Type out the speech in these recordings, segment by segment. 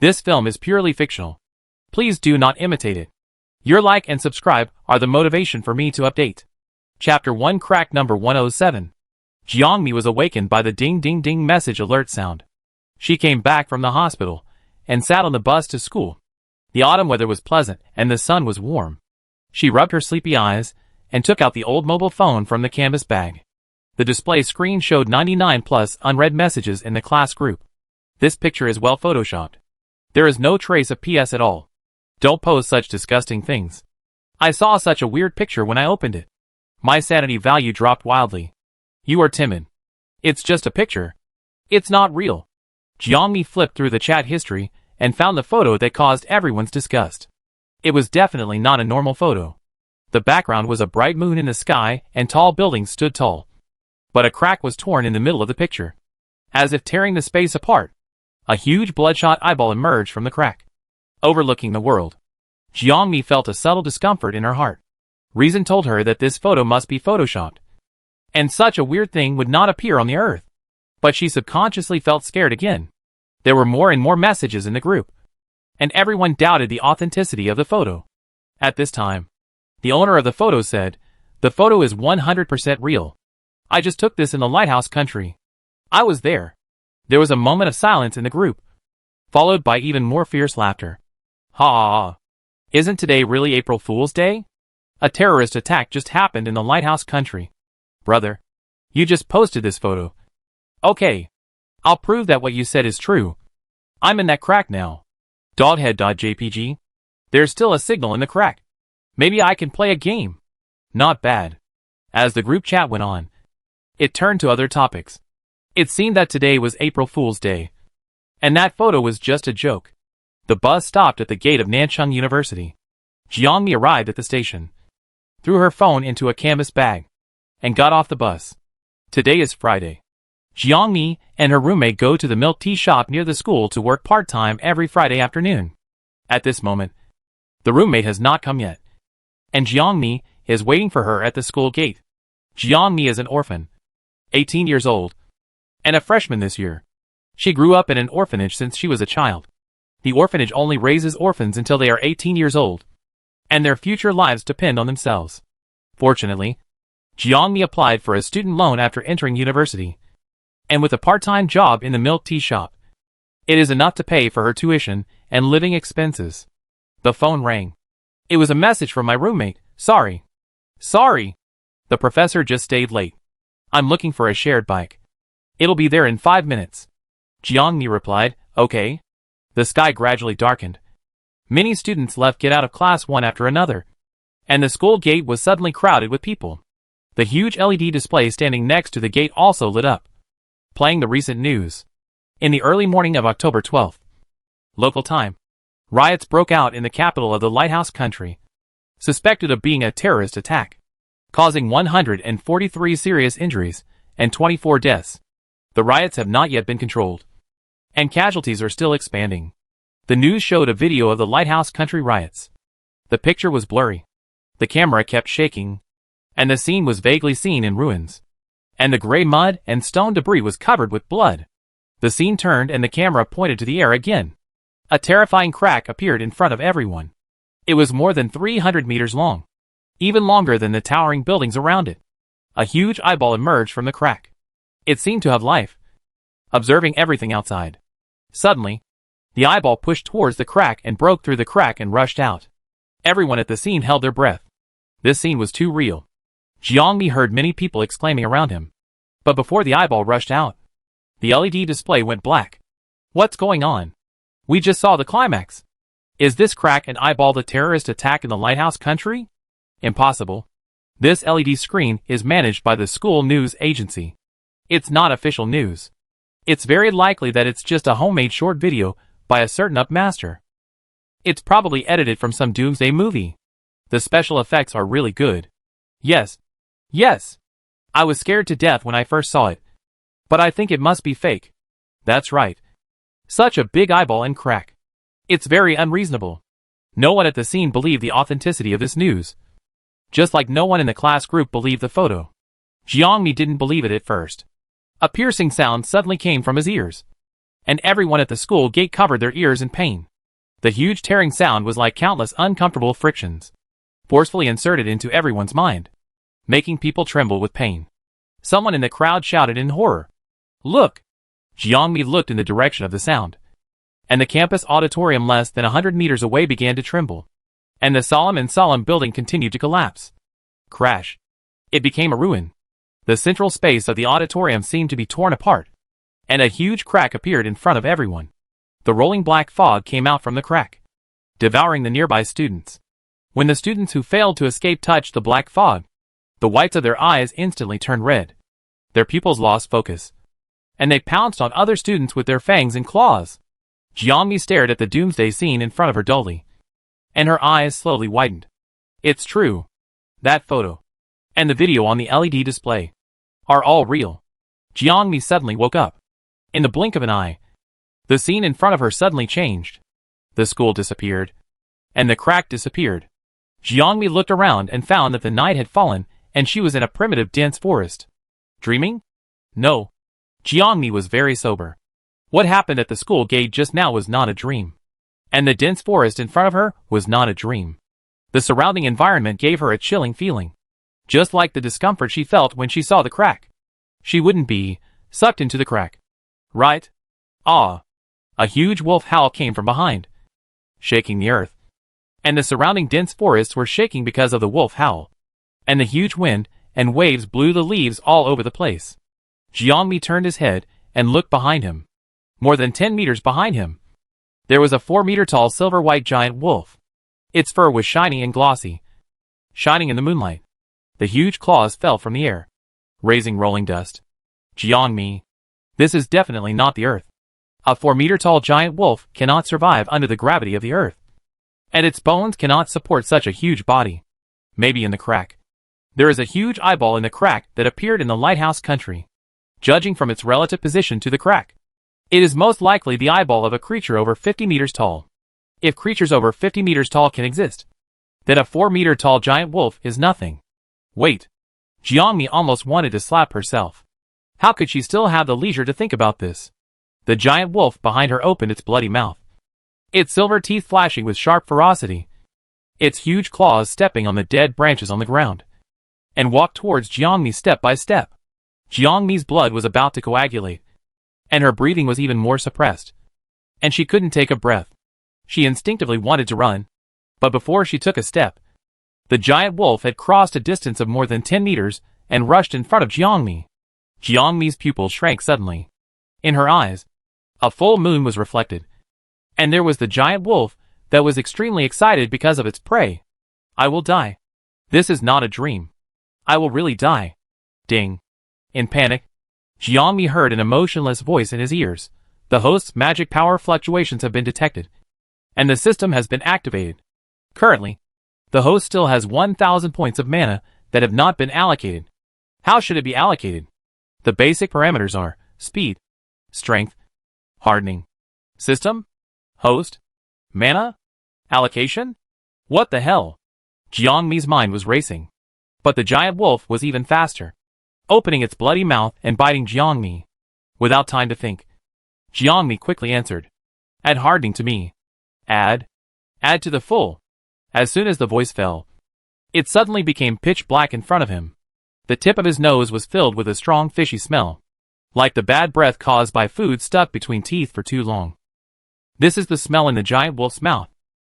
This film is purely fictional. Please do not imitate it. Your like and subscribe are the motivation for me to update. Chapter 1 Crack number 107. Jiangmi was awakened by the ding ding ding message alert sound. She came back from the hospital and sat on the bus to school. The autumn weather was pleasant and the sun was warm. She rubbed her sleepy eyes and took out the old mobile phone from the canvas bag. The display screen showed 99 plus unread messages in the class group. This picture is well photoshopped. There is no trace of PS at all. Don't post such disgusting things. I saw such a weird picture when I opened it. My sanity value dropped wildly. You are timid. It's just a picture. It's not real. Jiangmi flipped through the chat history and found the photo that caused everyone's disgust. It was definitely not a normal photo. The background was a bright moon in the sky and tall buildings stood tall. But a crack was torn in the middle of the picture. As if tearing the space apart, a huge bloodshot eyeball emerged from the crack, overlooking the world. Jiangmi felt a subtle discomfort in her heart. Reason told her that this photo must be photoshopped, and such a weird thing would not appear on the earth. But she subconsciously felt scared again. There were more and more messages in the group, and everyone doubted the authenticity of the photo. At this time, the owner of the photo said, "The photo is 100% real. I just took this in the lighthouse country. I was there." There was a moment of silence in the group, followed by even more fierce laughter. Ha ha ha. Isn't today really April Fool's Day? A terrorist attack just happened in the lighthouse country. Brother, you just posted this photo. Okay. I'll prove that what you said is true. I'm in that crack now. Doghead.jpg. There's still a signal in the crack. Maybe I can play a game. Not bad. As the group chat went on, it turned to other topics. It seemed that today was April Fool's Day. And that photo was just a joke. The bus stopped at the gate of Nanchang University. Jiangmi arrived at the station, threw her phone into a canvas bag, and got off the bus. Today is Friday. Jiangmi and her roommate go to the milk tea shop near the school to work part-time every Friday afternoon. At this moment, the roommate has not come yet, and Jiangmi is waiting for her at the school gate. Jiangmi is an orphan, 18 years old, and a freshman this year. She grew up in an orphanage since she was a child. The orphanage only raises orphans until they are 18 years old, and their future lives depend on themselves. Fortunately, Jiangmi applied for a student loan after entering university, and with a part-time job in the milk tea shop, it is enough to pay for her tuition and living expenses. The phone rang. It was a message from my roommate. Sorry. The professor just stayed late. I'm looking for a shared bike. It'll be there in 5 minutes. Jiangmi replied, okay. The sky gradually darkened. Many students left get out of class one after another, and the school gate was suddenly crowded with people. The huge LED display standing next to the gate also lit up, playing the recent news. In the early morning of October 12th, local time, riots broke out in the capital of the lighthouse country, suspected of being a terrorist attack, causing 143 serious injuries and 24 deaths. The riots have not yet been controlled, and casualties are still expanding. The news showed a video of the lighthouse country riots. The picture was blurry. The camera kept shaking, and the scene was vaguely seen in ruins, and the gray mud and stone debris was covered with blood. The scene turned and the camera pointed to the air again. A terrifying crack appeared in front of everyone. It was more than 300 meters long, even longer than the towering buildings around it. A huge eyeball emerged from the crack. It seemed to have life, observing everything outside. Suddenly, the eyeball pushed towards the crack and broke through the crack and rushed out. Everyone at the scene held their breath. This scene was too real. Jiangmi heard many people exclaiming around him. But before the eyeball rushed out, the LED display went black. What's going on? We just saw the climax. Is this crack and eyeball the terrorist attack in the lighthouse country? Impossible. This LED screen is managed by the school news agency. It's not official news. It's very likely that it's just a homemade short video by a certain upmaster. It's probably edited from some doomsday movie. The special effects are really good. Yes. I was scared to death when I first saw it. But I think it must be fake. That's right. Such a big eyeball and crack. It's very unreasonable. No one at the scene believed the authenticity of this news. Just like no one in the class group believed the photo. Jiangmi didn't believe it at first. A piercing sound suddenly came from his ears. and everyone at the school gate covered their ears in pain. The huge tearing sound was like countless uncomfortable frictions, forcefully inserted into everyone's mind, making people tremble with pain. Someone in the crowd shouted in horror, "Look!" Jiangmi looked in the direction of the sound, and the campus auditorium less than 100 meters away began to tremble, and the solemn building continued to collapse. Crash. It became a ruin. The central space of the auditorium seemed to be torn apart, and a huge crack appeared in front of everyone. The rolling black fog came out from the crack, devouring the nearby students. When the students who failed to escape touched the black fog, the whites of their eyes instantly turned red. Their pupils lost focus, and they pounced on other students with their fangs and claws. Jiangmi stared at the doomsday scene in front of her dully, and her eyes slowly widened. It's true. That photo, and the video on the LED display, are all real. Jiangmi suddenly woke up. In the blink of an eye, the scene in front of her suddenly changed. The school disappeared, and the crack disappeared. Jiangmi looked around and found that the night had fallen and she was in a primitive dense forest. Dreaming? No. Jiangmi was very sober. What happened at the school gate just now was not a dream. And the dense forest in front of her was not a dream. The surrounding environment gave her a chilling feeling, just like the discomfort she felt when she saw the crack. She wouldn't be sucked into the crack, right? Ah! A huge wolf howl came from behind, shaking the earth, and the surrounding dense forests were shaking because of the wolf howl, and the huge wind and waves blew the leaves all over the place. Jiangmi turned his head and looked behind him. More than 10 meters behind him, there was a 4-meter-tall silver-white giant wolf. Its fur was shiny and glossy, shining in the moonlight. The huge claws fell from the air, raising rolling dust. Jiangmi, this is definitely not the earth. A 4-meter-tall giant wolf cannot survive under the gravity of the earth, and its bones cannot support such a huge body. Maybe in the crack. There is a huge eyeball in the crack that appeared in the lighthouse country. Judging from its relative position to the crack, it is most likely the eyeball of a creature over 50 meters tall. If creatures over 50 meters tall can exist, then a 4-meter-tall giant wolf is nothing. Wait. Jiangmi almost wanted to slap herself. How could she still have the leisure to think about this? The giant wolf behind her opened its bloody mouth, its silver teeth flashing with sharp ferocity, its huge claws stepping on the dead branches on the ground, and walked towards Jiangmi step by step. Jiangmi's blood was about to coagulate, and her breathing was even more suppressed, and she couldn't take a breath. She instinctively wanted to run, but before she took a step, the giant wolf had crossed a distance of more than 10 meters and rushed in front of Jiangmi. Jiangmi's pupils shrank suddenly. In her eyes, a full moon was reflected, and there was the giant wolf that was extremely excited because of its prey. I will die. This is not a dream. I will really die. Ding. In panic, Jiangmi heard an emotionless voice in his ears. The host's magic power fluctuations have been detected, and the system has been activated. Currently, the host still has 1,000 points of mana that have not been allocated. How should it be allocated? The basic parameters are speed, strength, hardening, system, host, mana, allocation? What the hell? Jiangmi's mind was racing. But the giant wolf was even faster, opening its bloody mouth and biting Jiangmi. Without time to think, Jiangmi quickly answered, "Add hardening to me." Add to the full. As soon as the voice fell, it suddenly became pitch black in front of him. The tip of his nose was filled with a strong fishy smell, like the bad breath caused by food stuck between teeth for too long. This is the smell in the giant wolf's mouth.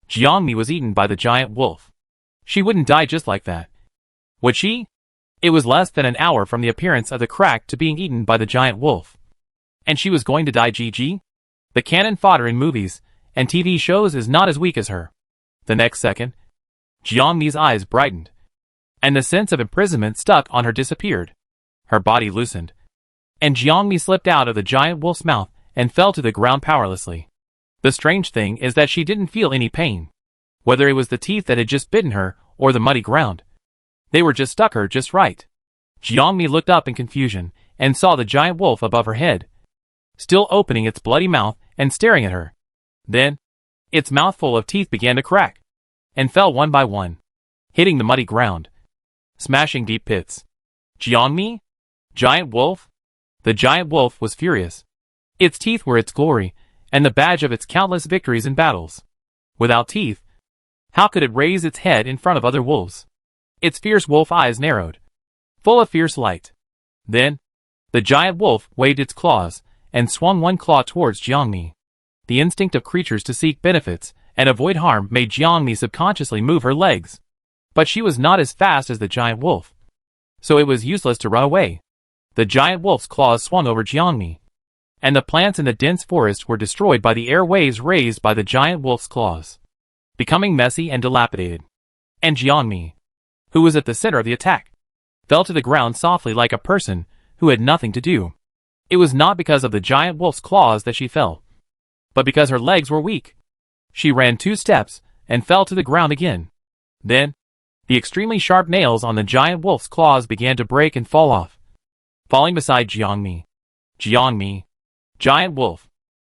Jiangmi was eaten by the giant wolf. She wouldn't die just like that. Would she? It was less than an hour from the appearance of the crack to being eaten by the giant wolf. And she was going to die GG? The cannon fodder in movies and TV shows is not as weak as her. The next second, Jiangmi's eyes brightened, and the sense of imprisonment stuck on her disappeared. Her body loosened, and Jiangmi slipped out of the giant wolf's mouth and fell to the ground powerlessly. The strange thing is that she didn't feel any pain, whether it was the teeth that had just bitten her or the muddy ground. They were just stuck her just right. Jiangmi looked up in confusion and saw the giant wolf above her head, still opening its bloody mouth and staring at her. Then, its mouthful of teeth began to crack, and fell one by one, hitting the muddy ground, smashing deep pits. Jiangmi? Giant wolf? The giant wolf was furious. Its teeth were its glory, and the badge of its countless victories in battles. Without teeth, how could it raise its head in front of other wolves? Its fierce wolf eyes narrowed, full of fierce light. Then, the giant wolf waved its claws, and swung one claw towards Jiangmi. The instinct of creatures to seek benefits and avoid harm made Jiangmi subconsciously move her legs. But she was not as fast as the giant wolf, so it was useless to run away. The giant wolf's claws swung over Jiangmi, and the plants in the dense forest were destroyed by the air waves raised by the giant wolf's claws, becoming messy and dilapidated. And Jiangmi, who was at the center of the attack, fell to the ground softly like a person who had nothing to do. It was not because of the giant wolf's claws that she fell, but because her legs were weak. She ran 2 steps and fell to the ground again. Then, the extremely sharp nails on the giant wolf's claws began to break and fall off, falling beside Jiangmi. Jiangmi. Giant wolf.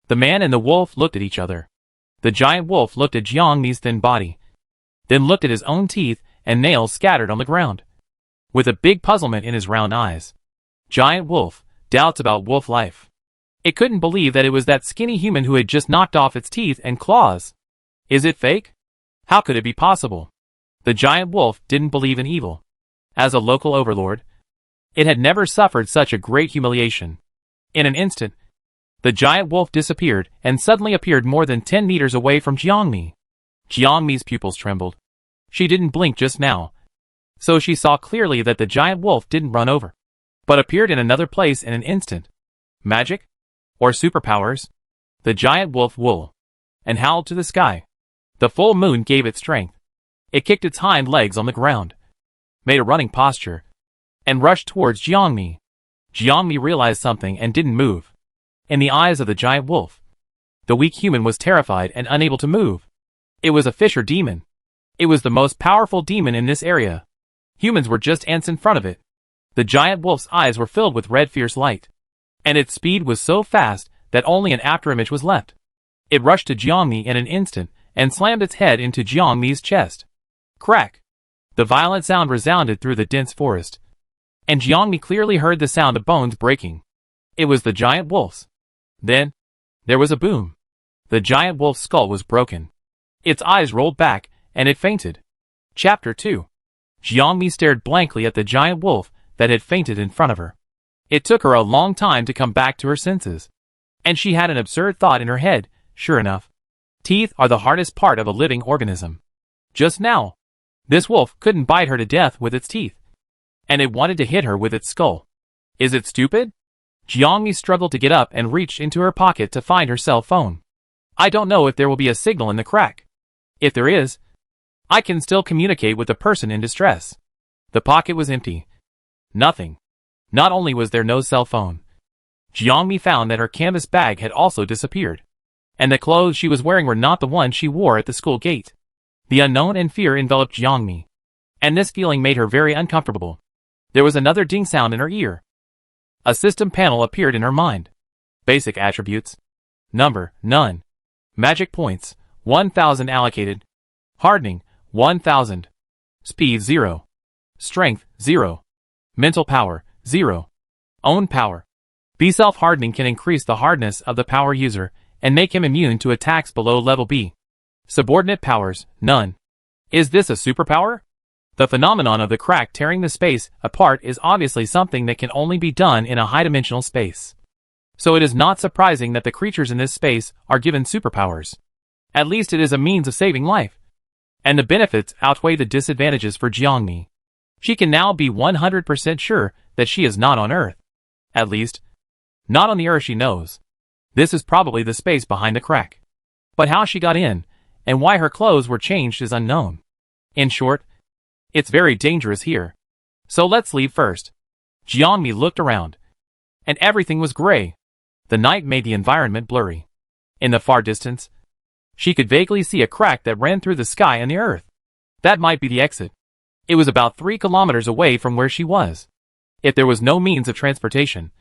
The man and the wolf looked at each other. The giant wolf looked at Jiangmi's thin body, then looked at his own teeth and nails scattered on the ground, with a big puzzlement in his round eyes. Giant wolf, doubts about wolf life. It couldn't believe that it was that skinny human who had just knocked off its teeth and claws. Is it fake? How could it be possible? The giant wolf didn't believe in evil. As a local overlord, it had never suffered such a great humiliation. In an instant, the giant wolf disappeared and suddenly appeared more than 10 meters away from Jiangmi. Jiangmi's pupils trembled. She didn't blink just now, so she saw clearly that the giant wolf didn't run over, but appeared in another place in an instant. Magic? Or superpowers? The giant wolf wool, and howled to the sky. The full moon gave it strength. It kicked its hind legs on the ground, made a running posture, and rushed towards Jiangmi. Jiangmi realized something and didn't move. In the eyes of the giant wolf, the weak human was terrified and unable to move. It was a fisher demon. It was the most powerful demon in this area. Humans were just ants in front of it. The giant wolf's eyes were filled with red fierce light, and its speed was so fast that only an afterimage was left. It rushed to Jiangmi in an instant and slammed its head into Jiangmi's chest. Crack! The violent sound resounded through the dense forest, and Jiangmi clearly heard the sound of bones breaking. It was the giant wolf's. Then, there was a boom. The giant wolf's skull was broken. Its eyes rolled back, and it fainted. Chapter 2. Jiangmi stared blankly at the giant wolf that had fainted in front of her. It took her a long time to come back to her senses, and she had an absurd thought in her head. Sure enough, teeth are the hardest part of a living organism. Just now, this wolf couldn't bite her to death with its teeth, and it wanted to hit her with its skull. Is it stupid? Jiangmi struggled to get up and reached into her pocket to find her cell phone. I don't know if there will be a signal in the crack. If there is, I can still communicate with the person in distress. The pocket was empty. Nothing. Not only was there no cell phone, Jiangmi found that her canvas bag had also disappeared, and the clothes she was wearing were not the ones she wore at the school gate. The unknown and fear enveloped Jiangmi, and this feeling made her very uncomfortable. There was another ding sound in her ear. A system panel appeared in her mind. Basic attributes. Number, none. Magic points, 1,000 allocated. Hardening, 1,000. Speed, 0. Strength, 0. Mental power, 0. Own power. B self-hardening can increase the hardness of the power user and make him immune to attacks below level B. Subordinate powers, none. Is this a superpower? The phenomenon of the crack tearing the space apart is obviously something that can only be done in a high-dimensional space. So it is not surprising that the creatures in this space are given superpowers. At least it is a means of saving life. And the benefits outweigh the disadvantages for Jiangmi. She can now be 100% sure that she is not on Earth. At least, not on the Earth she knows. This is probably the space behind the crack. But how she got in, and why her clothes were changed is unknown. In short, it's very dangerous here. So let's leave first. Jiangmi looked around, and everything was gray. The night made the environment blurry. In the far distance, she could vaguely see a crack that ran through the sky and the earth. That might be the exit. It was about 3 kilometers away from where she was. If there was no means of transportation,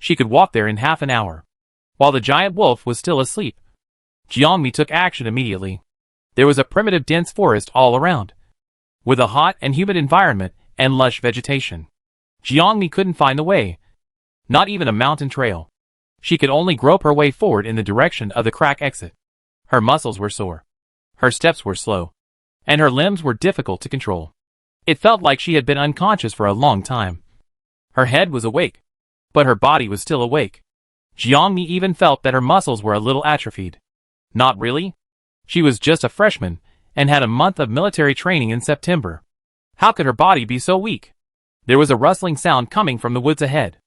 she could walk there in half an hour. While the giant wolf was still asleep, Jiangmi took action immediately. There was a primitive dense forest all around, with a hot and humid environment and lush vegetation. Jiangmi couldn't find the way, not even a mountain trail. She could only grope her way forward in the direction of the crack exit. Her muscles were sore. Her steps were slow. And her limbs were difficult to control. It felt like she had been unconscious for a long time. Her head was awake, but her body was still awake. Jiangmi even felt that her muscles were a little atrophied. Not really. She was just a freshman, and had a month of military training in September. How could her body be so weak? There was a rustling sound coming from the woods ahead.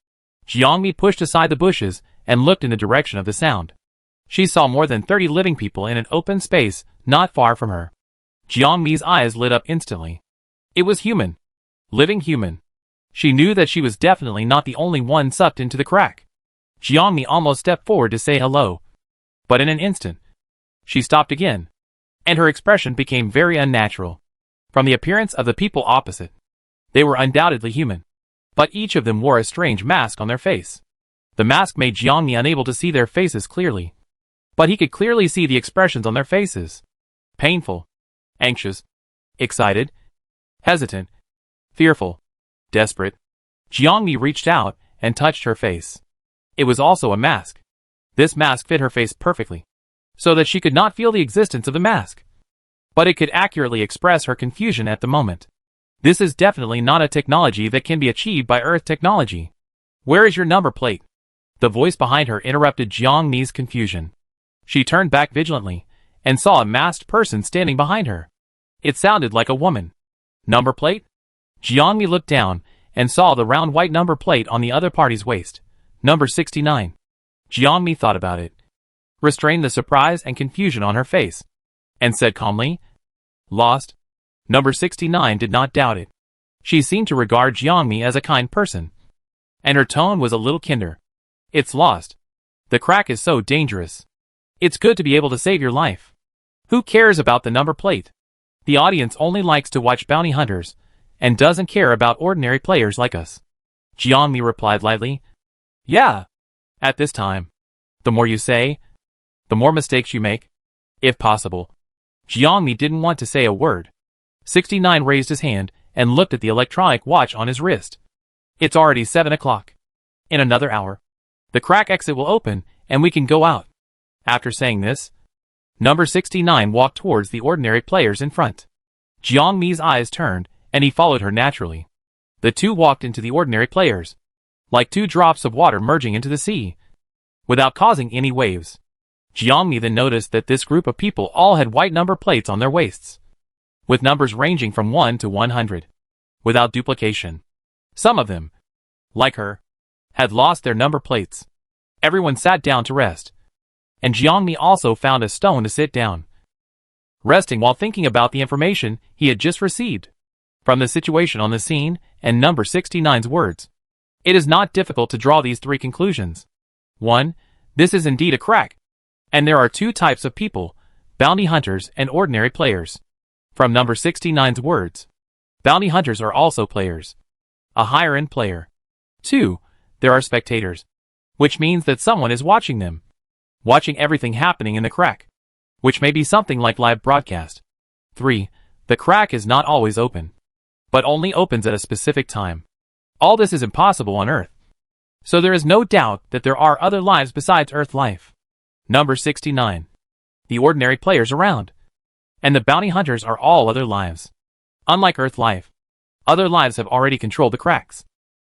Jiangmi pushed aside the bushes and looked in the direction of the sound. She saw more than 30 living people in an open space not far from her. Jiangmi's eyes lit up instantly. It was human. Living human. She knew that she was definitely not the only one sucked into the crack. Jiangmi almost stepped forward to say hello. But in an instant, she stopped again, and her expression became very unnatural. From the appearance of the people opposite, they were undoubtedly human, but each of them wore a strange mask on their face. The mask made Jiangmi unable to see their faces clearly, but he could clearly see the expressions on their faces. Painful, anxious, excited, hesitant, fearful, desperate. Jiangmi reached out and touched her face. It was also a mask. This mask fit her face perfectly, so that she could not feel the existence of the mask. But it could accurately express her confusion at the moment. This is definitely not a technology that can be achieved by Earth technology. Where is your number plate? The voice behind her interrupted Jiangmi's confusion. She turned back vigilantly, and saw a masked person standing behind her. It sounded like a woman. Number plate? Jiangmi looked down, and saw the round white number plate on the other party's waist. Number 69. Jiangmi thought about it, restrained the surprise and confusion on her face, and said calmly, "Lost?" Number 69 did not doubt it. She seemed to regard Jiangmi as a kind person, and her tone was a little kinder. "It's lost. The crack is so dangerous. It's good to be able to save your life. Who cares about the number plate? The audience only likes to watch bounty hunters, and doesn't care about ordinary players like us." Jiangmi replied lightly, "Yeah. At this time, the more you say, the more mistakes you make, if possible." Jiangmi didn't want to say a word. 69 raised his hand and looked at the electronic watch on his wrist. "It's already 7 o'clock. In another hour, the crack exit will open and we can go out." After saying this, number 69 walked towards the ordinary players in front. Jiangmi's eyes turned, and he followed her naturally. The two walked into the ordinary players, like two drops of water merging into the sea, without causing any waves. Jiangmi then noticed that this group of people all had white number plates on their waists, with numbers ranging from 1 to 100, without duplication. Some of them, like her, had lost their number plates. Everyone sat down to rest, and Jiangmi also found a stone to sit down, resting while thinking about the information he had just received from the situation on the scene and number 69's words. It is not difficult to draw these three conclusions. 1. This is indeed a crack, and there are two types of people, bounty hunters and ordinary players. From number 69's words, bounty hunters are also players, a higher-end player. 2. There are spectators, which means that someone is watching them, watching everything happening in the crack, which may be something like live broadcast. 3. The crack is not always open, but only opens at a specific time. All this is impossible on Earth, so there is no doubt that there are other lives besides Earth life. Number 69. The ordinary players around, and the bounty hunters are all other lives. Unlike Earth life, other lives have already controlled the cracks.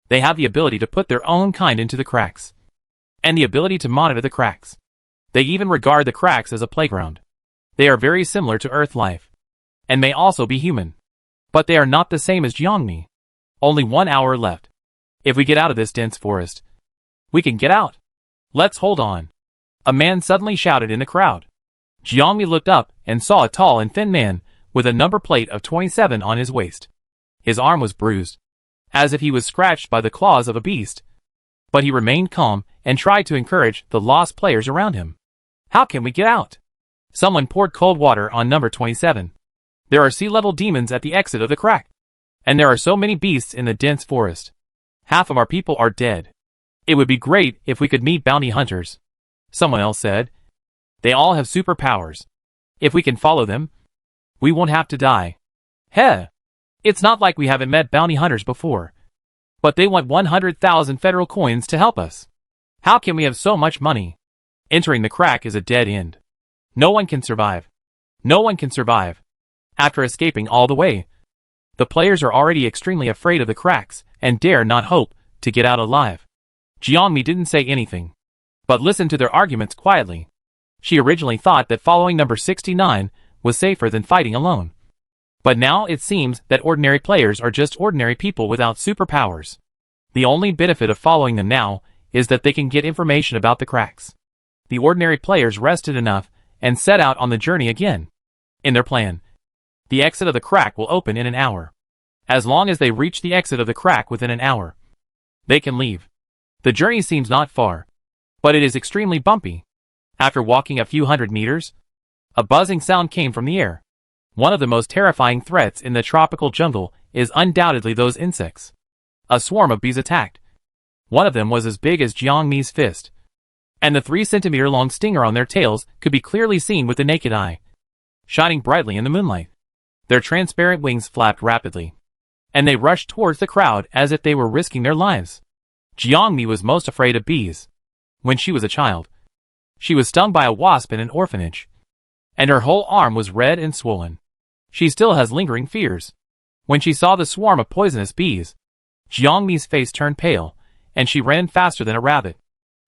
They have the ability to put their own kind into the cracks, and the ability to monitor the cracks. They even regard the cracks as a playground. They are very similar to Earth life, and may also be human. But they are not the same as Jiangmi. Only 1 hour left. If we get out of this dense forest, we can get out. Let's hold on. A man suddenly shouted in the crowd. Jiangmi looked up and saw a tall and thin man with a number plate of 27 on his waist. His arm was bruised, as if he was scratched by the claws of a beast. But he remained calm and tried to encourage the lost players around him. "How can we get out?" Someone poured cold water on number 27. "There are sea-level demons at the exit of the crack, and there are so many beasts in the dense forest. Half of our people are dead. It would be great if we could meet bounty hunters." Someone else said, "They all have superpowers. If we can follow them, we won't have to die." "Heh! It's not like we haven't met bounty hunters before. But they want 100,000 federal coins to help us. How can we have so much money? Entering the crack is a dead end. No one can survive. No one can survive. After escaping all the way, the players are already extremely afraid of the cracks and dare not hope to get out alive. Jiangmi didn't say anything, but listened to their arguments quietly. She originally thought that following number 69 was safer than fighting alone. But now it seems that ordinary players are just ordinary people without superpowers. The only benefit of following them now is that they can get information about the cracks. The ordinary players rested enough and set out on the journey again. In their plan, the exit of the crack will open in an hour. As long as they reach the exit of the crack within an hour, they can leave. The journey seems not far, but it is extremely bumpy. After walking a few hundred meters, a buzzing sound came from the air. One of the most terrifying threats in the tropical jungle is undoubtedly those insects. A swarm of bees attacked. One of them was as big as Jiangmi's fist, and the 3-centimeter-long stinger on their tails could be clearly seen with the naked eye, shining brightly in the moonlight. Their transparent wings flapped rapidly, and they rushed towards the crowd as if they were risking their lives. Jiangmi was most afraid of bees. When she was a child, she was stung by a wasp in an orphanage, and her whole arm was red and swollen. She still has lingering fears. When she saw the swarm of poisonous bees, Jiangmi's face turned pale, and she ran faster than a rabbit.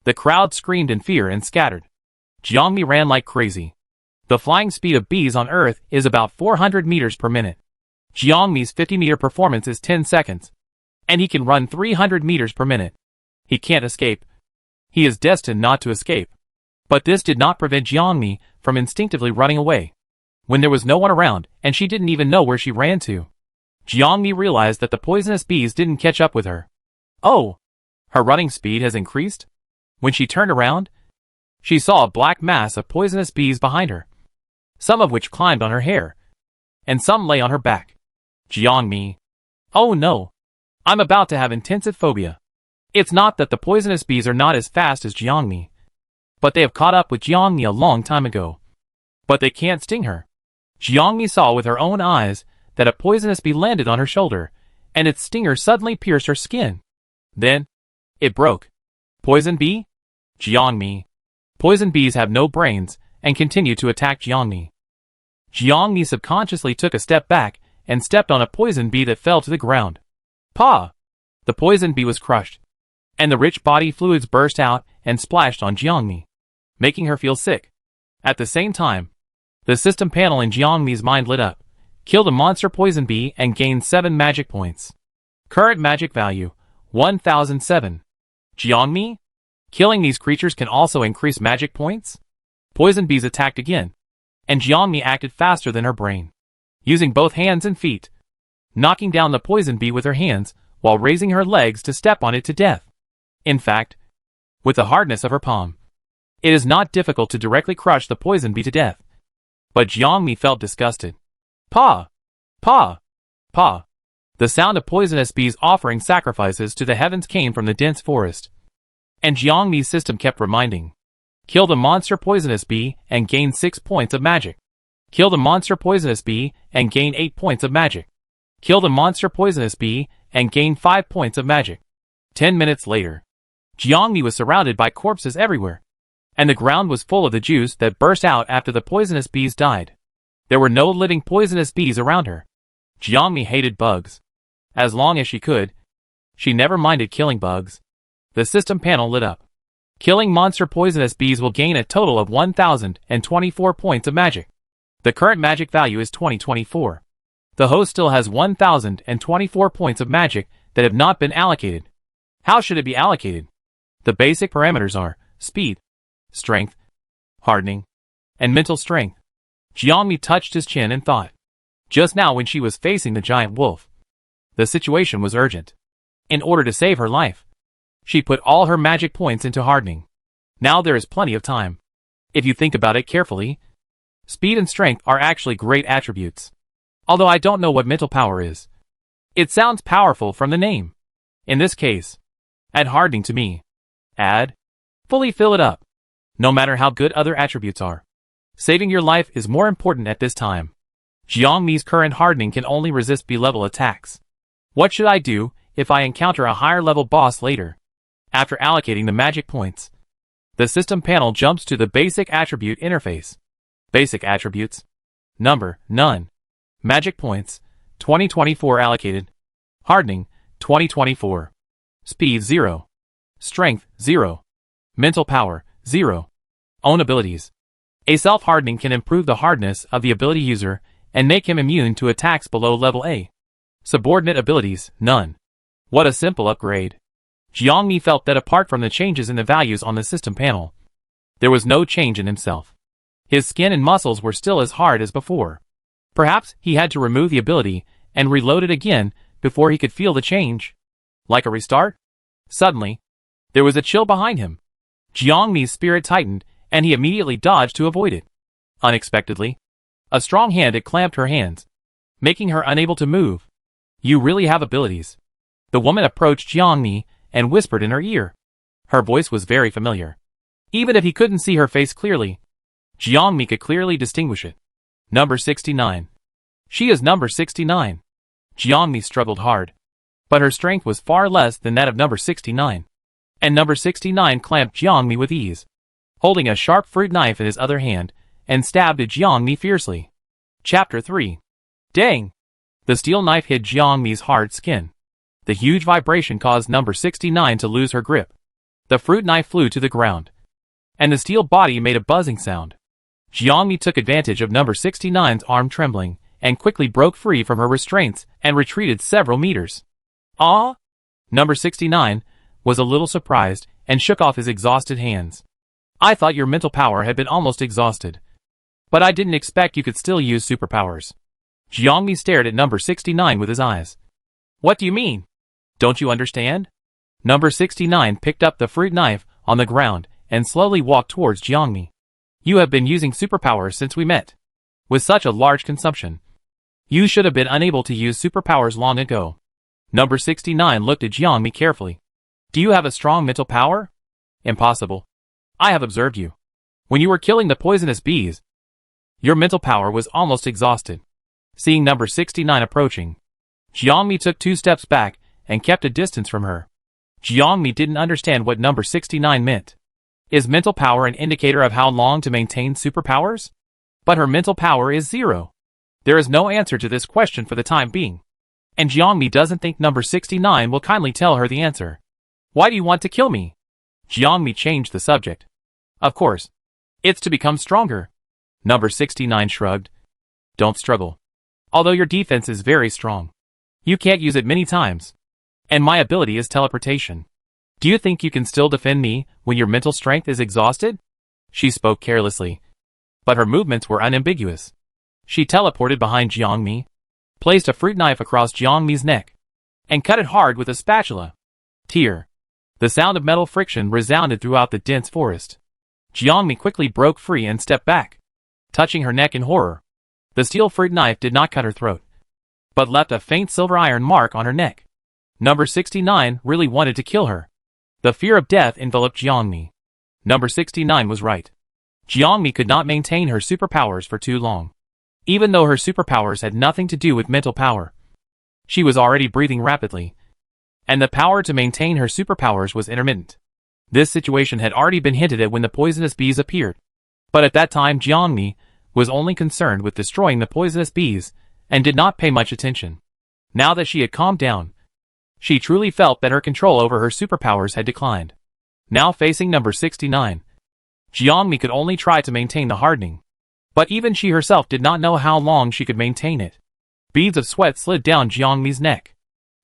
The crowd screamed in fear and scattered. Jiangmi ran like crazy. The flying speed of bees on Earth is about 400 meters per minute. Jiangmi's 50-meter performance is 10 seconds, and he can run 300 meters per minute. He can't escape. He is destined not to escape. But this did not prevent Jiangmi from instinctively running away. When there was no one around, and she didn't even know where she ran to, Jiangmi realized that the poisonous bees didn't catch up with her. Oh! Her running speed has increased? When she turned around, she saw a black mass of poisonous bees behind her, some of which climbed on her hair, and some lay on her back. Jiangmi. Oh no! I'm about to have intensive phobia. It's not that the poisonous bees are not as fast as Jiangmi, but they have caught up with Jiangmi a long time ago. But they can't sting her. Jiangmi saw with her own eyes that a poisonous bee landed on her shoulder, and its stinger suddenly pierced her skin. Then, it broke. Poison bee? Jiangmi. Poison bees have no brains and continue to attack Jiangmi. Jiangmi subconsciously took a step back and stepped on a poison bee that fell to the ground. Pa! The poison bee was crushed, and the rich body fluids burst out and splashed on Jiangmi, making her feel sick. At the same time, the system panel in Jiangmi's mind lit up, killed a monster poison bee and gained 7 magic points. Current magic value, 1007. Jiangmi? Killing these creatures can also increase magic points? Poison bees attacked again, and Jiangmi acted faster than her brain, using both hands and feet, knocking down the poison bee with her hands while raising her legs to step on it to death. In fact, with the hardness of her palm, it is not difficult to directly crush the poison bee to death. But Jiangmi felt disgusted. Pa! Pa! Pa! The sound of poisonous bees offering sacrifices to the heavens came from the dense forest, and Jiangmi's system kept reminding. Kill the monster poisonous bee and gain 6 points of magic. Kill the monster poisonous bee and gain 8 points of magic. Kill the monster poisonous bee and gain 5 points of magic. 10 minutes later, Jiangmi was surrounded by corpses everywhere, and the ground was full of the juice that burst out after the poisonous bees died. There were no living poisonous bees around her. Jiangmi hated bugs. As long as she could, she never minded killing bugs. The system panel lit up. Killing monster poisonous bees will gain a total of 1,024 points of magic. The current magic value is 2024. The host still has 1,024 points of magic that have not been allocated. How should it be allocated? The basic parameters are speed, strength, hardening, and mental strength. Jiangmi touched his chin and thought. Just now when she was facing the giant wolf, the situation was urgent. In order to save her life, she put all her magic points into hardening. Now there is plenty of time. If you think about it carefully, speed and strength are actually great attributes. Although I don't know what mental power is. It sounds powerful from the name. In this case, add hardening to me. Add. Fully fill it up. No matter how good other attributes are, saving your life is more important at this time. Jiangmi's current hardening can only resist B-level attacks. What should I do if I encounter a higher level boss later? After allocating the magic points, the system panel jumps to the Basic Attribute interface. Basic Attributes. Number, none. Magic points, 2024 allocated. Hardening, 2024. Speed 0. Strength, 0. Mental power, 0. Own abilities. A self-hardening can improve the hardness of the ability user and make him immune to attacks below level A. Subordinate abilities, none. What a simple upgrade. Jiangmi felt that apart from the changes in the values on the system panel, there was no change in himself. His skin and muscles were still as hard as before. Perhaps he had to remove the ability and reload it again before he could feel the change. Like a restart? Suddenly, there was a chill behind him. Jiangmi's spirit tightened, and he immediately dodged to avoid it. Unexpectedly, a strong hand had clamped her hands, making her unable to move. You really have abilities. The woman approached Jiangmi and whispered in her ear. Her voice was very familiar. Even if he couldn't see her face clearly, Jiangmi could clearly distinguish it. Number 69. She is number 69. Jiangmi struggled hard, but her strength was far less than that of number 69. And number 69 clamped Jiangmi with ease, holding a sharp fruit knife in his other hand, and stabbed at Jiangmi fiercely. Chapter 3. Dang! The steel knife hit Jiangmi's hard skin. The huge vibration caused number 69 to lose her grip. The fruit knife flew to the ground, and the steel body made a buzzing sound. Jiangmi took advantage of number 69's arm trembling, and quickly broke free from her restraints and retreated several meters. Ah! Number 69 was a little surprised and shook off his exhausted hands. I thought your mental power had been almost exhausted, but I didn't expect you could still use superpowers. Jiangmi stared at number 69 with his eyes. What do you mean? Don't you understand? Number 69 picked up the fruit knife on the ground and slowly walked towards Jiangmi. You have been using superpowers since we met. With such a large consumption, you should have been unable to use superpowers long ago. Number 69 looked at Jiangmi carefully. Do you have a strong mental power? Impossible. I have observed you. When you were killing the poisonous bees, your mental power was almost exhausted. Seeing number 69 approaching, Jiangmi took 2 steps back and kept a distance from her. Jiangmi didn't understand what number 69 meant. Is mental power an indicator of how long to maintain superpowers? But her mental power is 0. There is no answer to this question for the time being. And Jiangmi doesn't think number 69 will kindly tell her the answer. Why do you want to kill me? Jiangmi changed the subject. Of course. It's to become stronger. Number 69 shrugged. Don't struggle. Although your defense is very strong, you can't use it many times. And my ability is teleportation. Do you think you can still defend me when your mental strength is exhausted? She spoke carelessly, but her movements were unambiguous. She teleported behind Jiangmi, placed a fruit knife across Jiangmi's neck, and cut it hard with a spatula. Tear. The sound of metal friction resounded throughout the dense forest. Jiangmi quickly broke free and stepped back, touching her neck in horror. The steel fruit knife did not cut her throat, but left a faint silver iron mark on her neck. Number 69 really wanted to kill her. The fear of death enveloped Jiangmi. Number 69 was right. Jiangmi could not maintain her superpowers for too long. Even though her superpowers had nothing to do with mental power, she was already breathing rapidly, and the power to maintain her superpowers was intermittent. This situation had already been hinted at when the poisonous bees appeared. But at that time Jiangmi was only concerned with destroying the poisonous bees and did not pay much attention. Now that she had calmed down, she truly felt that her control over her superpowers had declined. Now facing number 69, Jiangmi could only try to maintain the hardening. But even she herself did not know how long she could maintain it. Beads of sweat slid down Jiangmi's neck.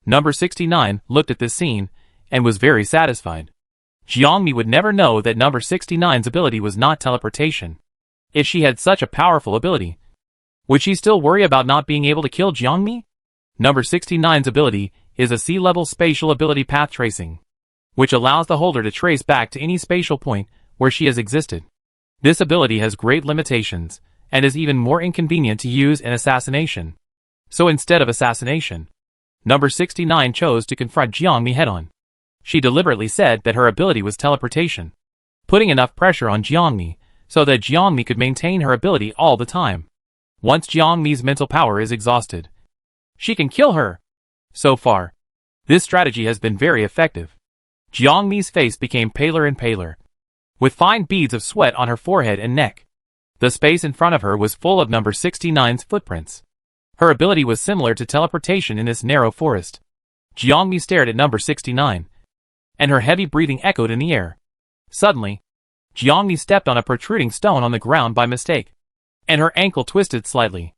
Number 69 looked at this scene and was very satisfied. Jiangmi would never know that number 69's ability was not teleportation. If she had such a powerful ability, would she still worry about not being able to kill Jiangmi? Number 69's ability is a sea-level spatial ability path tracing, which allows the holder to trace back to any spatial point where she has existed. This ability has great limitations, and is even more inconvenient to use in assassination. So instead of assassination, number 69 chose to confront Jiangmi head-on. She deliberately said that her ability was teleportation, putting enough pressure on Jiangmi so that Jiangmi could maintain her ability all the time. Once Jiangmi's mental power is exhausted, she can kill her. So far, this strategy has been very effective. Jiangmi's face became paler and paler, with fine beads of sweat on her forehead and neck. The space in front of her was full of number 69's footprints. Her ability was similar to teleportation in this narrow forest. Jiangmi stared at number 69, and her heavy breathing echoed in the air. Suddenly, Jiangmi stepped on a protruding stone on the ground by mistake, and her ankle twisted slightly.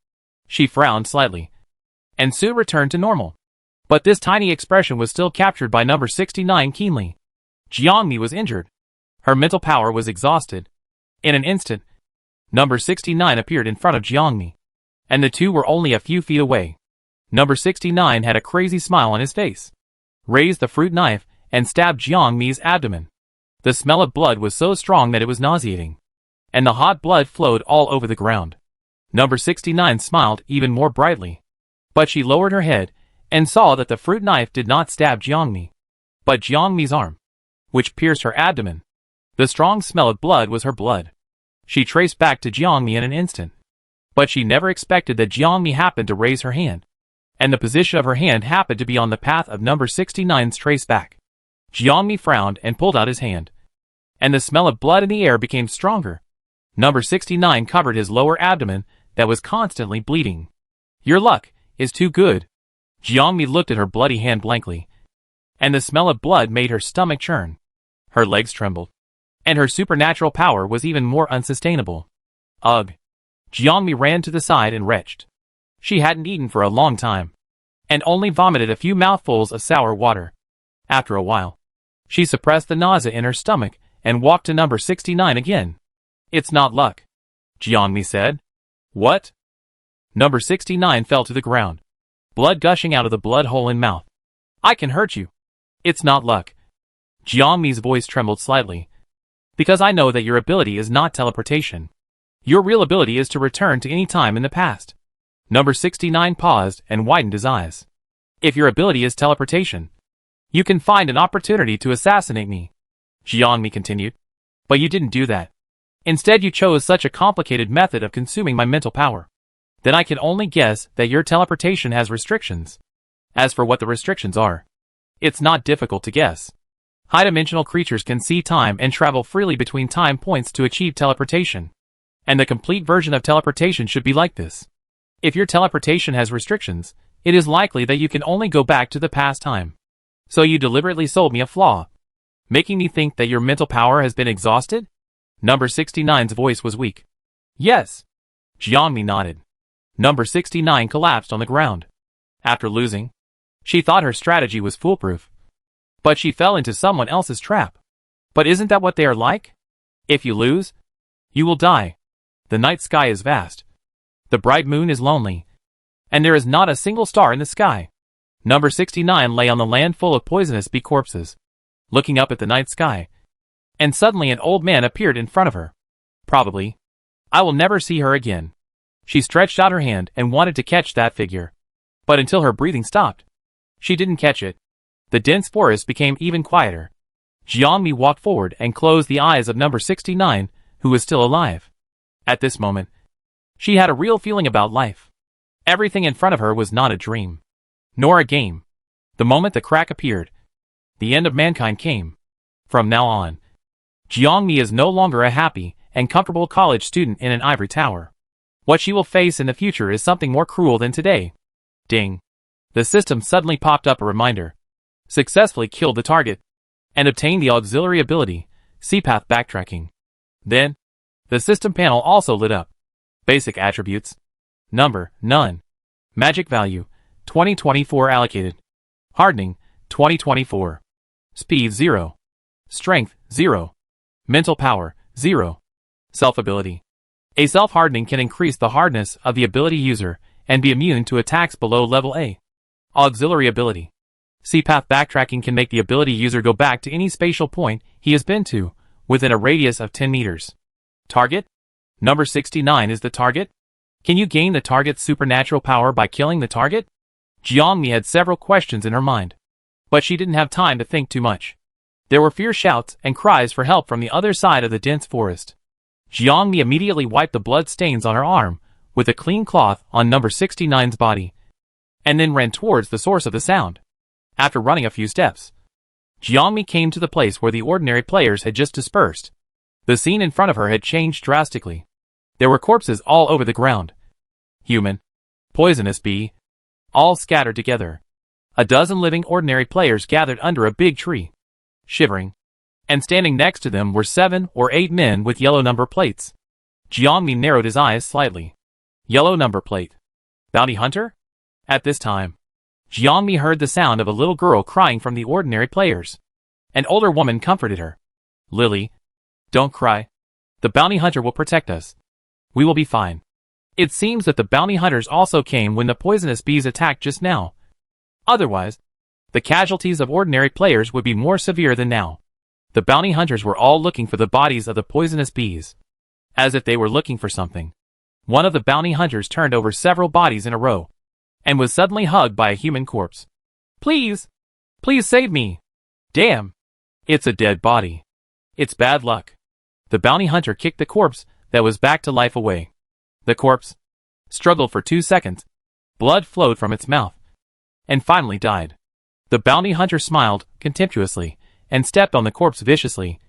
She frowned slightly, and soon returned to normal. But this tiny expression was still captured by number 69 keenly. Jiangmi was injured. Her mental power was exhausted. In an instant, number 69 appeared in front of Jiangmi, and the two were only a few feet away. Number 69 had a crazy smile on his face, raised the fruit knife, and stabbed Jiangmi's abdomen. The smell of blood was so strong that it was nauseating, and the hot blood flowed all over the ground. Number 69 smiled even more brightly, but she lowered her head and saw that the fruit knife did not stab Jiangmi, but Jiangmi's arm, which pierced her abdomen. The strong smell of blood was her blood. She traced back to Jiangmi in an instant, but she never expected that Jiangmi happened to raise her hand, and the position of her hand happened to be on the path of number 69's trace back. Jiangmi frowned and pulled out his hand, and the smell of blood in the air became stronger. Number 69 covered his lower abdomen that was constantly bleeding. Your luck is too good. Jiangmi looked at her bloody hand blankly, and the smell of blood made her stomach churn. Her legs trembled, and her supernatural power was even more unsustainable. Ugh! Jiangmi ran to the side and retched. She hadn't eaten for a long time, and only vomited a few mouthfuls of sour water. After a while, she suppressed the nausea in her stomach and walked to number 69 again. It's not luck, Jiangmi said. What? Number 69 fell to the ground, blood gushing out of the blood hole in mouth. I can hurt you. It's not luck. Jiangmi's voice trembled slightly. Because I know that your ability is not teleportation. Your real ability is to return to any time in the past. Number 69 paused and widened his eyes. If your ability is teleportation, you can find an opportunity to assassinate me, Jiangmi continued. But you didn't do that. Instead you chose such a complicated method of consuming my mental power. Then I can only guess that your teleportation has restrictions. As for what the restrictions are, it's not difficult to guess. High-dimensional creatures can see time and travel freely between time points to achieve teleportation. And the complete version of teleportation should be like this. If your teleportation has restrictions, it is likely that you can only go back to the past time. So you deliberately sold me a flaw, making me think that your mental power has been exhausted? Number 69's voice was weak. Yes. Jiangmi nodded. Number 69 collapsed on the ground. After losing, she thought her strategy was foolproof. But she fell into someone else's trap. But isn't that what they are like? If you lose, you will die. The night sky is vast. The bright moon is lonely. And there is not a single star in the sky. Number 69 lay on the land full of poisonous bee corpses, looking up at the night sky. And suddenly an old man appeared in front of her. Probably, I will never see her again. She stretched out her hand and wanted to catch that figure. But until her breathing stopped, she didn't catch it. The dense forest became even quieter. Jiangmi walked forward and closed the eyes of number 69, who was still alive. At this moment, she had a real feeling about life. Everything in front of her was not a dream, nor a game. The moment the crack appeared, the end of mankind came. From now on, Jiangmi is no longer a happy and comfortable college student in an ivory tower. What she will face in the future is something more cruel than today. Ding. The system suddenly popped up a reminder. Successfully killed the target, and obtained the auxiliary ability, C-Path Backtracking. Then, the system panel also lit up. Basic attributes. Number, none. Magic value, 2024 allocated. Hardening, 2024. Speed 0. Strength, 0. Mental power, 0. Self-ability. A self-hardening can increase the hardness of the ability user and be immune to attacks below level A. Auxiliary ability. C-Path Backtracking can make the ability user go back to any spatial point he has been to, within a radius of 10 meters. Target? Number 69 is the target? Can you gain the target's supernatural power by killing the target? Jiangmi had several questions in her mind, but she didn't have time to think too much. There were fierce shouts and cries for help from the other side of the dense forest. Jiangmi immediately wiped the blood stains on her arm with a clean cloth on number 69's body, and then ran towards the source of the sound. After running a few steps, Jiangmi came to the place where the ordinary players had just dispersed. The scene in front of her had changed drastically. There were corpses all over the ground. Human. Poisonous bee. All scattered together. A dozen living ordinary players gathered under a big tree. Shivering. And standing next to them were 7 or 8 men with yellow number plates. Jiangmi narrowed his eyes slightly. Yellow number plate. Bounty hunter? At this time, Jiangmi heard the sound of a little girl crying from the ordinary players. An older woman comforted her. Lily, don't cry. The bounty hunter will protect us. We will be fine. It seems that the bounty hunters also came when the poisonous bees attacked just now. Otherwise, the casualties of ordinary players would be more severe than now. The bounty hunters were all looking for the bodies of the poisonous bees. As if they were looking for something. One of the bounty hunters turned over several bodies in a row, and was suddenly hugged by a human corpse. Please! Please save me! Damn! It's a dead body. It's bad luck. The bounty hunter kicked the corpse that was back to life away. The corpse struggled for 2 seconds. Blood flowed from its mouth, and finally died. The bounty hunter smiled contemptuously and stepped on the corpse viciously.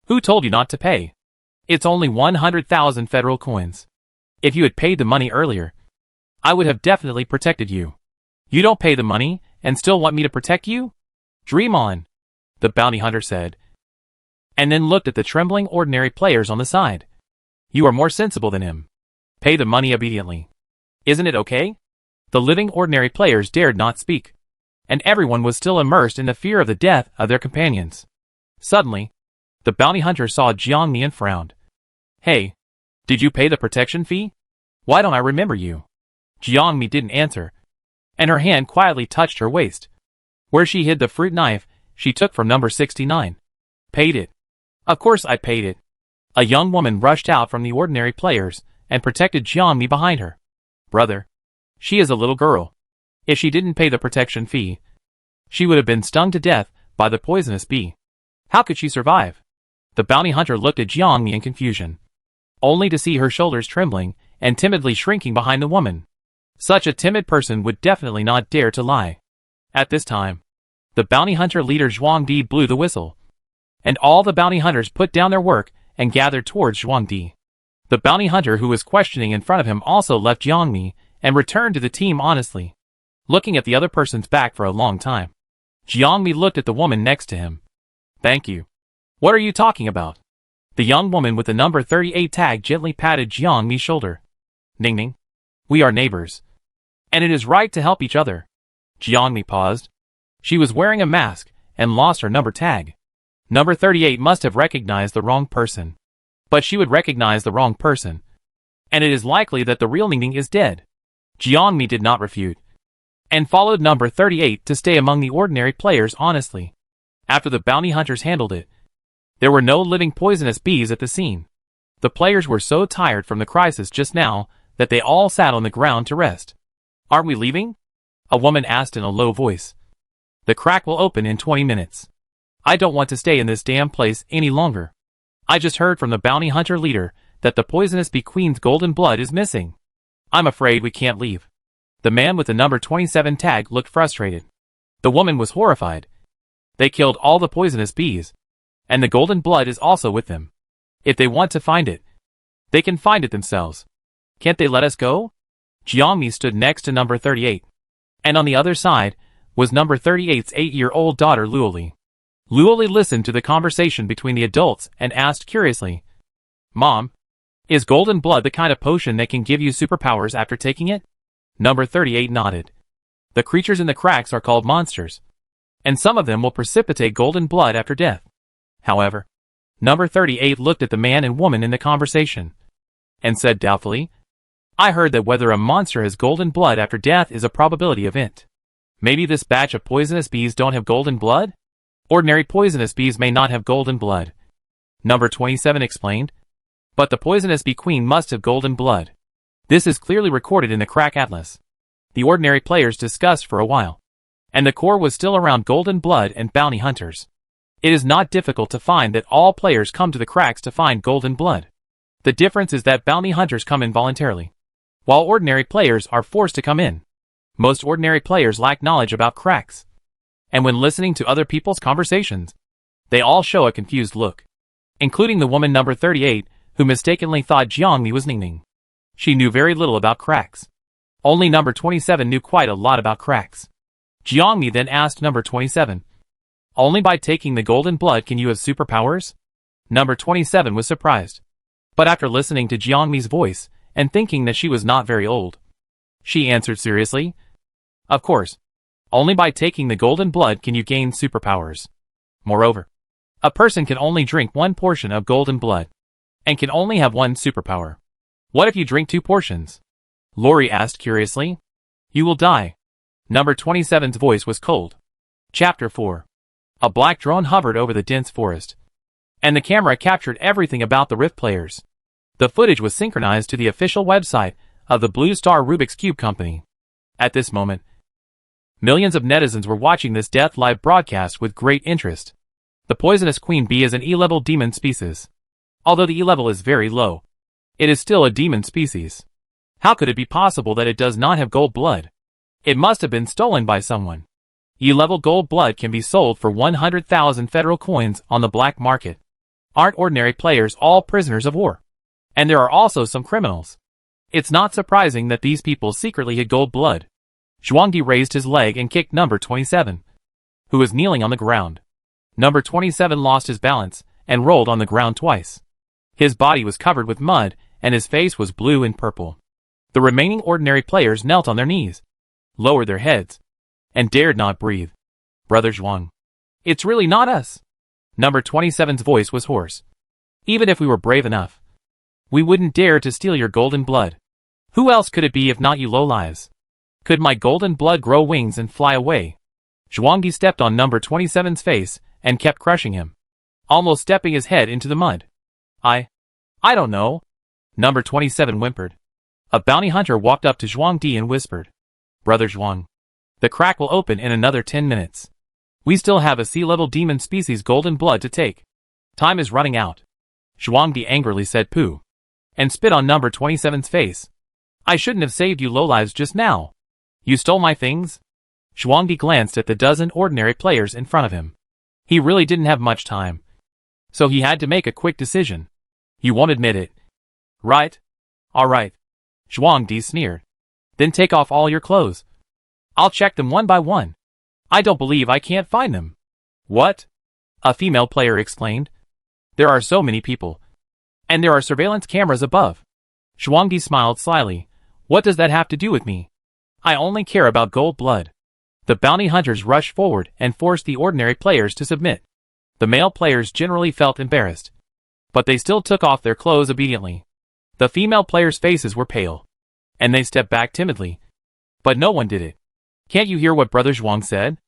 Who told you not to pay? It's only 100,000 federal coins. If you had paid the money earlier, I would have definitely protected you. You don't pay the money and still want me to protect you? Dream on, the bounty hunter said, and then looked at the trembling ordinary players on the side. You are more sensible than him. Pay the money obediently. Isn't it okay? The living ordinary players dared not speak, and everyone was still immersed in the fear of the death of their companions. Suddenly, the bounty hunter saw Jiangmi and frowned. Hey, did you pay the protection fee? Why don't I remember you? Jiangmi didn't answer, and her hand quietly touched her waist. Where she hid the fruit knife, she took from number 69. Paid it. Of course I paid it. A young woman rushed out from the ordinary players and protected Jiangmi behind her. Brother, she is a little girl. If she didn't pay the protection fee, she would have been stung to death by the poisonous bee. How could she survive? The bounty hunter looked at Jiangmi in confusion, only to see her shoulders trembling and timidly shrinking behind the woman. Such a timid person would definitely not dare to lie. At this time, the bounty hunter leader Zhuangdi blew the whistle, and all the bounty hunters put down their work and gathered towards Zhuangdi. The bounty hunter who was questioning in front of him also left Jiangmi and returned to the team honestly, looking at the other person's back for a long time. Jiangmi looked at the woman next to him. Thank you. What are you talking about? The young woman with the number 38 tag gently patted Jiangmi's shoulder. Ningning. We are neighbors, and it is right to help each other. Jiangmi paused. She was wearing a mask and lost her number tag. Number 38 must have recognized the wrong person. But she would recognize the wrong person, and it is likely that the real Ningning is dead. Jiangmi did not refute, and followed number 38 to stay among the ordinary players honestly. After the bounty hunters handled it, there were no living poisonous bees at the scene. The players were so tired from the crisis just now that they all sat on the ground to rest. Aren't we leaving? A woman asked in a low voice. The crack will open in 20 minutes. I don't want to stay in this damn place any longer. I just heard from the bounty hunter leader that the poisonous bee queen's golden blood is missing. I'm afraid we can't leave. The man with the number 27 tag looked frustrated. The woman was horrified. They killed all the poisonous bees, and the golden blood is also with them. If they want to find it, they can find it themselves. Can't they let us go? Jiangmi stood next to number 38, and on the other side was number 38's 8-year-old daughter Luoli. Luoli listened to the conversation between the adults and asked curiously, Mom, is golden blood the kind of potion that can give you superpowers after taking it? Number 38 nodded. The creatures in the cracks are called monsters, and some of them will precipitate golden blood after death. However, number 38 looked at the man and woman in the conversation, and said doubtfully, I heard that whether a monster has golden blood after death is a probability event. Maybe this batch of poisonous bees don't have golden blood? Ordinary poisonous bees may not have golden blood. Number 27 explained. But the poisonous bee queen must have golden blood. This is clearly recorded in the crack atlas. The ordinary players discussed for a while, and the core was still around golden blood and bounty hunters. It is not difficult to find that all players come to the cracks to find golden blood. The difference is that bounty hunters come in voluntarily, while ordinary players are forced to come in. Most ordinary players lack knowledge about cracks, and when listening to other people's conversations, they all show a confused look, including the woman number 38, who mistakenly thought Jiangmi was Ningning. She knew very little about cracks. Only number 27 knew quite a lot about cracks. Jiangmi then asked number 27, "Only by taking the golden blood can you have superpowers?" Number 27 was surprised. But after listening to Jiangmi's voice, and thinking that she was not very old, she answered seriously, "Of course. Only by taking the golden blood can you gain superpowers. Moreover, a person can only drink one portion of golden blood, and can only have one superpower. What if you drink 2 portions?" Lori asked curiously. "You will die." Number 27's voice was cold. Chapter 4. A black drone hovered over the dense forest, and the camera captured everything about the Rift players. The footage was synchronized to the official website of the Blue Star Rubik's Cube Company. At this moment, millions of netizens were watching this death live broadcast with great interest. The poisonous queen bee is an E-level demon species. Although the E-level is very low, it is still a demon species. How could it be possible that it does not have gold blood? It must have been stolen by someone. E-level gold blood can be sold for 100,000 federal coins on the black market. Aren't ordinary players all prisoners of war? And there are also some criminals. It's not surprising that these people secretly hid gold blood. Zhuangdi raised his leg and kicked number 27, who was kneeling on the ground. Number 27 lost his balance and rolled on the ground twice. His body was covered with mud and his face was blue and purple. The remaining ordinary players knelt on their knees, lowered their heads, and dared not breathe. "Brother Zhuang, it's really not us." Number 27's voice was hoarse. "Even if we were brave enough, we wouldn't dare to steal your golden blood. Who else could it be if not you lowlives? Could my golden blood grow wings and fly away?" Zhuangdi stepped on number 27's face and kept crushing him, almost stepping his head into the mud. I don't know." Number 27 whimpered. A bounty hunter walked up to Zhuangdi and whispered, "Brother Zhuang, the crack will open in another 10 minutes. We still have a sea-level demon species golden blood to take. Time is running out." Zhuangdi angrily said pooh, and spit on number 27's face. "I shouldn't have saved you lowlives just now. You stole my things?" Zhuangdi glanced at the dozen ordinary players in front of him. He really didn't have much time, so he had to make a quick decision. "You won't admit it, right? All right," Zhuangdi sneered. "Then take off all your clothes. I'll check them one by one. I don't believe I can't find them." "What?" a female player explained. "There are so many people, and there are surveillance cameras above." Zhuangdi smiled slyly. "What does that have to do with me? I only care about gold blood." The bounty hunters rushed forward and forced the ordinary players to submit. The male players generally felt embarrassed, but they still took off their clothes obediently. The female players' faces were pale, and they stepped back timidly, but no one did it. "Can't you hear what Brother Zhuang said?"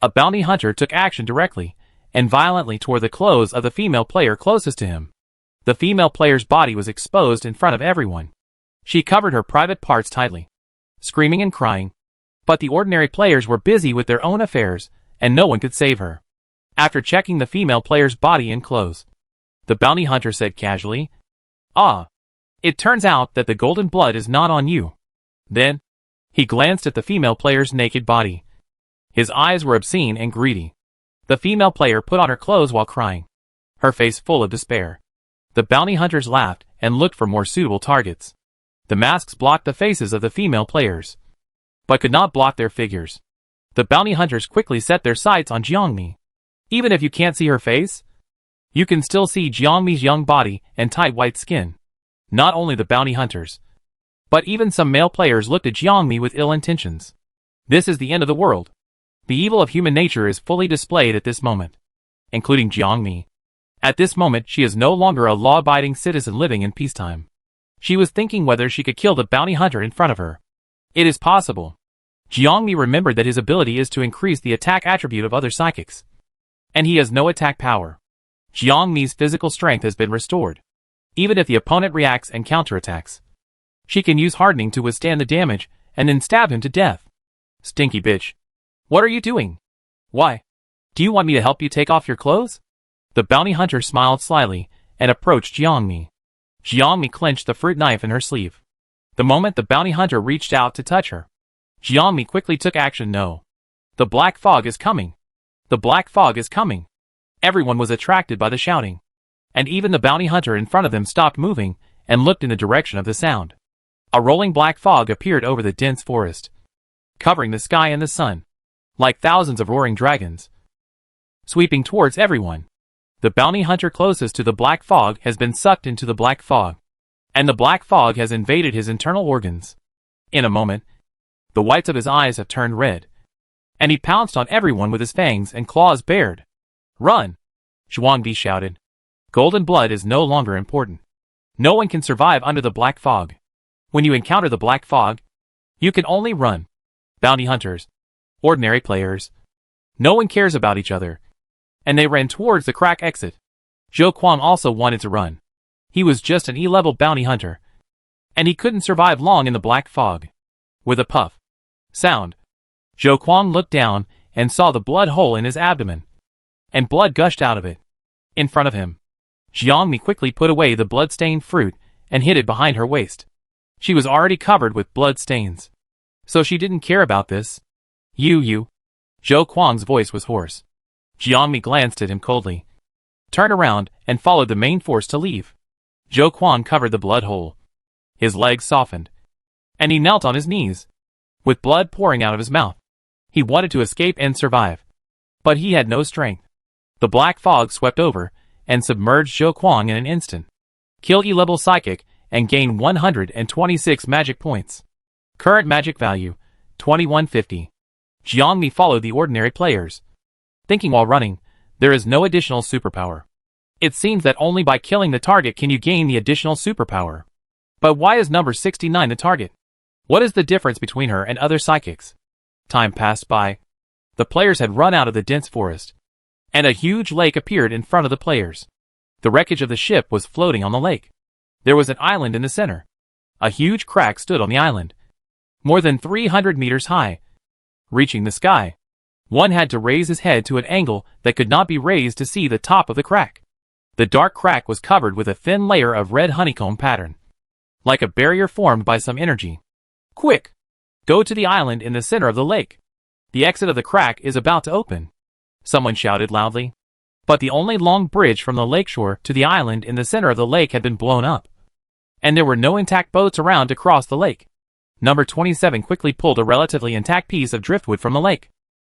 A bounty hunter took action directly, and violently tore the clothes of the female player closest to him. The female player's body was exposed in front of everyone. She covered her private parts tightly, screaming and crying, but the ordinary players were busy with their own affairs, and no one could save her. After checking the female player's body and clothes, the bounty hunter said casually, "Ah, it turns out that the golden blood is not on you." Then, he glanced at the female player's naked body. His eyes were obscene and greedy. The female player put on her clothes while crying, her face full of despair. The bounty hunters laughed and looked for more suitable targets. The masks blocked the faces of the female players, but could not block their figures. The bounty hunters quickly set their sights on Jiangmi. Even if you can't see her face, you can still see Jiangmi's young body and tight white skin. Not only the bounty hunters, but even some male players looked at Jiangmi with ill intentions. This is the end of the world. The evil of human nature is fully displayed at this moment, including Jiangmi. At this moment she is no longer a law-abiding citizen living in peacetime. She was thinking whether she could kill the bounty hunter in front of her. It is possible. Jiangmi remembered that his ability is to increase the attack attribute of other psychics, and he has no attack power. Jiangmi's physical strength has been restored. Even if the opponent reacts and counterattacks, she can use hardening to withstand the damage and then stab him to death. "Stinky bitch. What are you doing? Why? Do you want me to help you take off your clothes?" The bounty hunter smiled slyly and approached Jiangmi. Jiangmi clenched the fruit knife in her sleeve. The moment the bounty hunter reached out to touch her, Jiangmi quickly took action. "No. The black fog is coming. The black fog is coming. Everyone was attracted by the shouting. And even the bounty hunter in front of them stopped moving and looked in the direction of the sound. A rolling black fog appeared over the dense forest, covering the sky and the sun, like thousands of roaring dragons, sweeping towards everyone. The bounty hunter closest to the black fog has been sucked into the black fog, and the black fog has invaded his internal organs. In a moment, the whites of his eyes have turned red, and he pounced on everyone with his fangs and claws bared. "Run!" Zhuangdi shouted. Golden blood is no longer important. No one can survive under the black fog. When you encounter the black fog, you can only run. Bounty hunters, ordinary players, no one cares about each other, and they ran towards the crack exit. Zhou Kuang also wanted to run. He was just an E-level bounty hunter, and he couldn't survive long in the black fog. With a puff sound, Zhou Kuang looked down and saw the blood hole in his abdomen, and blood gushed out of it. In front of him, Jiangmi quickly put away the blood-stained fruit and hid it behind her waist. She was already covered with blood stains, so she didn't care about this. You. Zhou Kuang's voice was hoarse. Jiangmi glanced at him coldly, turned around, and followed the main force to leave. Zhou Kuang covered the blood hole. His legs softened, and he knelt on his knees, with blood pouring out of his mouth. He wanted to escape and survive, but he had no strength. The black fog swept over and submerged Zhou Kuang in an instant. Kill E-level psychic and gain 126 magic points. Current magic value, 2150. Jiangmi followed the ordinary players, thinking while running, there is no additional superpower. It seems that only by killing the target can you gain the additional superpower. But why is number 69 the target? What is the difference between her and other psychics? Time passed by. The players had run out of the dense forest, and a huge lake appeared in front of the players. The wreckage of the ship was floating on the lake. There was an island in the center. A huge crack stood on the island, more than 300 meters high, reaching the sky. One had to raise his head to an angle that could not be raised to see the top of the crack. The dark crack was covered with a thin layer of red honeycomb pattern, like a barrier formed by some energy. Quick! Go to the island in the center of the lake. The exit of the crack is about to open. Someone shouted loudly. But the only long bridge from the lakeshore to the island in the center of the lake had been blown up, and there were no intact boats around to cross the lake. Number 27 quickly pulled a relatively intact piece of driftwood from the lake.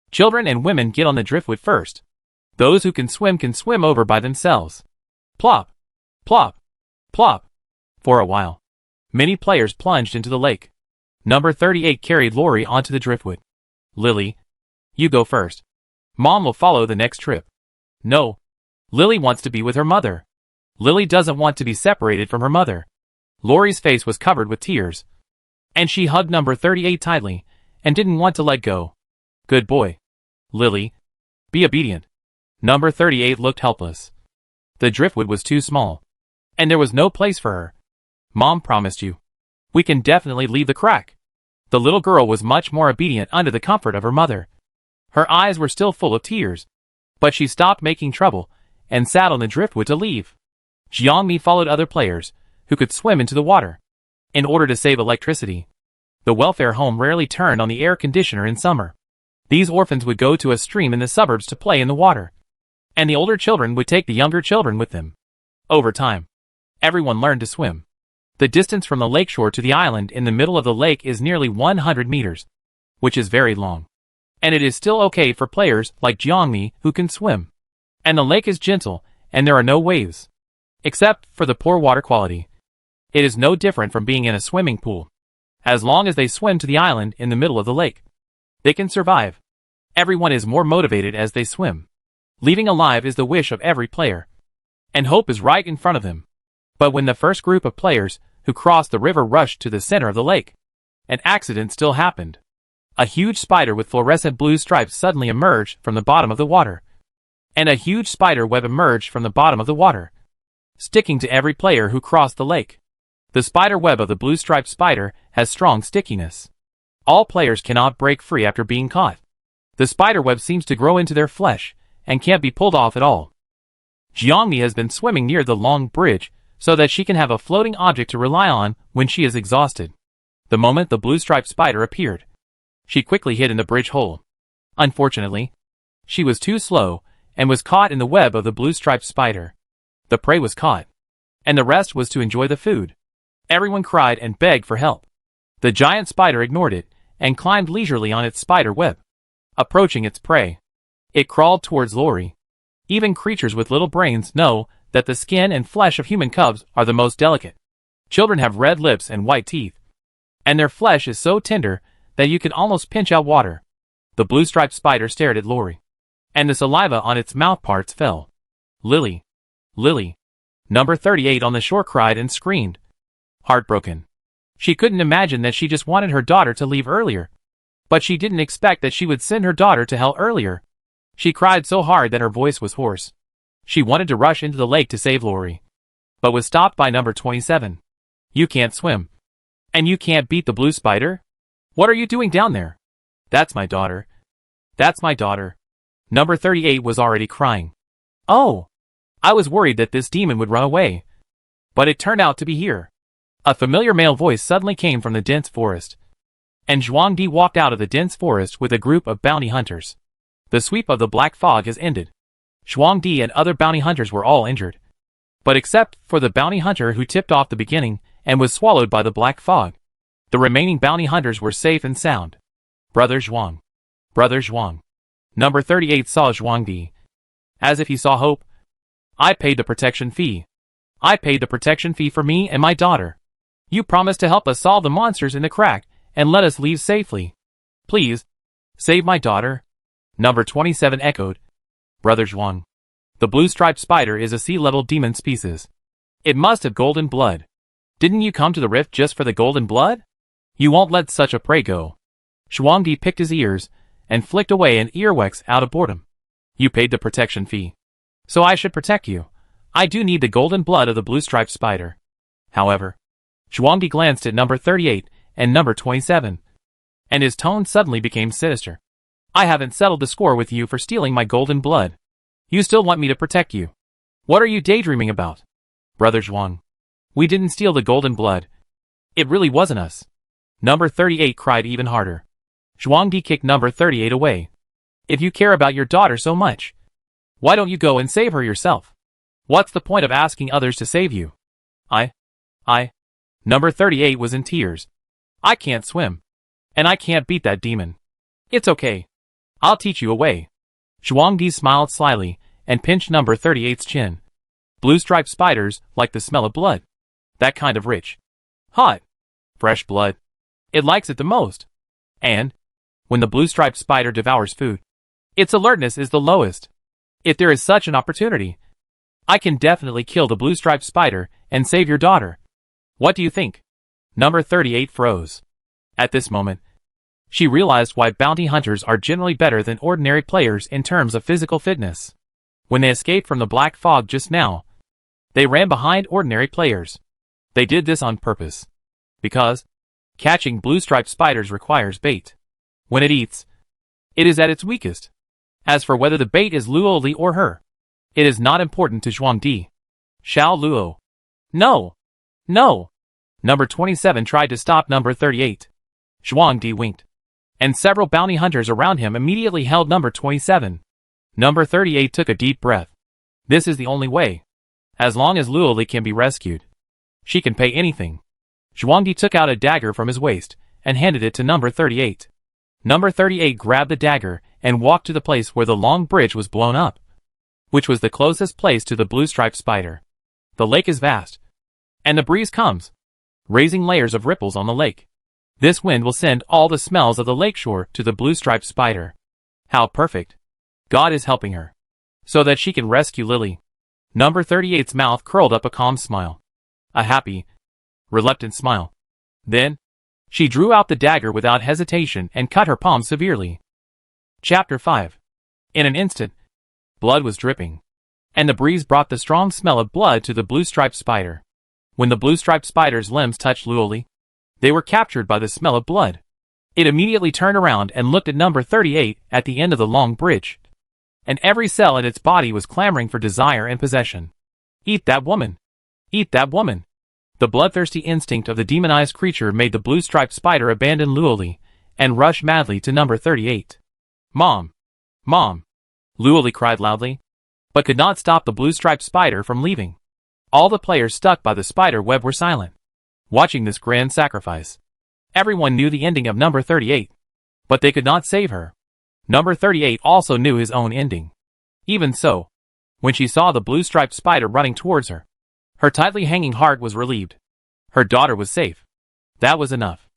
Children and women get on the driftwood first. Those who can swim over by themselves. Plop! Plop! Plop! For a while, many players plunged into the lake. Number 38 carried Lori onto the driftwood. Lily, you go first. Mom will follow the next trip. No. Lily wants to be with her mother. Lily doesn't want to be separated from her mother. Lori's face was covered with tears, and she hugged number 38 tightly and didn't want to let go. Good boy. Lily, be obedient. Number 38 looked helpless. The driftwood was too small, and there was no place for her. Mom promised you. We can definitely leave the crack. The little girl was much more obedient under the comfort of her mother. Her eyes were still full of tears, but she stopped making trouble and sat on the driftwood to leave. Jiangmi followed other players who could swim into the water. In order to save electricity, the welfare home rarely turned on the air conditioner in summer. These orphans would go to a stream in the suburbs to play in the water, and the older children would take the younger children with them. Over time, everyone learned to swim. The distance from the lakeshore to the island in the middle of the lake is nearly 100 meters, which is very long. And it is still okay for players like Jiangmi who can swim. And the lake is gentle, and there are no waves, except for the poor water quality. It is no different from being in a swimming pool. As long as they swim to the island in the middle of the lake, they can survive. Everyone is more motivated as they swim. Leaving alive is the wish of every player, and hope is right in front of them. But when the first group of players who crossed the river rushed to the center of the lake, an accident still happened. A huge spider with fluorescent blue stripes suddenly emerged from the bottom of the water, and a huge spider web emerged from the bottom of the water, sticking to every player who crossed the lake. The spider web of the blue-striped spider has strong stickiness. All players cannot break free after being caught. The spider web seems to grow into their flesh and can't be pulled off at all. Jiangmi has been swimming near the long bridge so that she can have a floating object to rely on when she is exhausted. The moment the blue-striped spider appeared, she quickly hid in the bridge hole. Unfortunately, She was too slow, and was caught in the web of the blue-striped spider. The prey was caught, and the rest was to enjoy the food. Everyone cried and begged for help. The giant spider ignored it, and climbed leisurely on its spider web. Approaching its prey, it crawled towards Lori. Even creatures with little brains know that the skin and flesh of human cubs are the most delicate. Children have red lips and white teeth, and their flesh is so tender that you can almost pinch out water. The blue-striped spider stared at Lori, and the saliva on its mouth parts fell. Lily! Lily! Number 38 on the shore cried and screamed. Heartbroken. She couldn't imagine that she just wanted her daughter to leave earlier. But she didn't expect that she would send her daughter to hell earlier. She cried so hard that her voice was hoarse. She wanted to rush into the lake to save Lori, but was stopped by number 27. You can't swim. And you can't beat the blue spider? What are you doing down there? That's my daughter. That's my daughter. Number 38 was already crying. Oh! I was worried that this demon would run away. But it turned out to be here. A familiar male voice suddenly came from the dense forest. And Zhuangdi walked out of the dense forest with a group of bounty hunters. The sweep of the black fog has ended. Zhuangdi and other bounty hunters were all injured. But except for the bounty hunter who tipped off the beginning and was swallowed by the black fog, the remaining bounty hunters were safe and sound. Brother Zhuang. Brother Zhuang. Number 38 saw Zhuangdi. As if he saw hope. I paid the protection fee. I paid the protection fee for me and my daughter. You promised to help us solve the monsters in the crack and let us leave safely. Please, save my daughter. Number 27 echoed. Brother Zhuang. The blue-striped spider is a sea-level demon species. It must have golden blood. Didn't you come to the rift just for the golden blood? You won't let such a prey go. Zhuangdi picked his ears and flicked away an earwax out of boredom. You paid the protection fee. So I should protect you. I do need the golden blood of the blue-striped spider. However, Zhuangdi glanced at number 38 and number 27, and his tone suddenly became sinister. I haven't settled the score with you for stealing my golden blood. You still want me to protect you. What are you daydreaming about? Brother Zhuang. We didn't steal the golden blood. It really wasn't us. Number 38 cried even harder. Zhuangdi kicked number 38 away. If you care about your daughter so much, why don't you go and save her yourself? What's the point of asking others to save you? Number 38 was in tears. I can't swim. And I can't beat that demon. It's okay. I'll teach you a way. Zhuangdi smiled slyly and pinched number 38's chin. Blue-striped spiders like the smell of blood. That kind of rich, hot, fresh blood. It likes it the most. And when the blue-striped spider devours food, its alertness is the lowest. If there is such an opportunity, I can definitely kill the blue-striped spider and save your daughter. What do you think? Number 38 froze. At this moment, she realized why bounty hunters are generally better than ordinary players in terms of physical fitness. When they escaped from the black fog just now, they ran behind ordinary players. They did this on purpose. Because catching blue-striped spiders requires bait. When it eats, it is at its weakest. As for whether the bait is Luo Li or her, it is not important to Zhuangdi. Xiao Luo. No! No! Number 27 tried to stop number 38. Zhuangdi winked. And several bounty hunters around him immediately held number 27. Number 38 took a deep breath. This is the only way. As long as Luo Li can be rescued, she can pay anything. Zhuangdi took out a dagger from his waist and handed it to number 38. Number 38 grabbed the dagger and walked to the place where the long bridge was blown up, which was the closest place to the blue-striped spider. The lake is vast, and the breeze comes, raising layers of ripples on the lake. This wind will send all the smells of the lakeshore to the blue-striped spider. How perfect. God is helping her, so that she can rescue Lily. Number 38's mouth curled up a calm smile. A happy, reluctant smile. Then, she drew out the dagger without hesitation and cut her palm severely. Chapter 5. In an instant, blood was dripping, and the breeze brought the strong smell of blood to the blue-striped spider. When the blue-striped spider's limbs touched Luo Li, they were captured by the smell of blood. It immediately turned around and looked at number 38 at the end of the long bridge, and every cell in its body was clamoring for desire and possession. Eat that woman! Eat that woman! The bloodthirsty instinct of the demonized creature made the blue-striped spider abandon Luo Li and rush madly to number 38. Mom! Mom! Luoli cried loudly, but could not stop the blue-striped spider from leaving. All the players stuck by the spider web were silent, watching this grand sacrifice. Everyone knew the ending of number 38, but they could not save her. Number 38 also knew his own ending. Even so, when she saw the blue-striped spider running towards her, her tightly hanging heart was relieved. Her daughter was safe. That was enough.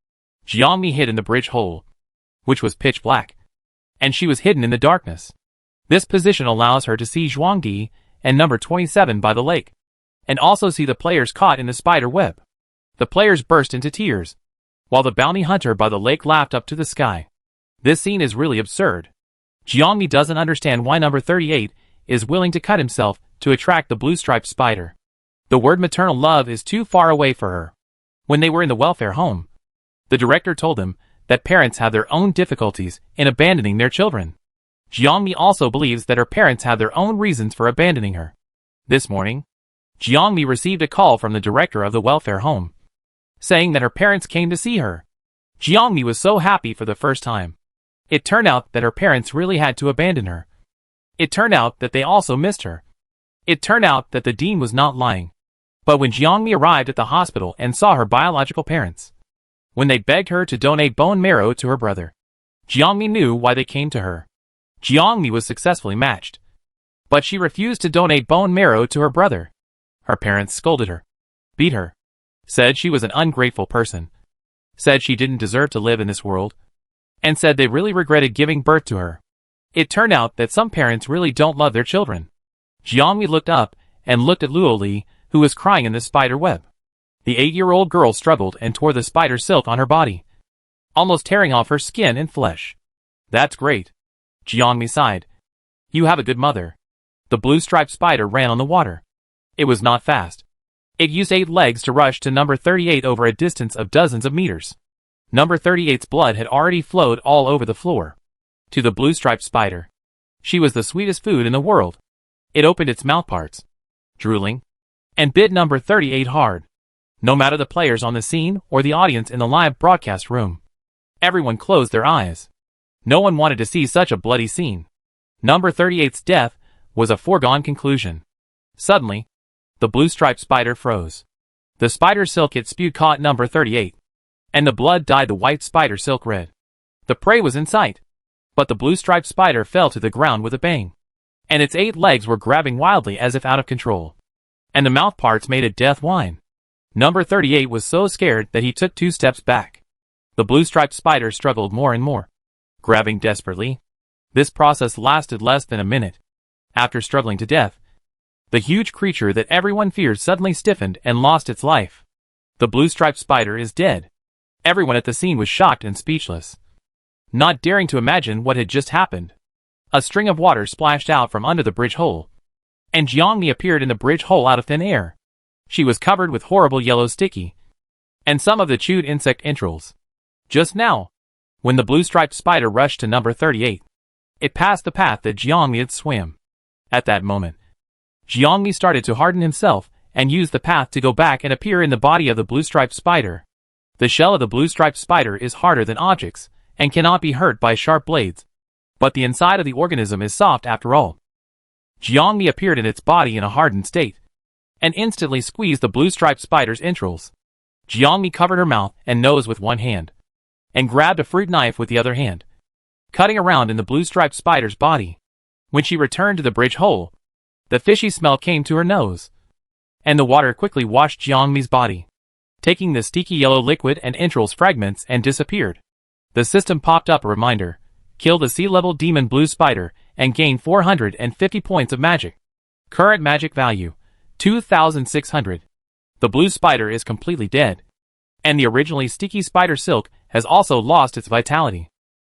Jiangmi hid in the bridge hole, which was pitch black, and she was hidden in the darkness. This position allows her to see Zhuangdi and number 27 by the lake, and also see the players caught in the spider web. The players burst into tears, while the bounty hunter by the lake laughed up to the sky. This scene is really absurd. Jiangmi doesn't understand why number 38 is willing to cut himself to attract the blue-striped spider. The word maternal love is too far away for her. When they were in the welfare home, the director told them that parents have their own difficulties in abandoning their children. Jiangmi also believes that her parents have their own reasons for abandoning her. This morning, Jiangmi received a call from the director of the welfare home, saying that her parents came to see her. Jiangmi was so happy for the first time. It turned out that her parents really had to abandon her. It turned out that they also missed her. It turned out that the dean was not lying. But when Jiangmi arrived at the hospital and saw her biological parents, when they begged her to donate bone marrow to her brother, Jiangmi knew why they came to her. Jiangmi was successfully matched, but she refused to donate bone marrow to her brother. Her parents scolded her, beat her, said she was an ungrateful person, said she didn't deserve to live in this world, and said they really regretted giving birth to her. It turned out that some parents really don't love their children. Jiangmi looked up and looked at Luoli, who was crying in the spider web. The 8-year-old girl struggled and tore the spider silk on her body, almost tearing off her skin and flesh. That's great. Jiangmi sighed. You have a good mother. The blue-striped spider ran on the water. It was not fast. It used 8 legs to rush to number 38 over a distance of dozens of meters. Number 38's blood had already flowed all over the floor. To the blue-striped spider, she was the sweetest food in the world. It opened its mouthparts, drooling, and bit number 38 hard. No matter the players on the scene or the audience in the live broadcast room, everyone closed their eyes. No one wanted to see such a bloody scene. Number 38's death was a foregone conclusion. Suddenly, the blue-striped spider froze. The spider silk it spewed caught number 38, and the blood dyed the white spider silk red. The prey was in sight, but the blue-striped spider fell to the ground with a bang, and its 8 legs were grabbing wildly as if out of control, and the mouthparts made a death whine. Number 38 was so scared that he took 2 steps back. The blue-striped spider struggled more and more, grabbing desperately. This process lasted less than a minute. After struggling to death, the huge creature that everyone feared suddenly stiffened and lost its life. The blue-striped spider is dead. Everyone at the scene was shocked and speechless, not daring to imagine what had just happened. A string of water splashed out from under the bridge hole, and Jiangmi appeared in the bridge hole out of thin air. She was covered with horrible yellow sticky, and some of the chewed insect entrails. Just now, when the blue-striped spider rushed to number 38, it passed the path that Jiangmi had swam. At that moment, Jiangmi started to harden himself and used the path to go back and appear in the body of the blue-striped spider. The shell of the blue-striped spider is harder than objects and cannot be hurt by sharp blades, but the inside of the organism is soft after all. Jiangmi appeared in its body in a hardened state, and instantly squeezed the blue-striped spider's entrails. Jiangmi covered her mouth and nose with one hand, and grabbed a fruit knife with the other hand, cutting around in the blue-striped spider's body. When she returned to the bridge hole, the fishy smell came to her nose, and the water quickly washed Jiangmi's body, taking the sticky yellow liquid and entrails fragments and disappeared. The system popped up a reminder: kill the sea-level demon blue spider and gain 450 points of magic. Current magic value, 2,600. The blue spider is completely dead, and the originally sticky spider silk has also lost its vitality.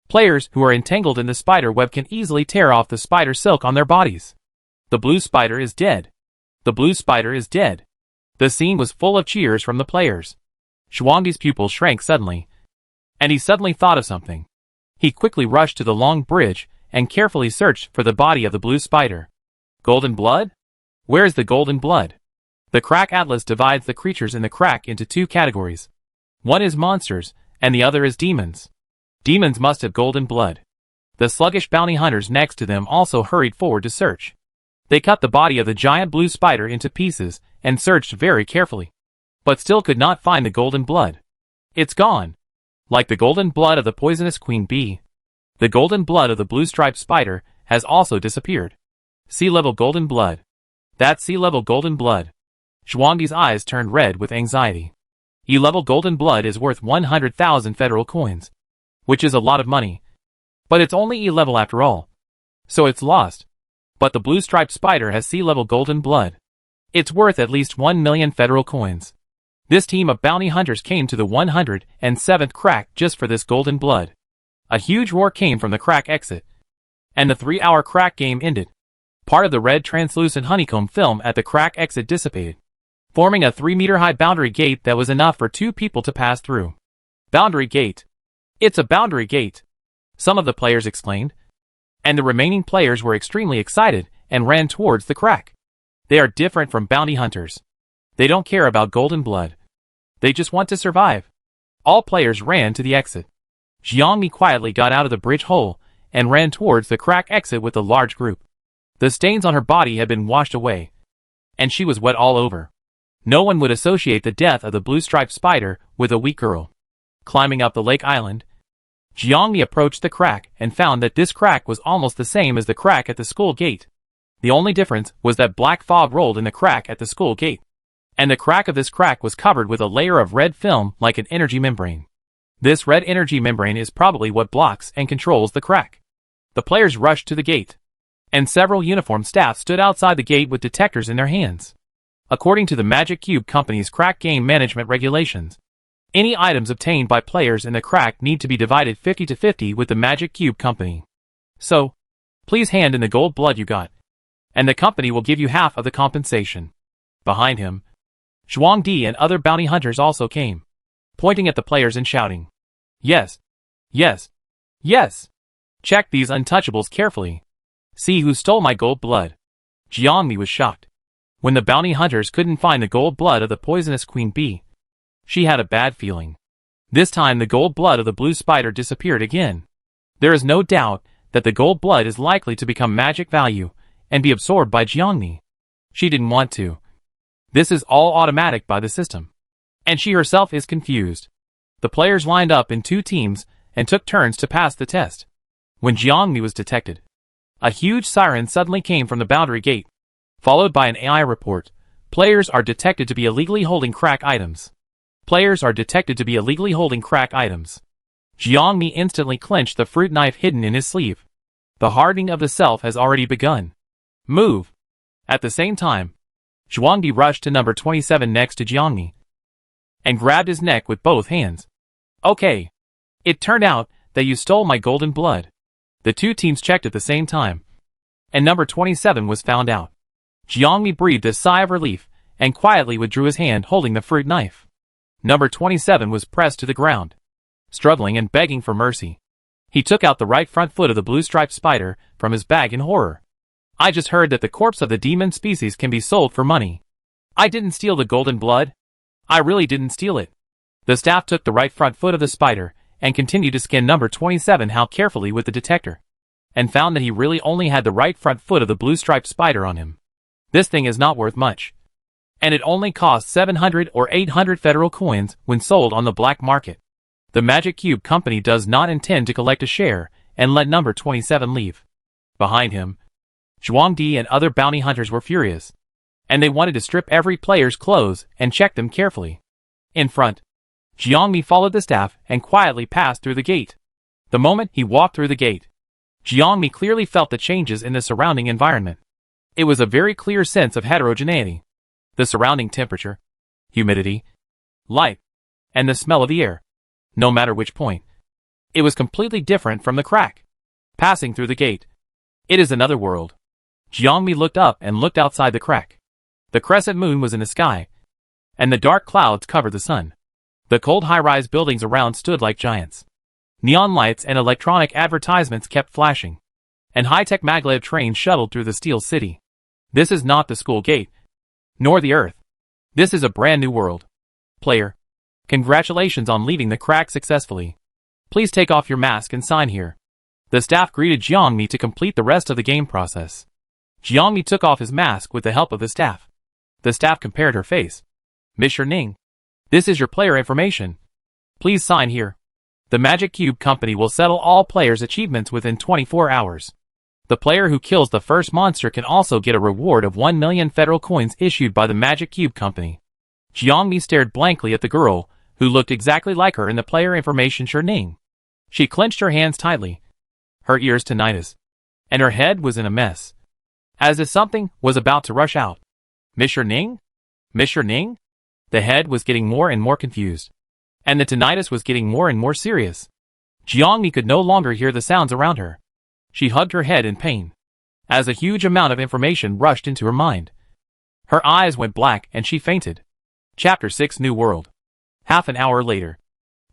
Players who are entangled in the spider web can easily tear off the spider silk on their bodies. The blue spider is dead. The blue spider is dead. The scene was full of cheers from the players. Zhuangdi's pupil shrank suddenly, and he suddenly thought of something. He quickly rushed to the long bridge and carefully searched for the body of the blue spider. Golden blood? Where is the golden blood? The crack atlas divides the creatures in the crack into 2 categories. One is monsters, and the other is demons. Demons must have golden blood. The sluggish bounty hunters next to them also hurried forward to search. They cut the body of the giant blue spider into pieces and searched very carefully, but still could not find the golden blood. It's gone. Like the golden blood of the poisonous queen bee, the golden blood of the blue-striped spider has also disappeared. Sea-level golden blood. That's sea-level golden blood. Zhuangdi's eyes turned red with anxiety. E-level golden blood is worth 100,000 federal coins, which is a lot of money. But it's only E-level after all, so it's lost. But the blue-striped spider has sea-level golden blood. It's worth at least 1 million federal coins. This team of bounty hunters came to the 107th crack just for this golden blood. A huge roar came from the crack exit, and the 3-hour crack game ended. Part of the red translucent honeycomb film at the crack exit dissipated, forming a 3-meter-high boundary gate that was enough for 2 people to pass through. Boundary gate. It's a boundary gate, some of the players exclaimed, and the remaining players were extremely excited and ran towards the crack. They are different from bounty hunters. They don't care about golden blood. They just want to survive. All players ran to the exit. Jiangmi quietly got out of the bridge hole and ran towards the crack exit with a large group. The stains on her body had been washed away, and she was wet all over. No one would associate the death of the blue-striped spider with a weak girl. Climbing up the lake island, Jiangmi approached the crack and found that this crack was almost the same as the crack at the school gate. The only difference was that black fog rolled in the crack at the school gate, and the crack of this crack was covered with a layer of red film like an energy membrane. This red energy membrane is probably what blocks and controls the crack. The players rushed to the gate, and several uniformed staff stood outside the gate with detectors in their hands. According to the Magic Cube Company's crack game management regulations, any items obtained by players in the crack need to be divided 50-50 with the Magic Cube Company. So, please hand in the gold blood you got, and the company will give you half of the compensation. Behind him, Zhuangdi and other bounty hunters also came, pointing at the players and shouting, "Yes! Yes! Yes! Check these untouchables carefully. See who stole my gold blood." Jiangmi was shocked. When the bounty hunters couldn't find the gold blood of the poisonous queen bee, she had a bad feeling. This time the gold blood of the blue spider disappeared again. There is no doubt that the gold blood is likely to become magic value and be absorbed by Jiangmi. She didn't want to. This is all automatic by the system, and she herself is confused. The players lined up in 2 teams and took turns to pass the test. When Jiangmi was detected, a huge siren suddenly came from the boundary gate, followed by an AI report. Players are detected to be illegally holding crack items. Players are detected to be illegally holding crack items. Jiangmi instantly clenched the fruit knife hidden in his sleeve. The hardening of the self has already begun. Move! At the same time, Zhuangdi rushed to number 27 next to Jiangmi and grabbed his neck with both hands. "Okay. It turned out that you stole my golden blood." The 2 teams checked at the same time, and number 27 was found out. Jiangmi breathed a sigh of relief and quietly withdrew his hand holding the fruit knife. Number 27 was pressed to the ground, struggling and begging for mercy. He took out the right front foot of the blue-striped spider from his bag in horror. "I just heard that the corpse of the demon species can be sold for money. I didn't steal the golden blood. I really didn't steal it." The staff took the right front foot of the spider and continued to scan number 27 carefully with the detector, and found that he really only had the right front foot of the blue-striped spider on him. This thing is not worth much, and it only costs 700 or 800 federal coins when sold on the black market. The Magic Cube Company does not intend to collect a share and let number 27 leave. Behind him, Zhuangdi and other bounty hunters were furious, and they wanted to strip every player's clothes and check them carefully. In front, Jiangmi followed the staff and quietly passed through the gate. The moment he walked through the gate, Jiangmi clearly felt the changes in the surrounding environment. It was a very clear sense of heterogeneity. The surrounding temperature, humidity, light, and the smell of the air. No matter which point, it was completely different from the crack. Passing through the gate, it is another world. Jiangmi looked up and looked outside the crack. The crescent moon was in the sky, and the dark clouds covered the sun. The cold high-rise buildings around stood like giants. Neon lights and electronic advertisements kept flashing, and high-tech maglev trains shuttled through the steel city. This is not the school gate, nor the Earth. This is a brand new world. Player, congratulations on leaving the crack successfully. Please take off your mask and sign here. The staff greeted Jiangmi to complete the rest of the game process. Jiangmi took off his mask with the help of the staff. The staff compared her face. Mr. Ning, this is your player information. Please sign here. The Magic Cube Company will settle all players' achievements within 24 hours. The player who kills the first monster can also get a reward of 1 million federal coins issued by the Magic Cube Company. Jiangmi stared blankly at the girl, who looked exactly like her in the player information Ning. She clenched her hands tightly, her ears tinnitus, and her head was in a mess, as if something was about to rush out. Mr. Ning? Mr. Ning? The head was getting more and more confused, and the tinnitus was getting more and more serious. Jiangmi could no longer hear the sounds around her. She hugged her head in pain, as a huge amount of information rushed into her mind. Her eyes went black and she fainted. Chapter 6 New World. Half an hour later,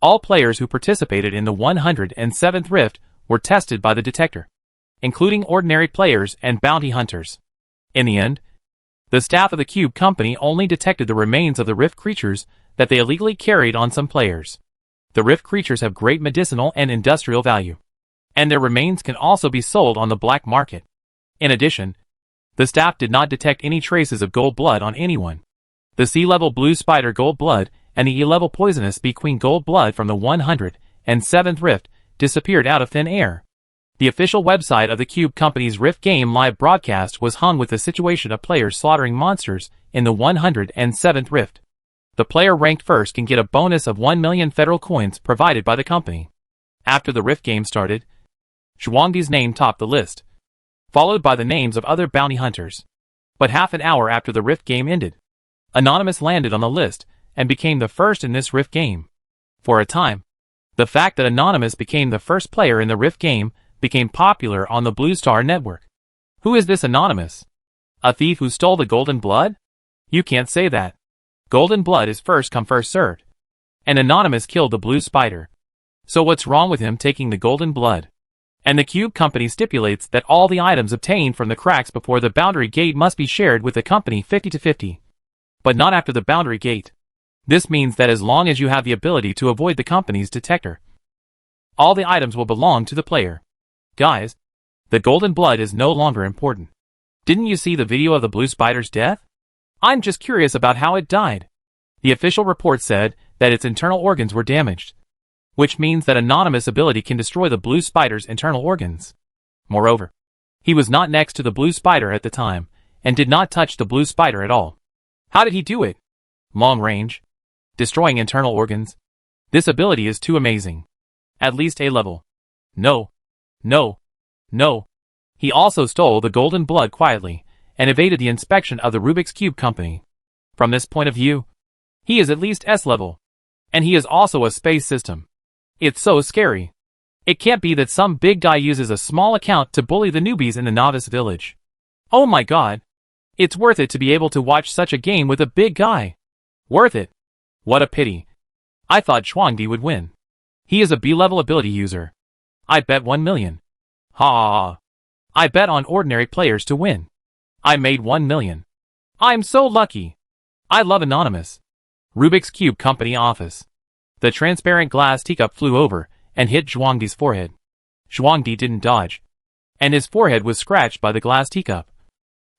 all players who participated in the 107th Rift were tested by the detector, including ordinary players and bounty hunters. In the end, the staff of the Cube Company only detected the remains of the Rift creatures that they illegally carried on some players. The Rift creatures have great medicinal and industrial value, and their remains can also be sold on the black market. In addition, the staff did not detect any traces of gold blood on anyone. The sea-level blue spider gold blood and the E-level poisonous bee queen gold blood from the 107th Rift disappeared out of thin air. The official website of the Cube Company's Rift game live broadcast was hung with the situation of players slaughtering monsters in the 107th Rift. The player ranked first can get a bonus of 1 million federal coins provided by the company. After the Rift game started, Zhuangdi's name topped the list, followed by the names of other bounty hunters. But half an hour after the Rift game ended, Anonymous landed on the list and became the first in this Rift game. For a time, the fact that Anonymous became the first player in the Rift game became popular on the Blue Star network. Who is this Anonymous? A thief who stole the golden blood? You can't say that. Golden blood is first come first served. And Anonymous killed the blue spider. So what's wrong with him taking the golden blood? And the Cube Company stipulates that all the items obtained from the cracks before the boundary gate must be shared with the company 50-50. But not after the boundary gate. This means that as long as you have the ability to avoid the company's detector, all the items will belong to the player. Guys, the golden blood is no longer important. Didn't you see the video of the blue spider's death? I'm just curious about how it died. The official report said that its internal organs were damaged, which means that Anonymous' ability can destroy the blue spider's internal organs. Moreover, he was not next to the blue spider at the time, and did not touch the blue spider at all. How did he do it? Long range? Destroying internal organs? This ability is too amazing. At least A level. No. No. No. He also stole the golden blood quietly, and evaded the inspection of the Rubik's Cube Company. From this point of view, he is at least S level. And he is also a space system. It's so scary. It can't be that some big guy uses a small account to bully the newbies in the novice village. Oh my god. It's worth it to be able to watch such a game with a big guy. Worth it. What a pity. I thought Zhuangdi would win. He is a B-level ability user. I bet 1 million. Ha! I bet on ordinary players to win. I made 1 million. I'm so lucky. I love Anonymous. Rubik's Cube Company office. The transparent glass teacup flew over and hit Zhuangdi's forehead. Zhuangdi didn't dodge, and his forehead was scratched by the glass teacup.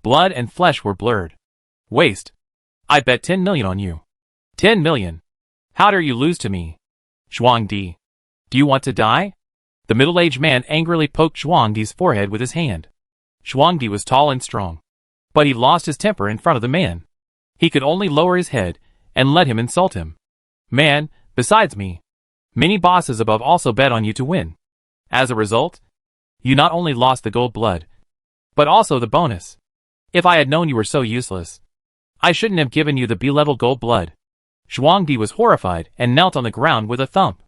Blood and flesh were blurred. Waste. I bet 10 million on you. 10 million. How dare you lose to me? Zhuangdi. Do you want to die? The middle-aged man angrily poked Zhuangdi's forehead with his hand. Zhuangdi was tall and strong, but he lost his temper in front of the man. He could only lower his head and let him insult him. Man, besides me, many bosses above also bet on you to win. As a result, you not only lost the gold blood, but also the bonus. If I had known you were so useless, I shouldn't have given you the B-level gold blood. Zhuangdi was horrified and knelt on the ground with a thump.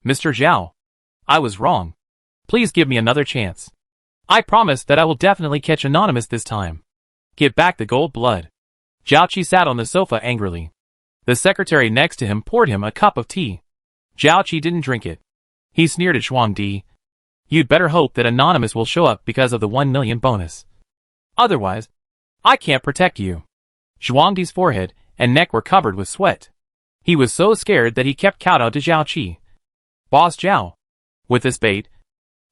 Mr. Zhao, I was wrong. Please give me another chance. I promise that I will definitely catch Anonymous this time. Get back the gold blood. Zhao Qi sat on the sofa angrily. The secretary next to him poured him a cup of tea. Zhao Qi didn't drink it. He sneered at Zhuangdi. You'd better hope that Anonymous will show up because of the 1 million bonus. Otherwise, I can't protect you. Zhuangdi's forehead and neck were covered with sweat. He was so scared that he kept kowtow to Zhao Qi. Boss Zhao. With this bait,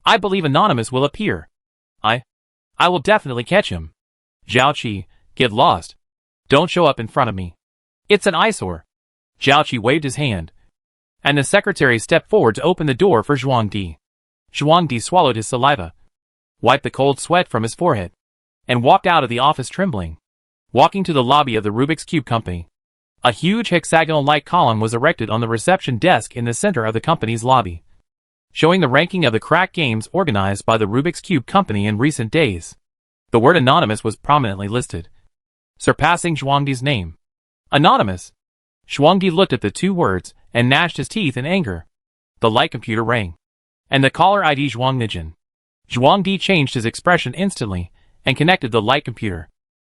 I believe Anonymous will appear. I will definitely catch him. Zhao Qi, get lost. Don't show up in front of me. It's an eyesore. Zhao Qi waved his hand, and the secretary stepped forward to open the door for Zhuang Di. Zhuang Di swallowed his saliva, wiped the cold sweat from his forehead, and walked out of the office trembling. Walking to the lobby of the Rubik's Cube Company, a huge hexagonal light column was erected on the reception desk in the center of the company's lobby, showing the ranking of the crack games organized by the Rubik's Cube Company in recent days. The word Anonymous was prominently listed, surpassing Zhuangdi's name. Anonymous. Zhuangdi looked at the two words and gnashed his teeth in anger. The light computer rang, and the caller ID Zhuangnijin. Zhuangdi changed his expression instantly and connected the light computer.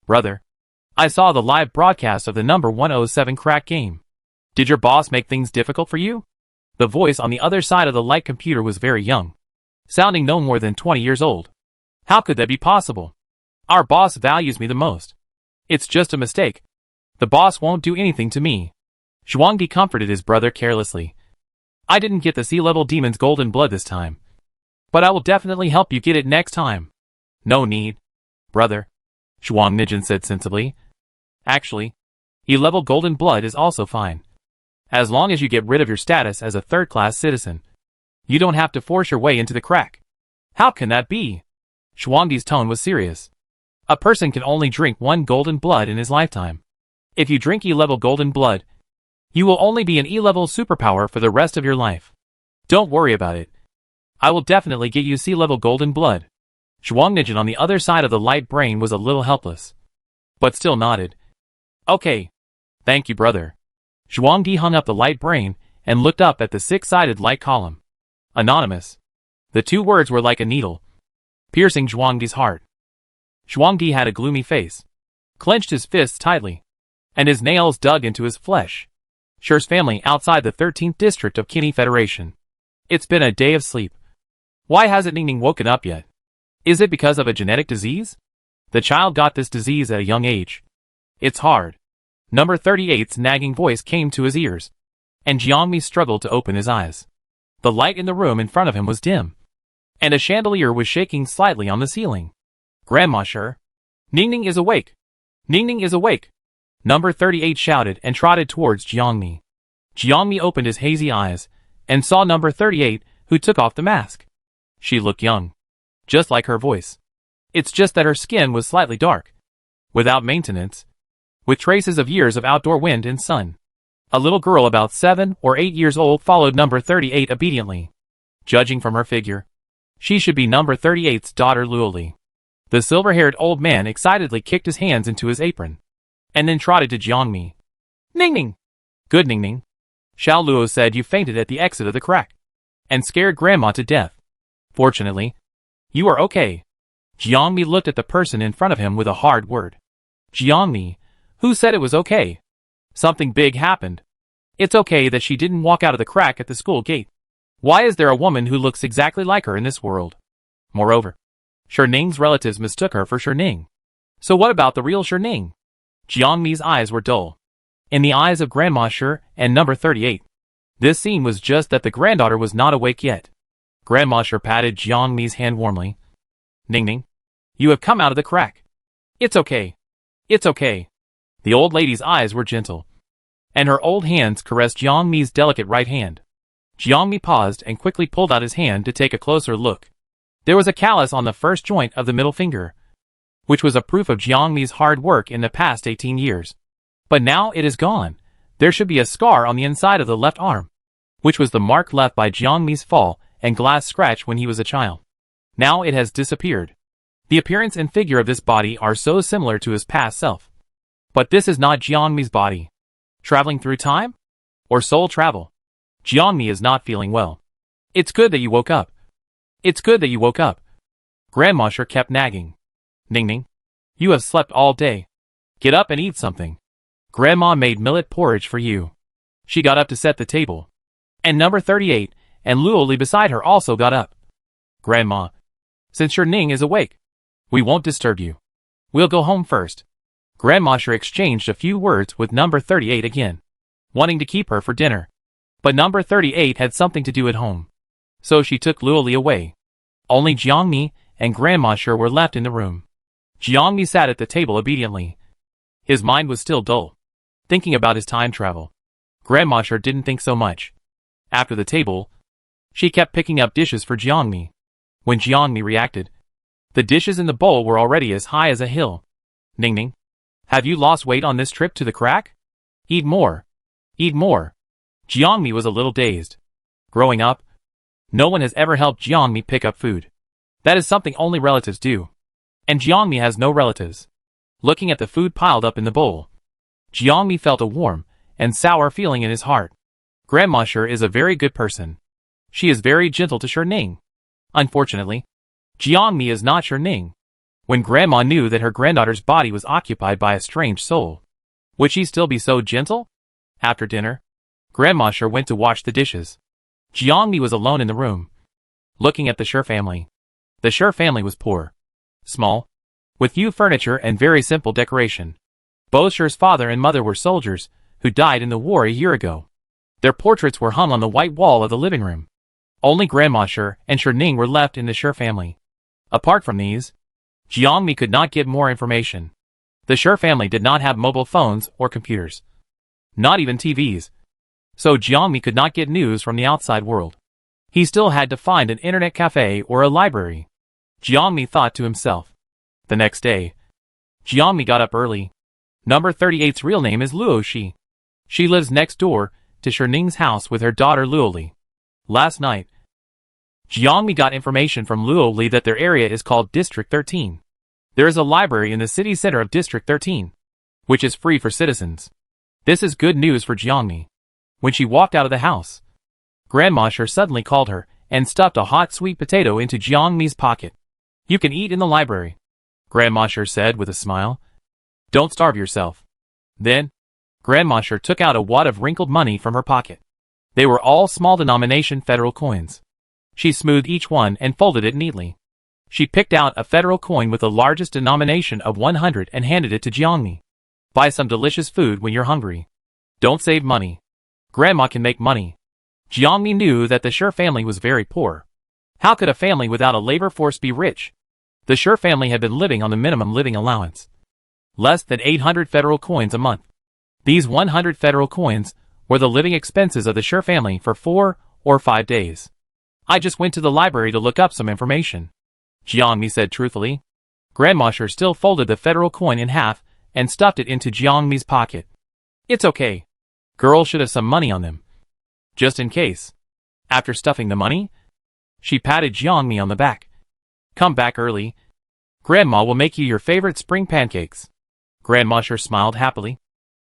Brother, I saw the live broadcast of the number 107 crack game. Did your boss make things difficult for you? The voice on the other side of the light computer was very young, sounding no more than 20 years old. How could that be possible? Our boss values me the most. It's just a mistake. The boss won't do anything to me. Zhuangdi comforted his brother carelessly. I didn't get the sea-level demon's golden blood this time, but I will definitely help you get it next time. No need, brother, Zhuangnijin said sensibly. Actually, E-level golden blood is also fine. As long as you get rid of your status as a third-class citizen, you don't have to force your way into the crack. How can that be? Zhuangdi's tone was serious. A person can only drink one golden blood in his lifetime. If you drink E-level golden blood, you will only be an E-level superpower for the rest of your life. Don't worry about it. I will definitely get you C-level golden blood. Zhuangnijin on the other side of the light brain was a little helpless, but still nodded. Okay. Thank you, brother. Zhuangdi hung up the light brain and looked up at the six-sided light column. Anonymous. The two words were like a needle, piercing Zhuangdi's heart. Zhuangdi had a gloomy face, clenched his fists tightly, and his nails dug into his flesh. Sher's family outside the 13th district of Kinney Federation. It's been a day of sleep. Why hasn't Ningning woken up yet? Is it because of a genetic disease? The child got this disease at a young age. It's hard. Number 38's nagging voice came to his ears, and Jiangmi struggled to open his eyes. The light in the room in front of him was dim, and a chandelier was shaking slightly on the ceiling. Grandma Sher. Ningning is awake. Ningning is awake. Number 38 shouted and trotted towards Jiangmi. Jiangmi opened his hazy eyes and saw number 38, who took off the mask. She looked young, just like her voice. It's just that her skin was slightly dark, without maintenance, with traces of years of outdoor wind and sun. A little girl about 7 or 8 years old followed number 38 obediently. Judging from her figure, she should be number 38's daughter Luoli. The silver-haired old man excitedly kicked his hands into his apron, and then trotted to Jiangmi. Ningning! Good Ningning. Xiao Luo said you fainted at the exit of the crack, and scared Grandma to death. Fortunately, you are okay. Jiangmi looked at the person in front of him with a hard word. Jiangmi, who said it was okay? Something big happened. It's okay that she didn't walk out of the crack at the school gate. Why is there a woman who looks exactly like her in this world? Moreover, Sherning's relatives mistook her for Sherning. So what about the real Sherning? Jiangmi's eyes were dull. In the eyes of Grandma Sher and number 38, this scene was just that the granddaughter was not awake yet. Grandma Sher patted Jiangmi's hand warmly. Ningning, you have come out of the crack. It's okay. It's okay. The old lady's eyes were gentle, and her old hands caressed Jiangmi's delicate right hand. Jiangmi paused and quickly pulled out his hand to take a closer look. There was a callus on the first joint of the middle finger, which was a proof of Jiangmi's hard work in the past 18 years. But now it is gone. There should be a scar on the inside of the left arm, which was the mark left by Jiangmi's fall and glass scratch when he was a child. Now it has disappeared. The appearance and figure of this body are so similar to his past self. But this is not Jiangmi's body. Traveling through time? Or soul travel? Jiangmi is not feeling well. It's good that you woke up. It's good that you woke up. Grandma Sher kept nagging. Ningning, you have slept all day. Get up and eat something. Grandma made millet porridge for you. She got up to set the table, and number 38 and Luoli beside her also got up. Grandma, since your Ning is awake, we won't disturb you. We'll go home first. Grandma Sher exchanged a few words with number 38 again, wanting to keep her for dinner. But number 38 had something to do at home, so she took Luoli away. Only Jiangmi and Grandma Sher were left in the room. Jiangmi sat at the table obediently. His mind was still dull, thinking about his time travel. Grandma Sher didn't think so much. After the table, she kept picking up dishes for Jiangmi. When Jiangmi reacted, the dishes in the bowl were already as high as a hill. Ning Ning, have you lost weight on this trip to the crack? Eat more. Eat more. Jiangmi was a little dazed. Growing up, no one has ever helped Jiangmi pick up food. That is something only relatives do. And Jiangmi has no relatives. Looking at the food piled up in the bowl, Jiangmi felt a warm and sour feeling in his heart. Grandma Sher is a very good person. She is very gentle to Sher Ning. Unfortunately, Jiangmi is not Sher Ning. When Grandma knew that her granddaughter's body was occupied by a strange soul, would she still be so gentle? After dinner, Grandma Sher went to wash the dishes. Jiangmi was alone in the room, looking at the Sher family. The Sher family was poor, small, with few furniture and very simple decoration. Both Sher's father and mother were soldiers who died in the war a year ago. Their portraits were hung on the white wall of the living room. Only Grandma Sher and Sher Ning were left in the Sher family. Apart from these, Jiangmi could not get more information. The Sher family did not have mobile phones or computers, not even TVs, so Jiangmi could not get news from the outside world. He still had to find an internet cafe or a library. Jiangmi thought to himself. The next day, Jiangmi got up early. Number 38's real name is Luo Shi. She lives next door to Sher Ning's house with her daughter Luo Li. Last night, Jiangmi got information from Luo Li that their area is called District 13. There is a library in the city center of District 13, which is free for citizens. This is good news for Jiangmi. When she walked out of the house, Grandma Sher suddenly called her and stuffed a hot sweet potato into Jiangmi's pocket. You can eat in the library, Grandma Sher said with a smile. Don't starve yourself. Then, Grandma Sher took out a wad of wrinkled money from her pocket. They were all small denomination federal coins. She smoothed each one and folded it neatly. She picked out a federal coin with the largest denomination of 100 and handed it to Jiangmi. Buy some delicious food when you're hungry. Don't save money. Grandma can make money. Jiangmi knew that the Sher family was very poor. How could a family without a labor force be rich? The Sher family had been living on the minimum living allowance, less than 800 federal coins a month. These 100 federal coins were the living expenses of the Sher family for 4 or 5 days. I just went to the library to look up some information, Jiangmi said truthfully. Grandma Sher still folded the federal coin in half and stuffed it into Jiangmi's pocket. It's okay. Girls should have some money on them, just in case. After stuffing the money, she patted Jiangmi on the back. Come back early. Grandma will make you your favorite spring pancakes. Grandma Sher smiled happily.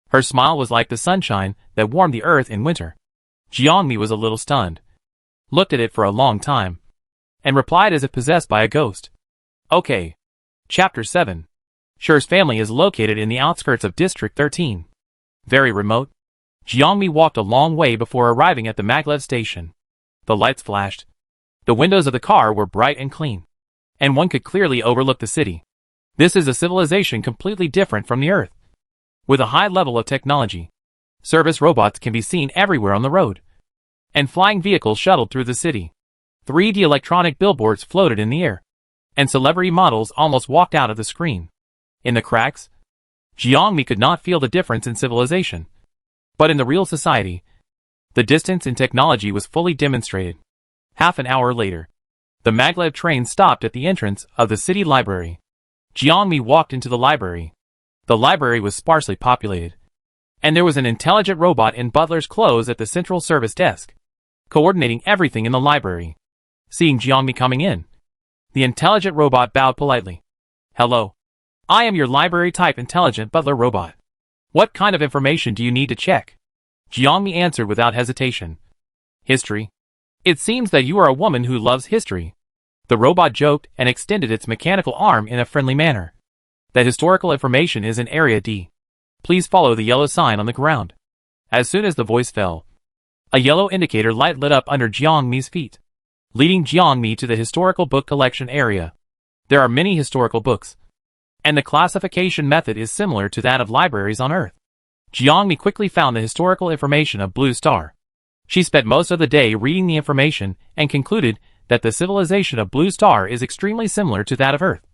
Her smile was like the sunshine that warmed the earth in winter. Jiangmi was a little stunned, looked at it for a long time, and replied as if possessed by a ghost. Okay. Chapter 7. Sher's family is located in the outskirts of District 13. Very remote. Jiangmi walked a long way before arriving at the maglev station. The lights flashed. The windows of the car were bright and clean, and one could clearly overlook the city. This is a civilization completely different from the Earth. With a high level of technology, service robots can be seen everywhere on the road, and flying vehicles shuttled through the city. 3D electronic billboards floated in the air, and celebrity models almost walked out of the screen. In the cracks, Jiangmi could not feel the difference in civilization. But in the real society, the distance in technology was fully demonstrated. Half an hour later, the maglev train stopped at the entrance of the city library. Jiangmi walked into the library. The library was sparsely populated, and there was an intelligent robot in butler's clothes at the central service desk, coordinating everything in the library. Seeing Jiangmi coming in, the intelligent robot bowed politely. Hello. I am your library-type intelligent butler robot. What kind of information do you need to check? Jiangmi answered without hesitation. History. It seems that you are a woman who loves history. The robot joked and extended its mechanical arm in a friendly manner. That historical information is in Area D. Please follow the yellow sign on the ground. As soon as the voice fell, a yellow indicator light lit up under Jiangmi's feet, leading Jiangmi to the historical book collection area. There are many historical books, and the classification method is similar to that of libraries on Earth. Jiangmi quickly found the historical information of Blue Star. She spent most of the day reading the information and concluded that the civilization of Blue Star is extremely similar to that of Earth,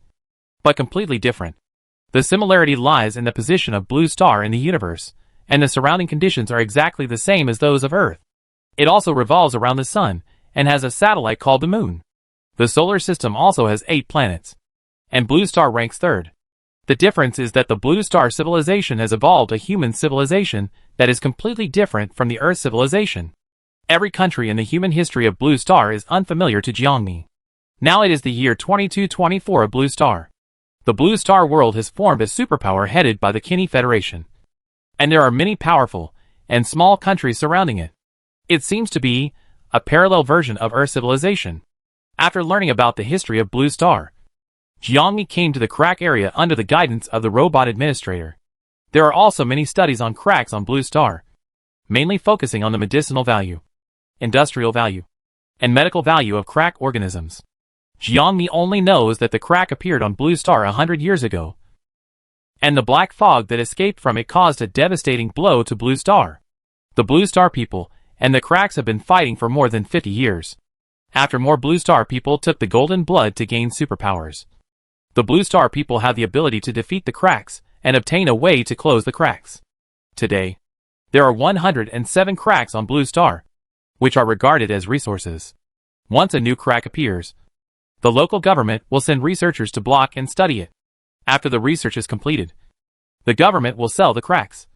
but completely different. The similarity lies in the position of Blue Star in the universe, and the surrounding conditions are exactly the same as those of Earth. It also revolves around the Sun, and has a satellite called the Moon. The solar system also has 8 planets, and Blue Star ranks third. The difference is that the Blue Star civilization has evolved a human civilization that is completely different from the Earth civilization. Every country in the human history of Blue Star is unfamiliar to Jiangmi. Now it is the year 2224 of Blue Star. The Blue Star world has formed a superpower headed by the Kinney Federation, and there are many powerful and small countries surrounding it. It seems to be a parallel version of Earth civilization. After learning about the history of Blue Star, Jiangmi came to the crack area under the guidance of the robot administrator. There are also many studies on cracks on Blue Star, mainly focusing on the medicinal value, industrial value, and medical value of crack organisms. Jiangmi only knows that the crack appeared on Blue Star 100 years ago, and the black fog that escaped from it caused a devastating blow to Blue Star. The Blue Star people and the cracks have been fighting for more than 50 years. After more Blue Star people took the golden blood to gain superpowers. The Blue Star people have the ability to defeat the cracks and obtain a way to close the cracks. Today, there are 107 cracks on Blue Star, which are regarded as resources. Once a new crack appears, the local government will send researchers to block and study it. After the research is completed, the government will sell the cracks,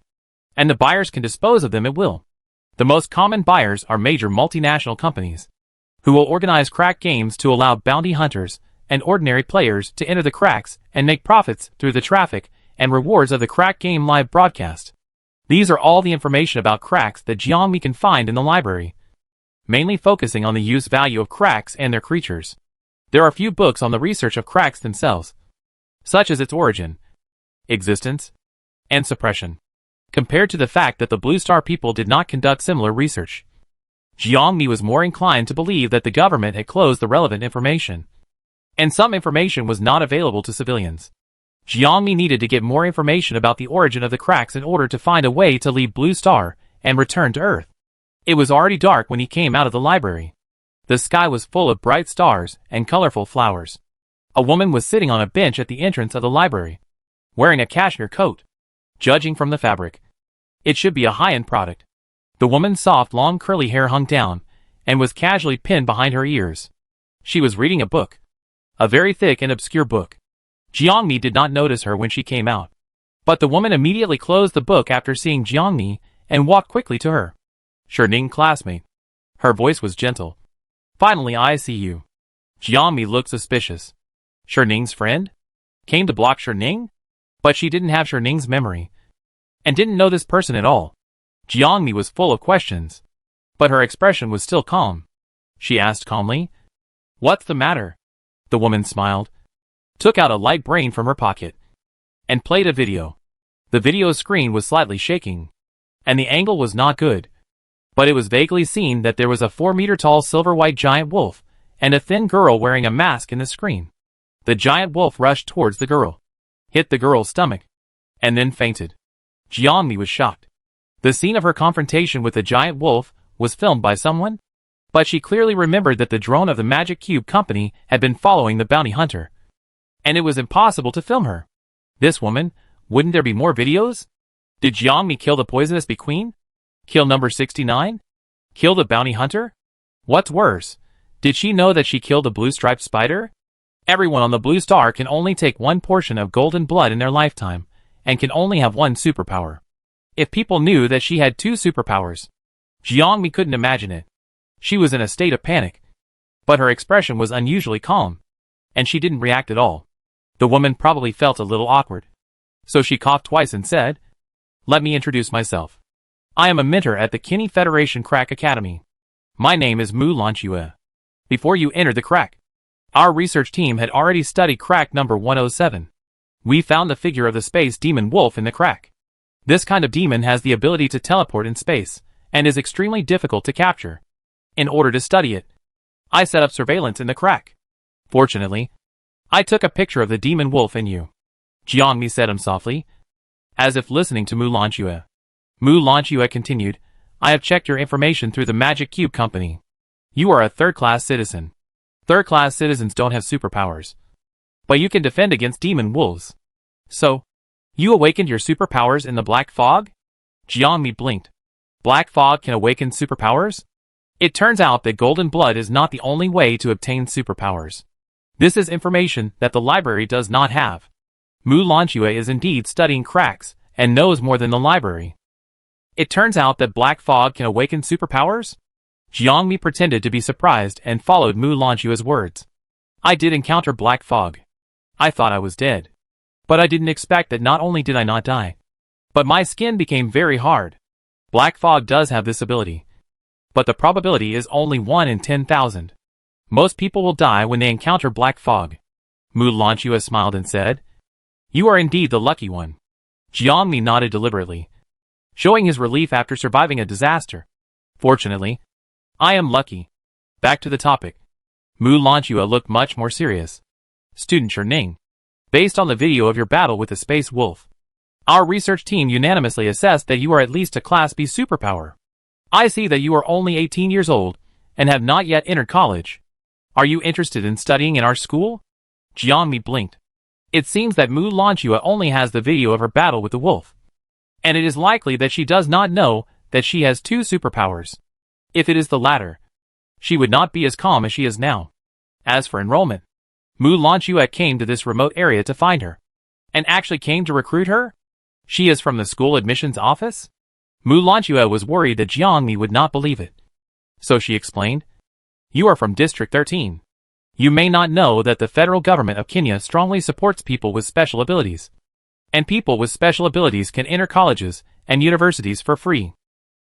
and the buyers can dispose of them at will. The most common buyers are major multinational companies, who will organize crack games to allow bounty hunters and ordinary players to enter the cracks and make profits through the traffic and rewards of the crack game live broadcast. These are all the information about cracks that Jiangmi can find in the library, mainly focusing on the use value of cracks and their creatures. There are few books on the research of cracks themselves, such as its origin, existence, and suppression, compared to the fact that the Blue Star people did not conduct similar research. Jiangmi was more inclined to believe that the government had closed the relevant information, and some information was not available to civilians. Jiangmi needed to get more information about the origin of the cracks in order to find a way to leave Blue Star and return to Earth. It was already dark when he came out of the library. The sky was full of bright stars and colorful flowers. A woman was sitting on a bench at the entrance of the library, wearing a cashmere coat. Judging from the fabric, it should be a high-end product. The woman's soft, long curly hair hung down and was casually pinned behind her ears. She was reading a book, a very thick and obscure book. Jiangmi did not notice her when she came out, but the woman immediately closed the book after seeing Jiangmi and walked quickly to her. "Shirning, classmate." Her voice was gentle. "Finally I see you." Jiangmi looked suspicious. Shirning's friend? Came to block Shirning? But she didn't have Shirning's memory, and didn't know this person at all. Jiangmi was full of questions, but her expression was still calm. She asked calmly, "What's the matter?" The woman smiled, took out a light brain from her pocket, and played a video. The video screen was slightly shaking, and the angle was not good, but it was vaguely seen that there was a 4-meter-tall silver-white giant wolf and a thin girl wearing a mask in the screen. The giant wolf rushed towards the girl, hit the girl's stomach, and then fainted. Jiangmi was shocked. The scene of her confrontation with the giant wolf was filmed by someone, but she clearly remembered that the drone of the Magic Cube company had been following the bounty hunter, and it was impossible to film her. This woman, wouldn't there be more videos? Did Jiangmi kill the poisonous bee queen? Kill number 69? Kill the bounty hunter? What's worse, did she know that she killed the blue-striped spider? Everyone on the Blue Star can only take one portion of golden blood in their lifetime, and can only have one superpower. If people knew that she had 2 superpowers, Jiangmi couldn't imagine it. She was in a state of panic, but her expression was unusually calm, and she didn't react at all. The woman probably felt a little awkward, so she coughed twice and said, "Let me introduce myself. I am a mentor at the Kinney Federation Crack Academy. My name is Mu Lanchue." Before you entered the crack, our research team had already studied crack number 107. We found the figure of the space demon wolf in the crack. This kind of demon has the ability to teleport in space, and is extremely difficult to capture. In order to study it, I set up surveillance in the crack. Fortunately, I took a picture of the demon wolf in you. Jiangmi said softly, as if listening to Mu Lanchue. Mu Lanchue continued, "I have checked your information through the Magic Cube company. You are a third-class citizen. Third-class citizens don't have superpowers. But you can defend against demon wolves. So, you awakened your superpowers in the black fog? Jiangmi blinked. Black fog can awaken superpowers? It turns out that golden blood is not the only way to obtain superpowers. This is information that the library does not have. Mu Lanxue is indeed studying cracks, and knows more than the library. It turns out that black fog can awaken superpowers? Jiangmi pretended to be surprised and followed Mu Lanxue's words. I did encounter black fog. I thought I was dead. But I didn't expect that not only did I not die, but my skin became very hard. Black fog does have this ability. But the probability is only 1 in 10,000. Most people will die when they encounter black fog. Mu Lanxue smiled and said, You are indeed the lucky one. Jiangmi nodded deliberately, showing his relief after surviving a disaster. Fortunately, I am lucky. Back to the topic. Mu Lanxue looked much more serious. Student Ning, based on the video of your battle with the space wolf, our research team unanimously assessed that you are at least a Class B superpower. I see that you are only 18 years old and have not yet entered college. Are you interested in studying in our school? Jiangmi blinked. It seems that Mu Lanxue only has the video of her battle with the wolf, and it is likely that she does not know that she has 2 superpowers. If it is the latter, she would not be as calm as she is now. As for enrollment, Mu Lanxue came to this remote area to find her, and actually came to recruit her? She is from the school admissions office? Mu Lanxue was worried that Jiangmi would not believe it. So she explained, You are from District 13. You may not know that the federal government of Kenya strongly supports people with special abilities. And people with special abilities can enter colleges and universities for free.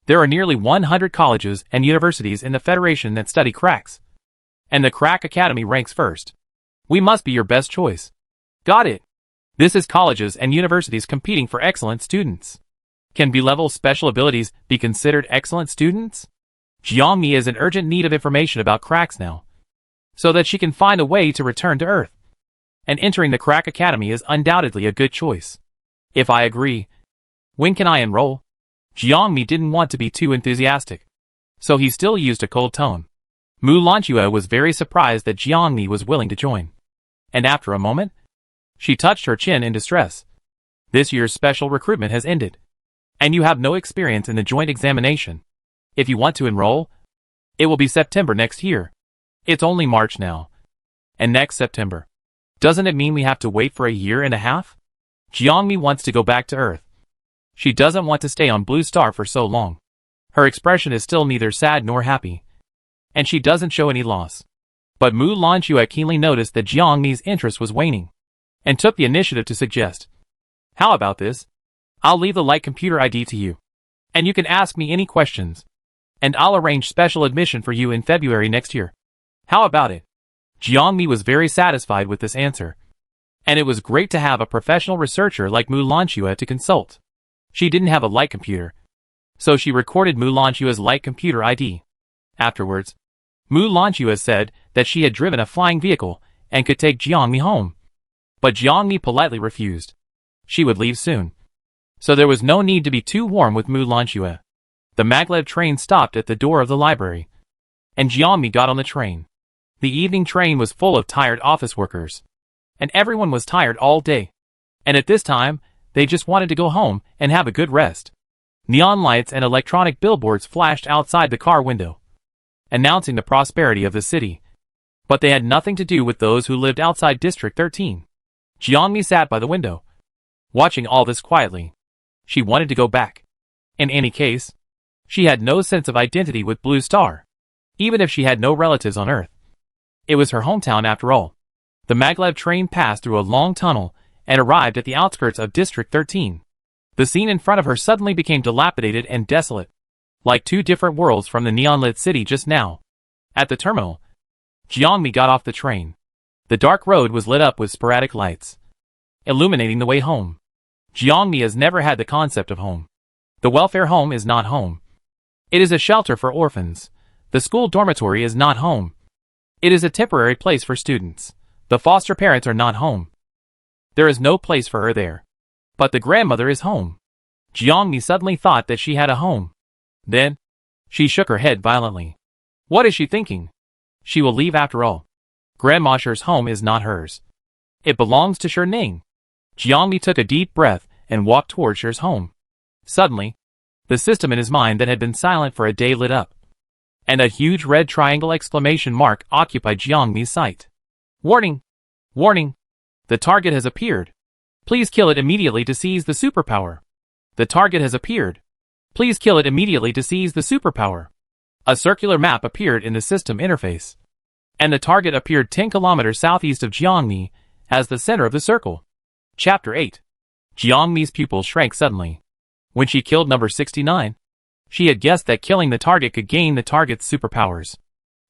There are nearly 100 colleges and universities in the Federation that study cracks. And the Crack Academy ranks first. We must be your best choice. Got it. This is colleges and universities competing for excellent students. Can B-level special abilities be considered excellent students? Jiangmi is in urgent need of information about cracks now, so that she can find a way to return to Earth. And entering the Crack Academy is undoubtedly a good choice. If I agree, when can I enroll? Jiangmi didn't want to be too enthusiastic, so he still used a cold tone. Mu Lanxue was very surprised that Jiangmi was willing to join. And after a moment, she touched her chin in distress. This year's special recruitment has ended, and you have no experience in the joint examination. If you want to enroll, it will be September next year. It's only March now. And next September. Doesn't it mean we have to wait for a year and a half? Jiangmi wants to go back to Earth. She doesn't want to stay on Blue Star for so long. Her expression is still neither sad nor happy, and she doesn't show any loss. But Mu Lanxue keenly noticed that Jiangmi's interest was waning, and took the initiative to suggest, How about this? I'll leave the light computer ID to you, and you can ask me any questions, and I'll arrange special admission for you in February next year. How about it? Jiangmi was very satisfied with this answer, and it was great to have a professional researcher like Mu Lanxue to consult. She didn't have a light computer, so she recorded Mu Lanxue's light computer ID. Afterwards, Mu Lanxue said that she had driven a flying vehicle and could take Jiangmi home. But Jiangmi politely refused. She would leave soon, so there was no need to be too warm with Mu Lanxue. The maglev train stopped at the door of the library, and Jiangmi got on the train. The evening train was full of tired office workers, and everyone was tired all day. And at this time, they just wanted to go home and have a good rest. Neon lights and electronic billboards flashed outside the car window, announcing the prosperity of the city. But they had nothing to do with those who lived outside District 13. Jiangmi sat by the window, watching all this quietly. She wanted to go back. In any case, she had no sense of identity with Blue Star, even if she had no relatives on Earth. It was her hometown after all. The maglev train passed through a long tunnel and arrived at the outskirts of District 13. The scene in front of her suddenly became dilapidated and desolate, like 2 different worlds from the neon-lit city just now. At the terminal, Jiangmi got off the train. The dark road was lit up with sporadic lights, illuminating the way home. Jiangmi has never had the concept of home. The welfare home is not home. It is a shelter for orphans. The school dormitory is not home. It is a temporary place for students. The foster parents are not home. There is no place for her there. But the grandmother is home. Jiangmi suddenly thought that she had a home. Then, she shook her head violently. What is she thinking? She will leave after all. Grandma Shi's home is not hers. It belongs to Ning. Jiangmi took a deep breath and walked toward Shi's home. Suddenly, the system in his mind that had been silent for a day lit up. And a huge red triangle exclamation mark occupied Jiangmi's sight. Warning! Warning! The target has appeared. Please kill it immediately to seize the superpower. The target has appeared. Please kill it immediately to seize the superpower. A circular map appeared in the system interface. And the target appeared 10 kilometers southeast of Jiangmi, as the center of the circle. Chapter 8. Jiangmi's pupils shrank suddenly. When she killed number 69, she had guessed that killing the target could gain the target's superpowers.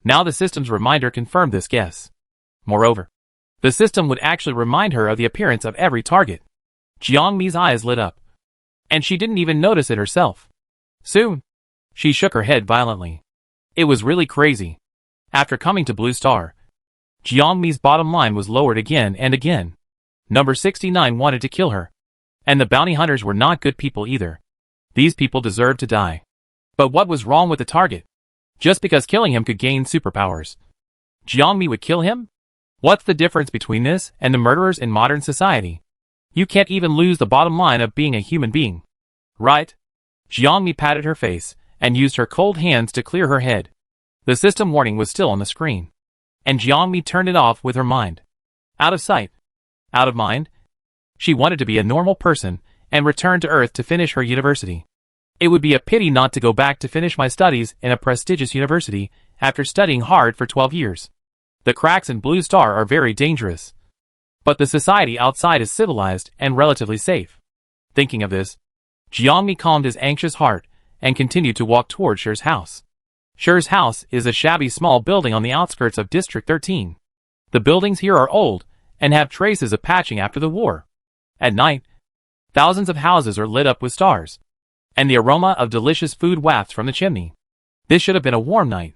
Now the system's reminder confirmed this guess. Moreover, the system would actually remind her of the appearance of every target. Jiangmi's eyes lit up. And she didn't even notice it herself. Soon, she shook her head violently. It was really crazy. After coming to Blue Star, Jiangmi's bottom line was lowered again and again. Number 69 wanted to kill her. And the bounty hunters were not good people either. These people deserved to die. But what was wrong with the target? Just because killing him could gain superpowers, Jiangmi would kill him? What's the difference between this and the murderers in modern society? You can't even lose the bottom line of being a human being. Right? Jiangmi patted her face and used her cold hands to clear her head. The system warning was still on the screen. And Jiangmi turned it off with her mind. Out of sight. Out of mind? She wanted to be a normal person and return to Earth to finish her university. It would be a pity not to go back to finish my studies in a prestigious university after studying hard for 12 years. The cracks in Blue Star are very dangerous. But the society outside is civilized and relatively safe. Thinking of this, Jiangmi calmed his anxious heart and continued to walk toward Shi's house. Shi's house is a shabby small building on the outskirts of District 13. The buildings here are old and have traces of patching after the war. At night, thousands of houses are lit up with stars, and the aroma of delicious food wafts from the chimney. This should have been a warm night,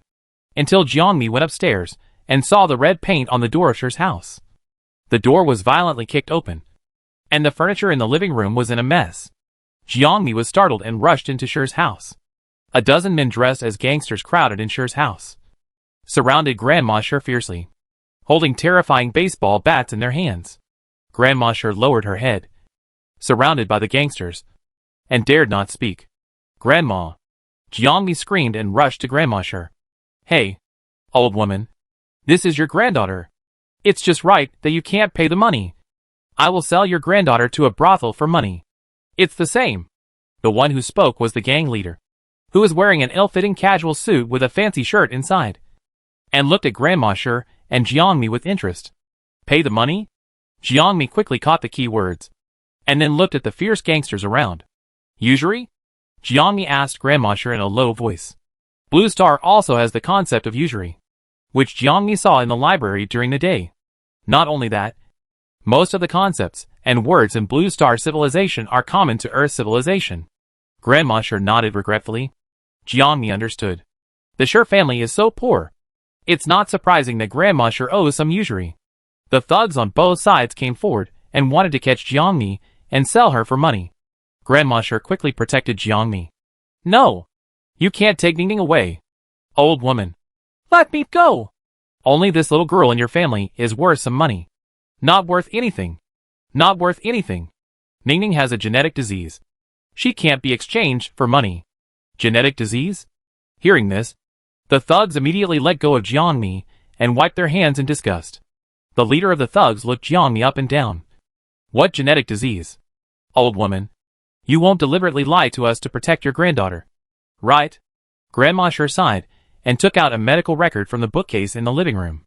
until Jiangmi went upstairs and saw the red paint on the door of Shi's house. The door was violently kicked open, and the furniture in the living room was in a mess. Jiangmi was startled and rushed into Shi's house. A dozen men dressed as gangsters crowded in Shi's house, surrounded Grandma Shi fiercely, holding terrifying baseball bats in their hands. Grandma Shi lowered her head, surrounded by the gangsters, and dared not speak. Grandma! Jiangmi screamed and rushed to Grandma Shi. Hey, old woman. This is your granddaughter. It's just right that you can't pay the money. I will sell your granddaughter to a brothel for money. It's the same. The one who spoke was the gang leader, who was wearing an ill-fitting casual suit with a fancy shirt inside, and looked at Grandma Shi and Jiangmi with interest. Pay the money? Jiangmi quickly caught the key words, and then looked at the fierce gangsters around. Usury? Jiangmi asked Grandma Shi in a low voice. Blue Star also has the concept of usury, which Jiangmi saw in the library during the day. Not only that, most of the concepts and words in Blue Star civilization are common to Earth civilization. Grandma Shi nodded regretfully. Jiangmi understood. The Shi family is so poor. It's not surprising that Grandma Shi owes some usury. The thugs on both sides came forward and wanted to catch Jiangmi and sell her for money. Grandma Shi quickly protected Jiangmi. No! You can't take Ning away. Old woman. Let me go! Only this little girl in your family is worth some money. Not worth anything. Not worth anything. Ning has a genetic disease. She can't be exchanged for money. Genetic disease? Hearing this, the thugs immediately let go of Jiangmi and wiped their hands in disgust. The leader of the thugs looked Jiangmi up and down. What genetic disease? Old woman. You won't deliberately lie to us to protect your granddaughter. Right? Grandma Shi sighed and took out a medical record from the bookcase in the living room.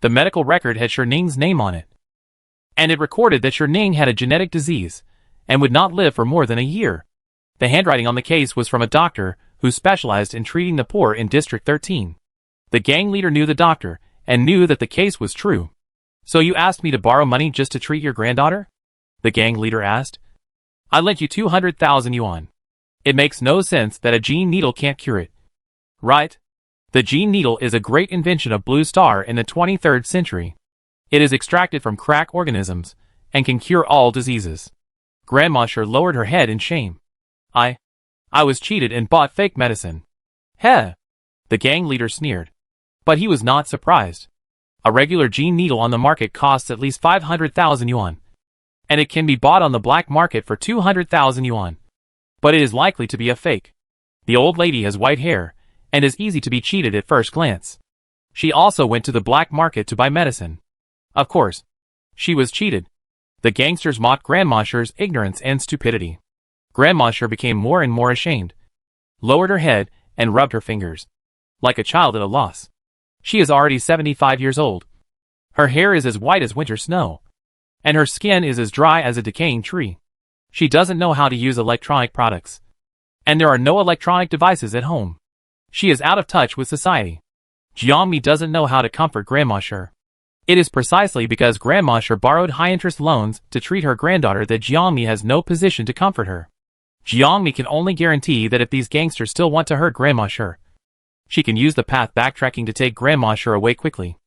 The medical record had Ning's name on it, and it recorded that Ning had a genetic disease and would not live for more than a year. The handwriting on the case was from a doctor who specialized in treating the poor in District 13. The gang leader knew the doctor and knew that the case was true. So you asked me to borrow money just to treat your granddaughter? The gang leader asked. I lent you 200,000 yuan. It makes no sense that a gene needle can't cure it. Right? The gene needle is a great invention of Blue Star in the 23rd century. It is extracted from crack organisms and can cure all diseases. Grandma Shi lowered her head in shame. I was cheated and bought fake medicine. Heh! The gang leader sneered. But he was not surprised. A regular gene needle on the market costs at least 500,000 yuan. And it can be bought on the black market for 200,000 yuan. But it is likely to be a fake. The old lady has white hair, and is easy to be cheated at first glance. She also went to the black market to buy medicine. Of course, she was cheated. The gangsters mocked Grandma Sher's ignorance and stupidity. Grandma Sher became more and more ashamed, lowered her head, and rubbed her fingers. Like a child at a loss. She is already 75 years old. Her hair is as white as winter snow. And her skin is as dry as a decaying tree. She doesn't know how to use electronic products. And there are no electronic devices at home. She is out of touch with society. Jiangmi doesn't know how to comfort Grandma Sher. It is precisely because Grandma Sher borrowed high-interest loans to treat her granddaughter that Jiangmi has no position to comfort her. Jiangmi can only guarantee that if these gangsters still want to hurt Grandma Sher, she can use the path backtracking to take Grandma Sher away quickly.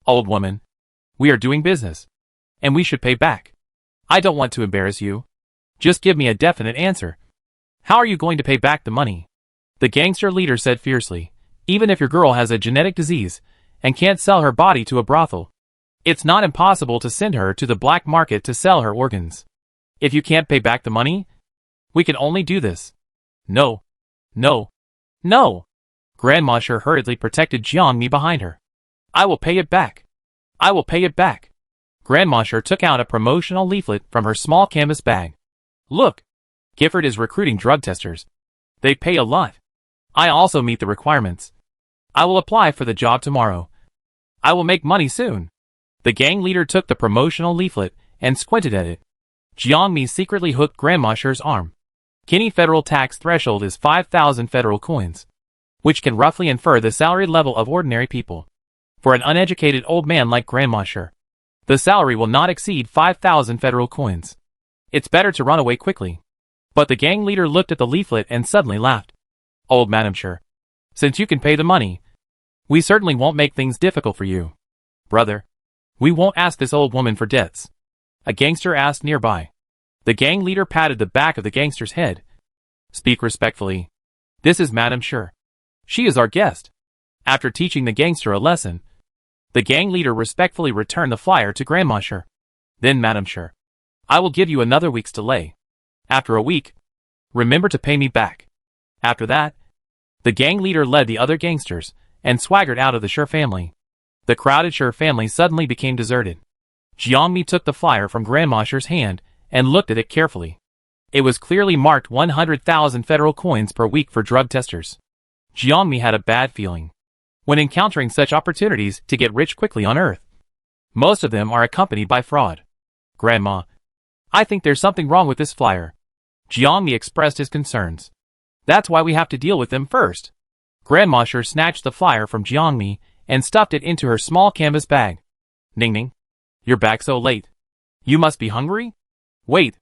Old woman, we are doing business. And we should pay back. I don't want to embarrass you. Just give me a definite answer. How are you going to pay back the money? The gangster leader said fiercely. Even if your girl has a genetic disease and can't sell her body to a brothel, it's not impossible to send her to the black market to sell her organs. If you can't pay back the money, we can only do this. No. No. No. Grandma Sher hurriedly protected Jiangmi behind her. I will pay it back. I will pay it back. Grandma Sher took out a promotional leaflet from her small canvas bag. Look. Gifford is recruiting drug testers. They pay a lot. I also meet the requirements. I will apply for the job tomorrow. I will make money soon. The gang leader took the promotional leaflet and squinted at it. Jiangmi secretly hooked Grandma Sher's arm. Guinea federal tax threshold is 5,000 federal coins, which can roughly infer the salary level of ordinary people. For an uneducated old man like Grandma Sher, the salary will not exceed 5,000 federal coins. It's better to run away quickly. But the gang leader looked at the leaflet and suddenly laughed. Old Madam Sher, since you can pay the money, we certainly won't make things difficult for you. Brother, we won't ask this old woman for debts. A gangster asked nearby. The gang leader patted the back of the gangster's head. Speak respectfully. This is Madam Sher. She is our guest. After teaching the gangster a lesson, the gang leader respectfully returned the flyer to Grandma Sher. Then Madam Sher, I will give you another week's delay. After a week, remember to pay me back. After that, the gang leader led the other gangsters and swaggered out of the Sher family. The crowded Sher family suddenly became deserted. Jiangmi took the flyer from Grandma Sher's hand and looked at it carefully. It was clearly marked 100,000 federal coins per week for drug testers. Jiangmi had a bad feeling when encountering such opportunities to get rich quickly on Earth. Most of them are accompanied by fraud. Grandma, I think there's something wrong with this flyer. Jiangmi expressed his concerns. That's why we have to deal with them first. Grandma Sher snatched the flyer from Jiangmi and stuffed it into her small canvas bag. Ning Ning, you're back so late. You must be hungry? Wait.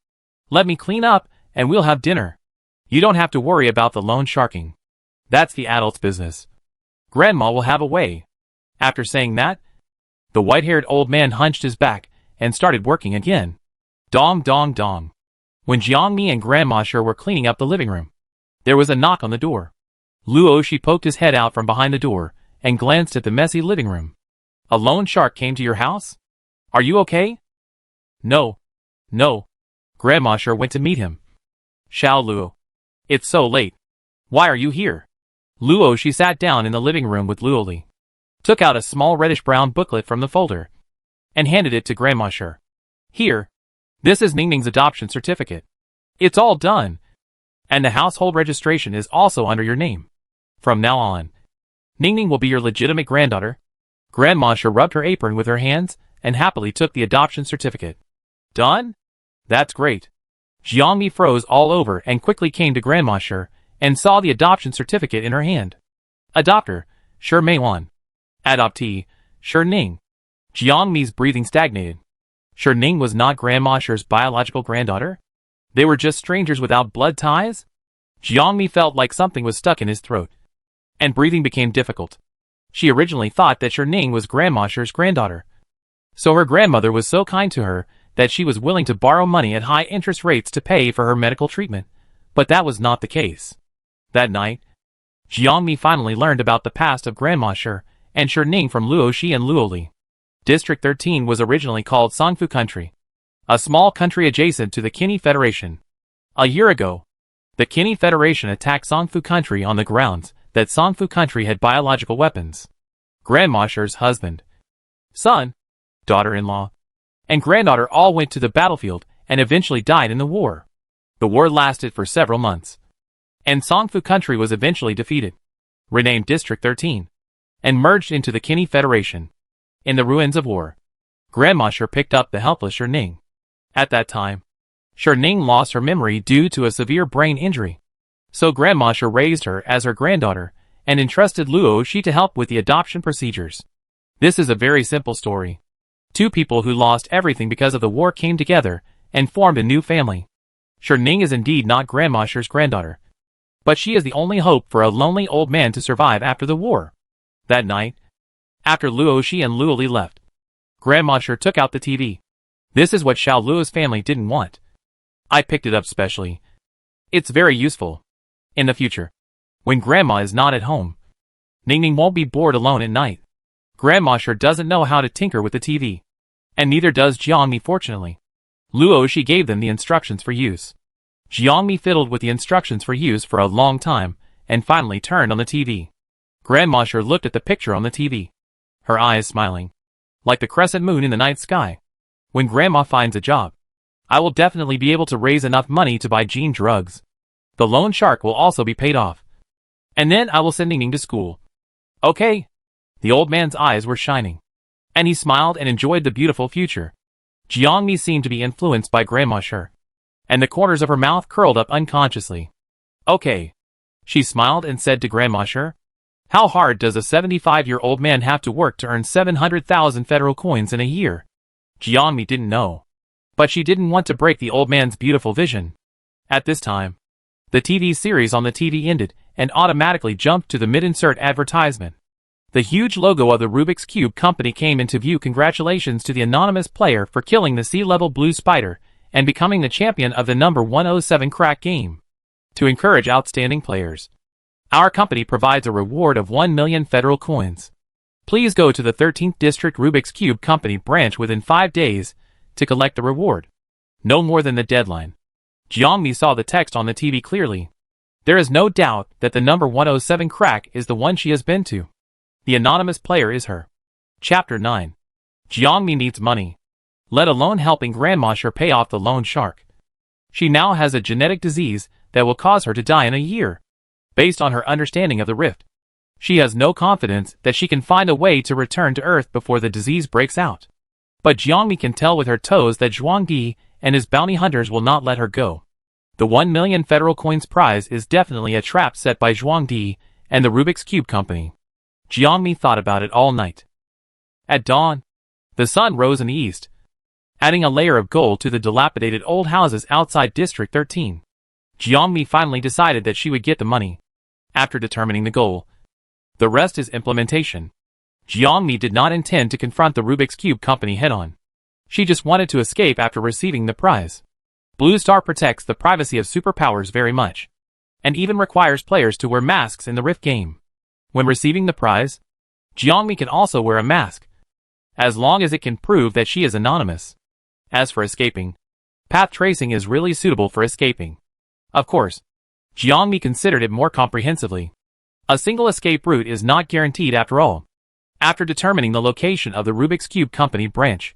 Let me clean up and we'll have dinner. You don't have to worry about the loan sharking. That's the adult's business. Grandma will have a way. After saying that, the white-haired old man hunched his back and started working again. Dong dong dong. When Jiangmi and Grandma Sher were cleaning up the living room, there was a knock on the door. Luo Shi poked his head out from behind the door and glanced at the messy living room. A loan shark came to your house? Are you okay? No. No. Grandma Sher went to meet him. Xiao Luo. It's so late. Why are you here? Luo Shi sat down in the living room with Luo Li, took out a small reddish-brown booklet from the folder, and handed it to Grandma Sher. Here. This is Ning Ning's adoption certificate. It's all done. And the household registration is also under your name. From now on, Ning Ning will be your legitimate granddaughter. Grandma Sher rubbed her apron with her hands and happily took the adoption certificate. Done? That's great. Jiangmi froze all over and quickly came to Grandma Sher and saw the adoption certificate in her hand. Adopter, Sher Meiwan. Adoptee, Sher Ning. Jiangmi's breathing stagnated. Sher Ning was not Grandma Sher's biological granddaughter? They were just strangers without blood ties? Jiangmi felt like something was stuck in his throat, and breathing became difficult. She originally thought that Sher Ning was Grandma Sher's granddaughter. So her grandmother was so kind to her that she was willing to borrow money at high interest rates to pay for her medical treatment. But that was not the case. That night, Jiangmi finally learned about the past of Grandma Sher and Sher Ning from Luo Shi and Luo Li. District 13 was originally called Songfu Country, a small country adjacent to the Qini Federation. A year ago, the Qini Federation attacked Songfu Country on the grounds that Songfu Country had biological weapons. Grandma Shi's husband, son, daughter-in-law, and granddaughter all went to the battlefield and eventually died in the war. The war lasted for several months, and Songfu Country was eventually defeated, renamed District 13, and merged into the Qini Federation. In the ruins of war, Grandma Shi picked up the helpless Ning. At that time, Ning lost her memory due to a severe brain injury. So Grandma Shi raised her as her granddaughter and entrusted Luo Shi to help with the adoption procedures. This is a very simple story. Two people who lost everything because of the war came together and formed a new family. Ning is indeed not Grandma Shi's granddaughter, but she is the only hope for a lonely old man to survive after the war. That night, after Luo Shi and Luo Li left, Grandma Shi took out the TV. This is what Xiao Luo's family didn't want. I picked it up specially. It's very useful. In the future, when Grandma is not at home, Ning won't be bored alone at night. Grandma Shi doesn't know how to tinker with the TV, and neither does Jiangmi fortunately. Luo Shi gave them the instructions for use. Jiangmi fiddled with the instructions for use for a long time, and finally turned on the TV. Grandma Shi looked at the picture on the TV, her eyes smiling, like the crescent moon in the night sky. When Grandma finds a job, I will definitely be able to raise enough money to buy Jean drugs. The loan shark will also be paid off. And then I will send Ning to school. Okay. The old man's eyes were shining, and he smiled and enjoyed the beautiful future. Jiangmi seemed to be influenced by Grandma Shi, and the corners of her mouth curled up unconsciously. Okay. She smiled and said to Grandma Shi, how hard does a 75-year-old man have to work to earn 700,000 federal coins in a year? Jiangmi didn't know, but she didn't want to break the old man's beautiful vision. At this time, the TV series on the TV ended and automatically jumped to the mid-insert advertisement. The huge logo of the Rubik's Cube company came into view. Congratulations to the anonymous player for killing the sea-level blue spider and becoming the champion of the number 107 crack game. To encourage outstanding players, our company provides a reward of 1 million federal coins. Please go to the 13th District Rubik's Cube Company branch within 5 days to collect the reward. No more than the deadline. Jiangmi saw the text on the TV clearly. There is no doubt that the number 107 crack is the one she has been to. The anonymous player is her. Chapter 9. Jiangmi needs money, let alone helping Grandma Shi pay off the loan shark. She now has a genetic disease that will cause her to die in a year. Based on her understanding of the rift, she has no confidence that she can find a way to return to Earth before the disease breaks out. But Jiangmi can tell with her toes that Zhuangdi and his bounty hunters will not let her go. The 1 million federal coins prize is definitely a trap set by Zhuangdi and the Rubik's Cube Company. Jiangmi thought about it all night. At dawn, the sun rose in the east, adding a layer of gold to the dilapidated old houses outside District 13. Jiangmi finally decided that she would get the money. After determining the goal, the rest is implementation. Jiangmi did not intend to confront the Rubik's Cube Company head-on. She just wanted to escape after receiving the prize. Blue Star protects the privacy of superpowers very much, and even requires players to wear masks in the Rift game. When receiving the prize, Jiangmi can also wear a mask, as long as it can prove that she is anonymous. As for escaping, path tracing is really suitable for escaping. Of course, Jiangmi considered it more comprehensively. A single escape route is not guaranteed after all. After determining the location of the Rubik's Cube Company branch,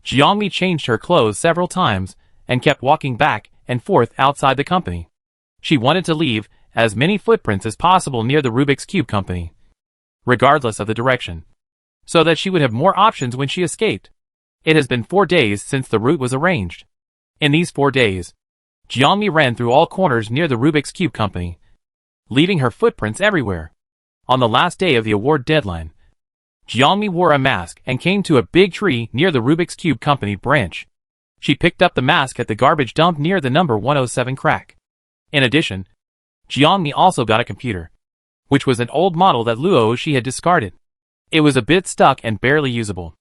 Jiangmi changed her clothes several times and kept walking back and forth outside the company. She wanted to leave as many footprints as possible near the Rubik's Cube Company, regardless of the direction, so that she would have more options when she escaped. It has been 4 days since the route was arranged. In these 4 days, Jiangmi ran through all corners near the Rubik's Cube Company, leaving her footprints everywhere. On the last day of the award deadline, Jiangmi wore a mask and came to a big tree near the Rubik's Cube Company branch. She picked up the mask at the garbage dump near the number 107 crack. In addition, Jiangmi also got a computer, which was an old model that Luo Shi had discarded. It was a bit stuck and barely usable.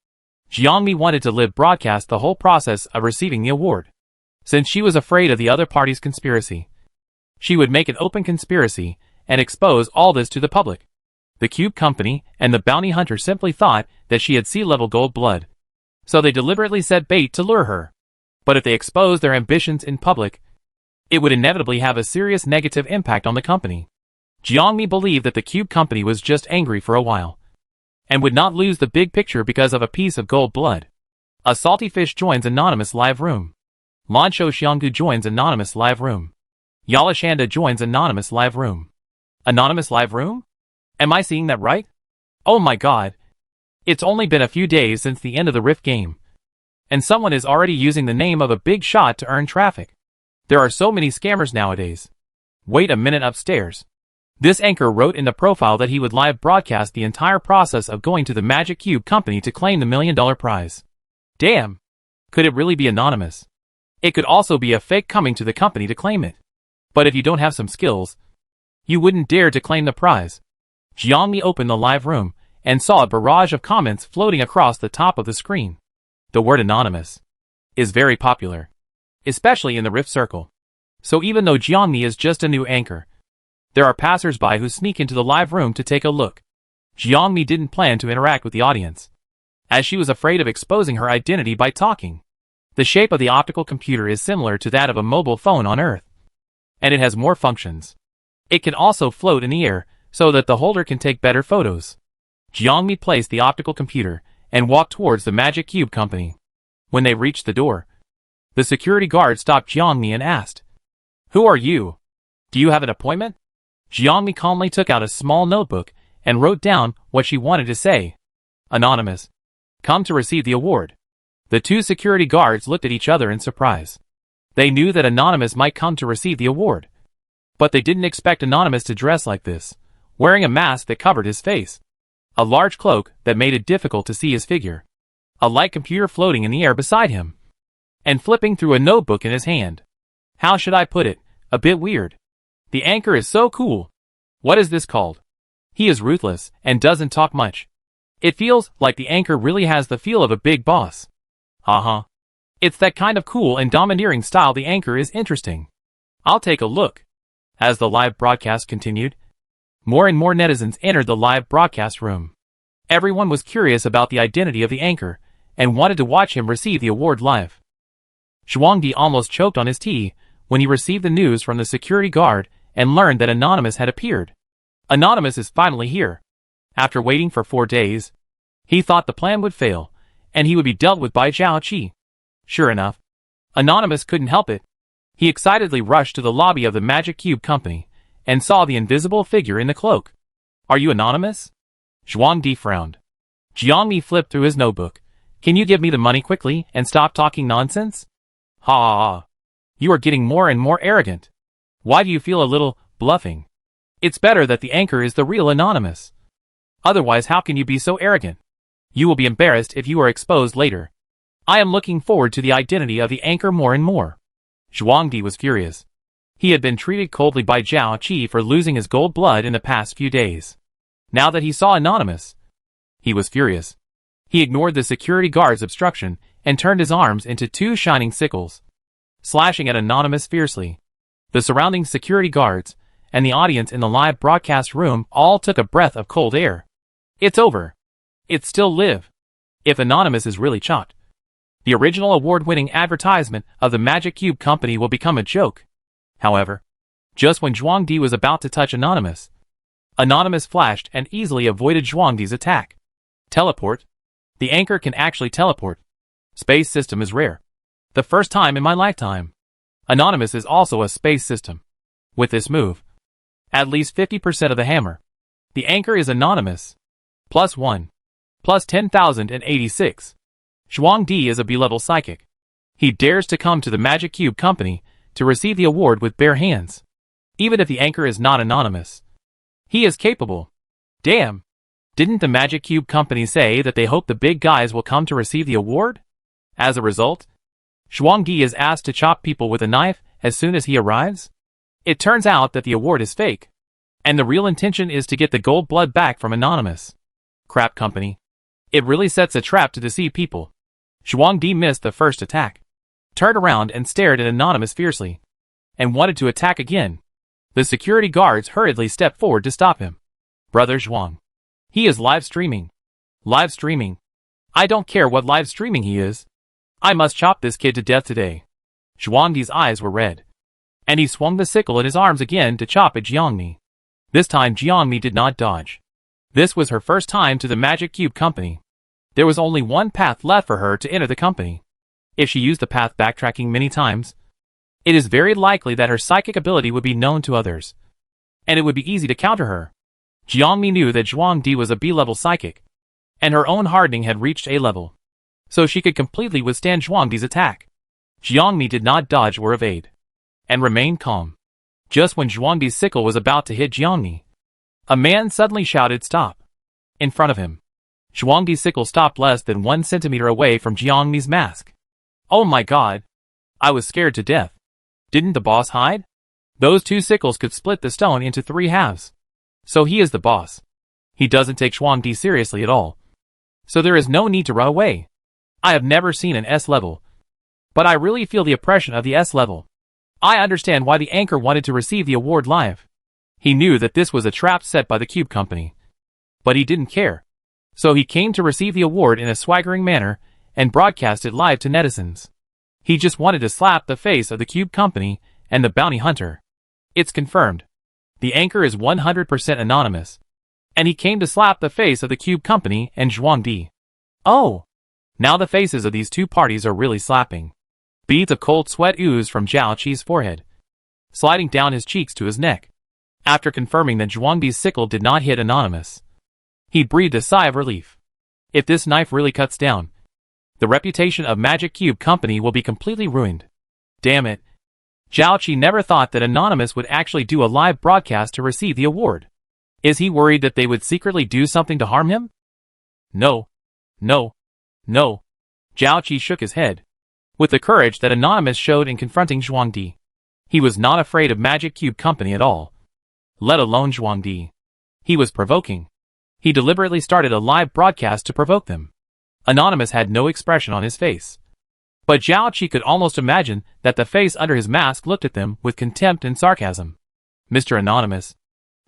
Jiangmi wanted to live broadcast the whole process of receiving the award. Since she was afraid of the other party's conspiracy, she would make an open conspiracy and expose all this to the public. The Cube Company and the bounty hunter simply thought that she had sea-level gold blood, so they deliberately set bait to lure her. But if they exposed their ambitions in public, it would inevitably have a serious negative impact on the company. Jiangmi believed that the Cube Company was just angry for a while, and would not lose the big picture because of a piece of gold blood. A salty fish joins anonymous live room. Lansho Xianggu joins anonymous live room. Yalashanda joins anonymous live room. Anonymous live room? Am I seeing that right? Oh my god. It's only been a few days since the end of the Rift game, and someone is already using the name of a big shot to earn traffic. There are so many scammers nowadays. Wait a minute upstairs. This anchor wrote in the profile that he would live broadcast the entire process of going to the Magic Cube Company to claim the $1 million prize. Damn. Could it really be anonymous? It could also be a fake coming to the company to claim it. But if you don't have some skills, you wouldn't dare to claim the prize. Jiangmi opened the live room and saw a barrage of comments floating across the top of the screen. The word anonymous is very popular, especially in the Rift Circle. So even though Jiangmi is just a new anchor, there are passers-by who sneak into the live room to take a look. Jiangmi didn't plan to interact with the audience, as she was afraid of exposing her identity by talking. The shape of the optical computer is similar to that of a mobile phone on Earth, and it has more functions. It can also float in the air, so that the holder can take better photos. Jiangmi placed the optical computer and walked towards the Magic Cube Company. When they reached the door, the security guard stopped Jiangmi and asked, "Who are you? Do you have an appointment?" Jiangmi calmly took out a small notebook and wrote down what she wanted to say. Anonymous. Come to receive the award. The two security guards looked at each other in surprise. They knew that Anonymous might come to receive the award, but they didn't expect Anonymous to dress like this, wearing a mask that covered his face, a large cloak that made it difficult to see his figure, a light computer floating in the air beside him, and flipping through a notebook in his hand. How should I put it? A bit weird. The anchor is so cool. What is this called? He is ruthless and doesn't talk much. It feels like the anchor really has the feel of a big boss. Haha. It's that kind of cool and domineering style. The anchor is interesting. I'll take a look. As the live broadcast continued, more and more netizens entered the live broadcast room. Everyone was curious about the identity of the anchor and wanted to watch him receive the award live. Zhuangdi almost choked on his tea when he received the news from the security guard and learned that Anonymous had appeared. Anonymous is finally here. After waiting for 4 days, he thought the plan would fail, and he would be dealt with by Zhao Qi. Sure enough, Anonymous couldn't help it. He excitedly rushed to the lobby of the Magic Cube Company and saw the invisible figure in the cloak. Are you Anonymous? Zhuangdi frowned. Jiangmi flipped through his notebook. Can you give me the money quickly and stop talking nonsense? Ha ha ha. You are getting more and more arrogant. Why do you feel a little bluffing? It's better that the anchor is the real Anonymous. Otherwise, how can you be so arrogant? You will be embarrassed if you are exposed later. I am looking forward to the identity of the anchor more and more. Zhuangdi was furious. He had been treated coldly by Zhao Qi for losing his gold blood in the past few days. Now that he saw Anonymous, he was furious. He ignored the security guard's obstruction and turned his arms into 2 shining sickles, slashing at Anonymous fiercely. The surrounding security guards and the audience in the live broadcast room all took a breath of cold air. It's over. It's still live. If Anonymous is really chopped, the original award-winning advertisement of the Magic Cube Company will become a joke. However, just when Zhuangdi was about to touch Anonymous, Anonymous flashed and easily avoided Zhuangdi's attack. Teleport? The anchor can actually teleport. Space system is rare. The first time in my lifetime. Anonymous is also a space system. With this move, at least 50% of the hammer. The anchor is Anonymous. +1. Plus 10,086. Zhuangdi is a B-level psychic. He dares to come to the Magic Cube Company to receive the award with bare hands. Even if the anchor is not Anonymous, he is capable. Damn. Didn't the Magic Cube Company say that they hope the big guys will come to receive the award? As a result, Zhuangdi is asked to chop people with a knife as soon as he arrives? It turns out that the award is fake, and the real intention is to get the gold blood back from Anonymous. Crap company. It really sets a trap to deceive people. Zhuangdi missed the first attack, turned around and stared at Anonymous fiercely, and wanted to attack again. The security guards hurriedly stepped forward to stop him. Brother Zhuang, He is live streaming. Live streaming. I don't care what live streaming he is. I must chop this kid to death today. Zhuangdi's eyes were red. And he swung the sickle in his arms again to chop at Jiangmi. This time Jiangmi did not dodge. This was her first time to the Magic Cube Company. There was only one path left for her to enter the company. If she used the path backtracking many times, it is very likely that her psychic ability would be known to others, and it would be easy to counter her. Jiangmi knew that Zhuangdi was a B-level psychic, and her own hardening had reached A-level, so she could completely withstand Zhuangdi's attack. Jiangmi did not dodge or evade, and remained calm. Just when Zhuangdi's sickle was about to hit Jiangmi, a man suddenly shouted stop. In front of him, Zhuangdi's sickle stopped less than 1 centimeter away from Jiangmi's mask. Oh my god! I was scared to death. Didn't the boss hide? Those 2 sickles could split the stone into 3 halves. So he is the boss. He doesn't take Zhuangdi seriously at all. So there is no need to run away. I have never seen an S level, but I really feel the oppression of the S level. I understand why the anchor wanted to receive the award live. He knew that this was a trap set by the Cube Company. But he didn't care. So he came to receive the award in a swaggering manner and broadcast it live to netizens. He just wanted to slap the face of the Cube Company and the bounty hunter. It's confirmed. The anchor is 100% anonymous. And he came to slap the face of the Cube Company and Zhuangdi. Oh! Now the faces of these 2 parties are really slapping. Beads of cold sweat oozed from Zhao Qi's forehead, sliding down his cheeks to his neck. After confirming that Zhuangdi's sickle did not hit anonymous, he breathed a sigh of relief. If this knife really cuts down, the reputation of Magic Cube Company will be completely ruined. Damn it. Zhao Qi never thought that Anonymous would actually do a live broadcast to receive the award. Is he worried that they would secretly do something to harm him? No. No. No. Zhao Qi shook his head. With the courage that Anonymous showed in confronting Zhuangdi, he was not afraid of Magic Cube Company at all. Let alone Zhuangdi. He was provoking. He deliberately started a live broadcast to provoke them. Anonymous had no expression on his face. But Zhao Qi could almost imagine that the face under his mask looked at them with contempt and sarcasm. Mr. Anonymous.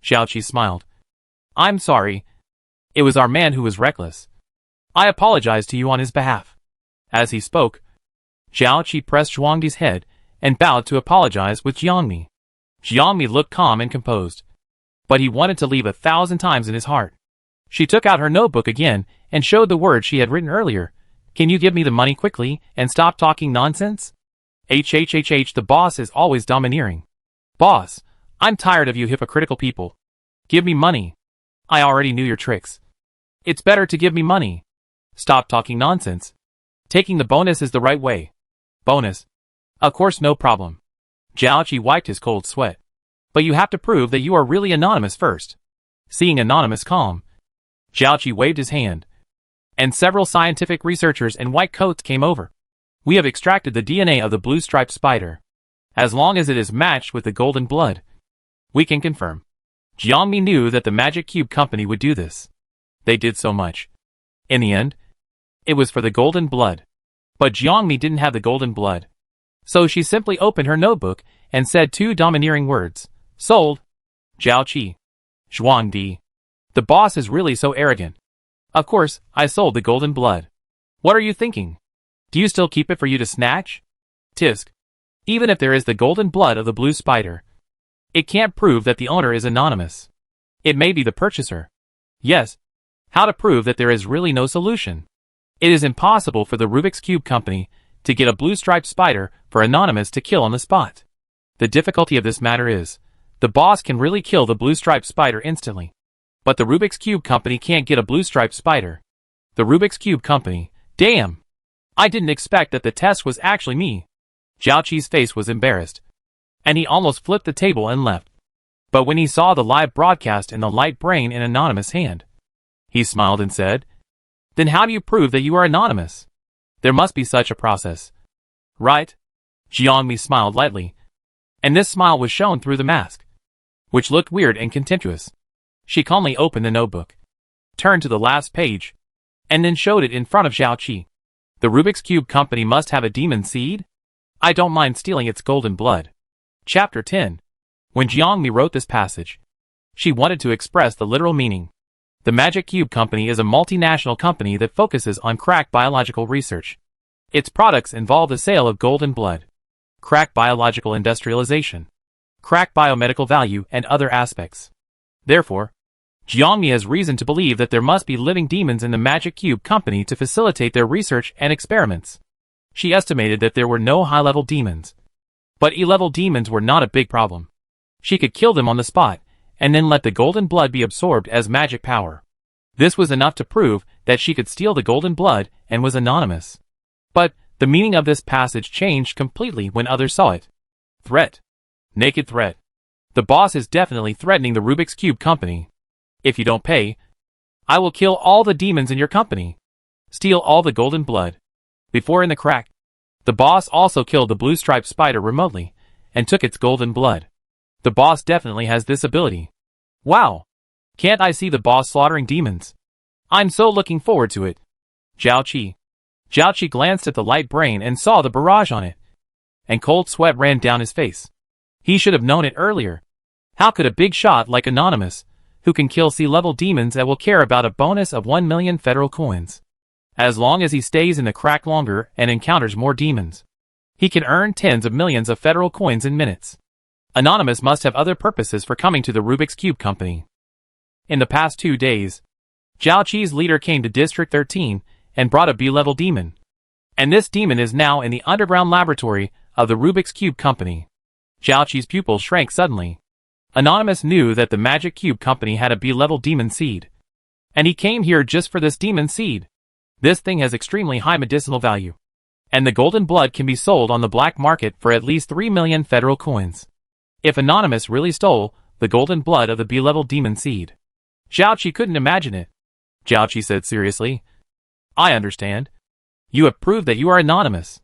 Zhao Qi smiled. I'm sorry. It was our man who was reckless. I apologize to you on his behalf. As he spoke, Zhao Qi pressed Zhuangdi's head and bowed to apologize with Jiangmi. Jiangmi looked calm and composed, but he wanted to leave 1,000 times in his heart. She took out her notebook again and showed the words she had written earlier. Can you give me the money quickly and stop talking nonsense? The boss is always domineering. Boss, I'm tired of you hypocritical people. Give me money. I already knew your tricks. It's better to give me money. Stop talking nonsense. Taking the bonus is the right way. Bonus. Of course, no problem. Zhao Qi wiped his cold sweat. But you have to prove that you are really Anonymous first. Seeing Anonymous calm, Zhao Qi waved his hand, and several scientific researchers in white coats came over. We have extracted the DNA of the blue-striped spider. As long as it is matched with the golden blood, we can confirm. Jiangmi knew that the Magic Cube Company would do this. They did so much. In the end, it was for the golden blood. But Jiangmi didn't have the golden blood. So she simply opened her notebook and said 2 domineering words. Sold. Zhao Qi. Zhuangdi. The boss is really so arrogant. Of course, I sold the golden blood. What are you thinking? Do you still keep it for you to snatch? Tisk. Even if there is the golden blood of the blue spider, it can't prove that the owner is anonymous. It may be the purchaser. Yes. How to prove that there is really no solution? It is impossible for the Rubik's Cube Company to get a blue-striped spider for Anonymous to kill on the spot. The difficulty of this matter is, the boss can really kill the blue-striped spider instantly. But the Rubik's Cube Company can't get a blue-striped spider. The Rubik's Cube Company, damn! I didn't expect that the test was actually me. Zhao Qi's face was embarrassed, and he almost flipped the table and left. But when he saw the live broadcast in the light brain in Anonymous' hand, he smiled and said, Then how do you prove that you are Anonymous? There must be such a process. Right? Jiangmi smiled lightly, and this smile was shown through the mask, which looked weird and contemptuous. She calmly opened the notebook, turned to the last page, and then showed it in front of Zhao Qi. The Rubik's Cube Company must have a demon seed? I don't mind stealing its golden blood. Chapter 10. When Jiangmi wrote this passage, she wanted to express the literal meaning. The Magic Cube Company is a multinational company that focuses on crack biological research. Its products involve the sale of golden blood, crack biological industrialization, crack biomedical value, and other aspects. Therefore, Jiangmi has reason to believe that there must be living demons in the Magic Cube Company to facilitate their research and experiments. She estimated that there were no high-level demons, but E-level demons were not a big problem. She could kill them on the spot, and then let the golden blood be absorbed as magic power. This was enough to prove that she could steal the golden blood and was anonymous. But the meaning of this passage changed completely when others saw it. Threat. Naked threat. The boss is definitely threatening the Rubik's Cube Company. If you don't pay, I will kill all the demons in your company. Steal all the golden blood. Before in the crack, the boss also killed the blue-striped spider remotely and took its golden blood. The boss definitely has this ability. Wow! Can't I see the boss slaughtering demons? I'm so looking forward to it. Zhao Qi glanced at the light brain and saw the barrage on it, and cold sweat ran down his face. He should have known it earlier. How could a big shot like Anonymous, who can kill C-level demons that will care about a bonus of 1 million federal coins, as long as he stays in the crack longer and encounters more demons, he can earn tens of millions of federal coins in minutes. Anonymous must have other purposes for coming to the Rubik's Cube Company. In the past 2 days, Zhao Qi's leader came to District 13 and brought a B-level demon. And this demon is now in the underground laboratory of the Rubik's Cube Company. Zhao Qi's pupil shrank suddenly. Anonymous knew that the Magic Cube Company had a B-level demon seed, and he came here just for this demon seed. This thing has extremely high medicinal value, and the golden blood can be sold on the black market for at least 3 million federal coins. If Anonymous really stole the golden blood of the B-level demon seed, Zhao Qi couldn't imagine it. Zhao Qi said seriously, I understand. You have proved that you are anonymous.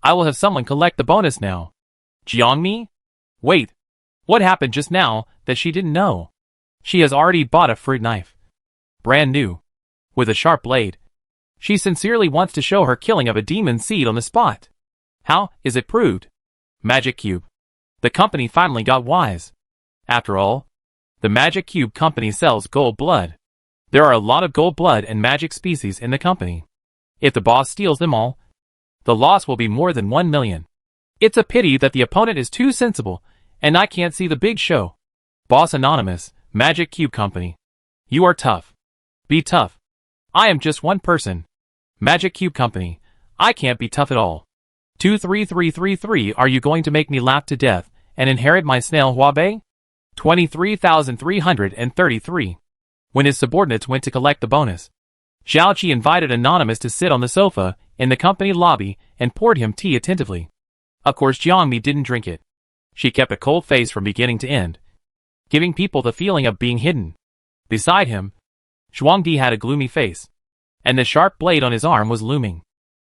I will have someone collect the bonus now. Jiangmi? Wait. What happened just now that she didn't know? She has already bought a fruit knife. Brand new. With a sharp blade. She sincerely wants to show her killing of a demon seed on the spot. How is it proved? Magic Cube. The company finally got wise. After all, the Magic Cube Company sells gold blood. There are a lot of gold blood and magic species in the company. If the boss steals them all, the loss will be more than 1 million. It's a pity that the opponent is too sensible, and I can't see the big show. Boss Anonymous, Magic Cube Company. You are tough. Be tough. I am just one person. Magic Cube Company. I can't be tough at all. 23333 Are you going to make me laugh to death and inherit my snail Huabei? 23,333. When his subordinates went to collect the bonus, Zhao Qi invited Anonymous to sit on the sofa in the company lobby and poured him tea attentively. Of course Jiangmi didn't drink it. She kept a cold face from beginning to end, giving people the feeling of being hidden. Beside him, Zhuangdi had a gloomy face, and the sharp blade on his arm was looming.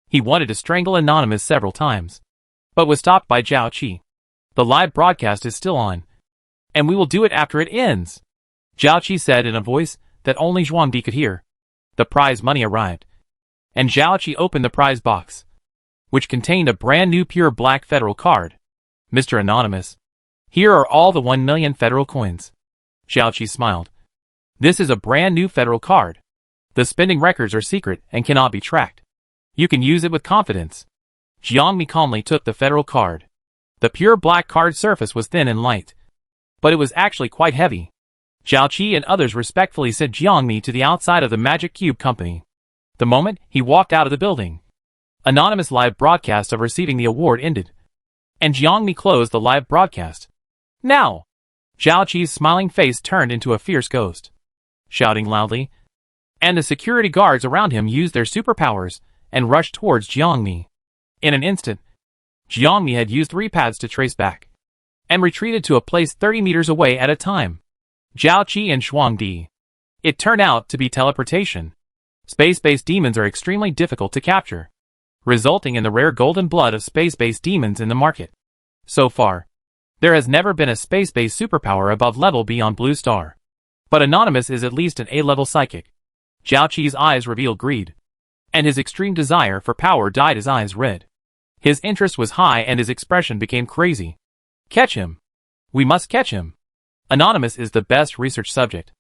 He wanted to strangle Anonymous several times, but was stopped by Zhao Qi. The live broadcast is still on, and we will do it after it ends, Zhao Qi said in a voice that only Zhuangdi could hear. The prize money arrived, and Zhao Qi opened the prize box, which contained a brand new pure black federal card. Mr. Anonymous, here are all the 1 million federal coins. Zhao Qi smiled. This is a brand new federal card. The spending records are secret and cannot be tracked. You can use it with confidence. Jiangmi calmly took the federal card. The pure black card surface was thin and light, but it was actually quite heavy. Zhao Qi and others respectfully sent Jiangmi to the outside of the Magic Cube Company. The moment he walked out of the building, Anonymous live broadcast of receiving the award ended, and Jiangmi closed the live broadcast. Now! Zhao Qi's smiling face turned into a fierce ghost, shouting loudly, and the security guards around him used their superpowers and rushed towards Jiangmi. In an instant, Jiangmi had used 3 paths to trace back, and retreated to a place 30 meters away at a time. Zhao Qi and Zhuangdi. It turned out to be teleportation. Space-based demons are extremely difficult to capture, resulting in the rare golden blood of space-based demons in the market. So far, there has never been a space-based superpower above level beyond Blue Star. But Anonymous is at least an A-level psychic. Zhao Qi's eyes revealed greed, and his extreme desire for power dyed his eyes red. His interest was high and his expression became crazy. Catch him. We must catch him. Anonymous is the best research subject.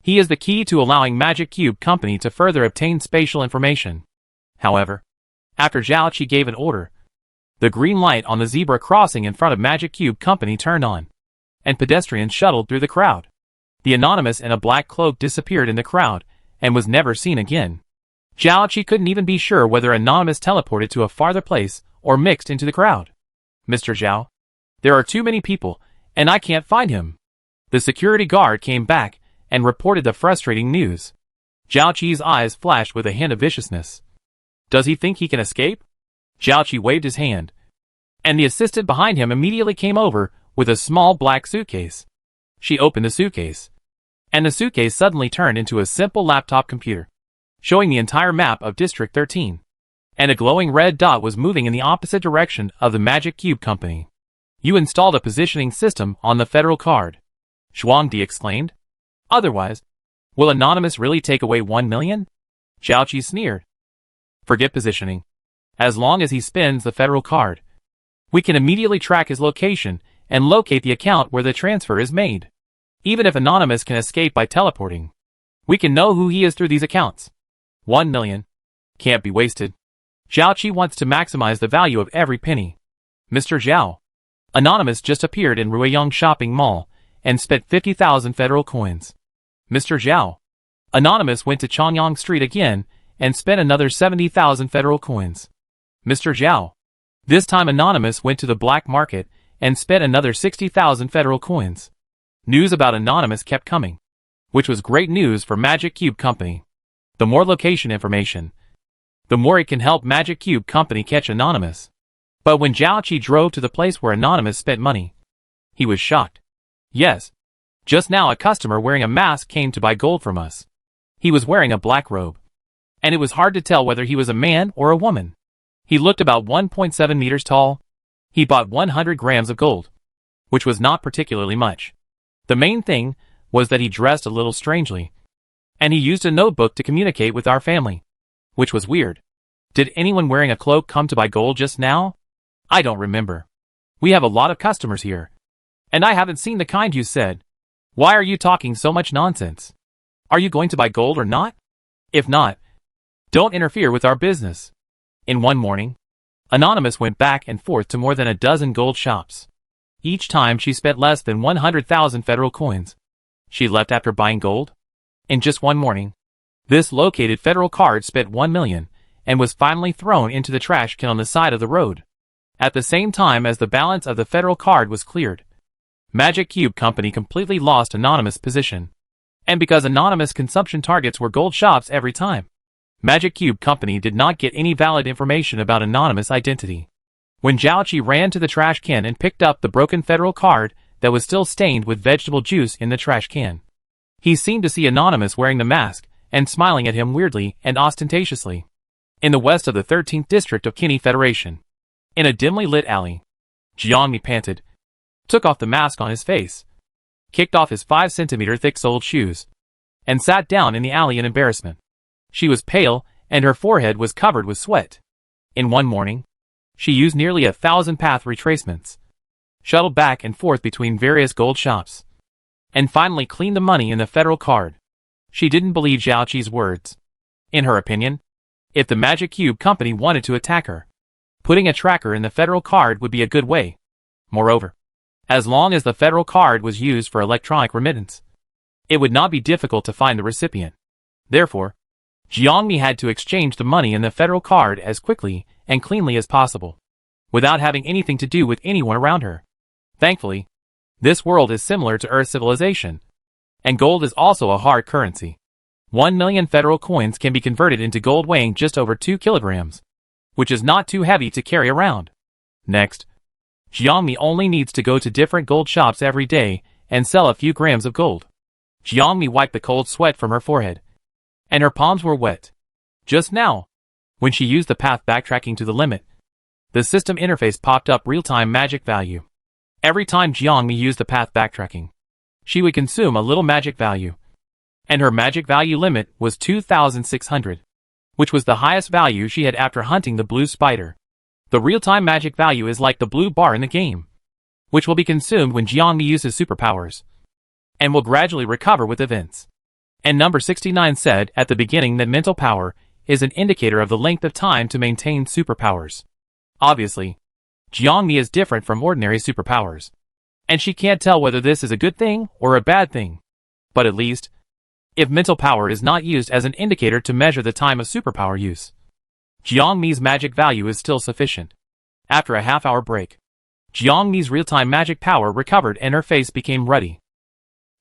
He is the key to allowing Magic Cube Company to further obtain spatial information. However, after Zhao Qi gave an order, the green light on the zebra crossing in front of Magic Cube Company turned on, and pedestrians shuttled through the crowd. The anonymous in a black cloak disappeared in the crowd and was never seen again. Zhao Qi couldn't even be sure whether anonymous teleported to a farther place or mixed into the crowd. Mr. Zhao, there are too many people, and I can't find him. The security guard came back and reported the frustrating news. Zhao Qi's eyes flashed with a hint of viciousness. Does he think he can escape? Zhao Qi waved his hand, and the assistant behind him immediately came over with a small black suitcase. She opened the suitcase, and the suitcase suddenly turned into a simple laptop computer, showing the entire map of District 13. And a glowing red dot was moving in the opposite direction of the Magic Cube Company. You installed a positioning system on the federal card, Zhuangdi exclaimed. Otherwise, will Anonymous really take away 1 million? Zhao Qi sneered. Forget positioning. As long as he spins the federal card, we can immediately track his location and locate the account where the transfer is made. Even if Anonymous can escape by teleporting, we can know who he is through these accounts. 1 million. Can't be wasted. Zhao Qi wants to maximize the value of every penny. Mr. Zhao. Anonymous just appeared in Ruiyang Shopping Mall and spent 50,000 federal coins. Mr. Zhao. Anonymous went to Chongyang Street again and spent another 70,000 federal coins. Mr. Zhao. This time Anonymous went to the black market and spent another 60,000 federal coins. News about Anonymous kept coming, which was great news for Magic Cube Company. The more location information, the more it can help Magic Cube Company catch Anonymous. But when Zhao Qi drove to the place where Anonymous spent money, he was shocked. Yes, just now a customer wearing a mask came to buy gold from us. He was wearing a black robe, and it was hard to tell whether he was a man or a woman. He looked about 1.7 meters tall. He bought 100 grams of gold, which was not particularly much. The main thing was that he dressed a little strangely, and he used a notebook to communicate with our family, which was weird. Did anyone wearing a cloak come to buy gold just now? I don't remember. We have a lot of customers here, and I haven't seen the kind you said. Why are you talking so much nonsense? Are you going to buy gold or not? If not, don't interfere with our business. In one morning, Anonymous went back and forth to more than a dozen gold shops. Each time she spent less than 100,000 federal coins. She left after buying gold. In just one morning, this located federal card spent 1 million and was finally thrown into the trash can on the side of the road. At the same time as the balance of the federal card was cleared, Magic Cube Company completely lost Anonymous' position. And because Anonymous consumption targets were gold shops every time, Magic Cube Company did not get any valid information about Anonymous' identity. When Zhao Qi ran to the trash can and picked up the broken federal card that was still stained with vegetable juice in the trash can, he seemed to see Anonymous wearing the mask and smiling at him weirdly and ostentatiously. In the west of the 13th district of Kinney Federation, in a dimly lit alley, Jiangmi panted, took off the mask on his face, kicked off his 5-centimeter thick-soled shoes, and sat down in the alley in embarrassment. She was pale, and her forehead was covered with sweat. In one morning, she used nearly 1,000 path retracements, shuttled back and forth between various gold shops, and finally cleaned the money in the federal card. She didn't believe Zhao Qi's words. In her opinion, if the Magic Cube Company wanted to attack her, putting a tracker in the federal card would be a good way. Moreover, as long as the federal card was used for electronic remittance, it would not be difficult to find the recipient. Therefore, Jiangmi had to exchange the money in the federal card as quickly and cleanly as possible, without having anything to do with anyone around her. Thankfully, this world is similar to Earth civilization, and gold is also a hard currency. 1 million federal coins can be converted into gold weighing just over 2 kilograms, which is not too heavy to carry around. Next, Jiangmi only needs to go to different gold shops every day and sell a few grams of gold. Jiangmi wiped the cold sweat from her forehead, and her palms were wet. Just now, when she used the path backtracking to the limit, the system interface popped up real-time magic value. Every time Jiangmi used the path backtracking, she would consume a little magic value, and her magic value limit was 2,600, which was the highest value she had after hunting the blue spider. The real-time magic value is like the blue bar in the game, which will be consumed when Jiangmi uses superpowers, and will gradually recover with events. And number 69 said at the beginning that mental power is an indicator of the length of time to maintain superpowers. Obviously, Jiangmi is different from ordinary superpowers, and she can't tell whether this is a good thing or a bad thing. But at least, if mental power is not used as an indicator to measure the time of superpower use, Jiangmi's magic value is still sufficient. After a half-hour break, Jiangmi's real-time magic power recovered and her face became ruddy.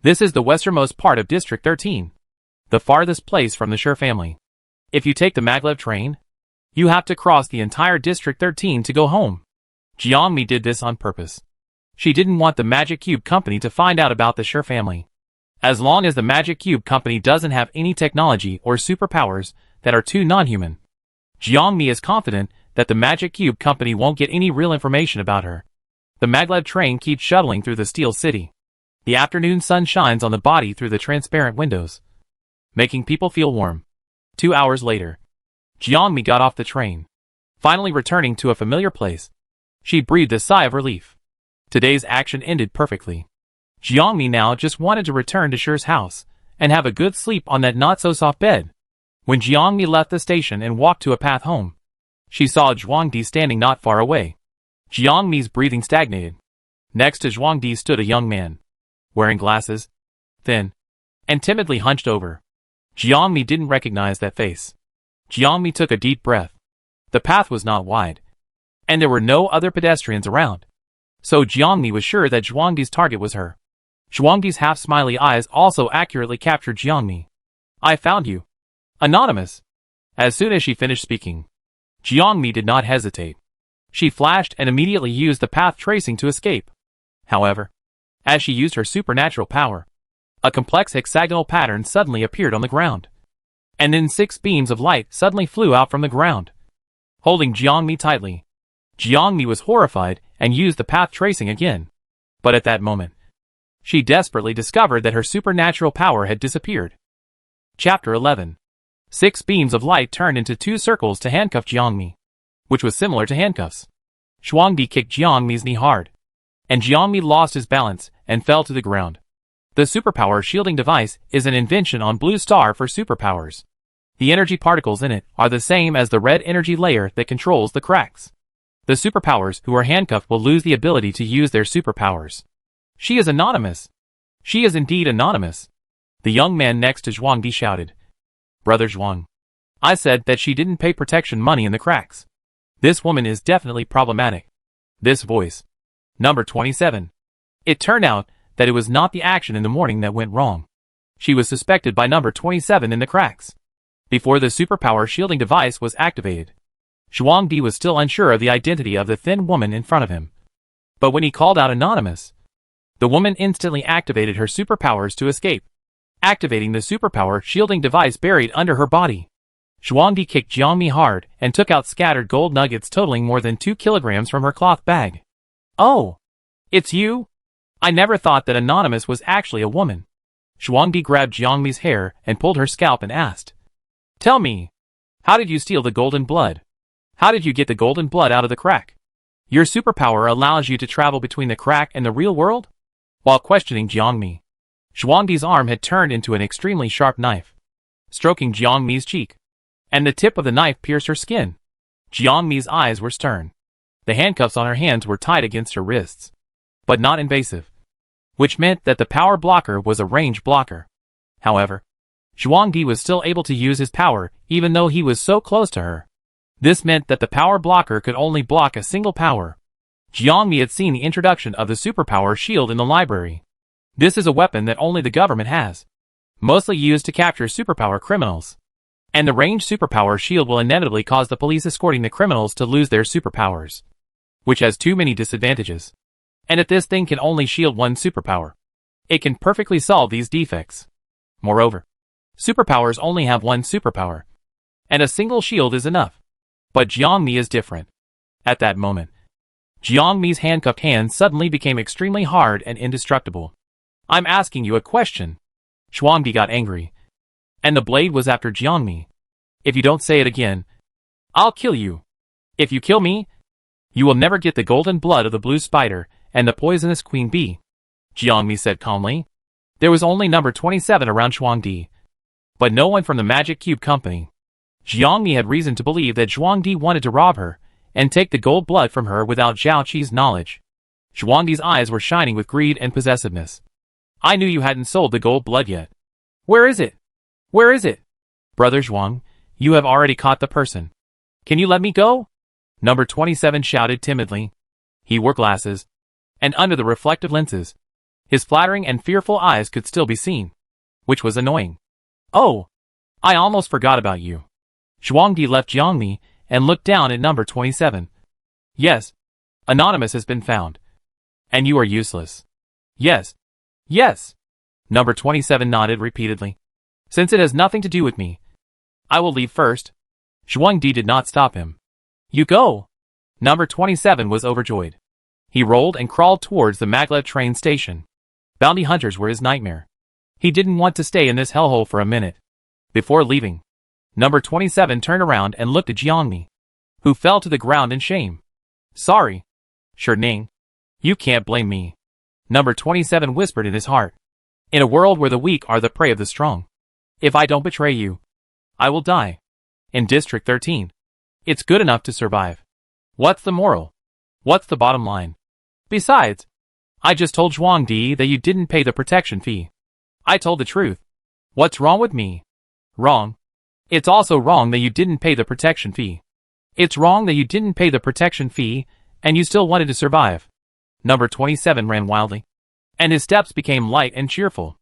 This is the westernmost part of District 13, the farthest place from the Sher family. If you take the maglev train, you have to cross the entire District 13 to go home. Jiangmi did this on purpose. She didn't want the Magic Cube Company to find out about the Sher family. As long as the Magic Cube Company doesn't have any technology or superpowers that are too non-human, Jiangmi is confident that the Magic Cube Company won't get any real information about her. The maglev train keeps shuttling through the Steel City. The afternoon sun shines on the body through the transparent windows, making people feel warm. 2 hours later, Jiangmi got off the train, finally returning to a familiar place. She breathed a sigh of relief. Today's action ended perfectly. Jiangmi now just wanted to return to Sher's house and have a good sleep on that not-so-soft bed. When Jiangmi left the station and walked to a path home, she saw Zhuangdi standing not far away. Jiangmi's breathing stagnated. Next to Zhuangdi stood a young man, wearing glasses, thin, and timidly hunched over. Jiangmi didn't recognize that face. Jiangmi took a deep breath. The path was not wide, and there were no other pedestrians around. So Jiangmi was sure that Zhuangdi's target was her. Zhuangdi's half-smiley eyes also accurately captured Jiangmi. "I found you. Anonymous." As soon as she finished speaking, Jiangmi did not hesitate. She flashed and immediately used the path tracing to escape. However, as she used her supernatural power, a complex hexagonal pattern suddenly appeared on the ground. And then 6 beams of light suddenly flew out from the ground, holding Jiangmi tightly. Jiangmi was horrified and used the path tracing again. But at that moment, she desperately discovered that her supernatural power had disappeared. Chapter 11. 6 beams of light turned into 2 circles to handcuff Jiangmi, which was similar to handcuffs. Zhuangdi kicked Jiangmi's knee hard, and Jiangmi lost his balance and fell to the ground. The superpower shielding device is an invention on Blue Star for superpowers. The energy particles in it are the same as the red energy layer that controls the cracks. The superpowers who are handcuffed will lose the ability to use their superpowers. "She is anonymous." "She is indeed anonymous," the young man next to Zhuangdi shouted. "Brother Zhuang, I said that she didn't pay protection money in the cracks. This woman is definitely problematic." This voice. Number 27. It turned out that it was not the action in the morning that went wrong. She was suspected by number 27 in the cracks. Before the superpower shielding device was activated, Zhuangdi was still unsure of the identity of the thin woman in front of him. But when he called out anonymous, the woman instantly activated her superpowers to escape, activating the superpower shielding device buried under her body. Zhuangdi kicked Jiangmi hard and took out scattered gold nuggets totaling more than 2 kilograms from her cloth bag. "Oh, it's you? I never thought that Anonymous was actually a woman." Zhuangdi grabbed Jiangmi's hair and pulled her scalp and asked, "Tell me, how did you steal the golden blood? How did you get the golden blood out of the crack? Your superpower allows you to travel between the crack and the real world?" While questioning Jiangmi, Zhuangdi's arm had turned into an extremely sharp knife, stroking Jiangmi's cheek, and the tip of the knife pierced her skin. Jiangmi's eyes were stern. The handcuffs on her hands were tied against her wrists, but not invasive, which meant that the power blocker was a range blocker. However, Zhuangdi was still able to use his power even though he was so close to her. This meant that the power blocker could only block a single power. Jiangmi had seen the introduction of the superpower shield in the library. This is a weapon that only the government has, mostly used to capture superpower criminals. And the ranged superpower shield will inevitably cause the police escorting the criminals to lose their superpowers, which has too many disadvantages. And if this thing can only shield one superpower, it can perfectly solve these defects. Moreover, superpowers only have one superpower, and a single shield is enough. But Jiangmi is different. At that moment, Jiangmi's handcuffed hands suddenly became extremely hard and indestructible. "I'm asking you a question." Zhuangdi got angry, and the blade was after Jiangmi. "If you don't say it again, I'll kill you. If you kill me, you will never get the golden blood of the blue spider and the poisonous queen bee," Jiangmi said calmly. There was only number 27 around Zhuangdi, but no one from the Magic Cube Company. Jiangmi had reason to believe that Zhuangdi wanted to rob her and take the gold blood from her without Zhao Qi's knowledge. Zhuangdi's eyes were shining with greed and possessiveness. I knew you hadn't sold the gold blood yet. Where is it? Where is it? Brother Zhuang, you have already caught the person. Can you let me go? Number 27 shouted timidly. He wore glasses, and under the reflective lenses, his flattering and fearful eyes could still be seen, which was annoying. Oh, I almost forgot about you. Zhuangdi left Jiangmi and looked down at number 27. Yes, Anonymous has been found. And you are useless. Yes. Yes. Number 27 nodded repeatedly. Since it has nothing to do with me, I will leave first. Zhuangdi did not stop him. You go. Number 27 was overjoyed. He rolled and crawled towards the maglev train station. Bounty hunters were his nightmare. He didn't want to stay in this hellhole for a minute. Before leaving, number 27 turned around and looked at Jiangmi, who fell to the ground in shame. Sorry. Ning. You can't blame me. Number 27 whispered in his heart. In a world where the weak are the prey of the strong, if I don't betray you, I will die. In District 13, it's good enough to survive. What's the moral? What's the bottom line? Besides, I just told Zhuangdi that you didn't pay the protection fee. I told the truth. What's wrong with me? Wrong. It's also wrong that you didn't pay the protection fee. It's wrong that you didn't pay the protection fee, and you still wanted to survive. Number 27 ran wildly, and his steps became light and cheerful.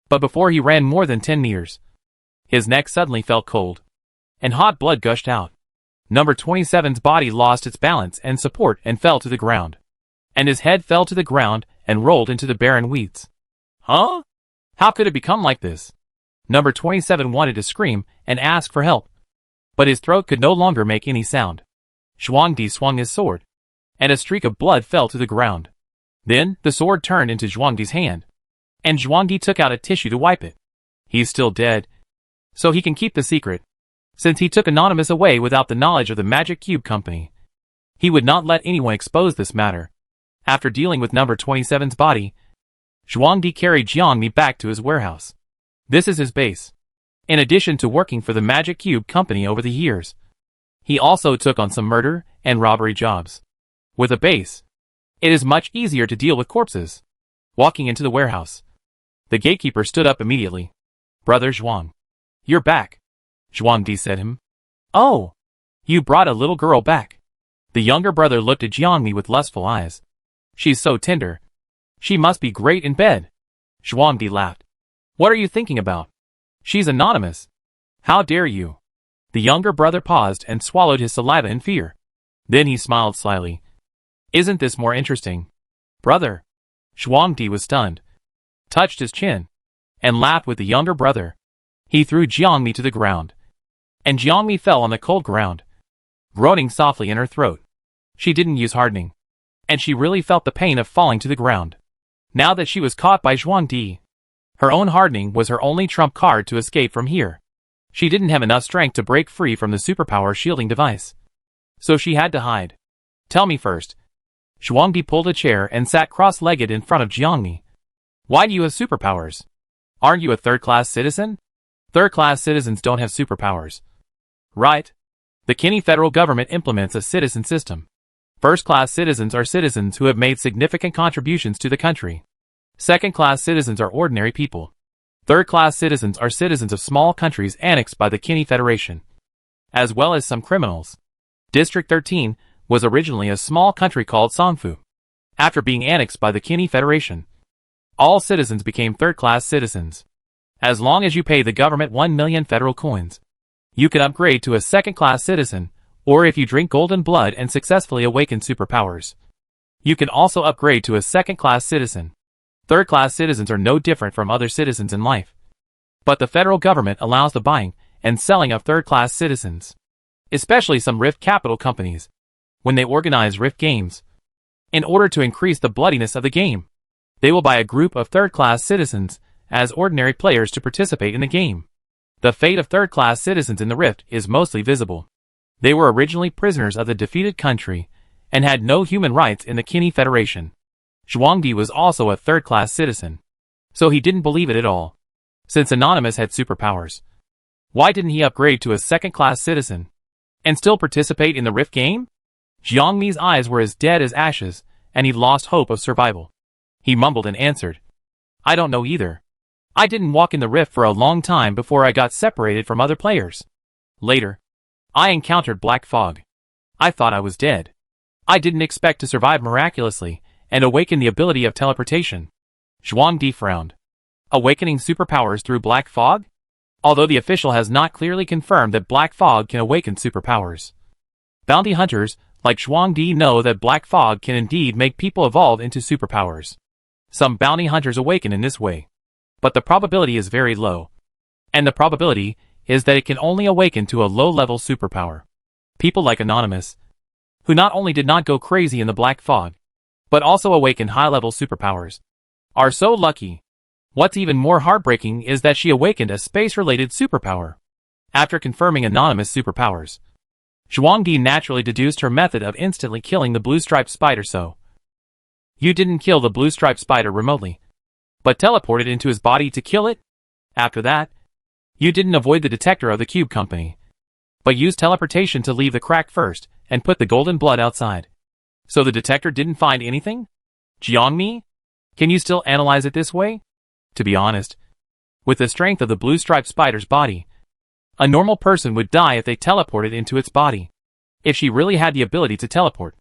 But before he ran more than 10 meters, his neck suddenly felt cold, and hot blood gushed out. Number 27's body lost its balance and support and fell to the ground. And his head fell to the ground and rolled into the barren weeds. Huh? How could it become like this? Number 27 wanted to scream and ask for help, but his throat could no longer make any sound. Zhuangdi swung his sword, and a streak of blood fell to the ground. Then, the sword turned into Zhuangdi's hand, and Zhuangdi took out a tissue to wipe it. He's still dead, so he can keep the secret. Since he took Anonymous away without the knowledge of the Magic Cube Company, he would not let anyone expose this matter. After dealing with number 27's body, Zhuangdi carried Jiangmi back to his warehouse. This is his base. In addition to working for the Magic Cube Company over the years, he also took on some murder and robbery jobs. With a base, it is much easier to deal with corpses. Walking into the warehouse, the gatekeeper stood up immediately. Brother Zhuang, you're back. Zhuangdi said him. Oh, you brought a little girl back. The younger brother looked at Jiangmi with lustful eyes. She's so tender. She must be great in bed. Zhuangdi laughed. What are you thinking about? She's Anonymous. How dare you? The younger brother paused and swallowed his saliva in fear. Then he smiled slyly. Isn't this more interesting? Brother. Zhuangdi was stunned, touched his chin, and laughed with the younger brother. He threw Jiangmi to the ground, and Jiangmi fell on the cold ground, groaning softly in her throat. She didn't use hardening, and she really felt the pain of falling to the ground. Now that she was caught by Zhuangdi, her own hardening was her only trump card to escape from here. She didn't have enough strength to break free from the superpower shielding device, so she had to hide. Tell me first. Zhuangdi pulled a chair and sat cross-legged in front of Jiangmi. Why do you have superpowers? Aren't you a third-class citizen? Third-class citizens don't have superpowers. Right. The Kinney federal government implements a citizen system. First-class citizens are citizens who have made significant contributions to the country. Second-class citizens are ordinary people. Third-class citizens are citizens of small countries annexed by the Kinney Federation, as well as some criminals. District 13 was originally a small country called Songfu. After being annexed by the Kinney Federation, all citizens became third-class citizens. As long as you pay the government 1 million federal coins, you can upgrade to a second-class citizen, or if you drink golden blood and successfully awaken superpowers, you can also upgrade to a second-class citizen. Third-class citizens are no different from other citizens in life. But the federal government allows the buying and selling of third-class citizens, especially some Rift Capital companies, when they organize Rift games. In order to increase the bloodiness of the game, they will buy a group of third-class citizens as ordinary players to participate in the game. The fate of third-class citizens in the Rift is mostly visible. They were originally prisoners of the defeated country and had no human rights in the Kinney Federation. Zhuangdi was also a third-class citizen, so he didn't believe it at all. Since Anonymous had superpowers, why didn't he upgrade to a second-class citizen and still participate in the Rift game? Jiangmi's eyes were as dead as ashes, and he lost hope of survival. He mumbled and answered, I don't know either. I didn't walk in the Rift for a long time before I got separated from other players. Later, I encountered black fog. I thought I was dead. I didn't expect to survive miraculously and awaken the ability of teleportation. Zhuangdi frowned. Awakening superpowers through black fog? Although the official has not clearly confirmed that black fog can awaken superpowers, bounty hunters like Zhuangdi know that black fog can indeed make people evolve into superpowers. Some bounty hunters awaken in this way, but the probability is very low. And the probability is that it can only awaken to a low-level superpower. People like Anonymous, who not only did not go crazy in the black fog, but also awakened high-level superpowers, are so lucky. What's even more heartbreaking is that she awakened a space-related superpower. After confirming Anonymous' superpowers, Zhuangdi naturally deduced her method of instantly killing the blue-striped spider. So, you didn't kill the blue-striped spider remotely, but teleported into his body to kill it? After that, you didn't avoid the detector of the Cube Company, but used teleportation to leave the crack first and put the golden blood outside. So the detector didn't find anything? Jiangmi? Can you still analyze it this way? To be honest, with the strength of the blue-striped spider's body, a normal person would die if they teleported into its body. If she really had the ability to teleport,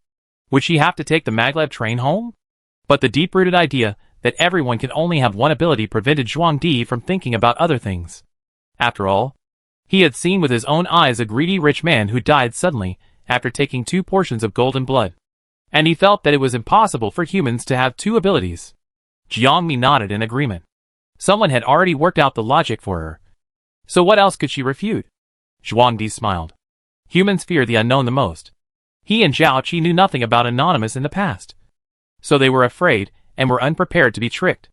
would she have to take the maglev train home? But the deep-rooted idea that everyone can only have one ability prevented Zhuangdi from thinking about other things. After all, he had seen with his own eyes a greedy rich man who died suddenly after taking 2 portions of golden blood, and he felt that it was impossible for humans to have 2 abilities. Jiangmi nodded in agreement. Someone had already worked out the logic for her. So what else could she refute? Zhuangdi smiled. Humans fear the unknown the most. He and Zhao Qi knew nothing about Anonymous in the past, so they were afraid and were unprepared to be tricked.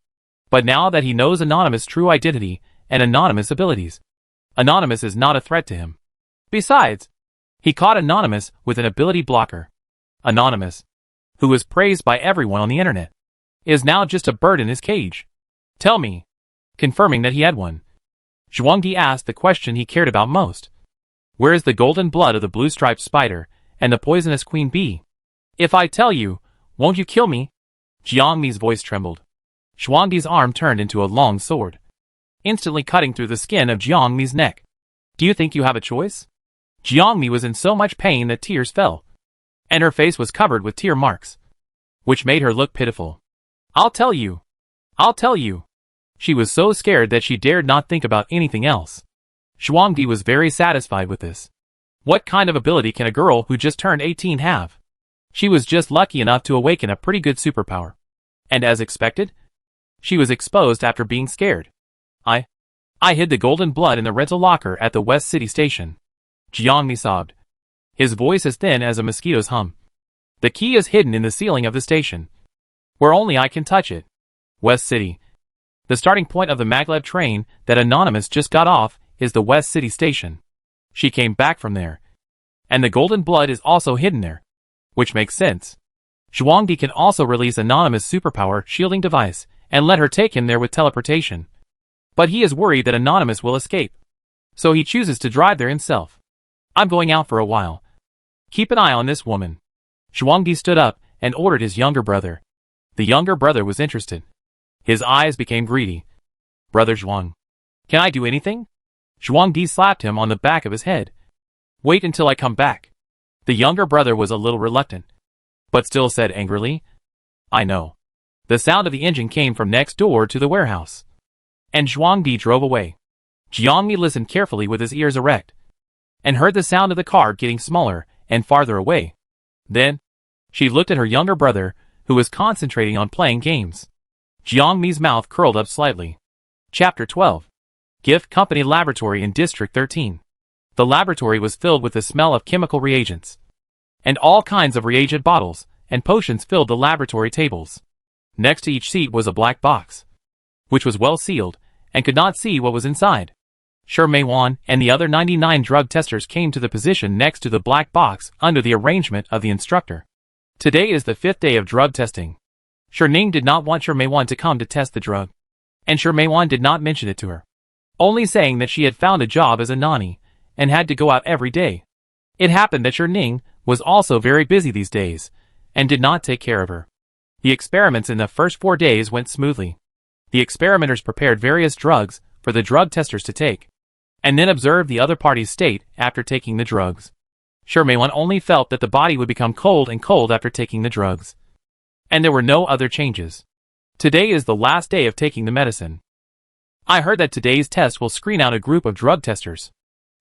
But now that he knows Anonymous' true identity and Anonymous' abilities, Anonymous is not a threat to him. Besides, he caught Anonymous with an ability blocker. Anonymous, who was praised by everyone on the internet, is now just a bird in his cage. Tell me. Confirming that he had one, Zhuangdi asked the question he cared about most. Where is the golden blood of the blue-striped spider and the poisonous queen bee? If I tell you, won't you kill me? Jiangmi's voice trembled. Zhuangdi's arm turned into a long sword, instantly cutting through the skin of Jiangmi's neck. Do you think you have a choice? Jiangmi was in so much pain that tears fell, and her face was covered with tear marks, which made her look pitiful. I'll tell you. I'll tell you. She was so scared that she dared not think about anything else. Zhuangdi was very satisfied with this. What kind of ability can a girl who just turned 18 have? She was just lucky enough to awaken a pretty good superpower. And as expected, she was exposed after being scared. I hid the golden blood in the rental locker at the West City station. Jiangmi sobbed, his voice as thin as a mosquito's hum. The key is hidden in the ceiling of the station, where only I can touch it. West City. The starting point of the maglev train that Anonymous just got off is the West City station. She came back from there, and the golden blood is also hidden there, which makes sense. Zhuangdi can also release Anonymous' superpower shielding device and let her take him there with teleportation. But he is worried that Anonymous will escape, so he chooses to drive there himself. I'm going out for a while. Keep an eye on this woman. Zhuangdi stood up and ordered his younger brother. The younger brother was interested. His eyes became greedy. Brother Zhuang, can I do anything? Zhuangdi slapped him on the back of his head. Wait until I come back. The younger brother was a little reluctant, but still said angrily, I know. The sound of the engine came from next door to the warehouse, and Zhuangdi drove away. Jiangmi listened carefully with his ears erect, and heard the sound of the car getting smaller and farther away. Then, she looked at her younger brother, who was concentrating on playing games. Jiangmi's mouth curled up slightly. Chapter 12. Gift Company Laboratory in District 13. The laboratory was filled with the smell of chemical reagents, and all kinds of reagent bottles and potions filled the laboratory tables. Next to each seat was a black box, which was well sealed and could not see what was inside. Sher Meiwan and the other 99 drug testers came to the position next to the black box under the arrangement of the instructor. Today is the 5th day of drug testing. Sher Ning did not want Sher Meiwan to come to test the drug, and Sher Meiwan did not mention it to her. only saying that she had found a job as a nanny and had to go out every day. It happened that Ning was also very busy these days and did not take care of her. The experiments in the first 4 days went smoothly. The experimenters prepared various drugs for the drug testers to take, and then observed the other party's state after taking the drugs. Shermaewon only felt that the body would become cold and cold after taking the drugs, and there were no other changes. Today is the last day of taking the medicine. I heard that today's test will screen out a group of drug testers.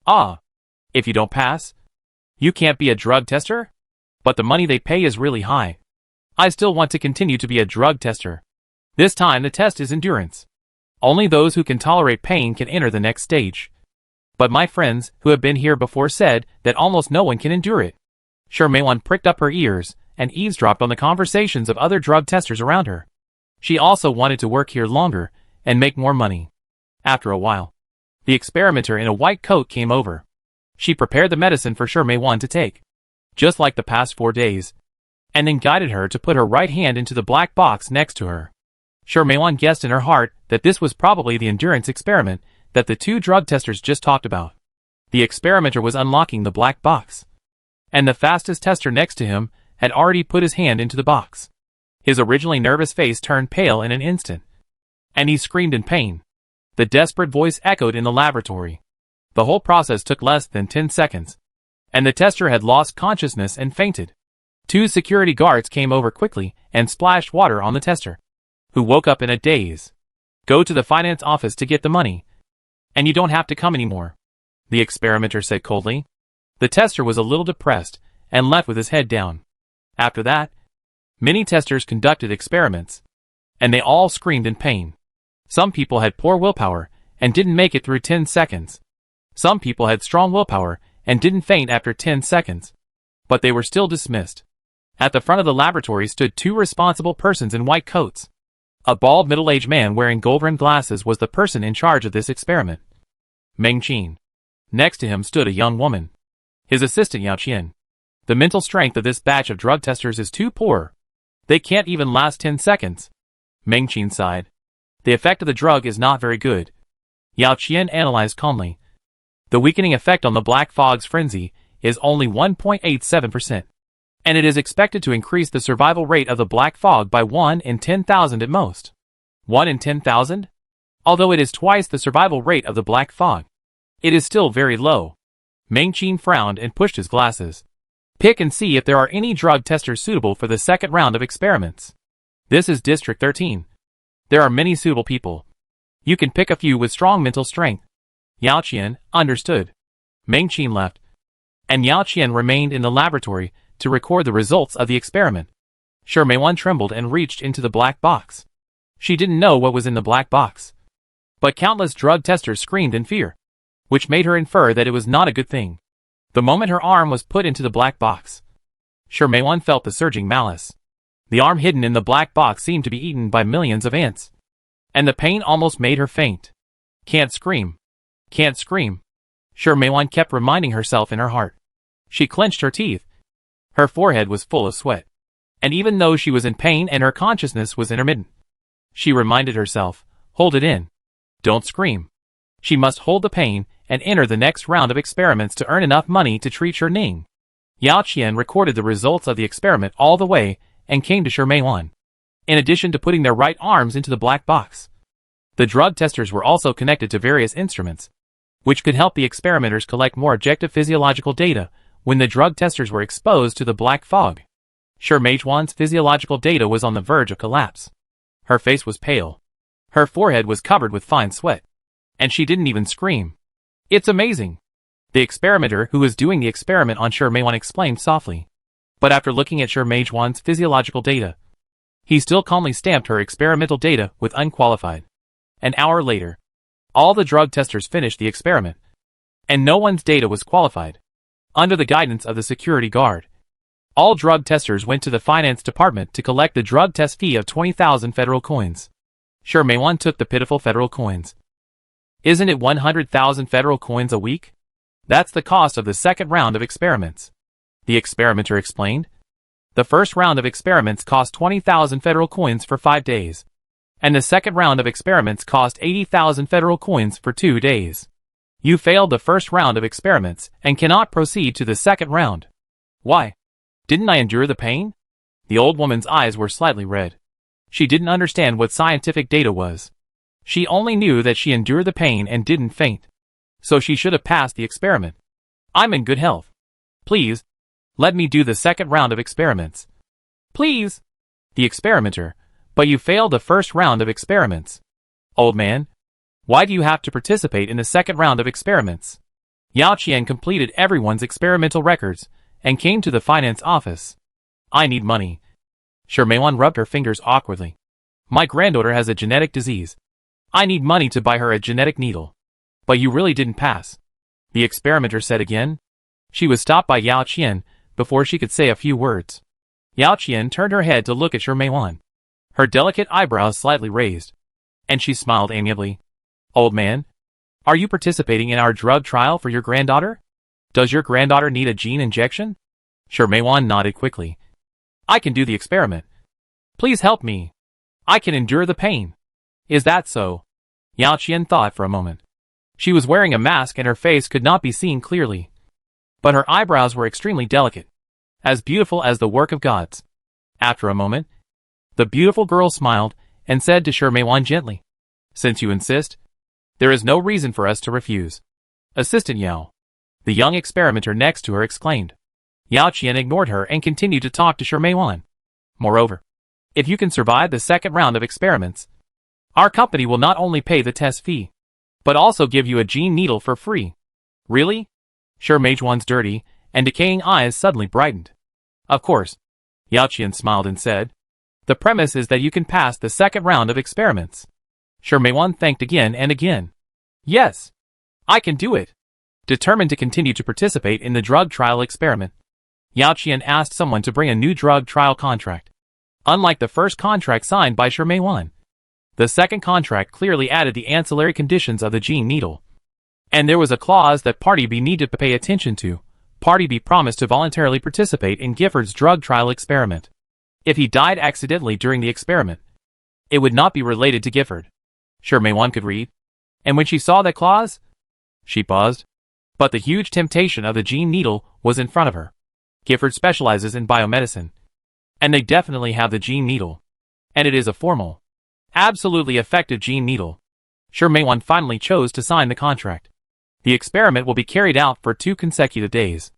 Ah, if you don't pass, you can't be a drug tester? But the money they pay is really high. I still want to continue to be a drug tester. This time the test is endurance. Only those who can tolerate pain can enter the next stage. But my friends who have been here before said that almost no one can endure it. Shermaewon pricked up her ears and eavesdropped on the conversations of other drug testers around her. She also wanted to work here longer and make more money. After a while, the experimenter in a white coat came over. She prepared the medicine for Shermaewon to take, just like the past 4 days, and then guided her to put her right hand into the black box next to her. Shermaewon guessed in her heart that this was probably the endurance experiment that the 2 drug testers just talked about. The experimenter was unlocking the black box, and the fastest tester next to him had already put his hand into the box. His originally nervous face turned pale in an instant, and he screamed in pain. The desperate voice echoed in the laboratory. The whole process took less than 10 seconds, and the tester had lost consciousness and fainted. 2 security guards came over quickly and splashed water on the tester, who woke up in a daze. Go to the finance office to get the money, and you don't have to come anymore, the experimenter said coldly. The tester was a little depressed and left with his head down. After that, many testers conducted experiments, and they all screamed in pain. Some people had poor willpower and didn't make it through 10 seconds. Some people had strong willpower and didn't faint after 10 seconds. But they were still dismissed. At the front of the laboratory stood 2 responsible persons in white coats. A bald middle-aged man wearing gold-rimmed glasses was the person in charge of this experiment, Meng Qin. Next to him stood a young woman, his assistant Yao Qian. The mental strength of this batch of drug testers is too poor. They can't even last 10 seconds. Meng Qin sighed. The effect of the drug is not very good. Yao Qian analyzed calmly. The weakening effect on the black fog's frenzy is only 1.87%, and it is expected to increase the survival rate of the black fog by 1 in 10,000 at most. 1 in 10,000? Although it is twice the survival rate of the black fog, it is still very low. Meng Qin frowned and pushed his glasses. Pick and see if there are any drug testers suitable for the second round of experiments. This is District 13. There are many suitable people. You can pick a few with strong mental strength. Yao Qian understood. Meng Qin left, and Yao Qian remained in the laboratory to record the results of the experiment. Shermaewon trembled and reached into the black box. She didn't know what was in the black box, but countless drug testers screamed in fear, which made her infer that it was not a good thing. The moment her arm was put into the black box, Shermaewon felt the surging malice. The arm hidden in the black box seemed to be eaten by millions of ants, and the pain almost made her faint. Can't scream. Can't scream. Shermaewon kept reminding herself in her heart. She clenched her teeth. Her forehead was full of sweat, and even though she was in pain and her consciousness was intermittent, she reminded herself, hold it in. Don't scream. She must hold the pain and enter the next round of experiments to earn enough money to treat Ning. Yao Qian recorded the results of the experiment all the way and came to Shermaewon. In addition to putting their right arms into the black box, the drug testers were also connected to various instruments, which could help the experimenters collect more objective physiological data when the drug testers were exposed to the black fog. Shermaewon's physiological data was on the verge of collapse. Her face was pale. Her forehead was covered with fine sweat, and she didn't even scream. It's amazing. The experimenter who was doing the experiment on Shermaewon explained softly. But after looking at Shermaewon's physiological data, he still calmly stamped her experimental data with unqualified. An hour later, all the drug testers finished the experiment, and no one's data was qualified. Under the guidance of the security guard, all drug testers went to the finance department to collect the drug test fee of 20,000 federal coins. Shermaewon took the pitiful federal coins. Isn't it 100,000 federal coins a week? That's the cost of the second round of experiments, the experimenter explained. The first round of experiments cost 20,000 federal coins for 5 days. And the second round of experiments cost 80,000 federal coins for 2 days. You failed the first round of experiments and cannot proceed to the second round. Why? Didn't I endure the pain? The old woman's eyes were slightly red. She didn't understand what scientific data was. She only knew that she endured the pain and didn't faint. So she should have passed the experiment. I'm in good health. Please, let me do the second round of experiments. Please. The experimenter, but you failed the first round of experiments. Old man, why do you have to participate in the second round of experiments? Yao Qian completed everyone's experimental records and came to the finance office. I need money. Shermeiwan rubbed her fingers awkwardly. My granddaughter has a genetic disease. I need money to buy her a genetic needle. But you really didn't pass, the experimenter said again. She was stopped by Yao Qian before she could say a few words. Yao Qian turned her head to look at Shermeiwan. Her delicate eyebrows slightly raised, and she smiled amiably. Old man, are you participating in our drug trial for your granddaughter? Does your granddaughter need a gene injection? Shermeiwan nodded quickly. I can do the experiment. Please help me. I can endure the pain. Is that so? Yao Qian thought for a moment. She was wearing a mask and her face could not be seen clearly. But her eyebrows were extremely delicate, as beautiful as the work of gods. After a moment, the beautiful girl smiled and said to Shermeiwan gently, Since you insist, there is no reason for us to refuse. Assistant Yao, the young experimenter next to her exclaimed. Yao Qian ignored her and continued to talk to Shermeiwan. Moreover, if you can survive the second round of experiments, our company will not only pay the test fee, but also give you a gene needle for free. Really? Shermeiwan's dirty and decaying eyes suddenly brightened. Of course. Yao Qian smiled and said, The premise is that you can pass the second round of experiments. Shermeiwan thanked again and again. Yes. I can do it. Determined to continue to participate in the drug trial experiment, Yao Qian asked someone to bring a new drug trial contract. Unlike the first contract signed by Shermeiwan, the second contract clearly added the ancillary conditions of the gene needle. And there was a clause that Party B needed to pay attention to. Party B promised to voluntarily participate in Gifford's drug trial experiment. If he died accidentally during the experiment, it would not be related to Gifford. Shermeiwan could read. And when she saw that clause, she paused. But the huge temptation of the gene needle was in front of her. Gifford specializes in biomedicine. And they definitely have the gene needle. And it is a formal, absolutely effective gene needle. Shermeiwan finally chose to sign the contract. The experiment will be carried out for 2 consecutive days.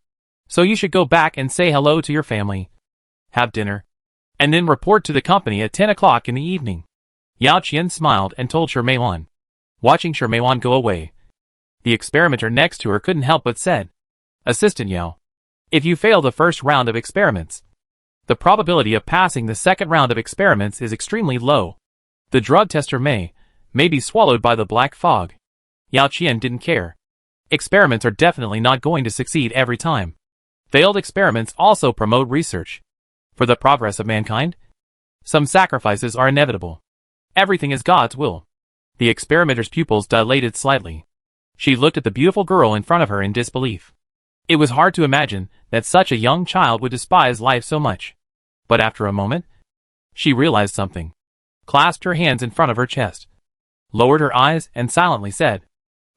So you should go back and say hello to your family, have dinner, and then report to the company at 10 o'clock in the evening. Yao Qian smiled and told Shermeiwan. Watching Shermeiwan go away, the experimenter next to her couldn't help but said, Assistant Yao, if you fail the first round of experiments, the probability of passing the second round of experiments is extremely low. The drug tester may be swallowed by the black fog. Yao Qian didn't care. Experiments are definitely not going to succeed every time. Failed experiments also promote research. For the progress of mankind, some sacrifices are inevitable. Everything is God's will. The experimenter's pupils dilated slightly. She looked at the beautiful girl in front of her in disbelief. It was hard to imagine that such a young child would despise life so much. But after a moment, she realized something. Clasped her hands in front of her chest, lowered her eyes and silently said,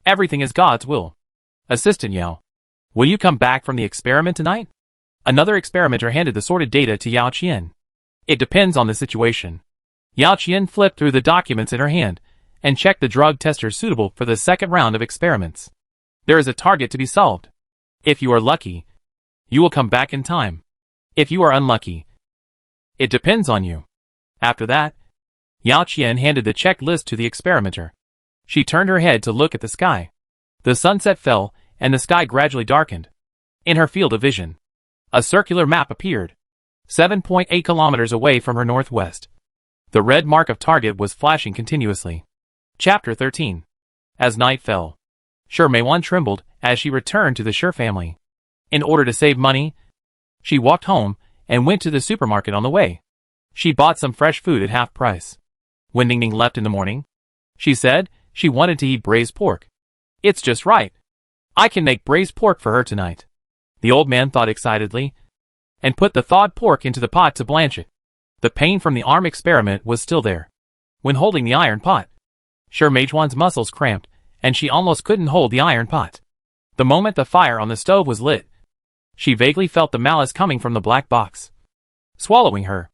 Everything is God's will. Assistant Yao, will you come back from the experiment tonight? Another experimenter handed the sorted data to Yao Qian. It depends on the situation. Yao Qian flipped through the documents in her hand and checked the drug testers suitable for the second round of experiments. There is a target to be solved. If you are lucky, you will come back in time. If you are unlucky, it depends on you. After that, Yao Qian handed the checklist to the experimenter. She turned her head to look at the sky. The sunset fell, and the sky gradually darkened. In her field of vision, a circular map appeared, 7.8 kilometers away from her northwest. The red mark of target was flashing continuously. Chapter 13. As night fell, Shermeiwan trembled as she returned to the Sher family. In order to save money, she walked home and went to the supermarket on the way. She bought some fresh food at half price. When Ningning left in the morning, she said she wanted to eat braised pork. It's just right. I can make braised pork for her tonight. The old man thought excitedly, and put the thawed pork into the pot to blanch it. The pain from the arm experiment was still there. when holding the iron pot. Sure, Mejuan's muscles cramped, and she almost couldn't hold the iron pot. The moment the fire on the stove was lit, she vaguely felt the malice coming from the black box, swallowing her.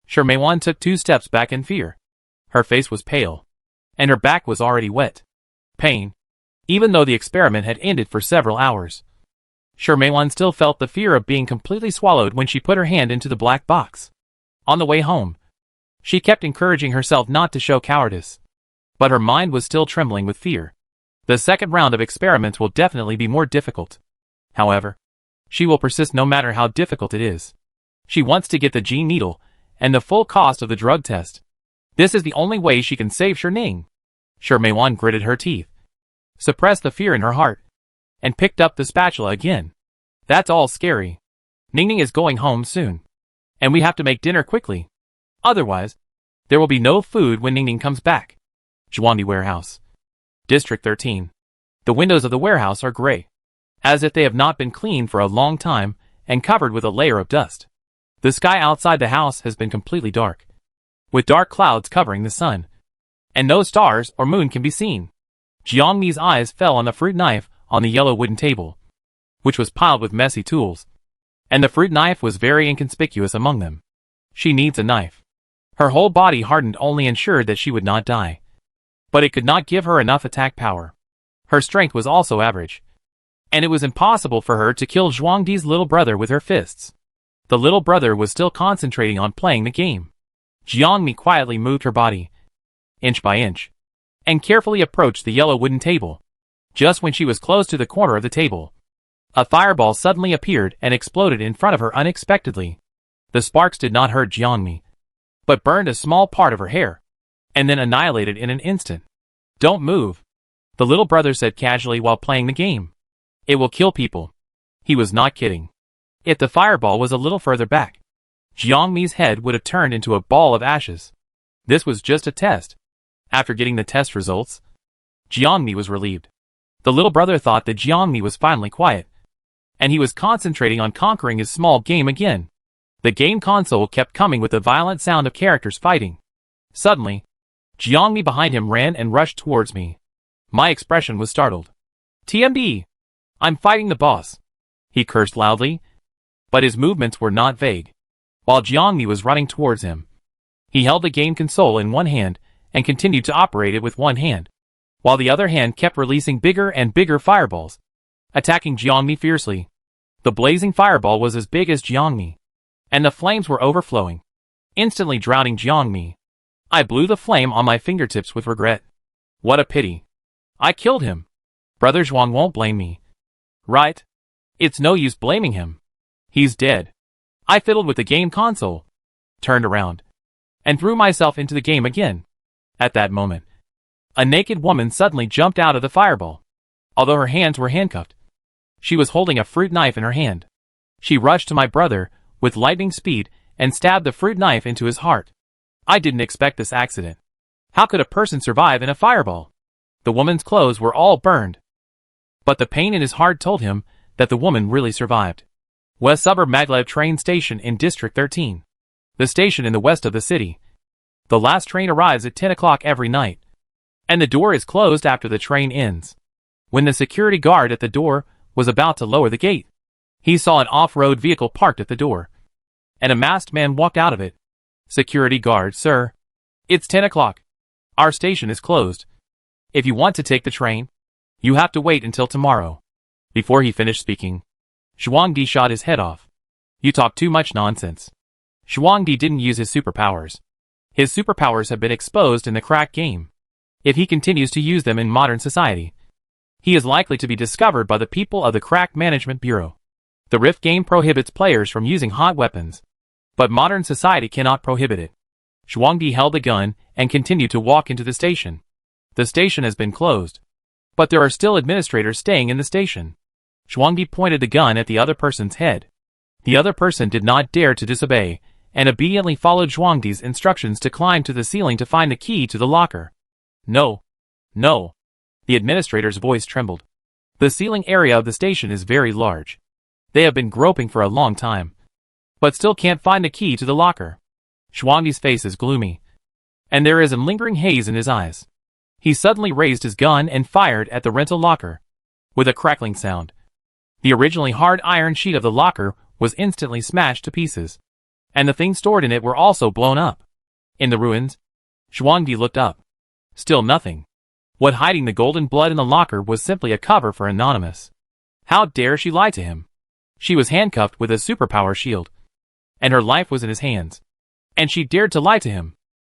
Sure, Mejuan took 2 steps back in fear. Her face was pale, and her back was already wet. Pain. Even though the experiment had ended for several hours, Sure, Mejuan still felt the fear of being completely swallowed when she put her hand into the black box. On the way home, she kept encouraging herself not to show cowardice, but her mind was still trembling with fear. The second round of experiments will definitely be more difficult. However, she will persist no matter how difficult it is. She wants to get the gene needle and the full cost of the drug test. This is the only way she can save Shirning. Sure, Mejuan gritted her teeth, suppressed the fear in her heart, and picked up the spatula again. That's all scary. Ningning is going home soon, and we have to make dinner quickly. Otherwise, there will be no food when Ningning comes back. Zhuangdi Warehouse. District 13. The windows of the warehouse are gray, as if they have not been cleaned for a long time and covered with a layer of dust. The sky outside the house has been completely dark, with dark clouds covering the sun, and no stars or moon can be seen. Jiangmi's eyes fell on the fruit knife on the yellow wooden table, which was piled with messy tools, and the fruit knife was very inconspicuous among them. She needs a knife. Her whole body hardened only ensured that she would not die, but it could not give her enough attack power. Her strength was also average, and it was impossible for her to kill Zhuangdi's little brother with her fists. The little brother was still concentrating on playing the game. Jiangmi quietly moved her body, inch by inch, and carefully approached the yellow wooden table. Just when she was close to the corner of the table, a fireball suddenly appeared and exploded in front of her unexpectedly. The sparks did not hurt Jiangmi, but burned a small part of her hair, and then annihilated in an instant. Don't move, the little brother said casually while playing the game. It will kill people. He was not kidding. If the fireball was a little further back, Jiangmi's head would have turned into a ball of ashes. This was just a test. After getting the test results, Jiangmi was relieved. The little brother thought that Jiangmi was finally quiet, and he was concentrating on conquering his small game again. The game console kept coming with the violent sound of characters fighting. Suddenly, Jiangmi behind him ran and rushed towards me. My expression was startled. TMD! I'm fighting the boss. He cursed loudly, but his movements were not vague. While Jiangmi was running towards him, he held the game console in one hand and continued to operate it with one hand, while the other hand kept releasing bigger and bigger fireballs, attacking Jiangmi fiercely. The blazing fireball was as big as Jiangmi, and the flames were overflowing, instantly drowning Jiangmi. I blew the flame on my fingertips with regret. What a pity. I killed him. Brother Zhuang won't blame me. Right? It's no use blaming him. He's dead. I fiddled with the game console, turned around, and threw myself into the game again. At that moment, a naked woman suddenly jumped out of the fireball. Although her hands were handcuffed, she was holding a fruit knife in her hand. She rushed to my brother with lightning speed and stabbed the fruit knife into his heart. I didn't expect this accident. How could a person survive in a fireball? The woman's clothes were all burned, but the pain in his heart told him that the woman really survived. West Suburb Maglev train station in District 13. The station in the west of the city. The last train arrives at 10 o'clock every night, and the door is closed after the train ends. When the security guard at the door was about to lower the gate, he saw an off-road vehicle parked at the door, and a masked man walked out of it. Security guard, sir. It's 10 o'clock. Our station is closed. If you want to take the train, you have to wait until tomorrow. Before he finished speaking, Zhuangdi shot his head off. You talk too much nonsense. Zhuangdi didn't use his superpowers. His superpowers have been exposed in the crack game. If he continues to use them in modern society, he is likely to be discovered by the people of the Crack Management Bureau. The Rift game prohibits players from using hot weapons, but modern society cannot prohibit it. Zhuangdi held the gun and continued to walk into the station. The station has been closed, but there are still administrators staying in the station. Zhuangdi pointed the gun at the other person's head. The other person did not dare to disobey, and obediently followed Zhuangdi's instructions to climb to the ceiling to find the key to the locker. No. No. The administrator's voice trembled. The ceiling area of the station is very large. They have been groping for a long time, but still can't find the key to the locker. Zhuangdi's face is gloomy, and there is a lingering haze in his eyes. He suddenly raised his gun and fired at the rental locker. With a crackling sound, the originally hard iron sheet of the locker was instantly smashed to pieces, and the things stored in it were also blown up. In the ruins, Zhuangdi looked up. Still nothing. What hiding the golden blood in the locker was simply a cover for Anonymous. How dare she lie to him? She was handcuffed with a superpower shield, and her life was in his hands. And she dared to lie to him.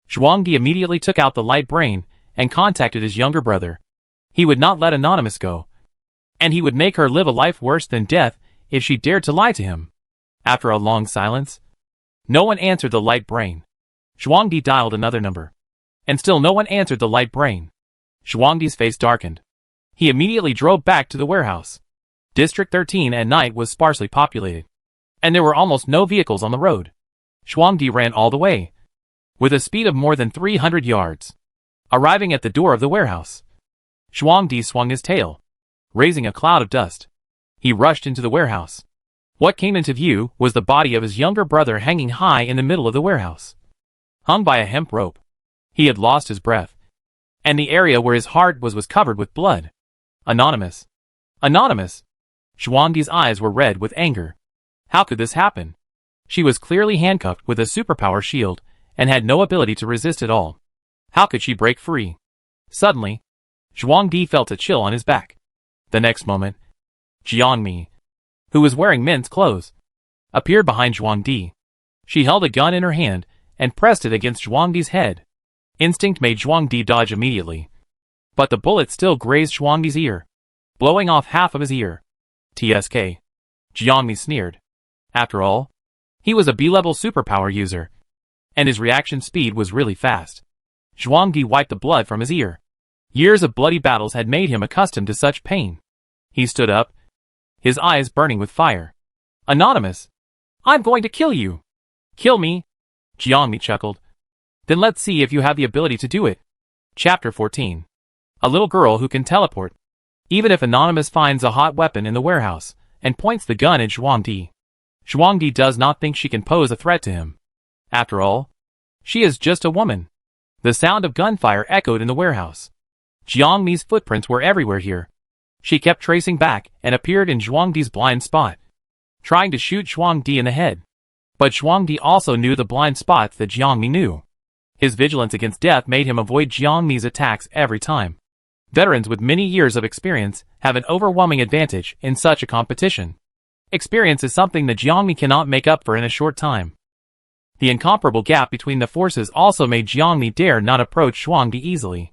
Zhuangdi immediately took out the light brain and contacted his younger brother. He would not let Anonymous go, and he would make her live a life worse than death if she dared to lie to him. After a long silence, no one answered the light brain. Zhuangdi dialed another number, and still no one answered the light brain. Zhuangdi's face darkened. He immediately drove back to the warehouse. District 13 at night was sparsely populated, and there were almost no vehicles on the road. Zhuangdi ran all the way, with a speed of more than 300 yards. Arriving at the door of the warehouse, Zhuangdi swung his tail, raising a cloud of dust. He rushed into the warehouse. What came into view was the body of his younger brother hanging high in the middle of the warehouse, hung by a hemp rope. He had lost his breath, and the area where his heart was covered with blood. Anonymous! Anonymous! Zhuangdi's eyes were red with anger. How could this happen? She was clearly handcuffed with a superpower shield and had no ability to resist at all. How could she break free? Suddenly, Zhuangdi felt a chill on his back. The next moment, Jiangmi, who was wearing men's clothes, appeared behind Zhuangdi. She held a gun in her hand and pressed it against Zhuangdi's head. Instinct made Zhuangdi dodge immediately, but the bullet still grazed Zhuangdi's ear, blowing off half of his ear. TSK. Jiangmi sneered. After all, he was a B-level superpower user, and his reaction speed was really fast. Zhuangdi wiped the blood from his ear. Years of bloody battles had made him accustomed to such pain. He stood up, his eyes burning with fire. Anonymous! I'm going to kill you! Kill me! Jiangmi chuckled. Then let's see if you have the ability to do it. Chapter 14. A little girl who can teleport. Even if Anonymous finds a hot weapon in the warehouse and points the gun at Zhuangdi, Zhuangdi does not think she can pose a threat to him. After all, she is just a woman. The sound of gunfire echoed in the warehouse. Jiangmi's footprints were everywhere here. She kept tracing back and appeared in Zhuangdi's blind spot, trying to shoot Zhuangdi in the head. But Zhuangdi also knew the blind spots that Jiangmi knew. His vigilance against death made him avoid Jiangmi's attacks every time. Veterans with many years of experience have an overwhelming advantage in such a competition. Experience is something that Jiangmi cannot make up for in a short time. The incomparable gap between the forces also made Jiangmi dare not approach Zhuangdi easily.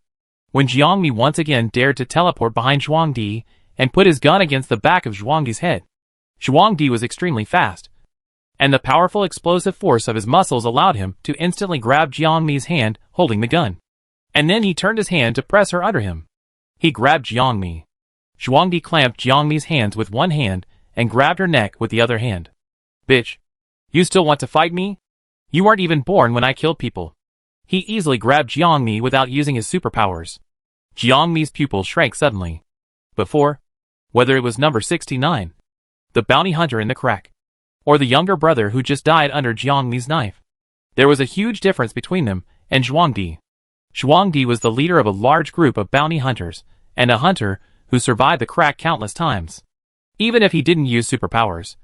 When Jiangmi once again dared to teleport behind Zhuangdi and put his gun against the back of Zhuangdi's head, Zhuangdi was extremely fast, and the powerful explosive force of his muscles allowed him to instantly grab Jiangmi's hand holding the gun. And then he turned his hand to press her under him. He grabbed Jiangmi. Zhuangdi clamped Jiangmi's hands with one hand and grabbed her neck with the other hand. Bitch! You still want to fight me? You weren't even born when I killed people. He easily grabbed Jiangmi without using his superpowers. Jiangmi's pupils shrank suddenly. Before, whether it was number 69, the bounty hunter in the crack, or the younger brother who just died under Jiangmi's knife, there was a huge difference between them and Zhuangdi. Zhuangdi was the leader of a large group of bounty hunters, and a hunter who survived the crack countless times. Even if he didn't use superpowers,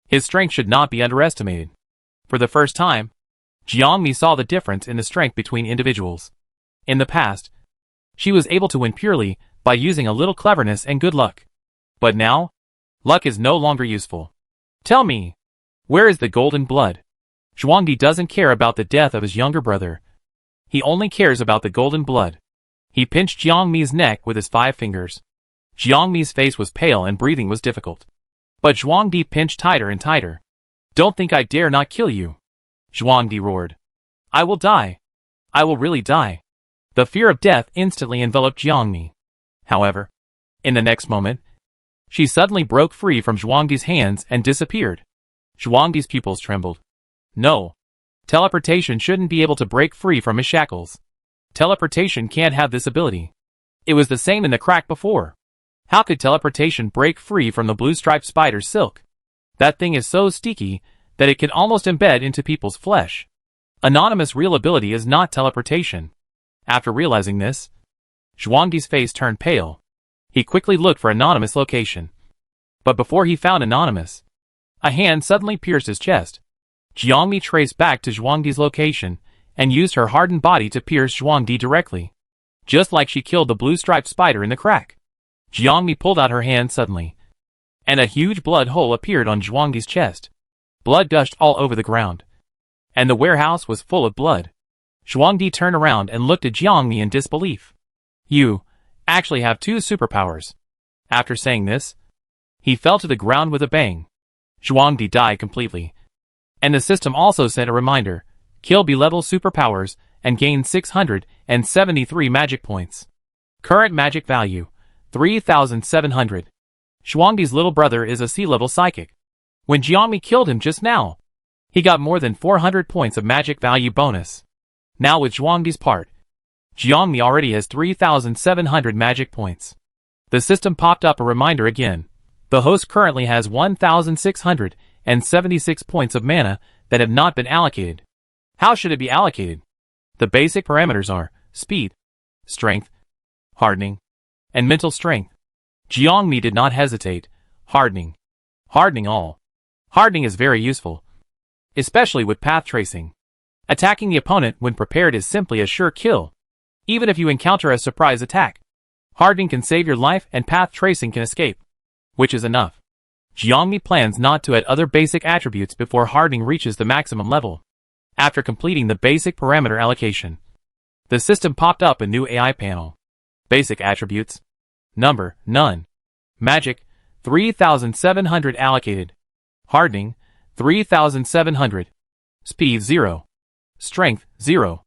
his strength should not be underestimated. For the first time, Jiangmi saw the difference in the strength between individuals. In the past, she was able to win purely by using a little cleverness and good luck. But now, luck is no longer useful. Tell me, where is the golden blood? Zhuangdi doesn't care about the death of his younger brother. He only cares about the golden blood. He pinched Jiangmi's neck with his 5 fingers. Jiangmi's face was pale and breathing was difficult. But Zhuangdi pinched tighter and tighter. Don't think I dare not kill you. Zhuangdi roared. I will die. I will really die. The fear of death instantly enveloped Jiangmi. However, in the next moment, she suddenly broke free from Zhuangdi's hands and disappeared. Zhuangdi's pupils trembled. No. Teleportation shouldn't be able to break free from his shackles. Teleportation can't have this ability. It was the same in the crack before. How could teleportation break free from the blue-striped spider's silk? That thing is so sticky that it can almost embed into people's flesh. Anonymous' real ability is not teleportation. After realizing this, Zhuangdi's face turned pale. He quickly looked for Anonymous' location. But before he found Anonymous, a hand suddenly pierced his chest. Jiangmi traced back to Zhuangdi's location and used her hardened body to pierce Zhuangdi directly, just like she killed the blue-striped spider in the crack. Jiangmi pulled out her hand suddenly, and a huge blood hole appeared on Zhuangdi's chest. Blood gushed all over the ground, and the warehouse was full of blood. Zhuangdi turned around and looked at Jiangmi in disbelief. You actually have 2 superpowers. After saying this, he fell to the ground with a bang. Zhuangdi died completely. And the system also sent a reminder, kill B-level superpowers and gain 673 magic points. Current magic value, 3,700. Zhuangdi's little brother is a C-level psychic. When Jiangmi killed him just now, he got more than 400 points of magic value bonus. Now with Zhuangdi's part, Jiangmi already has 3,700 magic points. The system popped up a reminder again. The host currently has 1,676 points of mana that have not been allocated. How should it be allocated? The basic parameters are speed, strength, hardening, and mental strength. Jiangmi did not hesitate. Hardening. Hardening all. Hardening is very useful, especially with path tracing. Attacking the opponent when prepared is simply a sure kill. Even if you encounter a surprise attack, hardening can save your life and path tracing can escape, which is enough. Jiangmi plans not to add other basic attributes before hardening reaches the maximum level. After completing the basic parameter allocation, the system popped up a new AI panel. Basic attributes. Number, none. Magic, 3,700 allocated. Hardening, 3,700. Speed 0. Strength, 0.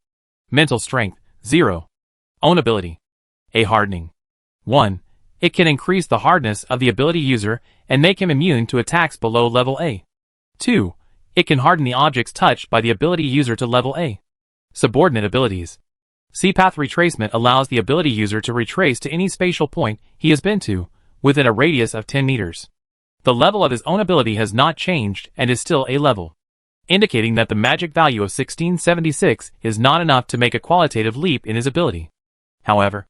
Mental strength, 0. Own ability. A hardening. 1. It can increase the hardness of the ability user and make him immune to attacks below level A. 2. It can harden the objects touched by the ability user to level A. Subordinate abilities. C-Path Retracement allows the ability user to retrace to any spatial point he has been to, within a radius of 10 meters. The level of his own ability has not changed and is still A level, indicating that the magic value of 1676 is not enough to make a qualitative leap in his ability. However,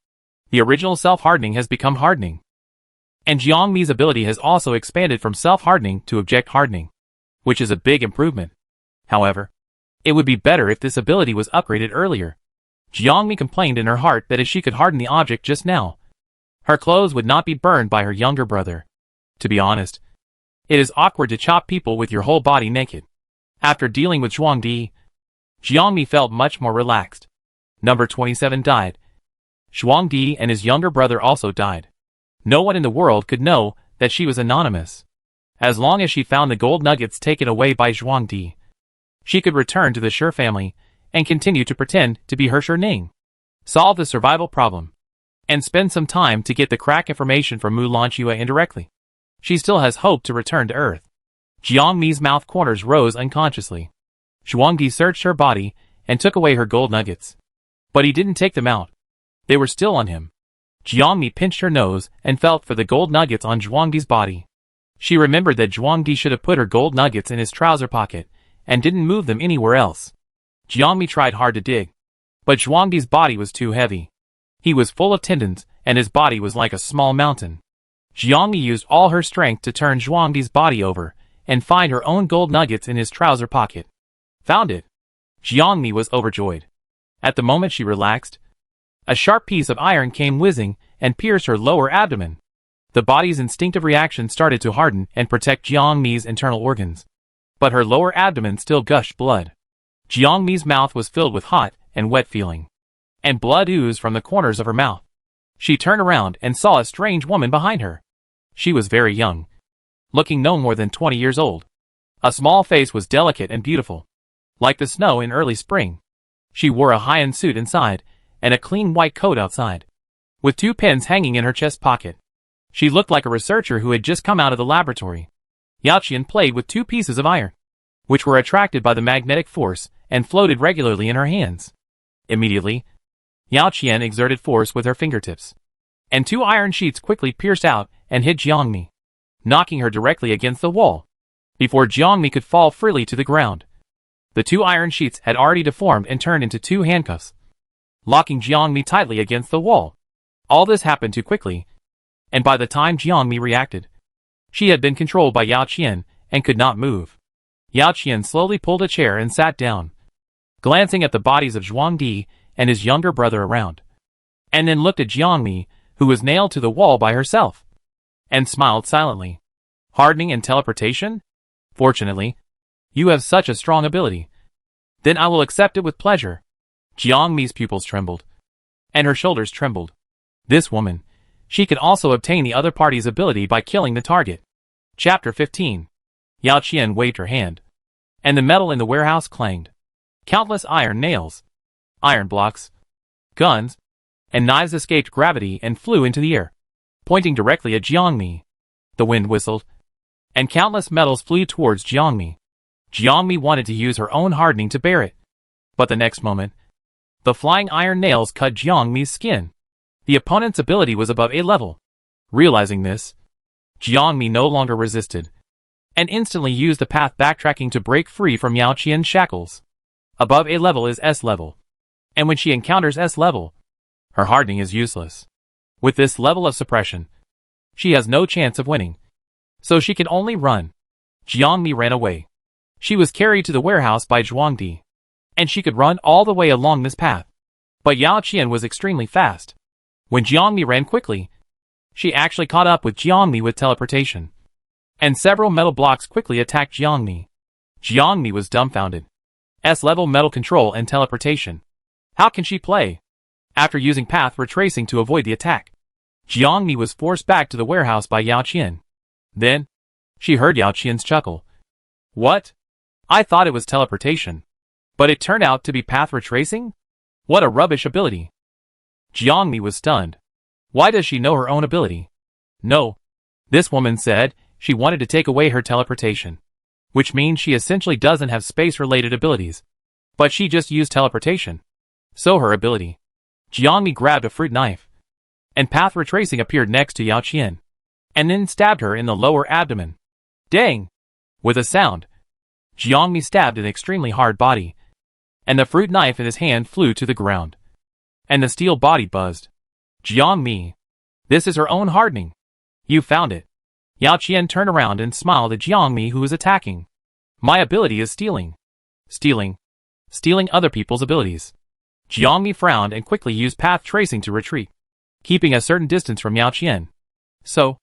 the original self-hardening has become hardening. And Jiangmi's ability has also expanded from self-hardening to object hardening, which is a big improvement. However, it would be better if this ability was upgraded earlier. Jiangmi complained in her heart that if she could harden the object just now, her clothes would not be burned by her younger brother. To be honest, it is awkward to chop people with your whole body naked. After dealing with Zhuangdi, Jiangmi felt much more relaxed. Number 27 died. Zhuangdi and his younger brother also died. No one in the world could know that she was anonymous. As long as she found the gold nuggets taken away by Zhuangdi, she could return to the Shi family and continue to pretend to be her Ning. Solve the survival problem, and spend some time to get the crack information from Mulan Xue indirectly. She still has hope to return to Earth. Jiangmi's mouth corners rose unconsciously. Zhuangdi searched her body and took away her gold nuggets. But he didn't take them out. They were still on him. Jiangmi pinched her nose and felt for the gold nuggets on Zhuangdi's body. She remembered that Zhuangdi should have put her gold nuggets in his trouser pocket and didn't move them anywhere else. Jiangmi tried hard to dig, but Zhuangdi's body was too heavy. He was full of tendons and his body was like a small mountain. Jiangmi used all her strength to turn Zhuangdi's body over and find her own gold nuggets in his trouser pocket. Found it. Jiangmi was overjoyed. At the moment she relaxed, a sharp piece of iron came whizzing and pierced her lower abdomen. The body's instinctive reaction started to harden and protect Jiangmi's internal organs. But her lower abdomen still gushed blood. Jiangmi's mouth was filled with hot and wet feeling, and blood oozed from the corners of her mouth. She turned around and saw a strange woman behind her. She was very young, looking no more than 20 years old. A small face was delicate and beautiful, like the snow in early spring. She wore a high-end suit inside, and a clean white coat outside, with 2 pens hanging in her chest pocket. She looked like a researcher who had just come out of the laboratory. Yaoqian played with 2 pieces of iron, which were attracted by the magnetic force and floated regularly in her hands. Immediately, Yaoqian exerted force with her fingertips, and 2 iron sheets quickly pierced out and hit Jiangmi, knocking her directly against the wall, before Jiangmi could fall freely to the ground. The two iron sheets had already deformed and turned into two handcuffs, locking Jiangmi tightly against the wall. All this happened too quickly, and by the time Jiangmi reacted, she had been controlled by Yao Qian and could not move. Yao Qian slowly pulled a chair and sat down, glancing at the bodies of Zhuang Di and his younger brother around, and then looked at Jiangmi, who was nailed to the wall by herself, and smiled silently. Hardening and teleportation? Fortunately, you have such a strong ability. Then I will accept it with pleasure. Jiangmi's pupils trembled, and her shoulders trembled. This woman, she could also obtain the other party's ability by killing the target. Chapter 15. Yao Qian waved her hand, and the metal in the warehouse clanged. Countless iron nails, iron blocks, guns, and knives escaped gravity and flew into the air, pointing directly at Jiangmi. The wind whistled, and countless metals flew towards Jiangmi. Jiangmi wanted to use her own hardening to bear it, but the next moment, the flying iron nails cut Jiangmi's skin. The opponent's ability was above A level. Realizing this, Jiangmi no longer resisted, and instantly used the path backtracking to break free from Yao Qian's shackles. Above A level is S level, and when she encounters S level, her hardening is useless. With this level of suppression, she has no chance of winning, so she can only run. Jiangmi ran away. She was carried to the warehouse by Zhuang Di, and she could run all the way along this path. But Yao Qian was extremely fast. When Jiangmi ran quickly, she actually caught up with Jiangmi with teleportation, and several metal blocks quickly attacked Jiangmi. Jiangmi was dumbfounded. S-level metal control and teleportation. How can she play? After using path retracing to avoid the attack, Jiangmi was forced back to the warehouse by Yao Qian. Then, she heard Yao Qian's chuckle. What? I thought it was teleportation, but it turned out to be path retracing? What a rubbish ability. Jiangmi was stunned. Why does she know her own ability? No. This woman said she wanted to take away her teleportation, which means she essentially doesn't have space-related abilities. But she just used teleportation. So her ability. Jiangmi grabbed a fruit knife, and path retracing appeared next to Yao Qian, and then stabbed her in the lower abdomen. Dang! With a sound, Jiangmi stabbed an extremely hard body, and the fruit knife in his hand flew to the ground, and the steel body buzzed. Jiangmi. This is her own hardening. You found it. Yao Qian turned around and smiled at Jiangmi, who was attacking. My ability is stealing. Stealing. Stealing other people's abilities. Jiangmi frowned and quickly used path tracing to retreat, keeping a certain distance from Yao Qian. So,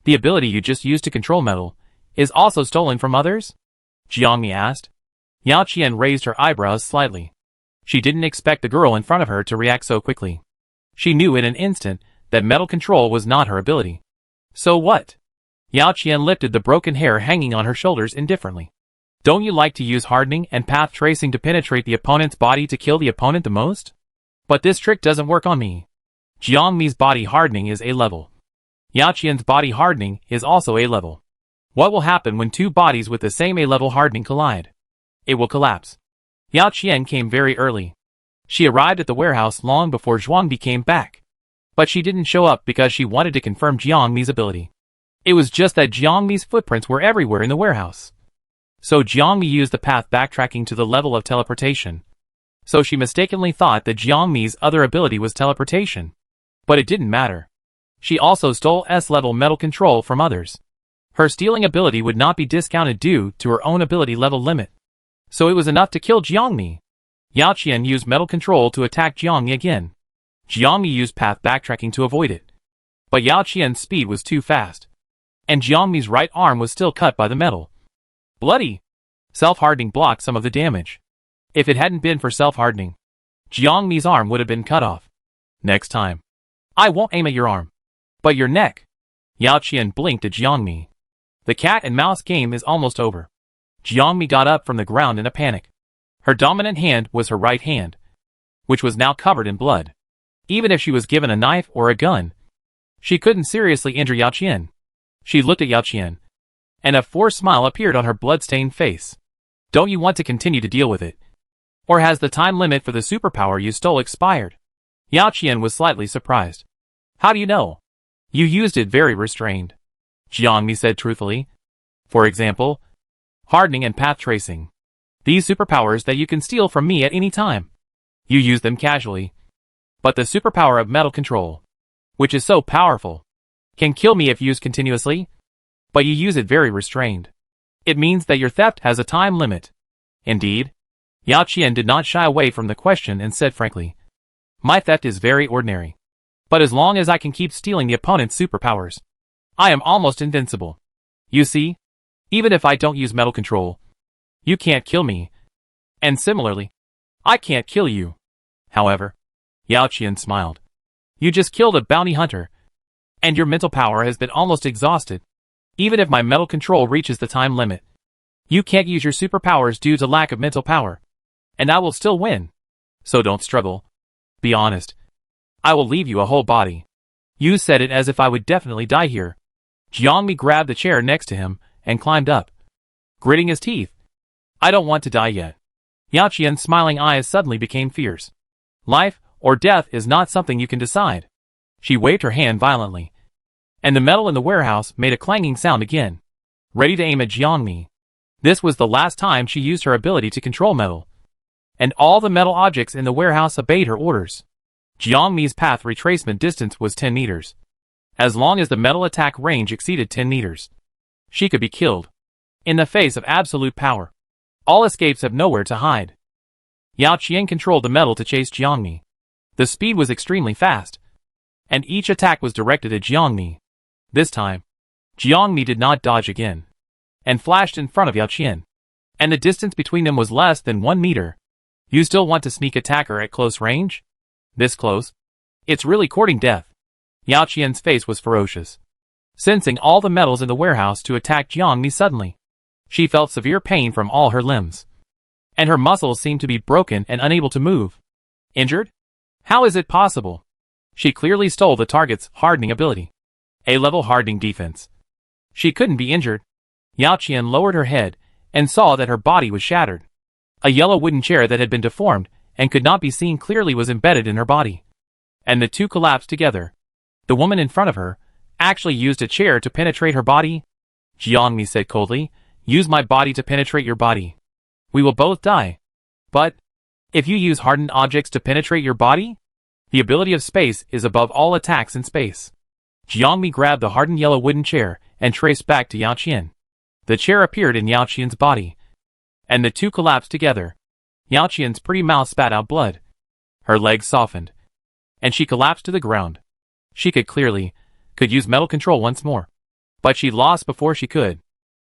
the ability you just used to control metal is also stolen from others? Jiangmi asked. Yao Qian raised her eyebrows slightly. She didn't expect the girl in front of her to react so quickly. She knew in an instant that metal control was not her ability. So what? Yao Qian lifted the broken hair hanging on her shoulders indifferently. Don't you like to use hardening and path tracing to penetrate the opponent's body to kill the opponent the most? But this trick doesn't work on me. Jiangmi's body hardening is A level. Yao Qian's body hardening is also A level. What will happen when two bodies with the same A level hardening collide? It will collapse. Yao Qian came very early. She arrived at the warehouse long before Zhuang Di came back. But she didn't show up because she wanted to confirm Jiangmi's ability. It was just that Jiangmi's footprints were everywhere in the warehouse. So Jiangmi used the path backtracking to the level of teleportation. So she mistakenly thought that Jiangmi's other ability was teleportation. But it didn't matter. She also stole S-level metal control from others. Her stealing ability would not be discounted due to her own ability level limit. So it was enough to kill Jiangmi. Yao Qian used metal control to attack Jiangmi again. Jiangmi used path backtracking to avoid it. But Yao Qian's speed was too fast, and Jiangmi's right arm was still cut by the metal. Bloody! Self-hardening blocked some of the damage. If it hadn't been for self-hardening, Jiangmi's arm would have been cut off. Next time, I won't aim at your arm, but your neck. Yao Qian blinked at Jiangmi. The cat and mouse game is almost over. Jiangmi got up from the ground in a panic. Her dominant hand was her right hand, which was now covered in blood. Even if she was given a knife or a gun, she couldn't seriously injure Yao Qian. She looked at Yao Qian, and a forced smile appeared on her blood-stained face. Don't you want to continue to deal with it? Or has the time limit for the superpower you stole expired? Yao Qian was slightly surprised. How do you know? You used it very restrained. Jiangmi said truthfully. For example, hardening and path tracing. These superpowers that you can steal from me at any time. You use them casually. But the superpower of metal control, which is so powerful, can kill me if used continuously, but you use it very restrained. It means that your theft has a time limit. Indeed. Yao Qian did not shy away from the question and said frankly, my theft is very ordinary. But as long as I can keep stealing the opponent's superpowers, I am almost invincible. You see, even if I don't use metal control, you can't kill me. And similarly, I can't kill you. However, Yao Qian smiled. You just killed a bounty hunter, and your mental power has been almost exhausted. Even if my metal control reaches the time limit, you can't use your superpowers due to lack of mental power, and I will still win. So don't struggle. Be honest. I will leave you a whole body. You said it as if I would definitely die here. Jiangmi grabbed the chair next to him and climbed up, gritting his teeth. I don't want to die yet. Yao Qian's smiling eyes suddenly became fierce. Life or death is not something you can decide. She waved her hand violently, and the metal in the warehouse made a clanging sound again, ready to aim at Jiangmi. This was the last time she used her ability to control metal, and all the metal objects in the warehouse obeyed her orders. Jiangmi's path retracement distance was 10 meters. As long as the metal attack range exceeded 10 meters, she could be killed. In the face of absolute power, all escapes have nowhere to hide. Yao Qian controlled the metal to chase Jiangmi. The speed was extremely fast, and each attack was directed at Jiangmi. This time, Jiangmi did not dodge again, and flashed in front of Yao Qian, and the distance between them was less than 1 meter. You still want to sneak attack her at close range? This close? It's really courting death. Yao Qian's face was ferocious, sensing all the metals in the warehouse to attack Jiangmi suddenly. She felt severe pain from all her limbs, and her muscles seemed to be broken and unable to move. Injured? How is it possible? She clearly stole the target's hardening ability. A-level hardening defense. She couldn't be injured. Yao Qian lowered her head and saw that her body was shattered. A yellow wooden chair that had been deformed and could not be seen clearly was embedded in her body, and the two collapsed together. The woman in front of her actually used a chair to penetrate her body. Jiangmi said coldly, use my body to penetrate your body. We will both die. But if you use hardened objects to penetrate your body, the ability of space is above all attacks in space. Jiangmi grabbed the hardened yellow wooden chair and traced back to Yao Qian. The chair appeared in Yao Qian's body, and the two collapsed together. Yao Qian's pretty mouth spat out blood. Her legs softened, and she collapsed to the ground. She could use metal control once more, but she lost before she could.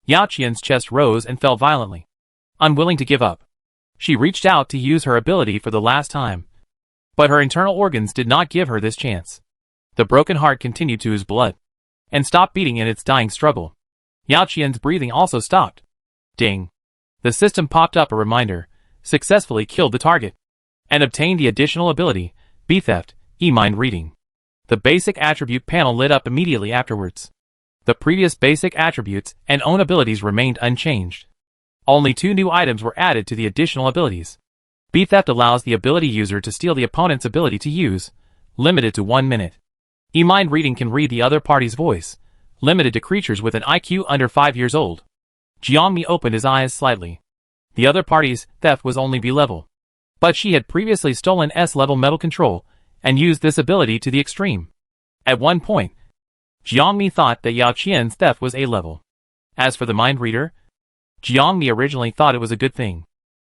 Yao Qian's chest rose and fell violently. Unwilling to give up, she reached out to use her ability for the last time, but her internal organs did not give her this chance. The broken heart continued to ooze blood, and stopped beating in its dying struggle. Yao Qian's breathing also stopped. Ding! The system popped up a reminder, successfully killed the target, and obtained the additional ability, B-Theft, E-Mind Reading. The basic attribute panel lit up immediately afterwards. The previous basic attributes and own abilities remained unchanged. Only 2 new items were added to the additional abilities. B-Theft allows the ability user to steal the opponent's ability to use, limited to 1 minute. E-Mind Reading can read the other party's voice, limited to creatures with an IQ under 5 years old. Jiangmi opened his eyes slightly. The other party's theft was only B-level, but she had previously stolen S-level metal control and used this ability to the extreme. At one point, Jiangmi thought that Yao Qian's theft was A-level. As for the mind reader, Jiangmi originally thought it was a good thing,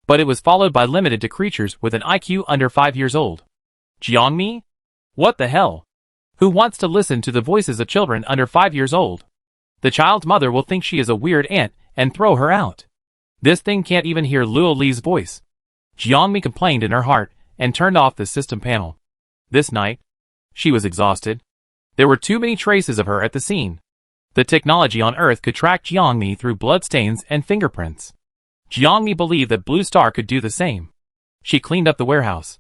but it was followed by limited to creatures with an IQ under 5 years old. Jiangmi? What the hell? Who wants to listen to the voices of children under 5 years old? The child's mother will think she is a weird aunt and throw her out. This thing can't even hear Luo Li's voice. Jiangmi complained in her heart and turned off the system panel. This night, she was exhausted. There were too many traces of her at the scene. The technology on Earth could track Jiangmi through bloodstains and fingerprints. Jiangmi believed that Blue Star could do the same. She cleaned up the warehouse,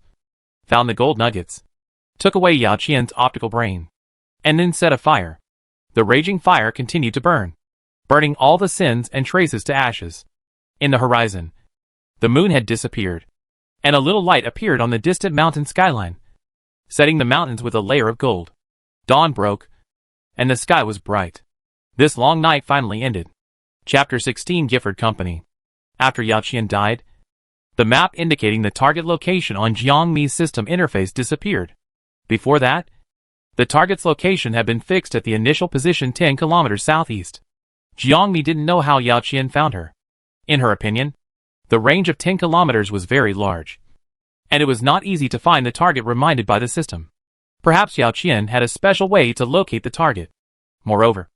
found the gold nuggets, took away Yao Qian's optical brain, and then set a fire. The raging fire continued to burn, burning all the sins and traces to ashes. In the horizon, the moon had disappeared, and a little light appeared on the distant mountain skyline, setting the mountains with a layer of gold. Dawn broke, and the sky was bright. This long night finally ended. Chapter 16 Gifford Company. After Yao Qian died, The map indicating the target location on Jiangmi's system interface disappeared. Before that, the target's location had been fixed at the initial position 10 kilometers southeast. Jiangmi didn't know how Yao Qian found her. In her opinion, the range of 10 kilometers was very large, and it was not easy to find the target reminded by the system. Perhaps Yao Qian had a special way to locate the target. Moreover,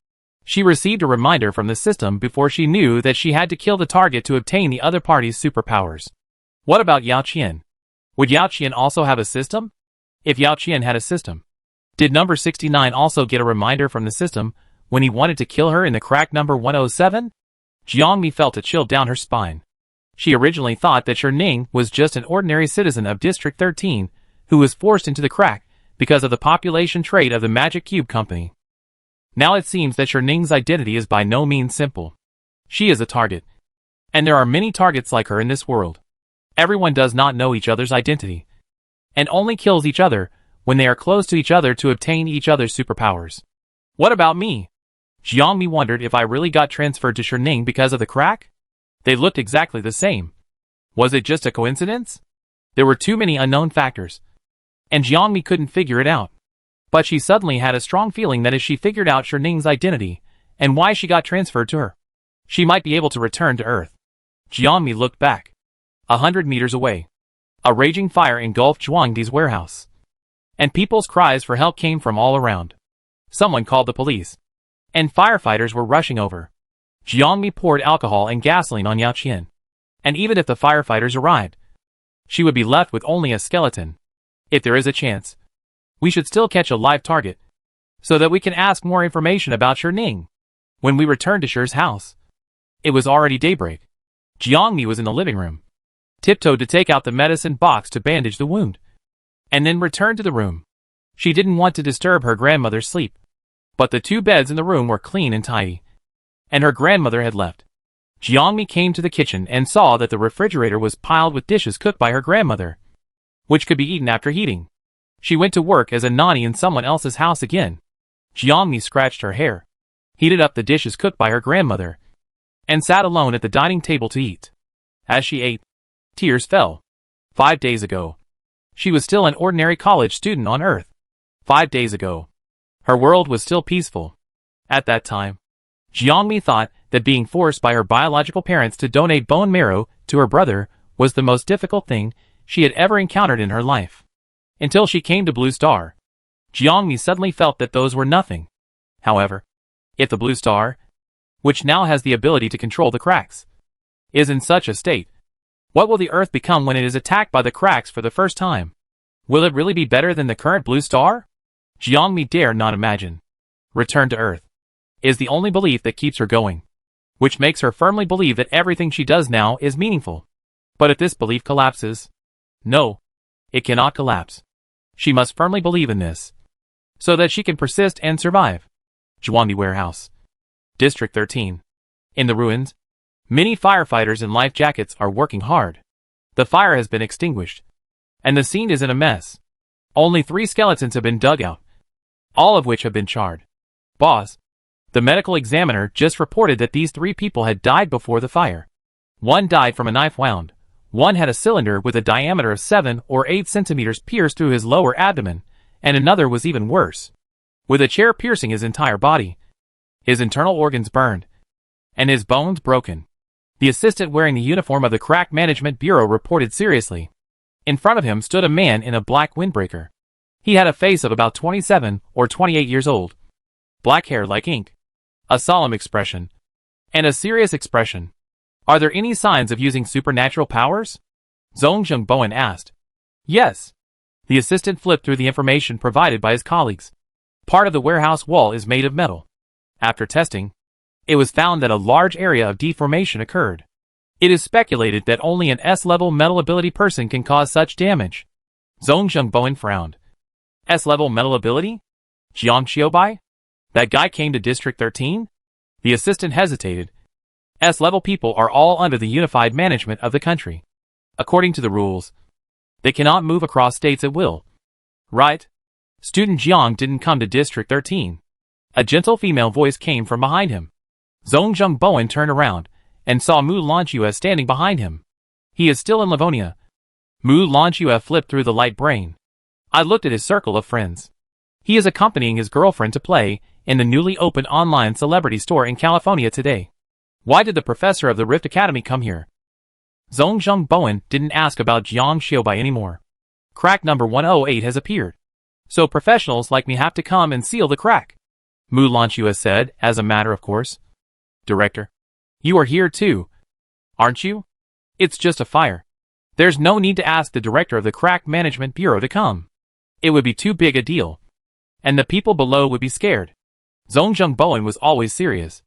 she received a reminder from the system before she knew that she had to kill the target to obtain the other party's superpowers. What about Yao Qian? Would Yao Qian also have a system? If Yao Qian had a system, did number 69 also get a reminder from the system when he wanted to kill her in the crack number 107? Jiangmi felt a chill down her spine. She originally thought that Ning was just an ordinary citizen of District 13 who was forced into the crack because of the population trait of the Magic Cube Company. Now it seems that Ning's identity is by no means simple. She is a target, and there are many targets like her in this world. Everyone does not know each other's identity, and only kills each other when they are close to each other to obtain each other's superpowers. What about me? Jiangmi wondered if I really got transferred to Ning because of the crack. They looked exactly the same. Was it just a coincidence? There were too many unknown factors, and Jiangmi couldn't figure it out. But she suddenly had a strong feeling that if she figured out Ning's identity and why she got transferred to her, she might be able to return to Earth. Jiangmi looked back. 100 meters away, a raging fire engulfed Zhuangdi's warehouse, and people's cries for help came from all around. Someone called the police, and firefighters were rushing over. Jiangmi poured alcohol and gasoline on Yao Qian, and even if the firefighters arrived, she would be left with only a skeleton. If there is a chance, we should still catch a live target, so that we can ask more information about Ning. When we returned to Shi's house, it was already daybreak. Jiangmi was in the living room, tiptoed to take out the medicine box to bandage the wound, and then returned to the room. She didn't want to disturb her grandmother's sleep, but the two beds in the room were clean and tidy, and her grandmother had left. Jiangmi came to the kitchen and saw that the refrigerator was piled with dishes cooked by her grandmother, which could be eaten after heating. She went to work as a nanny in someone else's house again. Jiangmi scratched her hair, heated up the dishes cooked by her grandmother, and sat alone at the dining table to eat. As she ate, tears fell. 5 days ago, she was still an ordinary college student on Earth. 5 days ago, her world was still peaceful. At that time, Jiangmi thought that being forced by her biological parents to donate bone marrow to her brother was the most difficult thing she had ever encountered in her life. Until she came to Blue Star, Jiangmi suddenly felt that those were nothing. However, if the Blue Star, which now has the ability to control the cracks, is in such a state, what will the Earth become when it is attacked by the cracks for the first time? Will it really be better than the current Blue Star? Jiangmi dare not imagine. Return to Earth is the only belief that keeps her going, which makes her firmly believe that everything she does now is meaningful. But if this belief collapses, no, it cannot collapse. She must firmly believe in this, so that she can persist and survive. Zhuangdi Warehouse, District 13. In the ruins, many firefighters in life jackets are working hard. The fire has been extinguished, and the scene is in a mess. Only 3 skeletons have been dug out, all of which have been charred. Boss, the medical examiner just reported that these 3 people had died before the fire. One died from a knife wound. One had a cylinder with a diameter of 7 or 8 centimeters pierced through his lower abdomen, and another was even worse, with a chair piercing his entire body, his internal organs burned, and his bones broken. The assistant wearing the uniform of the Crack Management Bureau reported seriously. In front of him stood a man in a black windbreaker. He had a face of about 27 or 28 years old, black hair like ink, a solemn expression, and a serious expression. Are there any signs of using supernatural powers? Zhongjung Bowen asked. Yes. The assistant flipped through the information provided by his colleagues. Part of the warehouse wall is made of metal. After testing, it was found that a large area of deformation occurred. It is speculated that only an S-level metal ability person can cause such damage. Zhongjung Bowen frowned. S-level metal ability? Jiang Xiaobai? That guy came to District 13? The assistant hesitated. S-level people are all under the unified management of the country. According to the rules, they cannot move across states at will. Right? Student Jiang didn't come to District 13. A gentle female voice came from behind him. Zhongjung Bowen turned around and saw Mu Lanchua standing behind him. He is still in Livonia. Mu Lanchua flipped through the light brain. I looked at his circle of friends. He is accompanying his girlfriend to play in the newly opened online celebrity store in California today. Why did the professor of the Rift Academy come here? Zhong Bowen didn't ask about Jiang Xiaobai anymore. Crack number 108 has appeared. So professionals like me have to come and seal the crack. Mu Lanchua said, as a matter of course. Director. You are here too, aren't you? It's just a fire. There's no need to ask the director of the Crack Management Bureau to come. It would be too big a deal. And the people below would be scared. Zhong Bowen was always serious.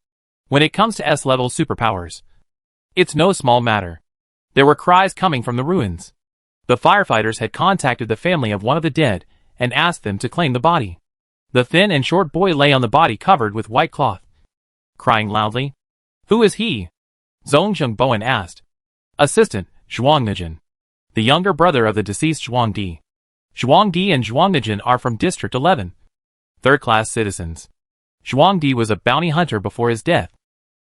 When it comes to S-level superpowers, it's no small matter. There were cries coming from the ruins. The firefighters had contacted the family of one of the dead and asked them to claim the body. The thin and short boy lay on the body covered with white cloth, crying loudly. Who is he? Zhong Bowen asked. Assistant, Zhuang Nijin. The younger brother of the deceased Zhuang Di. Zhuang Di and Zhuang Nijin are from District 11. Third-class citizens. Zhuang Di was a bounty hunter before his death.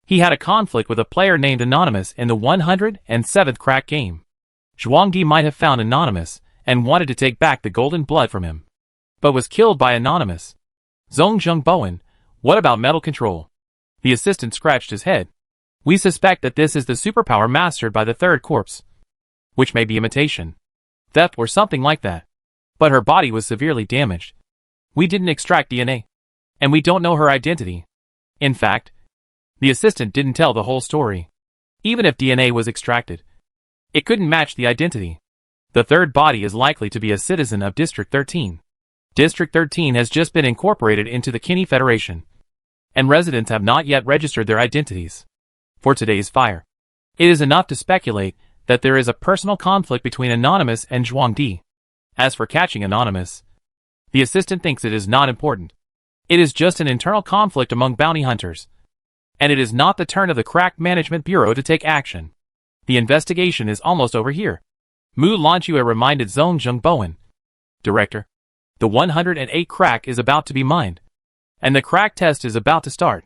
He had a conflict with a player named Anonymous in the 107th crack game. Zhuang Di might have found Anonymous and wanted to take back the golden blood from him, but was killed by Anonymous. Zhong Bowen, what about metal control? The assistant scratched his head. We suspect that this is the superpower mastered by the third corpse, which may be imitation, theft or something like that. But her body was severely damaged. We didn't extract DNA, and we don't know her identity. In fact, the assistant didn't tell the whole story. Even if DNA was extracted, it couldn't match the identity. The third body is likely to be a citizen of District 13. District 13 has just been incorporated into the Kinney Federation, and residents have not yet registered their identities. For today's fire, it is enough to speculate that there is a personal conflict between Anonymous and Zhuang Di. As for catching Anonymous, the assistant thinks it is not important. It is just an internal conflict among bounty hunters, and it is not the turn of the Crack Management Bureau to take action. The investigation is almost over here. Mu Lanchua reminded Zhong Bowen. Director, the 108 crack is about to be mined, and the crack test is about to start.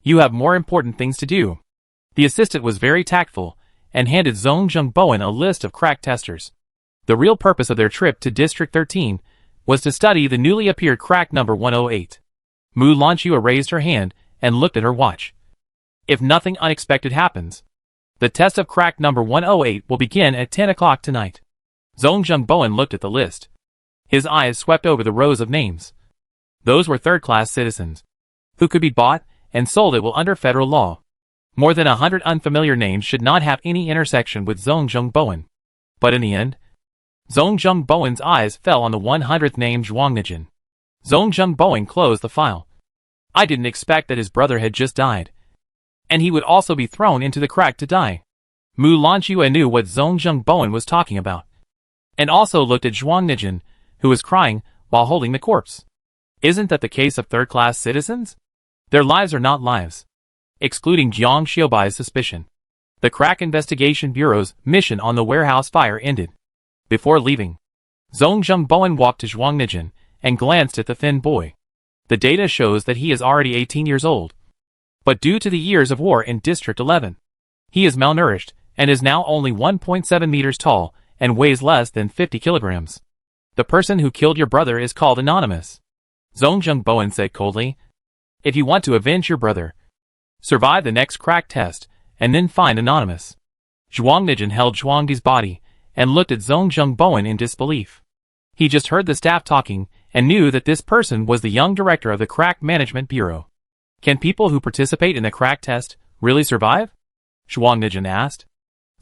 You have more important things to do. The assistant was very tactful and handed Zhong Bowen a list of crack testers. The real purpose of their trip to District 13 was to study the newly appeared crack number 108. Mu Lanchua raised her hand and looked at her watch. If nothing unexpected happens, the test of crack number 108 will begin at 10 o'clock tonight. Zhong Bowen looked at the list. His eyes swept over the rows of names. Those were third-class citizens, who could be bought and sold at will under federal law. More than 100 unfamiliar names should not have any intersection with Zhong Bowen. But in the end, Zhong Bowen's eyes fell on the 100th name Zhuang Nijin. Zhong Bowen closed the file. I didn't expect that his brother had just died, and he would also be thrown into the crack to die. Mu Lanchua knew what Zhong Bowen was talking about, and also looked at Zhuang Nijin, who was crying while holding the corpse. Isn't that the case of third-class citizens? Their lives are not lives. Excluding Jiang Xiaobai's suspicion, the Crack Investigation Bureau's mission on the warehouse fire ended. Before leaving, Zhong Bowen walked to Zhuang Nijin and glanced at the thin boy. The data shows that he is already 18 years old. But due to the years of war in District 11, he is malnourished and is now only 1.7 meters tall and weighs less than 50 kilograms. The person who killed your brother is called Anonymous. Zhong Bowen said coldly. If you want to avenge your brother, survive the next crack test, and then find Anonymous. Zhuang Nijin held Zhuang Di's body and looked at Zhong Bowen in disbelief. He just heard the staff talking and knew that this person was the young director of the Crack Management Bureau. Can people who participate in the crack test really survive? Zhuang Nijin asked.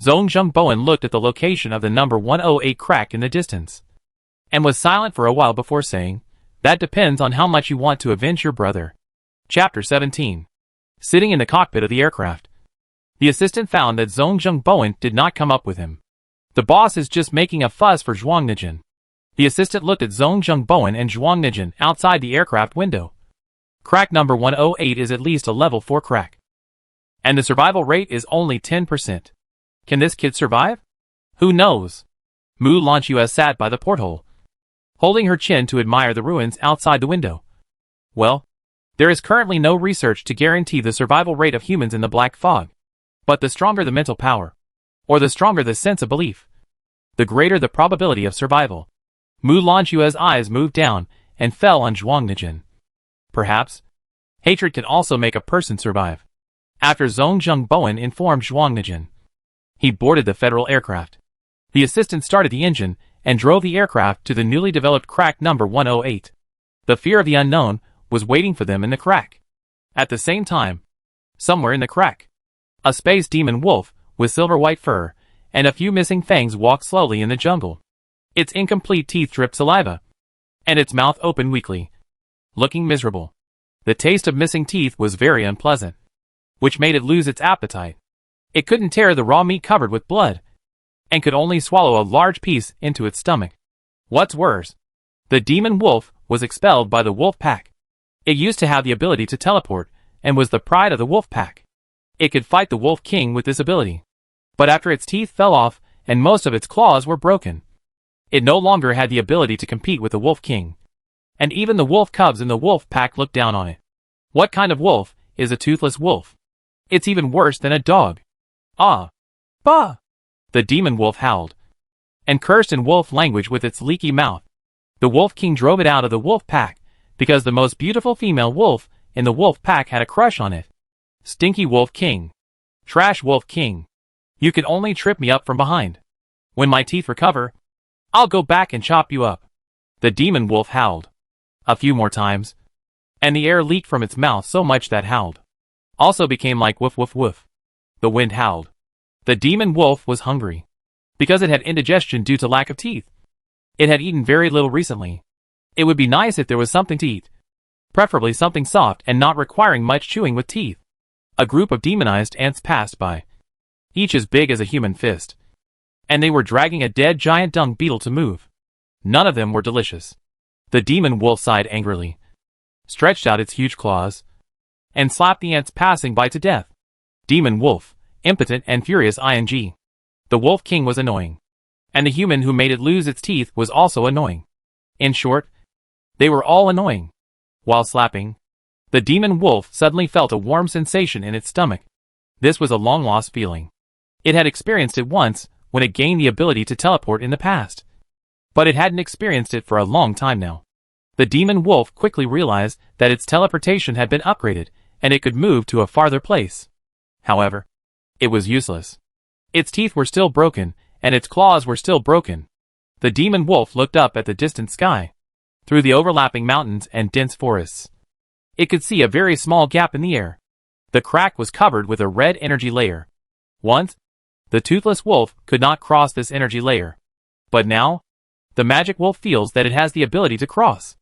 Zhong Bowen looked at the location of the number 108 crack in the distance, and was silent for a while before saying, that depends on how much you want to avenge your brother. Chapter 17. Sitting in the cockpit of the aircraft, the assistant found that Zhong Bowen did not come up with him. The boss is just making a fuss for Zhuang Nijin. The assistant looked at Zhong Bowen and Zhuang Nijin outside the aircraft window. Crack number 108 is at least a level 4 crack, and the survival rate is only 10%. Can this kid survive? Who knows? Mu Lanchua sat by the porthole, holding her chin to admire the ruins outside the window. Well, there is currently no research to guarantee the survival rate of humans in the black fog. But the stronger the mental power, or the stronger the sense of belief, the greater the probability of survival. Mu Lanchua's eyes moved down and fell on Zhuang Nijin. Perhaps hatred can also make a person survive. After Zhongjung Bowen informed Zhuang Nijin, he boarded the federal aircraft. The assistant started the engine and drove the aircraft to the newly developed crack number 108. The fear of the unknown was waiting for them in the crack. At the same time, somewhere in the crack, a space demon wolf with silver-white fur and a few missing fangs walked slowly in the jungle. Its incomplete teeth dripped saliva, and its mouth opened weakly, looking miserable. The taste of missing teeth was very unpleasant, which made it lose its appetite. It couldn't tear the raw meat covered with blood, and could only swallow a large piece into its stomach. What's worse, the demon wolf was expelled by the wolf pack. It used to have the ability to teleport, and was the pride of the wolf pack. It could fight the wolf king with this ability. But after its teeth fell off, and most of its claws were broken, it no longer had the ability to compete with the wolf king. And even the wolf cubs in the wolf pack looked down on it. What kind of wolf is a toothless wolf? It's even worse than a dog. Ah! Bah! The demon wolf howled, and cursed in wolf language with its leaky mouth. The wolf king drove it out of the wolf pack, because the most beautiful female wolf in the wolf pack had a crush on it. Stinky wolf king. Trash wolf king. You can only trip me up from behind. When my teeth recover, I'll go back and chop you up. The demon wolf howled a few more times, and the air leaked from its mouth so much that howled also became like woof woof woof. The wind howled. The demon wolf was hungry, because it had indigestion due to lack of teeth. It had eaten very little recently. It would be nice if there was something to eat, preferably something soft and not requiring much chewing with teeth. A group of demonized ants passed by, each as big as a human fist, and they were dragging a dead giant dung beetle to move. None of them were delicious. The demon wolf sighed angrily, stretched out its huge claws, and slapped the ants passing by to death. Demon wolf, impotent and furious ing. The wolf king was annoying, and the human who made it lose its teeth was also annoying. In short, they were all annoying. While slapping, the demon wolf suddenly felt a warm sensation in its stomach. This was a long-lost feeling. It had experienced it once when it gained the ability to teleport in the past, but it hadn't experienced it for a long time now. The demon wolf quickly realized that its teleportation had been upgraded, and it could move to a farther place. However, it was useless. Its teeth were still broken, and its claws were still broken. The demon wolf looked up at the distant sky, through the overlapping mountains and dense forests. It could see a very small gap in the air. The crack was covered with a red energy layer. Once, the toothless wolf could not cross this energy layer. But now, the magic wolf feels that it has the ability to cross.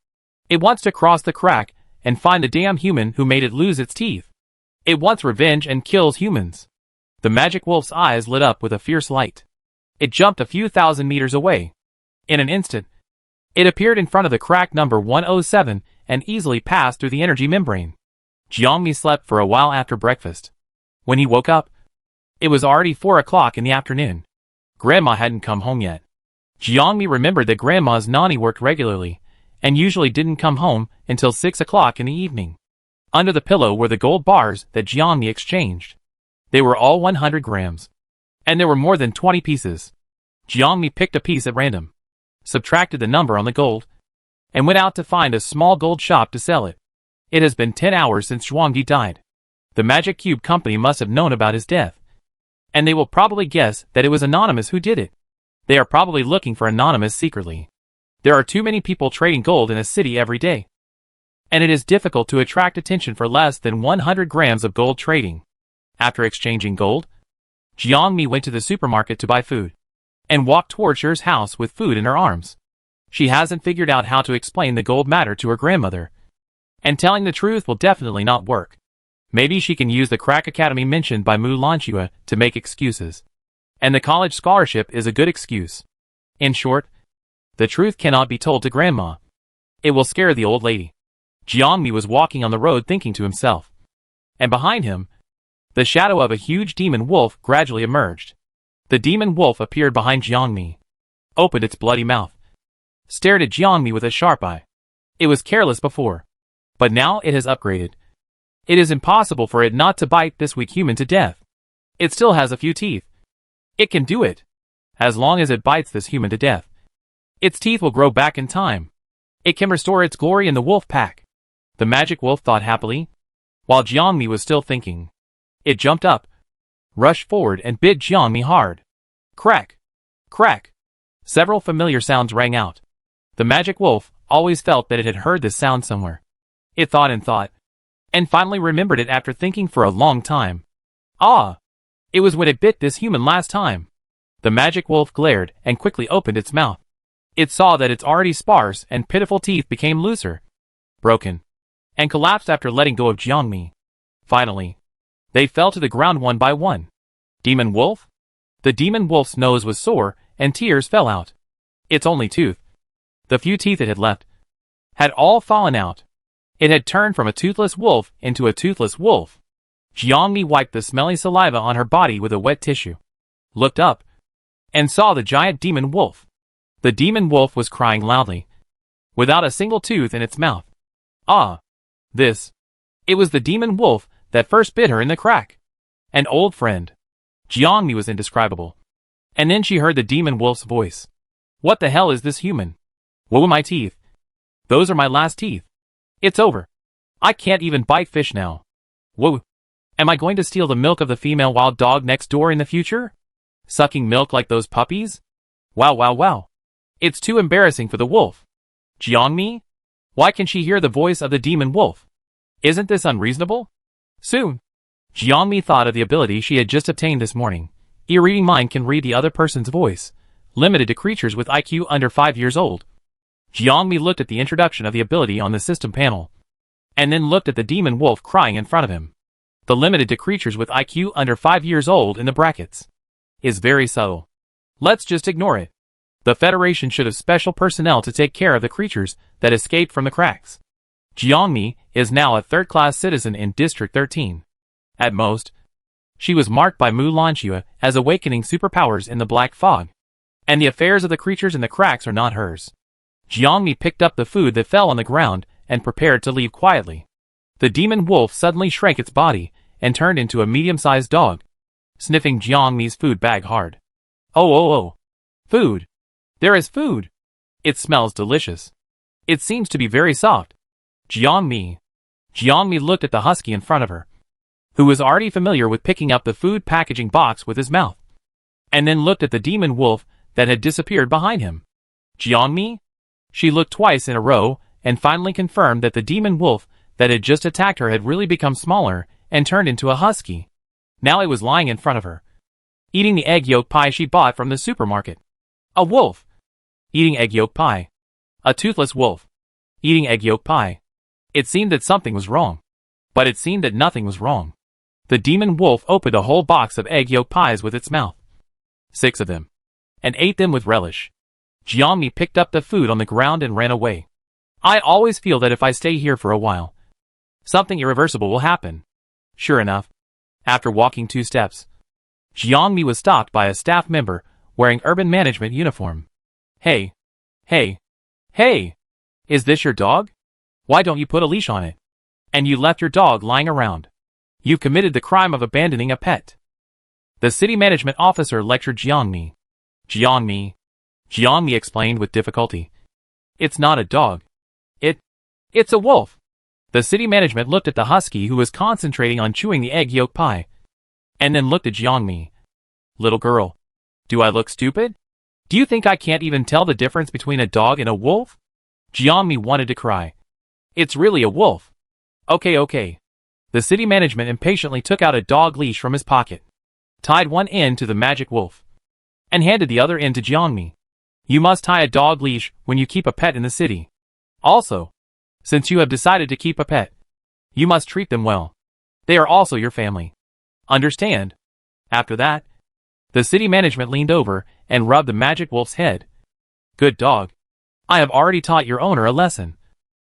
It wants to cross the crack and find the damn human who made it lose its teeth. It wants revenge and kills humans. The magic wolf's eyes lit up with a fierce light. It jumped a few thousand meters away. In an instant, it appeared in front of the crack number 107 and easily passed through the energy membrane. Jiangmi slept for a while after breakfast. When he woke up, it was already 4 o'clock in the afternoon. Grandma hadn't come home yet. Jiangmi remembered that Grandma's nanny worked regularly, and usually didn't come home until 6 o'clock in the evening. Under the pillow were the gold bars that Jiangmi exchanged. They were all 100 grams, and there were more than 20 pieces. Jiangmi picked a piece at random, subtracted the number on the gold, and went out to find a small gold shop to sell it. It has been 10 hours since Zhuangdi died. The Magic Cube Company must have known about his death, and they will probably guess that it was Anonymous who did it. They are probably looking for Anonymous secretly. There are too many people trading gold in a city every day, and it is difficult to attract attention for less than 100 grams of gold trading. After exchanging gold, Jiangmi went to the supermarket to buy food, and walked toward Shi's house with food in her arms. She hasn't figured out how to explain the gold matter to her grandmother, and telling the truth will definitely not work. Maybe she can use the crack academy mentioned by Mu Lanchua to make excuses, and the college scholarship is a good excuse. In short, the truth cannot be told to Grandma. It will scare the old lady. Jiangmi was walking on the road thinking to himself, and behind him, the shadow of a huge demon wolf gradually emerged. The demon wolf appeared behind Jiangmi, opened its bloody mouth, stared at Jiangmi with a sharp eye. It was careless before, but now it has upgraded. It is impossible for it not to bite this weak human to death. It still has a few teeth, It can do it. As long as it bites this human to death. Its teeth will grow back in time. It can restore its glory in the wolf pack. The magic wolf thought happily. While Jiangmi was still thinking, it jumped up, rushed forward and bit Jiangmi hard. Crack! Crack! Several familiar sounds rang out. The magic wolf always felt that it had heard this sound somewhere. It thought, and finally remembered it after thinking for a long time. Ah! It was when it bit this human last time. The magic wolf glared and quickly opened its mouth. It saw that its already sparse and pitiful teeth became looser, broken, and collapsed after letting go of Jiangmi. Finally, they fell to the ground one by one. Demon wolf? The demon wolf's nose was sore and tears fell out. Its only tooth, the few teeth it had left, had all fallen out. It had turned from a toothless wolf into a toothless wolf. Jiangmi wiped the smelly saliva on her body with a wet tissue, looked up, and saw the giant demon wolf. The demon wolf was crying loudly, without a single tooth in its mouth. Ah! It was the demon wolf that first bit her in the crack. An old friend. Jiangmi was indescribable. And then she heard the demon wolf's voice. What the hell is this human? Whoa, my teeth. Those are my last teeth. It's over. I can't even bite fish now. Whoa. Am I going to steal the milk of the female wild dog next door in the future? Sucking milk like those puppies? Wow, wow, wow. It's too embarrassing for the wolf. Jiangmi? Why can she hear the voice of the demon wolf? Isn't this unreasonable? Soon, Jiangmi thought of the ability she had just obtained this morning. Ear-reading mind can read the other person's voice, limited to creatures with IQ under 5 years old. Jiangmi looked at the introduction of the ability on the system panel, and then looked at the demon wolf crying in front of him. The limited to creatures with IQ under 5 years old in the brackets is very subtle. Let's just ignore it. The Federation should have special personnel to take care of the creatures that escaped from the cracks. Jiangmi is now a third-class citizen in District 13. At most, she was marked by Mu Lanxue as awakening superpowers in the black fog, and the affairs of the creatures in the cracks are not hers. Jiangmi picked up the food that fell on the ground and prepared to leave quietly. The demon wolf suddenly shrank its body and turned into a medium-sized dog, sniffing Jiangmi's food bag hard. Oh. Food. There is food. It smells delicious. It seems to be very soft. Jiangmi. Jiangmi looked at the husky in front of her, who was already familiar with picking up the food packaging box with his mouth, and then looked at the demon wolf that had disappeared behind him. Jiangmi? She looked twice in a row and finally confirmed that the demon wolf that had just attacked her had really become smaller and turned into a husky. Now it was lying in front of her, eating the egg yolk pie she bought from the supermarket. A wolf eating egg yolk pie. A toothless wolf eating egg yolk pie. It seemed that something was wrong, but it seemed that nothing was wrong. The demon wolf opened a whole box of egg yolk pies with its mouth, 6 of them, and ate them with relish. Jiangmi picked up the food on the ground and ran away. I always feel that if I stay here for a while, something irreversible will happen. Sure enough, after walking 2 steps, Jiangmi was stopped by a staff member wearing urban management uniform. Hey! Is this your dog? Why don't you put a leash on it? And you left your dog lying around. You've committed the crime of abandoning a pet. The city management officer lectured Jiangmi. Jiangmi explained with difficulty. It's not a dog. It's a wolf. The city management looked at the husky who was concentrating on chewing the egg yolk pie, and then looked at Jiangmi. Little girl, do I look stupid? Do you think I can't even tell the difference between a dog and a wolf? Jiangmi wanted to cry. It's really a wolf. Okay. The city management impatiently took out a dog leash from his pocket, tied one end to the magic wolf, and handed the other end to Jiangmi. You must tie a dog leash when you keep a pet in the city. Also, since you have decided to keep a pet, you must treat them well. They are also your family. Understand? After that, the city management leaned over and rubbed the magic wolf's head. Good dog. I have already taught your owner a lesson.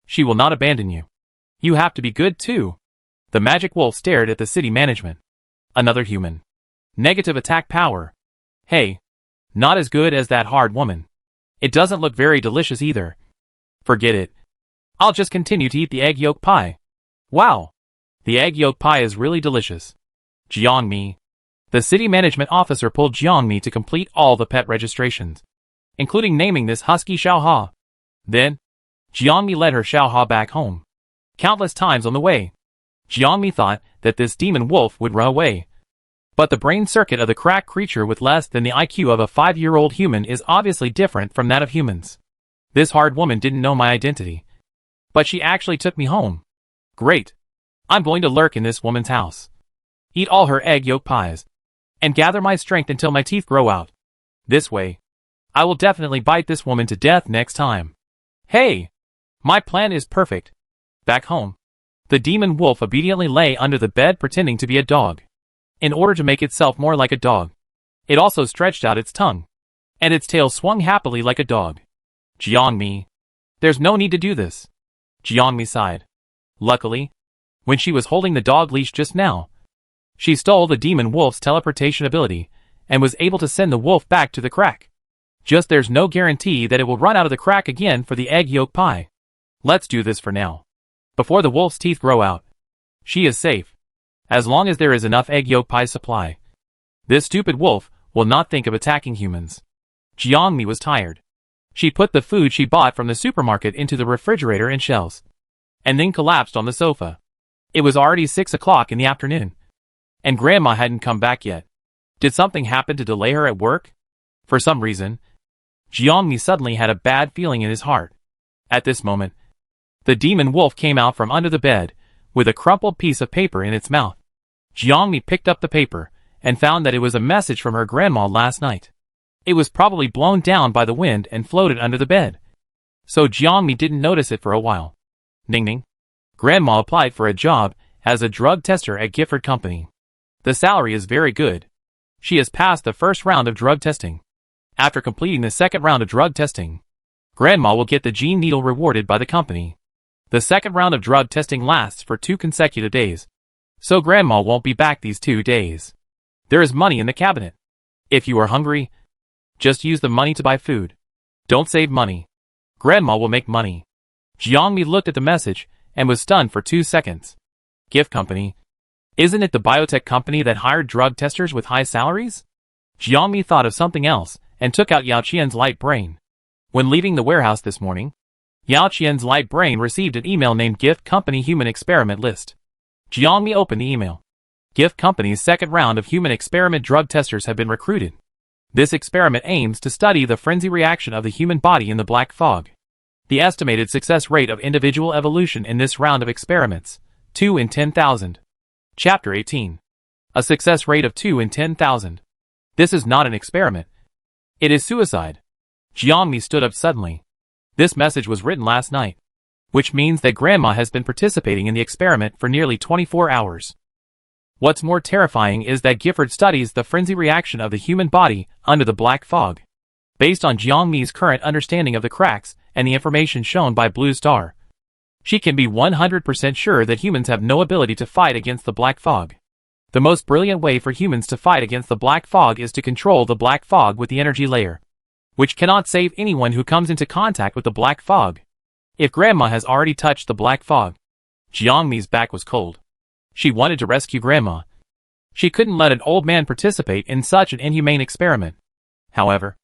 She will not abandon you. You have to be good too. The magic wolf stared at the city management. Another human. Negative attack power. Hey. Not as good as that hard woman. It doesn't look very delicious either. Forget it. I'll just continue to eat the egg yolk pie. Wow. The egg yolk pie is really delicious. Jiangmi. The city management officer pulled Jiangmi to complete all the pet registrations, including naming this husky Xiaoha. Then, Jiangmi led her Xiaoha back home. Countless times on the way, Jiangmi thought that this demon wolf would run away. But the brain circuit of the crack creature with less than the IQ of a 5-year-old human is obviously different from that of humans. This hard woman didn't know my identity, but she actually took me home. Great. I'm going to lurk in this woman's house, eat all her egg yolk pies, and gather my strength until my teeth grow out. This way, I will definitely bite this woman to death next time. Hey! My plan is perfect. Back home, the demon wolf obediently lay under the bed pretending to be a dog. In order to make itself more like a dog, it also stretched out its tongue, and its tail swung happily like a dog. Jiangmi. There's no need to do this. Jiangmi sighed. Luckily, when she was holding the dog leash just now, she stole the demon wolf's teleportation ability, and was able to send the wolf back to the crack. Just there's no guarantee that it will run out of the crack again for the egg yolk pie. Let's do this for now, before the wolf's teeth grow out. She is safe, as long as there is enough egg yolk pie supply. This stupid wolf will not think of attacking humans. Jiangmi was tired. She put the food she bought from the supermarket into the refrigerator and shelves, and then collapsed on the sofa. It was already 6 o'clock in the afternoon, and Grandma hadn't come back yet. Did something happen to delay her at work? For some reason, Jiangmi suddenly had a bad feeling in his heart. At this moment, the demon wolf came out from under the bed, with a crumpled piece of paper in its mouth. Jiangmi picked up the paper, and found that it was a message from her grandma last night. It was probably blown down by the wind and floated under the bed, so Jiangmi didn't notice it for a while. Ning Ning. Grandma applied for a job as a drug tester at Gifford Company. The salary is very good. She has passed the first round of drug testing. After completing the second round of drug testing, Grandma will get the gene needle rewarded by the company. The second round of drug testing lasts for 2 consecutive days, so Grandma won't be back these 2 days. There is money in the cabinet. If you are hungry, just use the money to buy food. Don't save money. Grandma will make money. Jiangmi looked at the message and was stunned for 2 seconds. Gift company? Isn't it the biotech company that hired drug testers with high salaries? Jiangmi thought of something else and took out Yao Qian's light brain. When leaving the warehouse this morning, Yao Qian's light brain received an email named Gift Company Human Experiment List. Jiangmi opened the email. Gift Company's second round of human experiment drug testers have been recruited. This experiment aims to study the frenzy reaction of the human body in the black fog. The estimated success rate of individual evolution in this round of experiments, 2 in 10,000. Chapter 18. A success rate of 2 in 10,000. This is not an experiment. It is suicide. Jiangmi stood up suddenly. This message was written last night, which means that Grandma has been participating in the experiment for nearly 24 hours. What's more terrifying is that Gifford studies the frenzy reaction of the human body under the black fog. Based on Jiangmi's current understanding of the cracks and the information shown by Blue Star, she can be 100% sure that humans have no ability to fight against the black fog. The most brilliant way for humans to fight against the black fog is to control the black fog with the energy layer, which cannot save anyone who comes into contact with the black fog. If Grandma has already touched the black fog, Jiangmi's back was cold. She wanted to rescue Grandma. She couldn't let an old man participate in such an inhumane experiment. However,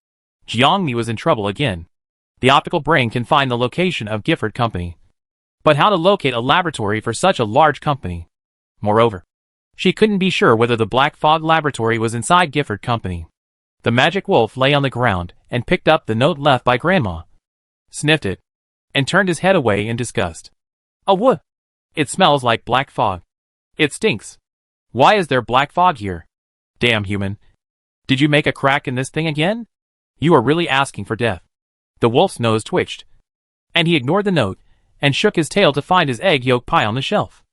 Jiangmi was in trouble again. The optical brain can find the location of Gifford Company, but how to locate a laboratory for such a large company? Moreover, she couldn't be sure whether the Black Fog laboratory was inside Gifford Company. The magic wolf lay on the ground and picked up the note left by Grandma, sniffed it, and turned his head away in disgust. Oh what? It smells like black fog. It stinks. Why is there black fog here? Damn human. Did you make a crack in this thing again? You are really asking for death. The wolf's nose twitched, and he ignored the note and shook his tail to find his egg yolk pie on the shelf.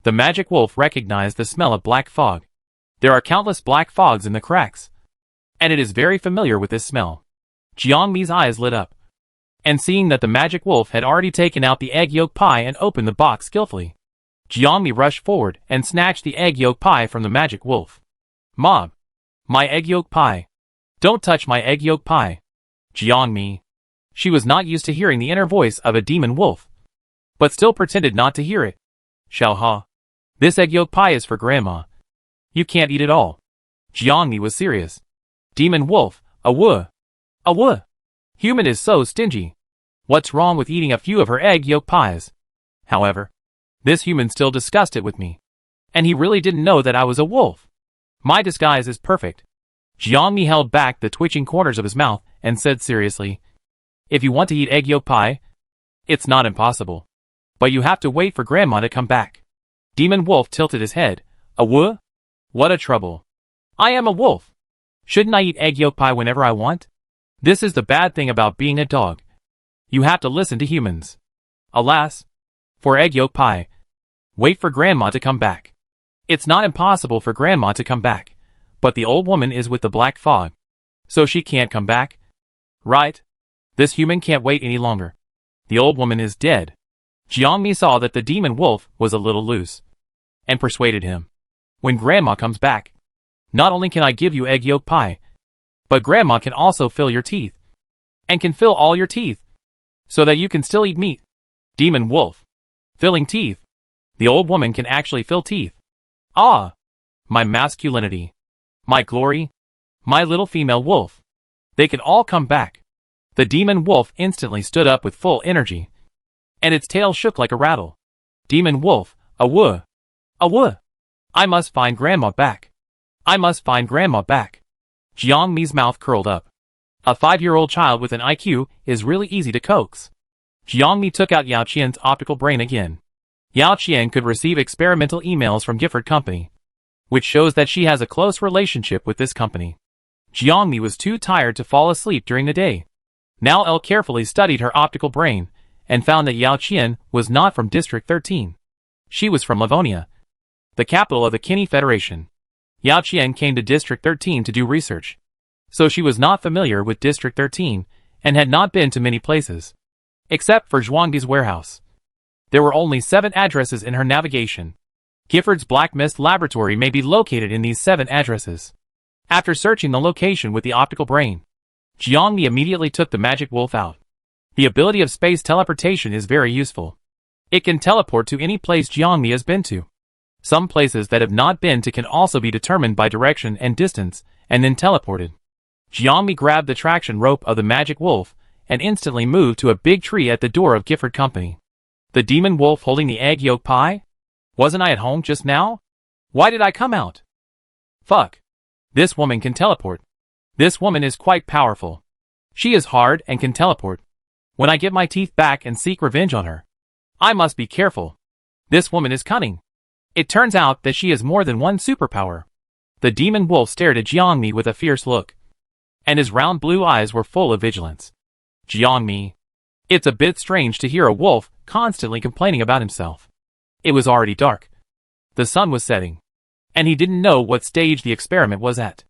The magic wolf recognized the smell of black fog. There are countless black fogs in the cracks, and it is very familiar with this smell. Jiangmi's eyes lit up, and seeing that the magic wolf had already taken out the egg yolk pie and opened the box skillfully, Jiangmi rushed forward and snatched the egg yolk pie from the magic wolf. Mom! My egg yolk pie! Don't touch my egg yolk pie! Jiangmi. She was not used to hearing the inner voice of a demon wolf, but still pretended not to hear it. Xiaoha. This egg yolk pie is for Grandma. You can't eat it all. Jiangmi was serious. Demon wolf, awoo. Awoo. Human is so stingy. What's wrong with eating a few of her egg yolk pies? However, this human still discussed it with me. And he really didn't know that I was a wolf. My disguise is perfect. Jiangmi held back the twitching corners of his mouth and said seriously, if you want to eat egg yolk pie, it's not impossible. But you have to wait for Grandma to come back. Demon wolf tilted his head. Awoo? What a trouble. I am a wolf. Shouldn't I eat egg yolk pie whenever I want? This is the bad thing about being a dog. You have to listen to humans. Alas, for egg yolk pie, wait for Grandma to come back. It's not impossible for Grandma to come back, but the old woman is with the black fog, so she can't come back. Right? This human can't wait any longer. The old woman is dead. Jiangmi saw that the demon wolf was a little loose, and persuaded him. When Grandma comes back, not only can I give you egg yolk pie, but Grandma can also fill your teeth, and can fill all your teeth, so that you can still eat meat. Demon wolf. Filling teeth. The old woman can actually fill teeth. Ah! My masculinity. My glory. My little female wolf. They can all come back. The demon wolf instantly stood up with full energy, and its tail shook like a rattle. Demon wolf, awoo. Awoo. I must find Grandma back. I must find Grandma back. Jiangmi's mouth curled up. A 5-year-old child with an IQ is really easy to coax. Jiangmi took out Yao Qian's optical brain again. Yao Qian could receive experimental emails from Gifford Company, which shows that she has a close relationship with this company. Jiangmi was too tired to fall asleep during the day. Now Elle carefully studied her optical brain, and found that Yao Qian was not from District 13. She was from Livonia, the capital of the Kinney Federation. Yao Qian came to District 13 to do research, so she was not familiar with District 13, and had not been to many places, except for Zhuangdi's warehouse. There were only 7 addresses in her navigation. Gifford's Black Mist Laboratory may be located in these 7 addresses. After searching the location with the optical brain, Jiangmi immediately took the magic wolf out. The ability of space teleportation is very useful. It can teleport to any place Jiangmi has been to. Some places that have not been to can also be determined by direction and distance, and then teleported. Jiangmi grabbed the traction rope of the magic wolf, and instantly moved to a big tree at the door of Gifford Company. The demon wolf holding the egg yolk pie? Wasn't I at home just now? Why did I come out? Fuck. This woman can teleport. This woman is quite powerful. She is hard and can teleport. When I get my teeth back and seek revenge on her, I must be careful. This woman is cunning. It turns out that she has more than one superpower. The demon wolf stared at Jiangmi with a fierce look, and his round blue eyes were full of vigilance. Jiangmi. It's a bit strange to hear a wolf constantly complaining about himself. It was already dark. The sun was setting, and he didn't know what stage the experiment was at.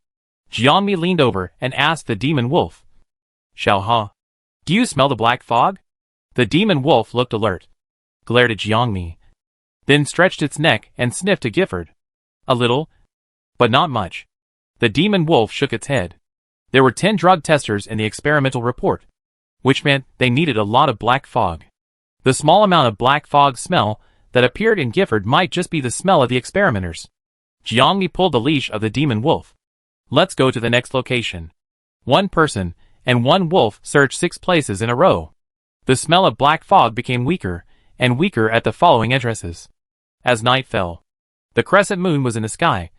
Jiangmi leaned over and asked the demon wolf, Xiaohe, do you smell the black fog? The demon wolf looked alert, glared at Jiangmi, then stretched its neck and sniffed to Gifford. A little, but not much. The demon wolf shook its head. There were 10 drug testers in the experimental report, which meant they needed a lot of black fog. The small amount of black fog smell that appeared in Gifford might just be the smell of the experimenters. Jiangmi pulled the leash of the demon wolf. Let's go to the next location. One person and one wolf searched 6 places in a row. The smell of black fog became weaker and weaker at the following addresses. As night fell, the crescent moon was in the sky,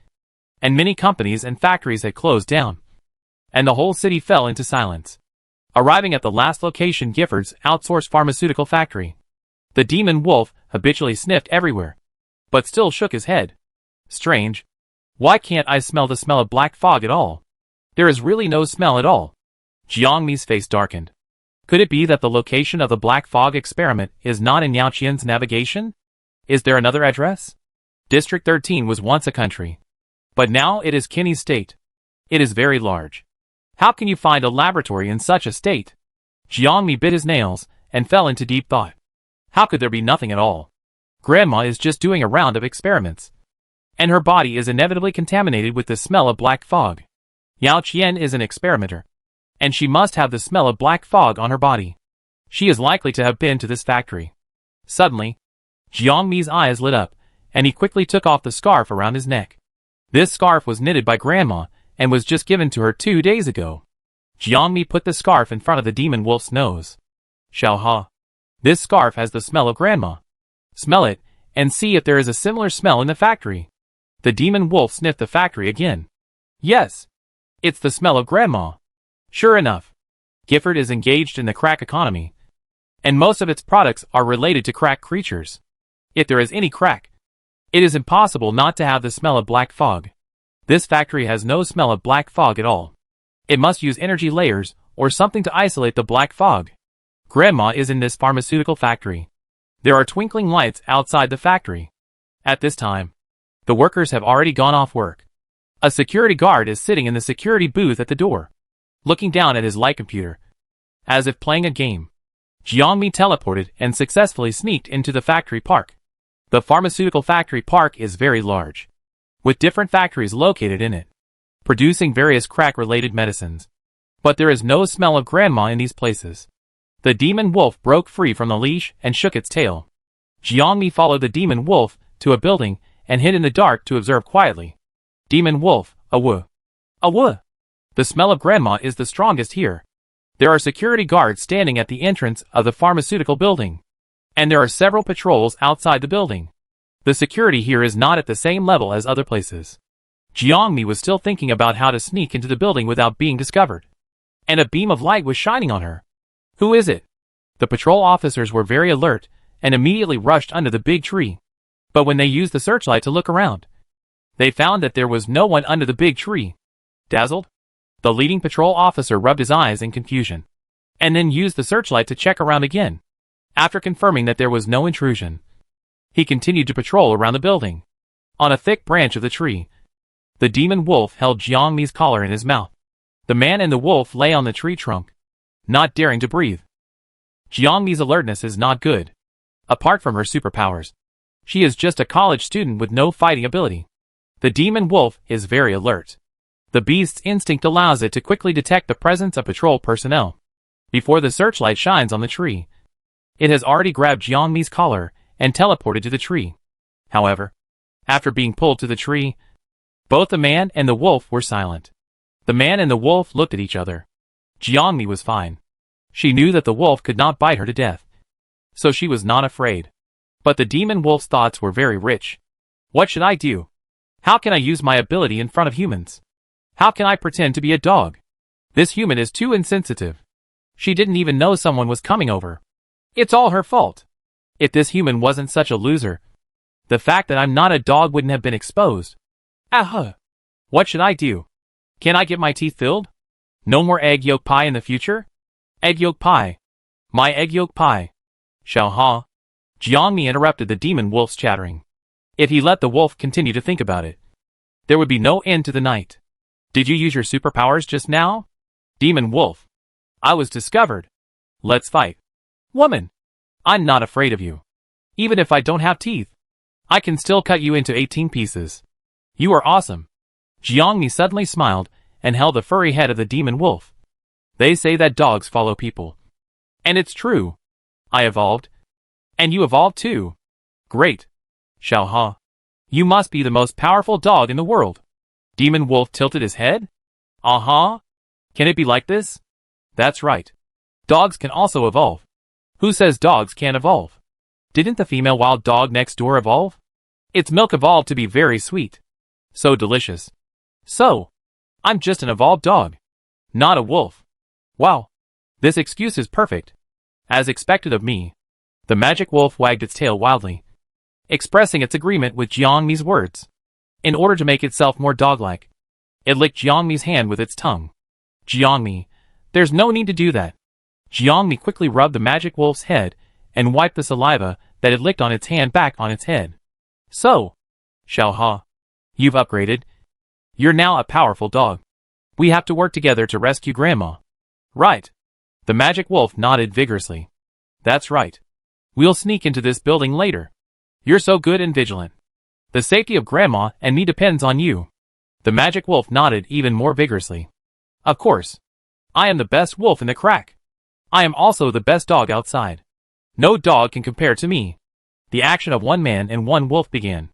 and many companies and factories had closed down, and the whole city fell into silence. Arriving at the last location, Gifford's outsourced pharmaceutical factory, the demon wolf habitually sniffed everywhere, but still shook his head. Strange. Why can't I smell the smell of black fog at all? There is really no smell at all. Jiangmi's face darkened. Could it be that the location of the black fog experiment is not in Yao Qian's navigation? Is there another address? District 13 was once a country, but now it is Kinney's state. It is very large. How can you find a laboratory in such a state? Jiangmi bit his nails and fell into deep thought. How could there be nothing at all? Grandma is just doing a round of experiments, and her body is inevitably contaminated with the smell of black fog. Yao Qian is an experimenter, and she must have the smell of black fog on her body. She is likely to have been to this factory. Suddenly, Jiangmi's eyes lit up, and he quickly took off the scarf around his neck. This scarf was knitted by Grandma, and was just given to her 2 days ago. Jiangmi put the scarf in front of the demon wolf's nose. Xiao Ha. This scarf has the smell of grandma. Smell it, and see if there is a similar smell in the factory. The demon wolf sniffed the factory again. Yes. It's the smell of grandma. Sure enough. Gifford is engaged in the crack economy, and most of its products are related to crack creatures. If there is any crack, it is impossible not to have the smell of black fog. This factory has no smell of black fog at all. It must use energy layers or something to isolate the black fog. Grandma is in this pharmaceutical factory. There are twinkling lights outside the factory. At this time, the workers have already gone off work. A security guard is sitting in the security booth at the door, looking down at his light computer, as if playing a game. Jiangmi teleported and successfully sneaked into the factory park. The pharmaceutical factory park is very large, with different factories located in it, producing various crack-related medicines. But there is no smell of grandma in these places. The demon wolf broke free from the leash and shook its tail. Jiangmi followed the demon wolf to a building and hid in the dark to observe quietly. Demon wolf, awoo. Awoo. The smell of grandma is the strongest here. There are security guards standing at the entrance of the pharmaceutical building, and there are several patrols outside the building. The security here is not at the same level as other places. Jiangmi was still thinking about how to sneak into the building without being discovered, and a beam of light was shining on her. Who is it? The patrol officers were very alert and immediately rushed under the big tree. But when they used the searchlight to look around, they found that there was no one under the big tree. Dazzled, the leading patrol officer rubbed his eyes in confusion, and then used the searchlight to check around again. After confirming that there was no intrusion, he continued to patrol around the building. On a thick branch of the tree, the demon wolf held Jiangmi's collar in his mouth. The man and the wolf lay on the tree trunk, not daring to breathe. Jiangmi's alertness is not good. Apart from her superpowers, she is just a college student with no fighting ability. The demon wolf is very alert. The beast's instinct allows it to quickly detect the presence of patrol personnel. Before the searchlight shines on the tree, it has already grabbed Jiangmi's collar and teleported to the tree. However, after being pulled to the tree, both the man and the wolf were silent. The man and the wolf looked at each other. Jiangmi was fine. She knew that the wolf could not bite her to death, so she was not afraid. But the demon wolf's thoughts were very rich. What should I do? How can I use my ability in front of humans? How can I pretend to be a dog? This human is too insensitive. She didn't even know someone was coming over. It's all her fault. If this human wasn't such a loser, the fact that I'm not a dog wouldn't have been exposed. What should I do? Can I get my teeth filled? No more egg yolk pie in the future? Egg yolk pie. My egg yolk pie. Xiao Ha. Jiangmi interrupted the demon wolf's chattering. If he let the wolf continue to think about it, there would be no end to the night. Did you use your superpowers just now? Demon wolf. I was discovered. Let's fight. Woman. I'm not afraid of you. Even if I don't have teeth, I can still cut you into 18 pieces. You are awesome. Jiangmi suddenly smiled and held the furry head of the demon wolf. They say that dogs follow people. And it's true. I evolved. And you evolved too. Great. Xiao Ha. You must be the most powerful dog in the world. Demon wolf tilted his head. Can it be like this? That's right. Dogs can also evolve. Who says dogs can't evolve? Didn't the female wild dog next door evolve? Its milk evolved to be very sweet. So delicious. So, I'm just an evolved dog, not a wolf. Wow. This excuse is perfect. As expected of me. The magic wolf wagged its tail wildly, expressing its agreement with Jiangmi's words. In order to make itself more dog-like, it licked Jiangmi's hand with its tongue. Jiangmi, there's no need to do that. Jiangmi quickly rubbed the magic wolf's head and wiped the saliva that it licked on its hand back on its head. So, Xiao Ha, you've upgraded. You're now a powerful dog. We have to work together to rescue Grandma. Right. The magic wolf nodded vigorously. That's right. We'll sneak into this building later. You're so good and vigilant. The safety of Grandma and me depends on you. The magic wolf nodded even more vigorously. Of course. I am the best wolf in the crack. I am also the best dog outside. No dog can compare to me. The action of one man and one wolf began.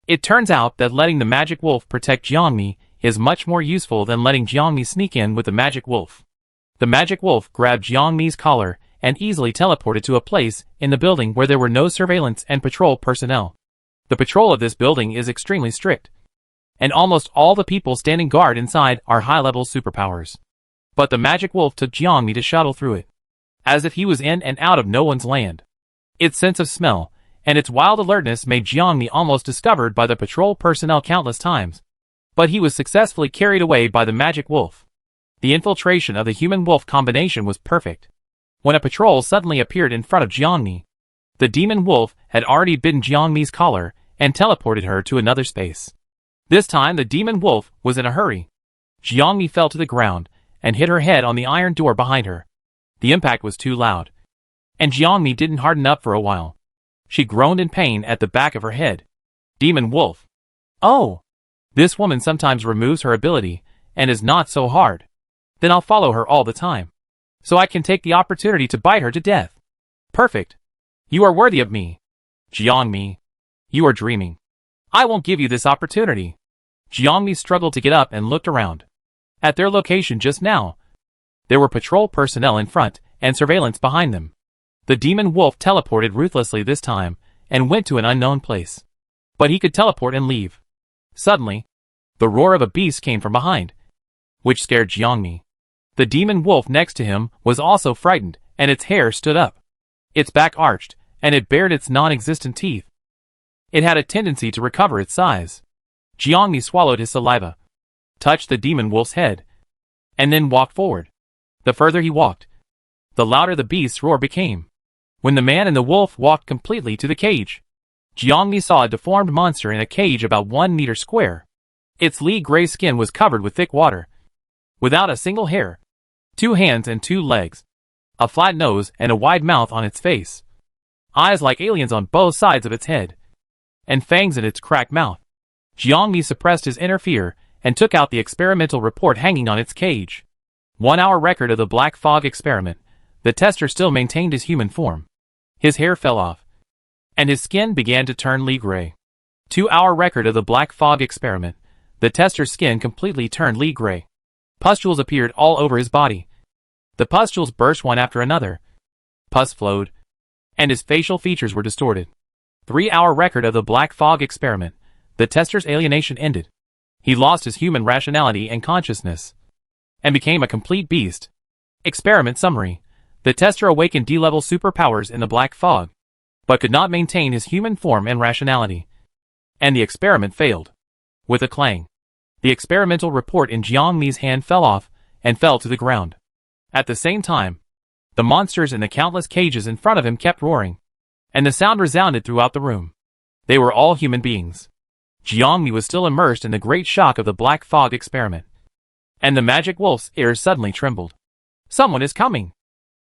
It turns out that letting the magic wolf protect Jiangmi is much more useful than letting Jiangmi sneak in with the magic wolf. The magic wolf grabbed Jiangmi's collar and easily teleported to a place in the building where there were no surveillance and patrol personnel. The patrol of this building is extremely strict, and almost all the people standing guard inside are high-level superpowers. But the magic wolf took Jiangmi to shuttle through it, as if he was in and out of no one's land. Its sense of smell and its wild alertness made Jiangmi almost discovered by the patrol personnel countless times, but he was successfully carried away by the magic wolf. The infiltration of the human-wolf combination was perfect. When a patrol suddenly appeared in front of Jiangmi, the demon wolf had already bitten Jiangmi's collar and teleported her to another space. This time the demon wolf was in a hurry. Jiangmi fell to the ground and hit her head on the iron door behind her. The impact was too loud, and Jiangmi didn't harden up for a while. She groaned in pain at the back of her head. Demon wolf. Oh! This woman sometimes removes her ability and is not so hard. Then I'll follow her all the time, so I can take the opportunity to bite her to death. Perfect. You are worthy of me. Jiangmi. You are dreaming. I won't give you this opportunity. Jiangmi struggled to get up and looked around. At their location just now, there were patrol personnel in front and surveillance behind them. The demon wolf teleported ruthlessly this time and went to an unknown place. But he could teleport and leave. Suddenly, the roar of a beast came from behind, which scared Jiangmi. The demon wolf next to him was also frightened, and its hair stood up. Its back arched, and it bared its non-existent teeth. It had a tendency to recover its size. Jiangmi swallowed his saliva, touched the demon wolf's head, and then walked forward. The further he walked, the louder the beast's roar became. When the man and the wolf walked completely to the cage, Jiangmi saw a deformed monster in a cage about 1 meter square. Its lee-gray skin was covered with thick water, without a single hair, 2 hands and 2 legs, a flat nose and a wide mouth on its face, eyes like aliens on both sides of its head, and fangs in its cracked mouth. Jiangmi suppressed his inner fear and took out the experimental report hanging on its cage. 1-hour record of the black fog experiment. The tester still maintained his human form. His hair fell off, and his skin began to turn lee-gray. 2-hour record of the black fog experiment. The tester's skin completely turned lee-gray. Pustules appeared all over his body. The pustules burst one after another. Pus flowed, and his facial features were distorted. 3-hour record of the black fog experiment. The tester's alienation ended. He lost his human rationality and consciousness, and became a complete beast. Experiment summary. The tester awakened D-level superpowers in the black fog, but could not maintain his human form and rationality, and the experiment failed. With a clang, the experimental report in Jiangmi's hand fell off and fell to the ground. At the same time, the monsters in the countless cages in front of him kept roaring, and the sound resounded throughout the room. They were all human beings. Jiangmi was still immersed in the great shock of the black fog experiment, and the magic wolf's ears suddenly trembled. Someone is coming!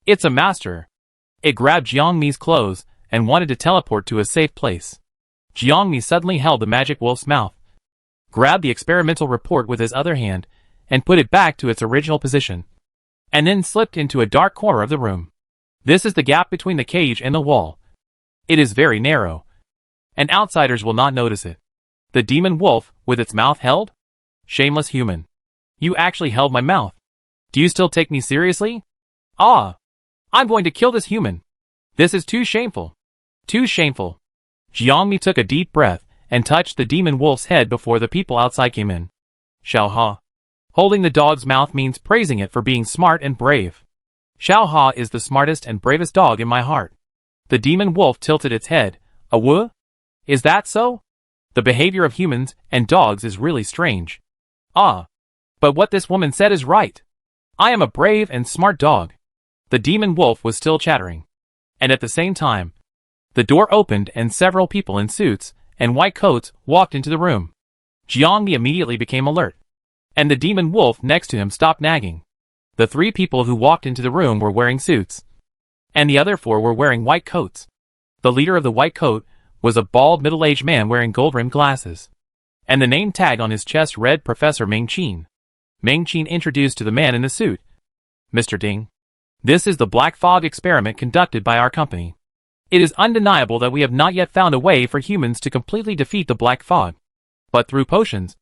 It's a master! It grabbed Jiangmi's clothes and wanted to teleport to a safe place. Jiangmi suddenly held the magic wolf's mouth, grabbed the experimental report with his other hand, and put it back to its original position, and then slipped into a dark corner of the room. This is the gap between the cage and the wall. It is very narrow, and outsiders will not notice it. The demon wolf, with its mouth held? Shameless human. You actually held my mouth. Do you still take me seriously? Ah! I'm going to kill this human. This is too shameful. Too shameful. Jiangmi took a deep breath and touched the demon wolf's head before the people outside came in. Xiao Ha. Holding the dog's mouth means praising it for being smart and brave. Xiao Ha is the smartest and bravest dog in my heart. The demon wolf tilted its head. A wuh? Is that so? The behavior of humans and dogs is really strange. Ah. But what this woman said is right. I am a brave and smart dog. The demon wolf was still chattering. And at the same time, the door opened and several people in suits and white coats walked into the room. Jiangmi immediately became alert, and the demon wolf next to him stopped nagging. The 3 people who walked into the room were wearing suits, and the other 4 were wearing white coats. The leader of the white coat was a bald middle-aged man wearing gold-rimmed glasses, and the name tag on his chest read Professor Ming Qin. Ming Qin introduced to the man in the suit. Mr. Ding. This is the black fog experiment conducted by our company. It is undeniable that we have not yet found a way for humans to completely defeat the black fog. But through potions,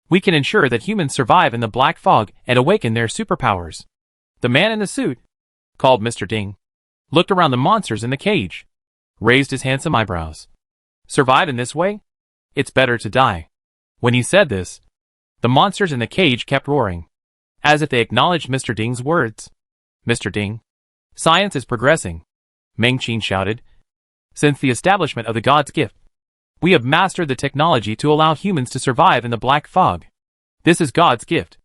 We can ensure that humans survive in the black fog and awaken their superpowers. The man in the suit, called Mr. Ding, looked around the monsters in the cage, raised his handsome eyebrows. Survive in this way? It's better to die. When he said this, the monsters in the cage kept roaring, as if they acknowledged Mr. Ding's words. Mr. Ding, science is progressing, Meng Qin shouted. Since the establishment of the God's gift, we have mastered the technology to allow humans to survive in the black fog. This is God's gift.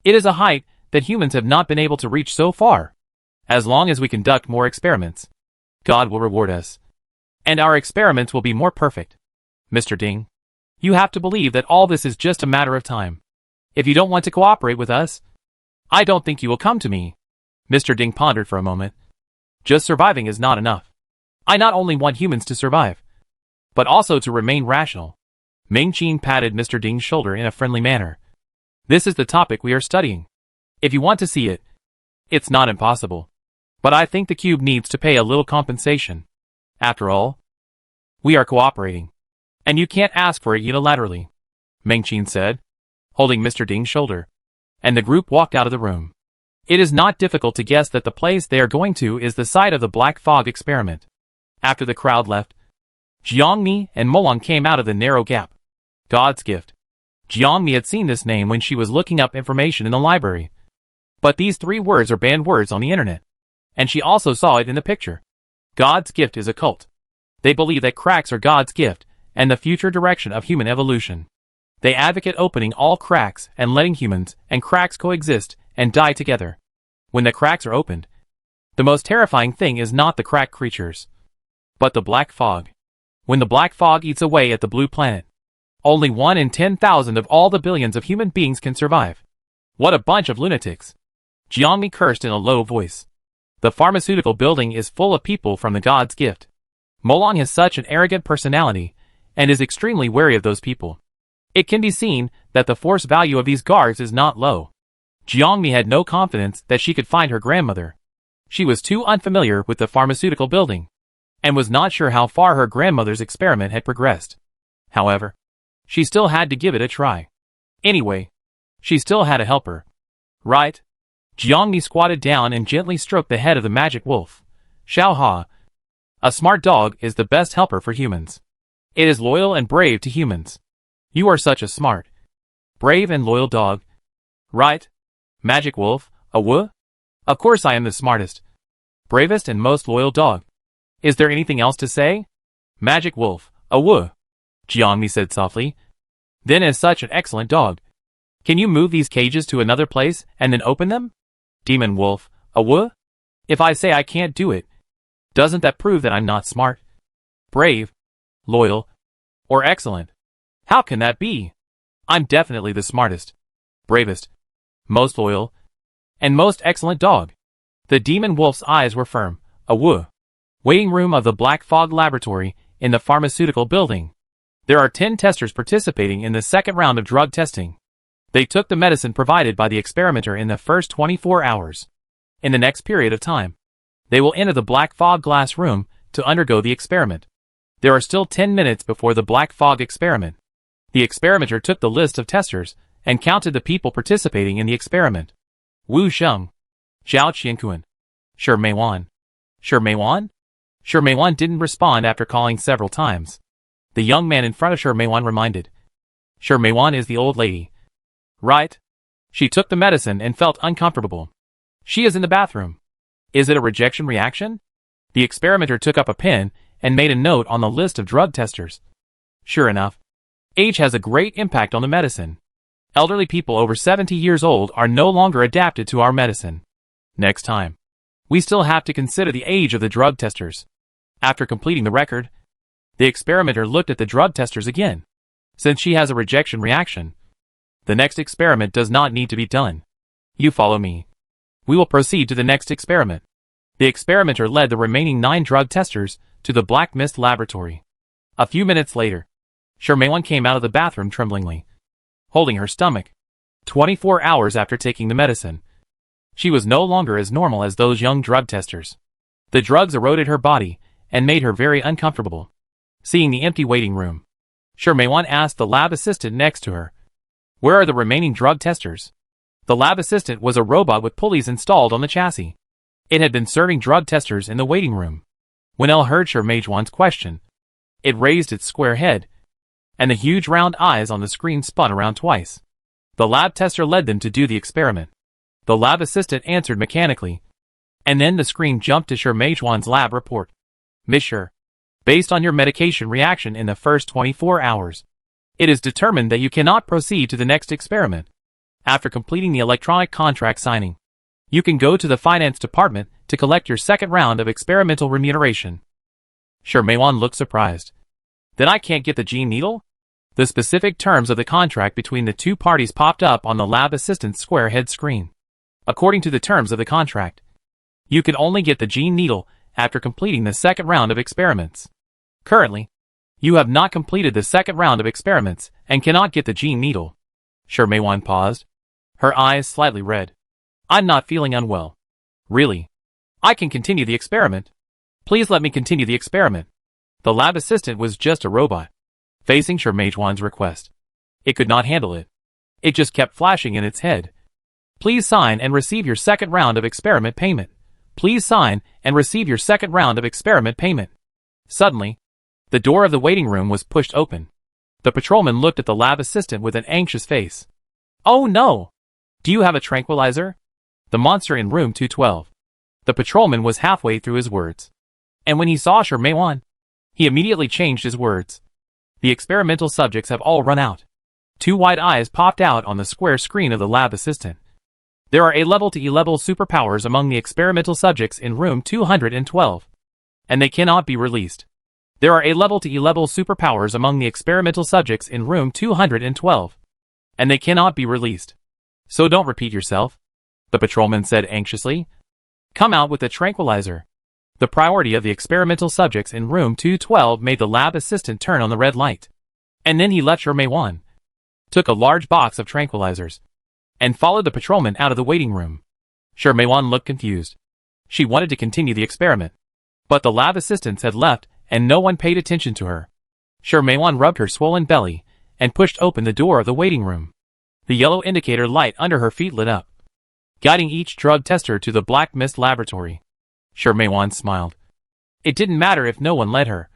It is a height that humans have not been able to reach so far. As long as we conduct more experiments, God will reward us. And our experiments will be more perfect. Mr. Ding, you have to believe that all this is just a matter of time. If you don't want to cooperate with us, I don't think you will come to me. Mr. Ding pondered for a moment. Just surviving is not enough. I not only want humans to survive, but also to remain rational. Meng Qin patted Mr. Ding's shoulder in a friendly manner. This is the topic we are studying. If you want to see it, it's not impossible. But I think the cube needs to pay a little compensation. After all, we are cooperating. And you can't ask for it unilaterally, Meng Qin said, holding Mr. Ding's shoulder. And the group walked out of the room. It is not difficult to guess that the place they are going to is the site of the black fog experiment. After the crowd left, Jiangmi and Molang came out of the narrow gap. God's gift. Jiangmi had seen this name when she was looking up information in the library. But these 3 words are banned words on the internet. And she also saw it in the picture. God's gift is a cult. They believe that cracks are God's gift and the future direction of human evolution. They advocate opening all cracks and letting humans and cracks coexist and die together. When the cracks are opened, the most terrifying thing is not the crack creatures, but the black fog. When the black fog eats away at the blue planet, only 1 in 10,000 of all the billions of human beings can survive. What a bunch of lunatics! Jiangmi cursed in a low voice. The pharmaceutical building is full of people from the God's gift. Molang has such an arrogant personality and is extremely wary of those people. It can be seen that the force value of these guards is not low. Jiangmi had no confidence that she could find her grandmother. She was too unfamiliar with the pharmaceutical building, and was not sure how far her grandmother's experiment had progressed. However, she still had to give it a try. Anyway, she still had a helper. Right? Jiangmi squatted down and gently stroked the head of the magic wolf. Xiao Ha. A smart dog is the best helper for humans. It is loyal and brave to humans. You are such a smart, brave and loyal dog. Right? Magic wolf, a woo? Of course I am the smartest, bravest and most loyal dog. Is there anything else to say? Magic wolf, a woo, Jiangmi said softly. Then as such an excellent dog, can you move these cages to another place and then open them? Demon wolf, a woo? If I say I can't do it, doesn't that prove that I'm not smart, brave, loyal, or excellent? How can that be? I'm definitely the smartest, bravest, most loyal, and most excellent dog. The demon wolf's eyes were firm. A woo. Waiting room of the Black Fog Laboratory in the pharmaceutical building. There are 10 testers participating in the second round of drug testing. They took the medicine provided by the experimenter in the first 24 hours. In the next period of time, they will enter the black fog glass room to undergo the experiment. There are still 10 minutes before the black fog experiment. The experimenter took the list of testers and counted the people participating in the experiment. Wu Sheng, Zhao Qianquan, Shi Meiwan. Shi Meiwan? Shi Meiwan didn't respond after calling several times. The young man in front of Shi Meiwan reminded. Shi Meiwan is the old lady. Right? She took the medicine and felt uncomfortable. She is in the bathroom. Is it a rejection reaction? The experimenter took up a pen and made a note on the list of drug testers. Sure enough, age has a great impact on the medicine. Elderly people over 70 years old are no longer adapted to our medicine. Next time, we still have to consider the age of the drug testers. After completing the record, the experimenter looked at the drug testers again. Since she has a rejection reaction, the next experiment does not need to be done. You follow me. We will proceed to the next experiment. The experimenter led the remaining 9 drug testers to the Black Mist Laboratory. A few minutes later, Shi Meiwan came out of the bathroom tremblingly, holding her stomach. 24 hours after taking the medicine, she was no longer as normal as those young drug testers. The drugs eroded her body and made her very uncomfortable. Seeing the empty waiting room, Shi Meiwan asked the lab assistant next to her, Where are the remaining drug testers? The lab assistant was a robot with pulleys installed on the chassis. It had been serving drug testers in the waiting room. When Elle heard Shermajuan's question, it raised its square head, and the huge round eyes on the screen spun around twice. The lab tester led them to do the experiment. The lab assistant answered mechanically, and then the screen jumped to Shermajuan's lab report. Monsieur, based on your medication reaction in the first 24 hours, it is determined that you cannot proceed to the next experiment. After completing the electronic contract signing, you can go to the finance department to collect your second round of experimental remuneration. Shermajuan looked surprised. Then I can't get the gene needle? The specific terms of the contract between the two parties popped up on the lab assistant's square head screen. According to the terms of the contract, you can only get the gene needle after completing the second round of experiments. Currently, you have not completed the second round of experiments and cannot get the gene needle. Shermajuan paused, her eyes slightly red. I'm not feeling unwell. Really? I can continue the experiment. Please let me continue the experiment. The lab assistant was just a robot, facing Shermajuan's request. It could not handle it. It just kept flashing in its head. Please sign and receive your second round of experiment payment. Please sign and receive your second round of experiment payment. Suddenly, the door of the waiting room was pushed open. The patrolman looked at the lab assistant with an anxious face. Oh no! Do you have a tranquilizer? The monster in room 212. The patrolman was halfway through his words. And when he saw Shermajuan, he immediately changed his words. The experimental subjects have all run out. Two wide eyes popped out on the square screen of the lab assistant. There are A-level to E-level superpowers among the experimental subjects in room 212. And they cannot be released. There are A-level to E-level superpowers among the experimental subjects in room 212. And they cannot be released. So don't repeat yourself, the patrolman said anxiously. Come out with the tranquilizer. The priority of the experimental subjects in room 212 made the lab assistant turn on the red light. And then he left Shermajuan, took a large box of tranquilizers, and followed the patrolman out of the waiting room. Shermajuan looked confused. She wanted to continue the experiment, but the lab assistants had left and no one paid attention to her. Shermajuan rubbed her swollen belly and pushed open the door of the waiting room. The yellow indicator light under her feet lit up, guiding each drug tester to the black mist laboratory. Shermajuan smiled. It didn't matter if no one led her.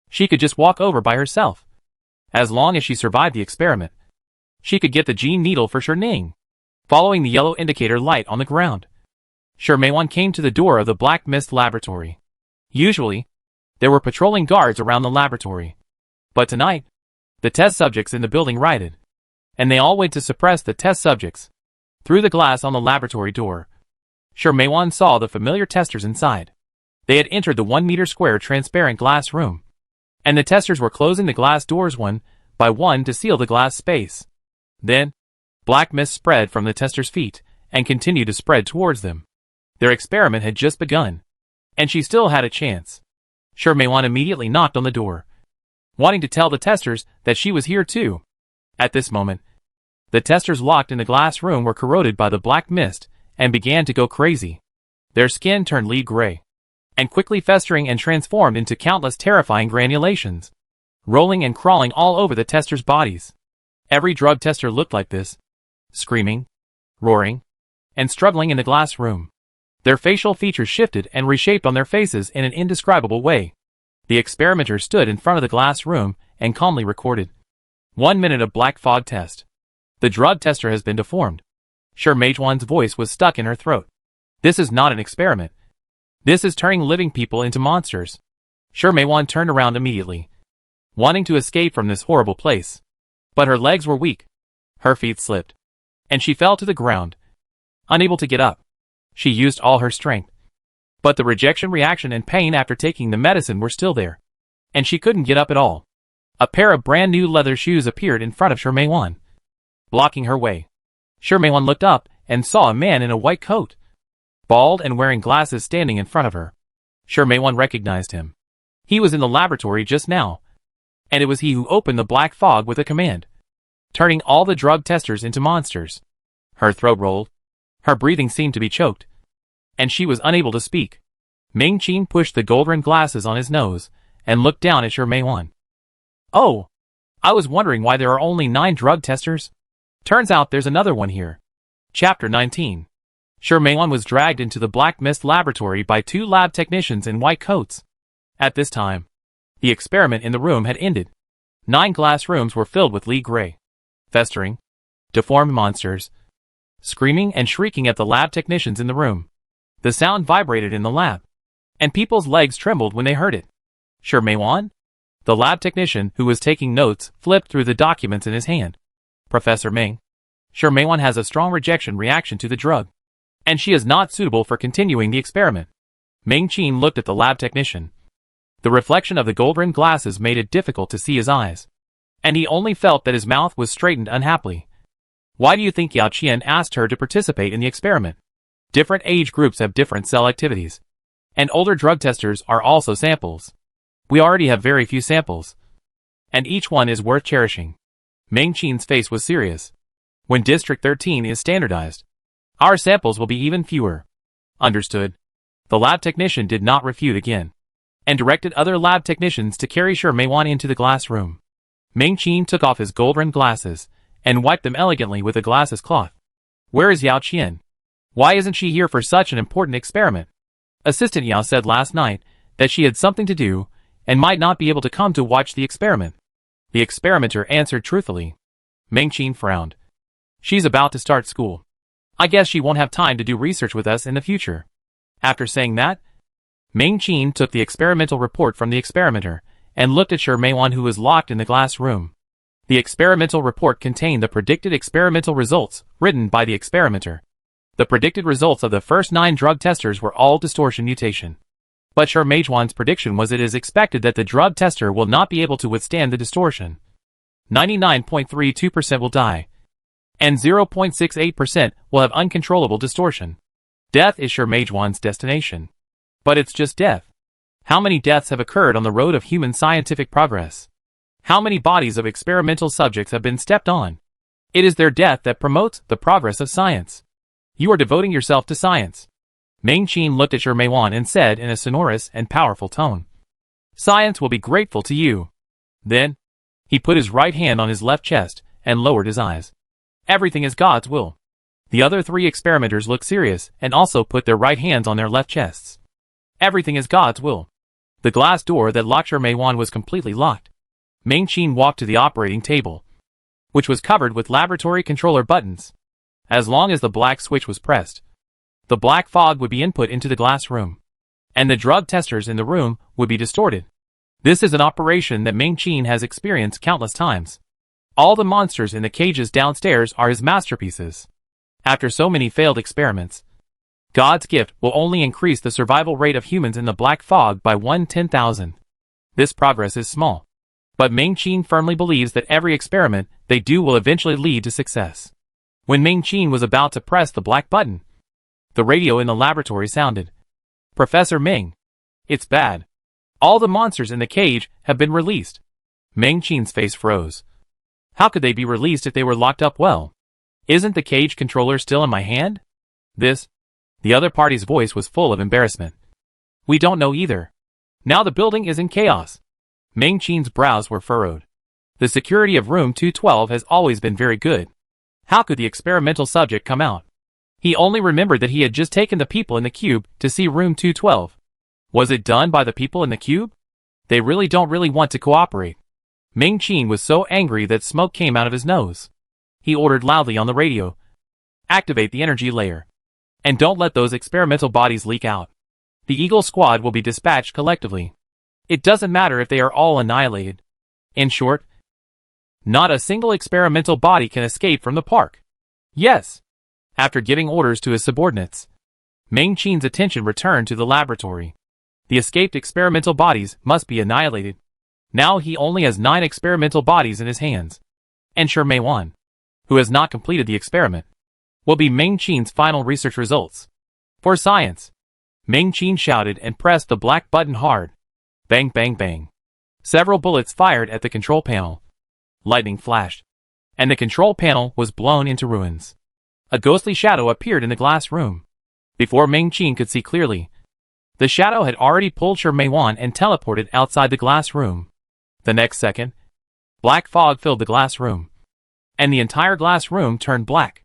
She could just walk over by herself. As long as she survived the experiment, she could get the gene needle for Hardening. Following the yellow indicator light on the ground, Shermajuan came to the door of the black mist laboratory. Usually, there were patrolling guards around the laboratory. But tonight, the test subjects in the building rioted, and they all went to suppress the test subjects. Through the glass on the laboratory door, Shermajuan saw the familiar testers inside. They had entered the 1-meter square transparent glass room, and the testers were closing the glass doors one by one to seal the glass space. Then, black mist spread from the testers' feet and continued to spread towards them. Their experiment had just begun, and she still had a chance. Shermajuan immediately knocked on the door, wanting to tell the testers that she was here too. At this moment, the testers locked in the glass room were corroded by the black mist and began to go crazy. Their skin turned lead gray, and quickly festering and transformed into countless terrifying granulations, rolling and crawling all over the testers' bodies. Every drug tester looked like this, screaming, roaring, and struggling in the glass room. Their facial features shifted and reshaped on their faces in an indescribable way. The experimenter stood in front of the glass room and calmly recorded. 1 minute of black fog test. The drug tester has been deformed. Shermajuan's voice was stuck in her throat. This is not an experiment. This is turning living people into monsters. Shermajuan turned around immediately, wanting to escape from this horrible place. But her legs were weak. Her feet slipped, and she fell to the ground, unable to get up. She used all her strength, but the rejection reaction and pain after taking the medicine were still there, and she couldn't get up at all. A pair of brand new leather shoes appeared in front of Shermajuan, blocking her way. Shermajuan looked up and saw a man in a white coat, bald and wearing glasses standing in front of her. Shermajuan recognized him. He was in the laboratory just now, and it was he who opened the black fog with a command, turning all the drug testers into monsters. Her throat rolled, her breathing seemed to be choked, and she was unable to speak. Ming Qin pushed the gold-rimmed glasses on his nose and looked down at Shermajuan. Oh, I was wondering why there are only 9 drug testers. Turns out there's another one here. Chapter 19. Sherman was dragged into the Black Mist laboratory by two lab technicians in white coats. At this time, the experiment in the room had ended. 9 glass rooms were filled with gray, festering, deformed monsters, screaming and shrieking at the lab technicians in the room. The sound vibrated in the lab, and people's legs trembled when they heard it. Sherman? The lab technician, who was taking notes, flipped through the documents in his hand. Professor Ming. Sherman has a strong rejection reaction to the drug, and she is not suitable for continuing the experiment. Ming Qin looked at the lab technician. The reflection of the gold-rimmed glasses made it difficult to see his eyes, and he only felt that his mouth was straightened unhappily. Why do you think Yao Qian asked her to participate in the experiment? Different age groups have different cell activities, and older drug testers are also samples. We already have very few samples, and each one is worth cherishing. Ming Qin's face was serious. When District 13 is standardized, our samples will be even fewer. Understood. The lab technician did not refute again, and directed other lab technicians to carry Sherman into the glass room. Ming Qin took off his gold-rimmed glasses and wiped them elegantly with a glasses cloth. Where is Yao Qian? Why isn't she here for such an important experiment? Assistant Yao said last night that she had something to do and might not be able to come to watch the experiment. The experimenter answered truthfully. Ming Qin frowned. She's about to start school. I guess she won't have time to do research with us in the future. After saying that, Ming Qin took the experimental report from the experimenter and looked at Sherman, who was locked in the glass room. The experimental report contained the predicted experimental results written by the experimenter. The predicted results of the first 9 drug testers were all distortion mutation. But Sherman's prediction was it is expected that the drug tester will not be able to withstand the distortion. 99.32% will die, and 0.68% will have uncontrollable distortion. Death is Sherman's destination. But it's just death. How many deaths have occurred on the road of human scientific progress? How many bodies of experimental subjects have been stepped on? It is their death that promotes the progress of science. You are devoting yourself to science. Ming Qin looked at Sherman and said in a sonorous and powerful tone, Science will be grateful to you. Then, he put his right hand on his left chest and lowered his eyes. Everything is God's will. The other 3 experimenters looked serious and also put their right hands on their left chests. Everything is God's will. The glass door that locked Sherman was completely locked. Ming Qin walked to the operating table, which was covered with laboratory controller buttons. As long as the black switch was pressed, the black fog would be input into the glass room, and the drug testers in the room would be distorted. This is an operation that Ming Qin has experienced countless times. All the monsters in the cages downstairs are his masterpieces. After so many failed experiments, God's gift will only increase the survival rate of humans in the black fog by 1/10,000. This progress is small, but Ming Qin firmly believes that every experiment they do will eventually lead to success. When Ming Qin was about to press the black button, the radio in the laboratory sounded. Professor Ming. It's bad. All the monsters in the cage have been released. Ming Qin's face froze. How could they be released if they were locked up well? Isn't the cage controller still in my hand? The other party's voice was full of embarrassment. We don't know either. Now the building is in chaos. Ming Qin's brows were furrowed. The security of room 212 has always been very good. How could the experimental subject come out? He only remembered that he had just taken the people in the cube to see room 212. Was it done by the people in the cube? They don't really want to cooperate. Ming Qin was so angry that smoke came out of his nose. He ordered loudly on the radio. Activate the energy layer. And don't let those experimental bodies leak out. The Eagle Squad will be dispatched collectively. It doesn't matter if they are all annihilated. In short, not a single experimental body can escape from the park. Yes. After giving orders to his subordinates, Ming Qin's attention returned to the laboratory. The escaped experimental bodies must be annihilated. Now he only has 9 experimental bodies in his hands. And Sherman, who has not completed the experiment, will be Ming Qin's final research results. For science. Ming Qin shouted and pressed the black button hard. Bang bang bang. Several bullets fired at the control panel. Lightning flashed, and the control panel was blown into ruins. A ghostly shadow appeared in the glass room. Before Ming Qin could see clearly, the shadow had already pulled Sherman and teleported outside the glass room. The next second, black fog filled the glass room, and the entire glass room turned black.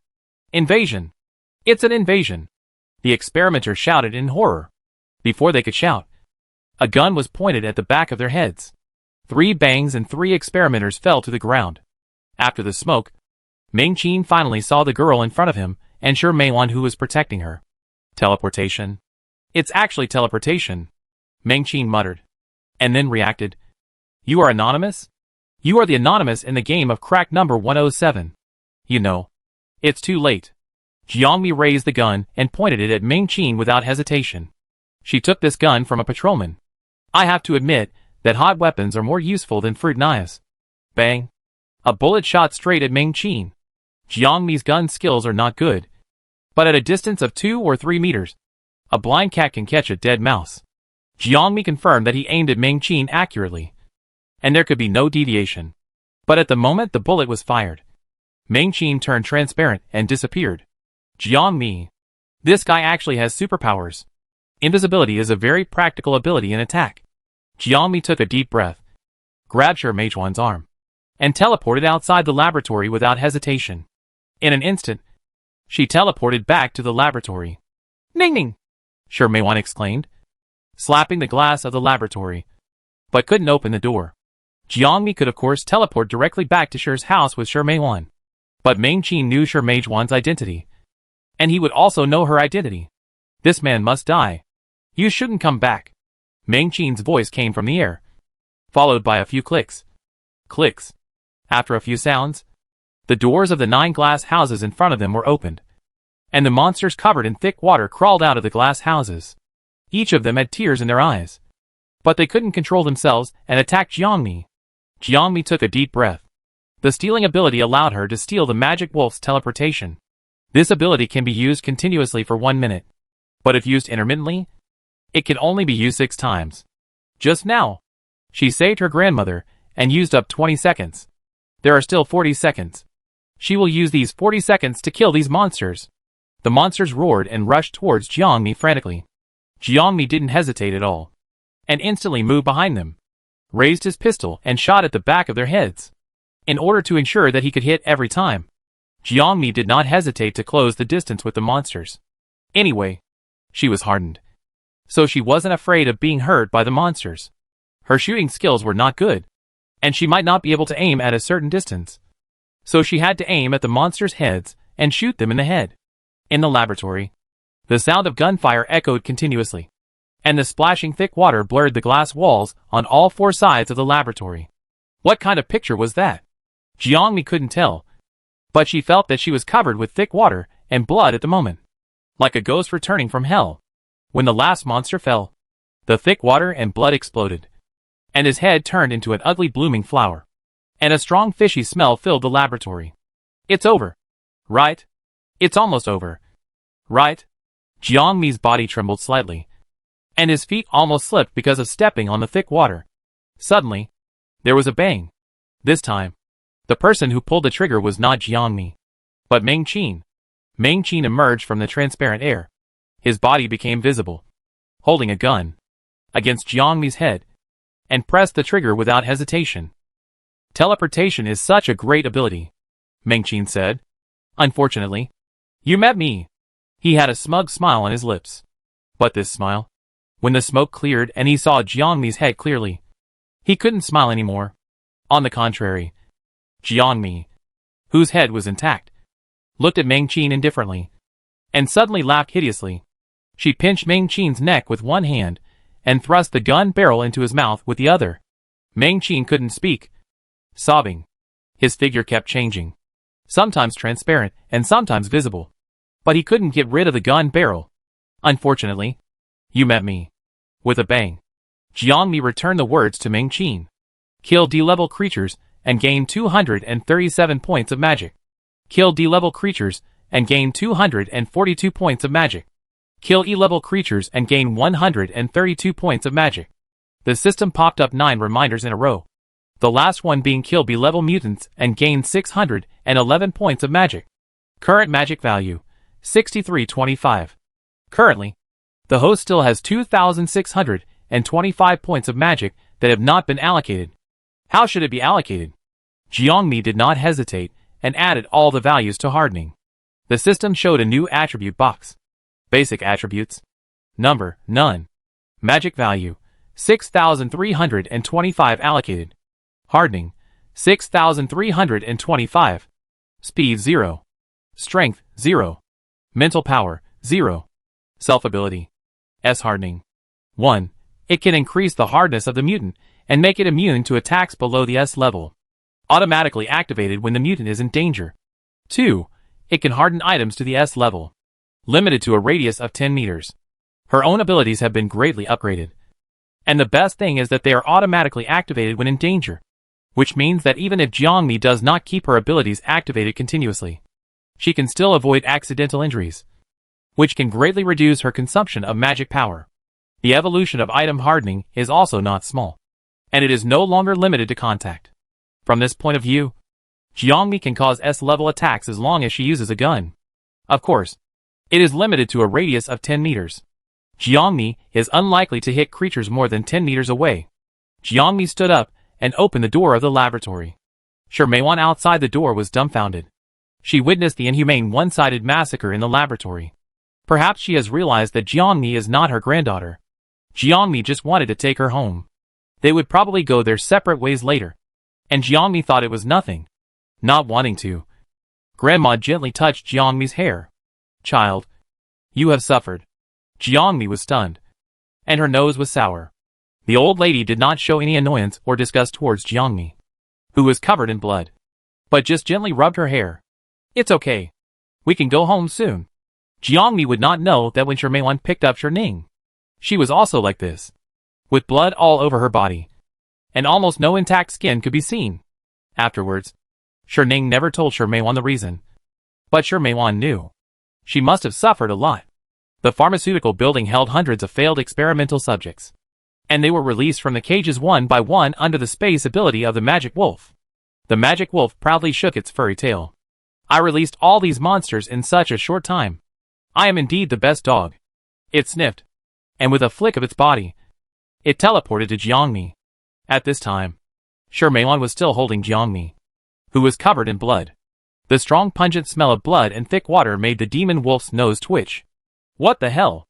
Invasion! It's an invasion! The experimenters shouted in horror. Before they could shout, a gun was pointed at the back of their heads. 3 bangs and 3 experimenters fell to the ground. After the smoke, Ming-Chin finally saw the girl in front of him and Mei-wan who was protecting her. Teleportation? It's actually teleportation, Ming-Chin muttered, and then reacted. You are anonymous? You are the anonymous in the game of crack number 107. You know. It's too late. Jiangmi raised the gun and pointed it at Ming-Chin without hesitation. She took this gun from a patrolman. I have to admit that hot weapons are more useful than fruit knives. Bang! A bullet shot straight at Ming-Chin. Jiangmi's gun skills are not good. But at a distance of 2 or 3 meters, a blind cat can catch a dead mouse. Jiangmi confirmed that he aimed at Ming-Chin accurately, and there could be no deviation. But at the moment the bullet was fired, Ming-Chin turned transparent and disappeared. Jiangmi. This guy actually has superpowers. Invisibility is a very practical ability in attack. Jiangmi took a deep breath, grabbed Mei-wan's arm, and teleported outside the laboratory without hesitation. In an instant, she teleported back to the laboratory. Ning-ning! Mei-wan exclaimed, slapping the glass of the laboratory, but couldn't open the door. Jiangmi could of course teleport directly back to Shi's house with Mei-wan. But Ming-Chin knew Mei-wan's identity, and he would also know her identity. This man must die. You shouldn't come back. Ming-Chin's voice came from the air, followed by a few clicks. Clicks. After a few sounds, the doors of the 9 glass houses in front of them were opened, and the monsters covered in thick water crawled out of the glass houses. Each of them had tears in their eyes, but they couldn't control themselves and attacked Jiangmi. Jiangmi took a deep breath. The stealing ability allowed her to steal the magic wolf's teleportation. This ability can be used continuously for 1 minute, but if used intermittently, it can only be used 6 times. Just now, she saved her grandmother and used up 20 seconds. There are still 40 seconds. She will use these 40 seconds to kill these monsters. The monsters roared and rushed towards Jiangmi frantically. Jiangmi didn't hesitate at all, and instantly moved behind them, raised his pistol and shot at the back of their heads. In order to ensure that he could hit every time, Jiangmi did not hesitate to close the distance with the monsters. Anyway, she was hardened, so she wasn't afraid of being hurt by the monsters. Her shooting skills were not good, and she might not be able to aim at a certain distance. So she had to aim at the monsters' heads and shoot them in the head. In the laboratory, the sound of gunfire echoed continuously, and the splashing thick water blurred the glass walls on all 4 sides of the laboratory. What kind of picture was that? Jiangmi couldn't tell, but she felt that she was covered with thick water and blood at the moment, like a ghost returning from hell. When the last monster fell, the thick water and blood exploded, and his head turned into an ugly blooming flower, and a strong fishy smell filled the laboratory. It's over, right? It's almost over, right? Jiangmi's body trembled slightly, and his feet almost slipped because of stepping on the thick water. Suddenly, there was a bang. This time, the person who pulled the trigger was not Jiangmi, but Ming-Chin. Ming-Chin emerged from the transparent air. His body became visible, holding a gun against Jiangmi's head, and pressed the trigger without hesitation. Teleportation is such a great ability, Ming-Chin said. Unfortunately, you met me. He had a smug smile on his lips. But this smile, when the smoke cleared and he saw Jiangmi's head clearly, he couldn't smile anymore. On the contrary, Jiangmi, whose head was intact, looked at Ming-Chin indifferently, and suddenly laughed hideously. She pinched Ming-Chin's neck with one hand, and thrust the gun barrel into his mouth with the other. Ming-Chin couldn't speak, sobbing. His figure kept changing, sometimes transparent and sometimes visible, but he couldn't get rid of the gun barrel. Unfortunately, you met me. With a bang, Jiangmi returned the words to Ming-Chin. Kill D-level creatures and gain 237 points of magic. Kill D-level creatures and gain 242 points of magic. Kill E-level creatures and gain 132 points of magic. The system popped up 9 reminders in a row, the last one being kill B-level mutants and gain 611 points of magic. Current magic value, 6325. Currently, the host still has 2,625 points of magic that have not been allocated. How should it be allocated? Jiangmi did not hesitate and added all the values to Hardening. The system showed a new attribute box. Basic attributes. Number, none. Magic value, 6,325 allocated. Hardening, 6,325. Speed 0. Strength 0. Mental power 0. Self-ability. S Hardening. 1. It can increase the hardness of the mutant and make it immune to attacks below the S level. Automatically activated when the mutant is in danger. 2. It can harden items to the S level. Limited to a radius of 10 meters. Her own abilities have been greatly upgraded. And the best thing is that they are automatically activated when in danger. Which means that even if Jiangmi does not keep her abilities activated continuously, she can still avoid accidental injuries, which can greatly reduce her consumption of magic power. The evolution of item hardening is also not small, and it is no longer limited to contact. From this point of view, Jiangmi can cause S-level attacks as long as she uses a gun. Of course, it is limited to a radius of 10 meters. Jiangmi is unlikely to hit creatures more than 10 meters away. Jiangmi stood up and opened the door of the laboratory. Shermeiwan outside the door was dumbfounded. She witnessed the inhumane one-sided massacre in the laboratory. Perhaps she has realized that Jiangmi is not her granddaughter. Jiangmi just wanted to take her home. They would probably go their separate ways later. And Jiangmi thought it was nothing. Not wanting to. Grandma gently touched Jiangmi's hair. Child, you have suffered. Jiangmi was stunned. And her nose was sour. The old lady did not show any annoyance or disgust towards Jiangmi, who was covered in blood, but just gently rubbed her hair. It's okay. We can go home soon. Jiangmi would not know that when Shermeiwan picked up Ning, she was also like this, with blood all over her body, and almost no intact skin could be seen. Afterwards, Ning never told Shermeiwan the reason, but Shermeiwan knew. She must have suffered a lot. The pharmaceutical building held hundreds of failed experimental subjects, and they were released from the cages one by one under the space ability of the Magic Wolf. The Magic Wolf proudly shook its furry tail. I released all these monsters in such a short time. I am indeed the best dog. It sniffed, and with a flick of its body, it teleported to Jiangmi. At this time, Shermeiwan was still holding Jiangmi, who was covered in blood. The strong pungent smell of blood and thick water made the demon wolf's nose twitch. What the hell?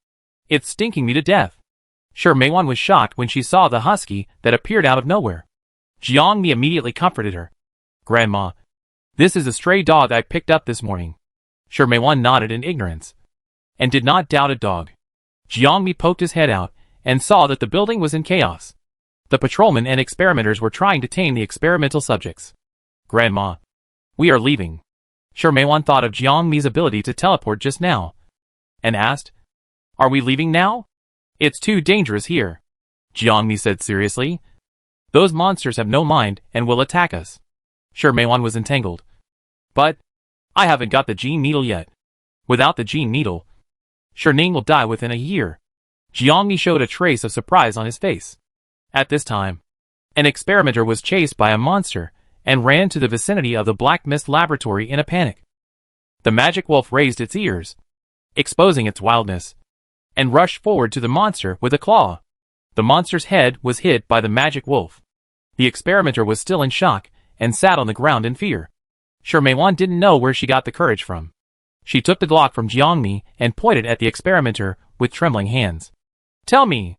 It's stinking me to death. Shermeiwan was shocked when she saw the husky that appeared out of nowhere. Jiangmi immediately comforted her. Grandma, this is a stray dog I picked up this morning. Shermeiwan nodded in ignorance, and did not doubt a dog. Jiangmi poked his head out, and saw that the building was in chaos. The patrolmen and experimenters were trying to tame the experimental subjects. Grandma, we are leaving. Shermeiwan thought of Jiangmi's ability to teleport just now, and asked, Are we leaving now? It's too dangerous here. Jiangmi said seriously. Those monsters have no mind and will attack us. Shermeiwan was entangled. But I haven't got the gene needle yet. Without the gene needle, Ning will die within a year. Jiangmi showed a trace of surprise on his face. At this time, an experimenter was chased by a monster and ran to the vicinity of the Black Mist laboratory in a panic. The magic wolf raised its ears, exposing its wildness, and rushed forward to the monster with a claw. The monster's head was hit by the magic wolf. The experimenter was still in shock and sat on the ground in fear. Shermeiwan didn't know where she got the courage from. She took the Glock from Jiangmi and pointed at the experimenter with trembling hands. Tell me,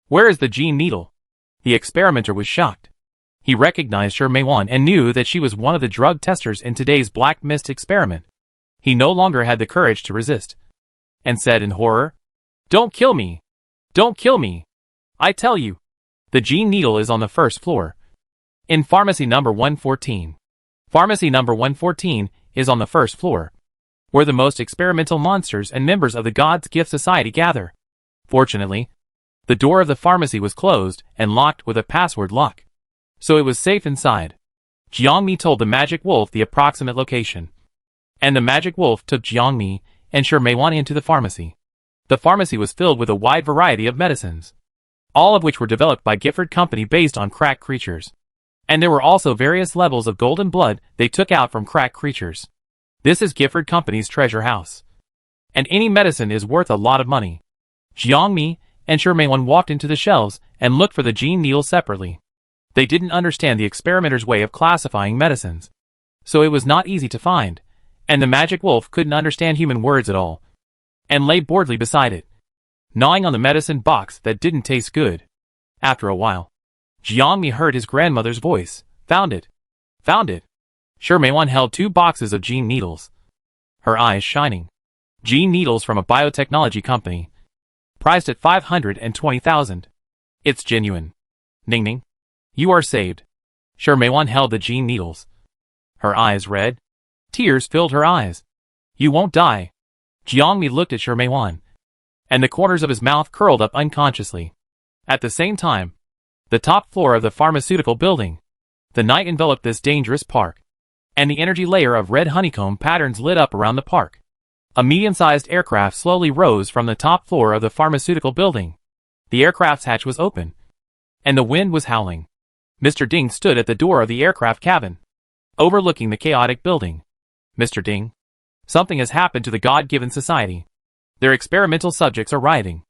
where is the gene needle? The experimenter was shocked. He recognized Shermeiwan and knew that she was one of the drug testers in today's Black Mist experiment. He no longer had the courage to resist, and said in horror, Don't kill me! Don't kill me! I tell you, the gene needle is on the first floor, in pharmacy number 114. Pharmacy number 114 is on the first floor, where the most experimental monsters and members of the God's Gift Society gather. Fortunately, the door of the pharmacy was closed and locked with a password lock, so it was safe inside. Jiangmi told the Magic Wolf the approximate location, and the Magic Wolf took Jiangmi and Shermeiwan into the pharmacy. The pharmacy was filled with a wide variety of medicines, all of which were developed by Gifford Company based on crack creatures. And there were also various levels of golden blood they took out from crack creatures. This is Gifford Company's treasure house, and any medicine is worth a lot of money. Jiangmi and Shermeiwan walked into the shelves and looked for the gene needle separately. They didn't understand the experimenter's way of classifying medicines. so it was not easy to find, and the magic wolf couldn't understand human words at all, and lay boredly beside it, gnawing on the medicine box that didn't taste good. After a while, Jiangmi heard his grandmother's voice. Found it. Found it. Shermeiwan held 2 boxes of gene needles, her eyes shining. Gene needles from a biotechnology company, priced at 520,000. It's genuine. Ning Ning. You are saved. Shermeiwan held the gene needles. Her eyes red. Tears filled her eyes. You won't die. Jiangmi looked at Shermeiwan, and the corners of his mouth curled up unconsciously. At the same time, the top floor of the pharmaceutical building, the night enveloped this dangerous park, and the energy layer of red honeycomb patterns lit up around the park. A medium-sized aircraft slowly rose from the top floor of the pharmaceutical building. The aircraft's hatch was open, and the wind was howling. Mr. Ding stood at the door of the aircraft cabin, overlooking the chaotic building. Mr. Ding, something has happened to the God-given society. Their experimental subjects are rioting,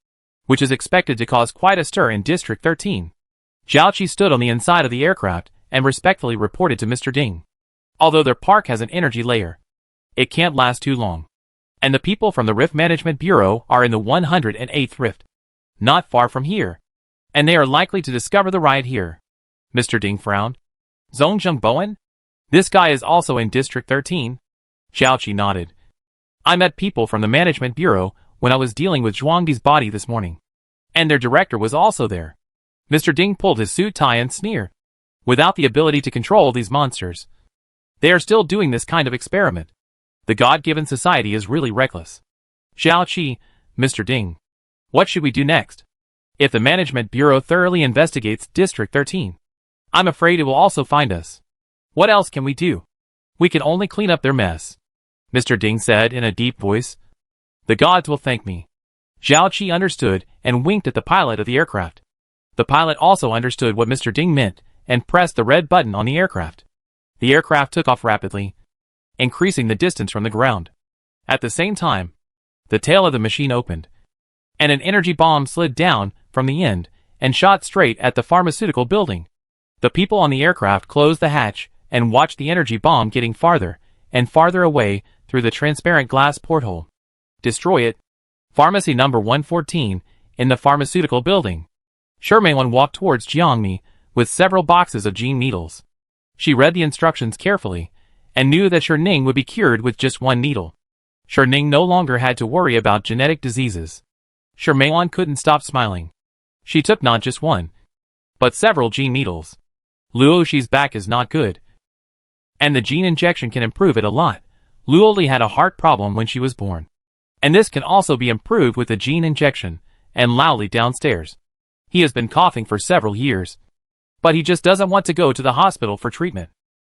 which is expected to cause quite a stir in District 13. Zhao stood on the inside of the aircraft and respectfully reported to Mr. Ding. Although their park has an energy layer, it can't last too long. And the people from the Rift Management Bureau are in the 108th Rift, not far from here, and they are likely to discover the riot here. Mr. Ding frowned. Zongjung Bowen? This guy is also in District 13? Zhao nodded. I met people from the Management Bureau when I was dealing with Zhuangdi's body this morning, and their director was also there. Mr. Ding pulled his suit tie and sneered. Without the ability to control these monsters, they are still doing this kind of experiment. The God-given society is really reckless. Zhao, Mr. Ding, what should we do next? If the Management Bureau thoroughly investigates District 13, I'm afraid it will also find us. What else can we do? We can only clean up their mess, Mr. Ding said in a deep voice. The gods will thank me. Zhao understood and winked at the pilot of the aircraft. The pilot also understood what Mr. Ding meant and pressed the red button on the aircraft. The aircraft took off rapidly, increasing the distance from the ground. At the same time, the tail of the machine opened, and an energy bomb slid down from the end and shot straight at the pharmaceutical building. The people on the aircraft closed the hatch and watched the energy bomb getting farther and farther away through the transparent glass porthole. Destroy it. Pharmacy number 114 in the pharmaceutical building. Shermeiwan walked towards Jiangmi with several boxes of gene needles. She read the instructions carefully and knew that Ning would be cured with just 1 needle. Ning no longer had to worry about genetic diseases. Shermeiwan couldn't stop smiling. She took not just 1, but several gene needles. Luoxi's back is not good, and the gene injection can improve it a lot. Luoli had a heart problem when she was born, and this can also be improved with the gene injection. And Laoli downstairs, he has been coughing for several years, but he just doesn't want to go to the hospital for treatment.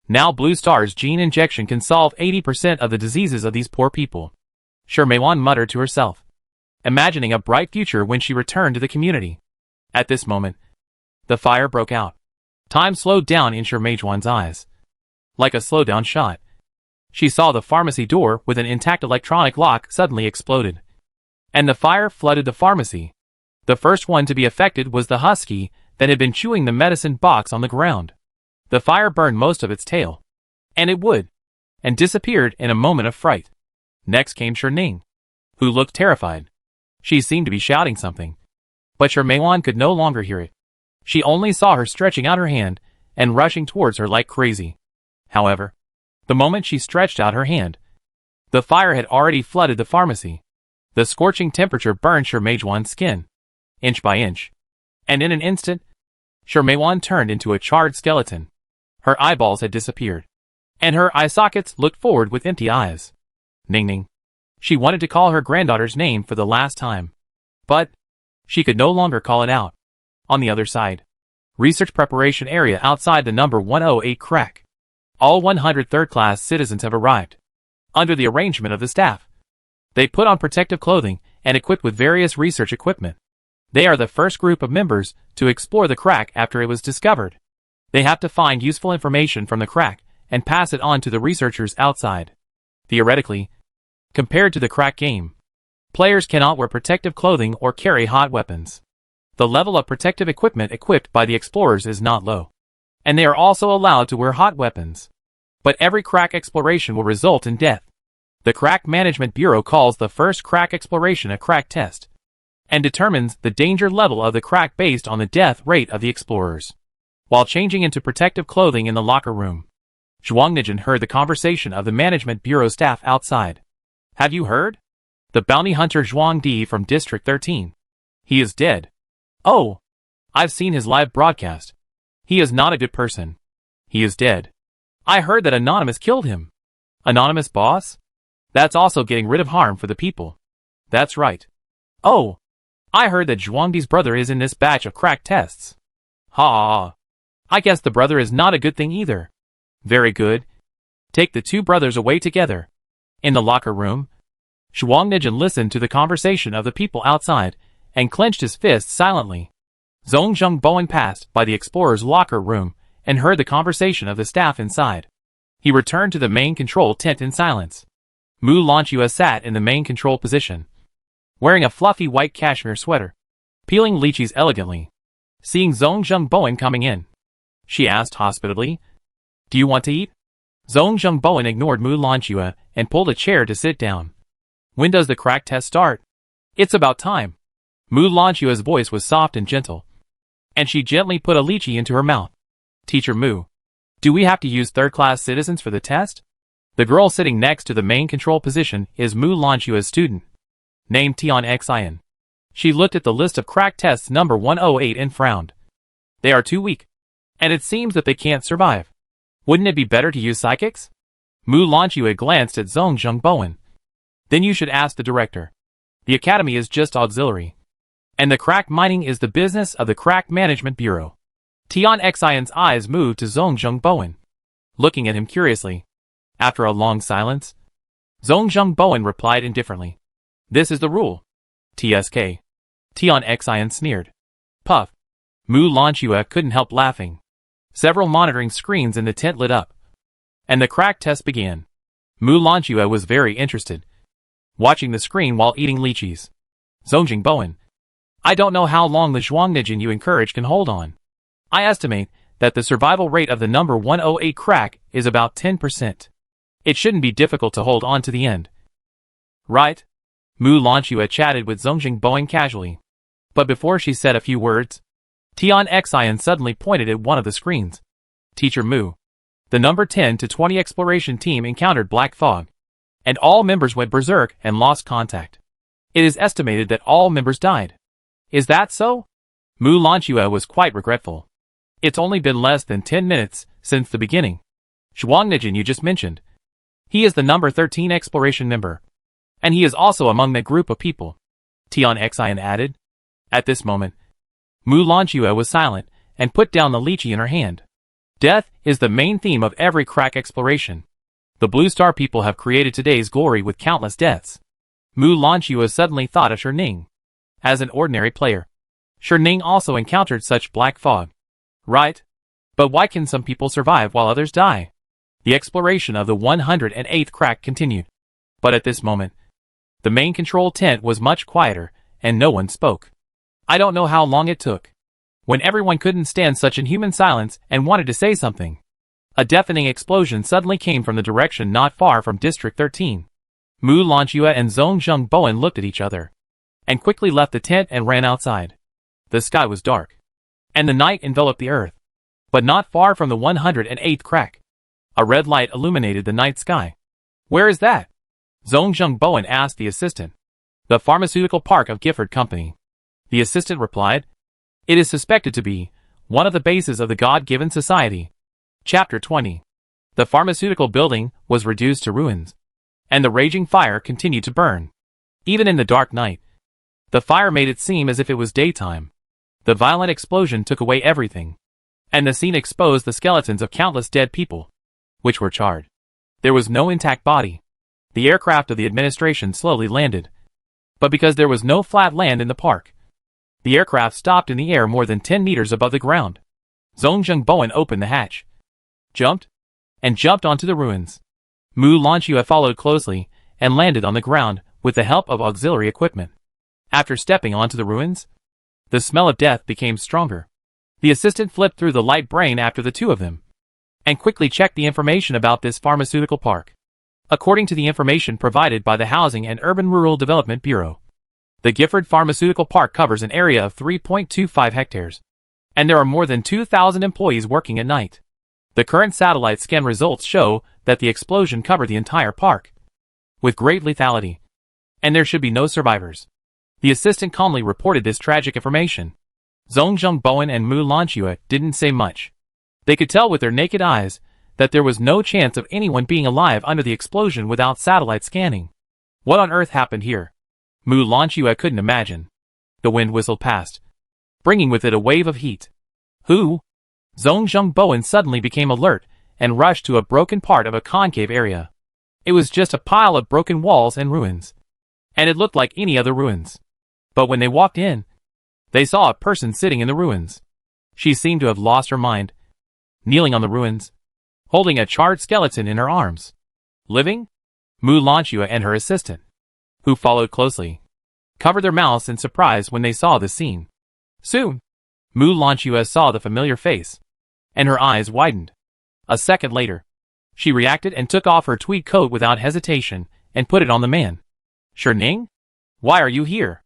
Now Blue Star's gene injection can solve 80% of the diseases of these poor people. Shermeiwan muttered to herself, imagining a bright future when she returned to the community. At this moment, the fire broke out. Time slowed down in Shermeiwan's eyes. Like a slowdown shot, she saw the pharmacy door with an intact electronic lock suddenly exploded, and the fire flooded the pharmacy. The first one to be affected was the husky that had been chewing the medicine box on the ground. The fire burned most of its tail, and it would, and disappeared in a moment of fright. Next came Ning, who looked terrified. She seemed to be shouting something, but Shermeiwan could no longer hear it. She only saw her stretching out her hand and rushing towards her like crazy. However, the moment she stretched out her hand, the fire had already flooded the pharmacy. The scorching temperature burned Shermeiwan's skin, inch by inch, and in an instant, Shermeiwan turned into a charred skeleton. Her eyeballs had disappeared, and her eye sockets looked forward with empty eyes. Ning Ning. She wanted to call her granddaughter's name for the last time, but she could no longer call it out. On the other side, research preparation area outside the number 108 crack. All 103rd class citizens have arrived. Under the arrangement of the staff, they put on protective clothing and equipped with various research equipment. They are the first group of members to explore the crack after it was discovered. They have to find useful information from the crack and pass it on to the researchers outside. Theoretically, compared to the crack game, players cannot wear protective clothing or carry hot weapons. The level of protective equipment equipped by the explorers is not low, and they are also allowed to wear hot weapons. but every crack exploration will result in death. The Crack Management Bureau calls the first crack exploration a crack test, and determines the danger level of the crack based on the death rate of the explorers. While changing into protective clothing in the locker room, Zhuangnijin heard the conversation of the Management Bureau staff outside. Have you heard? The bounty hunter Zhuang Di from District 13. He is dead. Oh, I've seen his live broadcast. He is not a good person. He is dead. I heard that Anonymous killed him. Anonymous boss? That's also getting rid of harm for the people. That's right. Oh, I heard that Zhuangdi's brother is in this batch of crack tests. Ha! I guess the brother is not a good thing either. Very good. Take the two brothers away together. In the locker room, Zhuangnijin listened to the conversation of the people outside and clenched his fists silently. Zhongzheng Bowen passed by the explorer's locker room and heard the conversation of the staff inside. He returned to the main control tent in silence. Mu Lanchua sat in the main control position, wearing a fluffy white cashmere sweater, peeling lychees elegantly. Seeing Zhongzheng Bowen coming in, she asked hospitably, "Do you want to eat?" Zhongzheng Bowen ignored Mu Lanchua and pulled a chair to sit down. "When does the crack test start?" "It's about time." Mu Lanchua's voice was soft and gentle, and she gently put a lychee into her mouth. "Teacher Mu, do we have to use third-class citizens for the test?" The girl sitting next to the main control position is Mu Lanchua's student, named Tian Xian. She looked at the list of crack tests number 108 and frowned. "They are too weak, and it seems that they can't survive. Wouldn't it be better to use psychics?" Mu Lanchua glanced at Zhongzheng Bowen. "Then you should ask the director. The academy is just auxiliary, and the crack mining is the business of the Crack Management Bureau." Tian Xian's eyes moved to Zhongzheng Bowen, looking at him curiously. After a long silence, Zhongzheng Bowen replied indifferently, "This is the rule." "TSK." Tian Xian sneered. Puff. Mu Lanchua couldn't help laughing. Several monitoring screens in the tent lit up, and the crack test began. Mu Lanchua was very interested, watching the screen while eating lychees. "Zhongzheng Bowen, I don't know how long the Zhuangnijin you encourage can hold on. I estimate that the survival rate of the number 108 crack is about 10%. It shouldn't be difficult to hold on to the end. Right?" Mu Lanchua chatted with Zhongzheng Bowen casually. But before she said a few words, Tian Xian suddenly pointed at one of the screens. "Teacher Mu, the number 10 to 20 exploration team encountered black fog, and all members went berserk and lost contact. It is estimated that all members died. Is that so?" Mu Lanchua was quite regretful. "It's only been less than 10 minutes since the beginning. Zhuangnijin you just mentioned. He is the number 13 exploration member, and he is also among that group of people," Tian Xian added. At this moment, Mu Lanchua was silent and put down the lychee in her hand. Death is the main theme of every crack exploration. The Blue Star people have created today's glory with countless deaths. Mu Lanchua suddenly thought of Ning. As an ordinary player, Ning also encountered such black fog. Right? But why can some people survive while others die? The exploration of the 108th crack continued. But at this moment, the main control tent was much quieter, and no one spoke. I don't know how long it took, when everyone couldn't stand such inhuman silence and wanted to say something. A deafening explosion suddenly came from the direction not far from District 13. Mu Lanchua and Zhongzheng Bowen looked at each other, and quickly left the tent and ran outside. The sky was dark, and the night enveloped the earth. But not far from the 108th crack, a red light illuminated the night sky. "Where is that?" Zhongzheng Bowen asked the assistant. "The Pharmaceutical Park of Gifford Company." The assistant replied, "It is suspected to be one of the bases of the God-given society." Chapter 20. The pharmaceutical building was reduced to ruins, and the raging fire continued to burn. Even in the dark night, the fire made it seem as if it was daytime. The violent explosion took away everything, and the scene exposed the skeletons of countless dead people, which were charred. There was no intact body. The aircraft of the administration slowly landed, but because there was no flat land in the park, the aircraft stopped in the air more than 10 meters above the ground. Zhongzheng Bowen opened the hatch, jumped onto the ruins. Mu Lanchua followed closely and landed on the ground with the help of auxiliary equipment. After stepping onto the ruins, the smell of death became stronger. The assistant flipped through the light brain after the two of them. and quickly checked the information about this pharmaceutical park. According to the information provided by the Housing and Urban Rural Development Bureau, the Gifford Pharmaceutical Park covers an area of 3.25 hectares, and there are more than 2,000 employees working at night. The current satellite scan results show that the explosion covered the entire park, with great lethality, and there should be no survivors. The assistant calmly reported this tragic information. Zhong Jung-boen and Mu Lanchua didn't say much. They could tell with their naked eyes that there was no chance of anyone being alive under the explosion without satellite scanning. What on earth happened here? Mu Lanchua couldn't imagine. The wind whistled past, bringing with it a wave of heat. Who? Zhong Jung-boen suddenly became alert and rushed to a broken part of a concave area. It was just a pile of broken walls and ruins, and it looked like any other ruins. But when they walked in, they saw a person sitting in the ruins. She seemed to have lost her mind, kneeling on the ruins, holding a charred skeleton in her arms. Living? Mu Lanchua and her assistant, who followed closely, covered their mouths in surprise when they saw the scene. Soon, Mu Lanchua saw the familiar face, and her eyes widened. A second later, she reacted and took off her tweed coat without hesitation and put it on the man. Shirning? Why are you here?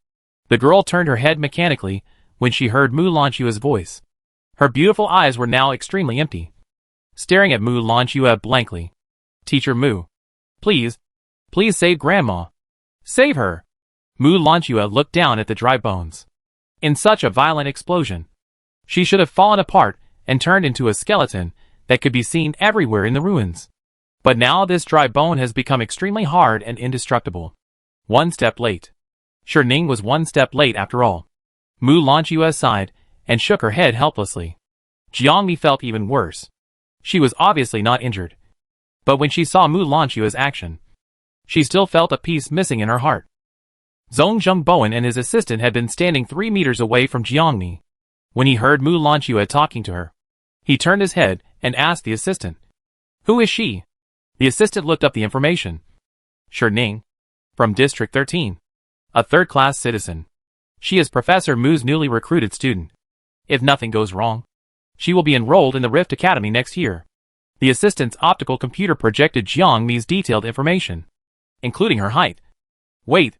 The girl turned her head mechanically when she heard Mu Lanchua's voice. Her beautiful eyes were now extremely empty, staring at Mu Lanchua blankly. Teacher Mu. Please save Grandma. Save her. Mu Lanchua looked down at the dry bones. In such a violent explosion, she should have fallen apart and turned into a skeleton that could be seen everywhere in the ruins. But now this dry bone has become extremely hard and indestructible. One step late. Shirning was one step late after all. Mu Lanchua sighed and shook her head helplessly. Jiangmi felt even worse. She was obviously not injured, but when she saw Mu Lanchua's action, she still felt a piece missing in her heart. Zhong Jung-boen and his assistant had been standing 3 meters away from Jiangmi when he heard Mu Lanchua talking to her. He turned his head and asked the assistant, "Who is she?" The assistant looked up the information. Shirning, from District 13. A third-class citizen. She is Professor Mu's newly recruited student. If nothing goes wrong, she will be enrolled in the Rift Academy next year. The assistant's optical computer projected Jiangmi's detailed information, including her height, weight,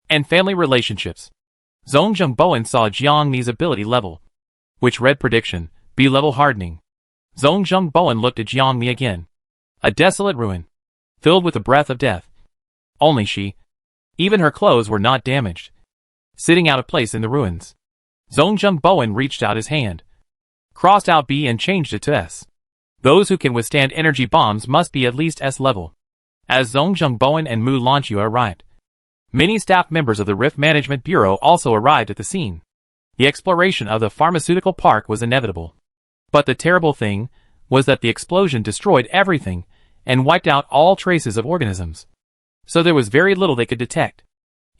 and family relationships. Zhong Jung-boen saw Jiangmi's ability level, which read prediction, B-level hardening. Zhong Jung-boen looked at Jiangmi again. A desolate ruin, filled with the breath of death. Only she, even her clothes were not damaged, sitting out of place in the ruins. Zhong Jung-boen reached out his hand, crossed out B and changed it to S. Those who can withstand energy bombs must be at least S level. As Zhong Jung-boen and Mu Lanchua arrived, many staff members of the Rift Management Bureau also arrived at the scene. The exploration of the pharmaceutical park was inevitable. But the terrible thing was that the explosion destroyed everything and wiped out all traces of organisms. So there was very little they could detect.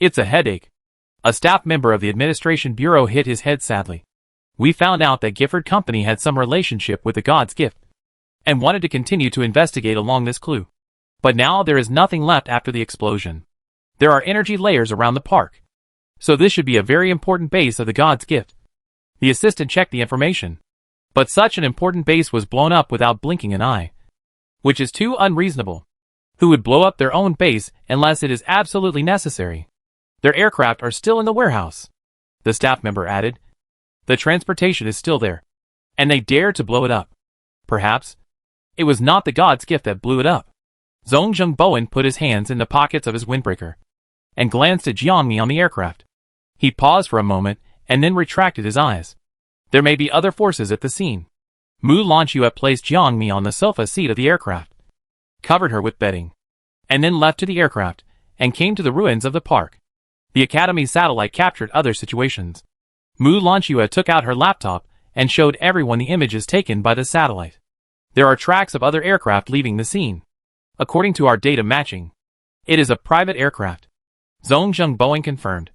It's a headache. A staff member of the Administration Bureau hit his head sadly. We found out that Gifford Company had some relationship with the God's Gift, and wanted to continue to investigate along this clue. But now there is nothing left after the explosion. There are energy layers around the park, so this should be a very important base of the God's Gift. The assistant checked the information, but such an important base was blown up without blinking an eye, which is too unreasonable. Who would blow up their own base unless it is absolutely necessary? Their aircraft are still in the warehouse, the staff member added. The transportation is still there, and they dared to blow it up. Perhaps it was not the God's Gift that blew it up. Zhong Jung-boen put his hands in the pockets of his windbreaker and glanced at Jiangmi on the aircraft. He paused for a moment and then retracted his eyes. There may be other forces at the scene. Mu Lanchua placed Jiangmi on the sofa seat of the aircraft, covered her with bedding, and then left to the aircraft and came to the ruins of the park. The Academy satellite captured other situations. Mu Lanchua took out her laptop and showed everyone the images taken by the satellite. There are tracks of other aircraft leaving the scene. According to our data matching, it is a private aircraft. Zhong Jung-boen confirmed.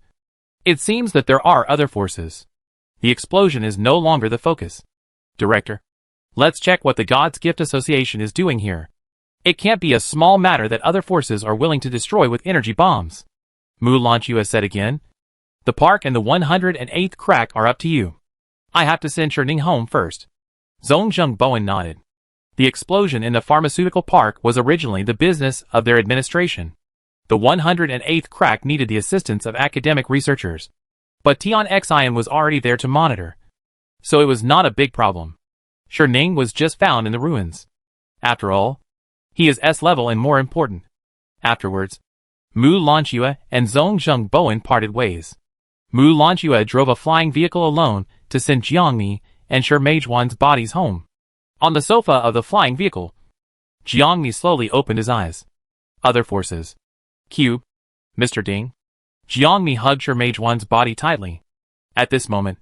It seems that there are other forces. The explosion is no longer the focus. Director, let's check what the God's Gift Association is doing here. It can't be a small matter that other forces are willing to destroy with energy bombs. Mu Lanchua said again. The park and the 108th crack are up to you. I have to send Shirning home first. Zhong Jung-boen nodded. The explosion in the pharmaceutical park was originally the business of their administration. The 108th crack needed the assistance of academic researchers. But Tion Xian was already there to monitor. So it was not a big problem. Ning was just found in the ruins. After all, he is S-level and more important. Afterwards, Mu Lanxue and Zhong Zhengbowen parted ways. Mu Lanxue drove a flying vehicle alone to send Jiangmi and Shi Meizhuan's bodies home. On the sofa of the flying vehicle, Jiangmi slowly opened his eyes. Other forces. Cube. Mr. Ding. Jiangmi hugged Shi Meizhuan's body tightly. At this moment,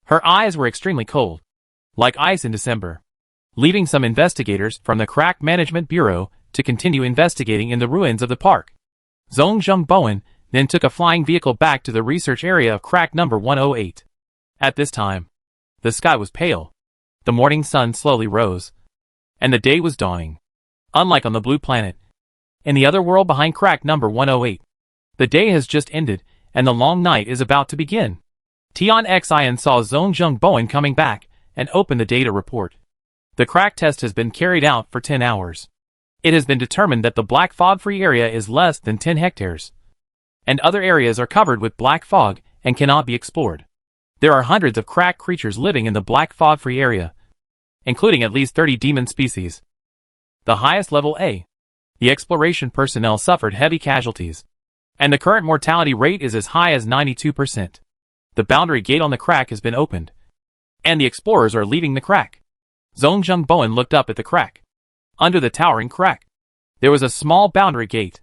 her eyes were extremely cold, like ice in December, leaving some investigators from the Crack Management Bureau to continue investigating in the ruins of the park. Zhong Zhengbowen then took a flying vehicle back to the research area of crack number 108. At this time, the sky was pale. The morning sun slowly rose, and the day was dawning. Unlike on the blue planet, in the other world behind crack number 108, the day has just ended, and the long night is about to begin. Tion Xian saw Zhong Zhengbowen coming back and opened the data report. The crack test has been carried out for 10 hours. It has been determined that the black fog-free area is less than 10 hectares, and other areas are covered with black fog and cannot be explored. There are hundreds of crack creatures living in the black fog-free area, including at least 30 demon species. The highest level A. The exploration personnel suffered heavy casualties, and the current mortality rate is as high as 92%. The boundary gate on the crack has been opened, and the explorers are leaving the crack. Zhong Zhengbowen looked up at the crack. Under the towering crack, there was a small boundary gate.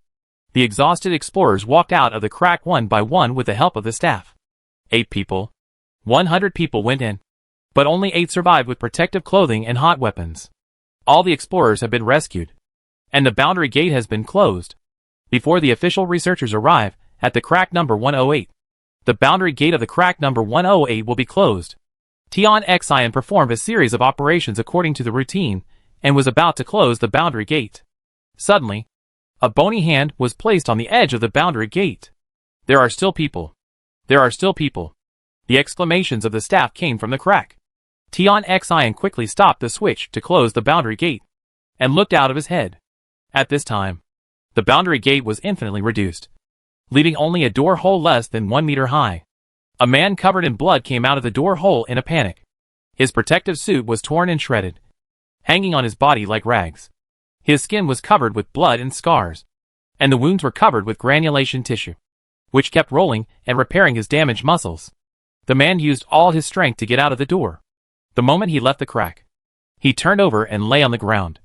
The exhausted explorers walked out of the crack one by one with the help of the staff. 8 people. 100 people went in, but only 8 survived with protective clothing and hot weapons. All the explorers have been rescued, and the boundary gate has been closed. Before the official researchers arrive at the crack number 108, the boundary gate of the crack number 108 will be closed. Tion Xian performed a series of operations according to the routine and was about to close the boundary gate. Suddenly, a bony hand was placed on the edge of the boundary gate. There are still people. There are still people. The exclamations of the staff came from the crack. Tion Xian quickly stopped the switch to close the boundary gate and looked out of his head. At this time, the boundary gate was infinitely reduced, leaving only a door hole less than 1 meter high. A man covered in blood came out of the door hole in a panic. His protective suit was torn and shredded, hanging on his body like rags. His skin was covered with blood and scars, and the wounds were covered with granulation tissue, which kept rolling and repairing his damaged muscles. The man used all his strength to get out of the door. The moment he left the crack, he turned over and lay on the ground,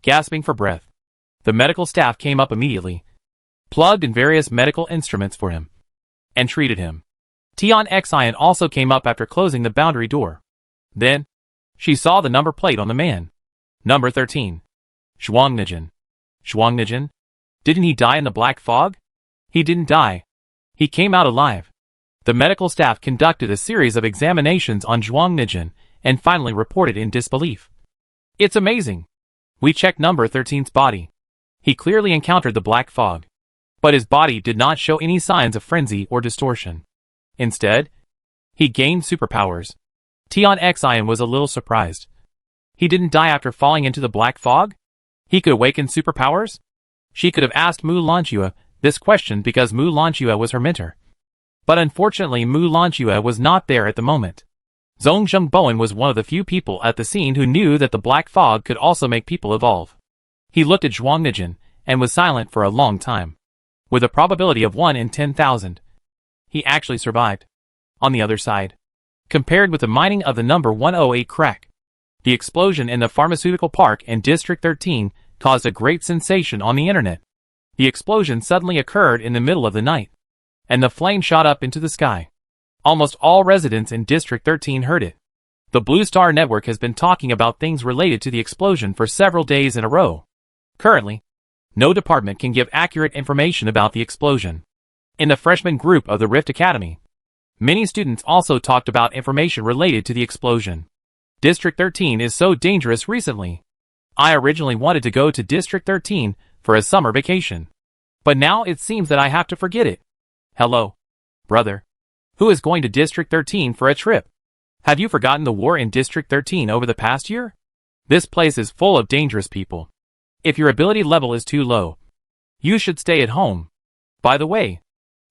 gasping for breath. The medical staff came up immediately, plugged in various medical instruments for him, and treated him. Tion Xian also came up after closing the boundary door. Then, she saw the number plate on the man. Number 13. Zhuangnijian. Zhuangnijian? Didn't he die in the black fog? He didn't die. He came out alive. The medical staff conducted a series of examinations on Zhuangnijian and finally reported in disbelief. It's amazing. We checked number 13's body. He clearly encountered the black fog, but his body did not show any signs of frenzy or distortion. Instead, he gained superpowers. Tion Xian was a little surprised. He didn't die after falling into the black fog? He could awaken superpowers? She could have asked Mu Lanxue this question because Mu Lanxue was her mentor. But unfortunately Mu Lanxue was not there at the moment. Zhong Zhengbowen was one of the few people at the scene who knew that the black fog could also make people evolve. He looked at Zhuangnijian and was silent for a long time. With a probability of 1 in 10,000, he actually survived. On the other side, compared with the mining of the number 108 crack, the explosion in the pharmaceutical park in District 13 caused a great sensation on the internet. The explosion suddenly occurred in the middle of the night, and the flame shot up into the sky. Almost all residents in District 13 heard it. The Blue Star Network has been talking about things related to the explosion for several days in a row. Currently, no department can give accurate information about the explosion. In the freshman group of the Rift Academy, many students also talked about information related to the explosion. District 13 is so dangerous recently. I originally wanted to go to District 13 for a summer vacation, but now it seems that I have to forget it. Hello, brother. Who is going to District 13 for a trip? Have you forgotten the war in District 13 over the past year? This place is full of dangerous people. If your ability level is too low, you should stay at home. By the way,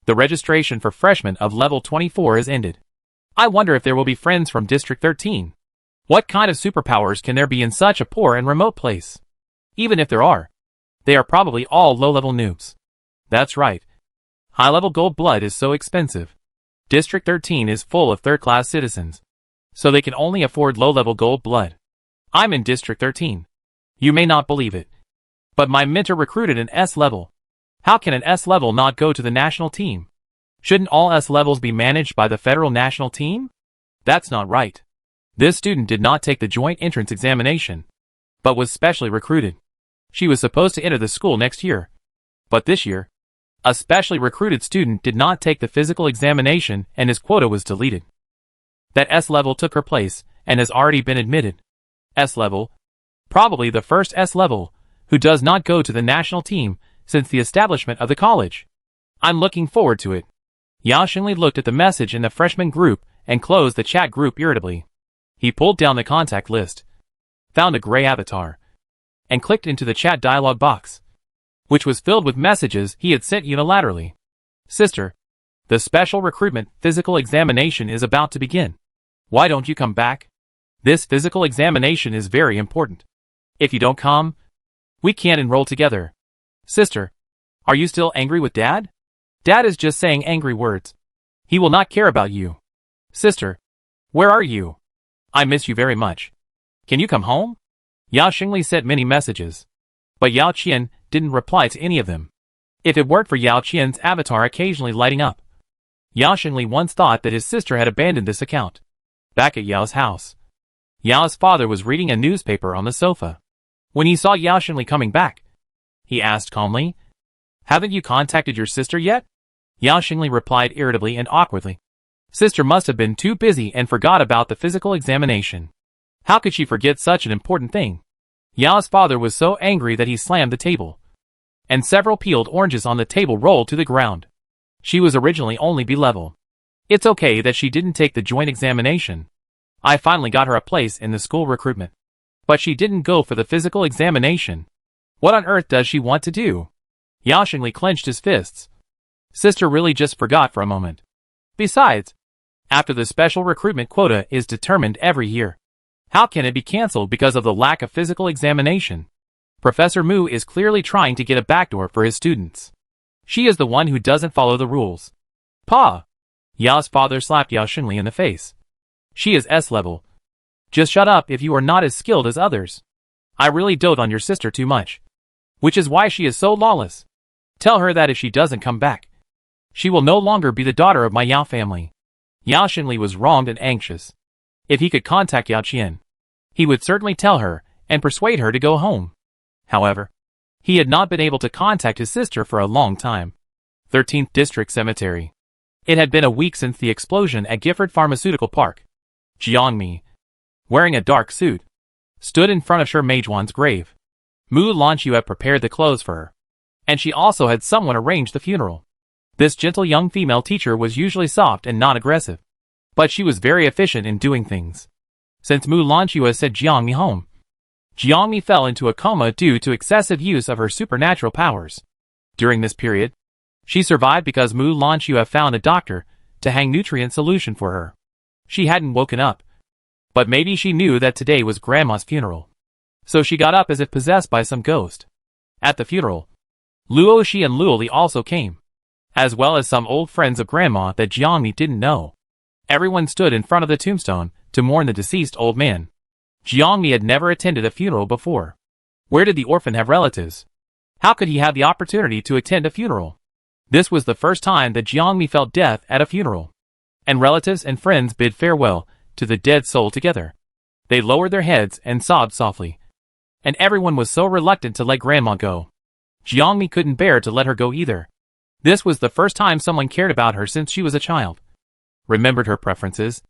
the registration for freshmen of level 24 is ended. I wonder if there will be friends from District 13. What kind of superpowers can there be in such a poor and remote place? Even if there are, they are probably all low-level noobs. That's right. High-level gold blood is so expensive. District 13 is full of third-class citizens, so they can only afford low-level gold blood. I'm in District 13. You may not believe it, but my mentor recruited an S level. How can an S level not go to the national team? Shouldn't all S levels be managed by the federal national team? That's not right. This student did not take the joint entrance examination, but was specially recruited. She was supposed to enter the school next year, but this year, a specially recruited student did not take the physical examination and his quota was deleted. That S level took her place and has already been admitted. S level, probably the first S level, who does not go to the national team since the establishment of the college. I'm looking forward to it. Yao Xingli looked at the message in the freshman group and closed the chat group irritably. He pulled down the contact list, found a gray avatar, and clicked into the chat dialog box, which was filled with messages he had sent unilaterally. Sister, the special recruitment physical examination is about to begin. Why don't you come back? This physical examination is very important. If you don't come, we can't enroll together. Sister, are you still angry with Dad? Dad is just saying angry words. He will not care about you. Sister, where are you? I miss you very much. Can you come home? Yao Xingli sent many messages, but Yao Qian didn't reply to any of them. If it weren't for Yao Qian's avatar occasionally lighting up, Yao Xingli once thought that his sister had abandoned this account. Back at Yao's house, Yao's father was reading a newspaper on the sofa. When he saw Yao Xingli coming back, he asked calmly, "Haven't you contacted your sister yet?" Yao Xingli replied irritably and awkwardly. Sister must have been too busy and forgot about the physical examination. How could she forget such an important thing? Yao's father was so angry that he slammed the table, and several peeled oranges on the table rolled to the ground. She was originally only B level. It's okay that she didn't take the joint examination. I finally got her a place in the school recruitment. But she didn't go for the physical examination. What on earth does she want to do? Yao Xingli clenched his fists. Sister really just forgot for a moment. Besides, after the special recruitment quota is determined every year, how can it be cancelled because of the lack of physical examination? Professor Mu is clearly trying to get a backdoor for his students. She is the one who doesn't follow the rules. Pa! Yao's father slapped Yao Xingli in the face. She is S level. Just shut up if you are not as skilled as others. I really dote on your sister too much, which is why she is so lawless. Tell her that if she doesn't come back, she will no longer be the daughter of my Yao family. Yao Xingli was wronged and anxious. If he could contact Yao Qian, he would certainly tell her and persuade her to go home. However, he had not been able to contact his sister for a long time. 13th District Cemetery. It had been a week since the explosion at Gifford Pharmaceutical Park. Jiangmi, wearing a dark suit, stood in front of Shi Meijuan's grave. Mu Lanqiu had prepared the clothes for her, and she also had someone arrange the funeral. This gentle young female teacher was usually soft and not aggressive, but she was very efficient in doing things. Since Mu Lanqiu had sent Jiangmi home, Jiangmi fell into a coma due to excessive use of her supernatural powers. During this period, she survived because Mu Lanqiu had found a doctor to hang nutrient solution for her. She hadn't woken up, but maybe she knew that today was Grandma's funeral. So she got up as if possessed by some ghost. At the funeral, Luo Shi and Luo Li also came, as well as some old friends of Grandma that Jiangmi didn't know. Everyone stood in front of the tombstone to mourn the deceased old man. Jiangmi had never attended a funeral before. Where did the orphan have relatives? How could he have the opportunity to attend a funeral? This was the first time that Jiangmi felt death at a funeral, and relatives and friends bid farewell to the dead soul together. They lowered their heads and sobbed softly, and everyone was so reluctant to let Grandma go. Jiangmi couldn't bear to let her go either. This was the first time someone cared about her since she was a child, remembered her preferences,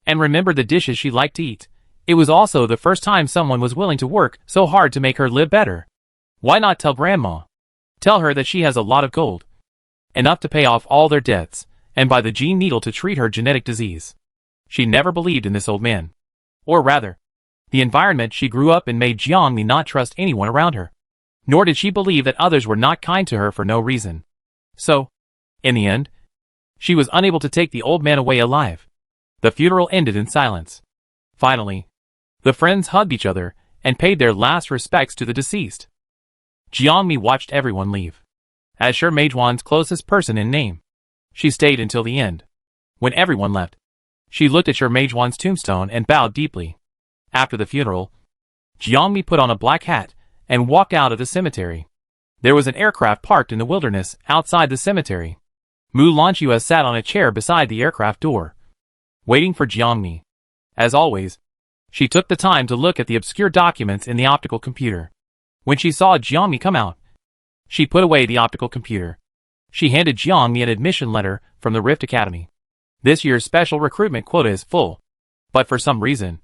and remembered the dishes she liked to eat. It was also the first time someone was willing to work so hard to make her live better. Why not tell Grandma? Tell her that she has a lot of gold, enough to pay off all their debts, and buy the gene needle to treat her genetic disease. She never believed in this old man. Or rather, The environment she grew up in made Jiangmi not trust anyone around her. Nor did she believe that others were not kind to her for no reason. So, in the end, she was unable to take the old man away alive. The funeral ended in silence. Finally, the friends hugged each other and paid their last respects to the deceased. Jiangmi watched everyone leave. As Sher Meijuan's closest person in name, she stayed until the end. When everyone left, she looked at Sher Meijuan's tombstone and bowed deeply. After the funeral, Jiangmi put on a black hat and walked out of the cemetery. There was an aircraft parked in the wilderness outside the cemetery. Mu Lanchua sat on a chair beside the aircraft door, waiting for Jiangmi. As always, she took the time to look at the obscure documents in the optical computer. When she saw Jiangmi come out, she put away the optical computer. She handed Jiangmi an admission letter from the Rift Academy. This year's special recruitment quota is full, but for some reason,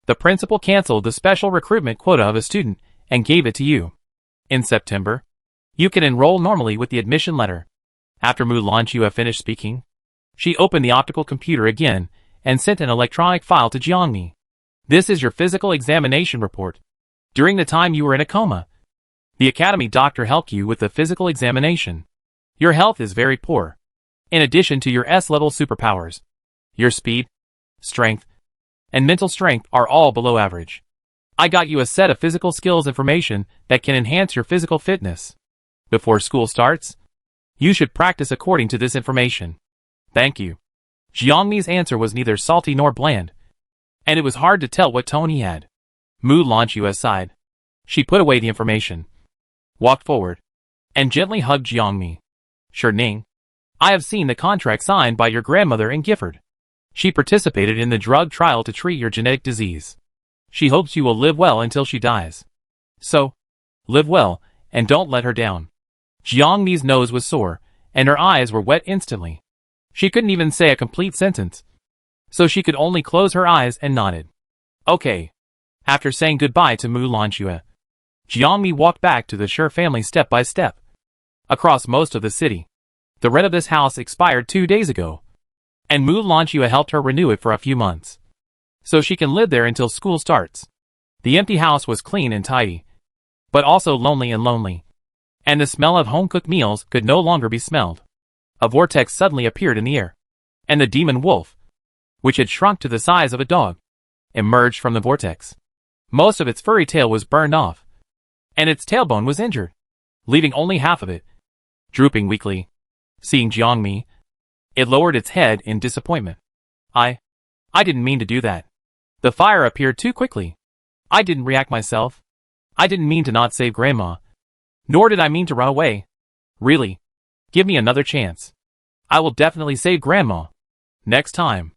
the principal canceled the special recruitment quota of a student and gave it to you. In September, you can enroll normally with the admission letter. After Mu Lanchua finished speaking, she opened the optical computer again and sent an electronic file to Jiangmi. This is your physical examination report. During the time you were in a coma, the academy doctor helped you with the physical examination. Your health is very poor. In addition to your S-level superpowers, your speed, strength, and mental strength are all below average. I got you a set of physical skills information that can enhance your physical fitness. Before school starts, you should practice according to this information. Thank you. Jiangmi's answer was neither salty nor bland, and it was hard to tell what tone he had. Mu Lanchua sighed. She put away the information, walked forward, and gently hugged Jiangmi. Sure Ning, I have seen the contract signed by your grandmother in Gifford. She participated in the drug trial to treat your genetic disease. She hopes you will live well until she dies. So, live well, and don't let her down. Jiangmi's nose was sore, and her eyes were wet instantly. She couldn't even say a complete sentence, so she could only close her eyes and nodded. Okay. After saying goodbye to Mu Lanchua, Jiangmi walked back to the Sher family step by step. Across most of the city, the rent of this house expired 2 days ago, and Mu Lanchua helped her renew it for a few months, so she can live there until school starts. The empty house was clean and tidy, but also lonely, and the smell of home-cooked meals could no longer be smelled. A vortex suddenly appeared in the air, and the demon wolf, which had shrunk to the size of a dog, emerged from the vortex. Most of its furry tail was burned off, and its tailbone was injured, leaving only half of it, drooping weakly. Seeing Jiangmi, it lowered its head in disappointment. I didn't mean to do that. The fire appeared too quickly. I didn't react myself. I didn't mean to not save Grandma. Nor did I mean to run away. Really. Give me another chance. I will definitely save Grandma. Next time.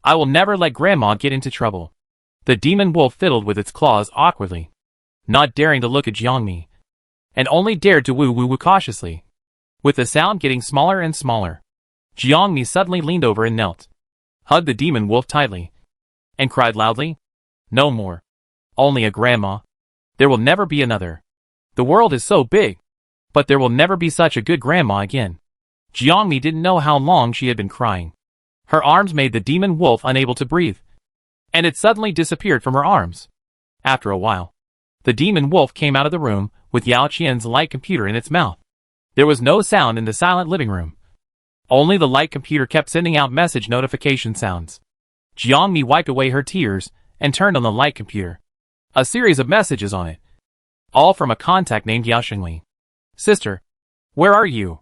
I will never let Grandma get into trouble. The demon wolf fiddled with its claws awkwardly, not daring to look at Jiangmi, and only dared to woo-woo cautiously. With the sound getting smaller and smaller, Jiangmi suddenly leaned over and knelt, hugged the demon wolf tightly, and cried loudly, "No more. Only a grandma. There will never be another. The world is so big, but there will never be such a good grandma again." Jiangmi didn't know how long she had been crying. Her arms made the demon wolf unable to breathe, and it suddenly disappeared from her arms. After a while, the demon wolf came out of the room with Yao Qian's light computer in its mouth. There was no sound in the silent living room. Only the light computer kept sending out message notification sounds. Jiangmi wiped away her tears and turned on the light computer. A series of messages on it, all from a contact named Yao Xingli. "Sister, where are you?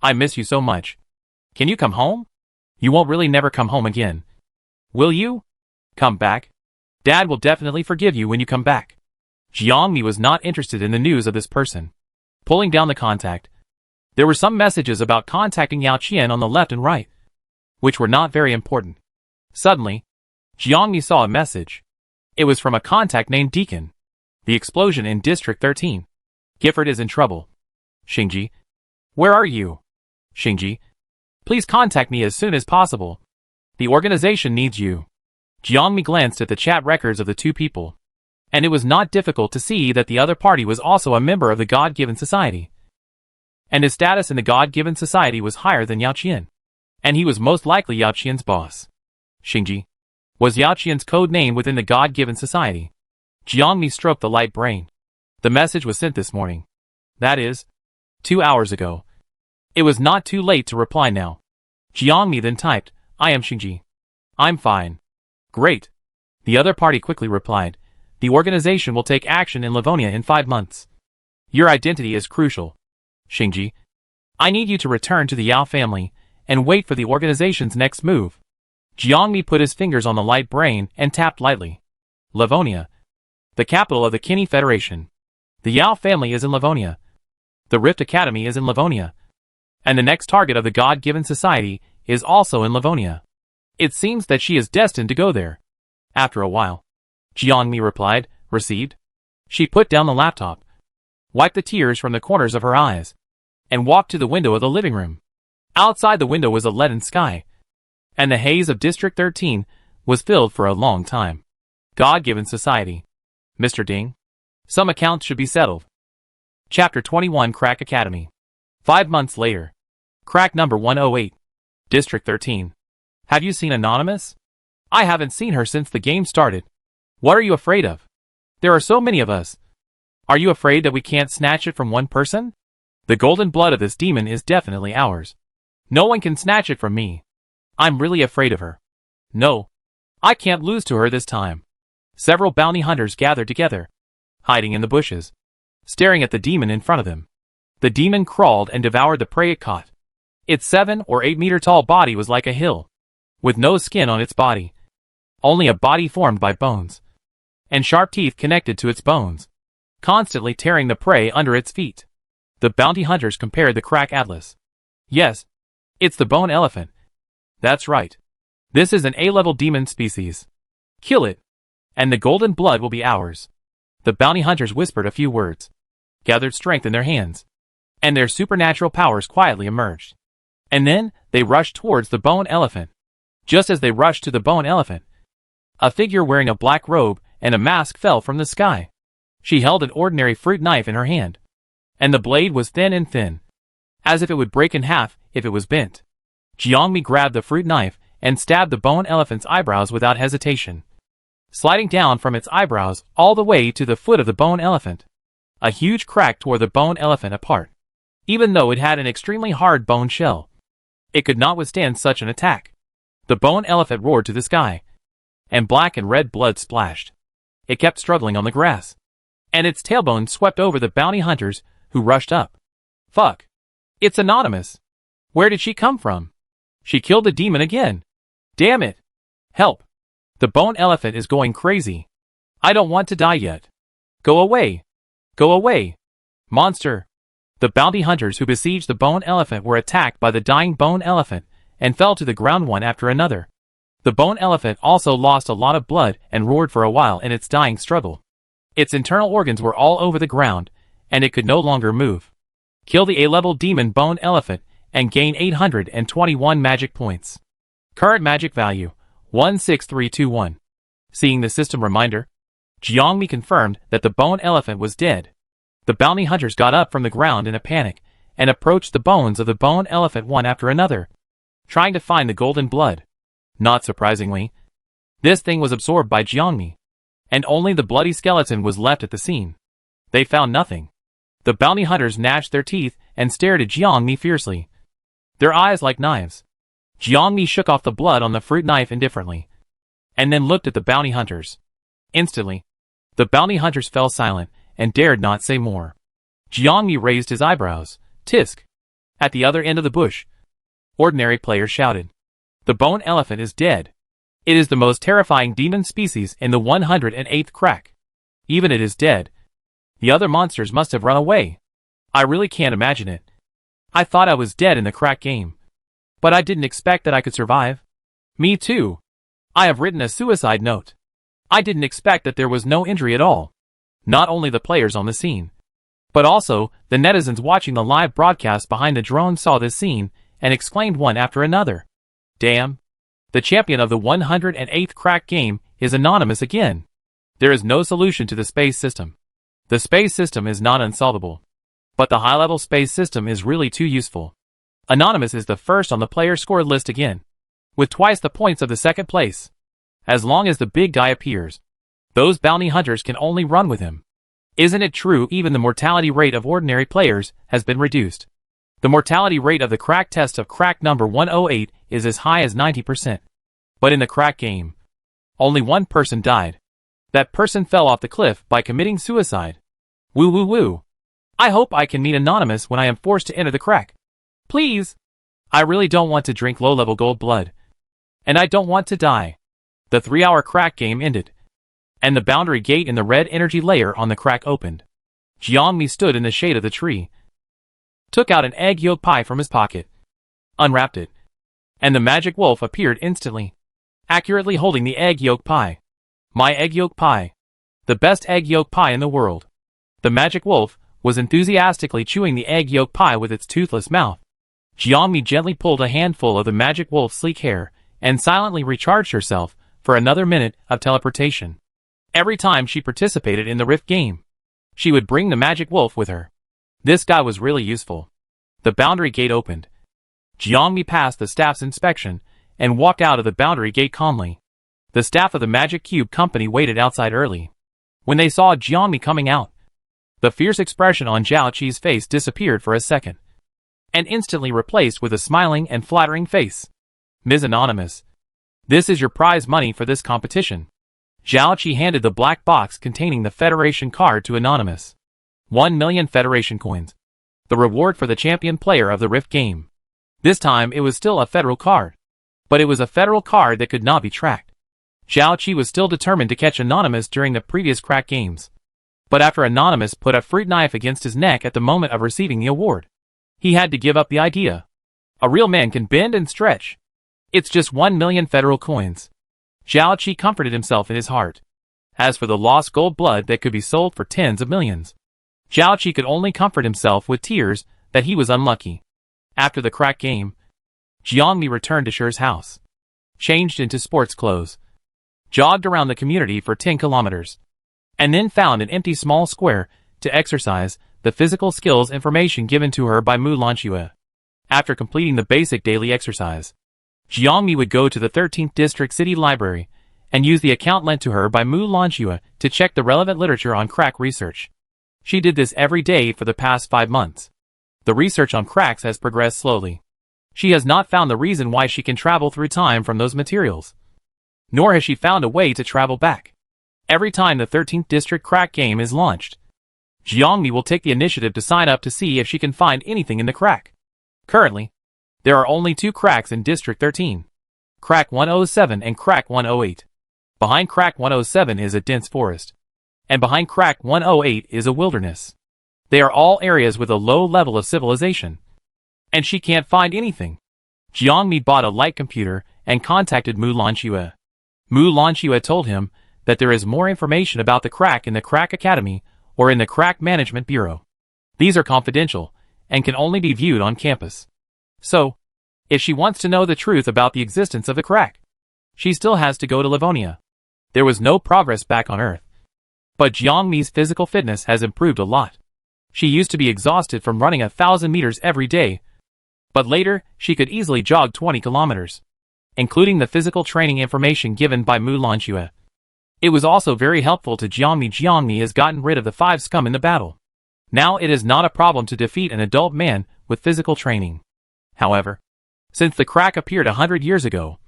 I miss you so much. Can you come home? You won't really never come home again. Will you? Come back. Dad will definitely forgive you when you come back." Jiangmi was not interested in the news of this person. Pulling down the contact, there were some messages about contacting Yao Qian on the left and right, which were not very important. Suddenly, Jiangmi saw a message. It was from a contact named Deacon. "The explosion in District 13. Gifford is in trouble. Xingji, where are you? Xingji, please contact me as soon as possible. The organization needs you." Jiangmi glanced at the chat records of the two people, and it was not difficult to see that the other party was also a member of the God-given society, and his status in the God-given society was higher than Yao Qian, and he was most likely Yao Qian's boss. Xingji was Yao Qian's code name within the God-given society. Jiangmi stroked the light brain. The message was sent this morning. That is, 2 hours ago. It was not too late to reply now. Jiangmi then typed, I am Xingji. I'm fine. Great. The other party quickly replied, the organization will take action in Livonia in 5 months. Your identity is crucial. Xingji, I need you to return to the Yao family and wait for the organization's next move. Jiangmi put his fingers on the light brain and tapped lightly. Livonia, the capital of the Kinney Federation. The Yao family is in Livonia. The Rift Academy is in Livonia. And the next target of the God-given society is also in Livonia. It seems that she is destined to go there. After a while, Jiangmi replied, received. She put down the laptop, wiped the tears from the corners of her eyes, and walked to the window of the living room. Outside the window was a leaden sky, and the haze of District 13 was filled for a long time. God-given society. Mr. Ding. Some accounts should be settled. Chapter 21 Crack Academy. 5 months later. Crack number 108. District 13. Have you seen Anonymous? I haven't seen her since the game started. What are you afraid of? There are so many of us. Are you afraid that we can't snatch it from one person? The golden blood of this demon is definitely ours. No one can snatch it from me. I'm really afraid of her. No. I can't lose to her this time. Several bounty hunters gathered together, hiding in the bushes, staring at the demon in front of them. The demon crawled and devoured the prey it caught. Its 7 or 8 meter tall body was like a hill, with no skin on its body, only a body formed by bones, and sharp teeth connected to its bones, constantly tearing the prey under its feet. The bounty hunters compared the crack atlas. Yes, it's the bone elephant. That's right. This is an A-level demon species. Kill it, and the golden blood will be ours. The bounty hunters whispered a few words, gathered strength in their hands, and their supernatural powers quietly emerged. And then, they rushed towards the bone elephant. Just as they rushed to the bone elephant, a figure wearing a black robe and a mask fell from the sky. She held an ordinary fruit knife in her hand, and the blade was thin and thin, as if it would break in half if it was bent. Jiangmi grabbed the fruit knife and stabbed the bone elephant's eyebrows without hesitation, sliding down from its eyebrows all the way to the foot of the bone elephant. A huge crack tore the bone elephant apart. Even though it had an extremely hard bone shell, it could not withstand such an attack. The bone elephant roared to the sky, and black and red blood splashed. It kept struggling on the grass, and its tailbone swept over the bounty hunters who rushed up. Fuck. It's Anonymous. Where did she come from? She killed the demon again. Damn it. Help. The bone elephant is going crazy. I don't want to die yet. Go away. Go away. Monster. The bounty hunters who besieged the bone elephant were attacked by the dying bone elephant and fell to the ground one after another. The bone elephant also lost a lot of blood and roared for a while in its dying struggle. Its internal organs were all over the ground, and it could no longer move. Kill the A-level demon bone elephant and gain 821 magic points. Current magic value, 16321. Seeing the system reminder, Jiangmi confirmed that the bone elephant was dead. The bounty hunters got up from the ground in a panic and approached the bones of the bone elephant one after another, trying to find the golden blood. Not surprisingly, this thing was absorbed by Jiangmi, and only the bloody skeleton was left at the scene. They found nothing. The bounty hunters gnashed their teeth and stared at Jiangmi fiercely, their eyes like knives. Jiangmi shook off the blood on the fruit knife indifferently, and then looked at the bounty hunters. Instantly, the bounty hunters fell silent and dared not say more. Jiangmi raised his eyebrows. Tisk. At the other end of the bush, ordinary players shouted. The bone elephant is dead. It is the most terrifying demon species in the 108th crack. Even it is dead. The other monsters must have run away. I really can't imagine it. I thought I was dead in the crack game, but I didn't expect that I could survive. Me too. I have written a suicide note. I didn't expect that there was no injury at all. Not only the players on the scene, but also the netizens watching the live broadcast behind the drone saw this scene and exclaimed one after another. Damn. The champion of the 108th crack game is Anonymous again. There is no solution to the space system. The space system is not unsolvable, but the high-level space system is really too useful. Anonymous is the first on the player score list again, with twice the points of the second place. As long as the big guy appears, Those bounty hunters can only run with him. Isn't it true even the mortality rate of ordinary players has been reduced? The mortality rate of the crack test of crack number 108 is as high as 90%. But in the crack game, only one person died. That person fell off the cliff by committing suicide. Woo woo woo. I hope I can meet Anonymous when I am forced to enter the crack. Please. I really don't want to drink low-level gold blood. And I don't want to die. The 3-hour crack game ended, and the boundary gate in the red energy layer on the crack opened. Jiangmi stood in the shade of the tree, took out an egg yolk pie from his pocket, unwrapped it, and the magic wolf appeared instantly, accurately holding the egg yolk pie. My egg yolk pie. The best egg yolk pie in the world. The magic wolf was enthusiastically chewing the egg yolk pie with its toothless mouth. Jiangmi gently pulled a handful of the magic wolf's sleek hair and silently recharged herself for another minute of teleportation. Every time she participated in the Rift game, she would bring the magic wolf with her. This guy was really useful. The boundary gate opened. Jiangmi passed the staff's inspection and walked out of the boundary gate calmly. The staff of the Magic Cube Company waited outside early. When they saw Jiangmi coming out, the fierce expression on Zhao Qi's face disappeared for a second, and instantly replaced with a smiling and flattering face. Ms. Anonymous, this is your prize money for this competition. Zhao Qi handed the black box containing the Federation card to Anonymous. 1 million Federation coins. The reward for the champion player of the Rift game. This time it was still a federal card, but it was a federal card that could not be tracked. Zhao Qi was still determined to catch Anonymous during the previous crack games. But after Anonymous put a fruit knife against his neck at the moment of receiving the award, he had to give up the idea. A real man can bend and stretch. It's just 1 million federal coins. Zhao Qi comforted himself in his heart. As for the lost gold blood that could be sold for tens of millions, Zhao Qi could only comfort himself with tears that he was unlucky. After the crack game, Jiangmi returned to Shi's house, changed into sports clothes, jogged around the community for 10 kilometers, and then found an empty small square to exercise the physical skills information given to her by Mu Lanxue. After completing the basic daily exercise, Jiangmi would go to the 13th District City Library and use the account lent to her by Mu Lanxue to check the relevant literature on crack research. She did this every day for the past 5 months. The research on cracks has progressed slowly. She has not found the reason why she can travel through time from those materials, nor has she found a way to travel back. Every time the 13th District crack game is launched, Jiangmi will take the initiative to sign up to see if she can find anything in the crack. Currently, there are only 2 cracks in District 13, Crack 107 and Crack 108. Behind Crack 107 is a dense forest, and behind Crack 108 is a wilderness. They are all areas with a low level of civilization, and she can't find anything. Jiangmi bought a light computer and contacted Mu Lanxue. Mu Lanxue told him that there is more information about the crack in the Crack Academy or in the Crack Management Bureau. These are confidential and can only be viewed on campus. So, if she wants to know the truth about the existence of the crack, she still has to go to Livonia. There was no progress back on Earth, but Jiangmi's physical fitness has improved a lot. She used to be exhausted from running 1,000 meters every day, but later she could easily jog 20 kilometers, including the physical training information given by Mu Lanxue. It was also very helpful to Jiangmi. Jiangmi has gotten rid of the 5 scum in the battle. Now it is not a problem to defeat an adult man with physical training. However, since the crack appeared 100 years ago,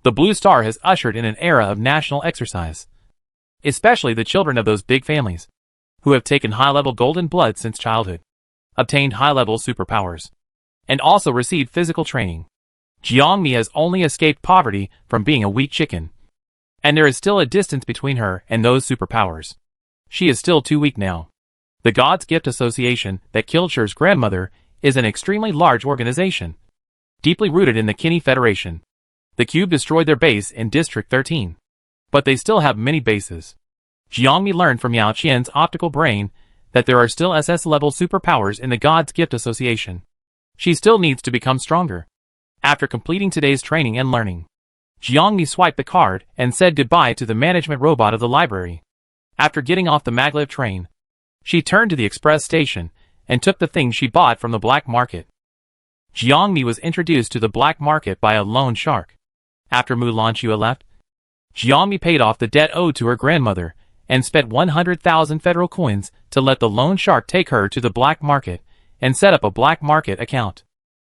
the Blue Star has ushered in an era of national exercise, especially the children of those big families, who have taken high-level golden blood since childhood, obtained high-level superpowers, and also received physical training. Jiangmi has only escaped poverty from being a weak chicken, and there is still a distance between her and those superpowers. She is still too weak now. The God's Gift Association that killed Shi's grandmother is an extremely large organization, deeply rooted in the Kinney Federation. The Cube destroyed their base in District 13, but they still have many bases. Jiangmi learned from Yao Qian's optical brain that there are still SS-level superpowers in the God's Gift Association. She still needs to become stronger. After completing today's training and learning, Jiangmi swiped the card and said goodbye to the management robot of the library. After getting off the maglev train, she turned to the express station and took the things she bought from the black market. Jiangmi was introduced to the black market by a loan shark. After Mu Lanxue left, Jiangmi paid off the debt owed to her grandmother and spent 100,000 federal coins to let the loan shark take her to the black market and set up a black market account.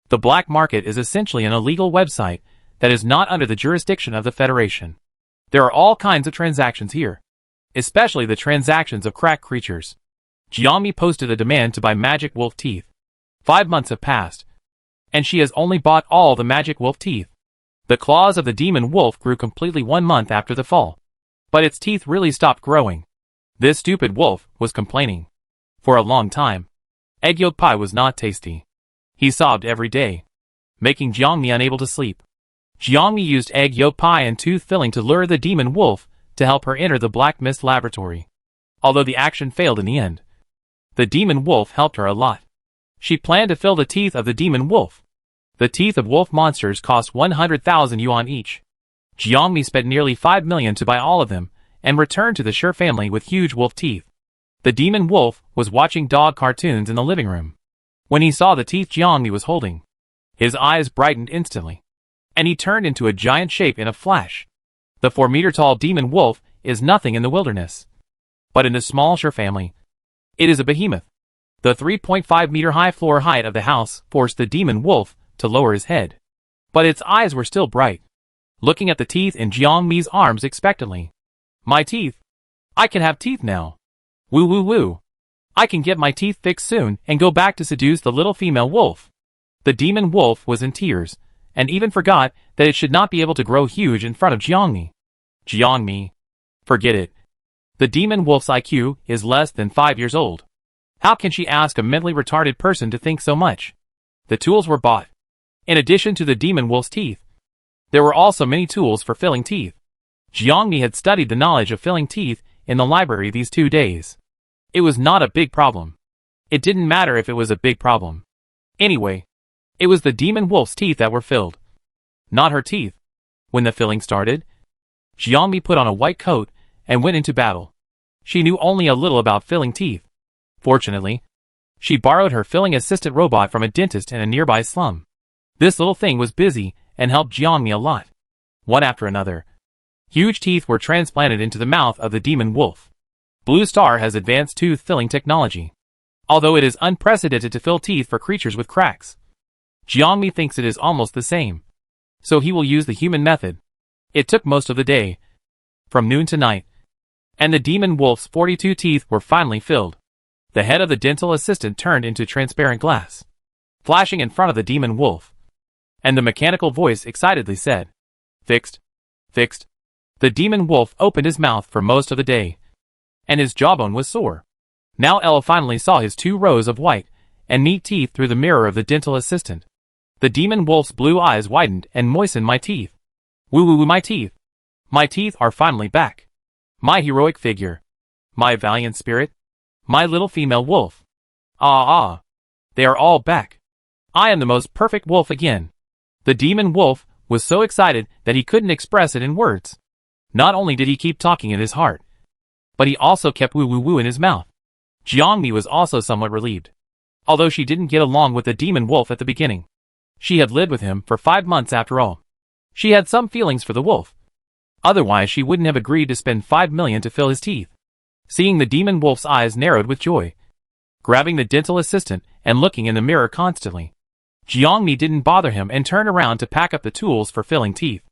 The black market is essentially an illegal website that is not under the jurisdiction of the Federation. There are all kinds of transactions here, especially the transactions of crack creatures. Jiangmi posted a demand to buy magic wolf teeth. 5 months have passed, and she has only bought all the magic wolf teeth. The claws of the demon wolf grew completely 1 month after the fall, but its teeth really stopped growing. This stupid wolf was complaining. For a long time, egg yolk pie was not tasty. He sobbed every day, making Jiangmi unable to sleep. Jiangmi used egg yolk pie and tooth filling to lure the demon wolf to help her enter the Black Mist laboratory. Although the action failed in the end, the demon wolf helped her a lot. She planned to fill the teeth of the demon wolf. The teeth of wolf monsters cost 100,000 yuan each. Jiangmi spent nearly 5 million to buy all of them and returned to the Shi family with huge wolf teeth. The demon wolf was watching dog cartoons in the living room. When he saw the teeth Jiangmi was holding, his eyes brightened instantly, and he turned into a giant shape in a flash. The 4-meter-tall demon wolf is nothing in the wilderness, but in the small Shi family, it is a behemoth. The 3.5-meter-high floor height of the house forced the demon wolf to lower his head, but its eyes were still bright, looking at the teeth in Jiangmi's arms expectantly. My teeth! I can have teeth now! Woo woo woo! I can get my teeth fixed soon and go back to seduce the little female wolf. The demon wolf was in tears, and even forgot that it should not be able to grow huge in front of Jiangmi. Jiangmi. Forget it. The demon wolf's IQ is less than 5 years old. How can she ask a mentally retarded person to think so much? The tools were bought. In addition to the demon wolf's teeth, there were also many tools for filling teeth. Jiangmi had studied the knowledge of filling teeth in the library these 2 days. It was not a big problem. It didn't matter if it was a big problem. Anyway, it was the demon wolf's teeth that were filled, not her teeth. When the filling started, Jiangmi put on a white coat and went into battle. She knew only a little about filling teeth. Fortunately, she borrowed her filling assistant robot from a dentist in a nearby slum. This little thing was busy and helped Jiangmi a lot. One after another, huge teeth were transplanted into the mouth of the demon wolf. Blue Star has advanced tooth filling technology, although it is unprecedented to fill teeth for creatures with cracks. Jiangmi thinks it is almost the same, so he will use the human method. It took most of the day, from noon to night, and the demon wolf's 42 teeth were finally filled. The head of the dental assistant turned into transparent glass, flashing in front of the demon wolf, and the mechanical voice excitedly said, "Fixed, fixed." The demon wolf opened his mouth for most of the day, and his jawbone was sore. Now Ella finally saw his 2 rows of white and neat teeth through the mirror of the dental assistant. The demon wolf's blue eyes widened and moistened my teeth. Woo woo woo, my teeth! My teeth are finally back. My heroic figure. My valiant spirit. My little female wolf. Ah! They are all back. I am the most perfect wolf again. The demon wolf was so excited that he couldn't express it in words. Not only did he keep talking in his heart, but he also kept woo woo woo in his mouth. Jiangmi was also somewhat relieved. Although she didn't get along with the demon wolf at the beginning, she had lived with him for 5 months after all. She had some feelings for the wolf. Otherwise she wouldn't have agreed to spend 5 million to fill his teeth. Seeing the demon wolf's eyes narrowed with joy, grabbing the dental assistant and looking in the mirror constantly, Jiangmi didn't bother him and turned around to pack up the tools for filling teeth.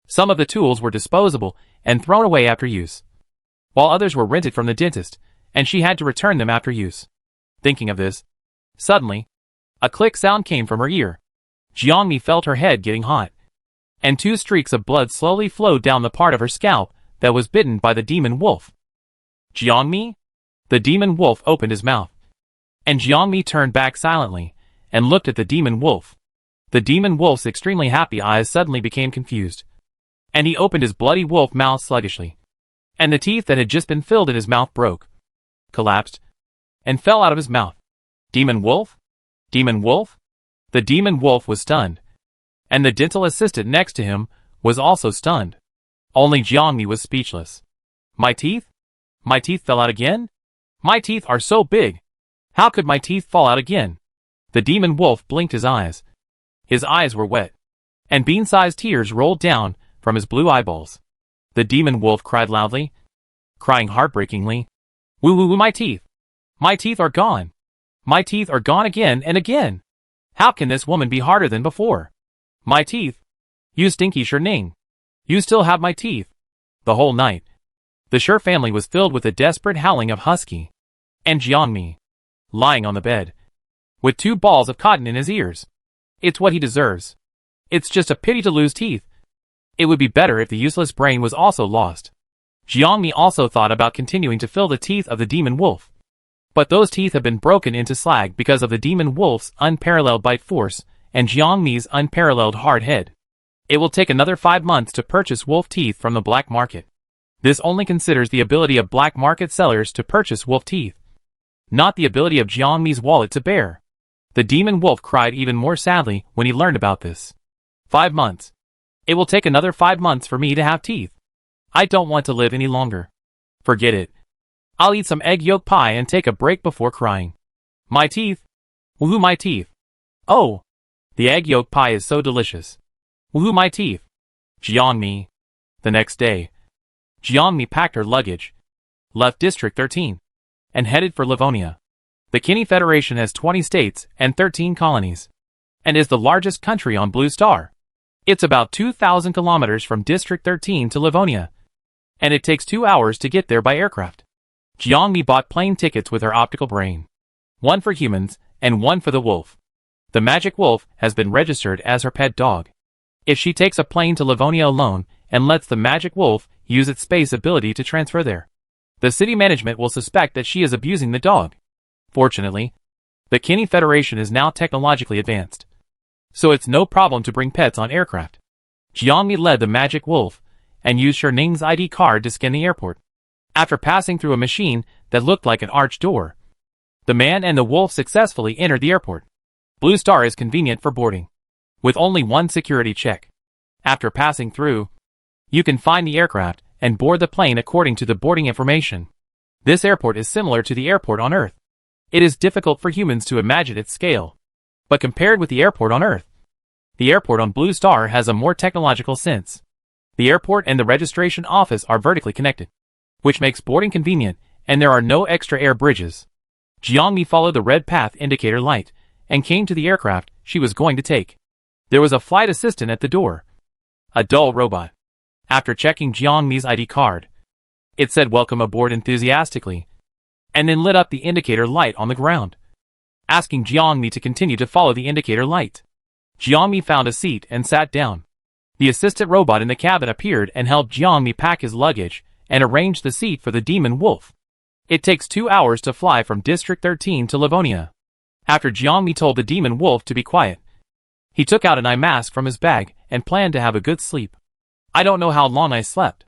Some of the tools were disposable and thrown away after use, while others were rented from the dentist, and she had to return them after use. Thinking of this, suddenly, a click sound came from her ear. Jiangmi felt her head getting hot, and 2 streaks of blood slowly flowed down the part of her scalp that was bitten by the demon wolf. Jiangmi? The demon wolf opened his mouth, and Jiangmi turned back silently and looked at the demon wolf. The demon wolf's extremely happy eyes suddenly became confused, and he opened his bloody wolf mouth sluggishly, and the teeth that had just been filled in his mouth broke, collapsed, and fell out of his mouth. Demon wolf? Demon wolf? The demon wolf was stunned, and the dental assistant next to him was also stunned. Only Jiangmi was speechless. My teeth? My teeth fell out again? My teeth are so big. How could my teeth fall out again? The demon wolf blinked his eyes. His eyes were wet, and bean-sized tears rolled down from his blue eyeballs. The demon wolf cried loudly, crying heartbreakingly. Woo, my teeth! My teeth are gone! My teeth are gone again and again! How can this woman be harder than before? My teeth! You stinky Shirning! You still have my teeth! The whole night, the Shur family was filled with the desperate howling of Husky. And Jiangmi, lying on the bed, with 2 balls of cotton in his ears. It's what he deserves. It's just a pity to lose teeth. It would be better if the useless brain was also lost. Jiangmi also thought about continuing to fill the teeth of the demon wolf. But those teeth have been broken into slag because of the demon wolf's unparalleled bite force and Jiangmi's unparalleled hard head. It will take another 5 months to purchase wolf teeth from the black market. This only considers the ability of black market sellers to purchase wolf teeth, not the ability of Jiangmi's wallet to bear. The demon wolf cried even more sadly when he learned about this. 5 months. It will take another 5 months for me to have teeth. I don't want to live any longer. Forget it. I'll eat some egg yolk pie and take a break before crying. My teeth. Woohoo, my teeth. Oh, the egg yolk pie is so delicious. Woohoo, my teeth. Jiangmi. The next day, Jiangmi packed her luggage, left District 13, and headed for Livonia. The Kinney Federation has 20 states and 13 colonies, and is the largest country on Blue Star. It's about 2,000 kilometers from District 13 to Livonia, and it takes 2 hours to get there by aircraft. Jiangmi bought plane tickets with her optical brain. One for humans, and one for the wolf. The magic wolf has been registered as her pet dog. If she takes a plane to Livonia alone, and lets the magic wolf use its space ability to transfer there, the city management will suspect that she is abusing the dog. Fortunately, the Kinney Federation is now technologically advanced, so it's no problem to bring pets on aircraft. Jiangmi led the magic wolf, and used Sherning's ID card to scan the airport. After passing through a machine that looked like an arched door, the man and the wolf successfully entered the airport. Blue Star is convenient for boarding, with only one security check. After passing through, you can find the aircraft and board the plane according to the boarding information. This airport is similar to the airport on Earth. It is difficult for humans to imagine its scale, but compared with the airport on Earth, the airport on Blue Star has a more technological sense. The airport and the registration office are vertically connected, which makes boarding convenient, and there are no extra air bridges. Jiangmi followed the red path indicator light, and came to the aircraft she was going to take. There was a flight assistant at the door, a dull robot. After checking Jiangmi's ID card, it said welcome aboard enthusiastically, and then lit up the indicator light on the ground, asking Jiangmi to continue to follow the indicator light. Jiangmi found a seat and sat down. The assistant robot in the cabin appeared and helped Jiangmi pack his luggage and arrange the seat for the demon wolf. It takes 2 hours to fly from District 13 to Livonia. After Jiangmi told the demon wolf to be quiet, he took out an eye mask from his bag and planned to have a good sleep. I don't know how long I slept.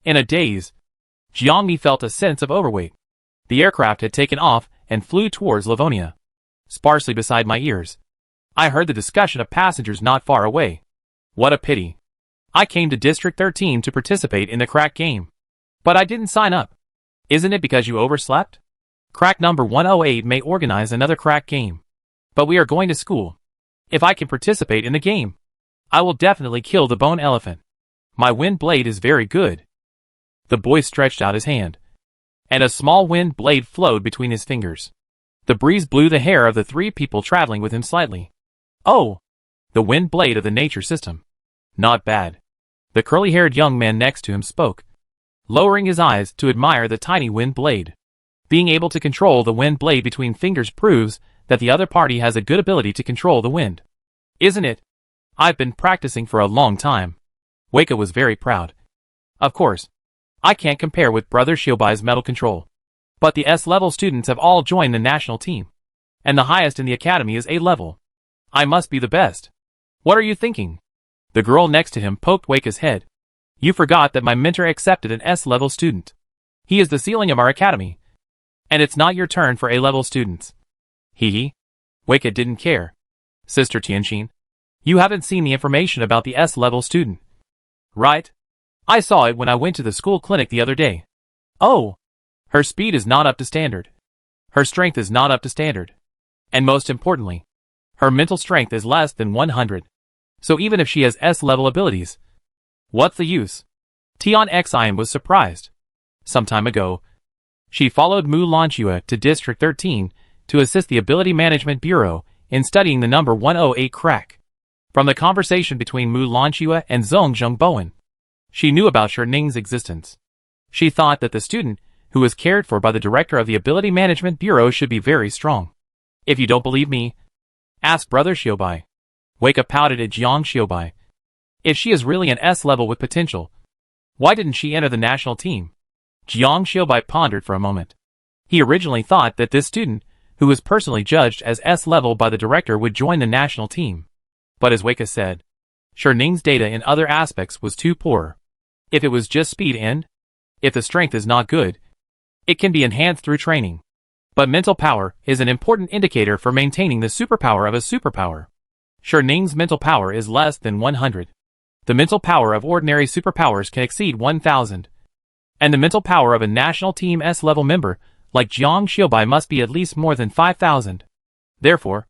In a daze, Jiangmi felt a sense of overweight. The aircraft had taken off and flew towards Livonia. Sparsely beside my ears, I heard the discussion of passengers not far away. What a pity. I came to District 13 to participate in the crack game, but I didn't sign up. Isn't it because you overslept? Crack number 108 may organize another crack game, but we are going to school. If I can participate in the game, I will definitely kill the bone elephant. My wind blade is very good. The boy stretched out his hand, and a small wind blade flowed between his fingers. The breeze blew the hair of the 3 people traveling with him slightly. Oh, the wind blade of the nature system. Not bad. The curly-haired young man next to him spoke, lowering his eyes to admire the tiny wind blade. Being able to control the wind blade between fingers proves that the other party has a good ability to control the wind. Isn't it? I've been practicing for a long time. Weka was very proud. Of course, I can't compare with Brother Shiobai's metal control. But the S-level students have all joined the national team, and the highest in the academy is A-level. I must be the best. What are you thinking? The girl next to him poked Weka's head. You forgot that my mentor accepted an S-level student. He is the ceiling of our academy, and it's not your turn for A-level students. Hee. Weka didn't care. Sister Tianxin, you haven't seen the information about the S-level student, right? I saw it when I went to the school clinic the other day. Oh, her speed is not up to standard. Her strength is not up to standard. And most importantly, her mental strength is less than 100. So even if she has S-level abilities, what's the use? Tian Xian was surprised. Some time ago, she followed Mu Lanchua to District 13 to assist the Ability Management Bureau in studying the number 108 crack. From the conversation between Mu Lanchua and Zhong Bowen, she knew about Hardening's existence. She thought that the student, who was cared for by the director of the Ability Management Bureau, should be very strong. If you don't believe me, ask Brother Xiaobai. Wake Up pouted at Jiang Xiaobai. If she is really an S level with potential, why didn't she enter the national team? Jiang Xiaobai pondered for a moment. He originally thought that this student, who was personally judged as S level by the director, would join the national team. But as Wei said, Hardening's data in other aspects was too poor. If it was just speed and if the strength is not good, it can be enhanced through training. But mental power is an important indicator for maintaining the superpower of a superpower. Hardening's mental power is less than 100. The mental power of ordinary superpowers can exceed 1,000. And the mental power of a national team S-level member, like Jiang Xiaobai, must be at least more than 5,000. Therefore,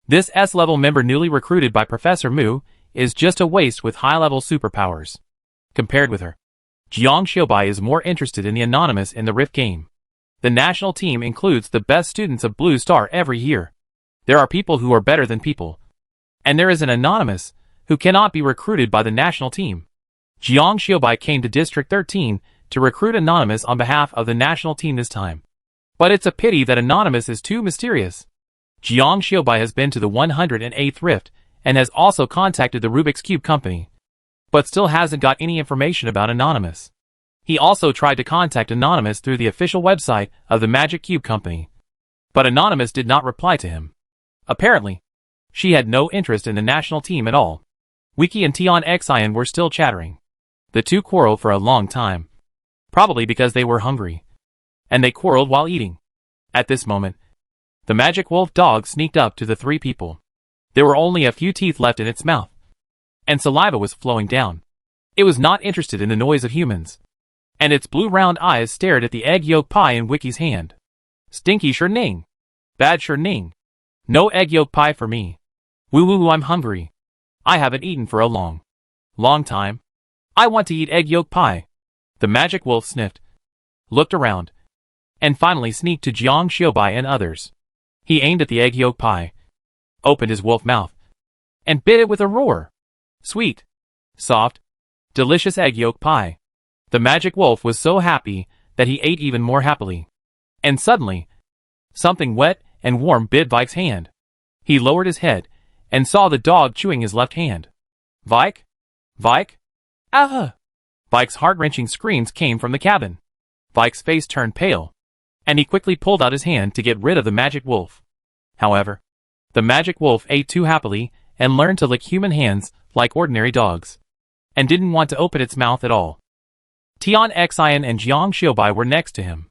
this S-level member newly recruited by Professor Mu is just a waste with high-level superpowers. Compared with her, Jiang Xiaobai is more interested in the anonymous in the Rift game. The national team includes the best students of Blue Star every year. There are people who are better than people. And there is an anonymous who cannot be recruited by the national team. Jiang Xiaobai came to District 13 to recruit Anonymous on behalf of the national team this time. But it's a pity that Anonymous is too mysterious. Jiang Xiaobai has been to the 108th Rift and has also contacted the Rubik's Cube company, but still hasn't got any information about Anonymous. He also tried to contact Anonymous through the official website of the Magic Cube company, but Anonymous did not reply to him. Apparently, she had no interest in the national team at all. Wiki and Tion Xian were still chattering. The two quarreled for a long time, probably because they were hungry, and they quarreled while eating. At this moment, the magic wolf dog sneaked up to the three people. There were only a few teeth left in its mouth, and saliva was flowing down. It was not interested in the noise of humans, and its blue round eyes stared at the egg yolk pie in Wiki's hand. Stinky Hardening. Bad Hardening. No egg yolk pie for me. Woo, I'm hungry. I haven't eaten for a long time. I want to eat egg yolk pie. The magic wolf sniffed, looked around, and finally sneaked to Jiang Xiaobai and others. He aimed at the egg yolk pie, opened his wolf mouth, and bit it with a roar. Sweet, soft, delicious egg yolk pie. The magic wolf was so happy that he ate even more happily. And suddenly, something wet and warm bit Vike's hand. He lowered his head and saw the dog chewing his left hand. Vike? Vike? Ah! Vike's heart-wrenching screams came from the cabin. Vike's face turned pale, and he quickly pulled out his hand to get rid of the magic wolf. However, the magic wolf ate too happily and learned to lick human hands like ordinary dogs, and didn't want to open its mouth at all. Tion Xian and Jiang Xiaobai were next to him.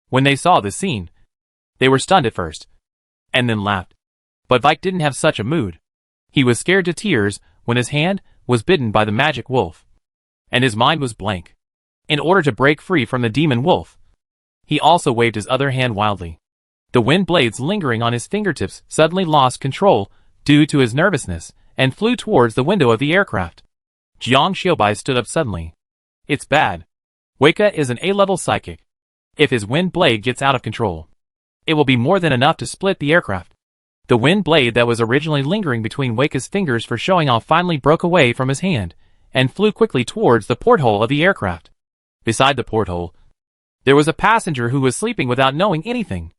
When they saw this scene, they were stunned at first, and then laughed. But Vike didn't have such a mood. He was scared to tears when his hand was bitten by the magic wolf, and his mind was blank. In order to break free from the demon wolf, he also waved his other hand wildly. The wind blades lingering on his fingertips suddenly lost control due to his nervousness and flew towards the window of the aircraft. Jiang Xiaobai stood up suddenly. It's bad. Weika is an A-level psychic. If his wind blade gets out of control, it will be more than enough to split the aircraft. The wind blade that was originally lingering between Weika's fingers for showing off finally broke away from his hand and flew quickly towards the porthole of the aircraft. Beside the porthole, there was a passenger who was sleeping without knowing anything.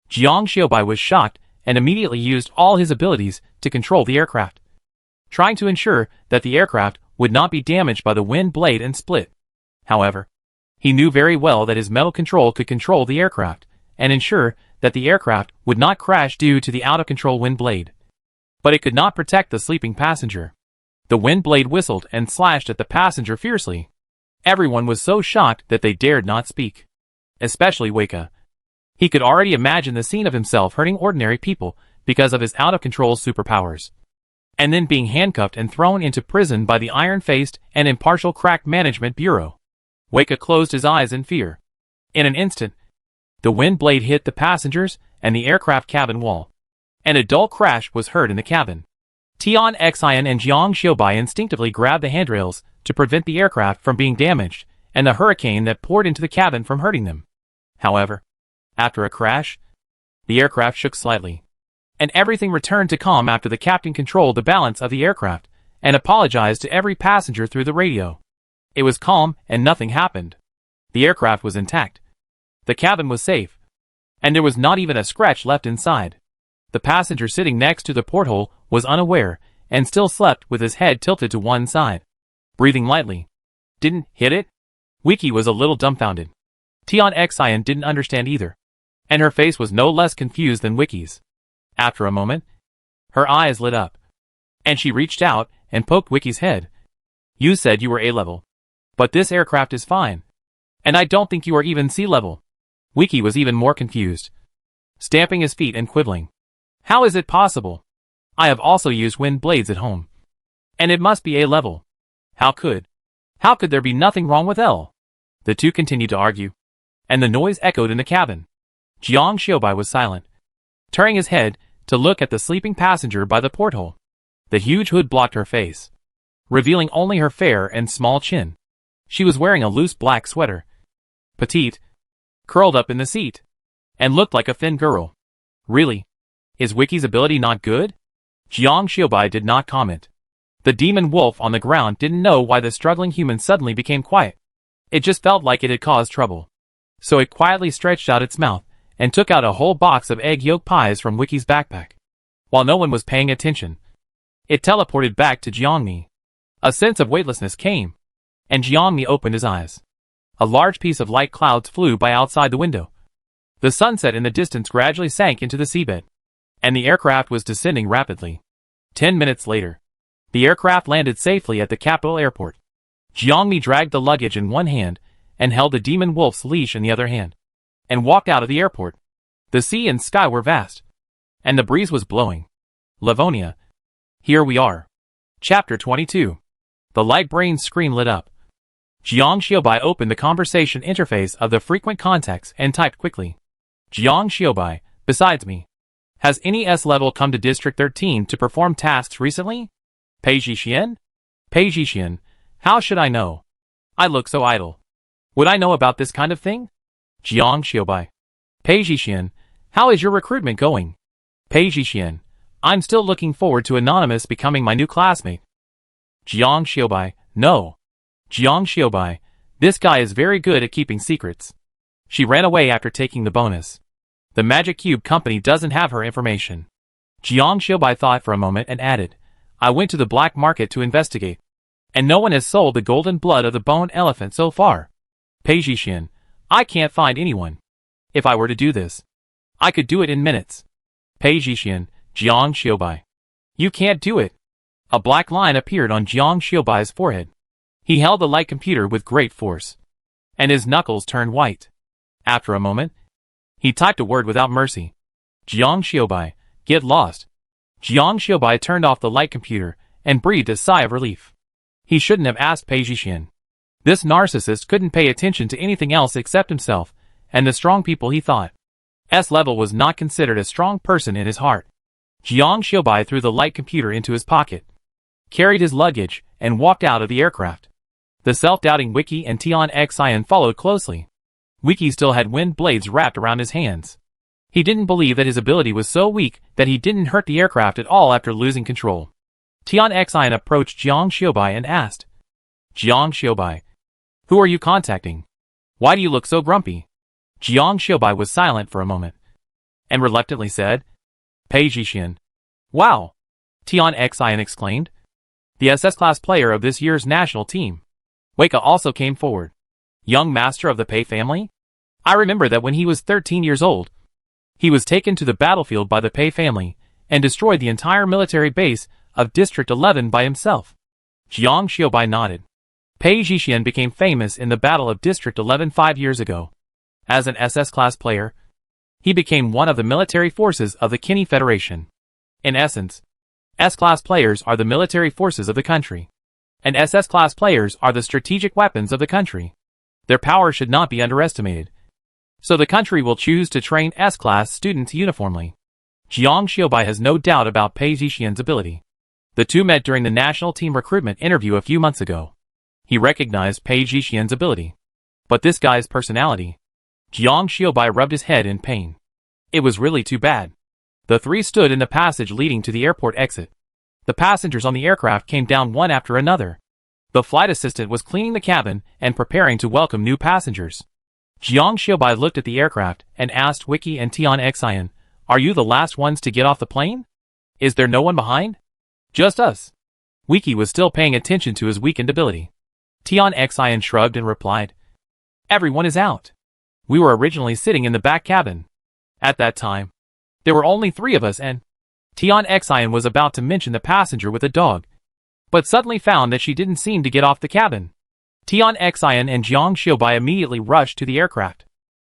Jiang Xiaobai was shocked and immediately used all his abilities to control the aircraft, trying to ensure that the aircraft would not be damaged by the wind blade and split. However, he knew very well that his metal control could control the aircraft and ensure that the aircraft would not crash due to the out-of-control wind blade. But it could not protect the sleeping passenger. The wind blade whistled and slashed at the passenger fiercely. Everyone was so shocked that they dared not speak. Especially Weika. He could already imagine the scene of himself hurting ordinary people because of his out-of-control superpowers, and then being handcuffed and thrown into prison by the iron-faced and impartial Crack Management Bureau. Weika closed his eyes in fear. In an instant, the wind blade hit the passengers and the aircraft cabin wall, and a dull crash was heard in the cabin. Tion Xian and Jiang Xiaobai instinctively grabbed the handrails to prevent the aircraft from being damaged and the hurricane that poured into the cabin from hurting them. However, after a crash, the aircraft shook slightly, and everything returned to calm after the captain controlled the balance of the aircraft and apologized to every passenger through the radio. It was calm and nothing happened. The aircraft was intact. The cabin was safe, and there was not even a scratch left inside. The passenger sitting next to the porthole was unaware and still slept with his head tilted to one side, breathing lightly. Didn't hit it? Wiki was a little dumbfounded. Tion Xian didn't understand either, and her face was no less confused than Wiki's. After a moment, her eyes lit up, and she reached out and poked Wiki's head. You said you were A-level, but this aircraft is fine, and I don't think you are even sea level. Wiki was even more confused, stamping his feet and quibbling. How is it possible? I have also used wind blades at home, and it must be A-level. How could there be nothing wrong with L? The two continued to argue, and the noise echoed in the cabin. Jiang Xiaobai was silent, turning his head to look at the sleeping passenger by the porthole. The huge hood blocked her face, revealing only her fair and small chin. She was wearing a loose black sweater, petite, curled up in the seat, and looked like a thin girl. Really? Is Wiki's ability not good? Jiang Xiaobai did not comment. The demon wolf on the ground didn't know why the struggling human suddenly became quiet. It just felt like it had caused trouble. So it quietly stretched out its mouth and took out a whole box of egg yolk pies from Wiki's backpack. While no one was paying attention, it teleported back to Jiangmi. A sense of weightlessness came, and Jiangmi opened his eyes. A large piece of light clouds flew by outside the window. The sunset in the distance gradually sank into the seabed, and the aircraft was descending rapidly. 10 minutes later, the aircraft landed safely at the capital airport. Jiangmi dragged the luggage in one hand and held the demon wolf's leash in the other hand, and walked out of the airport. The sea and sky were vast, and the breeze was blowing. Livonia. Here we are. Chapter 22. The light brain screen lit up. Jiang Xiaobai opened the conversation interface of the frequent contacts and typed quickly. Jiang Xiaobai, besides me, has any S-level come to District 13 to perform tasks recently? Pei Zhixian? Pei Zhixian, how should I know? I look so idle. Would I know about this kind of thing? Jiang Xiaobai. Pei Zhixian, how is your recruitment going? Pei Zhixian, I'm still looking forward to Anonymous becoming my new classmate. Jiang Xiaobai, no. Jiang Xiaobai, this guy is very good at keeping secrets. She ran away after taking the bonus. The Magic Cube Company doesn't have her information. Jiang Xiaobai thought for a moment and added, I went to the black market to investigate, and no one has sold the golden blood of the bone elephant so far. Pei Zhixian, I can't find anyone. If I were to do this, I could do it in minutes. Pei Zhixian, Jiang Xiaobai. You can't do it. A black line appeared on Jiang Xiaobai's forehead. He held the light computer with great force, and his knuckles turned white. After a moment, he typed a word without mercy. Jiang Xiaobai, get lost. Jiang Xiaobai turned off the light computer and breathed a sigh of relief. He shouldn't have asked Pei Zhixian. This narcissist couldn't pay attention to anything else except himself and the strong people he thought. S-level was not considered a strong person in his heart. Jiang Xiaobai threw the light computer into his pocket, carried his luggage, and walked out of the aircraft. The self-doubting Wiki and Tion Xian followed closely. Wiki still had wind blades wrapped around his hands. He didn't believe that his ability was so weak that he didn't hurt the aircraft at all after losing control. Tion Xian approached Jiang Xiaobai and asked, Jiang Xiaobai, who are you contacting? Why do you look so grumpy? Jiang Xiaobai was silent for a moment, and reluctantly said, Pei Zhixian. Wow! Tion Xian exclaimed. The SS-class player of this year's national team. Weika also came forward. Young master of the Pei family? I remember that when he was 13 years old, he was taken to the battlefield by the Pei family and destroyed the entire military base of District 11 by himself. Jiang Xiaobai nodded. Pei Zhixian became famous in the Battle of District 11 5 years ago. As an SS-class player, he became one of the military forces of the Qini Federation. In essence, S-class players are the military forces of the country, and SS-class players are the strategic weapons of the country. Their power should not be underestimated. So the country will choose to train S-class students uniformly. Jiang Xiaobai has no doubt about Pei Zhixian's ability. The two met during the national team recruitment interview a few months ago. He recognized Pei Zhixian's ability. But this guy's personality. Jiang Xiaobai rubbed his head in pain. It was really too bad. The three stood in the passage leading to the airport exit. The passengers on the aircraft came down one after another. The flight assistant was cleaning the cabin and preparing to welcome new passengers. Jiang Xiaobai looked at the aircraft and asked Wiki and Tian Xian, "Are you the last ones to get off the plane? Is there no one behind?" "Just us." Wiki was still paying attention to his weakened ability. Tian Xian shrugged and replied, "Everyone is out. We were originally sitting in the back cabin. At that time, there were only 3 of us and..." Tian Xian was about to mention the passenger with a dog, but suddenly found that she didn't seem to get off the cabin. Tian Xian and Jiang Xiaobai immediately rushed to the aircraft.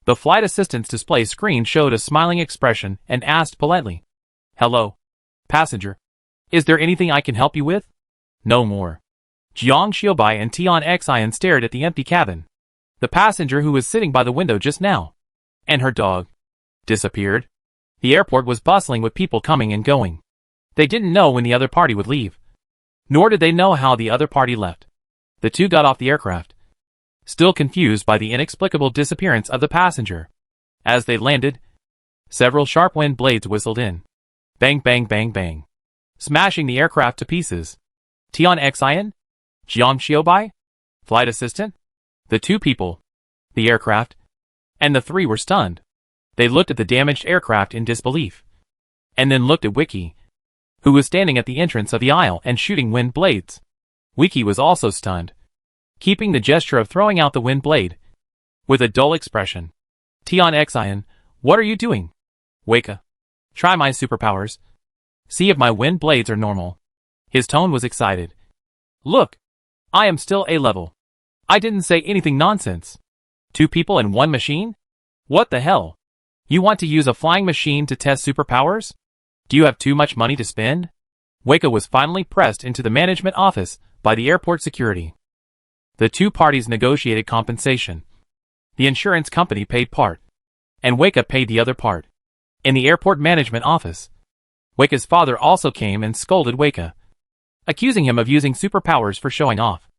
The flight assistant's display screen showed a smiling expression and asked politely, "Hello, passenger. Is there anything I can help you with?" "No more." Jiang Xiaobai and Tian Xian stared at the empty cabin. The passenger who was sitting by the window just now, and her dog, disappeared. The airport was bustling with people coming and going. They didn't know when the other party would leave, nor did they know how the other party left. The two got off the aircraft, still confused by the inexplicable disappearance of the passenger. As they landed, several sharp wind blades whistled in. Bang, bang, bang, bang, smashing the aircraft to pieces. Tian Xian? Jiang Xiaobai? Flight assistant? The 2 people, the aircraft, and the 3 were stunned. They looked at the damaged aircraft in disbelief, and then looked at Wiki, who was standing at the entrance of the aisle and shooting wind blades. Wiki was also stunned, keeping the gesture of throwing out the wind blade, with a dull expression. Tian Xian, what are you doing? Weka, try my superpowers. See if my wind blades are normal. His tone was excited. Look, I am still A-level. I didn't say anything nonsense. 2 people and 1 machine? What the hell? You want to use a flying machine to test superpowers? Do you have too much money to spend? Weka was finally pressed into the management office by the airport security. The 2 parties negotiated compensation. The insurance company paid part, and Weka paid the other part. In the airport management office, Weka's father also came and scolded Weka, accusing him of using superpowers for showing off.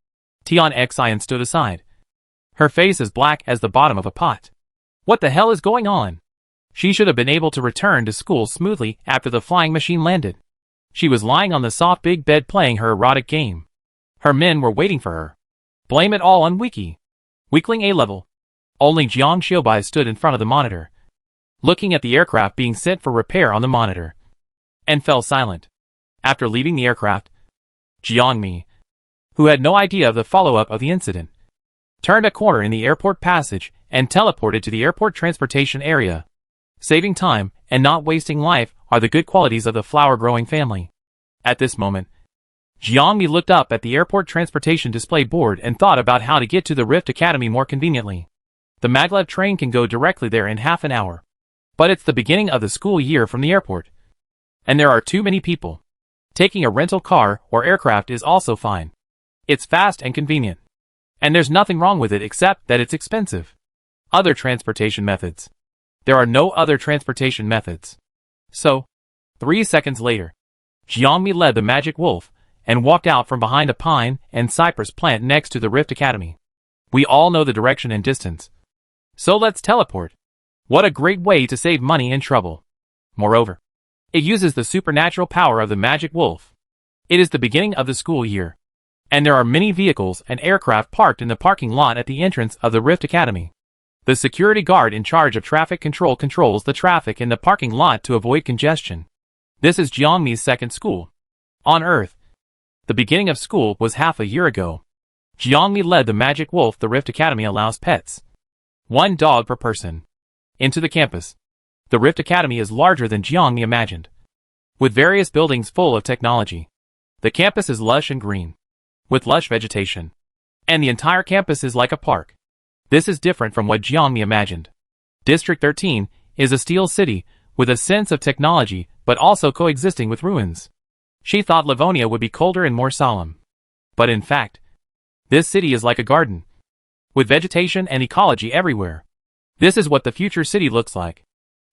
Tian Xian stood aside, her face as black as the bottom of a pot. What the hell is going on? She should have been able to return to school smoothly after the flying machine landed. She was lying on the soft big bed playing her erotic game. Her men were waiting for her. Blame it all on Wiki. Weakling A-level. Only Jiang Xiaobai stood in front of the monitor, looking at the aircraft being sent for repair on the monitor, and fell silent. After leaving the aircraft, Jiang Mi, who had no idea of the follow-up of the incident, turned a corner in the airport passage and teleported to the airport transportation area. Saving time and not wasting life are the good qualities of the flower-growing family. At this moment, Jiang Mi looked up at the airport transportation display board and thought about how to get to the Rift Academy more conveniently. The maglev train can go directly there in half an hour. But it's the beginning of the school year from the airport, and there are too many people. Taking a rental car or aircraft is also fine. It's fast and convenient, and there's nothing wrong with it except that it's expensive. Other transportation methods. There are no other transportation methods. So, 3 seconds later, Jiang Mi led the magic wolf and walked out from behind a pine and cypress plant next to the Rift Academy. We all know the direction and distance, so let's teleport. What a great way to save money and trouble. Moreover, it uses the supernatural power of the magic wolf. It is the beginning of the school year, and there are many vehicles and aircraft parked in the parking lot at the entrance of the Rift Academy. The security guard in charge of traffic control controls the traffic in the parking lot to avoid congestion. This is Jiang Mi's second school on Earth. The beginning of school was half a year ago. Jiang Mi led the magic wolf. The Rift Academy allows pets, 1 dog per person, into the campus. The Rift Academy is larger than Jiang Mi imagined, with various buildings full of technology. The campus is lush and green, with lush vegetation, and the entire campus is like a park. This is different from what Jiang Mi imagined. District 13 is a steel city with a sense of technology but also coexisting with ruins. She thought Livonia would be colder and more solemn. But in fact, this city is like a garden, with vegetation and ecology everywhere. This is what the future city looks like.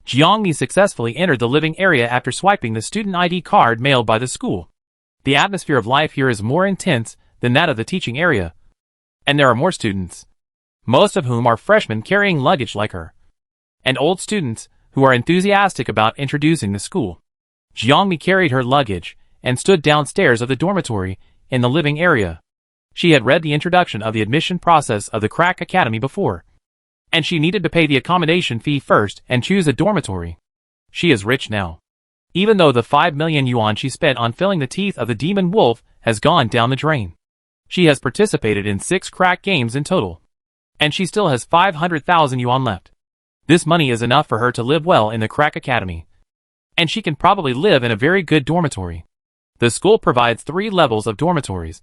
Jiang Mi successfully entered the living area after swiping the student ID card mailed by the school. The atmosphere of life here is more intense than that of the teaching area, and there are more students, most of whom are freshmen carrying luggage like her, and old students who are enthusiastic about introducing the school. Jiangmi carried her luggage and stood downstairs of the dormitory in the living area. She had read the introduction of the admission process of the Crack Academy before, and she needed to pay the accommodation fee first and choose a dormitory. She is rich now. Even though the 5 million yuan she spent on filling the teeth of the demon wolf has gone down the drain. She has participated in 6 crack games in total, and she still has 500,000 yuan left. This money is enough for her to live well in the Crack Academy, and she can probably live in a very good dormitory. The school provides 3 levels of dormitories.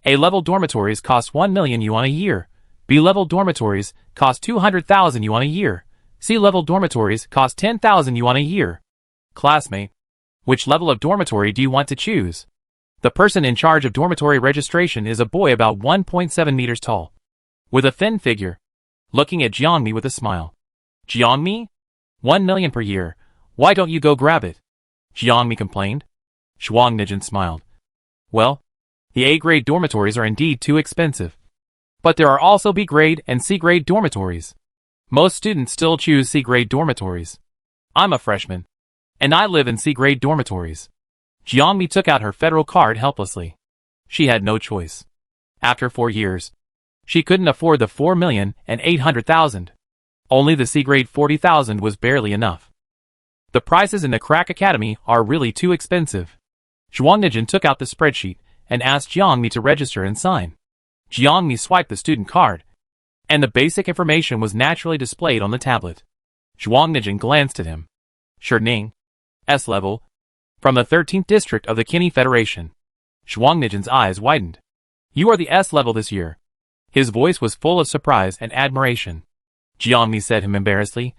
A-level dormitories cost 1 million yuan a year. B-level dormitories cost 200,000 yuan a year. C-level dormitories cost 10,000 yuan a year. Classmate, which level of dormitory do you want to choose? The person in charge of dormitory registration is a boy about 1.7 meters tall, with a thin figure, looking at Jiangmi with a smile. Jiangmi? 1 million per year. Why don't you go grab it? Jiangmi complained. Shuangnijin smiled. Well, the A-grade dormitories are indeed too expensive. But there are also B-grade and C-grade dormitories. Most students still choose C-grade dormitories. I'm a freshman, and I live in C-grade dormitories. Jiangmi took out her federal card helplessly. She had no choice. After 4 years, she couldn't afford the 4,800,000. Only the C-grade 40,000 was barely enough. The prices in the Crack Academy are really too expensive. Shuangnijin took out the spreadsheet and asked Jiangmi to register and sign. Jiangmi swiped the student card, and the basic information was naturally displayed on the tablet. Shuangnijin glanced at him. Shirning, S-level, from the 13th district of the Kinney Federation. Shuangnijin's eyes widened. You are the S-level this year. His voice was full of surprise and admiration. Jiangmi said him embarrassedly,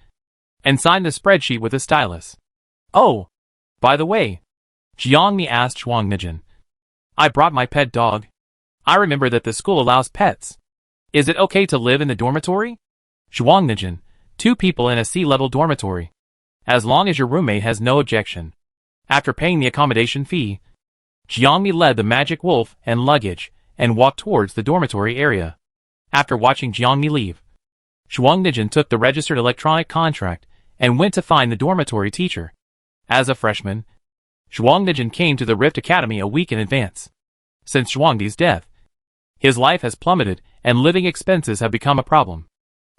and signed the spreadsheet with a stylus. Oh, by the way, Jiangmi asked Shuangnijin. I brought my pet dog. I remember that the school allows pets. Is it okay to live in the dormitory? Shuangnijin, 2 people in a C-level dormitory. As long as your roommate has no objection. After paying the accommodation fee, Jiangmi led the magic wolf and luggage and walked towards the dormitory area. After watching Jiangmi leave, Shuangnijin took the registered electronic contract and went to find the dormitory teacher. As a freshman, Shuangnijin came to the Rift Academy a week in advance. Since Shuangdi's death, his life has plummeted and living expenses have become a problem.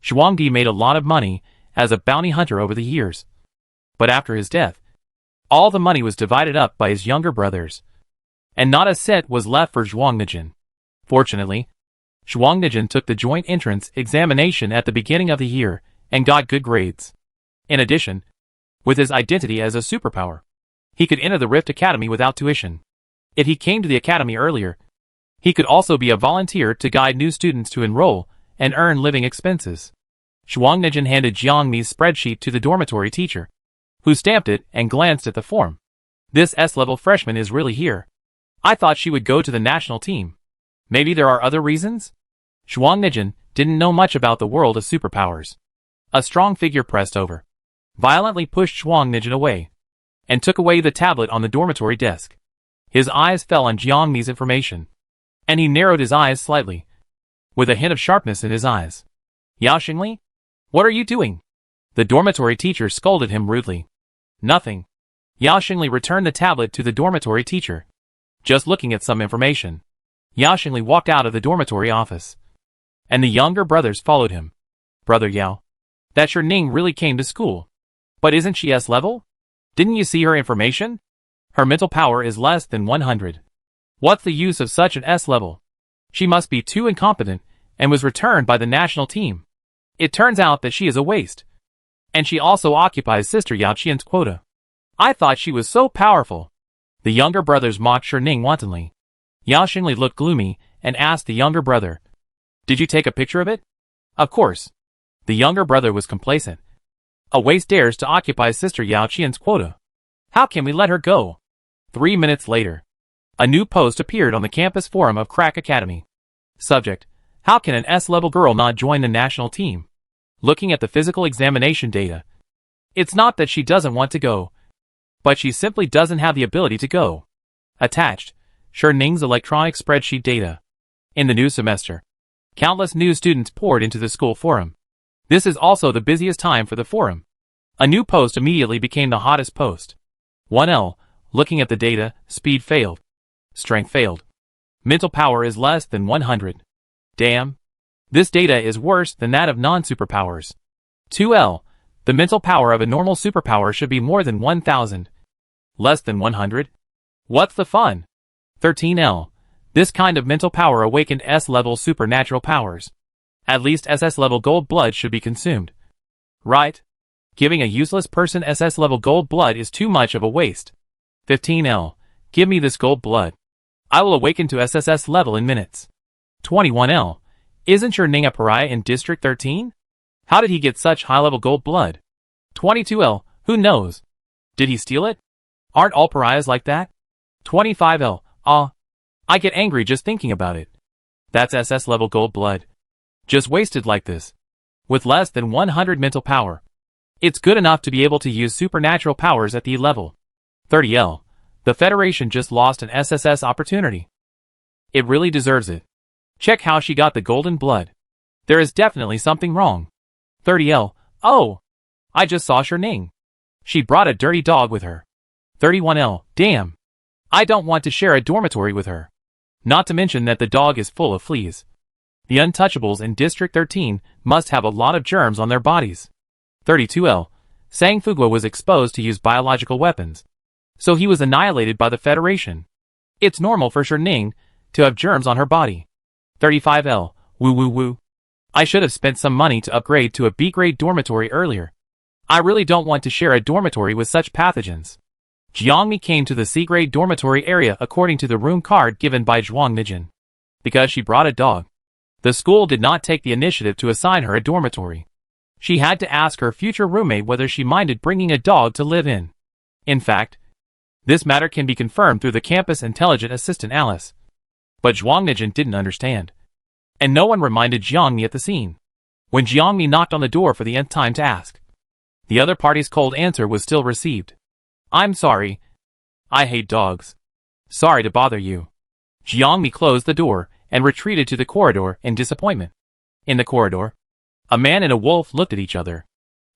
Shuangdi made a lot of money as a bounty hunter over the years. But after his death, all the money was divided up by his younger brothers, and not a cent was left for Shuangnijin. Fortunately, Shuangnijin took the joint entrance examination at the beginning of the year and got good grades. In addition, with his identity as a superpower, he could enter the Rift Academy without tuition. If he came to the academy earlier, he could also be a volunteer to guide new students to enroll and earn living expenses. Shuangnijin handed Jiangmi's spreadsheet to the dormitory teacher, who stamped it and glanced at the form. This S-level freshman is really here. I thought she would go to the national team. Maybe there are other reasons? Shuangnijin didn't know much about the world of superpowers. A strong figure pressed over, violently pushed Shuangnijin away, and took away the tablet on the dormitory desk. His eyes fell on Jiangmi's information, and he narrowed his eyes slightly, with a hint of sharpness in his eyes. Yao Xingli? What are you doing? The dormitory teacher scolded him rudely. Nothing. Yao Xingli returned the tablet to the dormitory teacher. Just looking at some information. Yao Xingli walked out of the dormitory office, and the younger brothers followed him. Brother Yao, that Shirning really came to school. But isn't she S-level? Didn't you see her information? Her mental power is less than 100. What's the use of such an S-level? She must be too incompetent and was returned by the national team. It turns out that she is a waste. And she also occupies Sister Yao Qian's quota. I thought she was so powerful. The younger brothers mocked Shirning wantonly. Yao Xingli looked gloomy and asked the younger brother, Did you take a picture of it? Of course. The younger brother was complacent. A waste dares to occupy Sister Yao Qian's quota. How can we let her go? 3 minutes later, a new post appeared on the campus forum of Crack Academy. Subject: How can an S-level girl not join the national team? Looking at the physical examination data, it's not that she doesn't want to go, but she simply doesn't have the ability to go. Attached, Shirning's electronic spreadsheet data. In the new semester, Countless new students poured into the school forum. This is also the busiest time for the forum. A new post immediately became the hottest post. 1L, looking at the data, speed failed. Strength failed. Mental power is less than 100. Damn. This data is worse than that of non-superpowers. 2L, the mental power of a normal superpower should be more than 1000. Less than 100? What's the fun? 13L, this kind of mental power awakened S-level supernatural powers. At least SS-level gold blood should be consumed. Right? Giving a useless person SS-level gold blood is too much of a waste. 15L, give me this gold blood. I will awaken to SSS level in minutes. 21L, isn't your Ning a pariah in District 13? How did he get such high-level gold blood? 22L, who knows? Did he steal it? Aren't all pariahs like that? 25L, I get angry just thinking about it. That's SS level gold blood. Just wasted like this. With less than 100 mental power. It's good enough to be able to use supernatural powers at the level. 30L, the Federation just lost an SSS opportunity. It really deserves it. Check how she got the golden blood. There is definitely something wrong. 30L, oh! I just saw Ning. She brought a dirty dog with her. 31L, damn. I don't want to share a dormitory with her. Not to mention that the dog is full of fleas. The untouchables in District 13 must have a lot of germs on their bodies. 32L, Sang Fugwa was exposed to use biological weapons. So he was annihilated by the Federation. It's normal for Ning to have germs on her body. 35L, woo woo woo. I should have spent some money to upgrade to a B-grade dormitory earlier. I really don't want to share a dormitory with such pathogens. Jiangmi came to the C-grade dormitory area according to the room card given by Zhuang Nijin. Because she brought a dog. The school did not take the initiative to assign her a dormitory. She had to ask her future roommate whether she minded bringing a dog to live in. In fact, this matter can be confirmed through the campus intelligent assistant Alice. But Zhuang Nijin didn't understand. And no one reminded Jiangmi at the scene. When Jiangmi knocked on the door for the nth time to ask, the other party's cold answer was still received. I'm sorry. I hate dogs. Sorry to bother you. Jiangmi closed the door and retreated to the corridor in disappointment. In the corridor, a man and a wolf looked at each other.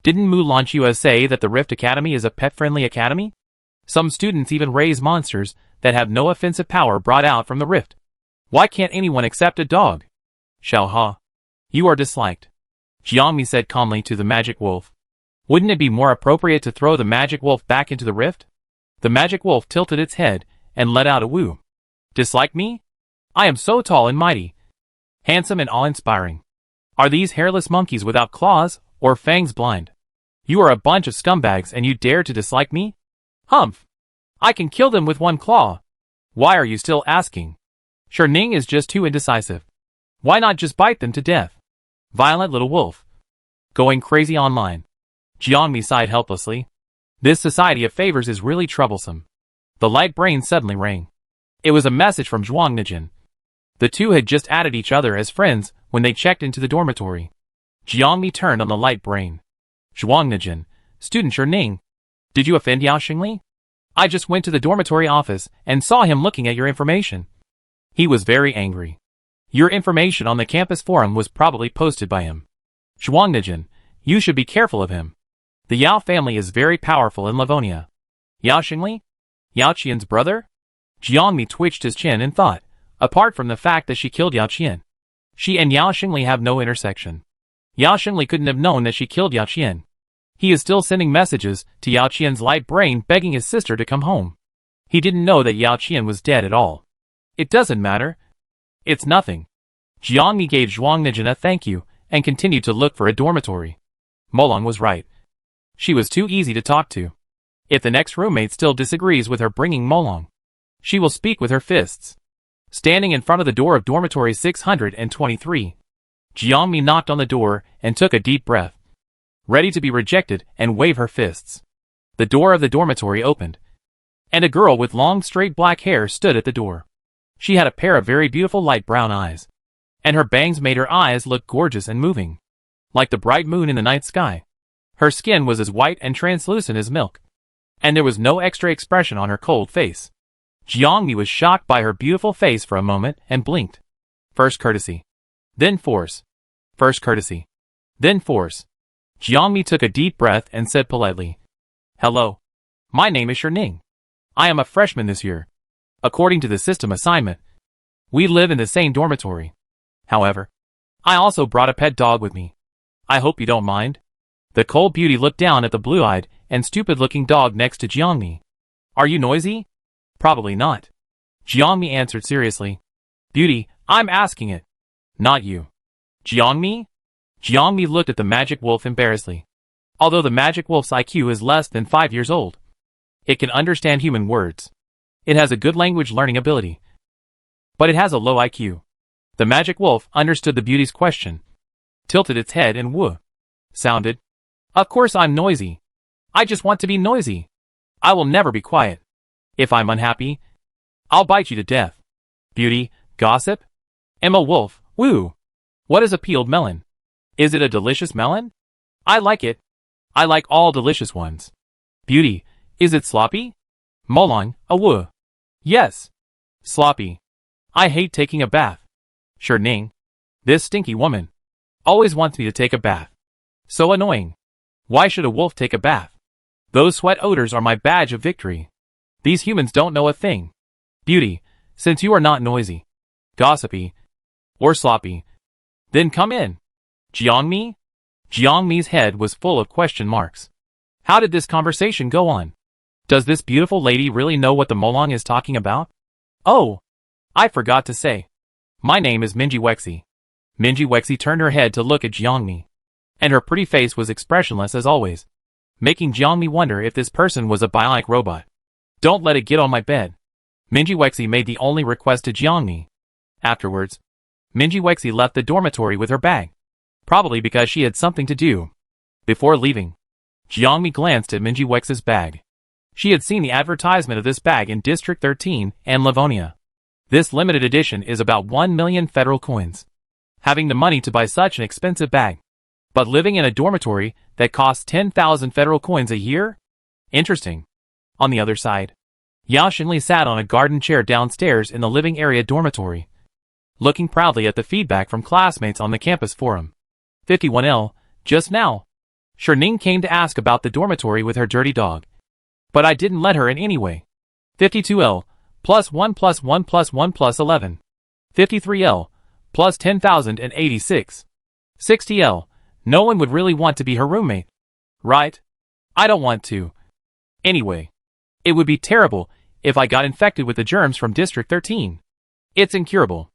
Didn't Mulan Chua say that the Rift Academy is a pet-friendly academy? Some students even raise monsters that have no offensive power brought out from the rift. Why can't anyone accept a dog? Xiao Ha. You are disliked. Jiangmi said calmly to the magic wolf. Wouldn't it be more appropriate to throw the magic wolf back into the rift? The magic wolf tilted its head and let out a woo. Dislike me? I am so tall and mighty. Handsome and awe-inspiring. Are these hairless monkeys without claws or fangs blind? You are a bunch of scumbags and you dare to dislike me? Humph! I can kill them with one claw. Why are you still asking? Ning is just too indecisive. Why not just bite them to death? Violent little wolf. Going crazy online. Jiangmi sighed helplessly. This society of favors is really troublesome. The light brain suddenly rang. It was a message from Zhuang Nijin. The two had just added each other as friends when they checked into the dormitory. Jiangmi turned on the light brain. Zhuang Nijin, student Ning. Did you offend Yao Xingli? I just went to the dormitory office and saw him looking at your information. He was very angry. Your information on the campus forum was probably posted by him. Zhuang Nijin, you should be careful of him. The Yao family is very powerful in Livonia. Yao Xingli? Yao Qian's brother? Jiangmi twitched his chin and thought, apart from the fact that she killed Yao Qian. She and Yao Xingli have no intersection. Yao Xingli couldn't have known that she killed Yao Qian. He is still sending messages to Yao Qian's light brain begging his sister to come home. He didn't know that Yao Qian was dead at all. It doesn't matter. It's nothing. Jiangmi gave Zhuang Nijin a thank you and continued to look for a dormitory. Molong was right. She was too easy to talk to. If the next roommate still disagrees with her bringing Molong, she will speak with her fists. Standing in front of the door of dormitory 623, Jiangmi knocked on the door and took a deep breath. Ready to be rejected and wave her fists. The door of the dormitory opened, and a girl with long straight black hair stood at the door. She had a pair of very beautiful light brown eyes, and her bangs made her eyes look gorgeous and moving, like the bright moon in the night sky. Her skin was as white and translucent as milk, and there was no extra expression on her cold face. Jiangmi was shocked by her beautiful face for a moment and blinked. First courtesy. then force. First courtesy, then force. Jiangmi took a deep breath and said politely, "Hello. My name is Hardening. I am a freshman this year. According to the system assignment, we live in the same dormitory. However, I also brought a pet dog with me. I hope you don't mind." The cold beauty looked down at the blue-eyed and stupid-looking dog next to Jiangmi. "Are you noisy?" "Probably not." Jiangmi answered seriously. "Beauty, I'm asking it. Not you." "Jiangmi?" Jiangmi looked at the magic wolf embarrassedly. Although the magic wolf's IQ is less than 5 years old, it can understand human words. It has a good language learning ability, but it has a low IQ. The magic wolf understood the beauty's question, tilted its head and sounded, "Of course I'm noisy. I just want to be noisy. I will never be quiet. If I'm unhappy, I'll bite you to death." "Beauty, gossip?" "Emma Wolf, woo. What is a peeled melon? Is it a delicious melon?" "I like it. I like all delicious ones." "Beauty, is it sloppy?" "Molong, a woo." "Yes. Sloppy. I hate taking a bath." "Hardening. This stinky woman always wants me to take a bath. So annoying. Why should a wolf take a bath? Those sweat odors are my badge of victory. These humans don't know a thing." "Beauty, since you are not noisy, gossipy, or sloppy, then come in." "Jiangmi?" Jiangmi's head was full of question marks. How did this conversation go on? Does this beautiful lady really know what the Molong is talking about? "Oh, I forgot to say. My name is Minji Wexi." Minji Wexi turned her head to look at Jiangmi, and her pretty face was expressionless as always, making Jiangmi wonder if this person was a bionic robot. "Don't let it get on my bed." Minji Wexi made the only request to Jiangmi. Afterwards, Minji Wexi left the dormitory with her bag, probably because she had something to do. Before leaving, Jiangmi glanced at Minji Wexi's bag. She had seen the advertisement of this bag in District 13 and Livonia. This limited edition is about 1 million federal coins. Having the money to buy such an expensive bag, but living in a dormitory that costs 10,000 federal coins a year? Interesting. On the other side, Yao Xingli sat on a garden chair downstairs in the living area dormitory, looking proudly at the feedback from classmates on the campus forum. 51L, just now, Hardening came to ask about the dormitory with her dirty dog, but I didn't let her in anyway. 52L, +1 +1 +1 +11. 53L, plus 10,086. 60L, no one would really want to be her roommate. Right? I don't want to. Anyway, it would be terrible if I got infected with the germs from District 13. It's incurable.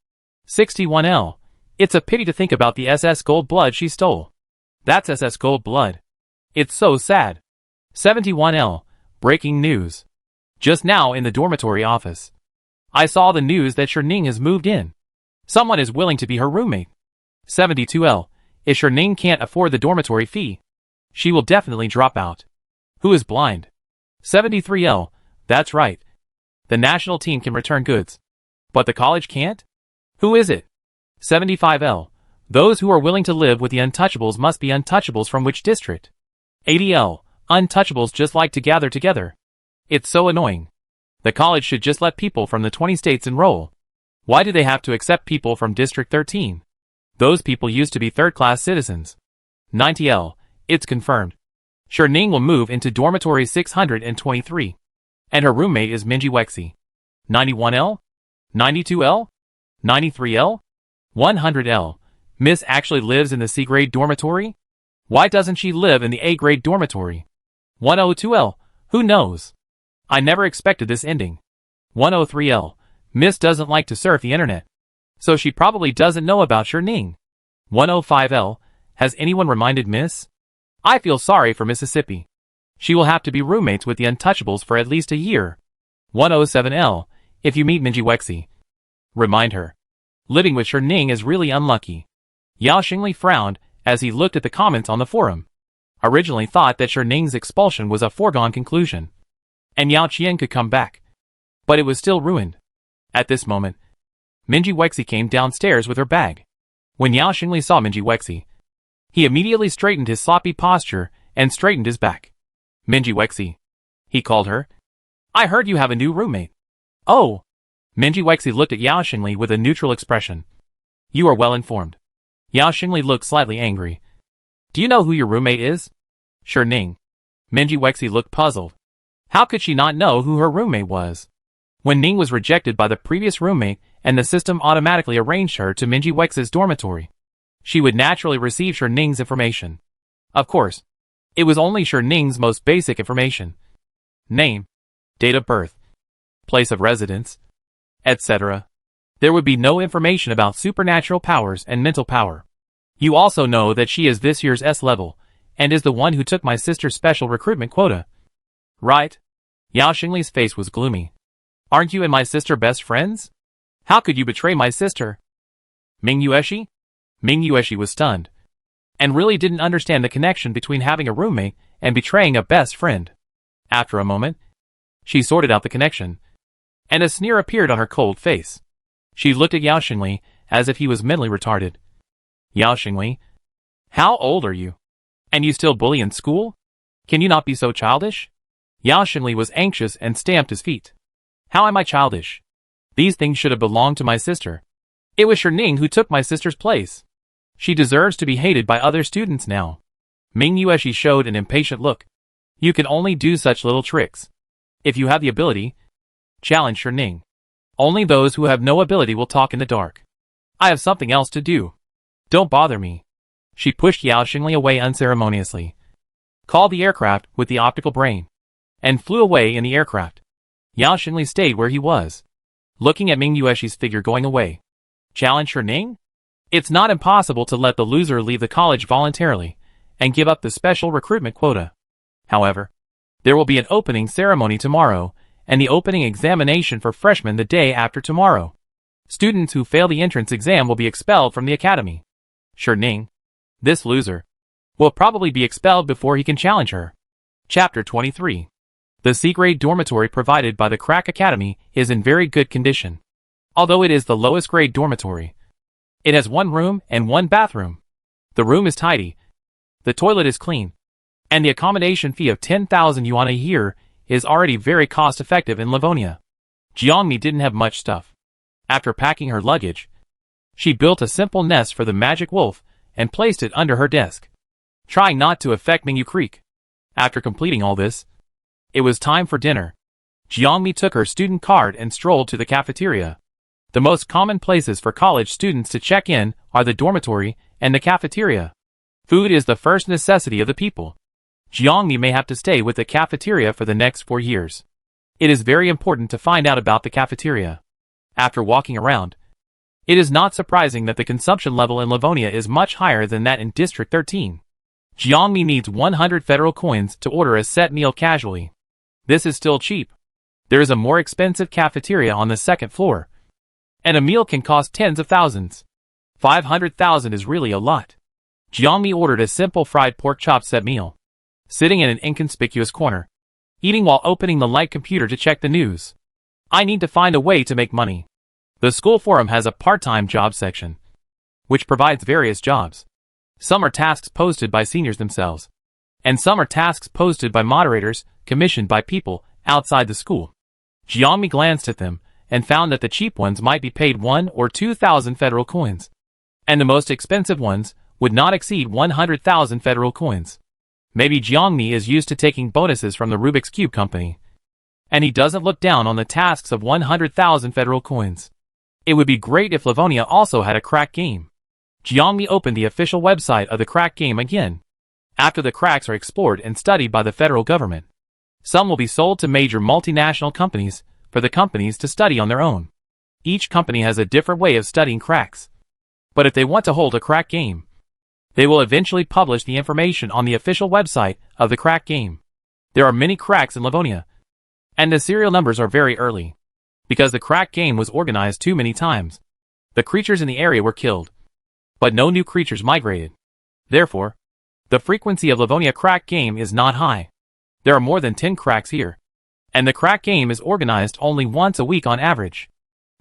61L, it's a pity to think about the SS Gold Blood she stole. That's SS Gold Blood. It's so sad. 71L, breaking news. Just now in the dormitory office, I saw the news that Hardening has moved in. Someone is willing to be her roommate. 72L, if Hardening can't afford the dormitory fee, she will definitely drop out. Who is blind? 73L, that's right. The national team can return goods, but the college can't? Who is it? 75L, those who are willing to live with the untouchables must be untouchables from which district? 80L, untouchables just like to gather together. It's so annoying. The college should just let people from the 20 states enroll. Why do they have to accept people from District 13? Those people used to be third-class citizens. 90L, it's confirmed. Hardening will move into dormitory 623, and her roommate is Minji Wexi. 91L? 92L? 93L? 100L, Miss actually lives in the C-grade dormitory? Why doesn't she live in the A-grade dormitory? 102L, who knows? I never expected this ending. 103L, Miss doesn't like to surf the internet, so she probably doesn't know about Hardening. 105L, has anyone reminded Miss? I feel sorry for Mississippi. She will have to be roommates with the untouchables for at least a year. 107L, if you meet Minji Wexi, remind her. Living with Hardening is really unlucky. Yao Xingli frowned as he looked at the comments on the forum. Originally thought that Hardening's expulsion was a foregone conclusion, and Yao Qian could come back, but it was still ruined. At this moment, Minji Wexi came downstairs with her bag. When Yao Xingli saw Minji Wexi, he immediately straightened his sloppy posture and straightened his back. Minji Wexi, he called her. I heard you have a new roommate. Oh. Minji Wexi looked at Yao Xingli with a neutral expression. You are well informed. Yao Xingli looked slightly angry. Do you know who your roommate is? Sure Ning. Minji Wexi looked puzzled. How could she not know who her roommate was? When Ning was rejected by the previous roommate and the system automatically arranged her to Minji Wexi's dormitory, she would naturally receive Sure Ning's information. Of course, it was only Sure Ning's most basic information. Name, date of birth, place of residence, etc. There would be no information about supernatural powers and mental power. You also know that she is this year's S level, and is the one who took my sister's special recruitment quota. Right? Yao Xingli's face was gloomy. Aren't you and my sister best friends? How could you betray my sister? Ming Yueshi? Ming Yueshi was stunned, and really didn't understand the connection between having a roommate and betraying a best friend. After a moment, she sorted out the connection, and a sneer appeared on her cold face. She looked at Yao Xingli as if he was mentally retarded. Yao Xingli, how old are you? And you still bully in school? Can you not be so childish? Yao Xingli was anxious and stamped his feet. How am I childish? These things should have belonged to my sister. It was Sure Ning who took my sister's place. She deserves to be hated by other students now. Ming Yueshi showed an impatient look. You can only do such little tricks. If you have the ability, challenge Sure Ning. Only those who have no ability will talk in the dark. I have something else to do. Don't bother me. She pushed Yao Xingli away unceremoniously, called the aircraft with the optical brain, and flew away in the aircraft. Yao Xingli stayed where he was, looking at Ming Yueshi's figure going away. Challenge Sure Ning? It's not impossible to let the loser leave the college voluntarily and give up the special recruitment quota. However, there will be an opening ceremony tomorrow and the opening examination for freshmen the day after tomorrow. Students who fail the entrance exam will be expelled from the academy. Sure Ning, this loser, will probably be expelled before he can challenge her. Chapter 23. The C-grade dormitory provided by the Crack Academy is in very good condition. Although it is the lowest grade dormitory, it has one room and one bathroom. The room is tidy, the toilet is clean, and the accommodation fee of 10,000 yuan a year is already very cost-effective in Livonia. Jiangmi didn't have much stuff. After packing her luggage, she built a simple nest for the magic wolf and placed it under her desk, trying not to affect Mingyu Creek. After completing all this, it was time for dinner. Jiangmi took her student card and strolled to the cafeteria. The most common places for college students to check in are the dormitory and the cafeteria. Food is the first necessity of the people. Jiangmi may have to stay with the cafeteria for the next 4 years. It is very important to find out about the cafeteria. After walking around, it is not surprising that the consumption level in Livonia is much higher than that in District 13. Jiangmi needs 100 federal coins to order a set meal casually. This is still cheap. There is a more expensive cafeteria on the second floor, and a meal can cost tens of thousands. 500,000 is really a lot. Jiangmi ordered a simple fried pork chop set meal, sitting in an inconspicuous corner, eating while opening the light computer to check the news. I need to find a way to make money. The school forum has a part-time job section, which provides various jobs. Some are tasks posted by seniors themselves, and some are tasks posted by moderators commissioned by people outside the school. Jiangmi glanced at them and found that the cheap ones might be paid 1 or 2,000 federal coins, and the most expensive ones would not exceed 100,000 federal coins. Maybe Jiangmi is used to taking bonuses from the Rubik's Cube company, and he doesn't look down on the tasks of 100,000 federal coins. It would be great if Livonia also had a crack game. Jiangmi opened the official website of the crack game again. After the cracks are explored and studied by the federal government, some will be sold to major multinational companies for the companies to study on their own. Each company has a different way of studying cracks. But if they want to hold a crack game, they will eventually publish the information on the official website of the crack game. There are many cracks in Livonia, and the serial numbers are very early. Because the crack game was organized too many times, the creatures in the area were killed, but no new creatures migrated. Therefore, the frequency of Livonia crack game is not high. There are more than 10 cracks here, and the crack game is organized only once a week on average.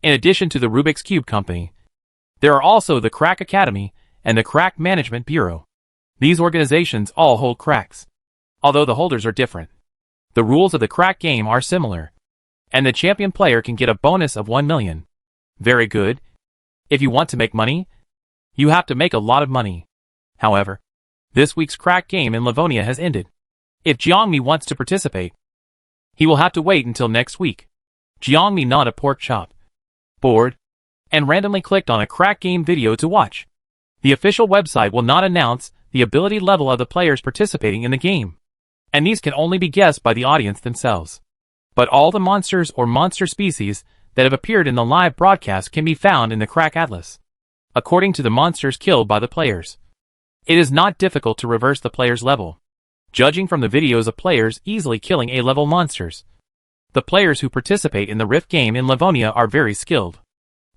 In addition to the Rubik's Cube company, there are also the Crack Academy and the Crack Management Bureau. These organizations all hold cracks, although the holders are different. The rules of the crack game are similar, and the champion player can get a bonus of 1 million. Very good. If you want to make money, You have to make a lot of money. However, this week's crack game in Livonia has ended. If Jiangmi wants to participate, he will have to wait until next week. Jiangmi gnawed a pork chop, bored, and randomly clicked on a crack game video to watch. The official website will not announce the ability level of the players participating in the game, and these can only be guessed by the audience themselves. But all the monsters or monster species that have appeared in the live broadcast can be found in the crack atlas, according to the monsters killed by the players. It is not difficult to reverse the player's level, judging from the videos of players easily killing A-level monsters. The players who participate in the Rift game in Livonia are very skilled.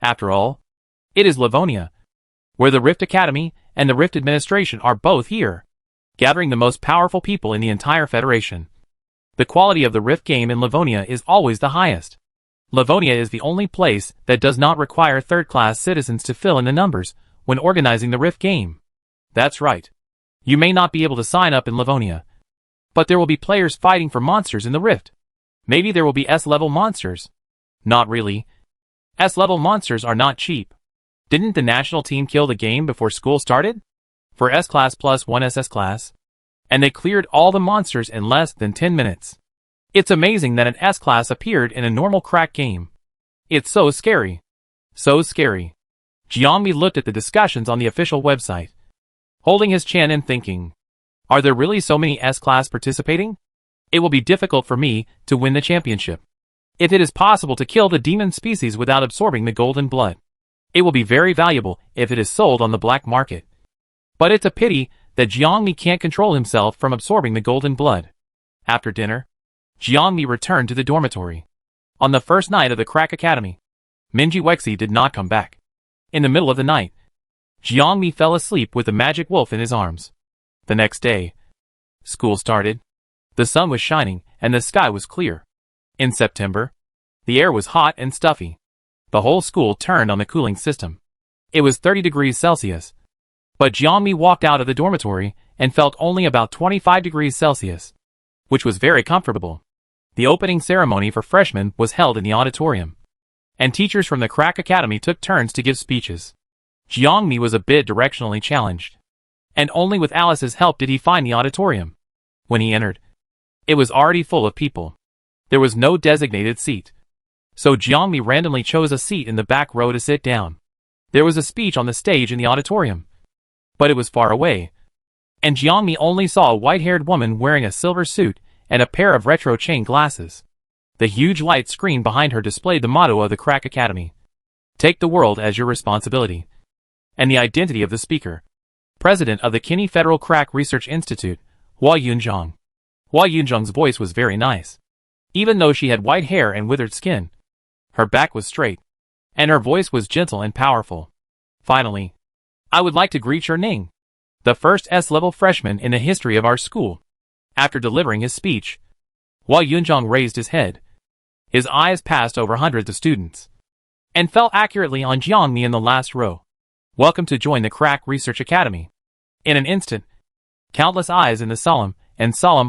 After all, it is Livonia, where the Rift Academy and the Rift Administration are both here, gathering the most powerful people in the entire Federation. The quality of the Rift game in Livonia is always the highest. Livonia is the only place that does not require third-class citizens to fill in the numbers when organizing the Rift game. That's right. You may not be able to sign up in Livonia, but there will be players fighting for monsters in the Rift. Maybe there will be S-level monsters. Not really. S-level monsters are not cheap. Didn't the national team kill the game before school started? For S-Class plus 1 SS Class. And they cleared all the monsters in less than 10 minutes. It's amazing that an S-Class appeared in a normal crack game. It's so scary. So scary. Jiangmi looked at the discussions on the official website, holding his chin and thinking, are there really so many S-Class participating? It will be difficult for me to win the championship. If it is possible to kill the demon species without absorbing the golden blood, it will be very valuable if it is sold on the black market. But it's a pity that Jiangmi can't control himself from absorbing the golden blood. After dinner, Jiangmi returned to the dormitory. On the first night of the Crack Academy, Minji Wexi did not come back. In the middle of the night, Jiangmi fell asleep with the magic wolf in his arms. The next day, school started. The sun was shining and the sky was clear. In September, the air was hot and stuffy. The whole school turned on the cooling system. It was 30 degrees Celsius. But Jiangmi walked out of the dormitory and felt only about 25 degrees Celsius, which was very comfortable. The opening ceremony for freshmen was held in the auditorium, and teachers from the Crack Academy took turns to give speeches. Jiangmi was a bit directionally challenged, and only with Alice's help did he find the auditorium. When he entered, it was already full of people. There was no designated seat, so Jiangmi randomly chose a seat in the back row to sit down. There was a speech on the stage in the auditorium, but it was far away, and Jiangmi only saw a white-haired woman wearing a silver suit and a pair of retro chain glasses. The huge light screen behind her displayed the motto of the Crack Academy: "Take the world as your responsibility," and the identity of the speaker, president of the Kinney Federal Crack Research Institute, Hua Yunzhang. Hua Yunzhang's voice was very nice. Even though she had white hair and withered skin, her back was straight, and her voice was gentle and powerful. Finally, I would like to greet Ning, the first S-level freshman in the history of our school. After delivering his speech, Hua Yunzhang raised his head. His eyes passed over hundreds of students, and fell accurately on Jiangmi in the last row. Welcome to join the Crack Research Academy. In an instant, countless eyes in the solemn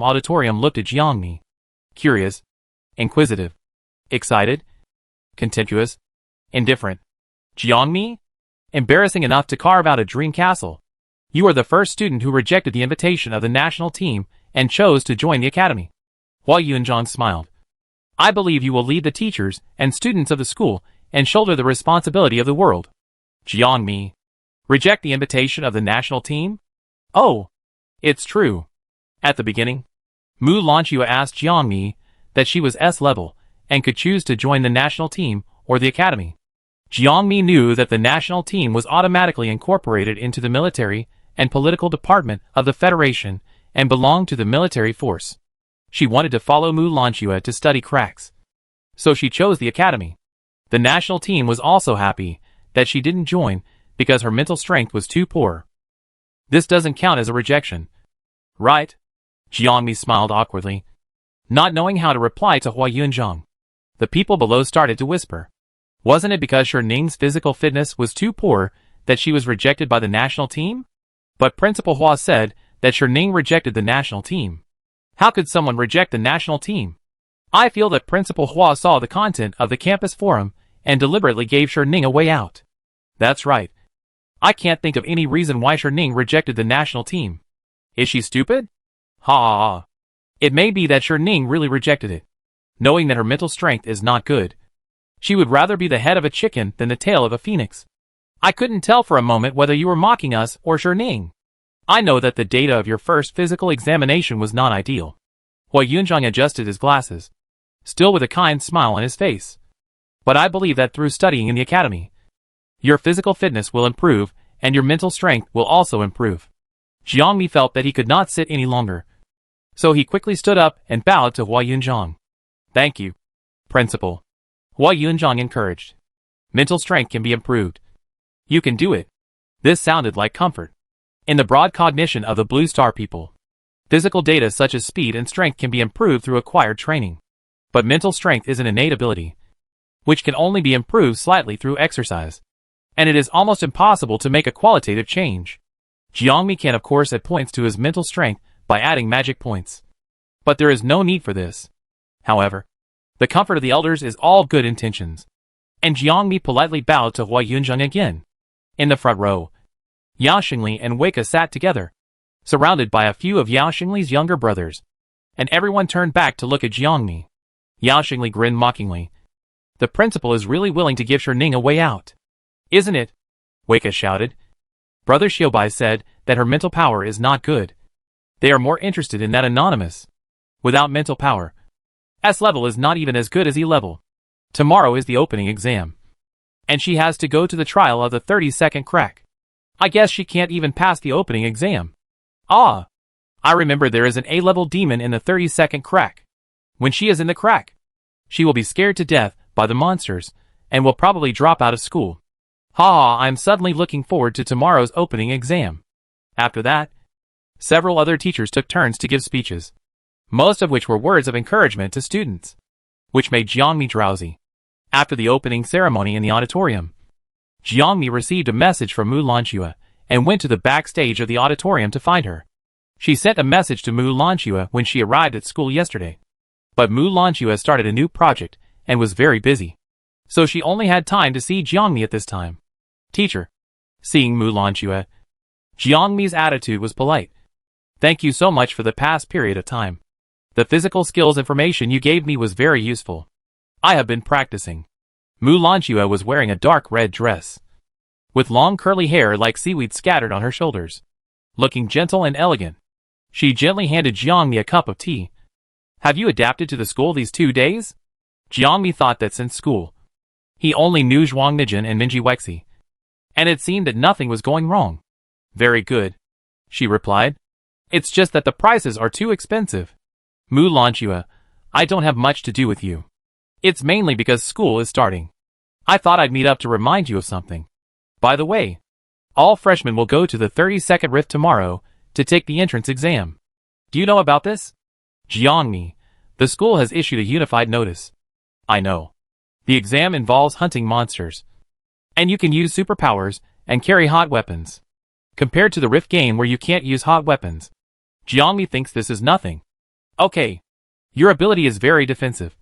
auditorium looked at Jiangmi. Curious, inquisitive, excited, contemptuous, indifferent. Jiangmi? Embarrassing enough to carve out a dream castle. You are the first student who rejected the invitation of the national team and chose to join the academy. Hua Yunzhang smiled. I believe you will lead the teachers and students of the school and shoulder the responsibility of the world. Jiangmi. Reject the invitation of the national team? Oh, it's true. At the beginning, Mu Lanchua asked Jiangmi that she was S-level and could choose to join the national team or the academy. Jiangmi knew that the national team was automatically incorporated into the military and political department of the Federation and belonged to the military force. She wanted to follow Mu Lanchua to study cracks, so she chose the academy. The national team was also happy that she didn't join because her mental strength was too poor. This doesn't count as a rejection, right? Jiangmi smiled awkwardly, not knowing how to reply to Hua Yunzhang. The people below started to whisper. Wasn't it because Ning's physical fitness was too poor that she was rejected by the national team? But Principal Hua said that Ning rejected the national team. How could someone reject the national team? I feel that Principal Hua saw the content of the campus forum and deliberately gave Ning a way out. That's right. I can't think of any reason why Shirning rejected the national team. Is she stupid? Ha ha ha. It may be that Shirning really rejected it, knowing that her mental strength is not good. She would rather be the head of a chicken than the tail of a phoenix. I couldn't tell for a moment whether you were mocking us or Shirning. I know that the data of your first physical examination was not ideal. Hua Yunzhang adjusted his glasses, still with a kind smile on his face. But I believe that through studying in the academy, your physical fitness will improve, and your mental strength will also improve. Jiangmi felt that he could not sit any longer, so he quickly stood up and bowed to Hua Yunzhang. Thank you, Principal. Hua Yunzhang encouraged. Mental strength can be improved. You can do it. This sounded like comfort. In the broad cognition of the Blue Star people, physical data such as speed and strength can be improved through acquired training. But mental strength is an innate ability, which can only be improved slightly through exercise. And it is almost impossible to make a qualitative change. Jiangmi can of course add points to his mental strength by adding magic points. But there is no need for this. However, the comfort of the elders is all good intentions. And Jiangmi politely bowed to Hua Yunzhang again. In the front row, Yao Xingli and Wei Ke sat together, surrounded by a few of Yao Xingli's younger brothers. And everyone turned back to look at Jiangmi. Yao Xingli grinned mockingly. The principal is really willing to give Shirning a way out. Isn't it? Wei Ke shouted. Brother Xiaobai said that her mental power is not good. They are more interested in that anonymous. Without mental power, S level is not even as good as E level. Tomorrow is the opening exam. And she has to go to the trial of the 30-second crack. I guess she can't even pass the opening exam. Ah! I remember there is an A-level demon in the 30-second crack. When she is in the crack, she will be scared to death by the monsters, and will probably drop out of school. Ha! I'm suddenly looking forward to tomorrow's opening exam. After that, several other teachers took turns to give speeches, most of which were words of encouragement to students, which made Jiangmi drowsy. After the opening ceremony in the auditorium, Jiangmi received a message from Mu Lanxue and went to the backstage of the auditorium to find her. She sent a message to Mu Lanxue when she arrived at school yesterday. But Mu Lanxue started a new project and was very busy, so she only had time to see Jiangmi at this time. Teacher. Seeing Mu Lanxue, Jiangmi's attitude was polite. Thank you so much for the past period of time. The physical skills information you gave me was very useful. I have been practicing. Mu Lanxue was wearing a dark red dress, with long curly hair like seaweed scattered on her shoulders. Looking gentle and elegant, she gently handed Jiangmi a cup of tea. Have you adapted to the school these 2 days? Jiangmi thought that since school, he only knew Zhuang Nijin and Minji Wexi, and it seemed that nothing was going wrong. Very good, she replied. It's just that the prices are too expensive. Mu Lanxue, I don't have much to do with you. It's mainly because school is starting. I thought I'd meet up to remind you of something. By the way, all freshmen will go to the 30-second rift tomorrow to take the entrance exam. Do you know about this? Jiangmi, the school has issued a unified notice. I know. The exam involves hunting monsters. And you can use superpowers and carry hot weapons. Compared to the rift game where you can't use hot weapons, Jiangmi thinks this is nothing. Okay. Your ability is very defensive.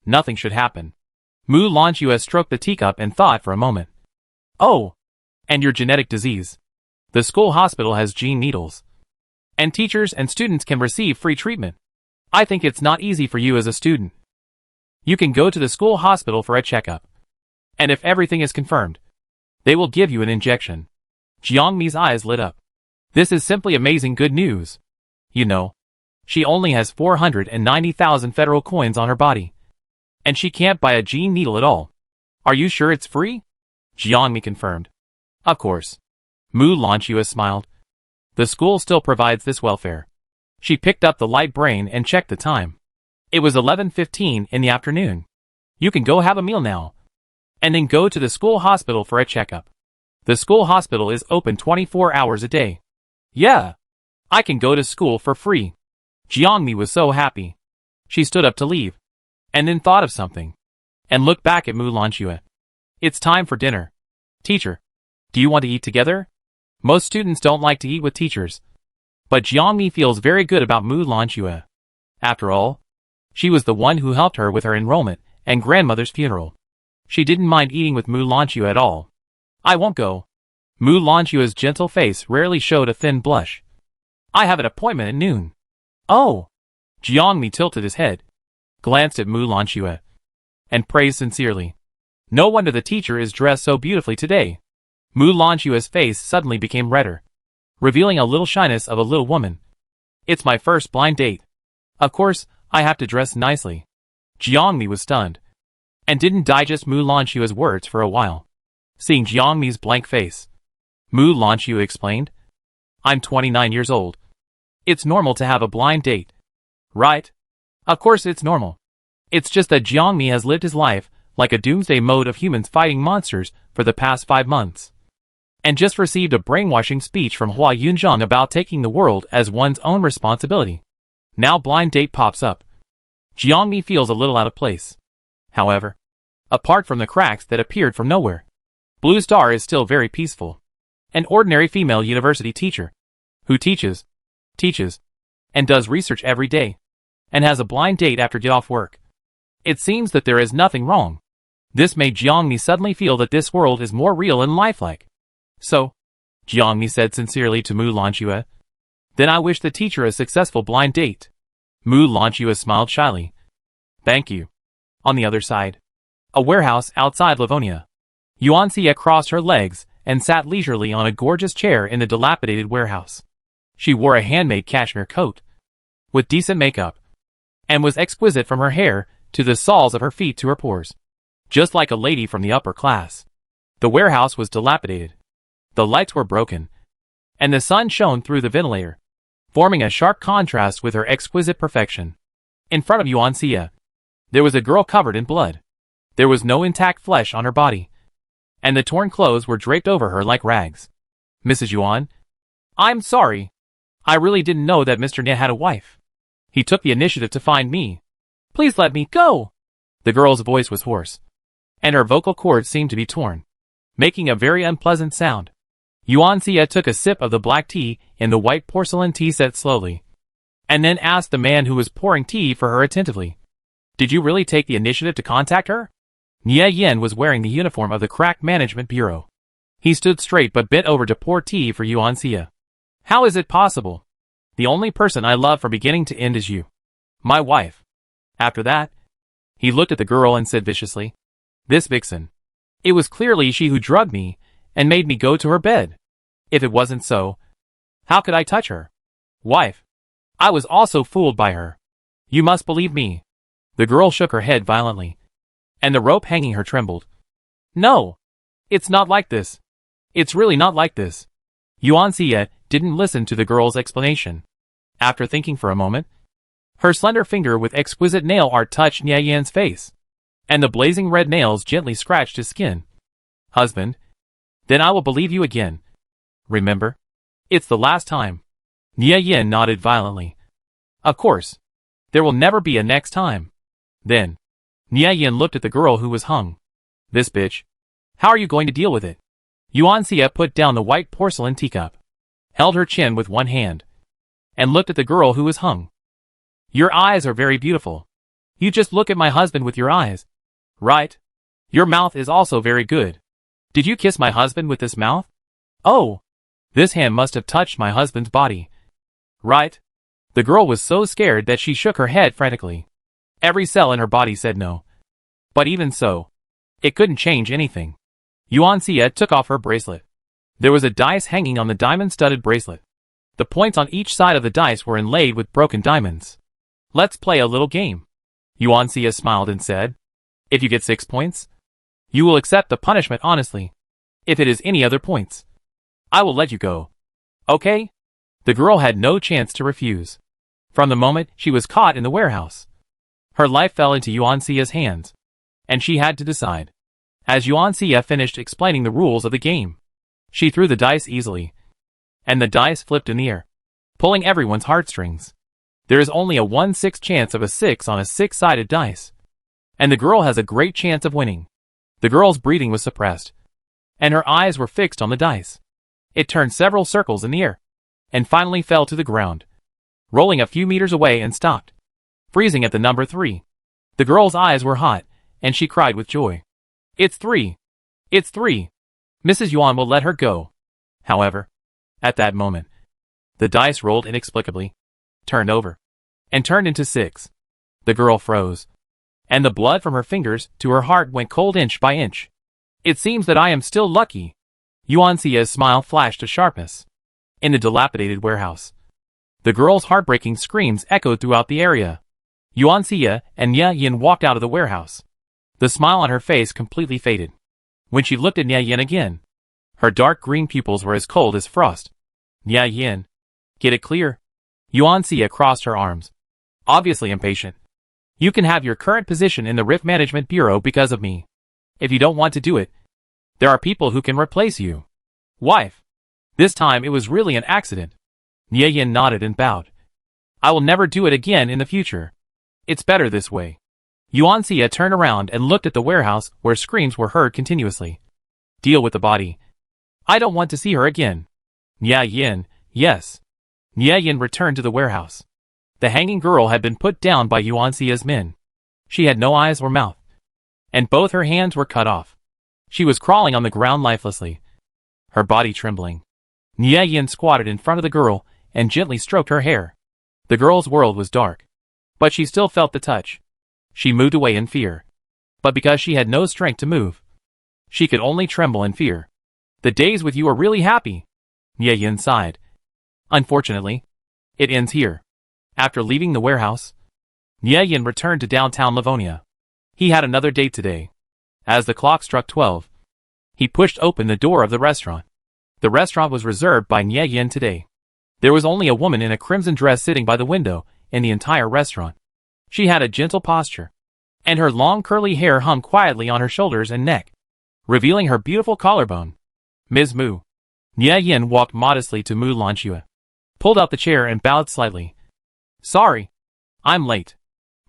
Nothing should happen. Mu Lanxue stroked the teacup and thought for a moment. Oh, and your genetic disease. The school hospital has gene needles. And teachers and students can receive free treatment. I think it's not easy for you as a student. You can go to the school hospital for a checkup. And if everything is confirmed, they will give you an injection. Jiangmi's eyes lit up. This is simply amazing good news. You know, she only has 490,000 federal coins on her body. And she can't buy a gene needle at all. Are you sure it's free? Jiangmi confirmed. Of course. Mu Lanxue smiled. The school still provides this welfare. She picked up the light brain and checked the time. It was 11:15 in the afternoon. You can go have a meal now. And then go to the school hospital for a checkup. The school hospital is open 24 hours a day. Yeah. I can go to school for free. Jiangmi was so happy. She stood up to leave. And then thought of something. And looked back at Mu Lanxue. It's time for dinner. Teacher. Do you want to eat together? Most students don't like to eat with teachers. But Jiangmi feels very good about Mu Lanxue. After all, she was the one who helped her with her enrollment and grandmother's funeral. She didn't mind eating with Mu Lanxue at all. I won't go. Mu Lanchua's gentle face rarely showed a thin blush. I have an appointment at noon. Oh! Jiangmi tilted his head, glanced at Mu Lanchua, and praised sincerely. No wonder the teacher is dressed so beautifully today. Mu Lanchua's face suddenly became redder, revealing a little shyness of a little woman. It's my first blind date. Of course, I have to dress nicely. Jiangmi was stunned, and didn't digest Mu Lanchua's words for a while. Seeing Jiangmi's blank face, Mu Lanchua explained, I'm 29 years old. It's normal to have a blind date. Right? Of course it's normal. It's just that Jiangmi has lived his life like a doomsday mode of humans fighting monsters for the past 5 months. And just received a brainwashing speech from Hua Yunzhang about taking the world as one's own responsibility. Now blind date pops up. Jiangmi feels a little out of place. However, apart from the cracks that appeared from nowhere, Blue Star is still very peaceful. An ordinary female university teacher, who teaches, and does research every day, and has a blind date after get off work. It seems that there is nothing wrong. This made Jiangmi suddenly feel that this world is more real and lifelike. So, Jiangmi said sincerely to Mu Lanchua, then I wish the teacher a successful blind date. Mu Lanchua smiled shyly. Thank you. On the other side, a warehouse outside Livonia. Yuan Xie crossed her legs and sat leisurely on a gorgeous chair in the dilapidated warehouse. She wore a handmade cashmere coat, with decent makeup, and was exquisite from her hair to the soles of her feet to her pores. Just like a lady from the upper class. The warehouse was dilapidated. The lights were broken, and the sun shone through the ventilator, forming a sharp contrast with her exquisite perfection. In front of Yuan Xie, there was a girl covered in blood. There was no intact flesh on her body, and the torn clothes were draped over her like rags. Mrs. Yuan, I'm sorry. I really didn't know that Mr. Nie had a wife. He took the initiative to find me. Please let me go. The girl's voice was hoarse, and her vocal cords seemed to be torn, making a very unpleasant sound. Yuan Xie took a sip of the black tea in the white porcelain tea set slowly, and then asked the man who was pouring tea for her attentively. Did you really take the initiative to contact her? Nie Yin was wearing the uniform of the Crack Management Bureau. He stood straight but bent over to pour tea for Yuan Xie. How is it possible? The only person I love from beginning to end is you. My wife. After that, he looked at the girl and said viciously, this vixen. It was clearly she who drugged me and made me go to her bed. If it wasn't so, how could I touch her? Wife. I was also fooled by her. You must believe me. The girl shook her head violently, and the rope hanging her trembled. No. It's not like this. It's really not like this. Yuan Xie didn't listen to the girl's explanation. After thinking for a moment, her slender finger with exquisite nail art touched Nie Yin's face, and the blazing red nails gently scratched his skin. Husband, then I will believe you again. Remember? It's the last time. Nie Yin nodded violently. Of course. There will never be a next time. Then, Nie Yin looked at the girl who was hung. This bitch. How are you going to deal with it? Yuan Xie put down the white porcelain teacup, held her chin with one hand, and looked at the girl who was hung. Your eyes are very beautiful. You just look at my husband with your eyes. Right? Your mouth is also very good. Did you kiss my husband with this mouth? Oh! This hand must have touched my husband's body. Right? The girl was so scared that she shook her head frantically. Every cell in her body said no. But even so, it couldn't change anything. Yuan Xie took off her bracelet. There was a dice hanging on the diamond-studded bracelet. The points on each side of the dice were inlaid with broken diamonds. Let's play a little game. Yuan Xie smiled and said, if you get 6 points, you will accept the punishment honestly. If it is any other points, I will let you go. Okay? The girl had no chance to refuse. From the moment she was caught in the warehouse, her life fell into Yuan Xie's hands, and she had to decide. As Yuan Xie finished explaining the rules of the game, she threw the dice easily, and the dice flipped in the air, pulling everyone's heartstrings. There is only a 1/6 chance of a 6 on a 6-sided dice, and the girl has a great chance of winning. The girl's breathing was suppressed, and her eyes were fixed on the dice. It turned several circles in the air, and finally fell to the ground, rolling a few meters away and stopped, freezing at the number 3. The girl's eyes were hot, and she cried with joy. It's 3. It's 3. Mrs. Yuan will let her go. However, at that moment, the dice rolled inexplicably, turned over, and turned into 6. The girl froze, and the blood from her fingers to her heart went cold inch by inch. It seems that I am still lucky. Yuanxia's smile flashed to sharpness. In the dilapidated warehouse, the girl's heartbreaking screams echoed throughout the area. Yuanxia and Nie Yin walked out of the warehouse. The smile on her face completely faded. When she looked at Nie Yin again, her dark green pupils were as cold as frost. Nie Yin, get it clear? Yuanxia crossed her arms, obviously impatient. You can have your current position in the Rift Management Bureau because of me. If you don't want to do it, there are people who can replace you. Wife. This time it was really an accident. Nie Yin nodded and bowed. I will never do it again in the future. It's better this way. Yuanxia turned around and looked at the warehouse where screams were heard continuously. Deal with the body. I don't want to see her again. Nie Yin, yes. Nie Yin returned to the warehouse. The hanging girl had been put down by Yuanxia's men. She had no eyes or mouth, and both her hands were cut off. She was crawling on the ground lifelessly, her body trembling. Nie Yin squatted in front of the girl and gently stroked her hair. The girl's world was dark, but she still felt the touch. She moved away in fear, but because she had no strength to move, she could only tremble in fear. The days with you are really happy. Nie Yin sighed. Unfortunately, it ends here. After leaving the warehouse, Nie Yin returned to downtown Livonia. He had another date today. As the clock struck 12, he pushed open the door of the restaurant. The restaurant was reserved by Nie Yin today. There was only a woman in a crimson dress sitting by the window in the entire restaurant. She had a gentle posture, and her long curly hair hung quietly on her shoulders and neck, revealing her beautiful collarbone. Ms. Mu. Nie Yin walked modestly to Mu Lanxue, pulled out the chair and bowed slightly. Sorry, I'm late.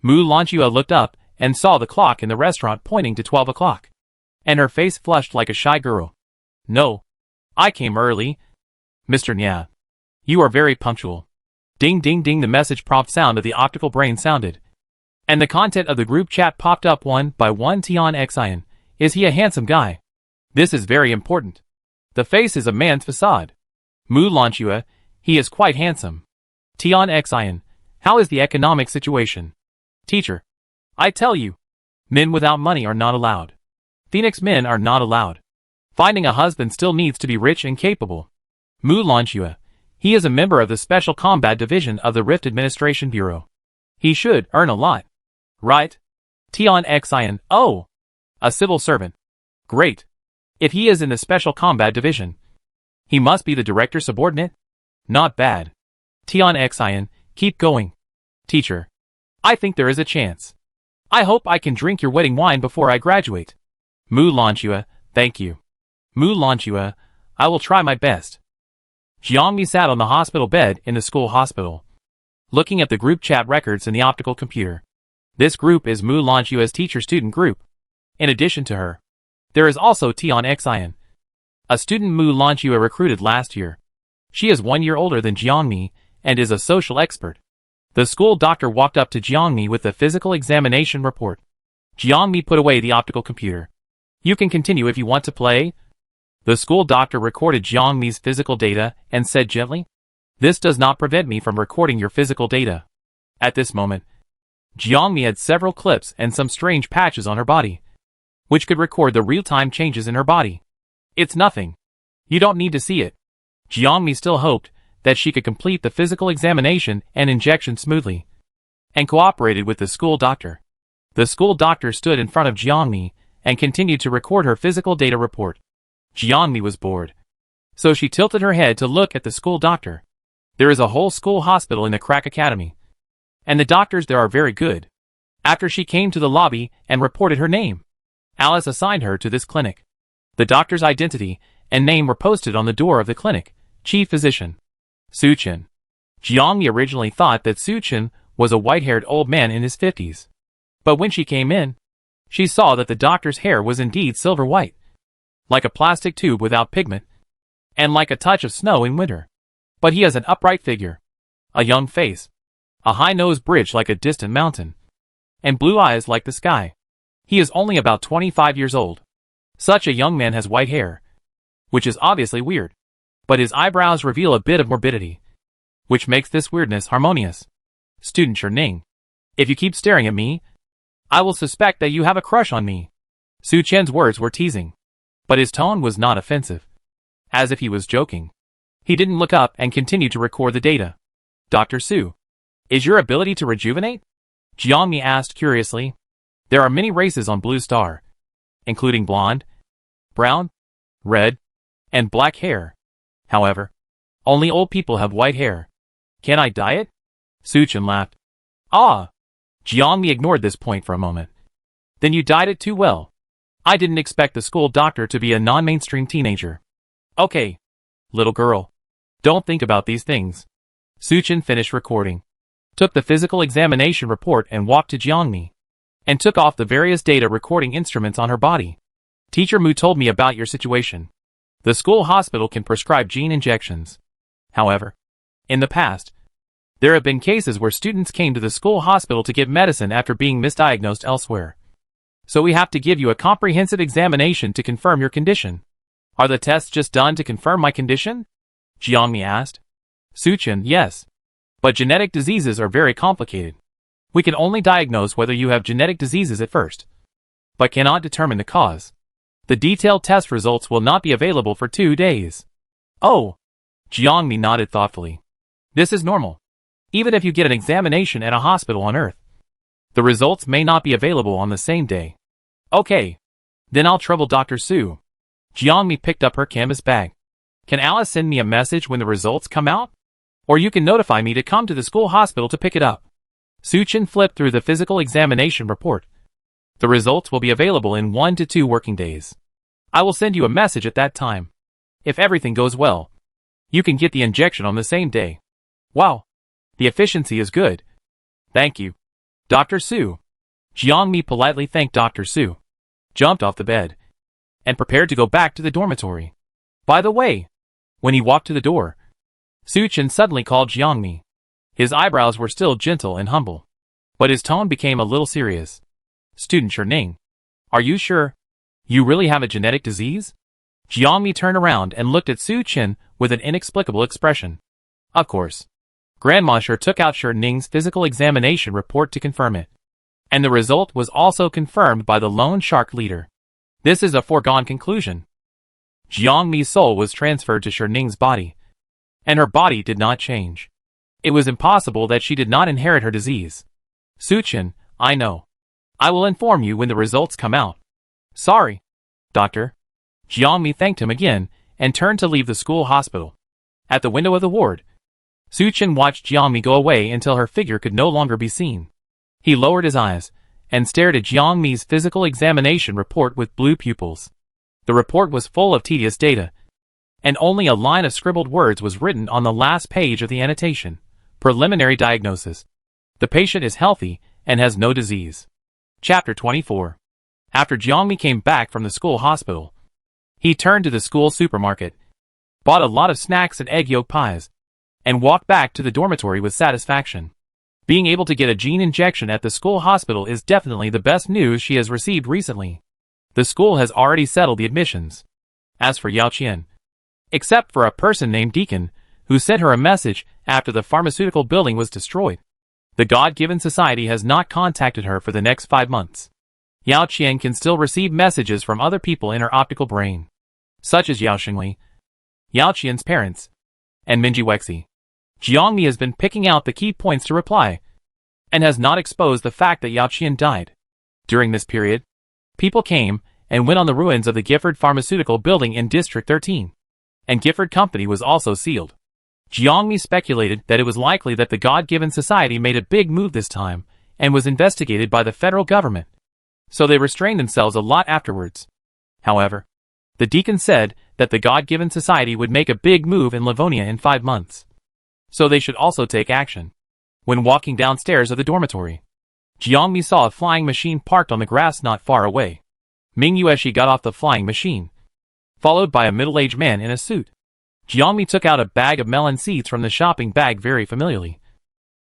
Mu Lanxue looked up and saw the clock in the restaurant pointing to 12 o'clock, and her face flushed like a shy girl. No, I came early. Mr. Nya, you are very punctual. Ding ding ding, the message prompt sound of the optical brain sounded, and the content of the group chat popped up one by one. Tian Xian, is he a handsome guy? This is very important. The face is a man's facade. Mu Lanxue, he is quite handsome. Tian Xian, how is the economic situation? Teacher, I tell you, men without money are not allowed. Phoenix men are not allowed. Finding a husband still needs to be rich and capable. Mu Lanxue, he is a member of the Special Combat Division of the Rift Administration Bureau. He should earn a lot. Right? Tian Xian, oh, a civil servant. Great. If he is in the Special Combat Division, he must be the director's subordinate? Not bad. Tian Xian, keep going. Teacher, I think there is a chance. I hope I can drink your wedding wine before I graduate. Mu Lanxue, thank you. Mu Lanxue, I will try my best. Jiangmi sat on the hospital bed in the school hospital, looking at the group chat records in the optical computer. This group is Mu Lanxue's teacher-student group. In addition to her, there is also Tian Xian, a student Mu Lanxue recruited last year. She is 1 year older than Jiangmi and is a social expert. The school doctor walked up to Jiangmi with the physical examination report. Jiangmi put away the optical computer. You can continue if you want to play. The school doctor recorded Jiangmi's physical data and said gently, this does not prevent me from recording your physical data. At this moment, Jiangmi had several clips and some strange patches on her body, which could record the real-time changes in her body. It's nothing. You don't need to see it. Jiangmi still hoped that she could complete the physical examination and injection smoothly, and cooperated with the school doctor. The school doctor stood in front of Jiangmi and continued to record her physical data report. Jiangmi was bored, so she tilted her head to look at the school doctor. There is a whole school hospital in the Crack Academy, and the doctors there are very good. After she came to the lobby and reported her name, Alice assigned her to this clinic. The doctor's identity and name were posted on the door of the clinic. Chief Physician Su Chen. Jiangmi originally thought that Su Chen was a white-haired old man in his 50s. But when she came in, she saw that the doctor's hair was indeed silver white, like a plastic tube without pigment, and like a touch of snow in winter. But he has an upright figure, a young face, a high nose bridged like a distant mountain, and blue eyes like the sky. He is only about 25 years old. Such a young man has white hair, which is obviously weird. but his eyebrows reveal a bit of morbidity, which makes this weirdness harmonious. Student Ning, if you keep staring at me, I will suspect that you have a crush on me. Su Chen's words were teasing, but his tone was not offensive. As if he was joking. He didn't look up and continued to record the data. Dr. Su, is your ability to rejuvenate? Jiangmi asked curiously. There are many races on Blue Star, including blonde, brown, red, and black hair. However, only old people have white hair. Can I dye it? Su Chen laughed. Ah! Jiangmi ignored this point for a moment. Then you dyed it too well. I didn't expect the school doctor to be a non-mainstream teenager. Okay, little girl. Don't think about these things. Su Chen finished recording, took the physical examination report and walked to Jiangmi, and took off the various data recording instruments on her body. Teacher Mu told me about your situation. The school hospital can prescribe gene injections. However, in the past, there have been cases where students came to the school hospital to get medicine after being misdiagnosed elsewhere. So we have to give you a comprehensive examination to confirm your condition. Are the tests just done to confirm my condition? Jiangmi asked. Su Chen, yes. But genetic diseases are very complicated. We can only diagnose whether you have genetic diseases at first, but cannot determine the cause. The detailed test results will not be available for 2 days. Oh! Jiangmi nodded thoughtfully. This is normal. Even if you get an examination at a hospital on Earth, the results may not be available on the same day. Okay. Then I'll trouble Dr. Su. Jiangmi picked up her canvas bag. Can Alice send me a message when the results come out? Or you can notify me to come to the school hospital to pick it up. Su Chen flipped through the physical examination report. The results will be available in 1 to 2 working days. I will send you a message at that time. If everything goes well, you can get the injection on the same day. Wow. The efficiency is good. Thank you, Dr. Su. Jiangmi politely thanked Dr. Su, jumped off the bed, and prepared to go back to the dormitory. By the way, when he walked to the door, Su Chen suddenly called Jiangmi. His eyebrows were still gentle and humble, but his tone became a little serious. Student Ning, are you sure you really have a genetic disease? Jiangmi turned around and looked at Su Chen with an inexplicable expression. Of course. Grandma sure took out Ning's physical examination report to confirm it. And the result was also confirmed by the loan shark leader. This is a foregone conclusion. Jiangmi's soul was transferred to Ning's body, and her body did not change. It was impossible that she did not inherit her disease. Su Chen, I know. I will inform you when the results come out. Sorry, doctor. Jiangmi thanked him again and turned to leave the school hospital. At the window of the ward, Su Chen watched Jiangmi go away until her figure could no longer be seen. He lowered his eyes and stared at Jiangmi's physical examination report with blue pupils. The report was full of tedious data, and only a line of scribbled words was written on the last page of the annotation. Preliminary diagnosis. The patient is healthy and has no disease. Chapter 24. After Jiangmi came back from the school hospital, he turned to the school supermarket, bought a lot of snacks and egg yolk pies, and walked back to the dormitory with satisfaction. Being able to get a gene injection at the school hospital is definitely the best news she has received recently. The school has already settled the admissions. As for Yao Qian, except for a person named Deacon, who sent her a message after the pharmaceutical building was destroyed, the God-given society has not contacted her for the next 5 months. Yao Qian can still receive messages from other people in her optical brain, such as Yao Xingli, Yao Qian's parents, and Minji Wexi. Jiangmi has been picking out the key points to reply, and has not exposed the fact that Yao Qian died. During this period, people came and went on the ruins of the Gifford Pharmaceutical Building in District 13, and Gifford Company was also sealed. Jiangmi speculated that it was likely that the God-given society made a big move this time, and was investigated by the federal government, so they restrained themselves a lot afterwards. However, the deacon said that the God-given society would make a big move in Livonia in 5 months, so they should also take action. When walking downstairs of the dormitory, Jiangmi saw a flying machine parked on the grass not far away. Ming Yueshi got off the flying machine, followed by a middle-aged man in a suit. Jiangmi took out a bag of melon seeds from the shopping bag very familiarly,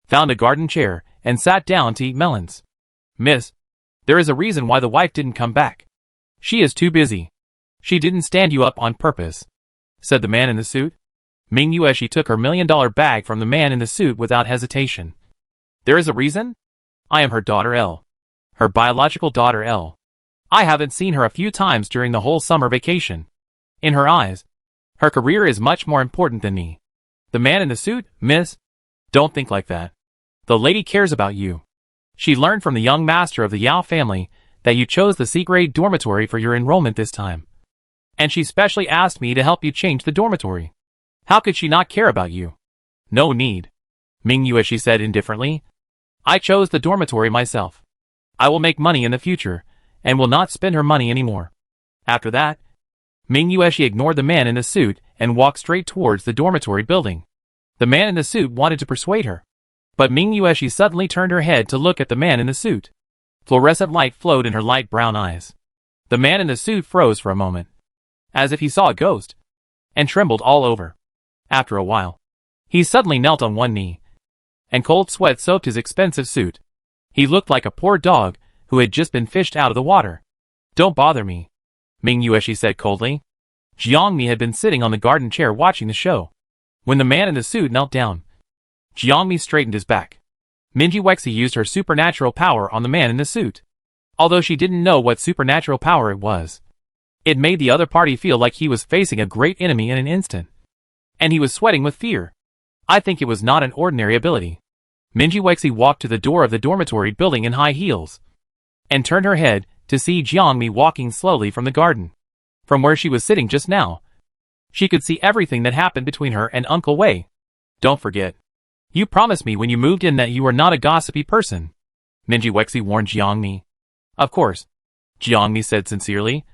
found a garden chair, and sat down to eat melons. Miss, there is a reason why the wife didn't come back. She is too busy. She didn't stand you up on purpose, said the man in the suit. Ming Yueshi took her $1 million bag from the man in the suit without hesitation. There is a reason? I am her daughter L. Her biological daughter L. I haven't seen her a few times during the whole summer vacation. In her eyes, her career is much more important than me. The man in the suit, miss? Don't think like that. The lady cares about you. She learned from the young master of the Yao family that you chose the C-grade dormitory for your enrollment this time. And she specially asked me to help you change the dormitory. How could she not care about you? No need. Ming Yueshi said indifferently. I chose the dormitory myself. I will make money in the future, and will not spend her money anymore. After that, Ming Yueshi ignored the man in the suit and walked straight towards the dormitory building. The man in the suit wanted to persuade her, but Ming Yueshi suddenly turned her head to look at the man in the suit. Fluorescent light flowed in her light brown eyes. The man in the suit froze for a moment, as if he saw a ghost, and trembled all over. After a while, he suddenly knelt on one knee, and cold sweat soaked his expensive suit. He looked like a poor dog who had just been fished out of the water. Don't bother me, Ming Yueshi said coldly. Jiangmi had been sitting on the garden chair watching the show. When the man in the suit knelt down, Jiangmi straightened his back. Minji Wexi used her supernatural power on the man in the suit. Although she didn't know what supernatural power it was, it made the other party feel like he was facing a great enemy in an instant. And he was sweating with fear. I think it was not an ordinary ability. Minji Wexi walked to the door of the dormitory building in high heels, and turned her head to see Jiangmi walking slowly from the garden. From where she was sitting just now, she could see everything that happened between her and Uncle Wei. Don't forget. You promised me when you moved in that you were not a gossipy person, Minji Wexi warned Jiangmi. Of course, Jiangmi said sincerely.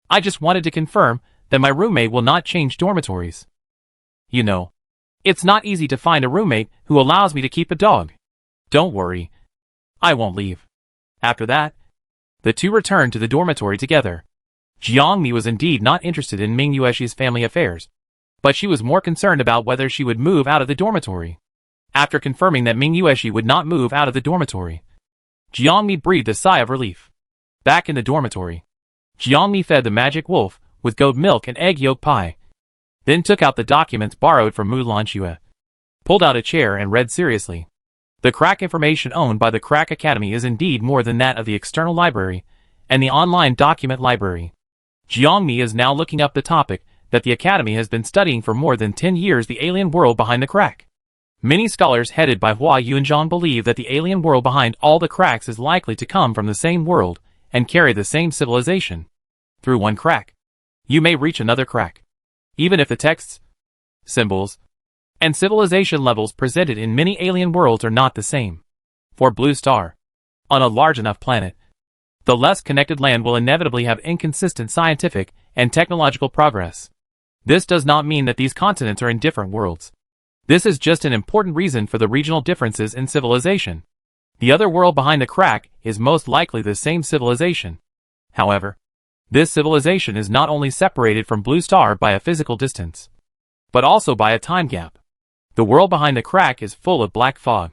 I just wanted to confirm that my roommate will not change dormitories. You know, it's not easy to find a roommate who allows me to keep a dog. Don't worry. I won't leave. After that, the two returned to the dormitory together. Jiangmi was indeed not interested in Ming Yueshi's family affairs, but she was more concerned about whether she would move out of the dormitory. After confirming that Ming Yueshi would not move out of the dormitory, Jiangmi breathed a sigh of relief. Back in the dormitory, Jiangmi fed the magic wolf with goat milk and egg yolk pie, then took out the documents borrowed from Mu Lanxue, pulled out a chair and read seriously. The crack information owned by the Crack Academy is indeed more than that of the external library and the online document library. Jiangmi is now looking up the topic that the Academy has been studying for more than 10 years, the alien world behind the crack. Many scholars headed by Hua Yunzhang believe that the alien world behind all the cracks is likely to come from the same world and carry the same civilization. Through one crack, you may reach another crack. Even if the texts, symbols, and civilization levels presented in many alien worlds are not the same. For Blue Star, on a large enough planet, the less connected land will inevitably have inconsistent scientific and technological progress. This does not mean that these continents are in different worlds. This is just an important reason for the regional differences in civilization. The other world behind the crack is most likely the same civilization. However, this civilization is not only separated from Blue Star by a physical distance, but also by a time gap. The world behind the crack is full of black fog,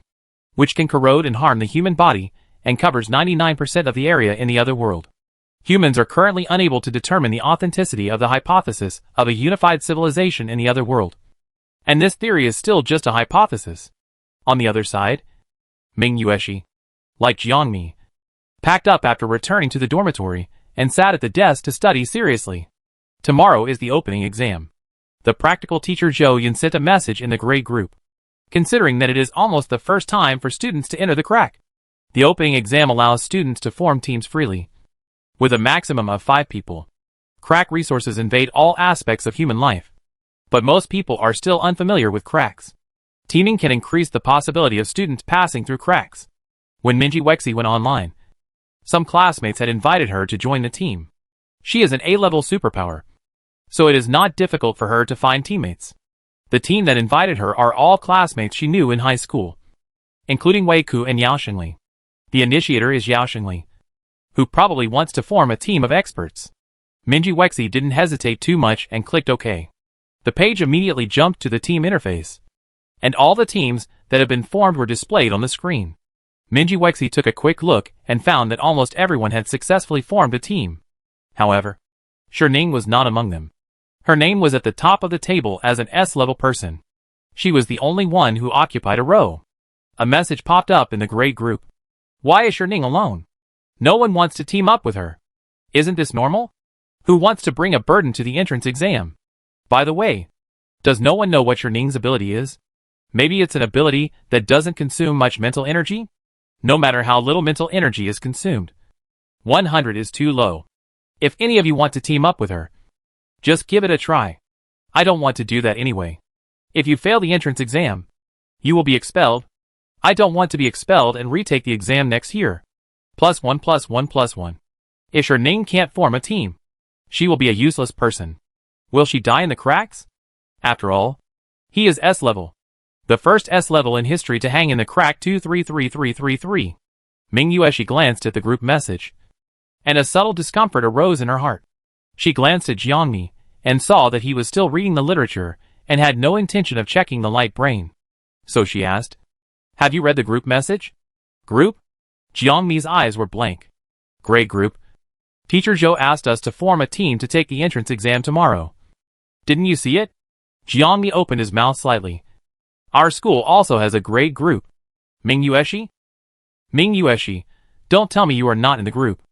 which can corrode and harm the human body and covers 99% of the area in the other world. Humans are currently unable to determine the authenticity of the hypothesis of a unified civilization in the other world. And this theory is still just a hypothesis. On the other side, Ming Yueshi, like Jiangmi, packed up after returning to the dormitory and sat at the desk to study seriously. Tomorrow is the opening exam. The practical teacher Zhou Yun sent a message in the grade group, considering that it is almost the first time for students to enter the crack. The opening exam allows students to form teams freely, with a maximum of 5 people. Crack resources invade all aspects of human life, but most people are still unfamiliar with cracks. Teaming can increase the possibility of students passing through cracks. When Minji Wexi went online, some classmates had invited her to join the team. She is an A-level superpower, so it is not difficult for her to find teammates. The team that invited her are all classmates she knew in high school, including Wei Ku and Yao Xingli. The initiator is Yao Xingli, who probably wants to form a team of experts. Minji Wexi didn't hesitate too much and clicked OK. The page immediately jumped to the team interface, and all the teams that had been formed were displayed on the screen. Minji Wexi took a quick look and found that almost everyone had successfully formed a team. However, Shirning was not among them. Her name was at the top of the table as an S-level person. She was the only one who occupied a row. A message popped up in the grade group. Why is Ning alone? No one wants to team up with her. Isn't this normal? Who wants to bring a burden to the entrance exam? By the way, does no one know what Ning's ability is? Maybe it's an ability that doesn't consume much mental energy? No matter how little mental energy is consumed, 100 is too low. If any of you want to team up with her, just give it a try. I don't want to do that anyway. If you fail the entrance exam, you will be expelled. I don't want to be expelled and retake the exam next year. +1 +1 +1. If Ning can't form a team, she will be a useless person. Will she die in the cracks? After all, he is S-level. The first S-level in history to hang in the crack 233333. Ming Yueshi glanced at the group message, and a subtle discomfort arose in her heart. She glanced at Jiangmi, and saw that he was still reading the literature, and had no intention of checking the light brain. So she asked, "Have you read the group message?" "Group?" Jiangmi's eyes were blank. "Grade group. Teacher Zhou asked us to form a team to take the entrance exam tomorrow. Didn't you see it?" Jiangmi opened his mouth slightly. "Our school also has a grade group." "Ming Yueshi?" "Ming Yueshi, don't tell me you are not in the group."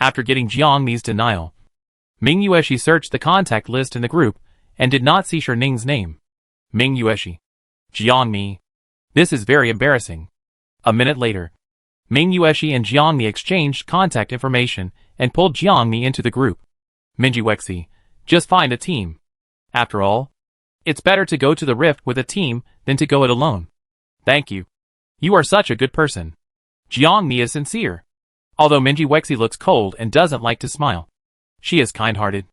After getting Jiangmi's denial, Ming Yueshi searched the contact list in the group, and did not see Ning's name. Ming Yueshi. Jiangmi. This is very embarrassing. A minute later, Ming Yueshi and Jiangmi exchanged contact information, and pulled Jiangmi into the group. Minji Wexi, just find a team. After all, it's better to go to the rift with a team than to go it alone. Thank you. You are such a good person. Jiangmi is sincere. Although Minji Wexi looks cold and doesn't like to smile, she is kind-hearted.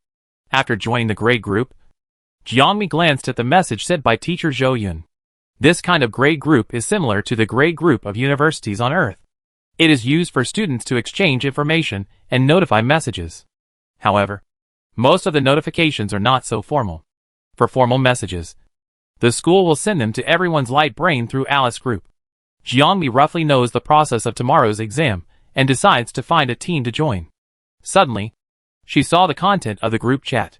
After joining the grade group, Jiangmi glanced at the message sent by teacher Zhou Yun. This kind of grade group is similar to the grade group of universities on Earth. It is used for students to exchange information and notify messages. However, most of the notifications are not so formal. For formal messages, the school will send them to everyone's light brain through Alice Group. Jiangmi roughly knows the process of tomorrow's exam, and decides to find a team to join. Suddenly, she saw the content of the group chat.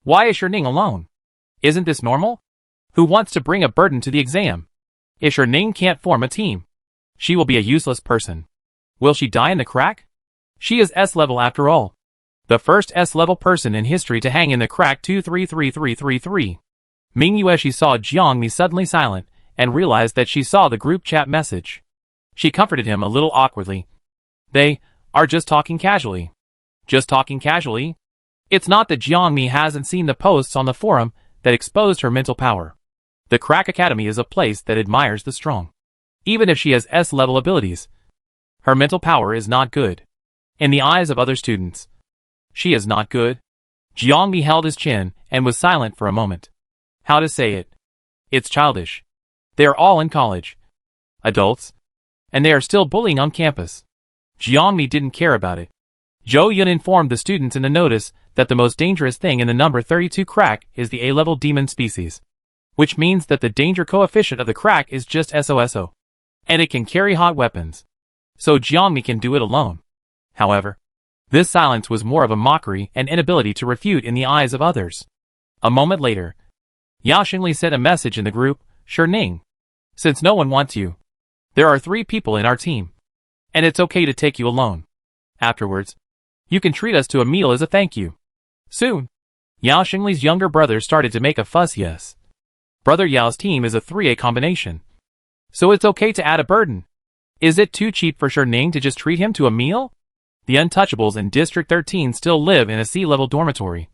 Why is Ning alone? Isn't this normal? Who wants to bring a burden to the exam? If Ning can't form a team, she will be a useless person. Will she die in the crack? She is S-level after all. The first S-level person in history to hang in the crack 233333. Ming Yueshi saw Jiangmi suddenly silent, and realized that she saw the group chat message. She comforted him a little awkwardly. They are just talking casually. Just talking casually? It's not that Jiangmi hasn't seen the posts on the forum that exposed her mental power. The Crack Academy is a place that admires the strong. Even if she has S-level abilities, her mental power is not good. In the eyes of other students, she is not good. Jiangmi held his chin and was silent for a moment. How to say it? It's childish. They are all in college. Adults. And they are still bullying on campus. Jiangmi didn't care about it. Zhou Yun informed the students in the notice that the most dangerous thing in the number 32 crack is the A-level demon species, which means that the danger coefficient of the crack is just SOSO, and it can carry hot weapons. So Jiangmi can do it alone. However, this silence was more of a mockery and inability to refute in the eyes of others. A moment later, Yao Xingli sent a message in the group, Ning. Since no one wants you, there are 3 people in our team, and it's okay to take you alone. Afterwards, you can treat us to a meal as a thank you. Soon, Yao Xingli's younger brother started to make a fuss. Yes. Brother Yao's team is a 3A combination, so it's okay to add a burden. Is it too cheap for Ning to just treat him to a meal? The untouchables in District 13 still live in a C-level dormitory.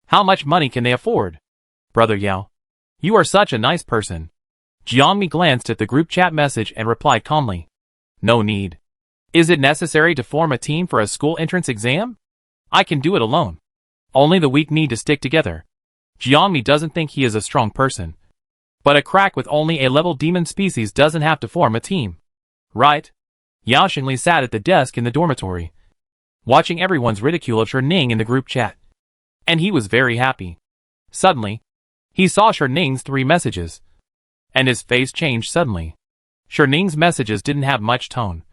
How much money can they afford? Brother Yao, you are such a nice person. Jiangmi glanced at the group chat message and replied calmly. No need. Is it necessary to form a team for a school entrance exam? I can do it alone. Only the weak need to stick together. Jiangmi doesn't think he is a strong person. But a crack with only a level demon species doesn't have to form a team. Right? Yao Xingli sat at the desk in the dormitory, watching everyone's ridicule of Ning in the group chat. And he was very happy. Suddenly, he saw Ning's 3 messages, and his face changed suddenly. Ning's messages didn't have much tone,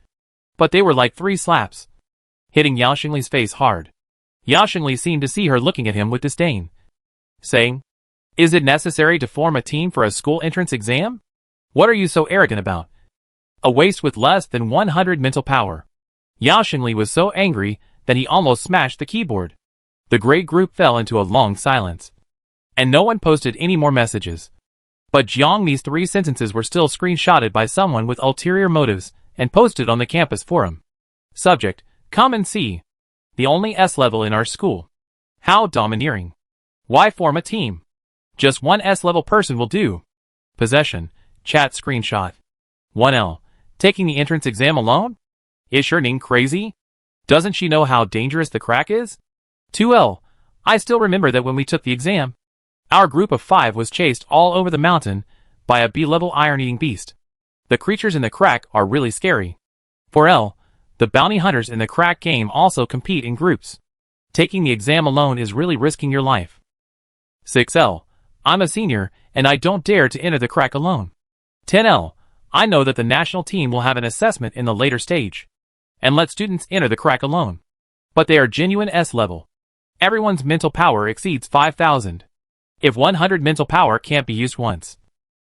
but they were like 3 slaps, hitting Yao Xingli's face hard. Yao Xingli seemed to see her looking at him with disdain. saying, "Is it necessary to form a team for a school entrance exam? What are you so arrogant about? A waste with less than 100 mental power." Yao Xingli was so angry that he almost smashed the keyboard. The great group fell into a long silence, and no one posted any more messages. But Jiangmi's 3 sentences were still screenshotted by someone with ulterior motives and posted on the campus forum. Subject: "Come and see. The only S level in our school. How domineering. Why form a team? Just one S level person will do." Possession: chat screenshot. 1L. Taking the entrance exam alone? Is Shirning crazy? Doesn't she know how dangerous the crack is? 2L. I still remember that when we took the exam, our group of 5 was chased all over the mountain by a B-level iron-eating beast. The creatures in the crack are really scary. 4L. The bounty hunters in the crack game also compete in groups. Taking the exam alone is really risking your life. 6L. I'm a senior, and I don't dare to enter the crack alone. 10L. I know that the national team will have an assessment in the later stage, and let students enter the crack alone. But they are genuine S level. Everyone's mental power exceeds 5,000. If 100 mental power can't be used once,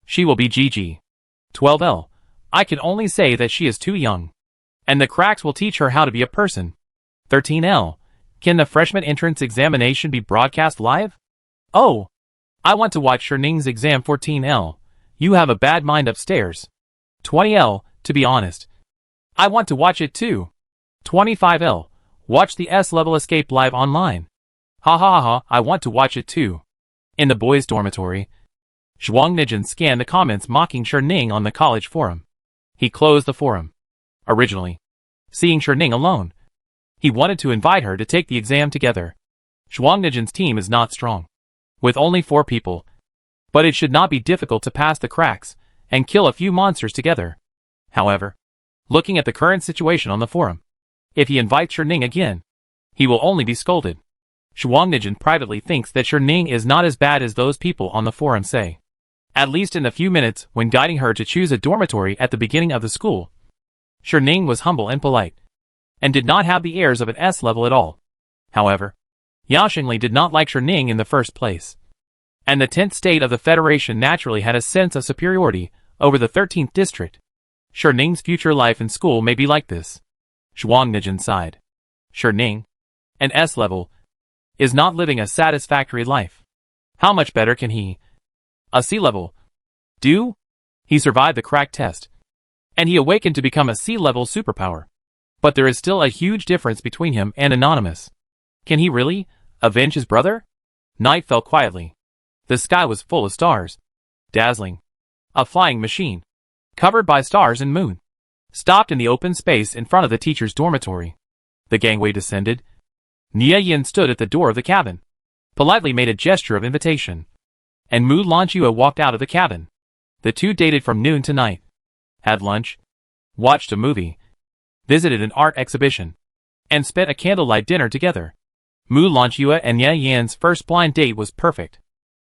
she will be GG. 12L. I can only say that she is too young, and the cracks will teach her how to be a person. 13L. Can the freshman entrance examination be broadcast live? Oh, I want to watch Sherning's exam. 14L. You have a bad mind upstairs. 20L. To be honest, I want to watch it too. 25L. Watch the S-level escape live online. Ha ha ha, I want to watch it too. In the boys' dormitory, Zhuang Nijin scanned the comments mocking Shirning on the college forum. He closed the forum. Originally, seeing Shirning alone, he wanted to invite her to take the exam together. Zhuang Nijin's team is not strong, with only 4 people, but it should not be difficult to pass the cracks and kill a few monsters together. However, looking at the current situation on the forum, if he invites Shirning again, he will only be scolded. Zhuang Nijin privately thinks that Shirning is not as bad as those people on the forum say. At least in the few minutes when guiding her to choose a dormitory at the beginning of the school, Shirning was humble and polite, and did not have the airs of an S level at all. However, Yao Xingli did not like Shirning in the first place, and the 10th state of the Federation naturally had a sense of superiority over the 13th district. Shirning's future life in school may be like this. Zhuang Nijin sighed. Shirning, an S level, is not living a satisfactory life. How much better can he, a C level, do? He survived the crack test, and he awakened to become a C level superpower. But there is still a huge difference between him and Anonymous. Can he really avenge his brother? Night fell quietly. The sky was full of stars. Dazzling. A flying machine, covered by stars and moon, stopped in the open space in front of the teacher's dormitory. The gangway descended. Nie Yin stood at the door of the cabin, politely made a gesture of invitation, and Mu Lanchua walked out of the cabin. The two dated from noon to night, had lunch, watched a movie, visited an art exhibition, and spent a candlelight dinner together. Mu Lanchua and Nie Yin's first blind date was perfect.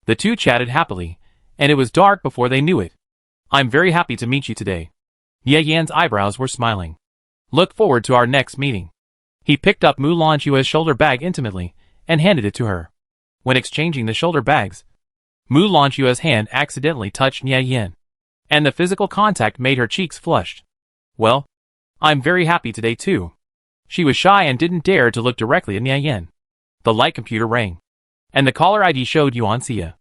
The two chatted happily, and it was dark before they knew it. I'm very happy to meet you today. Nie Yin's eyebrows were smiling. Look forward to our next meeting. He picked up Mu Lanchua's shoulder bag intimately and handed it to her. When exchanging the shoulder bags, Mu Lanchua's hand accidentally touched Nie Yin, and the physical contact made her cheeks flushed. Well, I'm very happy today too. She was shy and didn't dare to look directly at Nie Yin. The light computer rang, and the caller ID showed Yuan Xia.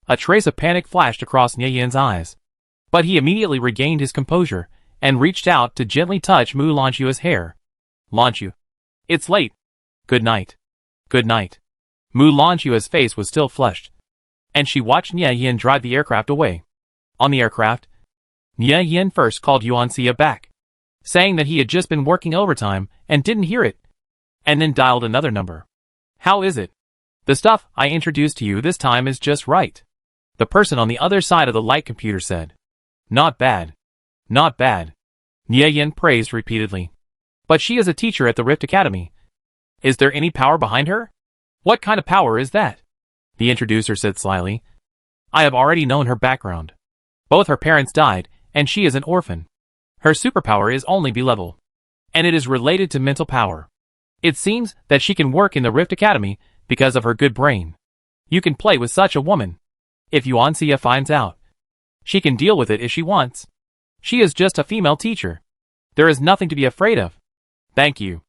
A trace of panic flashed across Nie Yin's eyes, but he immediately regained his composure and reached out to gently touch Mu Lanchua's hair. Lanchu, it's late. Good night. Good night. Mu Lanchua's face was still flushed, and she watched Nie Yin drive the aircraft away. On the aircraft, Nie Yin first called Yuan Xia back, saying that he had just been working overtime and didn't hear it, and then dialed another number. How is it? The stuff I introduced to you this time is just right. The person on the other side of the light computer said. Not bad. Not bad. Nie Yin praised repeatedly. But she is a teacher at the Rift Academy. Is there any power behind her? What kind of power is that? The introducer said slyly. I have already known her background. Both her parents died, and she is an orphan. Her superpower is only B-level, and it is related to mental power. It seems that she can work in the Rift Academy because of her good brain. You can play with such a woman. If Yuanxia finds out, she can deal with it if she wants. She is just a female teacher. There is nothing to be afraid of. Thank you.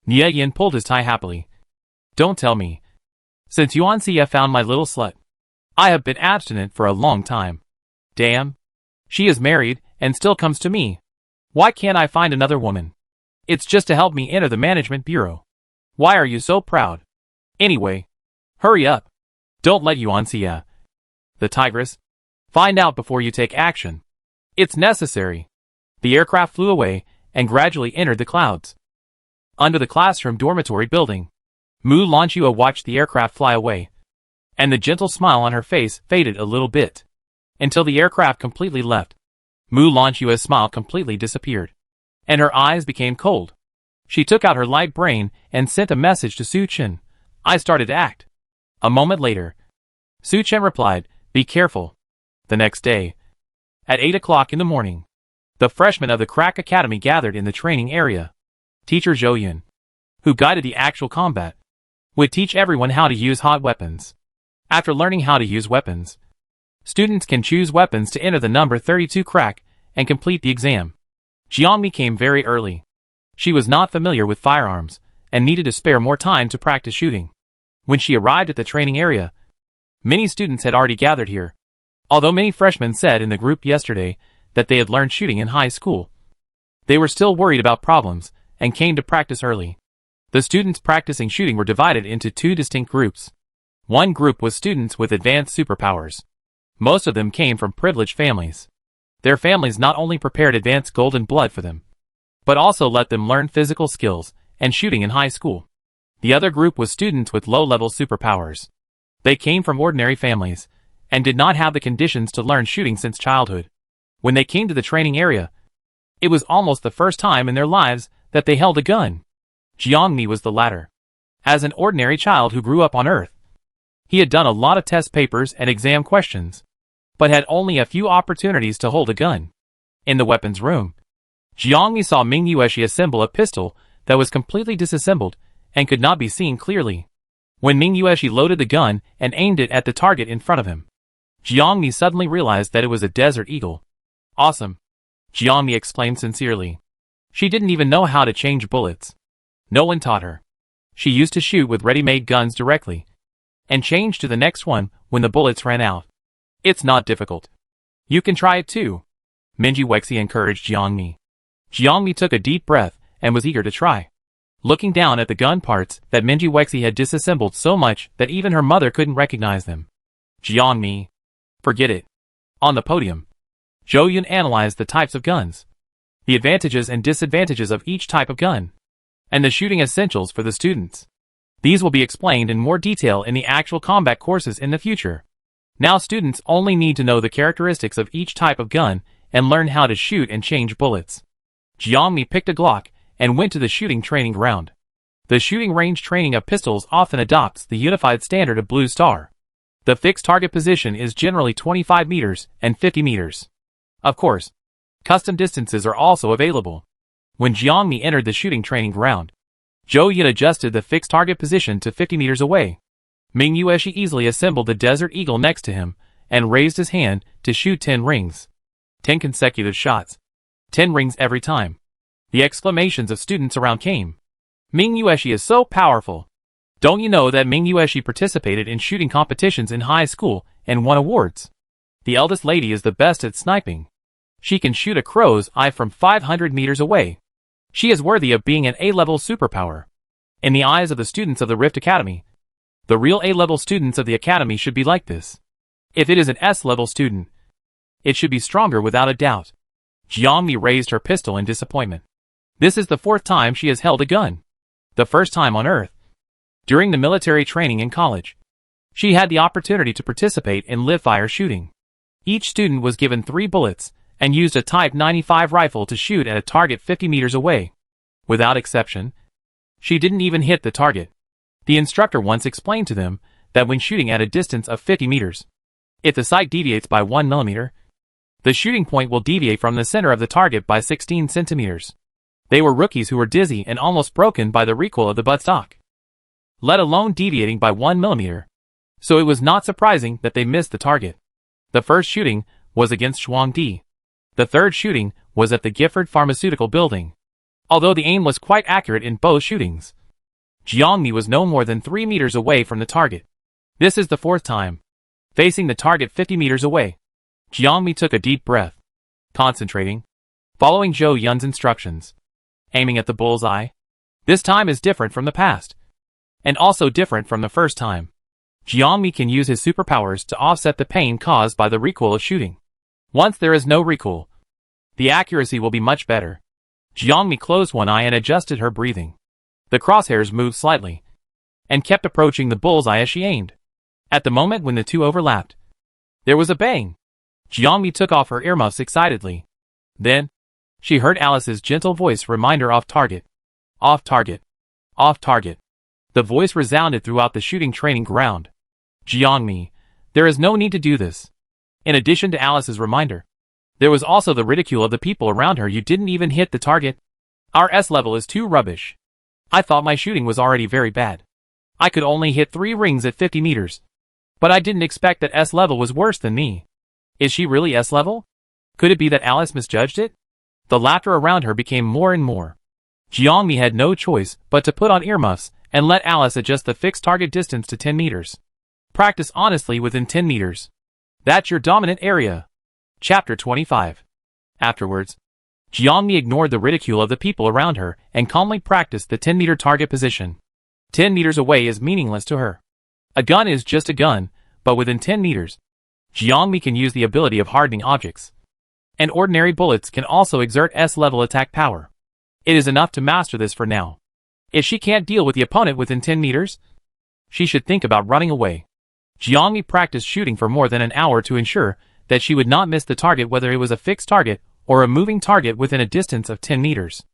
Nie Yin pulled his tie happily. Don't tell me. Since Yuanxia found my little slut, I have been abstinent for a long time. Damn. She is married and still comes to me. Why can't I find another woman? It's just to help me enter the management bureau. Why are you so proud? Anyway, hurry up. Don't let Yuanxia, the tigress, find out before you take action. It's necessary. The aircraft flew away and gradually entered the clouds. Under the classroom dormitory building, Mu Lanchua watched the aircraft fly away, and the gentle smile on her face faded a little bit, until the aircraft completely left. Mu Lanchua's smile completely disappeared, and her eyes became cold. She took out her light brain and sent a message to Su Chen. I started to act. A moment later, Su Chen replied, be careful. The next day, at 8 o'clock in the morning, the freshmen of the Crack Academy gathered in the training area. Teacher Zhou Yun, who guided the actual combat, would teach everyone how to use hot weapons. After learning how to use weapons, students can choose weapons to enter the number 32 crack and complete the exam. Jiangmi came very early. She was not familiar with firearms and needed to spare more time to practice shooting. When she arrived at the training area, many students had already gathered here. Although many freshmen said in the group yesterday that they had learned shooting in high school, they were still worried about problems and came to practice early. The students practicing shooting were divided into two distinct groups. One group was students with advanced superpowers. Most of them came from privileged families. Their families not only prepared advanced golden blood for them, but also let them learn physical skills and shooting in high school. The other group was students with low-level superpowers. They came from ordinary families and did not have the conditions to learn shooting since childhood. When they came to the training area, it was almost the first time in their lives that they held a gun. Jiangmi was the latter. As an ordinary child who grew up on Earth, he had done a lot of test papers and exam questions, but had only a few opportunities to hold a gun. In the weapons room, Jiangmi saw Ming Yueshi assemble a pistol that was completely disassembled and could not be seen clearly. When Ming Yueshi loaded the gun and aimed it at the target in front of him, Jiangmi suddenly realized that it was a Desert Eagle. Awesome, Jiangmi exclaimed sincerely. She didn't even know how to change bullets. No one taught her. She used to shoot with ready-made guns directly, and change to the next one when the bullets ran out. It's not difficult. You can try it too, Minji Wexi encouraged Jiangmi. Jiangmi took a deep breath and was eager to try. Looking down at the gun parts that Minji Wexi had disassembled so much that even her mother couldn't recognize them. Jiangmi, forget it. On the podium, Zhou Yun analyzed the types of guns, the advantages and disadvantages of each type of gun, and the shooting essentials for the students. These will be explained in more detail in the actual combat courses in the future. Now students only need to know the characteristics of each type of gun and learn how to shoot and change bullets. Jiangmi picked a Glock and went to the shooting training ground. The shooting range training of pistols often adopts the unified standard of Blue Star. The fixed target position is generally 25 meters and 50 meters. Of course, custom distances are also available. When Jiangmi entered the shooting training ground, Zhou Yun adjusted the fixed target position to 50 meters away. Ming Yueshi easily assembled the Desert Eagle next to him and raised his hand to shoot 10 rings. 10 consecutive shots. 10 rings every time. The exclamations of students around came. Ming Yueshi is so powerful. Don't you know that Ming Yueshi participated in shooting competitions in high school and won awards? The eldest lady is the best at sniping. She can shoot a crow's eye from 500 meters away. She is worthy of being an A-level superpower. In the eyes of the students of the Rift Academy, the real A-level students of the Academy should be like this. If it is an S-level student, it should be stronger without a doubt. Jiangmi raised her pistol in disappointment. This is the 4th time she has held a gun. The first time on Earth. During the military training in college, she had the opportunity to participate in live-fire shooting. Each student was given 3 bullets and used a Type 95 rifle to shoot at a target 50 meters away. Without exception, she didn't even hit the target. The instructor once explained to them that when shooting at a distance of 50 meters, if the sight deviates by 1 millimeter, the shooting point will deviate from the center of the target by 16 centimeters. They were rookies who were dizzy and almost broken by the recoil of the buttstock, let alone deviating by 1 millimeter. so it was not surprising that they missed the target. The first shooting was against Shuangdi. The third shooting was at the Gifford Pharmaceutical Building. Although the aim was quite accurate in both shootings, Jiangmi was no more than 3 meters away from the target. This is the fourth time. Facing the target 50 meters away, Jiangmi took a deep breath, concentrating, following Zhou Yun's instructions, aiming at the bullseye. This time is different from the past, and also different from the first time. Jiangmi can use his superpowers to offset the pain caused by the recoil of shooting. Once there is no recoil, the accuracy will be much better. Jiangmi closed one eye and adjusted her breathing. The crosshairs moved slightly, and kept approaching the bullseye as she aimed. At the moment when the two overlapped, there was a bang. Jiangmi took off her earmuffs excitedly. Then, she heard Alice's gentle voice remind her off target. Off target. Off target. The voice resounded throughout the shooting training ground. Jiangmi, there is no need to do this. In addition to Alice's reminder, there was also the ridicule of the people around her. You didn't even hit the target. Our S level is too rubbish. I thought my shooting was already very bad. I could only hit 3 rings at 50 meters. But I didn't expect that S level was worse than me. Is she really S level? Could it be that Alice misjudged it? The laughter around her became more and more. Jiangmi had no choice but to put on earmuffs and let Alice adjust the fixed target distance to 10 meters. Practice honestly within 10 meters. That's your dominant area. Chapter 25. Afterwards, Jiangmi ignored the ridicule of the people around her and calmly practiced the 10-meter target position. 10 meters away is meaningless to her. A gun is just a gun, but within 10 meters, Jiangmi can use the ability of hardening objects. And ordinary bullets can also exert S-level attack power. It is enough to master this for now. If she can't deal with the opponent within 10 meters, she should think about running away. Jiangmi practiced shooting for more than an hour to ensure that she would not miss the target, whether it was a fixed target or a moving target within a distance of 10 meters.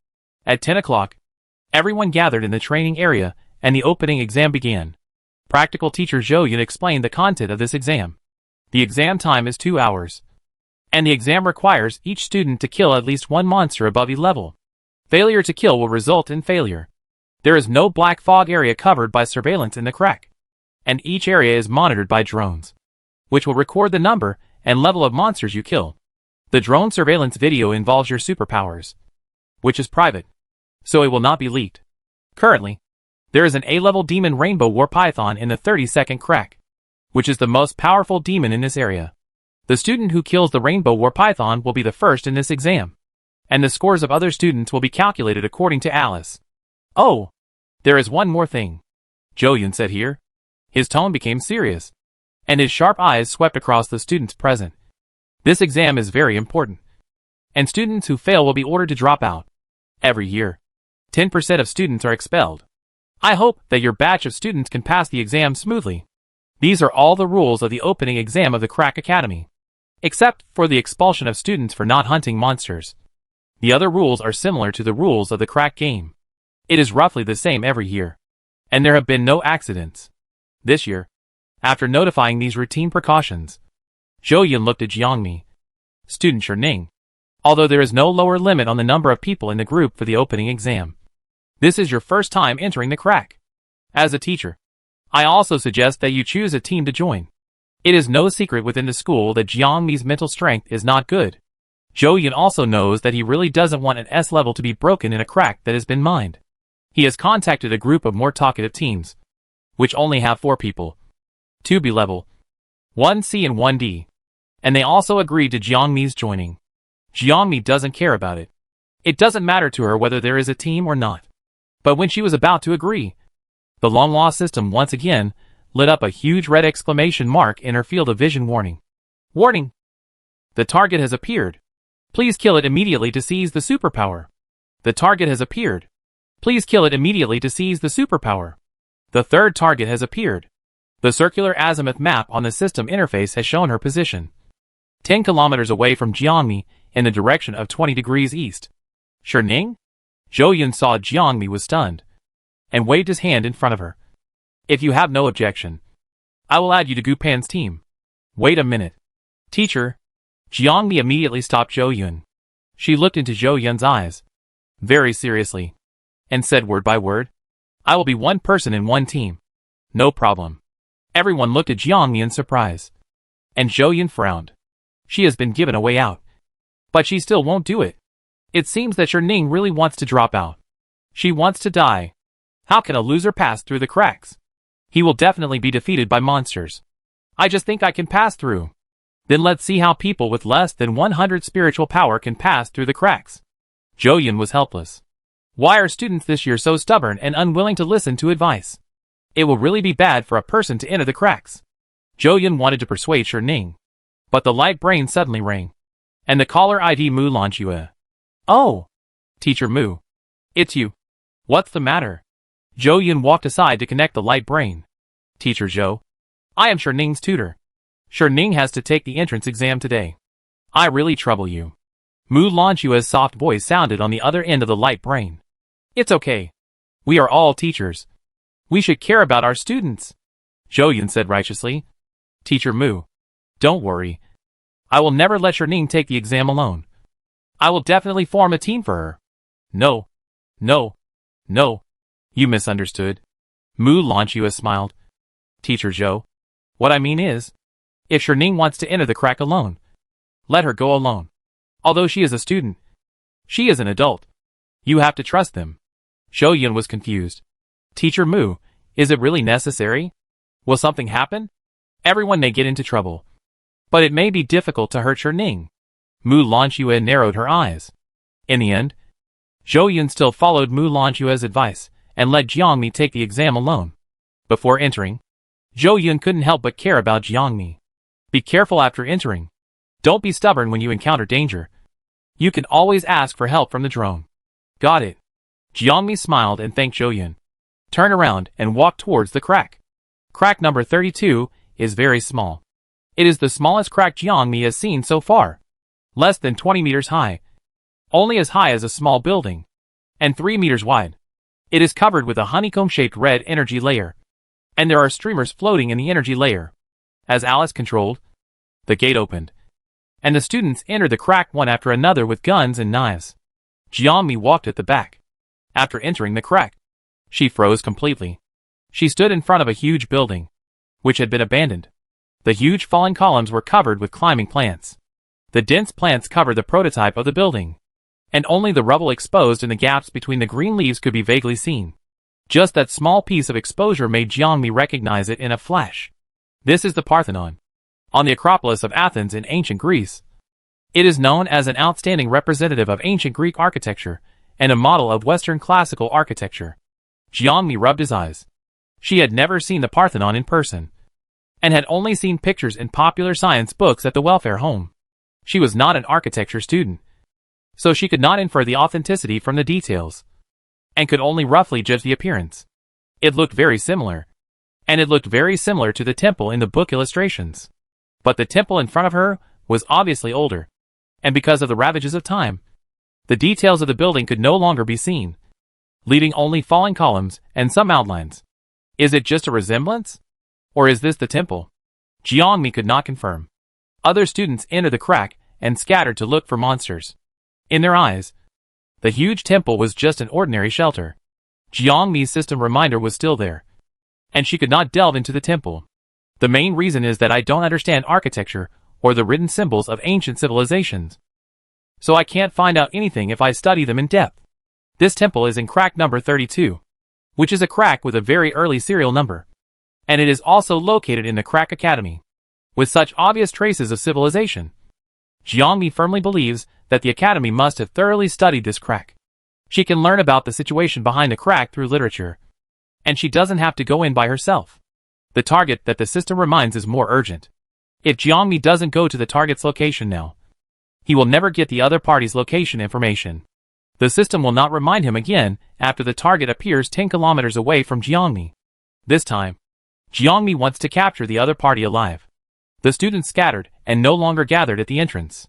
At 10 o'clock, everyone gathered in the training area and the opening exam began. Practical teacher Zhou Yun explained the content of this exam. The exam time is 2 hours. And the exam requires each student to kill at least 1 monster above E level. Failure to kill will result in failure. There is no black fog area covered by surveillance in the crack. And each area is monitored by drones, which will record the number and level of monsters you kill. The drone surveillance video involves your superpowers, which is private, so it will not be leaked. Currently, there is an A-level demon Rainbow War Python in the 30-second crack, which is the most powerful demon in this area. The student who kills the Rainbow War Python will be the first in this exam, and the scores of other students will be calculated according to Alice. Oh, there is one more thing, Zhou Yun said here. His tone became serious, and his sharp eyes swept across the students present. This exam is very important, and students who fail will be ordered to drop out. Every year, 10% of students are expelled. I hope that your batch of students can pass the exam smoothly. These are all the rules of the opening exam of the Crack Academy, except for the expulsion of students for not hunting monsters. The other rules are similar to the rules of the Crack game. It is roughly the same every year, and there have been no accidents. This year, after notifying these routine precautions, Zhou Yun looked at Jiangmi. Student Ning. Although there is no lower limit on the number of people in the group for the opening exam, this is your first time entering the crack. As a teacher, I also suggest that you choose a team to join. It is no secret within the school that Jiangmi's mental strength is not good. Zhou Yun also knows that he really doesn't want an S level to be broken in a crack that has been mined. He has contacted a group of more talkative teams, which only have 4 people. 2 B level, 1 C and 1 D. And they also agreed to Jiangmi's joining. Jiangmi doesn't care about it. It doesn't matter to her whether there is a team or not. But when she was about to agree, the long lost system once again lit up a huge red exclamation mark in her field of vision warning. Warning! The target has appeared. Please kill it immediately to seize the superpower. The target has appeared. Please kill it immediately to seize the superpower. The third target has appeared. The circular azimuth map on the system interface has shown her position. 10 kilometers away from Jiangmi in the direction of 20 degrees east. Ning? Zhou Yun saw Jiangmi was stunned, and waved his hand in front of her. If you have no objection, I will add you to Gu Pan's team. Wait a minute. Teacher. Jiangmi immediately stopped Zhou Yun. She looked into Zhou Yun's eyes, very seriously, and said word by word, I will be one person in one team. No problem. Everyone looked at Jiangmi in surprise. And Zhou Yun frowned. She has been given a way out. But she still won't do it. It seems that Ning really wants to drop out. She wants to die. How can a loser pass through the cracks? He will definitely be defeated by monsters. I just think I can pass through. Then let's see how people with less than 100 spiritual power can pass through the cracks. Zhou Yun was helpless. Why are students this year so stubborn and unwilling to listen to advice? It will really be bad for a person to enter the cracks. Zhou Yun wanted to persuade Ning. But the light brain suddenly rang. And the caller ID Mu Lanchua. Oh! Teacher Mu. It's you. What's the matter? Zhou Yun walked aside to connect the light brain. Teacher Zhou. I am Ning's tutor. Ning has to take the entrance exam today. I really trouble you. Mu Lanchua's soft voice sounded on the other end of the light brain. It's okay. We are all teachers. We should care about our students. Zhou Yun said righteously. Teacher Mu. Don't worry. I will never let Ning take the exam alone. I will definitely form a team for her. No. No. No. You misunderstood. Mu Lanchua smiled. Teacher Zhou. What I mean is, if Ning wants to enter the crack alone, let her go alone. Although she is a student, she is an adult. You have to trust them. Zhou Yun was confused. Teacher Mu, is it really necessary? Will something happen? Everyone may get into trouble. But it may be difficult to hurt Ning. Mu Lanchua narrowed her eyes. In the end, Zhou Yun still followed Mu Lanchua's advice and let Jiangmi take the exam alone. Before entering, Zhou Yun couldn't help but care about Jiangmi. Be careful after entering. Don't be stubborn when you encounter danger. You can always ask for help from the drone. Got it. Jiangmi smiled and thanked Zhou Yun. Turn around and walk towards the crack. Crack number 32 is very small. It is the smallest crack Jiangmi has seen so far. Less than 20 meters high. Only as high as a small building. And 3 meters wide. It is covered with a honeycomb-shaped red energy layer. And there are streamers floating in the energy layer. As Alice controlled, the gate opened. And the students entered the crack one after another with guns and knives. Jiangmi walked at the back. After entering the crack, she froze completely. She stood in front of a huge building, which had been abandoned. The huge fallen columns were covered with climbing plants. The dense plants covered the prototype of the building. And only the rubble exposed in the gaps between the green leaves could be vaguely seen. Just that small piece of exposure made Jiangmi recognize it in a flash. This is the Parthenon, on the Acropolis of Athens in ancient Greece. It is known as an outstanding representative of ancient Greek architecture and a model of Western classical architecture. Jiangmi rubbed his eyes. She had never seen the Parthenon in person, and had only seen pictures in popular science books at the welfare home. She was not an architecture student, so she could not infer the authenticity from the details, and could only roughly judge the appearance. It looked very similar, and it looked very similar to the temple in the book illustrations. But the temple in front of her was obviously older, and because of the ravages of time, the details of the building could no longer be seen, leaving only fallen columns and some outlines. Is it just a resemblance? Or is this the temple? Jiangmi could not confirm. Other students entered the crack and scattered to look for monsters. In their eyes, the huge temple was just an ordinary shelter. Jiangmi's system reminder was still there, and she could not delve into the temple. The main reason is that I don't understand architecture or the written symbols of ancient civilizations. So I can't find out anything if I study them in depth. This temple is in crack number 32, which is a crack with a very early serial number. And it is also located in the Crack Academy, with such obvious traces of civilization. Jiangmi firmly believes that the Academy must have thoroughly studied this crack. She can learn about the situation behind the crack through literature, and she doesn't have to go in by herself. The target that the system reminds is more urgent. If Jiangmi doesn't go to the target's location now, he will never get the other party's location information. The system will not remind him again after the target appears 10 kilometers away from Jiangmi. This time, Jiangmi wants to capture the other party alive. The students scattered and no longer gathered at the entrance.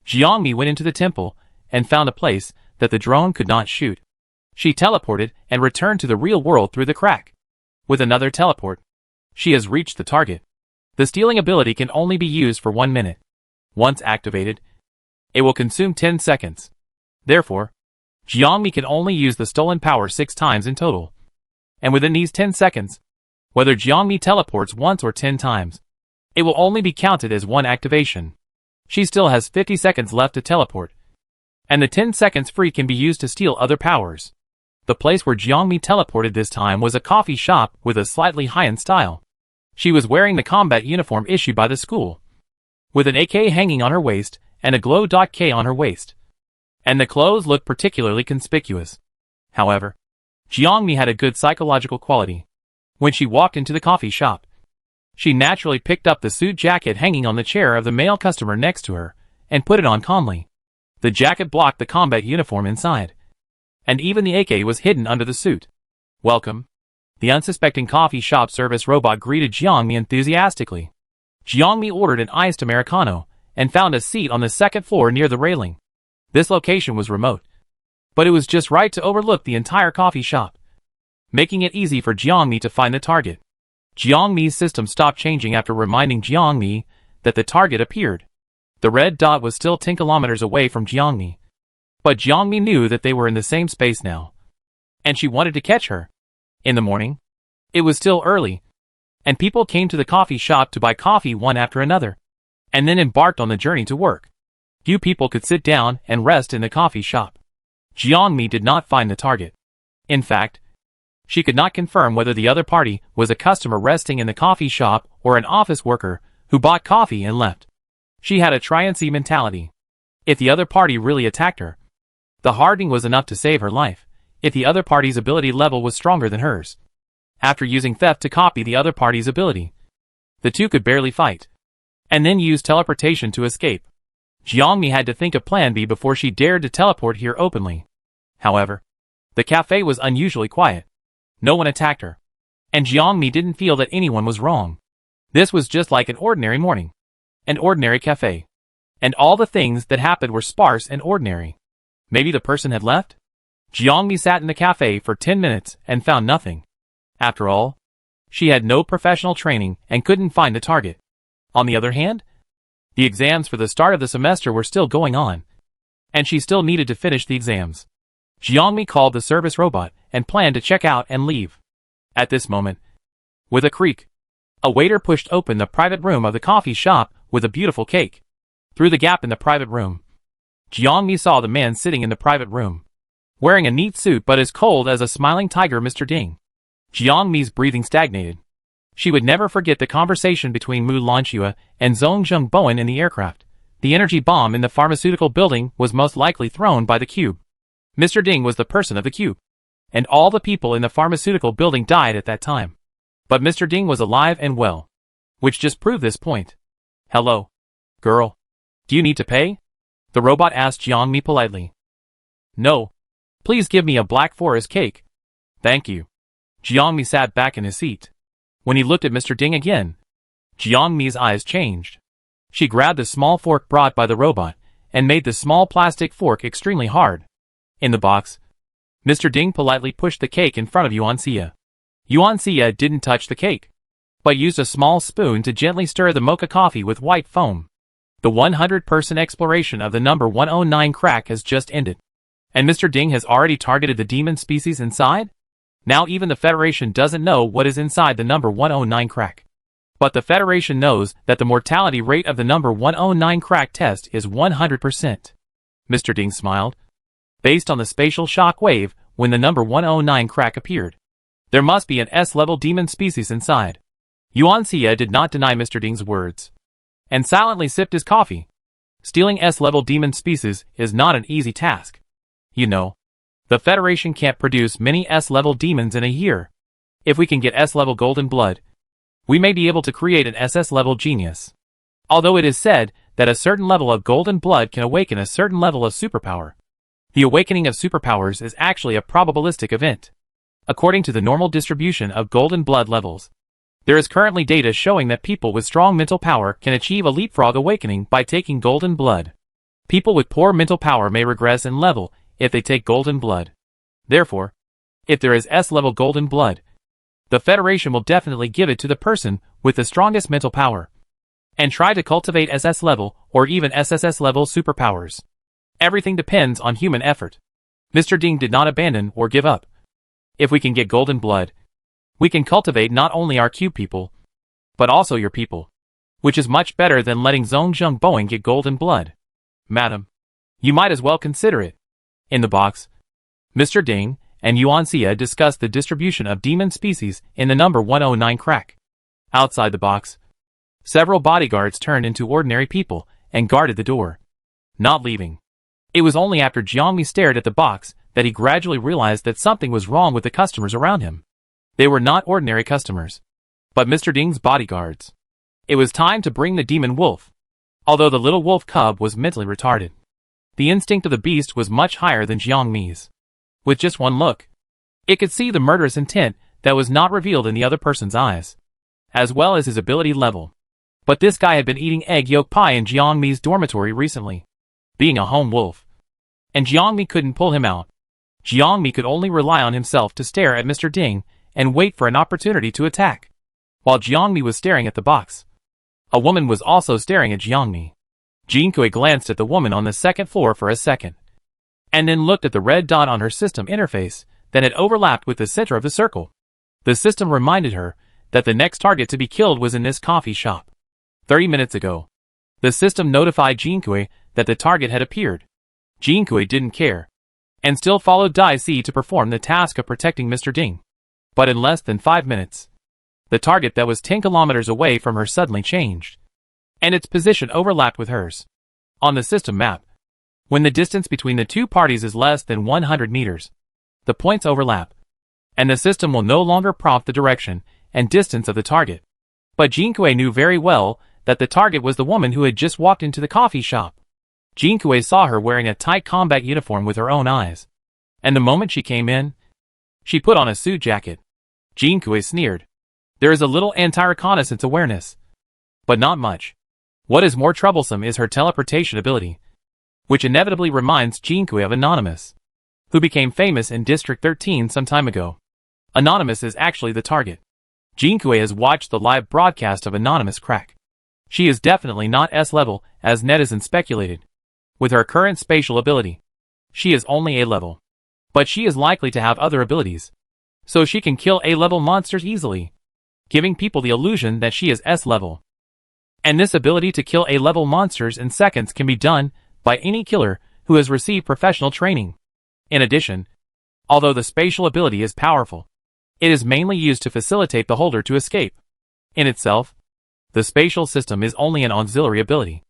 Jiangmi went into the temple and found a place that the drone could not shoot. She teleported and returned to the real world through the crack. With another teleport, she has reached the target. The stealing ability can only be used for 1 minute. Once activated, it will consume 10 seconds. Therefore, Jiangmi can only use the stolen power 6 times in total. And within these 10 seconds, Whether Jiangmi teleports once or 10 times, it will only be counted as one activation. She still has 50 seconds left to teleport, and the 10 seconds free can be used to steal other powers. The place where Jiangmi teleported this time was a coffee shop with a slightly high-end style. She was wearing the combat uniform issued by the school, with an AK hanging on her waist and a glow.K on her waist, and the clothes looked particularly conspicuous. However, Jiangmi had a good psychological quality. When she walked into the coffee shop, she naturally picked up the suit jacket hanging on the chair of the male customer next to her and put it on calmly. The jacket blocked the combat uniform inside, and even the AK was hidden under the suit. "Welcome." The unsuspecting coffee shop service robot greeted Jiangmi enthusiastically. Jiangmi ordered an iced Americano and found a seat on the second floor near the railing. This location was remote, but it was just right to overlook the entire coffee shop, making it easy for Jiangmi to find the target. Jiangmi's system stopped changing after reminding Jiangmi that the target appeared. The red dot was still 10 kilometers away from Jiangmi, but Jiangmi knew that they were in the same space now, and she wanted to catch her. In the morning, it was still early, and people came to the coffee shop to buy coffee one after another, and then embarked on the journey to work. Few people could sit down and rest in the coffee shop. Jiangmi did not find the target. In fact, she could not confirm whether the other party was a customer resting in the coffee shop or an office worker who bought coffee and left. She had a try-and-see mentality. If the other party really attacked her, the hardening was enough to save her life, if the other party's ability level was stronger than hers. After using theft to copy the other party's ability, the two could barely fight, and then use teleportation to escape. Jiangmi had to think of plan B before she dared to teleport here openly. However, the cafe was unusually quiet. No one attacked her, and Jiangmi didn't feel that anyone was wrong. This was just like an ordinary morning, an ordinary cafe, and all the things that happened were sparse and ordinary. Maybe the person had left? Jiangmi sat in the cafe for 10 minutes and found nothing. After all, she had no professional training and couldn't find the target. On the other hand, the exams for the start of the semester were still going on, and she still needed to finish the exams. Jiangmi called the service robot and planned to check out and leave. At this moment, with a creak, a waiter pushed open the private room of the coffee shop with a beautiful cake. Through the gap in the private room, Jiangmi saw the man sitting in the private room, wearing a neat suit but as cold as a smiling tiger, Mr. Ding. Jiangmi's breathing stagnated. She would never forget the conversation between Mu Lanxue and Zhongjung Bowen in the aircraft. The energy bomb in the pharmaceutical building was most likely thrown by the cube. Mr. Ding was the person of the cube, and all the people in the pharmaceutical building died at that time. But Mr. Ding was alive and well, which just proved this point. "Hello, girl. Do you need to pay?" the robot asked Jiangmi politely. "No. Please give me a Black Forest cake." "Thank you." Jiangmi sat back in his seat. When he looked at Mr. Ding again, Jiangmi's eyes changed. She grabbed the small fork brought by the robot and made the small plastic fork extremely hard. In the box, Mr. Ding politely pushed the cake in front of Yuan Xie. Yuan Xie didn't touch the cake, but used a small spoon to gently stir the mocha coffee with white foam. The 100-person exploration of the number 109 crack has just ended, and Mr. Ding has already targeted the demon species inside? Now even the Federation doesn't know what is inside the number 109 crack. But the Federation knows that the mortality rate of the number 109 crack test is 100%. Mr. Ding smiled. Based on the spatial shock wave when the number 109 crack appeared, there must be an S-level demon species inside. Yuan Xie did not deny Mr. Ding's words, and silently sipped his coffee. Stealing S-level demon species is not an easy task. You know, the Federation can't produce many S-level demons in a year. If we can get S-level golden blood, we may be able to create an SS-level genius. Although it is said that a certain level of golden blood can awaken a certain level of superpower, the awakening of superpowers is actually a probabilistic event. According to the normal distribution of golden blood levels, there is currently data showing that people with strong mental power can achieve a leapfrog awakening by taking golden blood. People with poor mental power may regress in level if they take golden blood. Therefore, if there is S-level golden blood, the Federation will definitely give it to the person with the strongest mental power, and try to cultivate SS-level or even SSS-level superpowers. Everything depends on human effort. Mr. Ding did not abandon or give up. If we can get golden blood, We can cultivate not only our cube people, but also your people, which is much better than letting Zhongjung Boeing get golden blood. Madam, you might as well consider it. In the box, Mr. Ding and Yuan Xia discussed the distribution of demon species in the number 109 crack. Outside the box, several bodyguards turned into ordinary people and guarded the door, not leaving. It was only after Jiangmi stared at the box that he gradually realized that something was wrong with the customers around him. They were not ordinary customers, but Mr. Ding's bodyguards. It was time to bring the demon wolf. Although the little wolf cub was mentally retarded, the instinct of the beast was much higher than Jiangmi's. With just one look, it could see the murderous intent that was not revealed in the other person's eyes, as well as his ability level. But this guy had been eating egg yolk pie in Jiangmi's dormitory recently, being a home wolf, and Jiangmi couldn't pull him out. Jiangmi could only rely on himself to stare at Mr. Ding and wait for an opportunity to attack. While Jiangmi was staring at the box, a woman was also staring at Jiangmi. Jinkui glanced at the woman on the second floor for a second, and then looked at the red dot on her system interface that had overlapped with the center of the circle. The system reminded her that the next target to be killed was in this coffee shop. 30 minutes ago, the system notified Jinkui that the target had appeared. Jinkui didn't care, and still followed Dai Si to perform the task of protecting Mr. Ding. But in less than 5 minutes, the target that was 10 kilometers away from her suddenly changed, and its position overlapped with hers. On the system map, when the distance between the two parties is less than 100 meters, the points overlap, and the system will no longer prompt the direction and distance of the target. But Jinkui knew very well that the target was the woman who had just walked into the coffee shop. Jinkui saw her wearing a tight combat uniform with her own eyes, and the moment she came in, she put on a suit jacket. Jinkui sneered. There is a little anti-reconnaissance awareness, but not much. What is more troublesome is her teleportation ability, which inevitably reminds Jinkui of Anonymous, who became famous in District 13 some time ago. Anonymous is actually the target. Jinkui has watched the live broadcast of Anonymous crack. She is definitely not S-level, as netizens speculated. With her current spatial ability, she is only A-level. But she is likely to have other abilities, so she can kill A-level monsters easily, giving people the illusion that she is S-level. And this ability to kill A-level monsters in seconds can be done by any killer who has received professional training. In addition, although the spatial ability is powerful, it is mainly used to facilitate the holder to escape. In itself, the spatial system is only an auxiliary ability.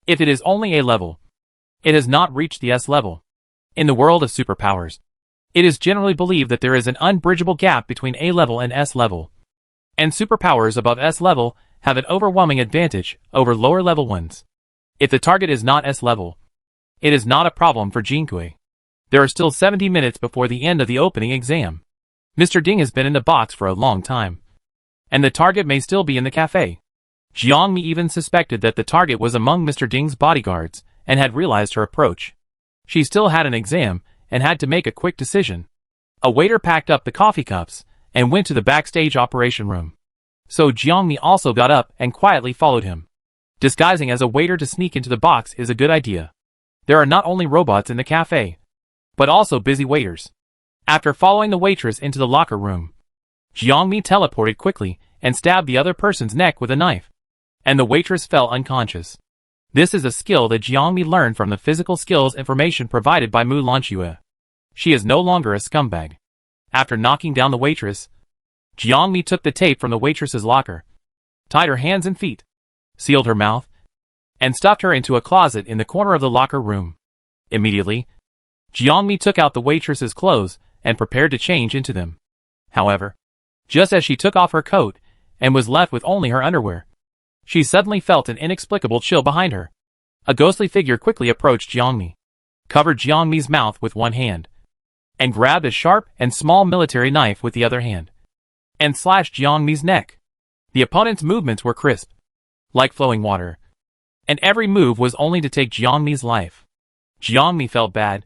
If it is only A-level, it has not reached the S-level. In the world of superpowers, it is generally believed that there is an unbridgeable gap between A-level and S-level, and superpowers above S-level have an overwhelming advantage over lower-level ones. If the target is not S-level, it is not a problem for Jinkui. There are still 70 minutes before the end of the opening exam. Mr. Ding has been in the box for a long time, and the target may still be in the cafe. Jiangmi even suspected that the target was among Mr. Ding's bodyguards and had realized her approach. She still had an exam and had to make a quick decision. A waiter packed up the coffee cups and went to the backstage operation room. So Jiangmi also got up and quietly followed him. Disguising as a waiter to sneak into the box is a good idea. There are not only robots in the cafe, but also busy waiters. After following the waitress into the locker room, Jiangmi teleported quickly and stabbed the other person's neck with a knife, and the waitress fell unconscious. This is a skill that Jiangmi learned from the physical skills information provided by Mu Lanxue. She is no longer a scumbag. After knocking down the waitress, Jiangmi took the tape from the waitress's locker, tied her hands and feet, sealed her mouth, and stuffed her into a closet in the corner of the locker room. Immediately, Jiangmi took out the waitress's clothes and prepared to change into them. However, just as she took off her coat and was left with only her underwear, she suddenly felt an inexplicable chill behind her. A ghostly figure quickly approached Jiangmi, covered Jiangmi's mouth with one hand, and grabbed a sharp and small military knife with the other hand, and slashed Jiangmi's neck. The opponent's movements were crisp, like flowing water, and every move was only to take Jiangmi's life. Jiangmi felt bad,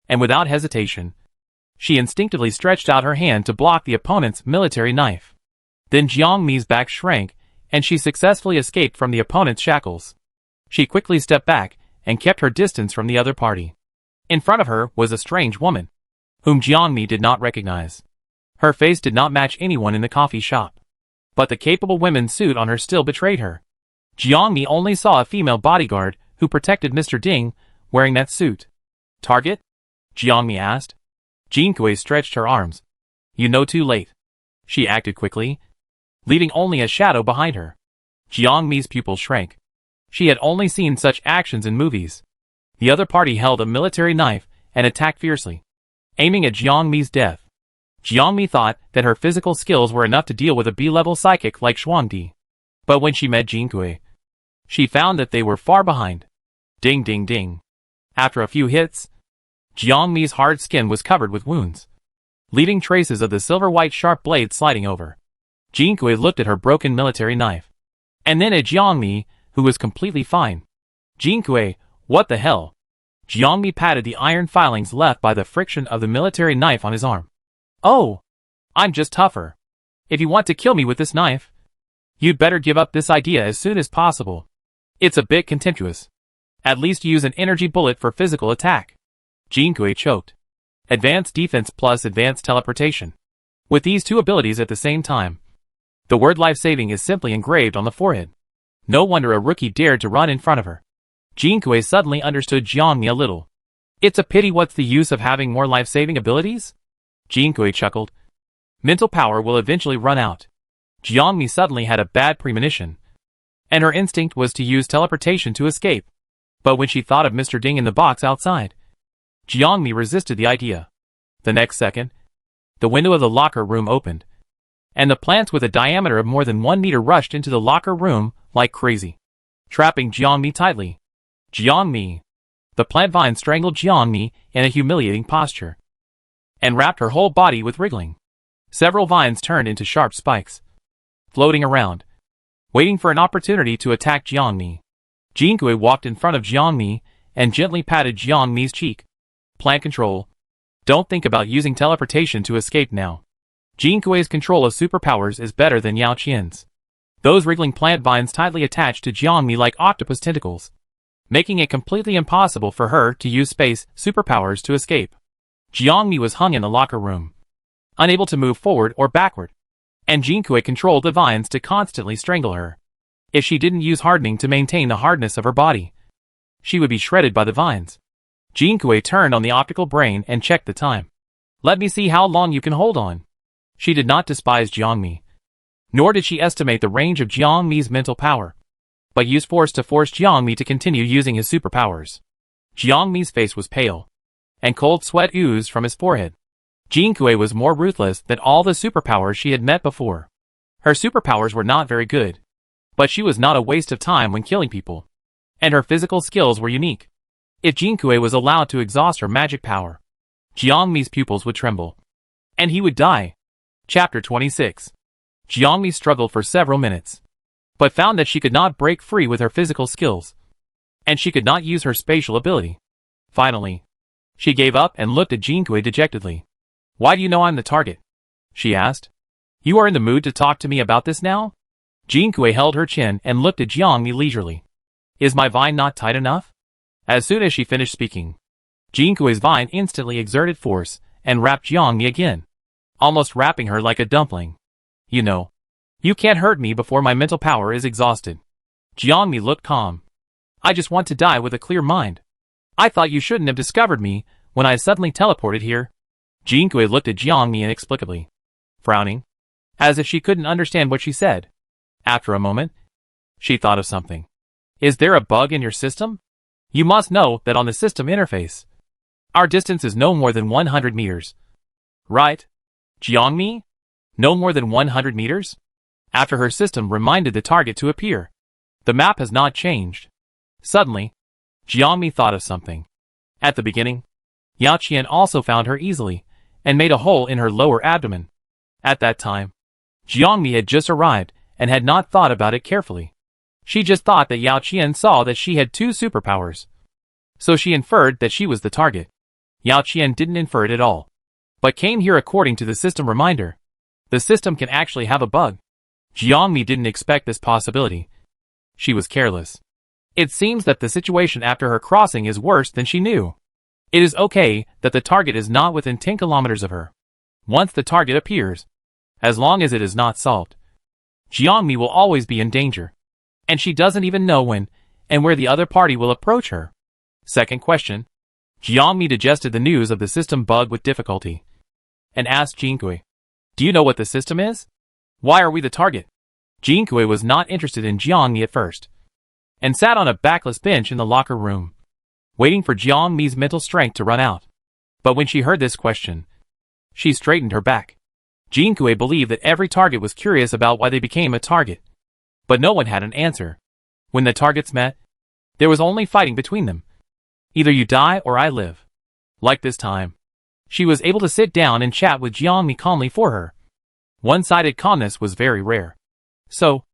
and without hesitation, she instinctively stretched out her hand to block the opponent's military knife. Then Jiangmi's back shrank, and she successfully escaped from the opponent's shackles. She quickly stepped back and kept her distance from the other party. In front of her was a strange woman, whom Jiangmi did not recognize. Her face did not match anyone in the coffee shop. But the capable women's suit on her still betrayed her. Jiangmi only saw a female bodyguard who protected Mr. Ding wearing that suit. Target? Jiangmi asked. Jinkui stretched her arms. You know, too late. She acted quickly, leaving only a shadow behind her. Jiangmi's pupils shrank. She had only seen such actions in movies. The other party held a military knife and attacked fiercely, aiming at Jiangmi's death. Jiangmi thought that her physical skills were enough to deal with a B-level psychic like Xuangdi. But when she met Jinkui, she found that they were far behind. Ding ding ding. After a few hits, Jiangmi's hard skin was covered with wounds, leaving traces of the silver-white sharp blade sliding over. Jinkui looked at her broken military knife, and then at Jiangmi, who was completely fine. Jinkui, what the hell? Jiangmi patted the iron filings left by the friction of the military knife on his arm. Oh, I'm just tougher. If you want to kill me with this knife, you'd better give up this idea as soon as possible. It's a bit contemptuous. At least use an energy bullet for physical attack. Jinkui choked. Advanced defense plus advanced teleportation. With these two abilities at the same time, the word life-saving is simply engraved on the forehead. No wonder a rookie dared to run in front of her. Jinkui suddenly understood Jiangmi a little. It's a pity, what's the use of having more life-saving abilities? Jinkui chuckled. Mental power will eventually run out. Jiangmi suddenly had a bad premonition, and her instinct was to use teleportation to escape. But when she thought of Mr. Ding in the box outside, Jiangmi resisted the idea. The next second, the window of the locker room opened, and the plants with a diameter of more than 1 meter rushed into the locker room like crazy, trapping Jiangmi tightly. Jiangmi! The plant vine strangled Jiangmi in a humiliating posture, and wrapped her whole body with wriggling. Several vines turned into sharp spikes, floating around, waiting for an opportunity to attack Jiangmi. Jinkui walked in front of Jiangmi and gently patted Jiangmi's cheek. Plant control. Don't think about using teleportation to escape now. Jinkui's control of superpowers is better than Yao Qian's. Those wriggling plant vines tightly attached to Jiangmi like octopus tentacles, making it completely impossible for her to use space superpowers to escape. Jiangmi was hung in the locker room, unable to move forward or backward, and Jinkui controlled the vines to constantly strangle her. If she didn't use hardening to maintain the hardness of her body, she would be shredded by the vines. Jinkui turned on the optical brain and checked the time. Let me see how long you can hold on. She did not despise Jiangmi, nor did she estimate the range of Jiangmi's mental power, but used force to force Jiangmi to continue using his superpowers. Jiangmi's face was pale, and cold sweat oozed from his forehead. Jinkui was more ruthless than all the superpowers she had met before. Her superpowers were not very good, but she was not a waste of time when killing people, and her physical skills were unique. If Jinkui was allowed to exhaust her magic power, Jiangmi's pupils would tremble, and he would die. Chapter 26. Jiangmi struggled for several minutes, but found that she could not break free with her physical skills, and she could not use her spatial ability. Finally, she gave up and looked at Jinkui dejectedly. Why do you know I'm the target? She asked. You are in the mood to talk to me about this now? Jinkui held her chin and looked at Jiangmi leisurely. Is my vine not tight enough? As soon as she finished speaking, Jinkui's vine instantly exerted force and wrapped Jiangmi again, almost wrapping her like a dumpling. You know, you can't hurt me before my mental power is exhausted. Jiangmi looked calm. I just want to die with a clear mind. I thought you shouldn't have discovered me when I suddenly teleported here. Jinkui looked at Jiangmi inexplicably, frowning, as if she couldn't understand what she said. After a moment, she thought of something. Is there a bug in your system? You must know that on the system interface, our distance is no more than 100 meters. Right? Jiangmi? No more than 100 meters? After her system reminded the target to appear. The map has not changed. Suddenly, Jiangmi thought of something. At the beginning, Yao Qian also found her easily, and made a hole in her lower abdomen. At that time, Jiangmi had just arrived, and had not thought about it carefully. She just thought that Yao Qian saw that she had 2 superpowers, so she inferred that she was the target. Yao Qian didn't infer it at all, but came here according to the system reminder. The system can actually have a bug. Jiangmi didn't expect this possibility. She was careless. It seems that the situation after her crossing is worse than she knew. It is okay that the target is not within 10 kilometers of her, Once the target appears, as long as it is not solved, Jiangmi will always be in danger. And she doesn't even know when and where the other party will approach her. Second question. Jiangmi digested the news of the system bug with difficulty and asked Jinkui, "Do you know what the system is? Why are we the target?" Jinkui was not interested in Jiangmi at first and sat on a backless bench in the locker room, waiting for Jiangmi's mental strength to run out. But when she heard this question, she straightened her back. Jinkui believed that every target was curious about why they became a target, but no one had an answer. When the targets met, there was only fighting between them. Either you die or I live. Like this time, she was able to sit down and chat with Jiangmi calmly for her. One-sided calmness was very rare. "So,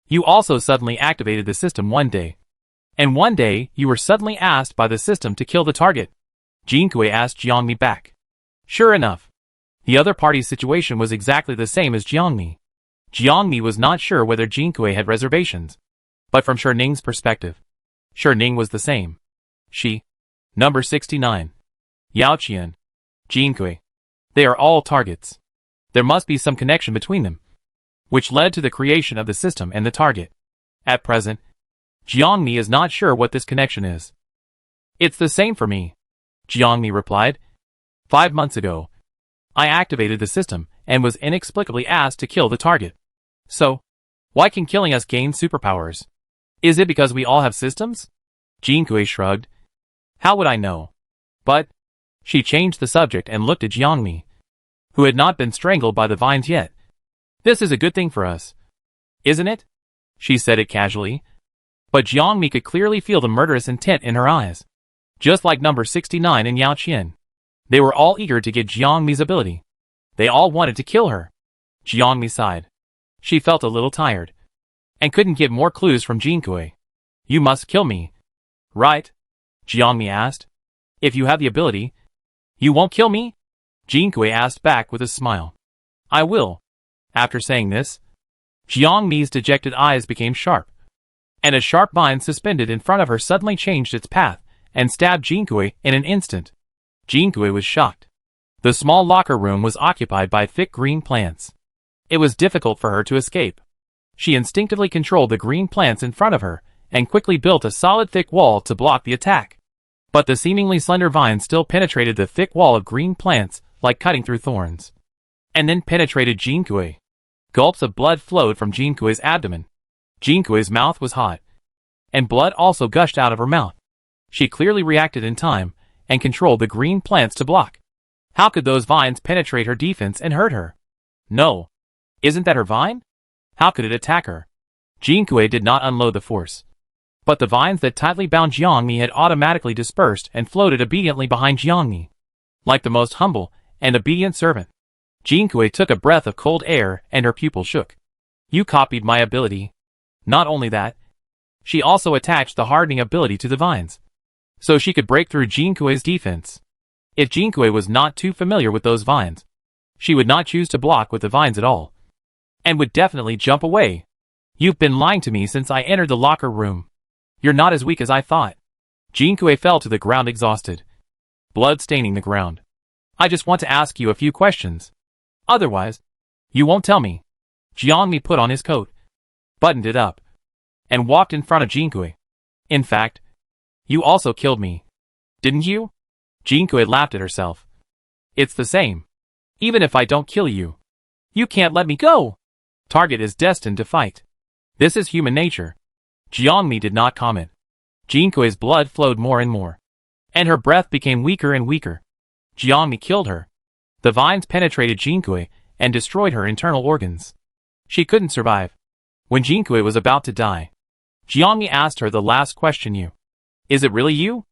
you also suddenly activated the system one day. And one day, you were suddenly asked by the system to kill the target?" Jinkui asked Jiangmi back. Sure enough, the other party's situation was exactly the same as Jiangmi. Jiangmi was not sure whether Jinkui had reservations, but from Sherning's perspective, Sherning was the same. She. Number 69. Yaoqian. Jinkui. They are all targets. There must be some connection between them, which led to the creation of the system and the target. At present, Jiangmi is not sure what this connection is. "It's the same for me," Jiangmi replied. 5 months ago, I activated the system and was inexplicably asked to kill the target. So, why can killing us gain superpowers? Is it because we all have systems? Jinkui shrugged. How would I know? But, she changed the subject and looked at Jiangmi, who had not been strangled by the vines yet. This is a good thing for us, isn't it? She said it casually. But Jiangmi could clearly feel the murderous intent in her eyes. Just like number 69 and Yao Qian. They were all eager to get Jiangmi's ability. They all wanted to kill her. Jiangmi sighed. She felt a little tired, and couldn't get more clues from Jinkui. You must kill me, right? Jiangmi asked. If you have the ability, you won't kill me? Jinkui asked back with a smile. I will. After saying this, Jiangmi's dejected eyes became sharp, and a sharp vine suspended in front of her suddenly changed its path and stabbed Jinkui in an instant. Jinkui was shocked. The small locker room was occupied by thick green plants. It was difficult for her to escape. She instinctively controlled the green plants in front of her and quickly built a solid thick wall to block the attack. But the seemingly slender vine still penetrated the thick wall of green plants like cutting through thorns, and then penetrated Jinkui. Gulps of blood flowed from Jinkui's abdomen. Jinkui's mouth was hot, and blood also gushed out of her mouth. She clearly reacted in time and controlled the green plants to block. How could those vines penetrate her defense and hurt her? No. Isn't that her vine? How could it attack her? Jinkui did not unload the force, but the vines that tightly bound Jiangmi had automatically dispersed and floated obediently behind Jiangmi. Like the most humble and obedient servant, Jinkui took a breath of cold air and her pupil shook. You copied my ability. Not only that, she also attached the hardening ability to the vines, so she could break through Jinkui's defense. If Jinkui was not too familiar with those vines, she would not choose to block with the vines at all, and would definitely jump away. You've been lying to me since I entered the locker room. You're not as weak as I thought. Jinkui fell to the ground exhausted, blood staining the ground. I just want to ask you a few questions. Otherwise, you won't tell me. Jiangmi put on his coat, buttoned it up, and walked in front of Jinkui. In fact, you also killed me, didn't you? Jinkui laughed at herself. It's the same. Even if I don't kill you, you can't let me go. Target is destined to fight. This is human nature. Jiangmi did not comment. Jinkui's blood flowed more and more, and her breath became weaker and weaker. Jiangmi killed her. The vines penetrated Jinkui and destroyed her internal organs. She couldn't survive. When Jinkui was about to die, Jiangmi asked her the last question. Is it really you?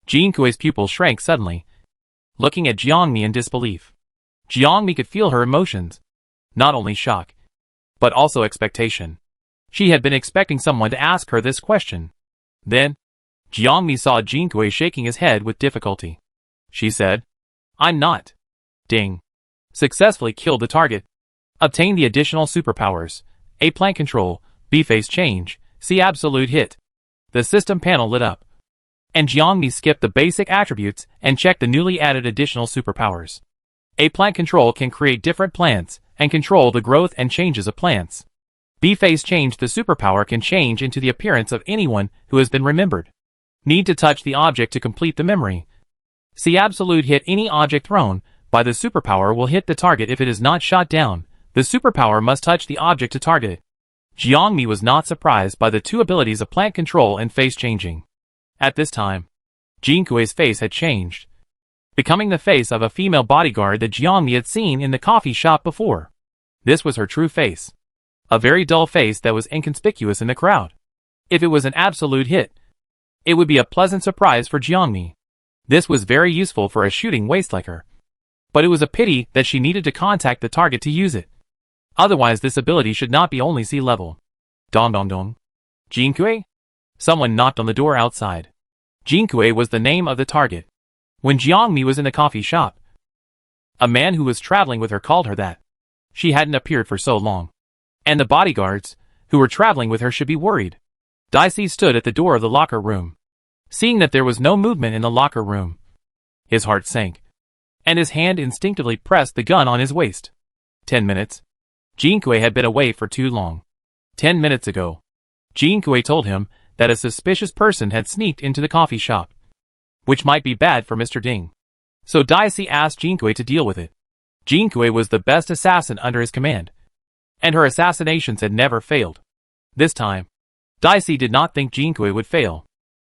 Jinkui's pupil shrank suddenly, looking at Jiangmi in disbelief. Jiangmi could feel her emotions. Not only shock, but also expectation. She had been expecting someone to ask her this question. Then, Jiangmi saw Jinkui shaking his head with difficulty. She said, I'm not. Ding. Successfully killed the target. Obtain the additional superpowers. A plant control, B phase change, C absolute hit. The system panel lit up, and Jiangmi skipped the basic attributes and checked the newly added additional superpowers. A plant control can create different plants and control the growth and changes of plants. B. Phase change. The superpower can change into the appearance of anyone who has been remembered. Need to touch the object to complete the memory. C. Absolute hit. Any object thrown by the superpower will hit the target if it is not shot down. The superpower must touch the object to target it. Jiangmi was not surprised by the two abilities of plant control and face changing. At this time, Jinkui's face had changed, becoming the face of a female bodyguard that Jiangmi had seen in the coffee shop before. This was her true face. A very dull face that was inconspicuous in the crowd. If it was an absolute hit, it would be a pleasant surprise for Jiangmi. This was very useful for a shooting waste like her. But it was a pity that she needed to contact the target to use it. Otherwise this ability should not be only sea level. Dong dong dong. Jinkui? Someone knocked on the door outside. Jinkui was the name of the target. When Jiangmi was in the coffee shop, a man who was traveling with her called her that. She hadn't appeared for so long. And the bodyguards, who were traveling with her, should be worried. Daisy stood at the door of the locker room. Seeing that there was no movement in the locker room, his heart sank, and his hand instinctively pressed the gun on his waist. 10 minutes. Jinkui had been away for too long. 10 minutes ago, Jinkui told him that a suspicious person had sneaked into the coffee shop, which might be bad for Mr. Ding. So Daisy asked Jinkui to deal with it. Jinkui was the best assassin under his command, and her assassinations had never failed. This time, Daisy did not think Jinkui would fail.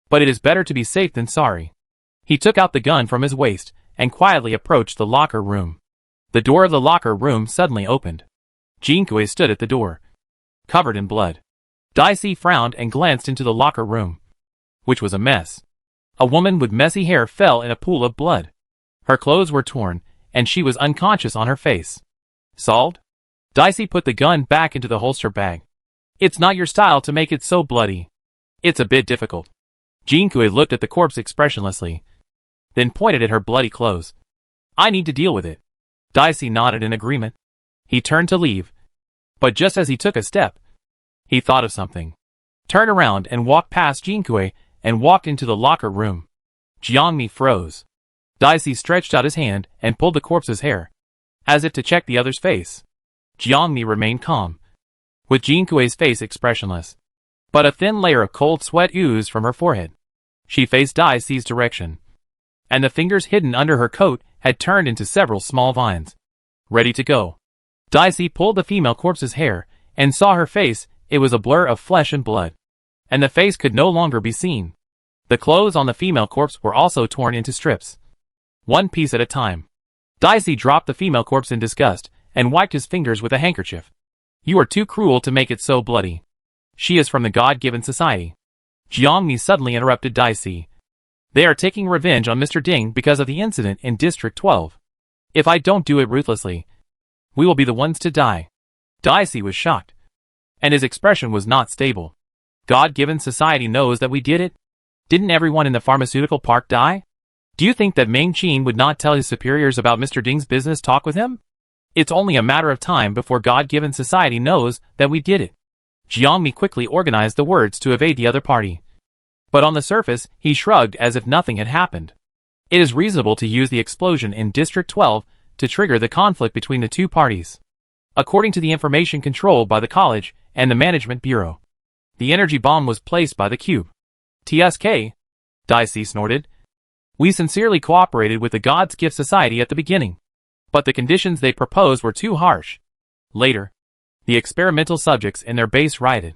But it is better to be safe than sorry. He took out the gun from his waist and quietly approached the locker room. The door of the locker room suddenly opened. Jinkui stood at the door, covered in blood. Daisy frowned and glanced into the locker room, which was a mess. A woman with messy hair fell in a pool of blood. Her clothes were torn, and she was unconscious on her face. Solved? Daisy put the gun back into the holster bag. It's not your style to make it so bloody. It's a bit difficult. Jinkui looked at the corpse expressionlessly, then pointed at her bloody clothes. I need to deal with it. Daisy nodded in agreement. He turned to leave, but just as he took a step, he thought of something. Turned around and walked past Jinkui and walked into the locker room. Jiangmi froze. Daisy stretched out his hand and pulled the corpse's hair, as if to check the other's face. Jiangmi remained calm, with Jinkui's face expressionless, but a thin layer of cold sweat oozed from her forehead. She faced Daisy's direction, and the fingers hidden under her coat had turned into several small vines. Ready to go. Daisy pulled the female corpse's hair and saw her face. It was a blur of flesh and blood, and the face could no longer be seen. The clothes on the female corpse were also torn into strips, one piece at a time. Daisy dropped the female corpse in disgust and wiped his fingers with a handkerchief. You are too cruel to make it so bloody. She is from the God-given society. Jiangmi suddenly interrupted Daisy. They are taking revenge on Mr. Ding because of the incident in District 12. If I don't do it ruthlessly, we will be the ones to die. Daisy was shocked, and his expression was not stable. God-given society knows that we did it? Didn't everyone in the pharmaceutical park die? Do you think that Meng Qin would not tell his superiors about Mr. Ding's business talk with him? It's only a matter of time before God-given society knows that we did it. Jiangmi quickly organized the words to evade the other party. But on the surface, he shrugged as if nothing had happened. It is reasonable to use the explosion in District 12 to trigger the conflict between the two parties. According to the information controlled by the college and the management bureau, the energy bomb was placed by the cube. TSK, Daisy snorted. We sincerely cooperated with the God's Gift Society at the beginning, but the conditions they proposed were too harsh. Later, the experimental subjects in their base rioted.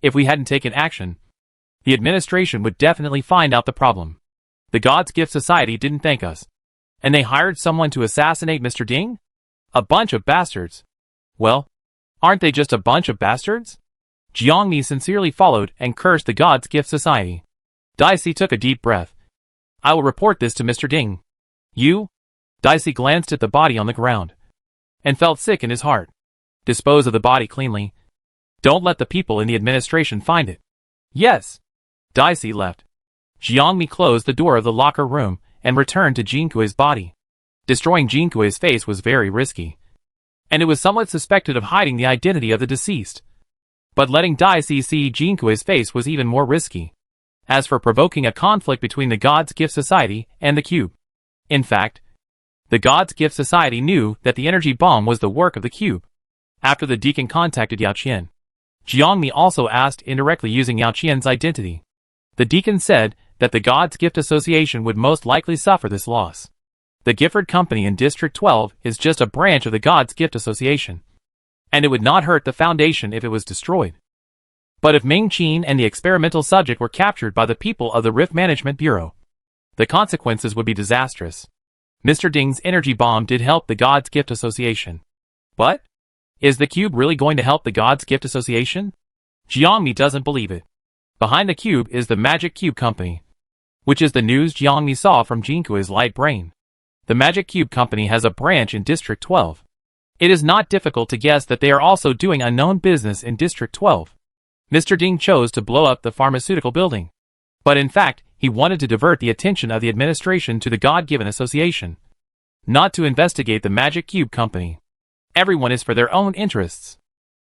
If we hadn't taken action, the administration would definitely find out the problem. The God's Gift Society didn't thank us, and they hired someone to assassinate Mr. Ding? A bunch of bastards. Well, aren't they just a bunch of bastards? Jiangmi sincerely followed and cursed the God's Gift Society. Daisy took a deep breath. I will report this to Mr. Ding. You? Daisy glanced at the body on the ground, and felt sick in his heart. Dispose of the body cleanly. Don't let the people in the administration find it. Yes. Daisy left. Jiangmi closed the door of the locker room and returned to Jinkui's body. Destroying Jinkui's face was very risky, and it was somewhat suspected of hiding the identity of the deceased. But letting Daisy see Jinkui's face was even more risky. As for provoking a conflict between the God's Gift Society and the Cube, in fact, The God's Gift Society knew that the energy bomb was the work of the cube. After the deacon contacted Yao Qian, Jiangmi also asked indirectly using Yao Qian's identity. The deacon said that the God's Gift Association would most likely suffer this loss. The Gifford Company in District 12 is just a branch of the God's Gift Association, and it would not hurt the Foundation if it was destroyed. But if Ming Qin and the experimental subject were captured by the people of the Rift Management Bureau, the consequences would be disastrous. Mr. Ding's energy bomb did help the God's Gift Association. But is the cube really going to help the God's Gift Association? Jiangmi doesn't believe it. Behind the cube is the Magic Cube Company, which is the news Jiangmi saw from Jinkui's light brain. The Magic Cube Company has a branch in District 12. It is not difficult to guess that they are also doing unknown business in District 12. Mr. Ding chose to blow up the pharmaceutical building, but in fact, he wanted to divert the attention of the administration to the God-given association, not to investigate the Magic Cube Company. Everyone is for their own interests.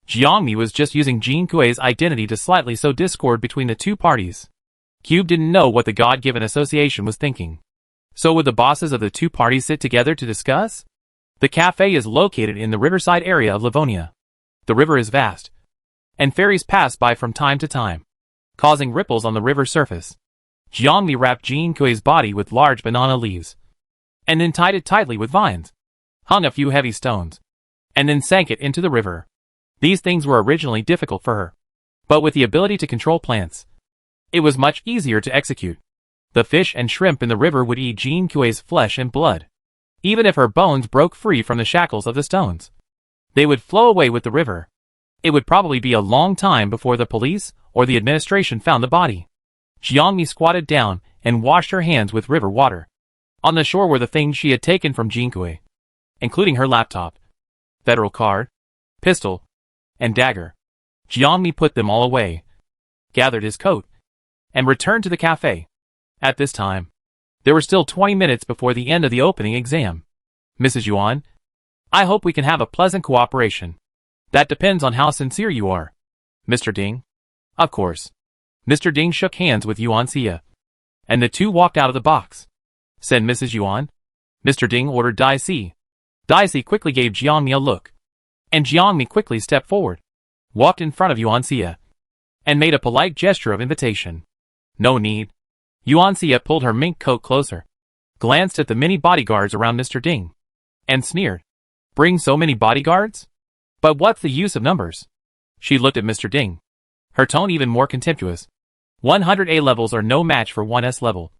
Jiangmi was just using Jin Kuei's identity to slightly sow discord between the two parties. Cube didn't know what the God-given association was thinking. So would the bosses of the two parties sit together to discuss? The cafe is located in the riverside area of Livonia. The river is vast, and ferries pass by from time to time, causing ripples on the river surface. Jiangmi wrapped Jin Kuei's body with large banana leaves, and then tied it tightly with vines, hung a few heavy stones, and then sank it into the river. These things were originally difficult for her, but with the ability to control plants, it was much easier to execute. The fish and shrimp in the river would eat Jin Kuei's flesh and blood. Even if her bones broke free from the shackles of the stones, they would flow away with the river. It would probably be a long time before the police or the administration found the body. Jiangmi squatted down and washed her hands with river water. On the shore were the things she had taken from Jin Kui, including her laptop, federal card, pistol, and dagger. Jiangmi put them all away, gathered his coat, and returned to the cafe. At this time, there were still 20 minutes before the end of the opening exam. Mrs. Yuan, I hope we can have a pleasant cooperation. That depends on how sincere you are. Mr. Ding? Of course. Mr. Ding shook hands with Yuan Xia, and the two walked out of the box. Send Mrs. Yuan. Mr. Ding ordered Dai Si. Dai Si quickly gave Jiangmi a look, and Jiangmi quickly stepped forward, walked in front of Yuan Xia, and made a polite gesture of invitation. No need. Yuan Xia pulled her mink coat closer, glanced at the many bodyguards around Mr. Ding, and sneered. Bring so many bodyguards? But what's the use of numbers? She looked at Mr. Ding, her tone even more contemptuous. 100 A levels are no match for 1 S level.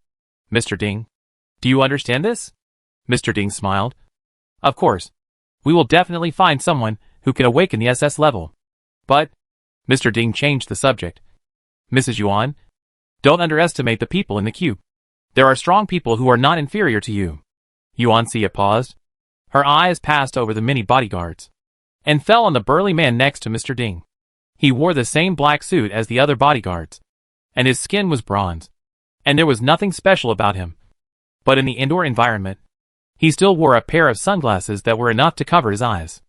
Mr. Ding, do you understand this? Mr. Ding smiled. Of course. We will definitely find someone who can awaken the SS level. But, Mr. Ding changed the subject. Mrs. Yuan, don't underestimate the people in the cube. There are strong people who are not inferior to you. Yuan Xia paused. Her eyes passed over the many bodyguards, and fell on the burly man next to Mr. Ding. He wore the same black suit as the other bodyguards, and his skin was bronze, and there was nothing special about him. But in the indoor environment, he still wore a pair of sunglasses that were enough to cover his eyes.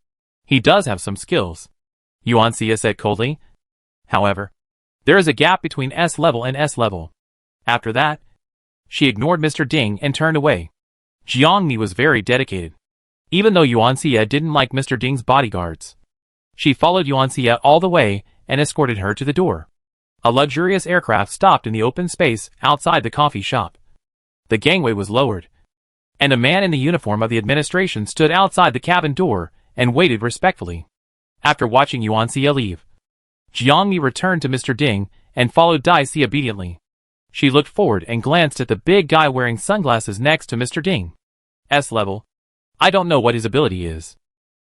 He does have some skills, Yuan Xia said coldly. However, there is a gap between S level and S level. After that, she ignored Mr. Ding and turned away. Jiangmi was very dedicated, even though Yuan Xia didn't like Mr. Ding's bodyguards. She followed Yuan Xia all the way and escorted her to the door. A luxurious aircraft stopped in the open space outside the coffee shop. The gangway was lowered, and a man in the uniform of the administration stood outside the cabin door and waited respectfully. After watching Yuan Xia leave, Jiangmi returned to Mr. Ding and followed Dai Si obediently. She looked forward and glanced at the big guy wearing sunglasses next to Mr. Ding. S level. I don't know what his ability is.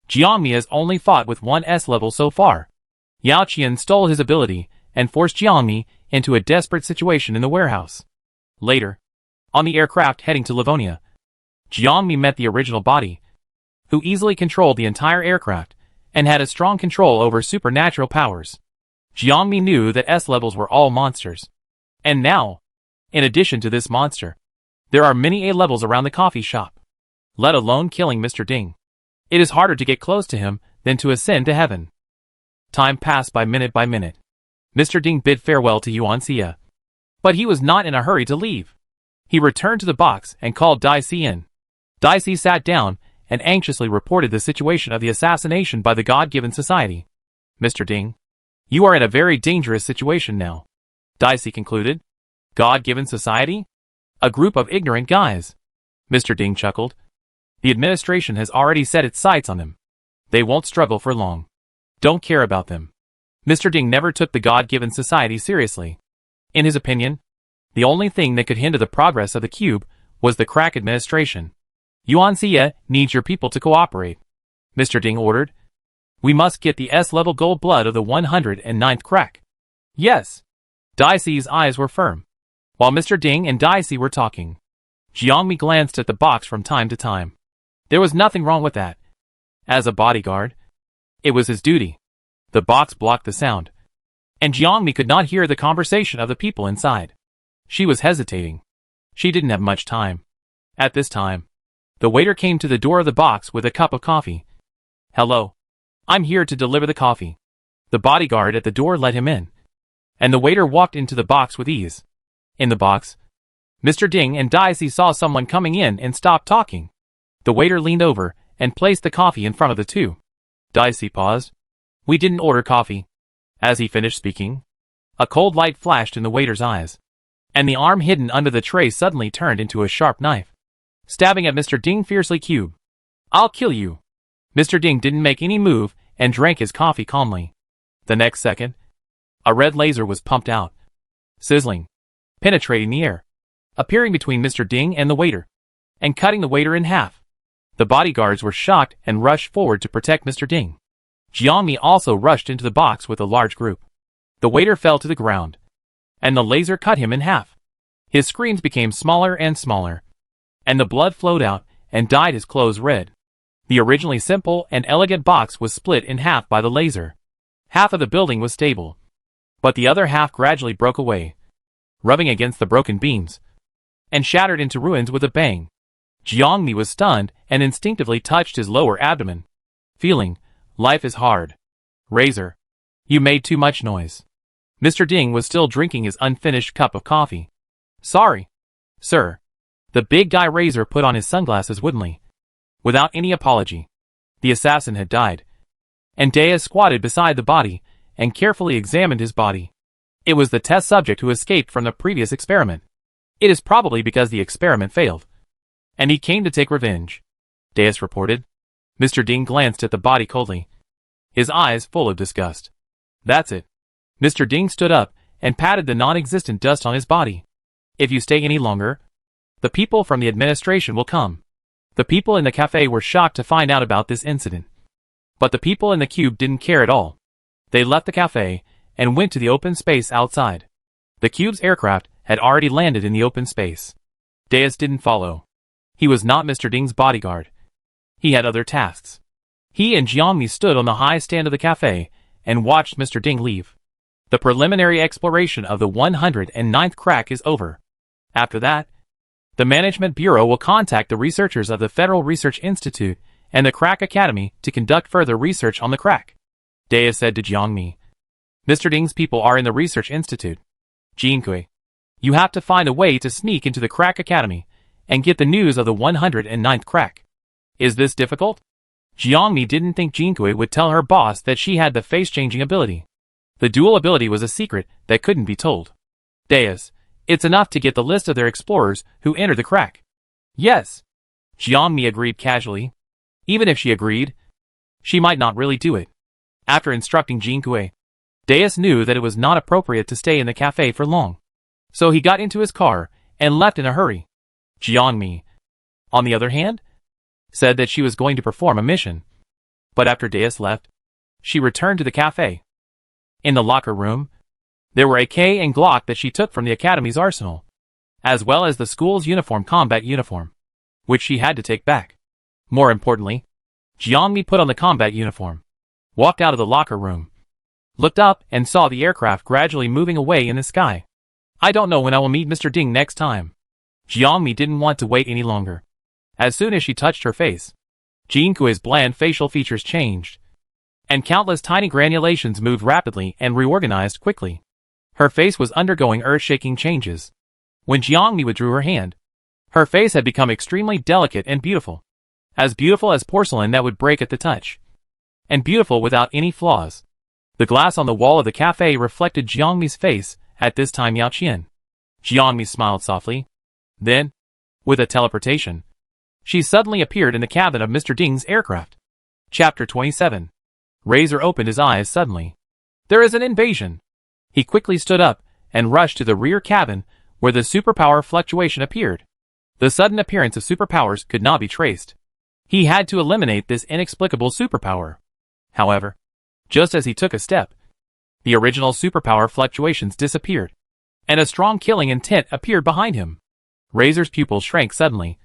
Jiangmi has only fought with one S level so far. Yao Qian stole his ability and forced Jiangmi into a desperate situation in the warehouse. Later, on the aircraft heading to Livonia, Jiangmi met the original body, who easily controlled the entire aircraft and had a strong control over supernatural powers. Jiangmi knew that S levels were all monsters. And now, in addition to this monster, there are many A levels around the coffee shop, let alone killing Mr. Ding. It is harder to get close to him than to ascend to heaven. Time passed by minute. Mr. Ding bid farewell to Yuan Xia, but he was not in a hurry to leave. He returned to the box and called Dai Si in. Dicey sat down and anxiously reported the situation of the assassination by the God-given society. Mr. Ding, you are in a very dangerous situation now, Dicey concluded. God-given society? A group of ignorant guys. Mr. Ding chuckled. The administration has already set its sights on them. They won't struggle for long. Don't care about them. Mr. Ding never took the God-given society seriously. In his opinion, the only thing that could hinder the progress of the cube was the crack administration. Yuan Xie needs your people to cooperate, Mr. Ding ordered. We must get the S-level gold blood of the 109th crack. Yes. Dicey's eyes were firm. While Mr. Ding and Dicey were talking, Jiangmi glanced at the box from time to time. There was nothing wrong with that. As a bodyguard, it was his duty. The box blocked the sound, and Jiangmi could not hear the conversation of the people inside. She was hesitating. She didn't have much time. At this time, the waiter came to the door of the box with a cup of coffee. Hello. I'm here to deliver the coffee. The bodyguard at the door let him in, and the waiter walked into the box with ease. In the box, Mr. Ding and Dicey saw someone coming in and stopped talking. The waiter leaned over and placed the coffee in front of the two. Dicey paused. We didn't order coffee. As he finished speaking, a cold light flashed in the waiter's eyes, and the arm hidden under the tray suddenly turned into a sharp knife, stabbing at Mr. Ding fiercely. Cube. I'll kill you. Mr. Ding didn't make any move and drank his coffee calmly. The next second, a red laser was pumped out, sizzling, penetrating the air, appearing between Mr. Ding and the waiter, and cutting the waiter in half. The bodyguards were shocked and rushed forward to protect Mr. Ding. Jiangmi also rushed into the box with a large group. The waiter fell to the ground, and the laser cut him in half. His screams became smaller and smaller, and the blood flowed out and dyed his clothes red. The originally simple and elegant box was split in half by the laser. Half of the building was stable, but the other half gradually broke away, rubbing against the broken beams, and shattered into ruins with a bang. Jiangmi was stunned and instinctively touched his lower abdomen, feeling, life is hard. Razor. You made too much noise. Mr. Ding was still drinking his unfinished cup of coffee. Sorry, sir. The big guy Razor put on his sunglasses woodenly, without any apology. The assassin had died, and Dea squatted beside the body and carefully examined his body. It was the test subject who escaped from the previous experiment. It is probably because the experiment failed, and he came to take revenge, Deus reported. Mr. Ding glanced at the body coldly, his eyes full of disgust. That's it. Mr. Ding stood up and patted the non-existent dust on his body. If you stay any longer, the people from the administration will come. The people in the cafe were shocked to find out about this incident. But the people in the cube didn't care at all. They left the cafe and went to the open space outside. The cube's aircraft had already landed in the open space. Deus didn't follow. He was not Mr. Ding's bodyguard. He had other tasks. He and Jiangmi stood on the high stand of the cafe and watched Mr. Ding leave. The preliminary exploration of the 109th crack is over. After that, the Management Bureau will contact the researchers of the Federal Research Institute and the Crack Academy to conduct further research on the crack. Dea said to Jiangmi. Mr. Ding's people are in the Research Institute. Jinkui, you have to find a way to sneak into the Crack Academy and get the news of the 109th crack. Is this difficult? Jiangmi didn't think Jinkui would tell her boss that she had the face-changing ability. The dual ability was a secret that couldn't be told. Deus, it's enough to get the list of their explorers who entered the crack. Yes. Jiangmi agreed casually. Even if she agreed, she might not really do it. After instructing Jinkui, Deus knew that it was not appropriate to stay in the cafe for long. So he got into his car and left in a hurry. Jiangmi, on the other hand, said that she was going to perform a mission. But after Deus left, she returned to the cafe. In the locker room, there were AK and Glock that she took from the Academy's arsenal, as well as the school's combat uniform, which she had to take back. More importantly, Jiangmi put on the combat uniform, walked out of the locker room, looked up and saw the aircraft gradually moving away in the sky. I don't know when I will meet Mr. Ding next time. Jiangmi didn't want to wait any longer. As soon as she touched her face, Jinkui's bland facial features changed, and countless tiny granulations moved rapidly and reorganized quickly. Her face was undergoing earth-shaking changes. When Jiangmi withdrew her hand, Her face had become extremely delicate and beautiful as porcelain that would break at the touch, and beautiful without any flaws. The glass on the wall of the cafe reflected Jiangmi's face at this time. Yao Qian. Jiangmi smiled softly. Then, with a teleportation, she suddenly appeared in the cabin of Mr. Ding's aircraft. Chapter 27. Razor opened his eyes suddenly. There is an invasion. He quickly stood up and rushed to the rear cabin where the superpower fluctuation appeared. The sudden appearance of superpowers could not be traced. He had to eliminate this inexplicable superpower. However, just as he took a step, the original superpower fluctuations disappeared, and a strong killing intent appeared behind him. Razor's pupils shrank suddenly,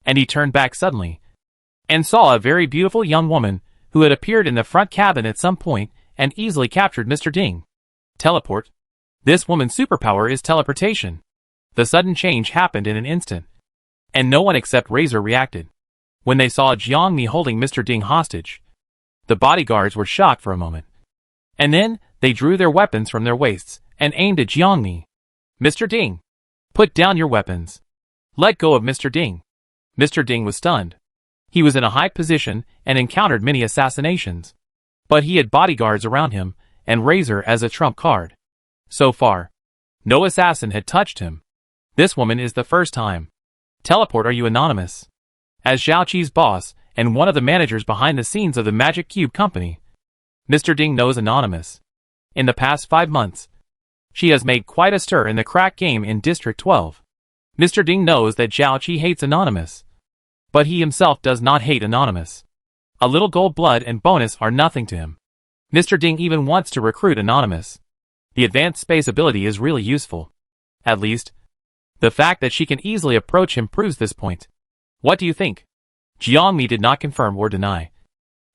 and he turned back suddenly, and saw a very beautiful young woman who had appeared in the front cabin at some point and easily captured Mr. Ding. Teleport. This woman's superpower is teleportation. The sudden change happened in an instant, and no one except Razor reacted. When they saw Jiangmi holding Mr. Ding hostage, the bodyguards were shocked for a moment, and then they drew their weapons from their waists and aimed at Jiangmi. Mr. Ding, put down your weapons. Let go of Mr. Ding. Mr. Ding was stunned. He was in a high position and encountered many assassinations, but he had bodyguards around him and Razor as a trump card. So far, no assassin had touched him. This woman is the first time. Teleport. Are you anonymous? As Zhao Qi's boss and one of the managers behind the scenes of the Magic Cube Company, Mr. Ding knows Anonymous. In the past 5 months, she has made quite a stir in the crack game in District 12. Mr. Ding knows that Zhao Qi hates Anonymous, but he himself does not hate Anonymous. A little gold blood and bonus are nothing to him. Mr. Ding even wants to recruit Anonymous. The advanced space ability is really useful. At least, the fact that she can easily approach him proves this point. What do you think? Jiangmi did not confirm or deny,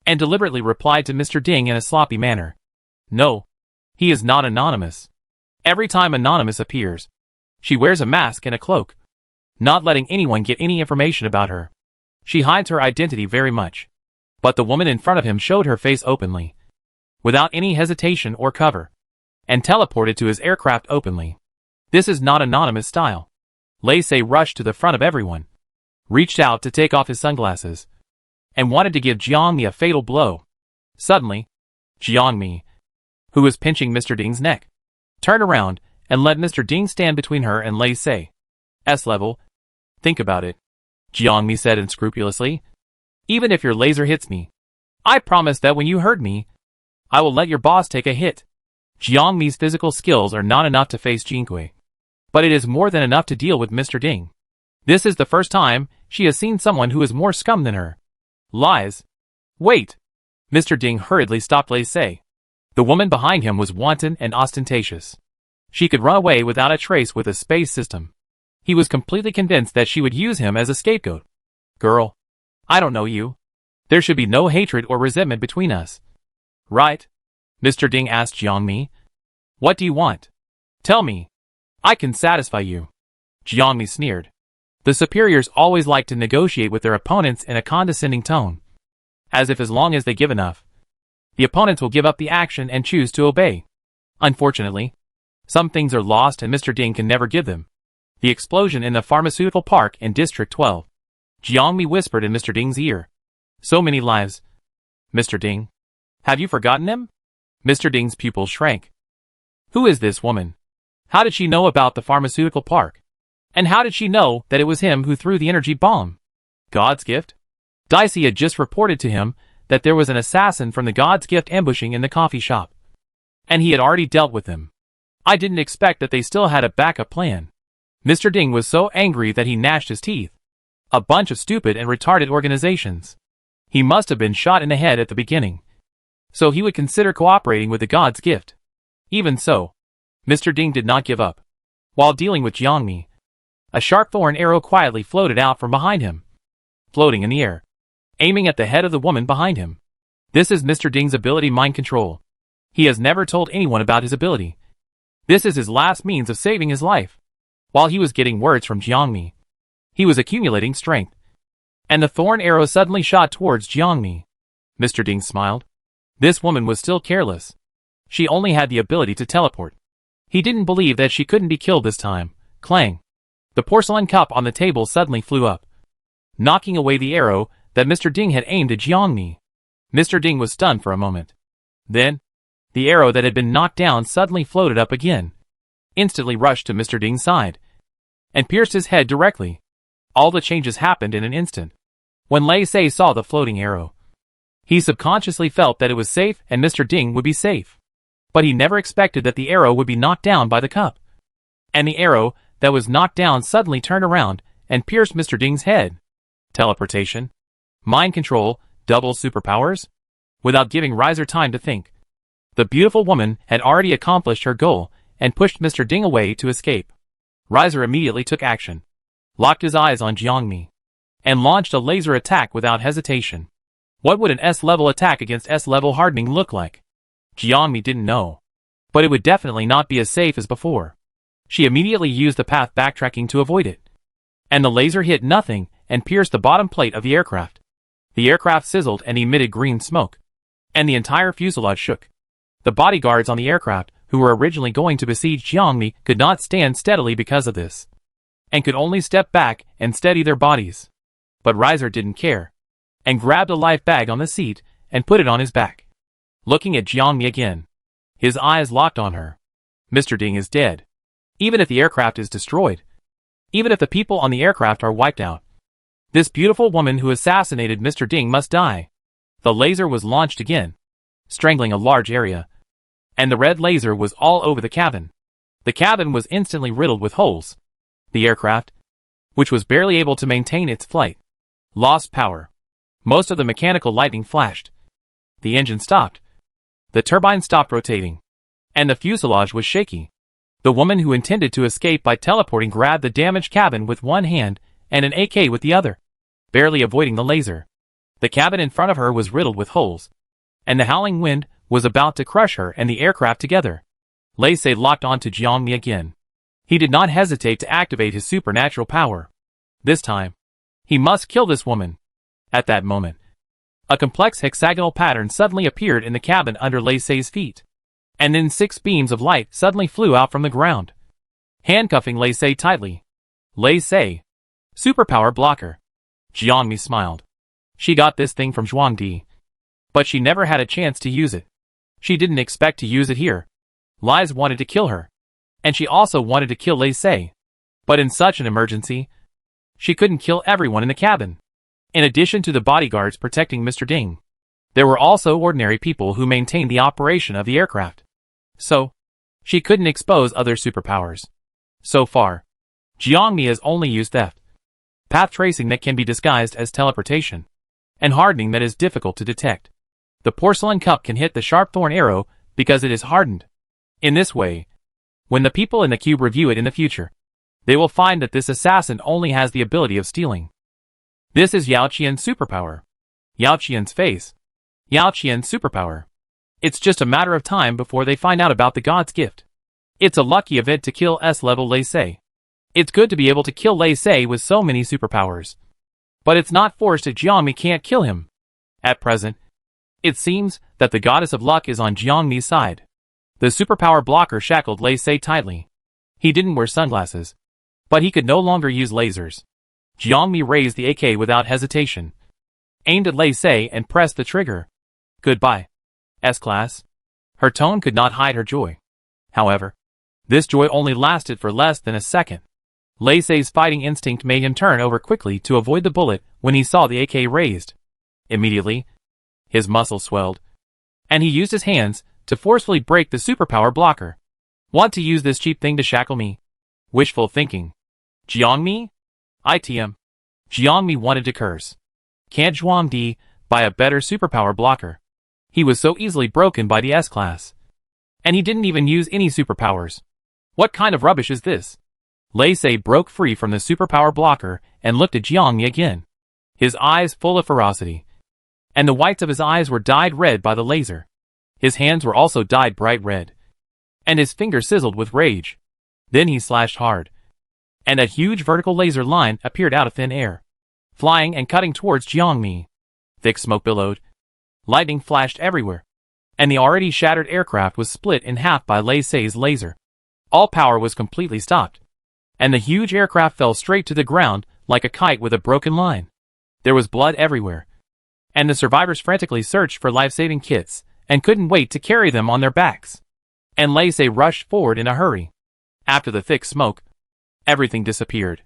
and deliberately replied to Mr. Ding in a sloppy manner. No, he is not Anonymous. Every time Anonymous appears, she wears a mask and a cloak, not letting anyone get any information about her. She hides her identity very much. But the woman in front of him showed her face openly, without any hesitation or cover, and teleported to his aircraft openly. This is not Anonymous style. Lei Sei rushed to the front of everyone, reached out to take off his sunglasses, and wanted to give Jiangmi a fatal blow. Suddenly, Jiangmi, who was pinching Mr. Ding's neck, turned around and let Mr. Ding stand between her and Lei Sei. S-level. Think about it, Jiangmi said unscrupulously. Even if your laser hits me, I promise that when you hurt me, I will let your boss take a hit. Jiangmi's physical skills are not enough to face Jinkui, but it is more than enough to deal with Mr. Ding. This is the first time she has seen someone who is more scum than her. Lies. Wait. Mr. Ding hurriedly stopped Lei Sei. The woman behind him was wanton and ostentatious. She could run away without a trace with a space system. He was completely convinced that she would use him as a scapegoat. Girl, I don't know you. There should be no hatred or resentment between us. Right? Mr. Ding asked Jiangmi. What do you want? Tell me. I can satisfy you. Jiangmi sneered. The superiors always like to negotiate with their opponents in a condescending tone, as if as long as they give enough, the opponents will give up the action and choose to obey. Unfortunately, some things are lost and Mr. Ding can never give them. The explosion in the pharmaceutical park in District 12. Jiangmi whispered in Mr. Ding's ear. So many lives. Mr. Ding, have you forgotten him? Mr. Ding's pupils shrank. Who is this woman? How did she know about the pharmaceutical park? And how did she know that it was him who threw the energy bomb? God's gift? Dicey had just reported to him that there was an assassin from the God's gift ambushing in the coffee shop, and he had already dealt with him. I didn't expect that they still had a backup plan. Mr. Ding was so angry that he gnashed his teeth. A bunch of stupid and retarded organizations. He must have been shot in the head at the beginning, so he would consider cooperating with the God's gift. Even so, Mr. Ding did not give up. While dealing with Jiangmi, a sharp thorn arrow quietly floated out from behind him, floating in the air, aiming at the head of the woman behind him. This is Mr. Ding's ability, mind control. He has never told anyone about his ability. This is his last means of saving his life. While he was getting words from Jiangmi, he was accumulating strength, and the thorn arrow suddenly shot towards Jiangmi. Mr. Ding smiled. This woman was still careless. She only had the ability to teleport. He didn't believe that she couldn't be killed this time. Clang. The porcelain cup on the table suddenly flew up, knocking away the arrow that Mr. Ding had aimed at Jiangmi. Mr. Ding was stunned for a moment. Then, the arrow that had been knocked down suddenly floated up again, instantly rushed to Mr. Ding's side, and pierced his head directly. All the changes happened in an instant. When Lei Sei saw the floating arrow, he subconsciously felt that it was safe and Mr. Ding would be safe. But he never expected that the arrow would be knocked down by the cup. And the arrow that was knocked down suddenly turned around and pierced Mr. Ding's head. Teleportation, mind control, double superpowers? Without giving Riser time to think, the beautiful woman had already accomplished her goal and pushed Mr. Ding away to escape. Riser immediately took action, locked his eyes on Jiangmi, and launched a laser attack without hesitation. What would an S-level attack against S-level hardening look like? Jiangmi didn't know, but it would definitely not be as safe as before. She immediately used the path backtracking to avoid it, and the laser hit nothing and pierced the bottom plate of the aircraft. The aircraft sizzled and emitted green smoke, and the entire fuselage shook. The bodyguards on the aircraft, who were originally going to besiege Jiangmi, could not stand steadily because of this, and could only step back and steady their bodies. But Riser didn't care, and grabbed a life bag on the seat and put it on his back. Looking at Jiangmi again, his eyes locked on her. Mr. Ding is dead. Even if the aircraft is destroyed, even if the people on the aircraft are wiped out, this beautiful woman who assassinated Mr. Ding must die. The laser was launched again, strangling a large area, and the red laser was all over the cabin. The cabin was instantly riddled with holes. The aircraft, which was barely able to maintain its flight, lost power. Most of the mechanical lightning flashed. The engine stopped. The turbine stopped rotating, and the fuselage was shaky. The woman who intended to escape by teleporting grabbed the damaged cabin with one hand and an AK with the other, barely avoiding the laser. The cabin in front of her was riddled with holes, and the howling wind was about to crush her and the aircraft together. Lei Sei locked onto Jiangmi again. He did not hesitate to activate his supernatural power. This time, he must kill this woman. At that moment, a complex hexagonal pattern suddenly appeared in the cabin under Lei Sei's feet, and then 6 beams of light suddenly flew out from the ground, handcuffing Lei Sei tightly. Lei Sei, superpower blocker. Jiangmi smiled. She got this thing from Zhuangdi, but she never had a chance to use it. She didn't expect to use it here. Lies wanted to kill her, and she also wanted to kill Lei Sei. But in such an emergency, she couldn't kill everyone in the cabin. In addition to the bodyguards protecting Mr. Ding, there were also ordinary people who maintained the operation of the aircraft. So, she couldn't expose other superpowers. So far, Jiangmi has only used theft, path tracing that can be disguised as teleportation, and hardening that is difficult to detect. The porcelain cup can hit the sharp thorn arrow because it is hardened. In this way, when the people in the cube review it in the future, they will find that this assassin only has the ability of stealing. This is Yao Qian's superpower. Yao Qian's face. Yao Qian's superpower. It's just a matter of time before they find out about the god's gift. It's a lucky event to kill S-level Lei Sei. It's good to be able to kill Lei Sei with so many superpowers. But it's not forced if Jiangmi can't kill him. At present, it seems that the goddess of luck is on Jiangmi's side. The superpower blocker shackled Lei Sei tightly. He didn't wear sunglasses, but he could no longer use lasers. Jiangmi raised the AK without hesitation, aimed at Lei Sei and pressed the trigger. Goodbye, S-Class. Her tone could not hide her joy. However, this joy only lasted for less than a second. Lei Sei's fighting instinct made him turn over quickly to avoid the bullet when he saw the AK raised. Immediately, his muscles swelled, and he used his hands to forcefully break the superpower blocker. Want to use this cheap thing to shackle me? Wishful thinking. Jiangmi? ITM. Jiangmi wanted to curse. Can't Zhuangdi buy a better superpower blocker? He was so easily broken by the S-Class. And he didn't even use any superpowers. What kind of rubbish is this? Lei Sei broke free from the superpower blocker and looked at Jiangmi again, his eyes full of ferocity. And the whites of his eyes were dyed red by the laser. His hands were also dyed bright red, and his fingers sizzled with rage. Then he slashed hard, and a huge vertical laser line appeared out of thin air, flying and cutting towards Jiangmi. Thick smoke billowed. Lightning flashed everywhere, and the already shattered aircraft was split in half by Lei Sei's laser. All power was completely stopped. and the huge aircraft fell straight to the ground like a kite with a broken line. There was blood everywhere, and the survivors frantically searched for life-saving kits and couldn't wait to carry them on their backs. And Lacey rushed forward in a hurry. After the thick smoke, everything disappeared.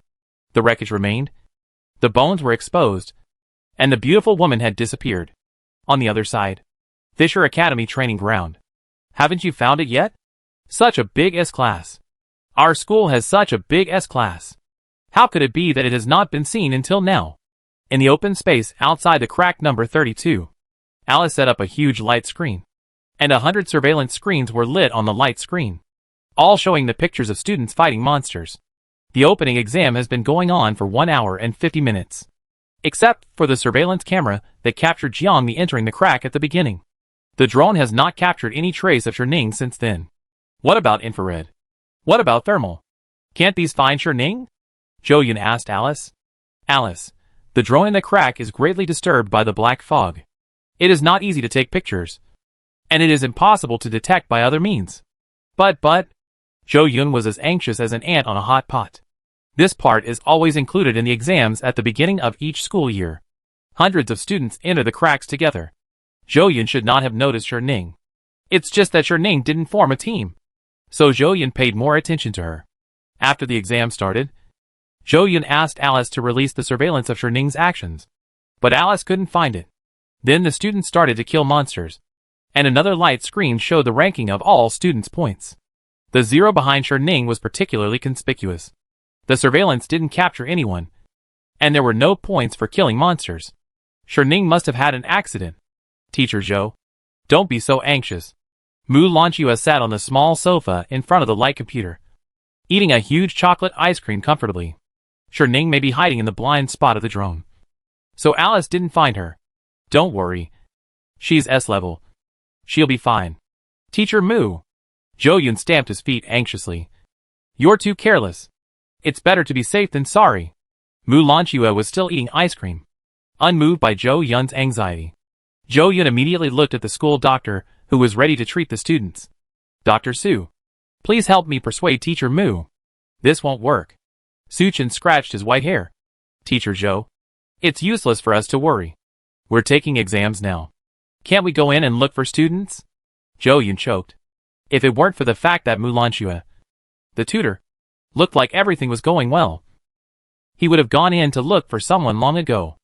The wreckage remained, the bones were exposed, and the beautiful woman had disappeared. On the other side, Fisher Academy training ground. Haven't you found it yet? Such a big S-class. Our school has such a big S-class. How could it be that it has not been seen until now? In the open space outside the crack number 32, Alice set up a huge light screen, and 100 surveillance screens were lit on the light screen, all showing the pictures of students fighting monsters. The opening exam has been going on for 1 hour and 50 minutes. Except for the surveillance camera that captured Jiangmi entering the crack at the beginning. The drone has not captured any trace of Ning since then. What about infrared? What about thermal? Can't these find Ning? Zhou Yun asked Alice. Alice, the drone in the crack is greatly disturbed by the black fog. It is not easy to take pictures, and it is impossible to detect by other means. But, Zhou Yun was as anxious as an ant on a hot pot. This part is always included in the exams at the beginning of each school year. Hundreds of students enter the cracks together. Zhou Yun should not have noticed Ning. It's just that Ning didn't form a team. So Zhou Yun paid more attention to her. After the exam started, Zhou Yun asked Alice to release the surveillance of Ning's actions. But Alice couldn't find it. Then the students started to kill monsters, and another light screen showed the ranking of all students' points. The 0 behind Ning was particularly conspicuous. The surveillance didn't capture anyone, and there were no points for killing monsters. Ning must have had an accident. Teacher Zhou, don't be so anxious. Mu Lanchua sat on the small sofa in front of the light computer, eating a huge chocolate ice cream comfortably. Ning may be hiding in the blind spot of the drone. So Alice didn't find her. Don't worry. She's S-level. She'll be fine. Teacher Mu. Zhou Yun stamped his feet anxiously. You're too careless. It's better to be safe than sorry. Mu Lanchua was still eating ice cream, unmoved by Zhou Yun's anxiety. Zhou Yun immediately looked at the school doctor, who was ready to treat the students. Dr. Su, please help me persuade Teacher Mu. This won't work. Su Chen scratched his white hair. Teacher Zhou, it's useless for us to worry. We're taking exams now. Can't we go in and look for students? Zhou Yun choked. If it weren't for the fact that Mu Lanchua, the tutor, looked like everything was going well, he would have gone in to look for someone long ago.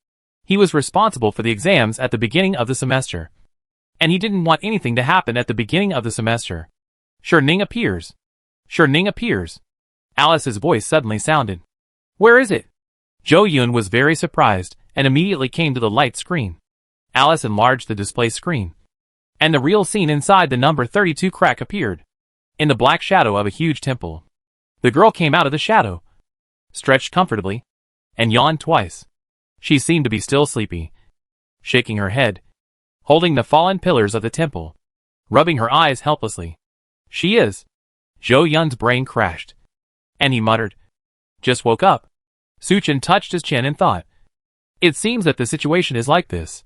He was responsible for the exams at the beginning of the semester, and he didn't want anything to happen at the beginning of the semester. Ning appears. Ning appears. Alice's voice suddenly sounded. Where is it? Zhou Yun was very surprised and immediately came to the light screen. Alice enlarged the display screen, and the real scene inside the number 32 crack appeared, in the black shadow of a huge temple. The girl came out of the shadow, stretched comfortably, and yawned twice. She seemed to be still sleepy, shaking her head, holding the fallen pillars of the temple, rubbing her eyes helplessly. She is. Zhou Yun's brain crashed, and he muttered, just woke up. Su Chen touched his chin and thought, it seems that the situation is like this.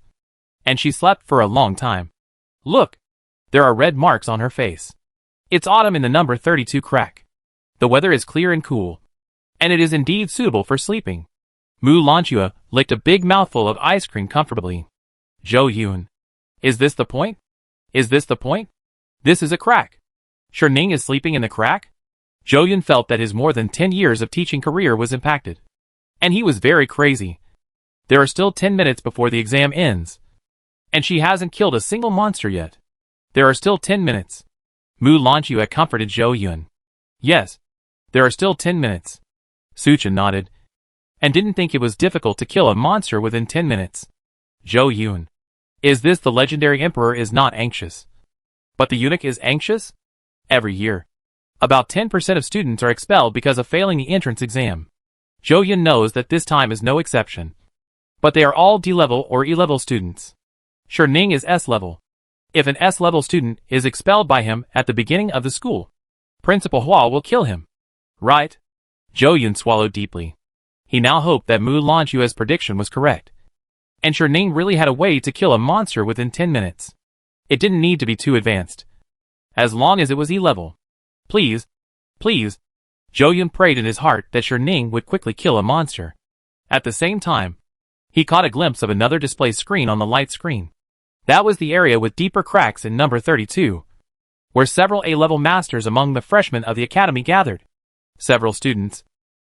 And she slept for a long time. Look, there are red marks on her face. It's autumn in the number 32 crack. The weather is clear and cool, and it is indeed suitable for sleeping. Mu Lanchua licked a big mouthful of ice cream comfortably. Zhou Yun, is this the point? Is this the point? This is a crack. Ning is sleeping in the crack? Zhou Yun felt that his more than 10 years of teaching career was impacted. And he was very crazy. There are still 10 minutes before the exam ends, and she hasn't killed a single monster yet. There are still 10 minutes. Mu Lanchua comforted Zhou Yun. Yes, there are still 10 minutes. Su Chen nodded, and didn't think it was difficult to kill a monster within 10 minutes. Zhou Yun, is this the legendary emperor is not anxious? But the eunuch is anxious? Every year, about 10% of students are expelled because of failing the entrance exam. Zhou Yun knows that this time is no exception. But they are all D-level or E-level students. Ning is S-level. If an S-level student is expelled by him at the beginning of the school, Principal Hua will kill him. Right? Zhou Yun swallowed deeply. He now hoped that Mu Lanchua's prediction was correct, and Ning really had a way to kill a monster within 10 minutes. It didn't need to be too advanced, as long as it was E-level. Please, Zhou prayed in his heart that Ning would quickly kill a monster. At the same time, he caught a glimpse of another display screen on the light screen. That was the area with deeper cracks in number 32, where several A-level masters among the freshmen of the academy gathered. Several students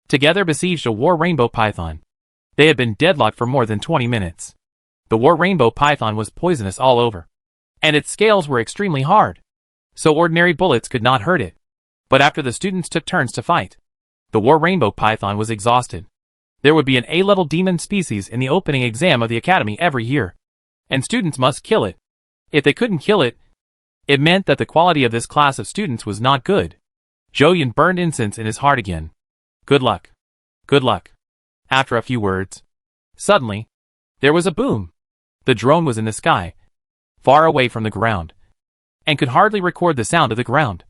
together besieged a war rainbow python. They had been deadlocked for more than 20 minutes. The war rainbow python was poisonous all over, and its scales were extremely hard, so ordinary bullets could not hurt it. But after the students took turns to fight, the war rainbow python was exhausted. There would be an A-level demon species in the opening exam of the academy every year, and students must kill it. If they couldn't kill it, it meant that the quality of this class of students was not good. Zhou burned incense in his heart again. Good luck. Good luck. After a few words, suddenly, there was a boom. The drone was in the sky, far away from the ground, and could hardly record the sound of the ground.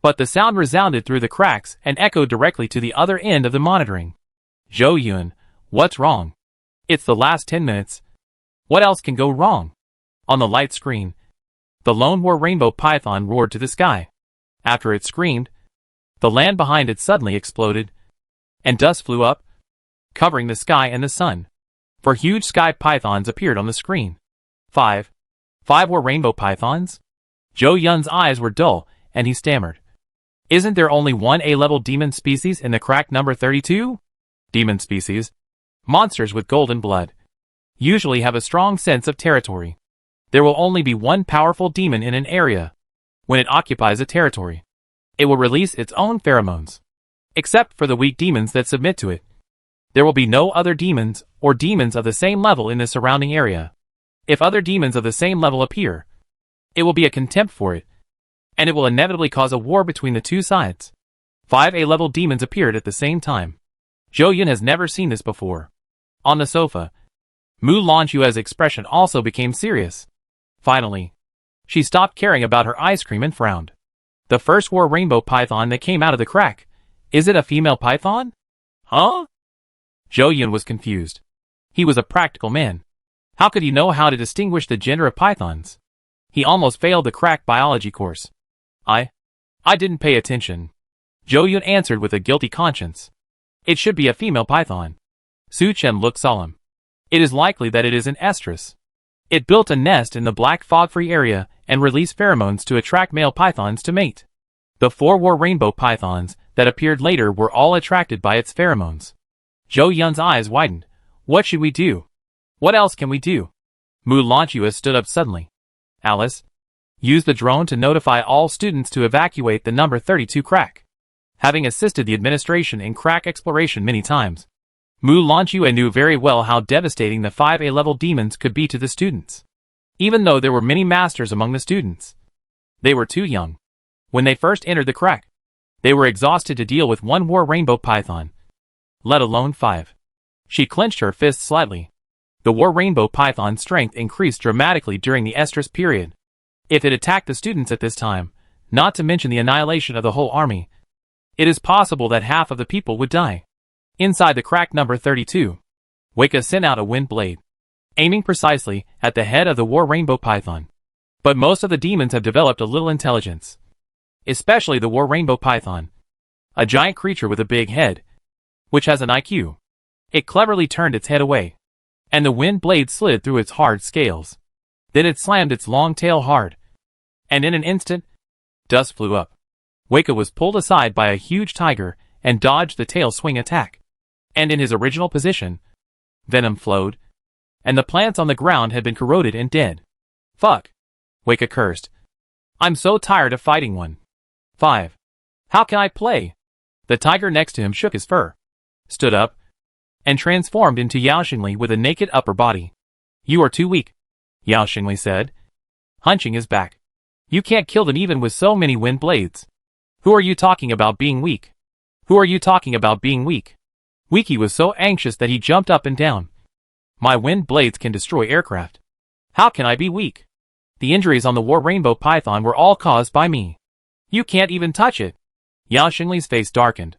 But the sound resounded through the cracks and echoed directly to the other end of the monitoring. Zhou, what's wrong? It's the last 10 minutes. What else can go wrong? On the light screen, the lone war rainbow python roared to the sky. After it screamed, the land behind it suddenly exploded, and dust flew up, covering the sky and the sun. 4 huge sky pythons appeared on the screen. 5 war rainbow pythons? Zhou eyes were dull, and he stammered. Isn't there only one A-level demon species in the crack number 32? Demon species, monsters with golden blood, usually have a strong sense of territory. There will only be one powerful demon in an area. When it occupies a territory, it will release its own pheromones. Except for the weak demons that submit to it, there will be no other demons or demons of the same level in the surrounding area. If other demons of the same level appear, it will be a contempt for it, and it will inevitably cause a war between the two sides. 5 A-level demons appeared at the same time. Zhou has never seen this before. On the sofa, Mu Lanxue's expression also became serious. Finally, she stopped caring about her ice cream and frowned. The first war rainbow python that came out of the crack. Is it a female python? Huh? Zhou was confused. He was a practical man. How could he know how to distinguish the gender of pythons? He almost failed the crack biology course. I didn't pay attention. Zhou answered with a guilty conscience. It should be a female python. Su Chen looked solemn. It is likely that it is an estrus. It built a nest in the black fog-free area and released pheromones to attract male pythons to mate. The 4 war rainbow pythons that appeared later were all attracted by its pheromones. Zhou eyes widened. What should we do? What else can we do? Mu Lanxue stood up suddenly. Alice, use the drone to notify all students to evacuate the number 32 crack. Having assisted the administration in crack exploration many times, Mu Lanxue knew very well how devastating the 5 A-level demons could be to the students. Even though there were many masters among the students, they were too young. When they first entered the crack, they were exhausted to deal with 1 war rainbow python, let alone 5. She clenched her fists slightly. The war rainbow python's strength increased dramatically during the estrus period. If it attacked the students at this time, not to mention the annihilation of the whole army, it is possible that half of the people would die. Inside the crack number 32, Weka sent out a wind blade, aiming precisely at the head of the war rainbow python. But most of the demons have developed a little intelligence, especially the war rainbow python, a giant creature with a big head, which has an IQ. It cleverly turned its head away, and the wind blade slid through its hard scales. Then it slammed its long tail hard, and in an instant, dust flew up. Weka was pulled aside by a huge tiger and dodged the tail swing attack. And in his original position, venom flowed, and the plants on the ground had been corroded and dead. Fuck! Weka cursed. I'm so tired of fighting one. 5. How can I play? The tiger next to him shook his fur, stood up, and transformed into Yao Xingli with a naked upper body. You are too weak, Yao Xingli said, hunching his back. You can't kill them even with so many wind blades. Who are you talking about being weak? Who are you talking about being weak? Wiki was so anxious that he jumped up and down. My wind blades can destroy aircraft. How can I be weak? The injuries on the war rainbow python were all caused by me. You can't even touch it. Yao Xingli's face darkened.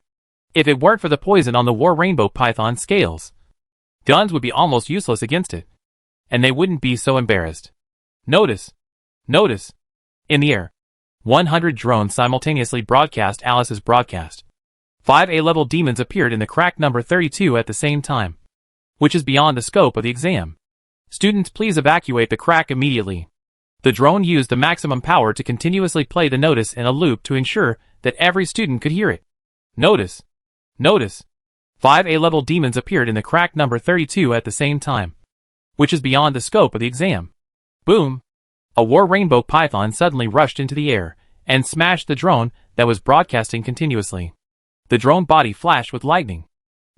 If it weren't for the poison on the war rainbow python's scales, guns would be almost useless against it, and they wouldn't be so embarrassed. Notice. Notice. In the air, 100 drones simultaneously broadcast Alice's broadcast. 5 A-level demons appeared in the crack number 32 at the same time, which is beyond the scope of the exam. Students, please evacuate the crack immediately. The drone used the maximum power to continuously play the notice in a loop to ensure that every student could hear it. Notice. Notice. 5 A-level demons appeared in the crack number 32 at the same time, which is beyond the scope of the exam. Boom. A war rainbow python suddenly rushed into the air and smashed the drone that was broadcasting continuously. The drone body flashed with lightning.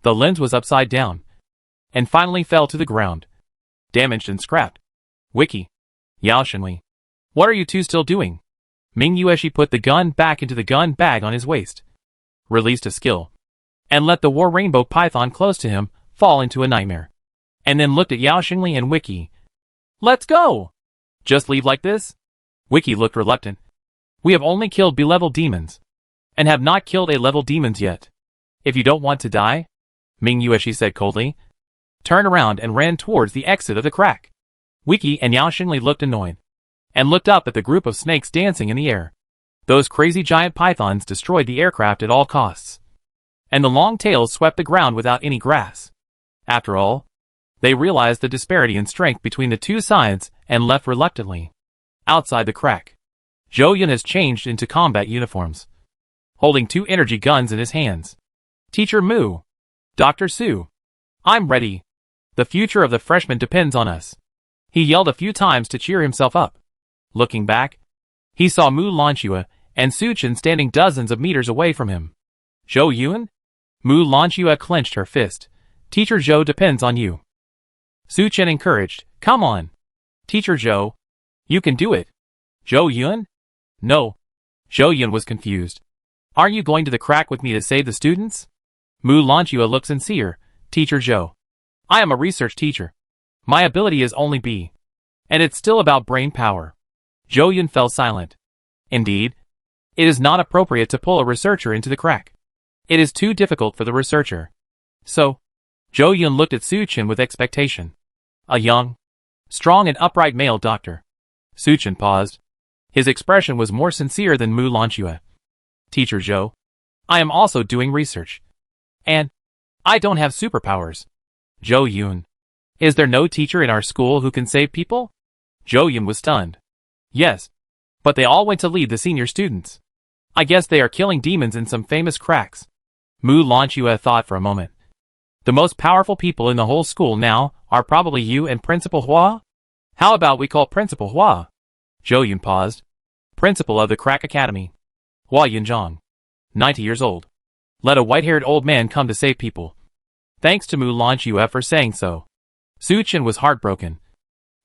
The lens was upside down and finally fell to the ground, damaged and scrapped. Wiki. Yao Shenhui. What are you two still doing? Ming Yueshi put the gun back into the gun bag on his waist, released a skill, and let the war rainbow python close to him fall into a nightmare, and then looked at Yao Shenhui and Wiki. Let's go! Just leave like this? Wiki looked reluctant. We have only killed B-level demons, and have not killed A-level demons yet. If you don't want to die, Ming Yueshi said coldly, turned around and ran towards the exit of the crack. Wiki and Yao Shenhui looked annoyed, and looked up at the group of snakes dancing in the air. Those crazy giant pythons destroyed the aircraft at all costs, and the long tails swept the ground without any grass. After all, they realized the disparity in strength between the two sides and left reluctantly. Outside the crack, Zhou Yun has changed into combat uniforms, holding 2 energy guns in his hands. Teacher Mu. Dr. Su. I'm ready. The future of the freshmen depends on us. He yelled a few times to cheer himself up. Looking back, he saw Mu Lanxue and Su Chen standing dozens of meters away from him. Zhou Yun? Mu Lanxue clenched her fist. Teacher Zhou depends on you. Su Chen encouraged, come on. Teacher Zhou. You can do it. Zhou Yun? No. Zhou Yun was confused. Aren't you going to the crack with me to save the students? Mu Lanxue looked sincere. Teacher Zhou. I am a research teacher. My ability is only B. And it's still about brain power. Zhou Yun fell silent. Indeed, it is not appropriate to pull a researcher into the crack. It is too difficult for the researcher. So, Zhou Yun looked at Su Chen with expectation. A young, strong and upright male doctor. Su Chen paused. His expression was more sincere than Mu Lanxue. Teacher Zhou. I am also doing research. And I don't have superpowers. Zhou Yun. Is there no teacher in our school who can save people? Zhou Yun was stunned. Yes. But they all went to lead the senior students. I guess they are killing demons in some famous cracks. Mu Lanxue thought for a moment. The most powerful people in the whole school now are probably you and Principal Hua? How about we call Principal Hua? Zhou Yun paused. Principal of the Crack Academy. Hua Yunzhang. 90 years old. Let a white-haired old man come to save people. Thanks to Mu Lanxue for saying so. Su Chen was heartbroken.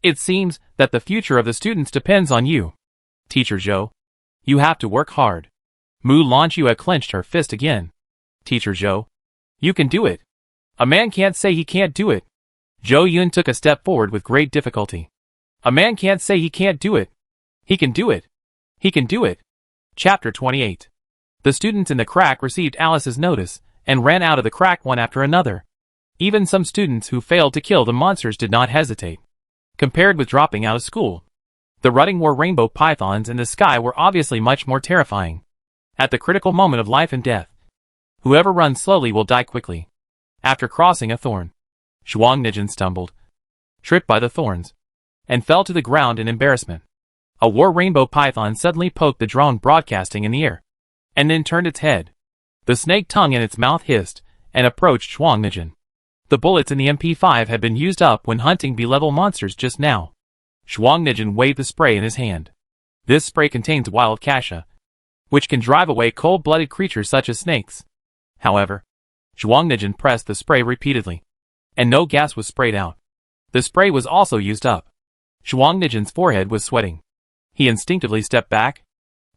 It seems that the future of the students depends on you. Teacher Zhou. You have to work hard. Mu Lanxue clenched her fist again. Teacher Zhou. You can do it. A man can't say he can't do it. Zhou Yun took a step forward with great difficulty. A man can't say he can't do it. He can do it. He can do it. Chapter 28. The students in the crack received Alice's notice and ran out of the crack one after another. Even some students who failed to kill the monsters did not hesitate. Compared with dropping out of school, the rutting war rainbow pythons in the sky were obviously much more terrifying. At the critical moment of life and death, whoever runs slowly will die quickly. After crossing a thorn, Zhuang Nijin stumbled, tripped by the thorns, and fell to the ground in embarrassment. A war rainbow python suddenly poked the drone broadcasting in the air, and then turned its head. The snake tongue in its mouth hissed, and approached Zhuang Nijin. The bullets in the MP5 had been used up when hunting B-level monsters just now. Zhuang Nijin waved the spray in his hand. This spray contains wild kasha, which can drive away cold-blooded creatures such as snakes. However, Zhuang Nijin pressed the spray repeatedly, and no gas was sprayed out. The spray was also used up. Zhuang Nijin's forehead was sweating. He instinctively stepped back,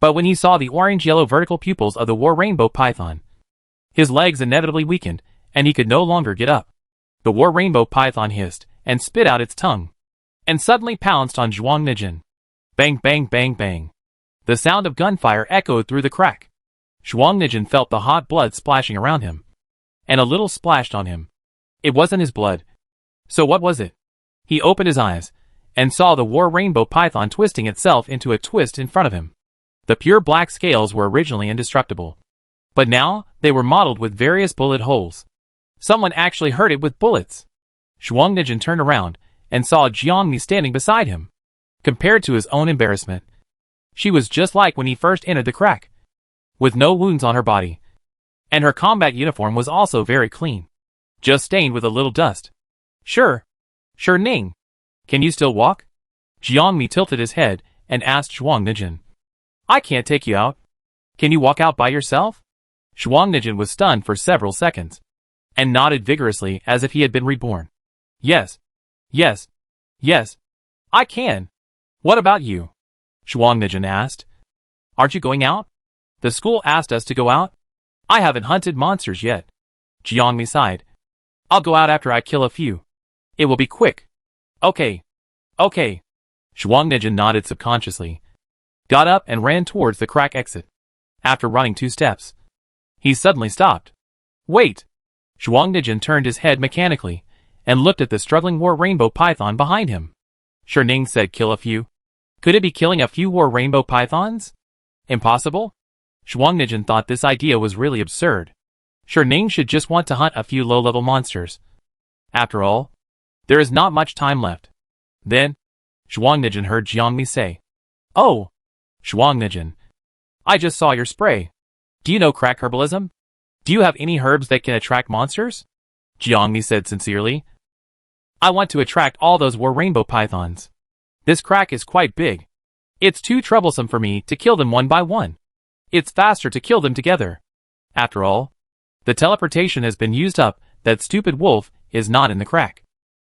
but when he saw the orange-yellow vertical pupils of the war rainbow python, his legs inevitably weakened, and he could no longer get up. The war rainbow python hissed, and spit out its tongue, and suddenly pounced on Zhuang Nijin. Bang bang bang bang. The sound of gunfire echoed through the crack. Zhuang Nijin felt the hot blood splashing around him, and a little splashed on him. It wasn't his blood. So what was it? He opened his eyes, and saw the war rainbow python twisting itself into a twist in front of him. The pure black scales were originally indestructible, But now, they were mottled with various bullet holes. Someone actually hurt it with bullets. Zhuangnijin turned around and saw Jiangmi standing beside him. Compared to his own embarrassment, she was just like when he first entered the crack, with no wounds on her body. And her combat uniform was also very clean, just stained with a little dust. Sure Ning. Can you still walk? Jiangmi tilted his head and asked Zhuangnijin. I can't take you out. Can you walk out by yourself? Zhuangnijin was stunned for several seconds, and nodded vigorously as if he had been reborn. Yes, I can. What about you? Zhuangnijin asked. Aren't you going out? The school asked us to go out. I haven't hunted monsters yet. Jiangmi sighed. I'll go out after I kill a few. It will be quick. Okay. Zhuangnijin nodded subconsciously, got up and ran towards the crack exit. After running 2 steps, he suddenly stopped. Wait! Zhuangnijin turned his head mechanically and looked at the struggling war rainbow python behind him. Ning said kill a few. Could it be killing a few war rainbow pythons? Impossible? Zhuangnijin thought this idea was really absurd. Ning should just want to hunt a few low-level monsters. After all, there is not much time left. Then, Zhuangnijin heard Jiangmi say, Oh! Zhuangnijin, I just saw your spray. Do you know crack herbalism? Do you have any herbs that can attract monsters? Jiangmi said sincerely. I want to attract all those war rainbow pythons. This crack is quite big. It's too troublesome for me to kill them one by one. It's faster to kill them together. After all, the teleportation has been used up. That stupid wolf is not in the crack,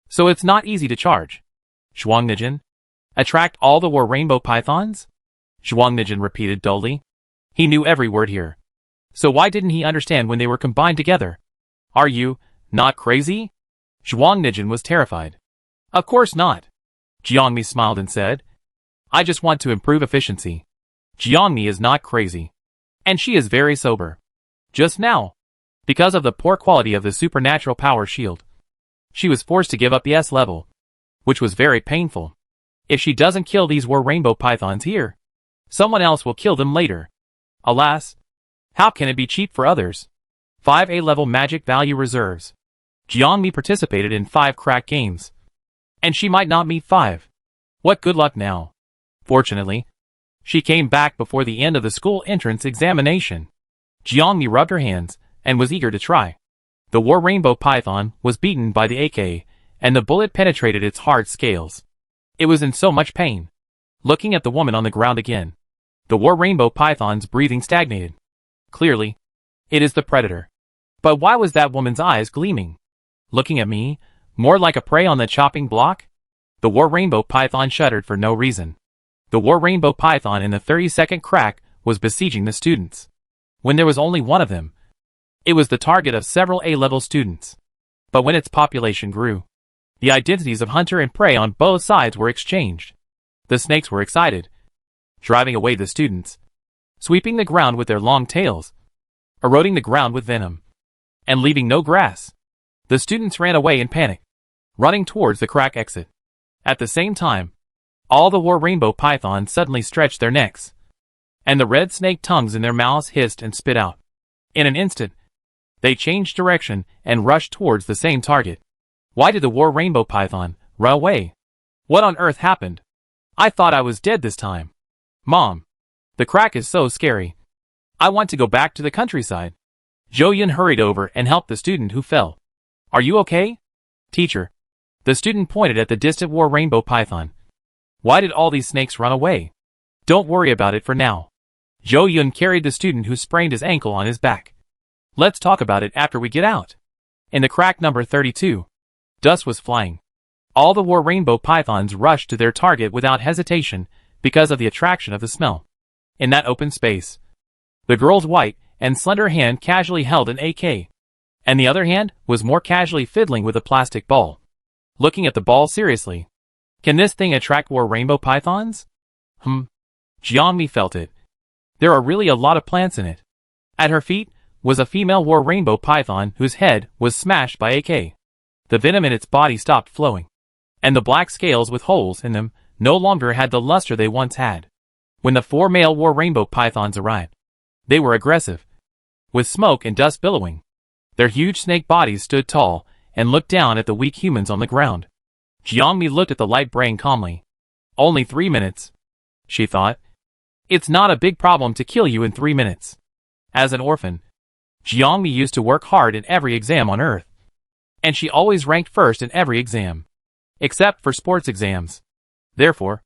so it's not easy to charge. Zhuangnijin, attract all the war rainbow pythons? Zhuangnijin repeated dully. He knew every word here. So why didn't he understand when they were combined together? Are you not crazy? Zhuangnijin was terrified. Of course not. Jiangmi smiled and said, I just want to improve efficiency. Jiangmi is not crazy. And she is very sober. Just now, because of the poor quality of the supernatural power shield, she was forced to give up the S level, which was very painful. If she doesn't kill these war rainbow pythons here, someone else will kill them later. Alas, how can it be cheap for others? 5 A-level magic value reserves. Jiangmi participated in 5 crack games, and she might not meet 5. What good luck now. Fortunately, she came back before the end of the school entrance examination. Jiangmi rubbed her hands and was eager to try. The war rainbow python was beaten by the AK, and the bullet penetrated its hard scales. It was in so much pain. Looking at the woman on the ground again, the war rainbow python's breathing stagnated. Clearly, it is the predator. But why was that woman's eyes gleaming? Looking at me, more like a prey on the chopping block? The war rainbow python shuddered for no reason. The war rainbow python in the 30-second crack was besieging the students. When there was only one of them, it was the target of several A-level students. But when its population grew, the identities of hunter and prey on both sides were exchanged. The snakes were excited, driving away the students, sweeping the ground with their long tails, eroding the ground with venom, and leaving no grass. The students ran away in panic, running towards the crack exit. At the same time, all the war rainbow pythons suddenly stretched their necks, and the red snake tongues in their mouths hissed and spit out. In an instant, they changed direction and rushed towards the same target. Why did the war rainbow python run away? What on earth happened? I thought I was dead this time. Mom, the crack is so scary. I want to go back to the countryside. Zhou Yun hurried over and helped the student who fell. Are you okay? Teacher. The student pointed at the distant war rainbow python. Why did all these snakes run away? Don't worry about it for now. Zhou Yun carried the student who sprained his ankle on his back. Let's talk about it after we get out. In the crack number 32, dust was flying. All the war rainbow pythons rushed to their target without hesitation because of the attraction of the smell. In that open space, the girl's white and slender hand casually held an AK, and the other hand was more casually fiddling with a plastic ball. Looking at the ball seriously. Can this thing attract war rainbow pythons? Jiangmi felt it. There are really a lot of plants in it. At her feet was a female war rainbow python whose head was smashed by AK. The venom in its body stopped flowing, and the black scales with holes in them no longer had the luster they once had. When the 4 male war rainbow pythons arrived, they were aggressive. with smoke and dust billowing. Their huge snake bodies stood tall and looked down at the weak humans on the ground. Jiangmi looked at the light brain calmly. Only 3 minutes, she thought. It's not a big problem to kill you in 3 minutes. As an orphan, Jiangmi used to work hard in every exam on Earth. And she always ranked first in every exam, except for sports exams. Therefore,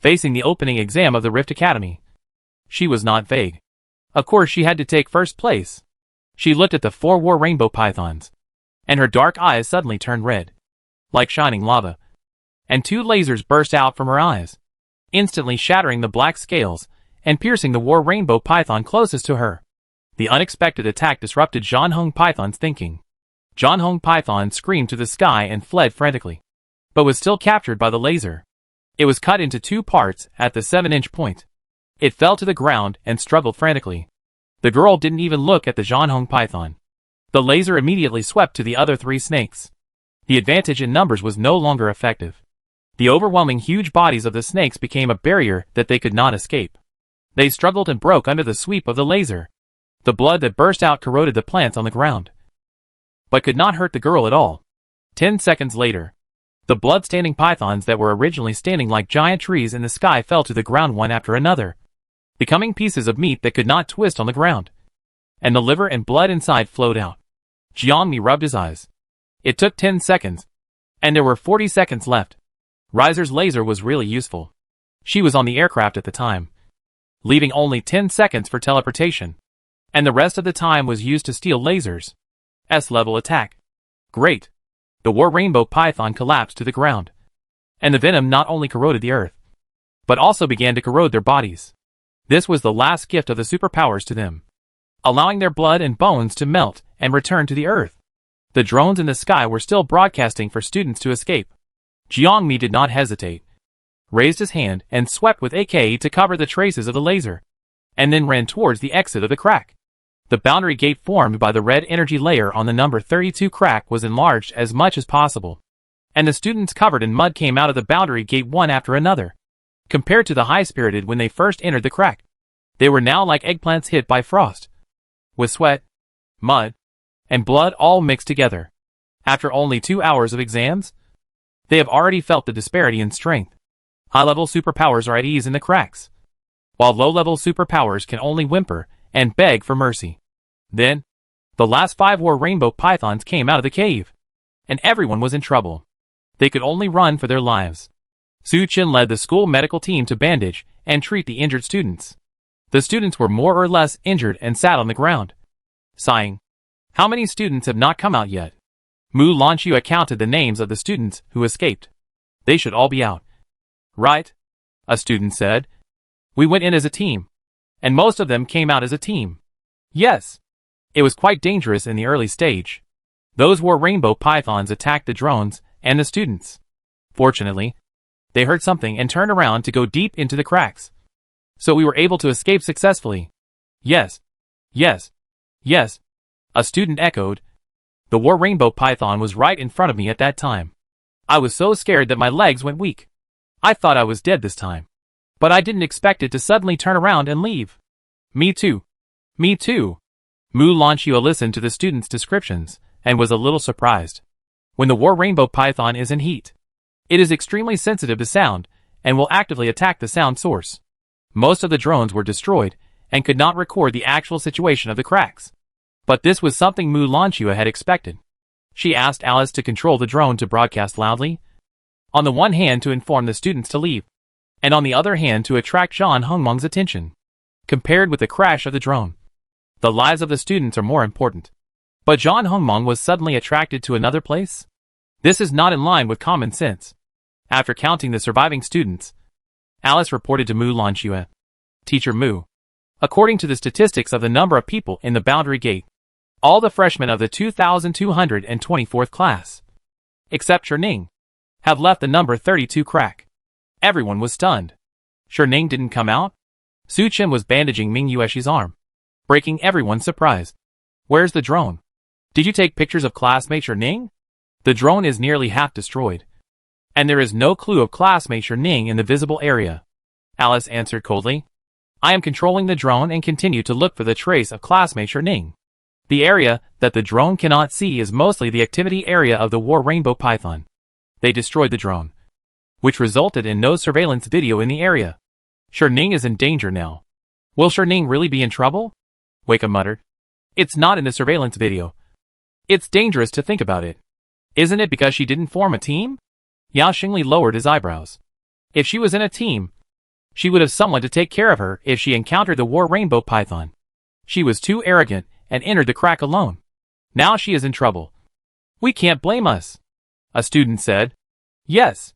facing the opening exam of the Rift Academy, she was not vague. Of course she had to take first place. She looked at the 4 war rainbow pythons, and her dark eyes suddenly turned red, like shining lava. And 2 lasers burst out from her eyes, instantly shattering the black scales and piercing the war rainbow python closest to her. The unexpected attack disrupted Zhan Hong Python's thinking. Zhan Hong Python screamed to the sky and fled frantically, but was still captured by the laser. It was cut into 2 parts at the 7-inch point. It fell to the ground and struggled frantically. The girl didn't even look at the Zhan Hong Python. The laser immediately swept to the other 3 snakes. The advantage in numbers was no longer effective. The overwhelming huge bodies of the snakes became a barrier that they could not escape. They struggled and broke under the sweep of the laser. The blood that burst out corroded the plants on the ground, but could not hurt the girl at all. 10 seconds later, the blood-standing pythons that were originally standing like giant trees in the sky fell to the ground one after another, becoming pieces of meat that could not twist on the ground. And the liver and blood inside flowed out. Jiangmi rubbed his eyes. It took 10 seconds, and there were 40 seconds left. Riser's laser was really useful. She was on the aircraft at the time, leaving only 10 seconds for teleportation, and the rest of the time was used to steal lasers. S-level attack. Great. The war rainbow python collapsed to the ground, and the venom not only corroded the earth, but also began to corrode their bodies. This was the last gift of the superpowers to them, allowing their blood and bones to melt and return to the earth. The drones in the sky were still broadcasting for students to escape. Jiangmi did not hesitate, raised his hand and swept with AK to cover the traces of the laser, and then ran towards the exit of the crack. The boundary gate formed by the red energy layer on the number 32 crack was enlarged as much as possible, and the students covered in mud came out of the boundary gate one after another. Compared to the high-spirited when they first entered the crack, they were now like eggplants hit by frost, with sweat, mud, and blood all mixed together. After only 2 hours of exams, they have already felt the disparity in strength. High-level superpowers are at ease in the cracks, while low-level superpowers can only whimper and beg for mercy. Then, the last 5 war rainbow pythons came out of the cave, and everyone was in trouble. They could only run for their lives. Su Chen led the school medical team to bandage and treat the injured students. The students were more or less injured and sat on the ground, sighing. How many students have not come out yet? Mu Lanqiu counted the names of the students who escaped. They should all be out. Right? A student said. We went in as a team, and most of them came out as a team. Yes. It was quite dangerous in the early stage. Those war rainbow pythons attacked the drones and the students. Fortunately, they heard something and turned around to go deep into the cracks. So we were able to escape successfully. Yes. Yes. Yes. A student echoed. The war rainbow python was right in front of me at that time. I was so scared that my legs went weak. I thought I was dead this time. But I didn't expect it to suddenly turn around and leave. Me too. Me too. Mu Lanqiu listened to the students' descriptions and was a little surprised. When the war rainbow python is in heat, it is extremely sensitive to sound and will actively attack the sound source. Most of the drones were destroyed and could not record the actual situation of the cracks. But this was something Mu Lanqiu had expected. She asked Alice to control the drone to broadcast loudly, on the one hand to inform the students to leave, and on the other hand to attract Zhan Hongmeng's attention. Compared with the crash of the drone, the lives of the students are more important. But Zhan Hongmeng was suddenly attracted to another place? This is not in line with common sense. After counting the surviving students, Alice reported to Mu Lanqiu. Teacher Mu, according to the statistics of the number of people in the boundary gate, all the freshmen of the 2224th class, except Ning, have left the number 32 crack. Everyone was stunned. Ning didn't come out? Su Chen was bandaging Ming Yueshi's arm, breaking everyone's surprise. Where's the drone? Did you take pictures of classmate Ning? The drone is nearly half destroyed, and there is no clue of classmate Ning in the visible area. Alice answered coldly. I am controlling the drone and continue to look for the trace of classmate Ning. The area that the drone cannot see is mostly the activity area of the war rainbow python. They destroyed the drone, which resulted in no surveillance video in the area. Ning is in danger now. Will Ning really be in trouble? Wei-ke muttered. It's not in the surveillance video. It's dangerous to think about it. Isn't it because she didn't form a team? Yao Xingli lowered his eyebrows. If she was in a team, she would have someone to take care of her if she encountered the war rainbow python. She was too arrogant and entered the crack alone. Now she is in trouble. We can't blame us, a student said. Yes.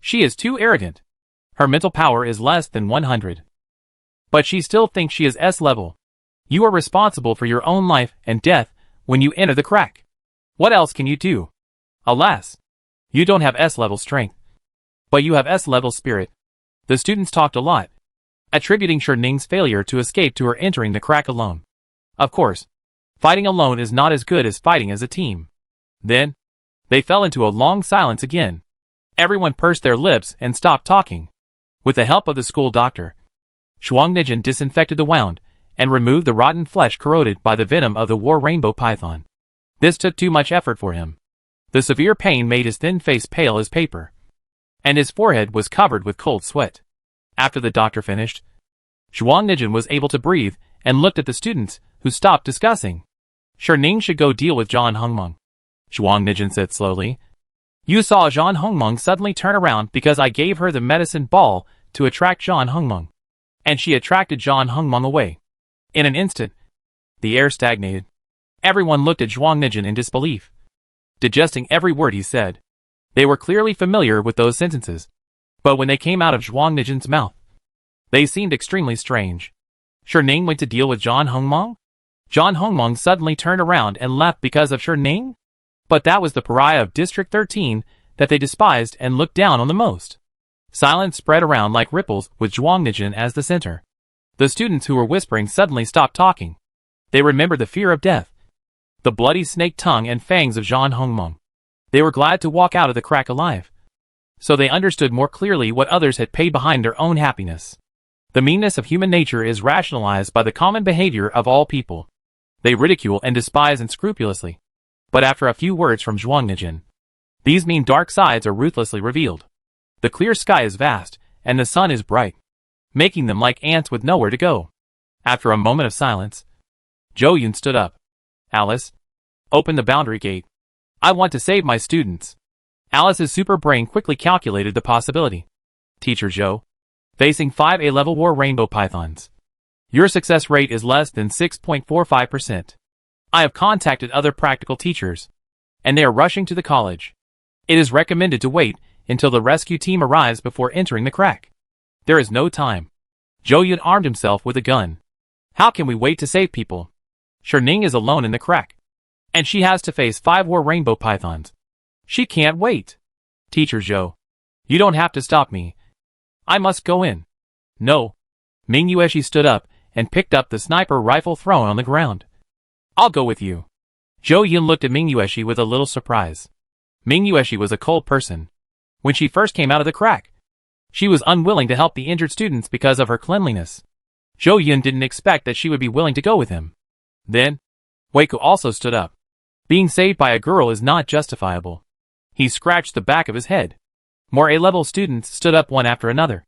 She is too arrogant. Her mental power is less than 100. But she still thinks she is S level. You are responsible for your own life and death when you enter the crack. What else can you do? Alas, you don't have S level strength. But you have S level spirit. The students talked a lot, attributing Ning's failure to escape to her entering the crack alone. Of course, fighting alone is not as good as fighting as a team. Then, they fell into a long silence again. Everyone pursed their lips and stopped talking. With the help of the school doctor, Zhuangnijin disinfected the wound and removed the rotten flesh corroded by the venom of the war rainbow python. This took too much effort for him. The severe pain made his thin face pale as paper, and his forehead was covered with cold sweat. After the doctor finished, Zhuangnijin was able to breathe and looked at the students, who stopped discussing. Ning should go deal with Zhang Hongmeng, Zhuangnijin said slowly. You saw Zhang Hongmeng suddenly turn around because I gave her the medicine ball to attract Zhang Hongmeng, and she attracted Zhang Hongmeng away. In an instant, the air stagnated. Everyone looked at Zhuangnijin in disbelief, digesting every word he said. They were clearly familiar with those sentences, but when they came out of Zhuangnijin's mouth, they seemed extremely strange. Ning went to deal with Zhang Hongmeng? Zhang Hongmeng suddenly turned around and left because of Ning? But that was the pariah of District 13 that they despised and looked down on the most. Silence spread around like ripples with Zhuangnijin as the center. The students who were whispering suddenly stopped talking. They remembered the fear of death, the bloody snake tongue and fangs of Zhang Hongmeng. They were glad to walk out of the crack alive. So they understood more clearly what others had paid behind their own happiness. The meanness of human nature is rationalized by the common behavior of all people. They ridicule and despise unscrupulously. But after a few words from Zhuangnijin, these mean dark sides are ruthlessly revealed. The clear sky is vast, and the sun is bright, making them like ants with nowhere to go. After a moment of silence, Zhou Yun stood up. Alice, open the boundary gate. I want to save my students. Alice's super brain quickly calculated the possibility. Teacher Zhou, facing 5 A-level war rainbow pythons, your success rate is less than 6.45%. I have contacted other practical teachers, and they are rushing to the college. It is recommended to wait until the rescue team arrives before entering the crack. There is no time. Zhou Yun armed himself with a gun. How can we wait to save people? Ning is alone in the crack, and she has to face 5 war rainbow pythons. She can't wait. Teacher Zhou, you don't have to stop me. I must go in. No. Ming Yueshi stood up and picked up the sniper rifle thrown on the ground. I'll go with you. Zhou Yun looked at Ming Yueshi with a little surprise. Ming Yueshi was a cold person. When she first came out of the crack, she was unwilling to help the injured students because of her cleanliness. Zhou Yun didn't expect that she would be willing to go with him. Then, Wei-ke also stood up. Being saved by a girl is not justifiable. He scratched the back of his head. More A-level students stood up one after another,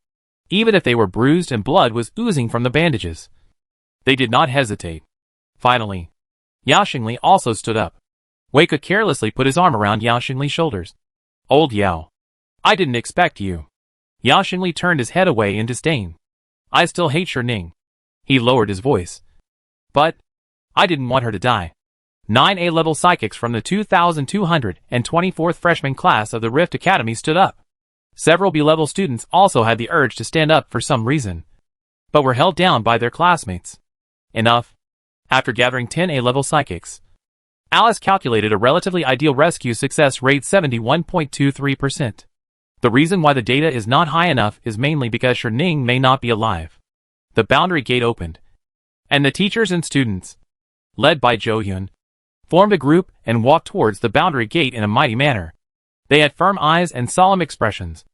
even if they were bruised and blood was oozing from the bandages. They did not hesitate. Finally, Yao Xingli also stood up. Wei-ke carelessly put his arm around Yao Xingli's shoulders. Old Yao, I didn't expect you. Yao Xingli turned his head away in disdain. I still hate Ning. He lowered his voice. But I didn't want her to die. 9 A-level psychics from the 2224th freshman class of the Rift Academy stood up. Several B-level students also had the urge to stand up for some reason, but were held down by their classmates. Enough. After gathering 10 A-level psychics, Alice calculated a relatively ideal rescue success rate 71.23%. The reason why the data is not high enough is mainly because Ning may not be alive. The boundary gate opened, and the teachers and students, led by Zhou Yun, formed a group and walked towards the boundary gate in a mighty manner. They had firm eyes and solemn expressions,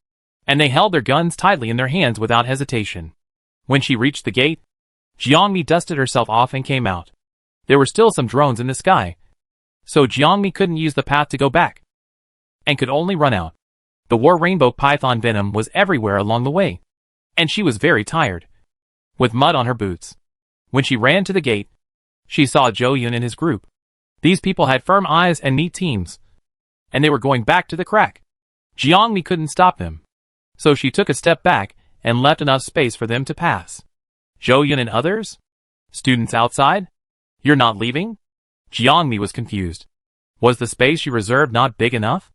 and they held their guns tightly in their hands without hesitation. When she reached the gate, Jiangmi dusted herself off and came out. There were still some drones in the sky, so Jiangmi couldn't use the path to go back, and could only run out. The war rainbow python venom was everywhere along the way, and she was very tired, with mud on her boots. When she ran to the gate, she saw Zhou Yun and his group. These people had firm eyes and neat teams, and they were going back to the crack. Jiangmi couldn't stop them, so she took a step back and left enough space for them to pass. Zhou Yun and others? Students outside? You're not leaving? Jiangmi was confused. Was the space she reserved not big enough?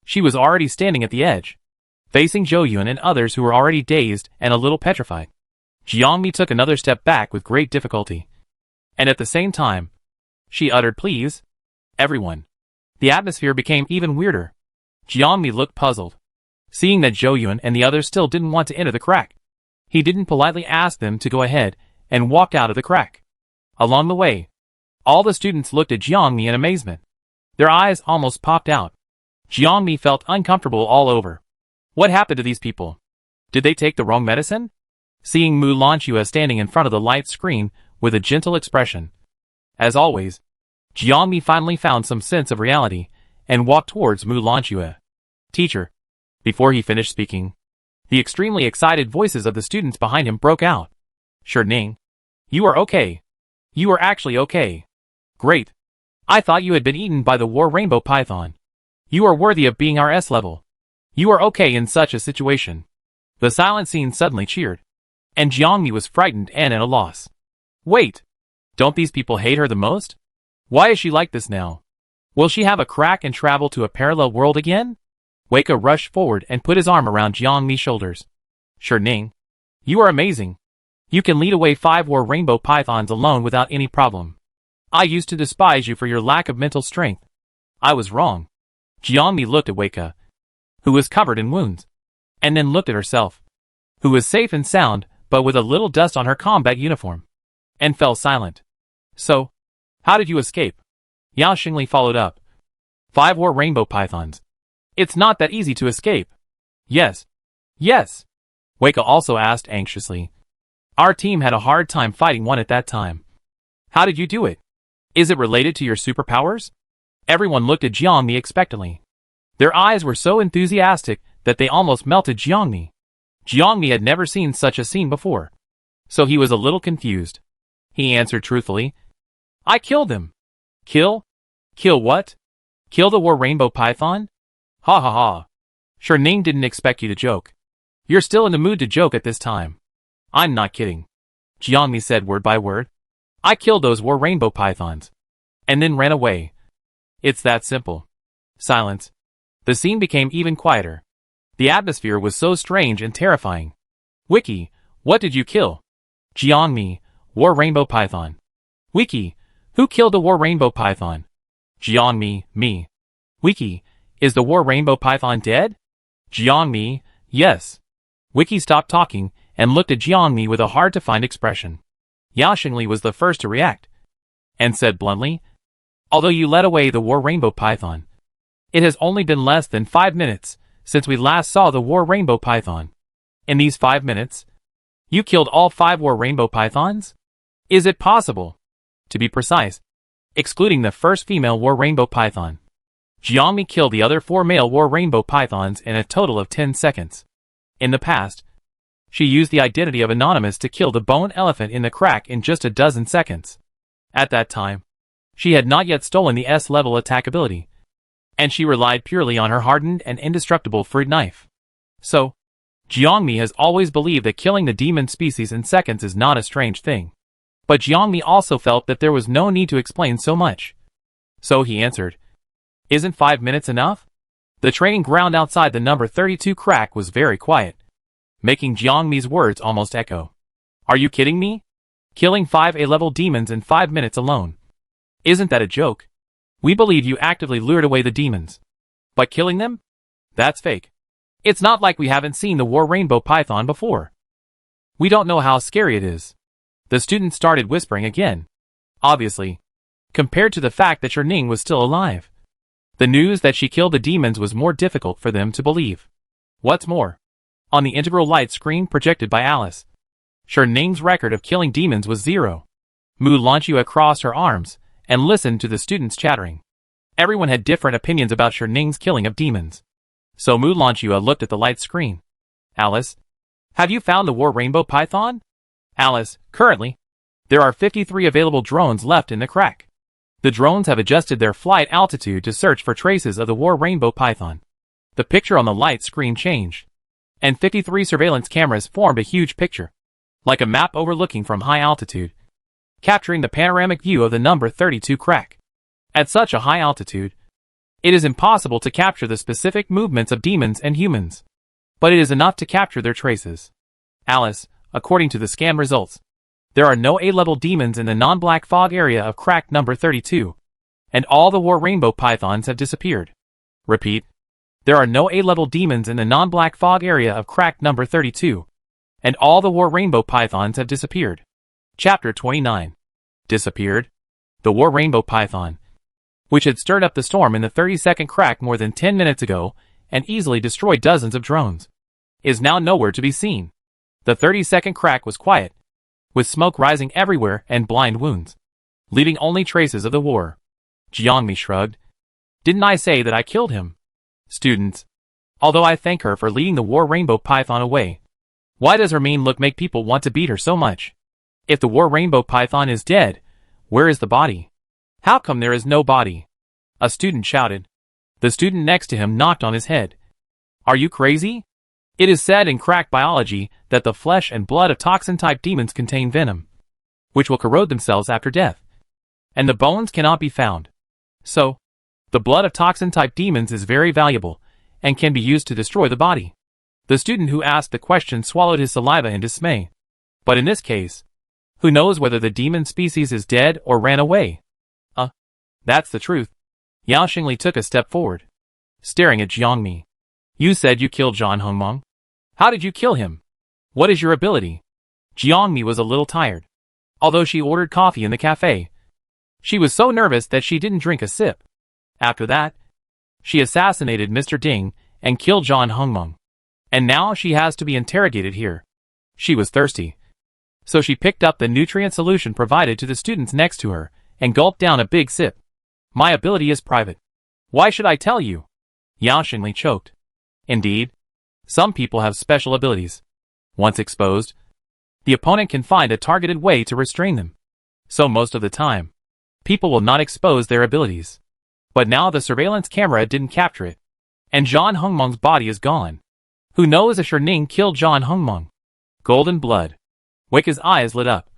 She was already standing at the edge, facing Zhou Yun and others who were already dazed and a little petrified. Jiangmi took another step back with great difficulty, and at the same time, she uttered, "Please, everyone." The atmosphere became even weirder. Jiangmi looked puzzled, seeing that Zhou Yun and the others still didn't want to enter the crack. He didn't politely ask them to go ahead and walk out of the crack. Along the way, all the students looked at Jiangmi in amazement. Their eyes almost popped out. Jiangmi felt uncomfortable all over. What happened to these people? Did they take the wrong medicine? Seeing Mu Lanchua standing in front of the light screen with a gentle expression. As always, Jiangmi finally found some sense of reality and walked towards Mu Lanchua. "Teacher." Before he finished speaking, the extremely excited voices of the students behind him broke out. "Hardening, you are okay. You are actually okay. Great. I thought you had been eaten by the war rainbow python. You are worthy of being our S level. You are okay in such a situation." The silent scene suddenly cheered, and Jiangmi was frightened and at a loss. Wait, don't these people hate her the most? Why is she like this now? Will she have a crack and travel to a parallel world again? Weika rushed forward and put his arm around Jiangmi's shoulders. "Hardening, you are amazing. You can lead away 5 war rainbow pythons alone without any problem. I used to despise you for your lack of mental strength. I was wrong." Jiangmi looked at Weika, who was covered in wounds, and then looked at herself, who was safe and sound but with a little dust on her combat uniform, and fell silent. "So, how did you escape?" Yao Xingli followed up. 5 war rainbow pythons. It's not that easy to escape." Yes. Yes. Weika also asked anxiously. "Our team had a hard time fighting one at that time. How did you do it? Is it related to your superpowers?" Everyone looked at Jiangmi expectantly. Their eyes were so enthusiastic that they almost melted Jiangmi. Jiangmi had never seen such a scene before, so he was a little confused. He answered truthfully, "I killed him." "Kill? Kill what? Kill the war rainbow python? Ha ha ha. Hardening didn't expect you to joke. You're still in the mood to joke at this time." "I'm not kidding," Jiangmi said word by word. "I killed those war rainbow pythons, and then ran away. It's that simple." Silence. The scene became even quieter. The atmosphere was so strange and terrifying. "Wiki, what did you kill?" "Jiangmi, war rainbow python." "Wiki, who killed the war rainbow python?" "Jiangmi, me." "Wiki, is the war rainbow python dead?" "Jiangmi, yes." Wiki stopped talking and looked at Jiangmi with a hard-to-find expression. Yao Xingli was the first to react, and said bluntly, "Although you led away the war rainbow python, it has only been less than 5 minutes since we last saw the war rainbow python. In these 5 minutes, you killed all 5 war rainbow pythons? Is it possible? To be precise, excluding the first female war rainbow python, Jiangmi killed the other 4 male war rainbow pythons in a total of 10 seconds. In the past, she used the identity of Anonymous to kill the bone elephant in the crack in just a dozen seconds. At that time, she had not yet stolen the S-level attack ability, and she relied purely on her hardened and indestructible fruit knife. So, Jiangmi has always believed that killing the demon species in seconds is not a strange thing. But Jiangmi also felt that there was no need to explain so much. So he answered, "Isn't 5 minutes enough?" The training ground outside the number 32 crack was very quiet, making Jiangmi's words almost echo. "Are you kidding me? Killing 5 A-level demons in 5 minutes alone. Isn't that a joke? We believe you actively lured away the demons. But killing them? That's fake. It's not like we haven't seen the war rainbow python before. We don't know how scary it is." The student started whispering again. Obviously, compared to the fact that Hardening was still alive, the news that she killed the demons was more difficult for them to believe. What's more, on the integral light screen projected by Alice, Hardening's record of killing demons was 0. Mu launched you across her arms and listened to the students chattering. Everyone had different opinions about Sherning's killing of demons. So Mu Lanchua looked at the light screen. Alice, have you found the War Rainbow Python? Alice, currently, there are 53 available drones left in the crack. The drones have adjusted their flight altitude to search for traces of the War Rainbow Python. The picture on the light screen changed, and 53 surveillance cameras formed a huge picture, like a map overlooking from high altitude, capturing the panoramic view of the number 32 crack. At such a high altitude, it is impossible to capture the specific movements of demons and humans, but it is enough to capture their traces. Alice, according to the scan results, there are no A-level demons in the non-black fog area of crack number 32, and all the War Rainbow Pythons have disappeared. Repeat, there are no A-level demons in the non-black fog area of crack number 32, and all the War Rainbow Pythons have disappeared. Chapter 29. Disappeared? The War Rainbow Python, which had stirred up the storm in the 32nd crack more than 10 minutes ago and easily destroyed dozens of drones, is now nowhere to be seen. The 32nd crack was quiet, with smoke rising everywhere and blind wounds, leaving only traces of the war. Jiangmi shrugged. Didn't I say that I killed him? Students, although I thank her for leading the War Rainbow Python away, why does her mean look make people want to beat her so much? If the War Rainbow Python is dead, where is the body? How come there is no body? A student shouted. The student next to him knocked on his head. Are you crazy? It is said in crack biology that the flesh and blood of toxin-type demons contain venom, which will corrode themselves after death, and the bones cannot be found. So, the blood of toxin-type demons is very valuable and can be used to destroy the body. The student who asked the question swallowed his saliva in dismay. But in this case, who knows whether the demon species is dead or ran away? That's the truth. Yao Xingli took a step forward, staring at Jiangmi. You said you killed Zhan Hongmeng. How did you kill him? What is your ability? Jiangmi was a little tired. Although she ordered coffee in the cafe, she was so nervous that she didn't drink a sip. After that, she assassinated Mr. Ding and killed Zhan Hongmeng. And now she has to be interrogated here. She was thirsty, so she picked up the nutrient solution provided to the students next to her and gulped down a big sip. My ability is private. Why should I tell you? Yao Xingli choked. Indeed, some people have special abilities. Once exposed, the opponent can find a targeted way to restrain them. So most of the time, people will not expose their abilities. But now the surveillance camera didn't capture it, and Zhan Hongmeng's body is gone. Who knows if Sherning killed Zhan Hongmeng? Golden blood. Wicca's eyes lit up.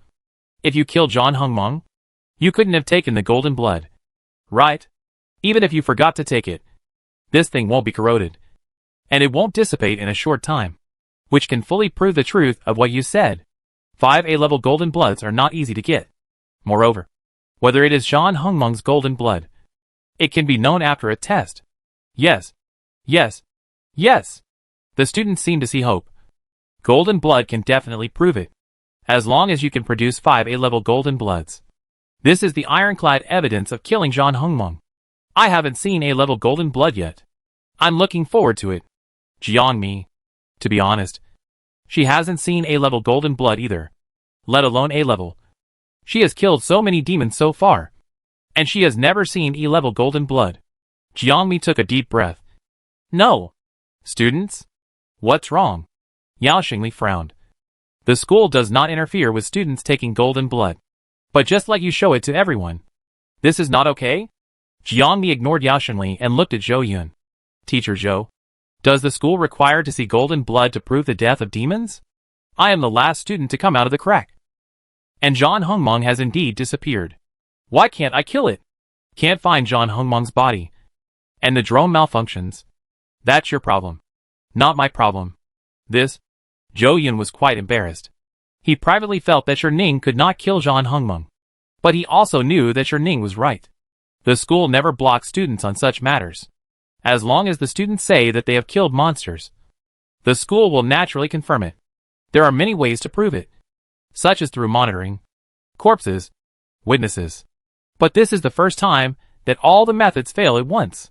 If you killed Zhan Hongmeng, you couldn't have taken the golden blood. Right? Even if you forgot to take it, this thing won't be corroded, and it won't dissipate in a short time, which can fully prove the truth of what you said. 5 A-level golden bloods are not easy to get. Moreover, whether it is Zhan Hongmeng's golden blood, it can be known after a test. Yes. Yes. Yes. The students seem to see hope. Golden blood can definitely prove it, as long as you can produce 5 A-level golden bloods. This is the ironclad evidence of killing Zhan Hongmeng. I haven't seen A-level golden blood yet. I'm looking forward to it. Jiangmi, to be honest, she hasn't seen A-level golden blood either, let alone A-level. She has killed so many demons so far, and she has never seen E-level golden blood. Jiangmi took a deep breath. No. Students? What's wrong? Yao Xingli frowned. The school does not interfere with students taking golden blood, but just let you show it to everyone. This is not okay? Jiangmi ignored Yao Xingli and looked at Zhou Yun. Teacher Zhou, does the school require to see golden blood to prove the death of demons? I am the last student to come out of the crack. And Zhan Hongmeng has indeed disappeared. Why can't I kill it? Can't find Zhan Hongmeng's body. And the drone malfunctions. That's your problem. Not my problem. This? Zhou Yun was quite embarrassed. He privately felt that Sherning could not kill Zhan Hongmeng. But he also knew that Sherning was right. The school never blocks students on such matters. As long as the students say that they have killed monsters, the school will naturally confirm it. There are many ways to prove it, such as through monitoring, corpses, witnesses. But this is the first time that all the methods fail at once.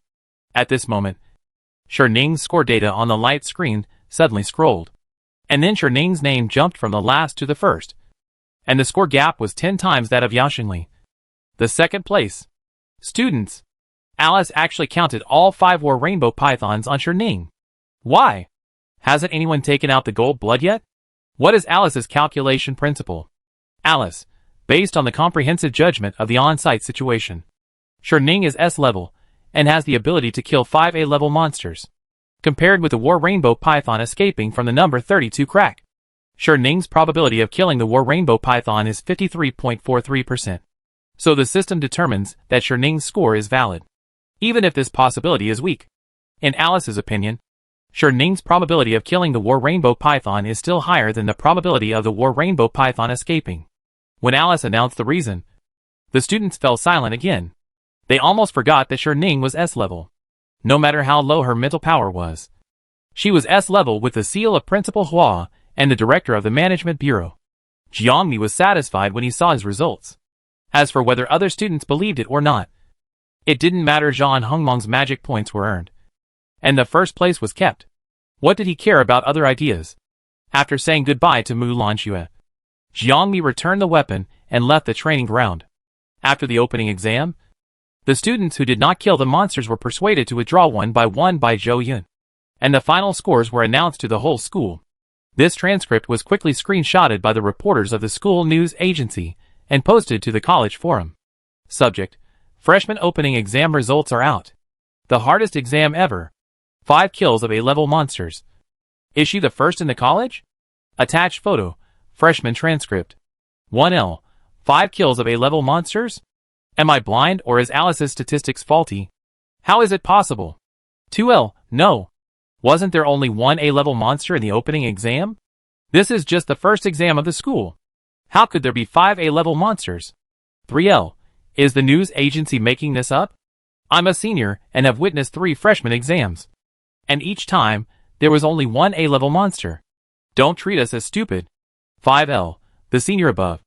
At this moment, Sherning's score data on the light screen suddenly scrolled, and then Sherning's name jumped from the last to the first. and the score gap was 10 times that of Yaoxinli. The second place. Students. Alice actually counted all 5 war rainbow pythons on Hardening. Why? Hasn't anyone taken out the gold blood yet? What is Alice's calculation principle? Alice, based on the comprehensive judgment of the on-site situation. Hardening is S-level, and has the ability to kill 5 A-level monsters. Compared with the war rainbow python escaping from the number 32 crack. Hardening's probability of killing the war rainbow python is 53.43%. So the system determines that Hardening's score is valid, even if this possibility is weak. In Alice's opinion, Hardening's probability of killing the war rainbow python is still higher than the probability of the war rainbow python escaping. When Alice announced the reason, the students fell silent again. They almost forgot that Hardening was S-level, no matter how low her mental power was. She was S-level with the seal of Principal Hua and the director of the Management Bureau. Jiangmi was satisfied when he saw his results. As for whether other students believed it or not, it didn't matter. Zhang Hongmong's magic points were earned, and the first place was kept. What did he care about other ideas? After saying goodbye to Mu Lanxue, Jiangmi returned the weapon and left the training ground. After the opening exam, the students who did not kill the monsters were persuaded to withdraw one by Zhou Yun, and the final scores were announced to the whole school. This transcript was quickly screenshotted by the reporters of the school news agency and posted to the college forum. Subject: Freshman opening exam results are out. The hardest exam ever. 5 kills of A-level monsters. Is she the first in the college? Attached photo. Freshman transcript. 1L. 5 kills of A-level monsters? Am I blind or is Alice's statistics faulty? How is it possible? 2L. No. Wasn't there only 1 A-level monster in the opening exam? This is just the first exam of the school. How could there be 5 A-level monsters? 3L. Is the news agency making this up? I'm a senior and have witnessed 3 freshman exams. And each time, there was only 1 A-level monster. Don't treat us as stupid. 5L. The senior above.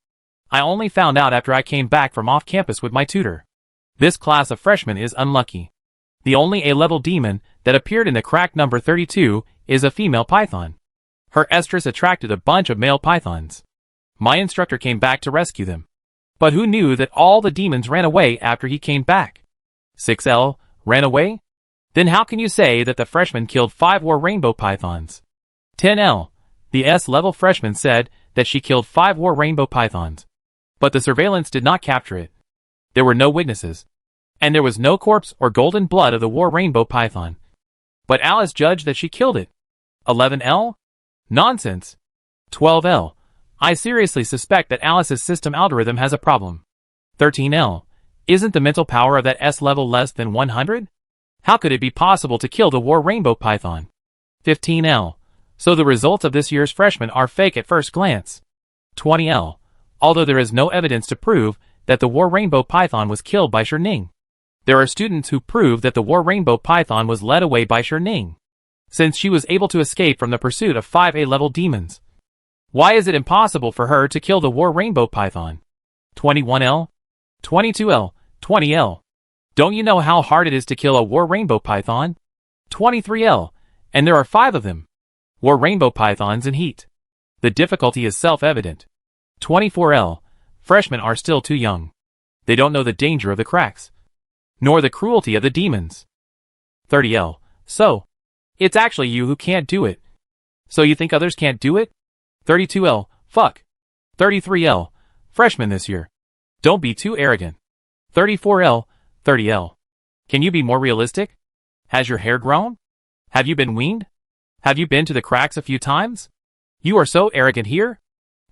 I only found out after I came back from off campus with my tutor. This class of freshmen is unlucky. The only A-level demon that appeared in the crack number 32 is a female python. Her estrus attracted a bunch of male pythons. My instructor came back to rescue them. But who knew that all the demons ran away after he came back? 6L. Ran away? Then how can you say that the freshman killed 5 war rainbow pythons? 10L. The S-level freshman said that she killed 5 war rainbow pythons. But the surveillance did not capture it. There were no witnesses. And there was no corpse or golden blood of the war rainbow python. But Alice judged that she killed it. 11L? Nonsense. 12L. I seriously suspect that Alice's system algorithm has a problem. 13L. Isn't the mental power of that S-level less than 100? How could it be possible to kill the war rainbow python? 15L. So the results of this year's freshmen are fake at first glance. 20L. Although there is no evidence to prove that the war rainbow python was killed by Hardening, there are students who prove that the war rainbow python was led away by Hardening, since she was able to escape from the pursuit of 5 A-level demons. Why is it impossible for her to kill the war rainbow python? 21L? 22L? 20L? Don't you know how hard it is to kill a war rainbow python? 23L? And there are 5 of them. War rainbow pythons in heat. The difficulty is self-evident. 24L? Freshmen are still too young. They don't know the danger of the cracks, nor the cruelty of the demons. 30L? So, it's actually you who can't do it. So you think others can't do it? 32L? Fuck. 33L? Freshman this year. Don't be too arrogant. 34L? 30L? Can you be more realistic? Has your hair grown? Have you been weaned? Have you been to the cracks a few times? You are so arrogant here?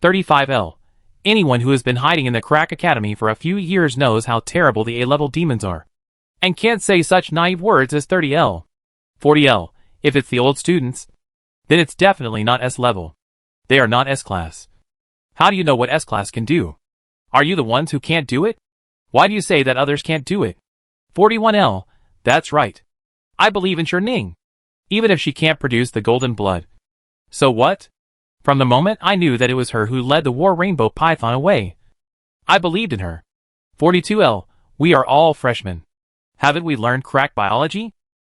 35L? Anyone who has been hiding in the crack academy for a few years knows how terrible the A-level demons are, and can't say such naive words as 30L. 40L? If it's the old students, then it's definitely not S-level. They are not S-class. How do you know what S-class can do? Are you the ones who can't do it? Why do you say that others can't do it? 41L? That's right. I believe in Hardening, even if she can't produce the golden blood. So what? From the moment I knew that it was her who led the war rainbow python away, I believed in her. 42L? We are all freshmen. Haven't we learned crack biology?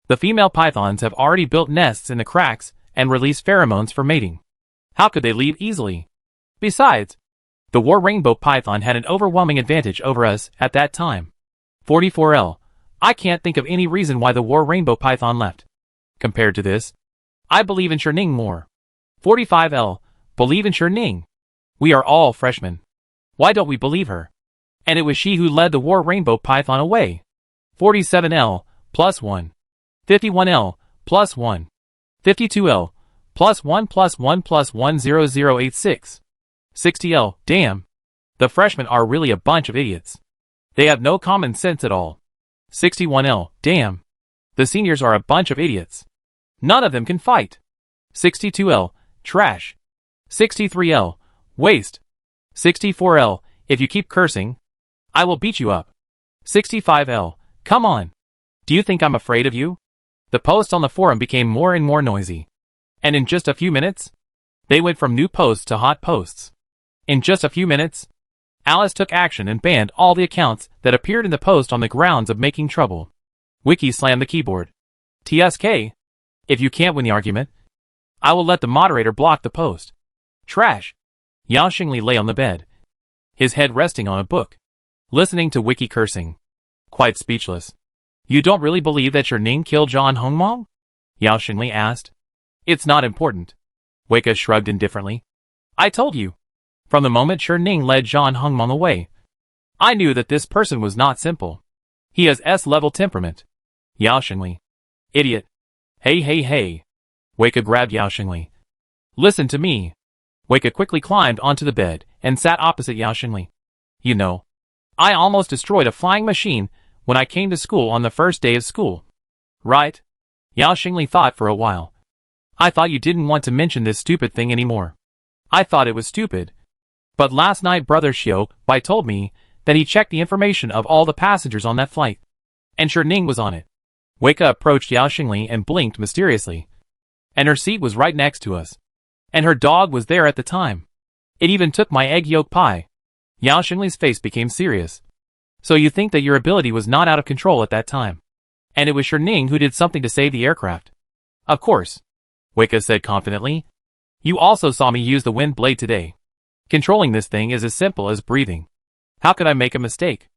The female pythons have already built nests in the cracks and release pheromones for mating. How could they leave easily? Besides, The War Rainbow Python had an overwhelming advantage over us at that time. 44L. I can't think of any reason why the War Rainbow Python left. Compared to this, I believe in Shining more. 45L. Believe in Shining. We are all freshmen. Why don't we believe her? And it was she who led the War Rainbow Python away. 47L, +1. 51L, +1. 52L, +1 +1 +1 0086. 60L, damn. The freshmen are really a bunch of idiots. They have no common sense at all. 61L, damn. The seniors are a bunch of idiots. None of them can fight. 62L, trash. 63L, waste. 64L, if you keep cursing, I will beat you up. 65L, come on. Do you think I'm afraid of you? The posts on the forum became more and more noisy. And in just a few minutes, they went from new posts to hot posts. In just a few minutes, Alice took action and banned all the accounts that appeared in the post on the grounds of making trouble. Wiki slammed the keyboard. TSK. If you can't win the argument, I will let the moderator block the post. Trash. Yao Xingli lay on the bed, his head resting on a book, listening to Wiki cursing. Quite speechless. You don't really believe that Shining killed John Hongmong? Yao Xingli asked. It's not important. Weka shrugged indifferently. I told you. From the moment Shining led John Hongmong away, I knew that this person was not simple. He has S-level temperament. Yao Xingli. Idiot. Hey. Weka grabbed Yao Xingli. Listen to me. Weka quickly climbed onto the bed and sat opposite Yao Xingli. You know, I almost destroyed a flying machine when I came to school on the first day of school. Right? Yao Xingli thought for a while. I thought you didn't want to mention this stupid thing anymore. I thought it was stupid. But last night Brother Xiao Bai told me that he checked the information of all the passengers on that flight. And Shining was on it. Weka approached Yao Xingli and blinked mysteriously. And her seat was right next to us. And her dog was there at the time. It even took my egg yolk pie. Yao Xingli's face became serious. So you think that your ability was not out of control at that time. And it was Shining who did something to save the aircraft. Of course. Weka said confidently. You also saw me use the wind blade today. Controlling this thing is as simple as breathing. How could I make a mistake?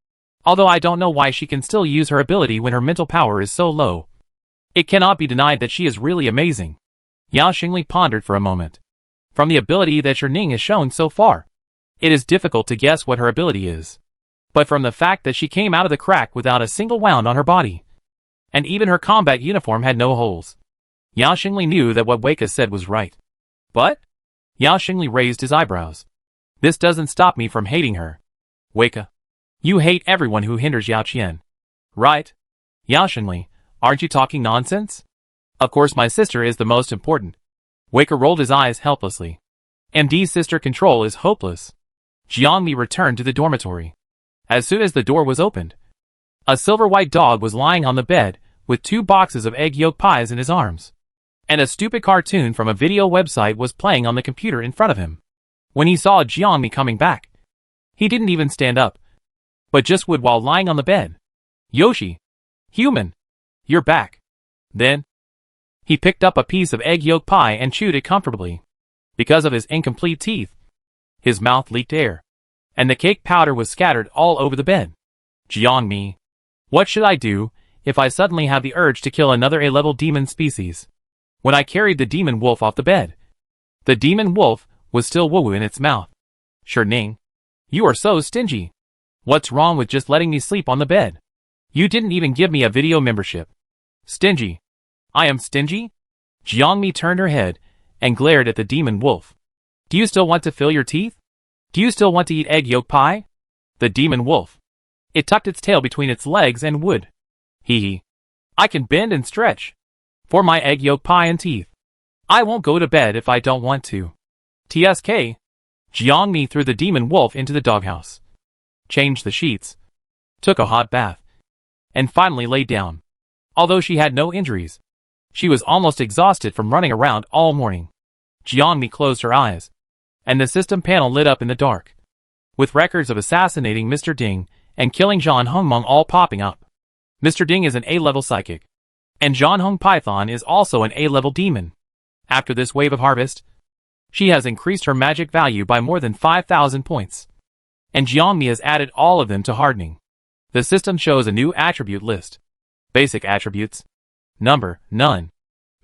Although I don't know why she can still use her ability when her mental power is so low. It cannot be denied that she is really amazing. Yao Xingli pondered for a moment. From the ability that Shining has shown so far, it is difficult to guess what her ability is. But from the fact that she came out of the crack without a single wound on her body, and even her combat uniform had no holes, Yao Xingli knew that what Weka said was right. But? Yao Xingli raised his eyebrows. This doesn't stop me from hating her. Weka. You hate everyone who hinders Yao Qian. Right? Yao Xingli, aren't you talking nonsense? Of course my sister is the most important. Weka rolled his eyes helplessly. MD's sister control is hopeless. Jiangmi returned to the dormitory. As soon as the door was opened, a silver-white dog was lying on the bed with 2 boxes of egg yolk pies in his arms. And a stupid cartoon from a video website was playing on the computer in front of him. When he saw Jiangmi coming back, he didn't even stand up, but just would while lying on the bed. Yoshi. Human. You're back. Then, he picked up a piece of egg yolk pie and chewed it comfortably. Because of his incomplete teeth, his mouth leaked air, and the cake powder was scattered all over the bed. Jiangmi. What should I do if I suddenly have the urge to kill another A-level demon species? When I carried the demon wolf off the bed, the demon wolf was still woo-woo in its mouth. Shining. You are so stingy. What's wrong with just letting me sleep on the bed? You didn't even give me a video membership. Stingy. I am stingy? Jiangmi turned her head and glared at the demon wolf. Do you still want to fill your teeth? Do you still want to eat egg yolk pie? The demon wolf. It tucked its tail between its legs and would. Hee hee. I can bend and stretch. For my egg yolk pie and teeth. I won't go to bed if I don't want to. TSK. Jiangmi threw the demon wolf into the doghouse. Changed the sheets. Took a hot bath. And finally lay down. Although she had no injuries, she was almost exhausted from running around all morning. Jiangmi closed her eyes, and the system panel lit up in the dark, with records of assassinating Mr. Ding and killing John Hongmong all popping up. Mr. Ding is an A-level psychic, and John Hong Python is also an A-level demon. After this wave of harvest, She has increased her magic value by more than 5,000 points. And Jiangmi has added all of them to Hardening. The system shows a new attribute list. Basic attributes. Number, none.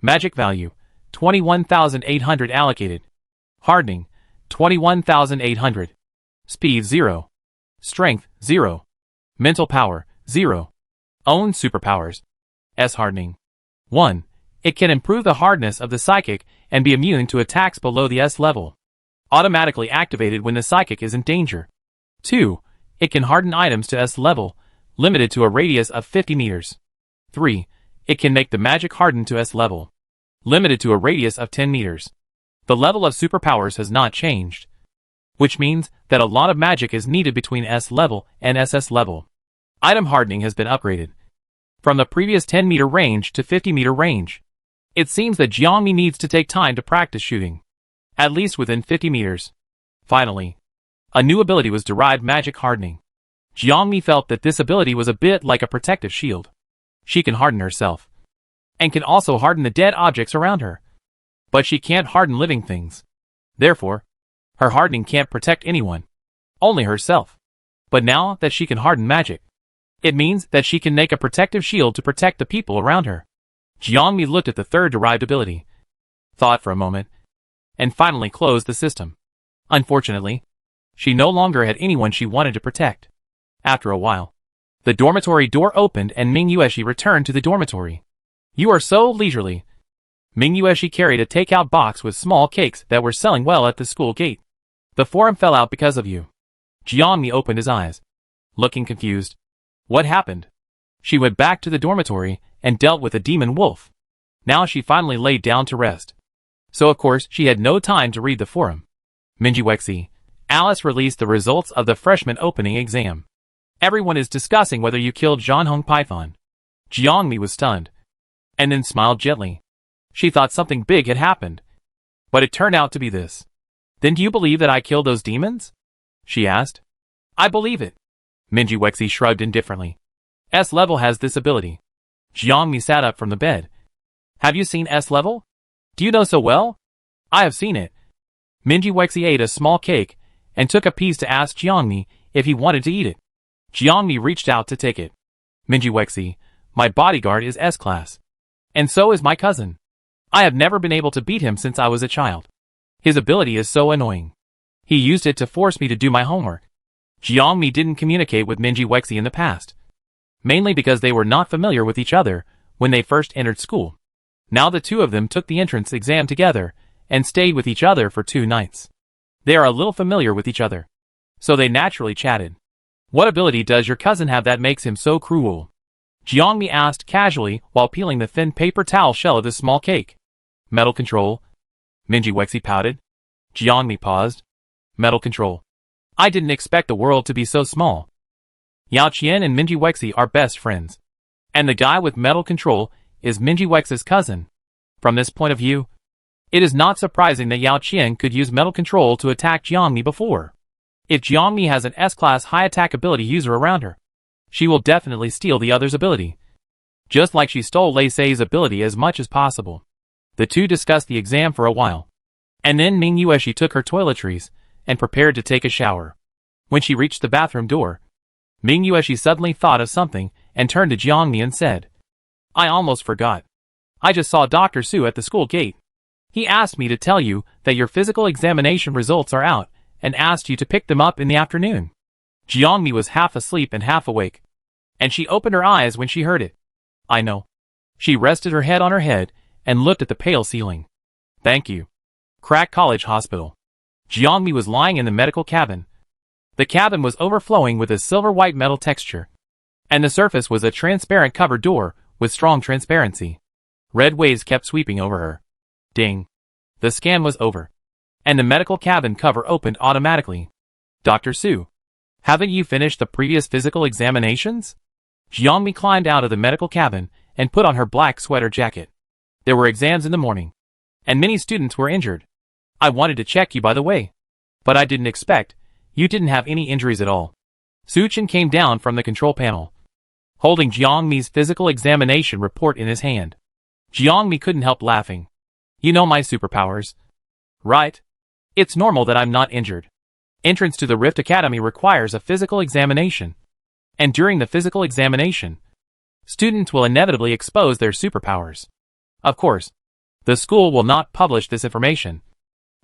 Magic value, 21,800 allocated. Hardening, 21,800. Speed 0. Strength 0. Mental power 0. Own superpowers. S Hardening. 1. It can improve the hardness of the psychic and be immune to attacks below the S level. Automatically activated when the psychic is in danger. 2. It can harden items to S level, limited to a radius of 50 meters. 3. It can make the magic harden to S level, limited to a radius of 10 meters. The level of superpowers has not changed, which means that a lot of magic is needed between S level and SS level. Item hardening has been upgraded from the previous 10-meter range to 50-meter range. It seems that Jiangmi needs to take time to practice shooting, at least within 50 meters. Finally, a new ability was derived: magic hardening. Jiangmi felt that this ability was a bit like a protective shield. She can harden herself, and can also harden the dead objects around her. But she can't harden living things. Therefore, her hardening can't protect anyone, only herself. But now that she can harden magic, it means that she can make a protective shield to protect the people around her. Jiangmi looked at the third derived ability, thought for a moment, and finally closed the system. Unfortunately, she no longer had anyone she wanted to protect. After a while, the dormitory door opened and Ming Yueshi returned to the dormitory. You are so leisurely. Ming Yueshi carried a takeout box with small cakes that were selling well at the school gate. The forum fell out because of you. Jiangmi opened his eyes, looking confused. What happened? She went back to the dormitory and dealt with a demon wolf. Now she finally laid down to rest. So of course she had no time to read the forum. Minjiwexi, Alice released the results of the freshman opening exam. Everyone is discussing whether you killed Zhanhong Python. Jiangmi was stunned, and then smiled gently. She thought something big had happened, but it turned out to be this. Then do you believe that I killed those demons? She asked. I believe it. Minjiwexi shrugged indifferently. S level has this ability. Jiangmi sat up from the bed. Have you seen S level? Do you know so well? I have seen it. Minjiwexi ate a small cake and took a piece to ask Jiangmi if he wanted to eat it. Jiangmi reached out to take it. Minjiwexi, my bodyguard is S-class. And so is my cousin. I have never been able to beat him since I was a child. His ability is so annoying. He used it to force me to do my homework. Jiangmi didn't communicate with Minjiwexi in the past, mainly because they were not familiar with each other when they first entered school. Now the two of them took the entrance exam together and stayed with each other for 2 nights. They are a little familiar with each other, so they naturally chatted. What ability does your cousin have that makes him so cruel? Jiangmi asked casually while peeling the thin paper towel shell of the small cake. Metal control. Minjiwexi pouted. Jiangmi paused. Metal control. I didn't expect the world to be so small. Yao Qian and Minjiwexi are best friends. And the guy with metal control is Minjiwexi's cousin. From this point of view, it is not surprising that Yao Qian could use metal control to attack Jiangmi before. If Jiangmi has an S-class high attack ability user around her, she will definitely steal the other's ability, just like she stole Lei Sei's ability as much as possible. The two discussed the exam for a while, and then Ming Yueshi took her toiletries and prepared to take a shower. When she reached the bathroom door, Ming Yueshi suddenly thought of something and turned to Jiangmi and said, I almost forgot. I just saw Dr. Su at the school gate. He asked me to tell you that your physical examination results are out and asked you to pick them up in the afternoon. Jiangmi was half asleep and half awake, and she opened her eyes when she heard it. I know. She rested her head on her head and looked at the pale ceiling. Thank you. Crack College Hospital. Jiangmi was lying in the medical cabin. The cabin was overflowing with a silver-white metal texture, and the surface was a transparent covered door with strong transparency. Red waves kept sweeping over her. Ding. The scan was over, and the medical cabin cover opened automatically. Dr. Su, haven't you finished the previous physical examinations? Jiangmi climbed out of the medical cabin and put on her black sweater jacket. There were exams in the morning, and many students were injured. I wanted to check you by the way, but I didn't expect you didn't have any injuries at all. Su Chen came down from the control panel, holding Jiangmi's physical examination report in his hand. Jiangmi couldn't help laughing. You know my superpowers, right? It's normal that I'm not injured. Entrance to the Rift Academy requires a physical examination. And during the physical examination, students will inevitably expose their superpowers. Of course, the school will not publish this information,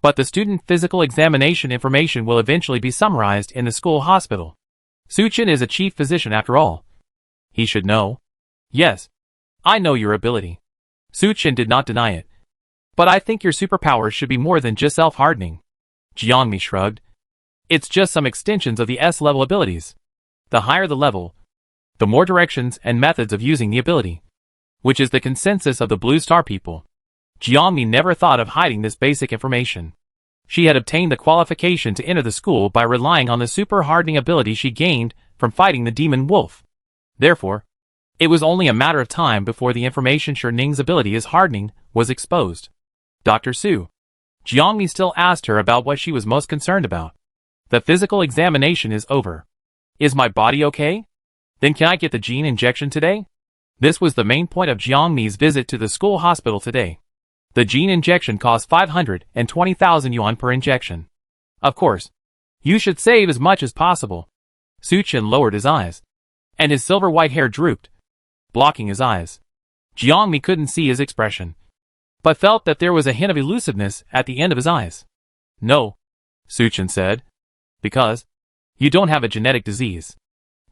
but the student physical examination information will eventually be summarized in the school hospital. Suchin is a chief physician after all. He should know. Yes, I know your ability. Suchin did not deny it. But I think your superpowers should be more than just self-hardening. Jiangmi shrugged. It's just some extensions of the S-level abilities. The higher the level, the more directions and methods of using the ability, which is the consensus of the Blue Star people. Jiangmi never thought of hiding this basic information. She had obtained the qualification to enter the school by relying on the super hardening ability she gained from fighting the demon wolf. Therefore, it was only a matter of time before the information Sherning's ability is hardening was exposed. Dr. Su. Jiangmi still asked her about what she was most concerned about. The physical examination is over. Is my body okay? Then can I get the gene injection today? This was the main point of Jiangmi's visit to the school hospital today. The gene injection costs 520,000 yuan per injection. Of course, you should save as much as possible. Suchin lowered his eyes, and his silver white hair drooped, blocking his eyes. Jiangmi couldn't see his expression, but felt that there was a hint of elusiveness at the end of his eyes. No, Suchin said, because you don't have a genetic disease.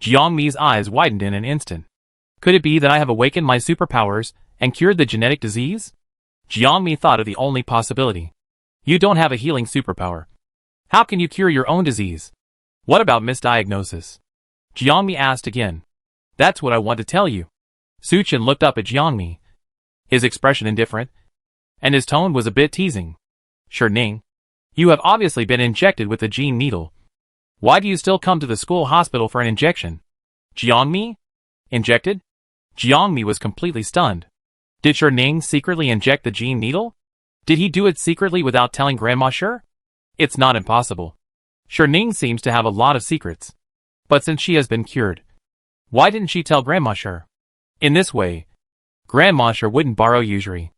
Jiangmi's eyes widened in an instant. Could it be that I have awakened my superpowers and cured the genetic disease? Jiangmi thought of the only possibility. You don't have a healing superpower. How can you cure your own disease? What about misdiagnosis? Jiangmi asked again. That's what I want to tell you. Suchin looked up at Jiangmi, his expression indifferent, and his tone was a bit teasing. Sherning, you have obviously been injected with the gene needle. Why do you still come to the school hospital for an injection? Jiangmi? Injected? Jiangmi was completely stunned. Did Sherning secretly inject the gene needle? Did he do it secretly without telling Grandma Sher? It's not impossible. Sherning seems to have a lot of secrets. But since she has been cured, why didn't she tell Grandma Sher? In this way, Grandma Sher wouldn't borrow usury,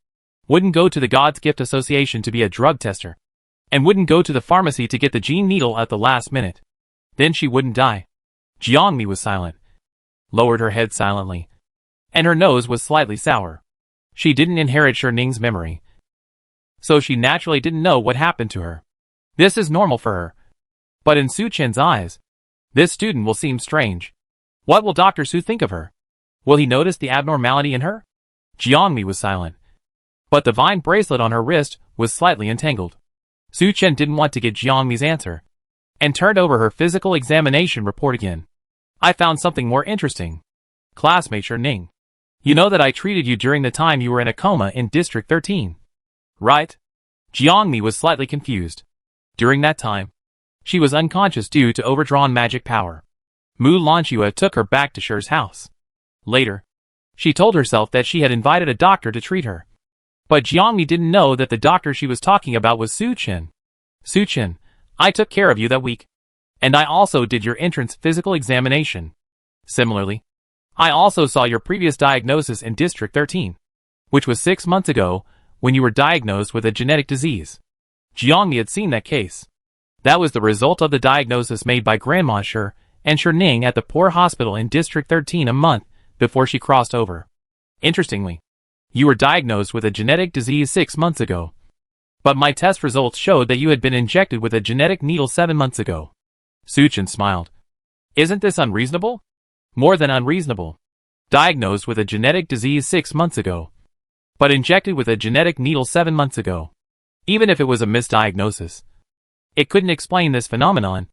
wouldn't go to the God's Gift Association to be a drug tester, and wouldn't go to the pharmacy to get the gene needle at the last minute. Then she wouldn't die. Jiangmi was silent, lowered her head silently, and her nose was slightly sour. She didn't inherit Sherning's memory, so she naturally didn't know what happened to her. This is normal for her. But in Suchin's eyes, this student will seem strange. What will Dr. Su think of her? Will he notice the abnormality in her? Jiangmi was silent, but the vine bracelet on her wrist was slightly entangled. Suchin didn't want to get Jiangmi's answer, and turned over her physical examination report again. I found something more interesting. Classmate Sherning, you know that I treated you during the time you were in a coma in District 13. Right? Jiangmi was slightly confused. During that time, she was unconscious due to overdrawn magic power. Mu Lanchua took her back to Sher's house. Later, she told herself that she had invited a doctor to treat her. But Jiangmi didn't know that the doctor she was talking about was Suchin. Suchin, I took care of you that week. And I also did your entrance physical examination. Similarly, I also saw your previous diagnosis in District 13, which was 6 months ago when you were diagnosed with a genetic disease. Jiangmi had seen that case. That was the result of the diagnosis made by Grandma Sher and Sherning at the poor hospital in District 13 a month before she crossed over. Interestingly, you were diagnosed with a genetic disease 6 months ago. But my test results showed that you had been injected with a genetic needle 7 months ago. Suchin smiled. Isn't this unreasonable? More than unreasonable. Diagnosed with a genetic disease 6 months ago, but injected with a genetic needle 7 months ago. Even if it was a misdiagnosis, it couldn't explain this phenomenon.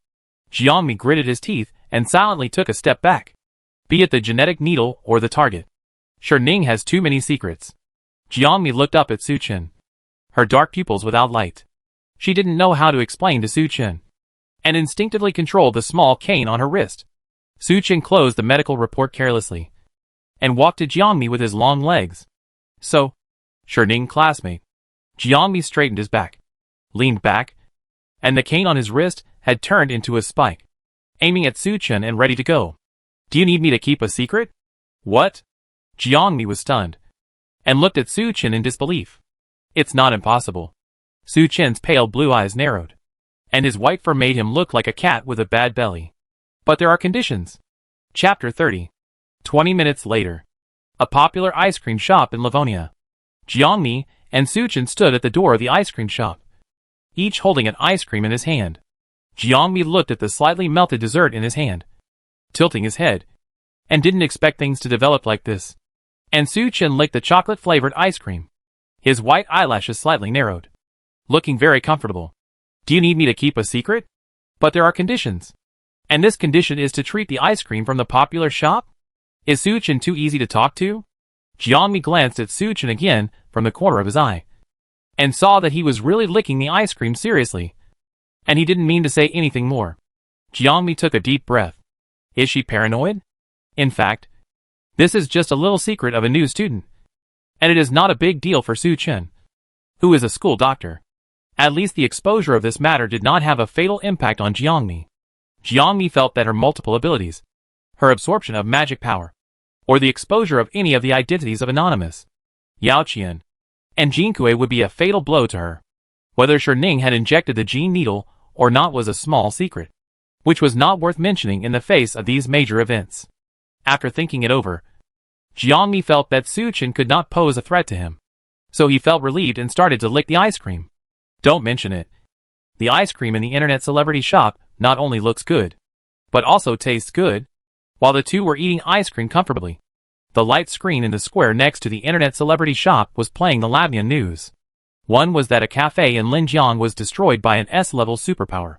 Jiangmi gritted his teeth and silently took a step back. Be it the genetic needle or the target, Sherning has too many secrets. Jiangmi looked up at Suchin, her dark pupils without light. She didn't know how to explain to Suchin, and instinctively controlled the small cane on her wrist. Suchin closed the medical report carelessly, and walked to Jiangmi with his long legs. So, Sherning classmate. Jiangmi straightened his back, leaned back, and the cane on his wrist had turned into a spike, aiming at Suchin and ready to go. Do you need me to keep a secret? What? Jiangmi was stunned, and looked at Suchin in disbelief. It's not impossible. Su Chen's pale blue eyes narrowed, and his white fur made him look like a cat with a bad belly. But there are conditions. Chapter 30. 20 minutes later. A popular ice cream shop in Livonia. Jiangmi and Su Chen stood at the door of the ice cream shop, each holding an ice cream in his hand. Jiangmi looked at the slightly melted dessert in his hand, tilting his head, and didn't expect things to develop like this. And Su Chen licked the chocolate-flavored ice cream. His white eyelashes slightly narrowed, looking very comfortable. Do you need me to keep a secret? But there are conditions. And this condition is to treat the ice cream from the popular shop? Is Su Chen too easy to talk to? Jiangmi glanced at Su Chen again from the corner of his eye, and saw that he was really licking the ice cream seriously. And he didn't mean to say anything more. Jiangmi took a deep breath. Is she paranoid? In fact, this is just a little secret of a new student. And it is not a big deal for Su Chen, who is a school doctor. At least the exposure of this matter did not have a fatal impact on Jiangmi. Jiangmi felt that her multiple abilities, her absorption of magic power, or the exposure of any of the identities of Anonymous, Yao Qian, and Jinkui would be a fatal blow to her. Whether Ning had injected the gene needle or not was a small secret, which was not worth mentioning in the face of these major events. After thinking it over, Jiangmi felt that Su Chen could not pose a threat to him. So he felt relieved and started to lick the ice cream. Don't mention it. The ice cream in the internet celebrity shop not only looks good, but also tastes good. While the two were eating ice cream comfortably, the light screen in the square next to the internet celebrity shop was playing the Latvian news. One was that a cafe in Linjiang was destroyed by an S-level superpower,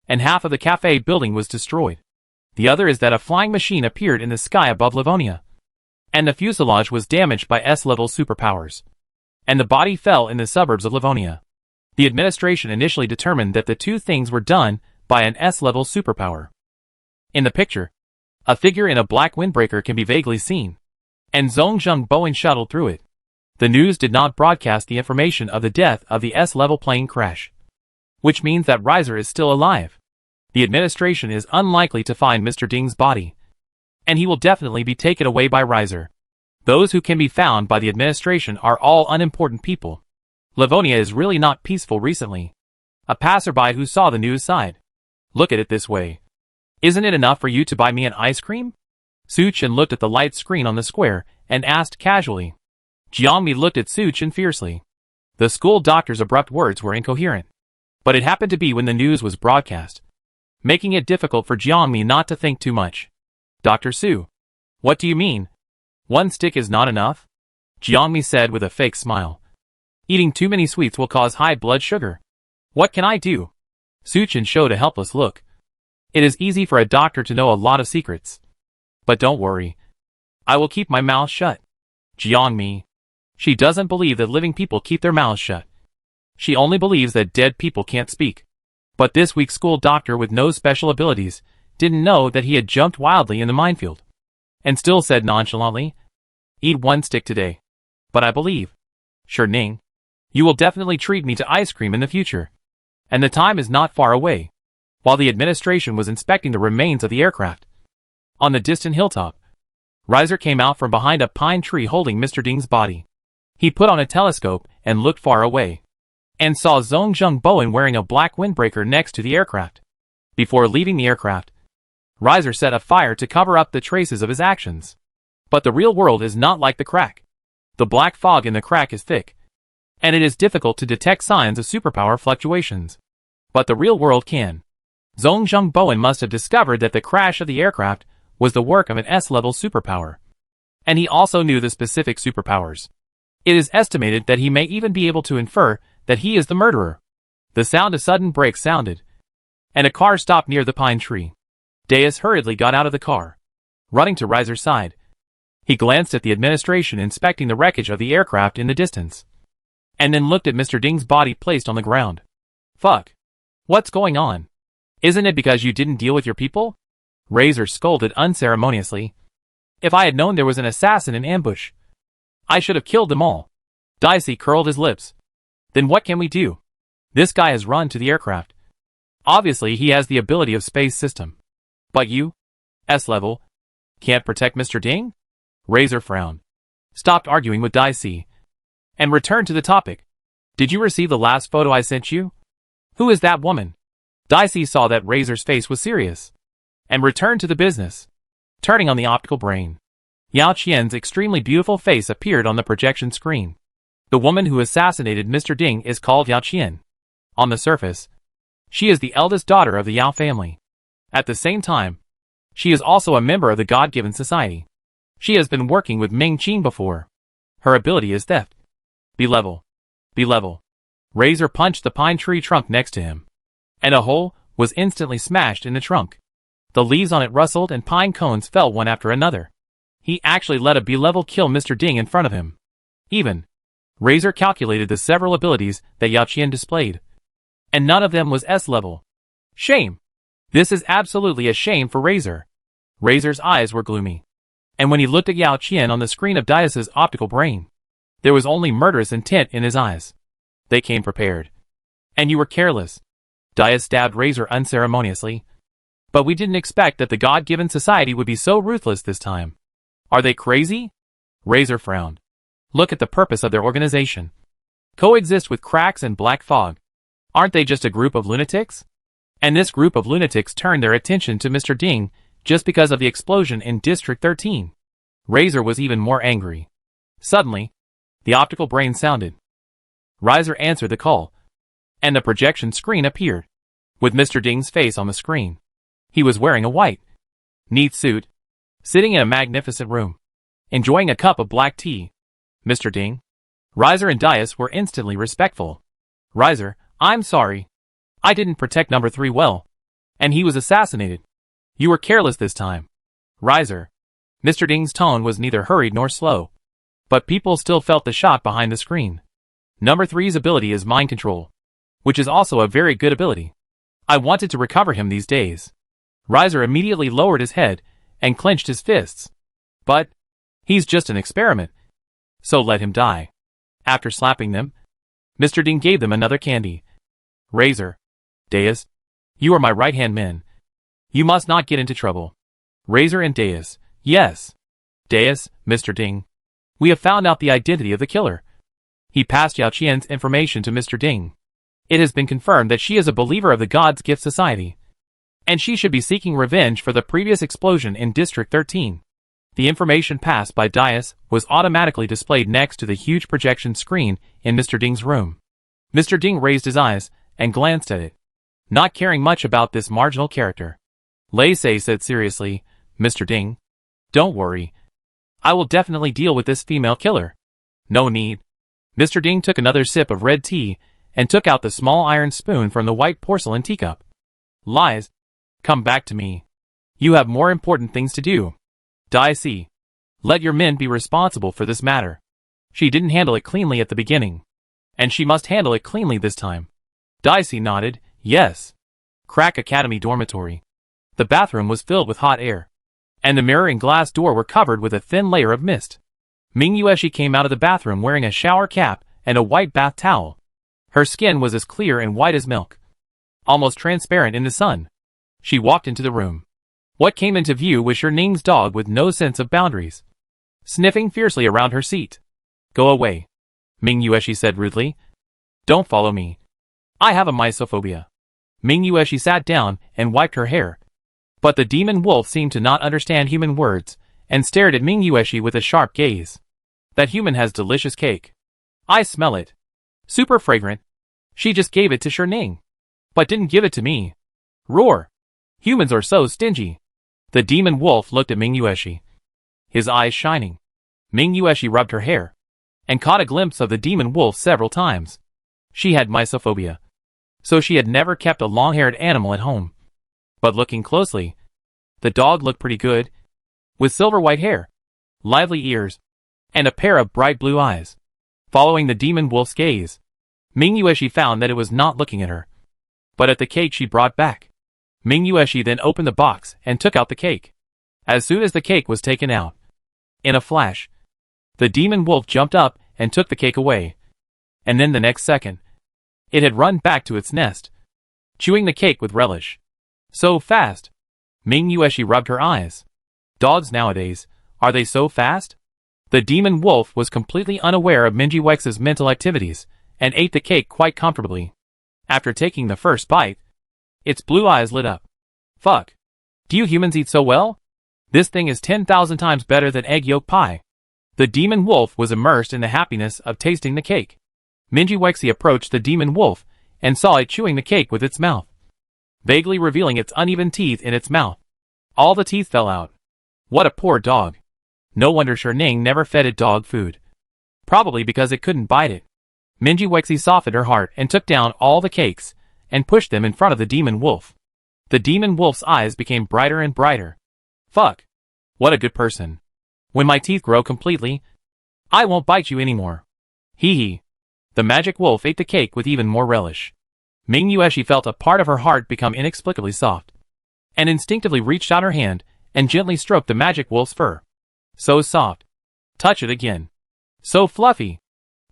and half of the cafe building was destroyed. The other is that a flying machine appeared in the sky above Livonia, and the fuselage was damaged by S-level superpowers, and the body fell in the suburbs of Livonia. The administration initially determined that the two things were done by an S-level superpower. In the picture, a figure in a black windbreaker can be vaguely seen, and Zhongzheng Bowen shuttled through it. The news did not broadcast the information of the death of the S-level plane crash, which means that Riser is still alive. The administration is unlikely to find Mr. Ding's body, and he will definitely be taken away by Riser. Those who can be found by the administration are all unimportant people. Livonia is really not peaceful recently. A passerby who saw the news sighed. Look at it this way. Isn't it enough for you to buy me an ice cream? Su Chen looked at the light screen on the square and asked casually. Jiangmi looked at Su Chen fiercely. The school doctor's abrupt words were incoherent, but it happened to be when the news was broadcast, making it difficult for Jiangmi not to think too much. Dr. Su. What do you mean? One stick is not enough? Jiangmi said with a fake smile. Eating too many sweets will cause high blood sugar. What can I do? Su Chen showed a helpless look. It is easy for a doctor to know a lot of secrets. But don't worry. I will keep my mouth shut. Jiangmi. She doesn't believe that living people keep their mouths shut. She only believes that dead people can't speak. But this week's school doctor with no special abilities didn't know that he had jumped wildly in the minefield, and still said nonchalantly, Eat one stick today. But I believe, Ning, you will definitely treat me to ice cream in the future. And the time is not far away. While the administration was inspecting the remains of the aircraft on the distant hilltop, Riser came out from behind a pine tree holding Mr. Ding's body. He put on a telescope and looked far away, and saw Zhongzheng Bowen wearing a black windbreaker next to the aircraft. Before leaving the aircraft, Riser set a fire to cover up the traces of his actions. But the real world is not like the crack. The black fog in the crack is thick, and it is difficult to detect signs of superpower fluctuations. But the real world can. Zhongzheng Bowen must have discovered that the crash of the aircraft was the work of an S-level superpower. And he also knew the specific superpowers. It is estimated that he may even be able to infer that he is the murderer. The sound of sudden brakes sounded, and a car stopped near the pine tree. Deus hurriedly got out of the car, running to Riser's side. He glanced at the administration inspecting the wreckage of the aircraft in the distance, and then looked at Mr. Ding's body placed on the ground. Fuck. What's going on? Isn't it because you didn't deal with your people? Riser scolded unceremoniously. If I had known there was an assassin in ambush, I should have killed them all. Dicey curled his lips. Then what can we do? This guy has run to the aircraft. Obviously he has the ability of space system. But you, S-level, can't protect Mr. Ding? Riser frowned, stopped arguing with Dicey, and returned to the topic. Did you receive the last photo I sent you? Who is that woman? Dicey saw that Razor's face was serious, and returned to the business. Turning on the optical brain, Yao Qian's extremely beautiful face appeared on the projection screen. The woman who assassinated Mr. Ding is called Yao Qian. On the surface, she is the eldest daughter of the Yao family. At the same time, she is also a member of the God-given society. She has been working with Ming Qing before. Her ability is theft. B-level. B-level. Razor punched the pine tree trunk next to him, and a hole was instantly smashed in the trunk. The leaves on it rustled and pine cones fell one after another. He actually let a B-level kill Mr. Ding in front of him. Even Razor calculated the several abilities that Yao Qian displayed, and none of them was S-level. Shame. This is absolutely a shame for Razor. Razor's eyes were gloomy, and when he looked at Yao Qian on the screen of Dias's optical brain, there was only murderous intent in his eyes. They came prepared. And you were careless. Dias stabbed Razor unceremoniously. But we didn't expect that the God-given society would be so ruthless this time. Are they crazy? Razor frowned. Look at the purpose of their organization. Coexist with cracks and black fog. Aren't they just a group of lunatics? And this group of lunatics turned their attention to Mr. Ding just because of the explosion in District 13. Razor was even more angry. Suddenly, the optical brain sounded. Razor answered the call, and the projection screen appeared, with Mr. Ding's face on the screen. He was wearing a white, neat suit, sitting in a magnificent room, enjoying a cup of black tea. Mr. Ding? Razor and Dias were instantly respectful. Razor, I'm sorry. I didn't protect number 3 well, and he was assassinated. You were careless this time. Razor. Mr. Ding's tone was neither hurried nor slow, but people still felt the shot behind the screen. Number 3's ability is mind control, which is also a very good ability. I wanted to recover him these days. Razor immediately lowered his head and clenched his fists. But he's just an experiment, so let him die. After slapping them, Mr. Ding gave them another candy. Razor. Dias. You are my right-hand men. You must not get into trouble. Razor and Dias. Yes. Dias, Mr. Ding. We have found out the identity of the killer. He passed Yao Qian's information to Mr. Ding. It has been confirmed that she is a believer of the God's Gift Society, and she should be seeking revenge for the previous explosion in District 13. The information passed by Dias was automatically displayed next to the huge projection screen in Mr. Ding's room. Mr. Ding raised his eyes and glanced at it, not caring much about this marginal character. Lei Sei said seriously, Mr. Ding, don't worry. I will definitely deal with this female killer. No need. Mr. Ding took another sip of red tea and took out the small iron spoon from the white porcelain teacup. Lies. Come back to me. You have more important things to do. Dicey. Let your men be responsible for this matter. She didn't handle it cleanly at the beginning, and she must handle it cleanly this time. Dicey nodded, yes. Crack Academy dormitory. The bathroom was filled with hot air, and the mirror and glass door were covered with a thin layer of mist. Ming Yueshi came out of the bathroom wearing a shower cap and a white bath towel. Her skin was as clear and white as milk, almost transparent in the sun. She walked into the room. What came into view was Sherning's dog with no sense of boundaries, sniffing fiercely around her seat. Go away, Ming Yueshi said rudely. Don't follow me. I have a mysophobia. Ming Yueshi sat down and wiped her hair. But the demon wolf seemed to not understand human words and stared at Ming Yueshi with a sharp gaze. That human has delicious cake. I smell it. Super fragrant. She just gave it to Sherning, but didn't give it to me. Roar. Humans are so stingy. The demon wolf looked at Ming Yueshi, his eyes shining. Ming Yueshi rubbed her hair and caught a glimpse of the demon wolf several times. She had mysophobia, so she had never kept a long-haired animal at home. But looking closely, the dog looked pretty good, with silver white hair, lively ears, and a pair of bright blue eyes. Following the demon wolf's gaze, Ming Yueshi found that it was not looking at her, but at the cake she brought back. Ming Yueshi then opened the box and took out the cake. As soon as the cake was taken out, in a flash, the demon wolf jumped up and took the cake away. And then the next second, it had run back to its nest, chewing the cake with relish. So fast. Ming Yueshi rubbed her eyes. Dogs nowadays, are they so fast? The demon wolf was completely unaware of Minji Wex's mental activities and ate the cake quite comfortably. After taking the first bite, its blue eyes lit up. Fuck. Do you humans eat so well? This thing is 10,000 times better than egg yolk pie. The demon wolf was immersed in the happiness of tasting the cake. Minjiwexi approached the demon wolf and saw it chewing the cake with its mouth, vaguely revealing its uneven teeth in its mouth. All the teeth fell out. What a poor dog. No wonder Shirning never fed it dog food. Probably because it couldn't bite it. Minjiwexi softened her heart and took down all the cakes and pushed them in front of the demon wolf. The demon wolf's eyes became brighter and brighter. Fuck. What a good person. When my teeth grow completely, I won't bite you anymore. Hee hee. The magic wolf ate the cake with even more relish. Ming Yueshi felt a part of her heart become inexplicably soft, and instinctively reached out her hand and gently stroked the magic wolf's fur. So soft. Touch it again. So fluffy.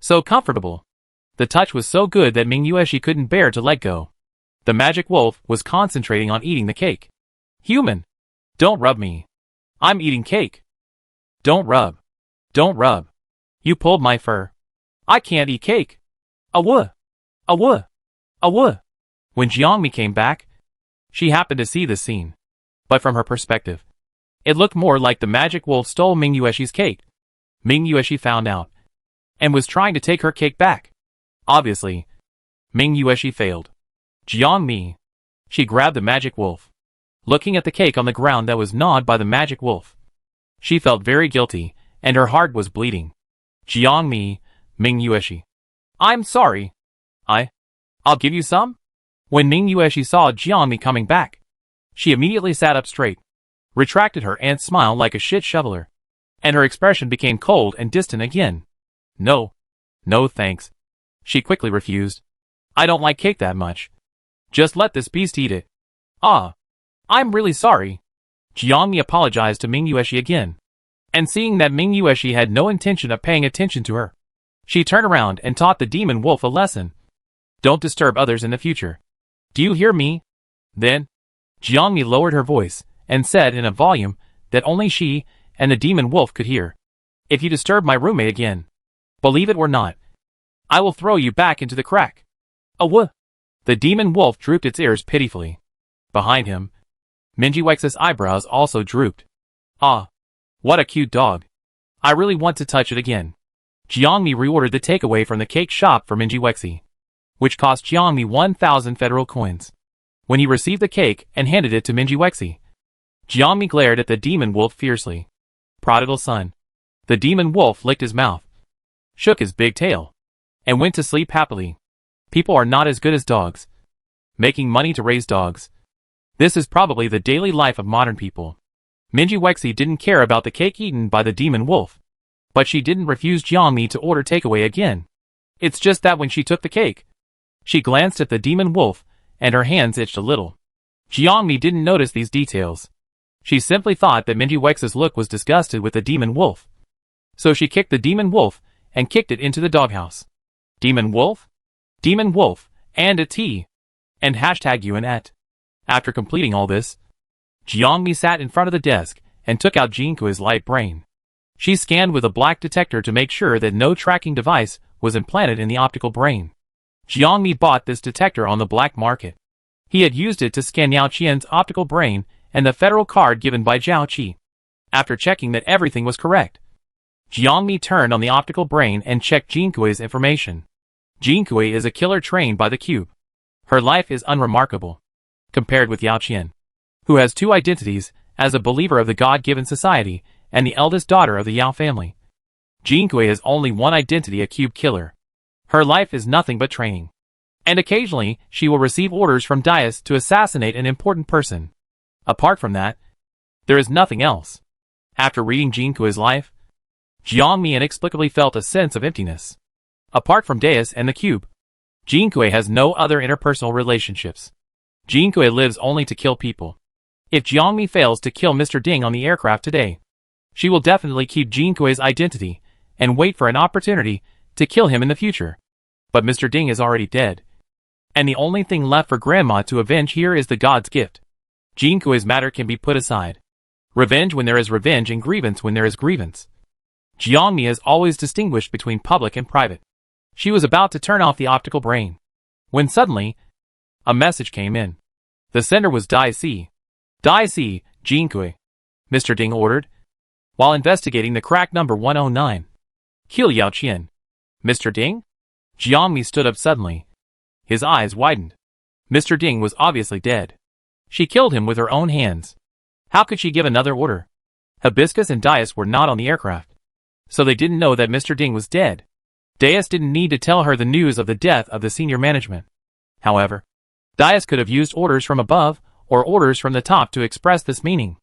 So comfortable. The touch was so good that Ming Yueshi couldn't bear to let go. The magic wolf was concentrating on eating the cake. Human. Don't rub me. I'm eating cake. Don't rub. Don't rub. You pulled my fur. I can't eat cake. Awoo. Awoo. Awoo. When Jiangmi came back, she happened to see this scene. But from her perspective, it looked more like the magic wolf stole Ming Yueshi's cake. Ming Yueshi found out, and was trying to take her cake back. Obviously, Ming Yueshi failed. Jiangmi. She grabbed the magic wolf, looking at the cake on the ground that was gnawed by the magic wolf. She felt very guilty, and her heart was bleeding. Jiangmi, Ming Yueshi. I'm sorry. I'll give you some? When Ming Yueshi saw Jiangmi coming back, she immediately sat up straight, retracted her aunt's smile like a shit shoveler, and her expression became cold and distant again. No. No thanks. She quickly refused. I don't like cake that much. Just let this beast eat it. Ah. I'm really sorry. Jiangmi apologized to Ming Yueshi again, and seeing that Ming Yueshi had no intention of paying attention to her, she turned around and taught the demon wolf a lesson. Don't disturb others in the future. Do you hear me? Then, Jiangmi lowered her voice and said in a volume that only she and the demon wolf could hear. If you disturb my roommate again, believe it or not, I will throw you back into the crack. Awoo. The demon wolf drooped its ears pitifully. Behind him, Minjiwex's eyebrows also drooped. Ah. What a cute dog. I really want to touch it again. Jiangmi reordered the takeaway from the cake shop for Minjiwexi, which cost Jiangmi 1,000 federal coins. When he received the cake and handed it to Minjiwexi, Jiangmi glared at the demon wolf fiercely. Prodigal son. The demon wolf licked his mouth, shook his big tail, and went to sleep happily. People are not as good as dogs. Making money to raise dogs. This is probably the daily life of modern people. Minjiwexi didn't care about the cake eaten by the demon wolf, but she didn't refuse Jiangmi to order takeaway again. It's just that when she took the cake, she glanced at the demon wolf, and her hands itched a little. Jiangmi didn't notice these details. She simply thought that Minjiwex's look was disgusted with the demon wolf. So she kicked the demon wolf, and kicked it into the doghouse. Demon wolf? Demon wolf, and a T. And hashtag you and et. After completing all this, Jiangmi sat in front of the desk, and took out Jinkui's light brain. She scanned with a black detector to make sure that no tracking device was implanted in the optical brain. Jiangmi bought this detector on the black market. He had used it to scan Yao Qian's optical brain and the federal card given by Zhao Qi. After checking that everything was correct, Jiangmi turned on the optical brain and checked Jinkui's information. Jinkui is a killer trained by the cube. Her life is unremarkable, compared with Yao Qian, who has two identities as a believer of the God-given society and the eldest daughter of the Yao family. Jinkui has only one identity, a cube killer. Her life is nothing but training. And occasionally, she will receive orders from Dais to assassinate an important person. Apart from that, there is nothing else. After reading Jinkui's life, Jiangmi inexplicably felt a sense of emptiness. Apart from Dais and the cube, Jinkui has no other interpersonal relationships. Jinkui lives only to kill people. If Jiangmi fails to kill Mr. Ding on the aircraft today, she will definitely keep Jinkui's identity and wait for an opportunity to kill him in the future. But Mr. Ding is already dead, and the only thing left for Grandma to avenge here is the God's gift. Jinkui's matter can be put aside. Revenge when there is revenge and grievance when there is grievance. Jiangmi has always distinguished between public and private. She was about to turn off the optical brain, when suddenly, a message came in. The sender was Dai Si. Dai Si, Jinkui, Mr. Ding ordered, while investigating the crack number 109. Kill Yao Qian. Mr. Ding? Jiangmi stood up suddenly. His eyes widened. Mr. Ding was obviously dead. She killed him with her own hands. How could she give another order? Hibiscus and Dias were not on the aircraft, so they didn't know that Mr. Ding was dead. Dias didn't need to tell her the news of the death of the senior management. However, Dias could have used orders from above or orders from the top to express this meaning.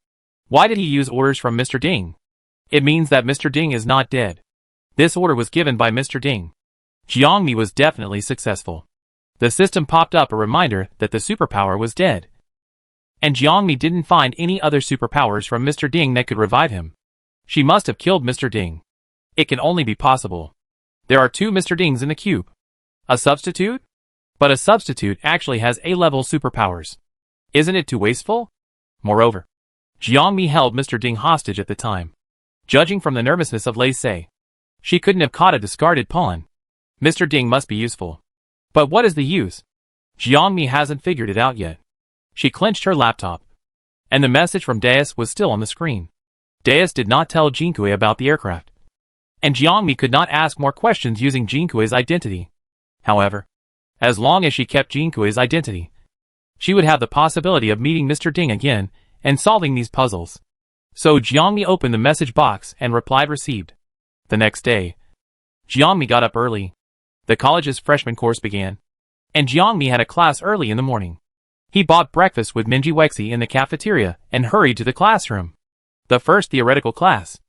Why did he use orders from Mr. Ding? It means that Mr. Ding is not dead. This order was given by Mr. Ding. Jiangmi was definitely successful. The system popped up a reminder that the superpower was dead. And Jiangmi didn't find any other superpowers from Mr. Ding that could revive him. She must have killed Mr. Ding. It can only be possible. There are 2 Mr. Dings in the cube. A substitute? But a substitute actually has A-level superpowers. Isn't it too wasteful? Moreover, Jiangmi held Mr. Ding hostage at the time. Judging from the nervousness of Lei Sei, she couldn't have caught a discarded pawn. Mr. Ding must be useful. But what is the use? Jiangmi hasn't figured it out yet. She clenched her laptop, and the message from Dias was still on the screen. Dias did not tell Jinkui about the aircraft, and Jiangmi could not ask more questions using Jinkui's identity. However, as long as she kept Jinkui's identity, she would have the possibility of meeting Mr. Ding again and solving these puzzles. So Jiangmi opened the message box and replied received. The next day, Jiangmi got up early. The college's freshman course began, and Jiangmi had a class early in the morning. He bought breakfast with Minji Wexi in the cafeteria and hurried to the classroom. The first theoretical class.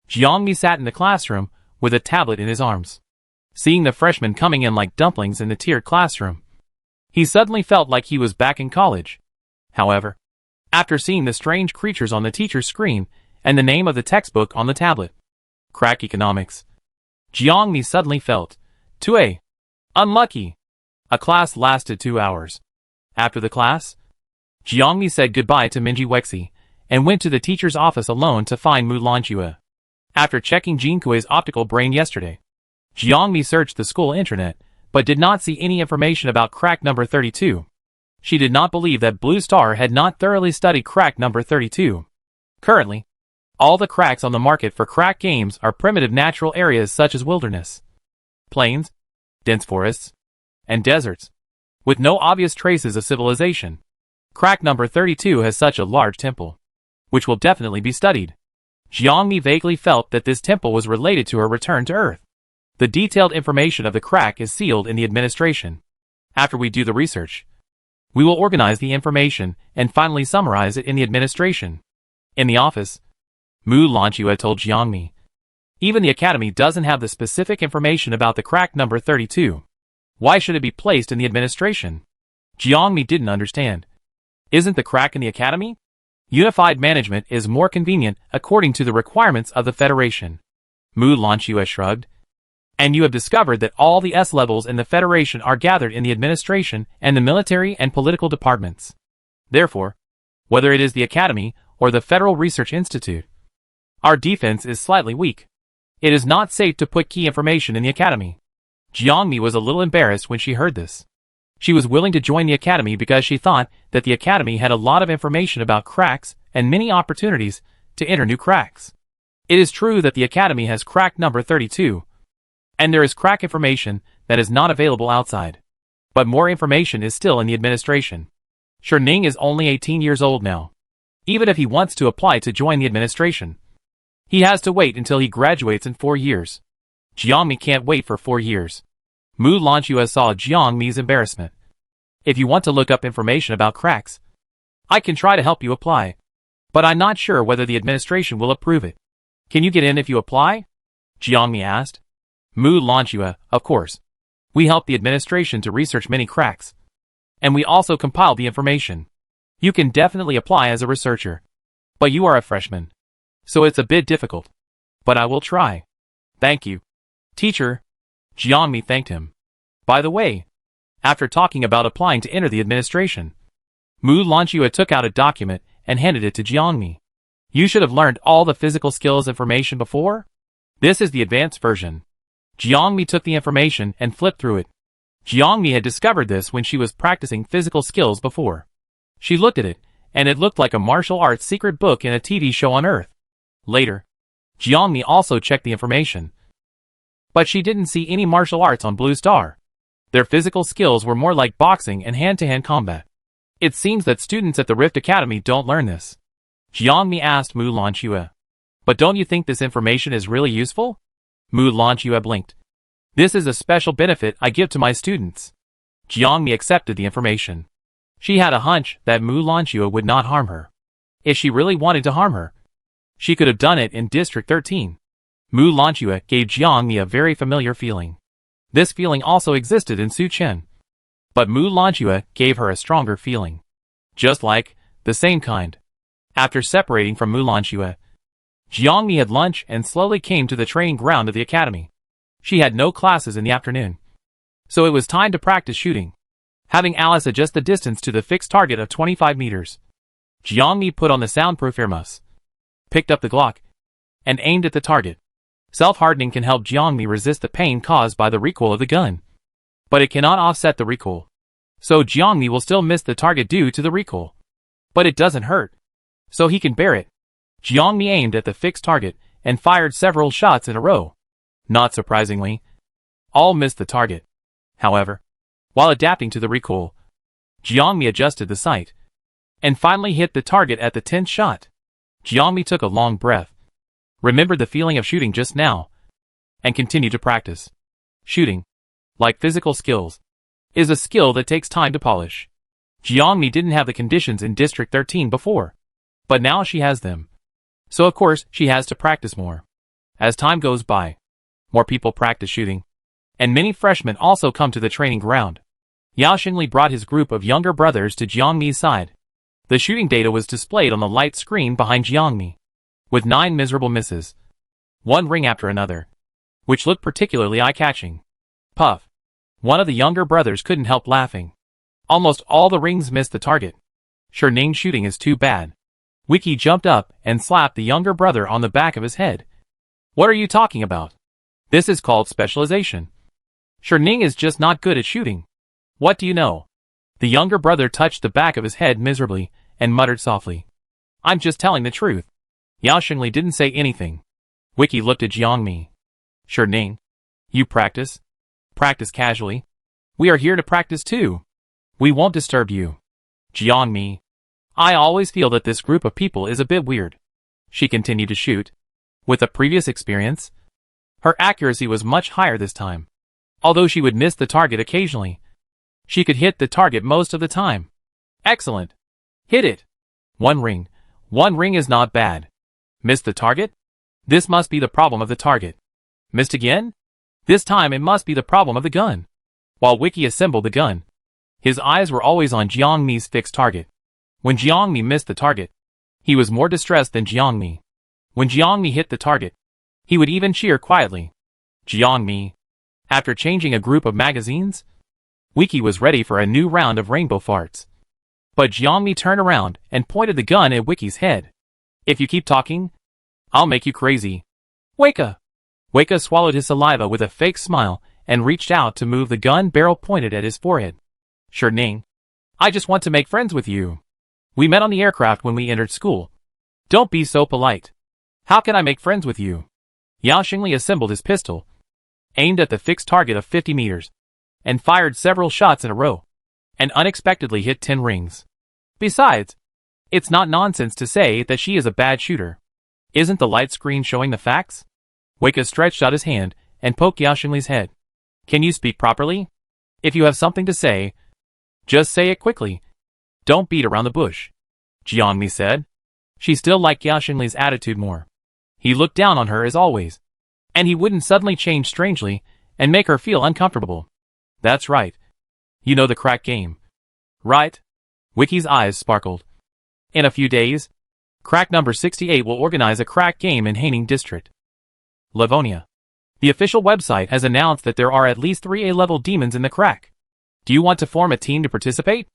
Jiangmi sat in the classroom with a tablet in his arms. Seeing the freshmen coming in like dumplings in the tiered classroom, he suddenly felt like he was back in college. However, after seeing the strange creatures on the teacher's screen and the name of the textbook on the tablet, Crack Economics, Jiangmi suddenly felt, too unlucky. A class lasted 2 hours. After the class, Jiangmi said goodbye to Minji Wexi and went to the teacher's office alone to find Mu Lanjue. After checking Jinkui's optical brain yesterday, Jiangmi searched the school intranet but did not see any information about crack number 32. She did not believe that Blue Star had not thoroughly studied crack number 32. Currently, all the cracks on the market for crack games are primitive natural areas such as wilderness, plains, dense forests, and deserts, with no obvious traces of civilization. Crack number 32 has such a large temple, which will definitely be studied. Jiangmi vaguely felt that this temple was related to her return to Earth. The detailed information of the crack is sealed in the administration. After we do the research, we will organize the information and finally summarize it in the administration. In the office, Mu Lanjue told Jiangmi, even the academy doesn't have the specific information about the crack number 32. Why should it be placed in the administration? Jiangmi didn't understand. Isn't the crack in the academy? Unified management is more convenient according to the requirements of the Federation. Mu Lanjue shrugged. And you have discovered that all the S-levels in the Federation are gathered in the administration and the military and political departments. Therefore, whether it is the academy or the Federal Research Institute, our defense is slightly weak. It is not safe to put key information in the academy. Jiangmi was a little embarrassed when she heard this. She was willing to join the academy because she thought that the academy had a lot of information about cracks and many opportunities to enter new cracks. It is true that the academy has crack number 32, and there is crack information that is not available outside. But more information is still in the administration. Ning is only 18 years old now. Even if he wants to apply to join the administration, he has to wait until he graduates in 4 years. Jiangmi can't wait for 4 years. Mu Lanjue saw Jiangmi's embarrassment. If you want to look up information about cracks, I can try to help you apply. But I'm not sure whether the administration will approve it. Can you get in if you apply? Jiangmi asked. Mu Lanjue, of course. We help the administration to research many cracks. And we also compile the information. You can definitely apply as a researcher. But you are a freshman, so it's a bit difficult. But I will try. Thank you, teacher. Jiangmi thanked him. By the way, after talking about applying to enter the administration, Mu Lanjue took out a document and handed it to Jiangmi. You should have learned all the physical skills information before. This is the advanced version. Jiangmi took the information and flipped through it. Jiangmi had discovered this when she was practicing physical skills before. She looked at it, and it looked like a martial arts secret book in a TV show on Earth. Later, Jiangmi also checked the information. But she didn't see any martial arts on Blue Star. Their physical skills were more like boxing and hand-to-hand combat. It seems that students at the Rift Academy don't learn this. Jiangmi asked Mu Lanxue. But don't you think this information is really useful? Mu Lanxue blinked. This is a special benefit I give to my students. Jiangmi accepted the information. She had a hunch that Mu Lanxue would not harm her. If she really wanted to harm her, she could have done it in District 13. Mu Lanxue gave Jiangmi a very familiar feeling. This feeling also existed in Su Chen. But Mu Lanxue gave her a stronger feeling. Just like, the same kind. After separating from Mu Lanxue, Jiangmi had lunch and slowly came to the training ground of the academy. She had no classes in the afternoon. So it was time to practice shooting. Having Alice adjust the distance to the fixed target of 25 meters. Jiangmi put on the soundproof earmuffs, picked up the Glock, and aimed at the target. Self-hardening can help Jiangmi resist the pain caused by the recoil of the gun. But it cannot offset the recoil. So Jiangmi will still miss the target due to the recoil. But it doesn't hurt. So he can bear it. Jiangmi aimed at the fixed target and fired several shots in a row. Not surprisingly, all missed the target. However, while adapting to the recoil, Jiangmi adjusted the sight and finally hit the target at the 10th shot. Jiangmi took a long breath, remembered the feeling of shooting just now, and continued to practice. Shooting, like physical skills, is a skill that takes time to polish. Jiangmi didn't have the conditions in District 13 before, but now she has them. So of course she has to practice more. As time goes by, more people practice shooting, and many freshmen also come to the training ground. Yao Xingli brought his group of younger brothers to Jiangmi's side. The shooting data was displayed on the light screen behind Jiangmi, with 9 miserable misses, one ring after another, which looked particularly eye-catching. Puff. One of the younger brothers couldn't help laughing. Almost all the rings missed the target. Ning's shooting is too bad. Wiki jumped up and slapped the younger brother on the back of his head. What are you talking about? This is called specialization. Ning is just not good at shooting. What do you know? The younger brother touched the back of his head miserably and muttered softly. I'm just telling the truth. Yao Xingli didn't say anything. Wiki looked at Jiangmi. Ning, you practice? Practice casually. We are here to practice too. We won't disturb you. Jiangmi. I always feel that this group of people is a bit weird. She continued to shoot. With a previous experience, her accuracy was much higher this time. Although she would miss the target occasionally, she could hit the target most of the time. Excellent. Hit it. One ring. One ring is not bad. Missed the target? This must be the problem of the target. Missed again? This time it must be the problem of the gun. While Wiki assembled the gun, his eyes were always on Jiangmi's fixed target. When Jiangmi missed the target, he was more distressed than Jiangmi. When Jiangmi hit the target, he would even cheer quietly. Jiangmi. After changing a group of magazines, Wiki was ready for a new round of rainbow farts. But Jiangmi turned around and pointed the gun at Wiki's head. If you keep talking, I'll make you crazy. Weka! Weka swallowed his saliva with a fake smile and reached out to move the gun barrel pointed at his forehead. Ning, I just want to make friends with you. We met on the aircraft when we entered school. Don't be so polite. How can I make friends with you? Yao Xingli assembled his pistol, aimed at the fixed target of 50 meters, and fired several shots in a row, and unexpectedly hit 10 rings. Besides, it's not nonsense to say that she is a bad shooter. Isn't the light screen showing the facts? Weka stretched out his hand and poked Yao Xingli's head. Can you speak properly? If you have something to say, just say it quickly. Don't beat around the bush. Jiangmi said. She still liked Yao Xingli's attitude more. He looked down on her as always, and he wouldn't suddenly change strangely and make her feel uncomfortable. That's right. You know the crack game. Right? Wiki's eyes sparkled. In a few days, crack number 68 will organize a crack game in Hardening District. Livonia. The official website has announced that there are at least 3 A-level demons in the crack. Do you want to form a team to participate?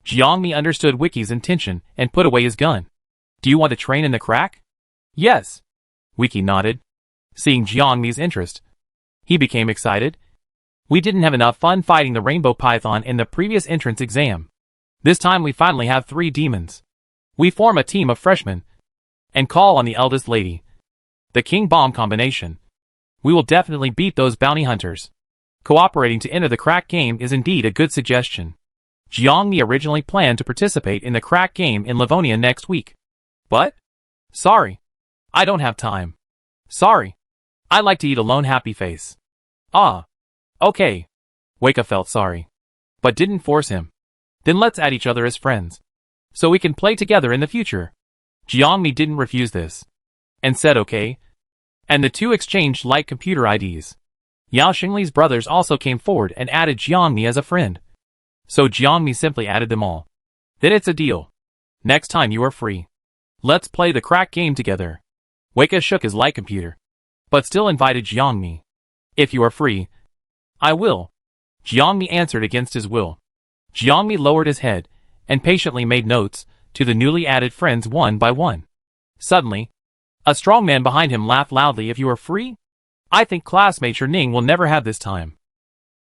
Jiangmi understood Wiki's intention and put away his gun. Do you want to train in the crack? Yes. Wiki nodded, seeing Jiangmi's interest. He became excited. We didn't have enough fun fighting the rainbow python in the previous entrance exam. This time we finally have 3 demons. We form a team of freshmen and call on the eldest lady. The King Bomb combination. We will definitely beat those bounty hunters. Cooperating to enter the crack game is indeed a good suggestion. Jiangmi originally planned to participate in the crack game in Livonia next week. But? Sorry. I don't have time. Sorry. I like to eat alone, happy face. Ah. Okay. Weka felt sorry. But didn't force him. Then let's add each other as friends. So we can play together in the future. Jiangmi didn't refuse this. And said okay. And the two exchanged light computer IDs. Yao Xingli's brothers also came forward and added Jiangmi as a friend. So Jiangmi simply added them all. Then it's a deal. Next time you are free. Let's play the crack game together. Weka shook his light computer. But still invited Jiangmi. If you are free. I will. Jiangmi answered against his will. Jiangmi lowered his head, and patiently made notes, to the newly added friends one by one. Suddenly, a strong man behind him laughed loudly. If you are free? I think classmate Ning will never have this time.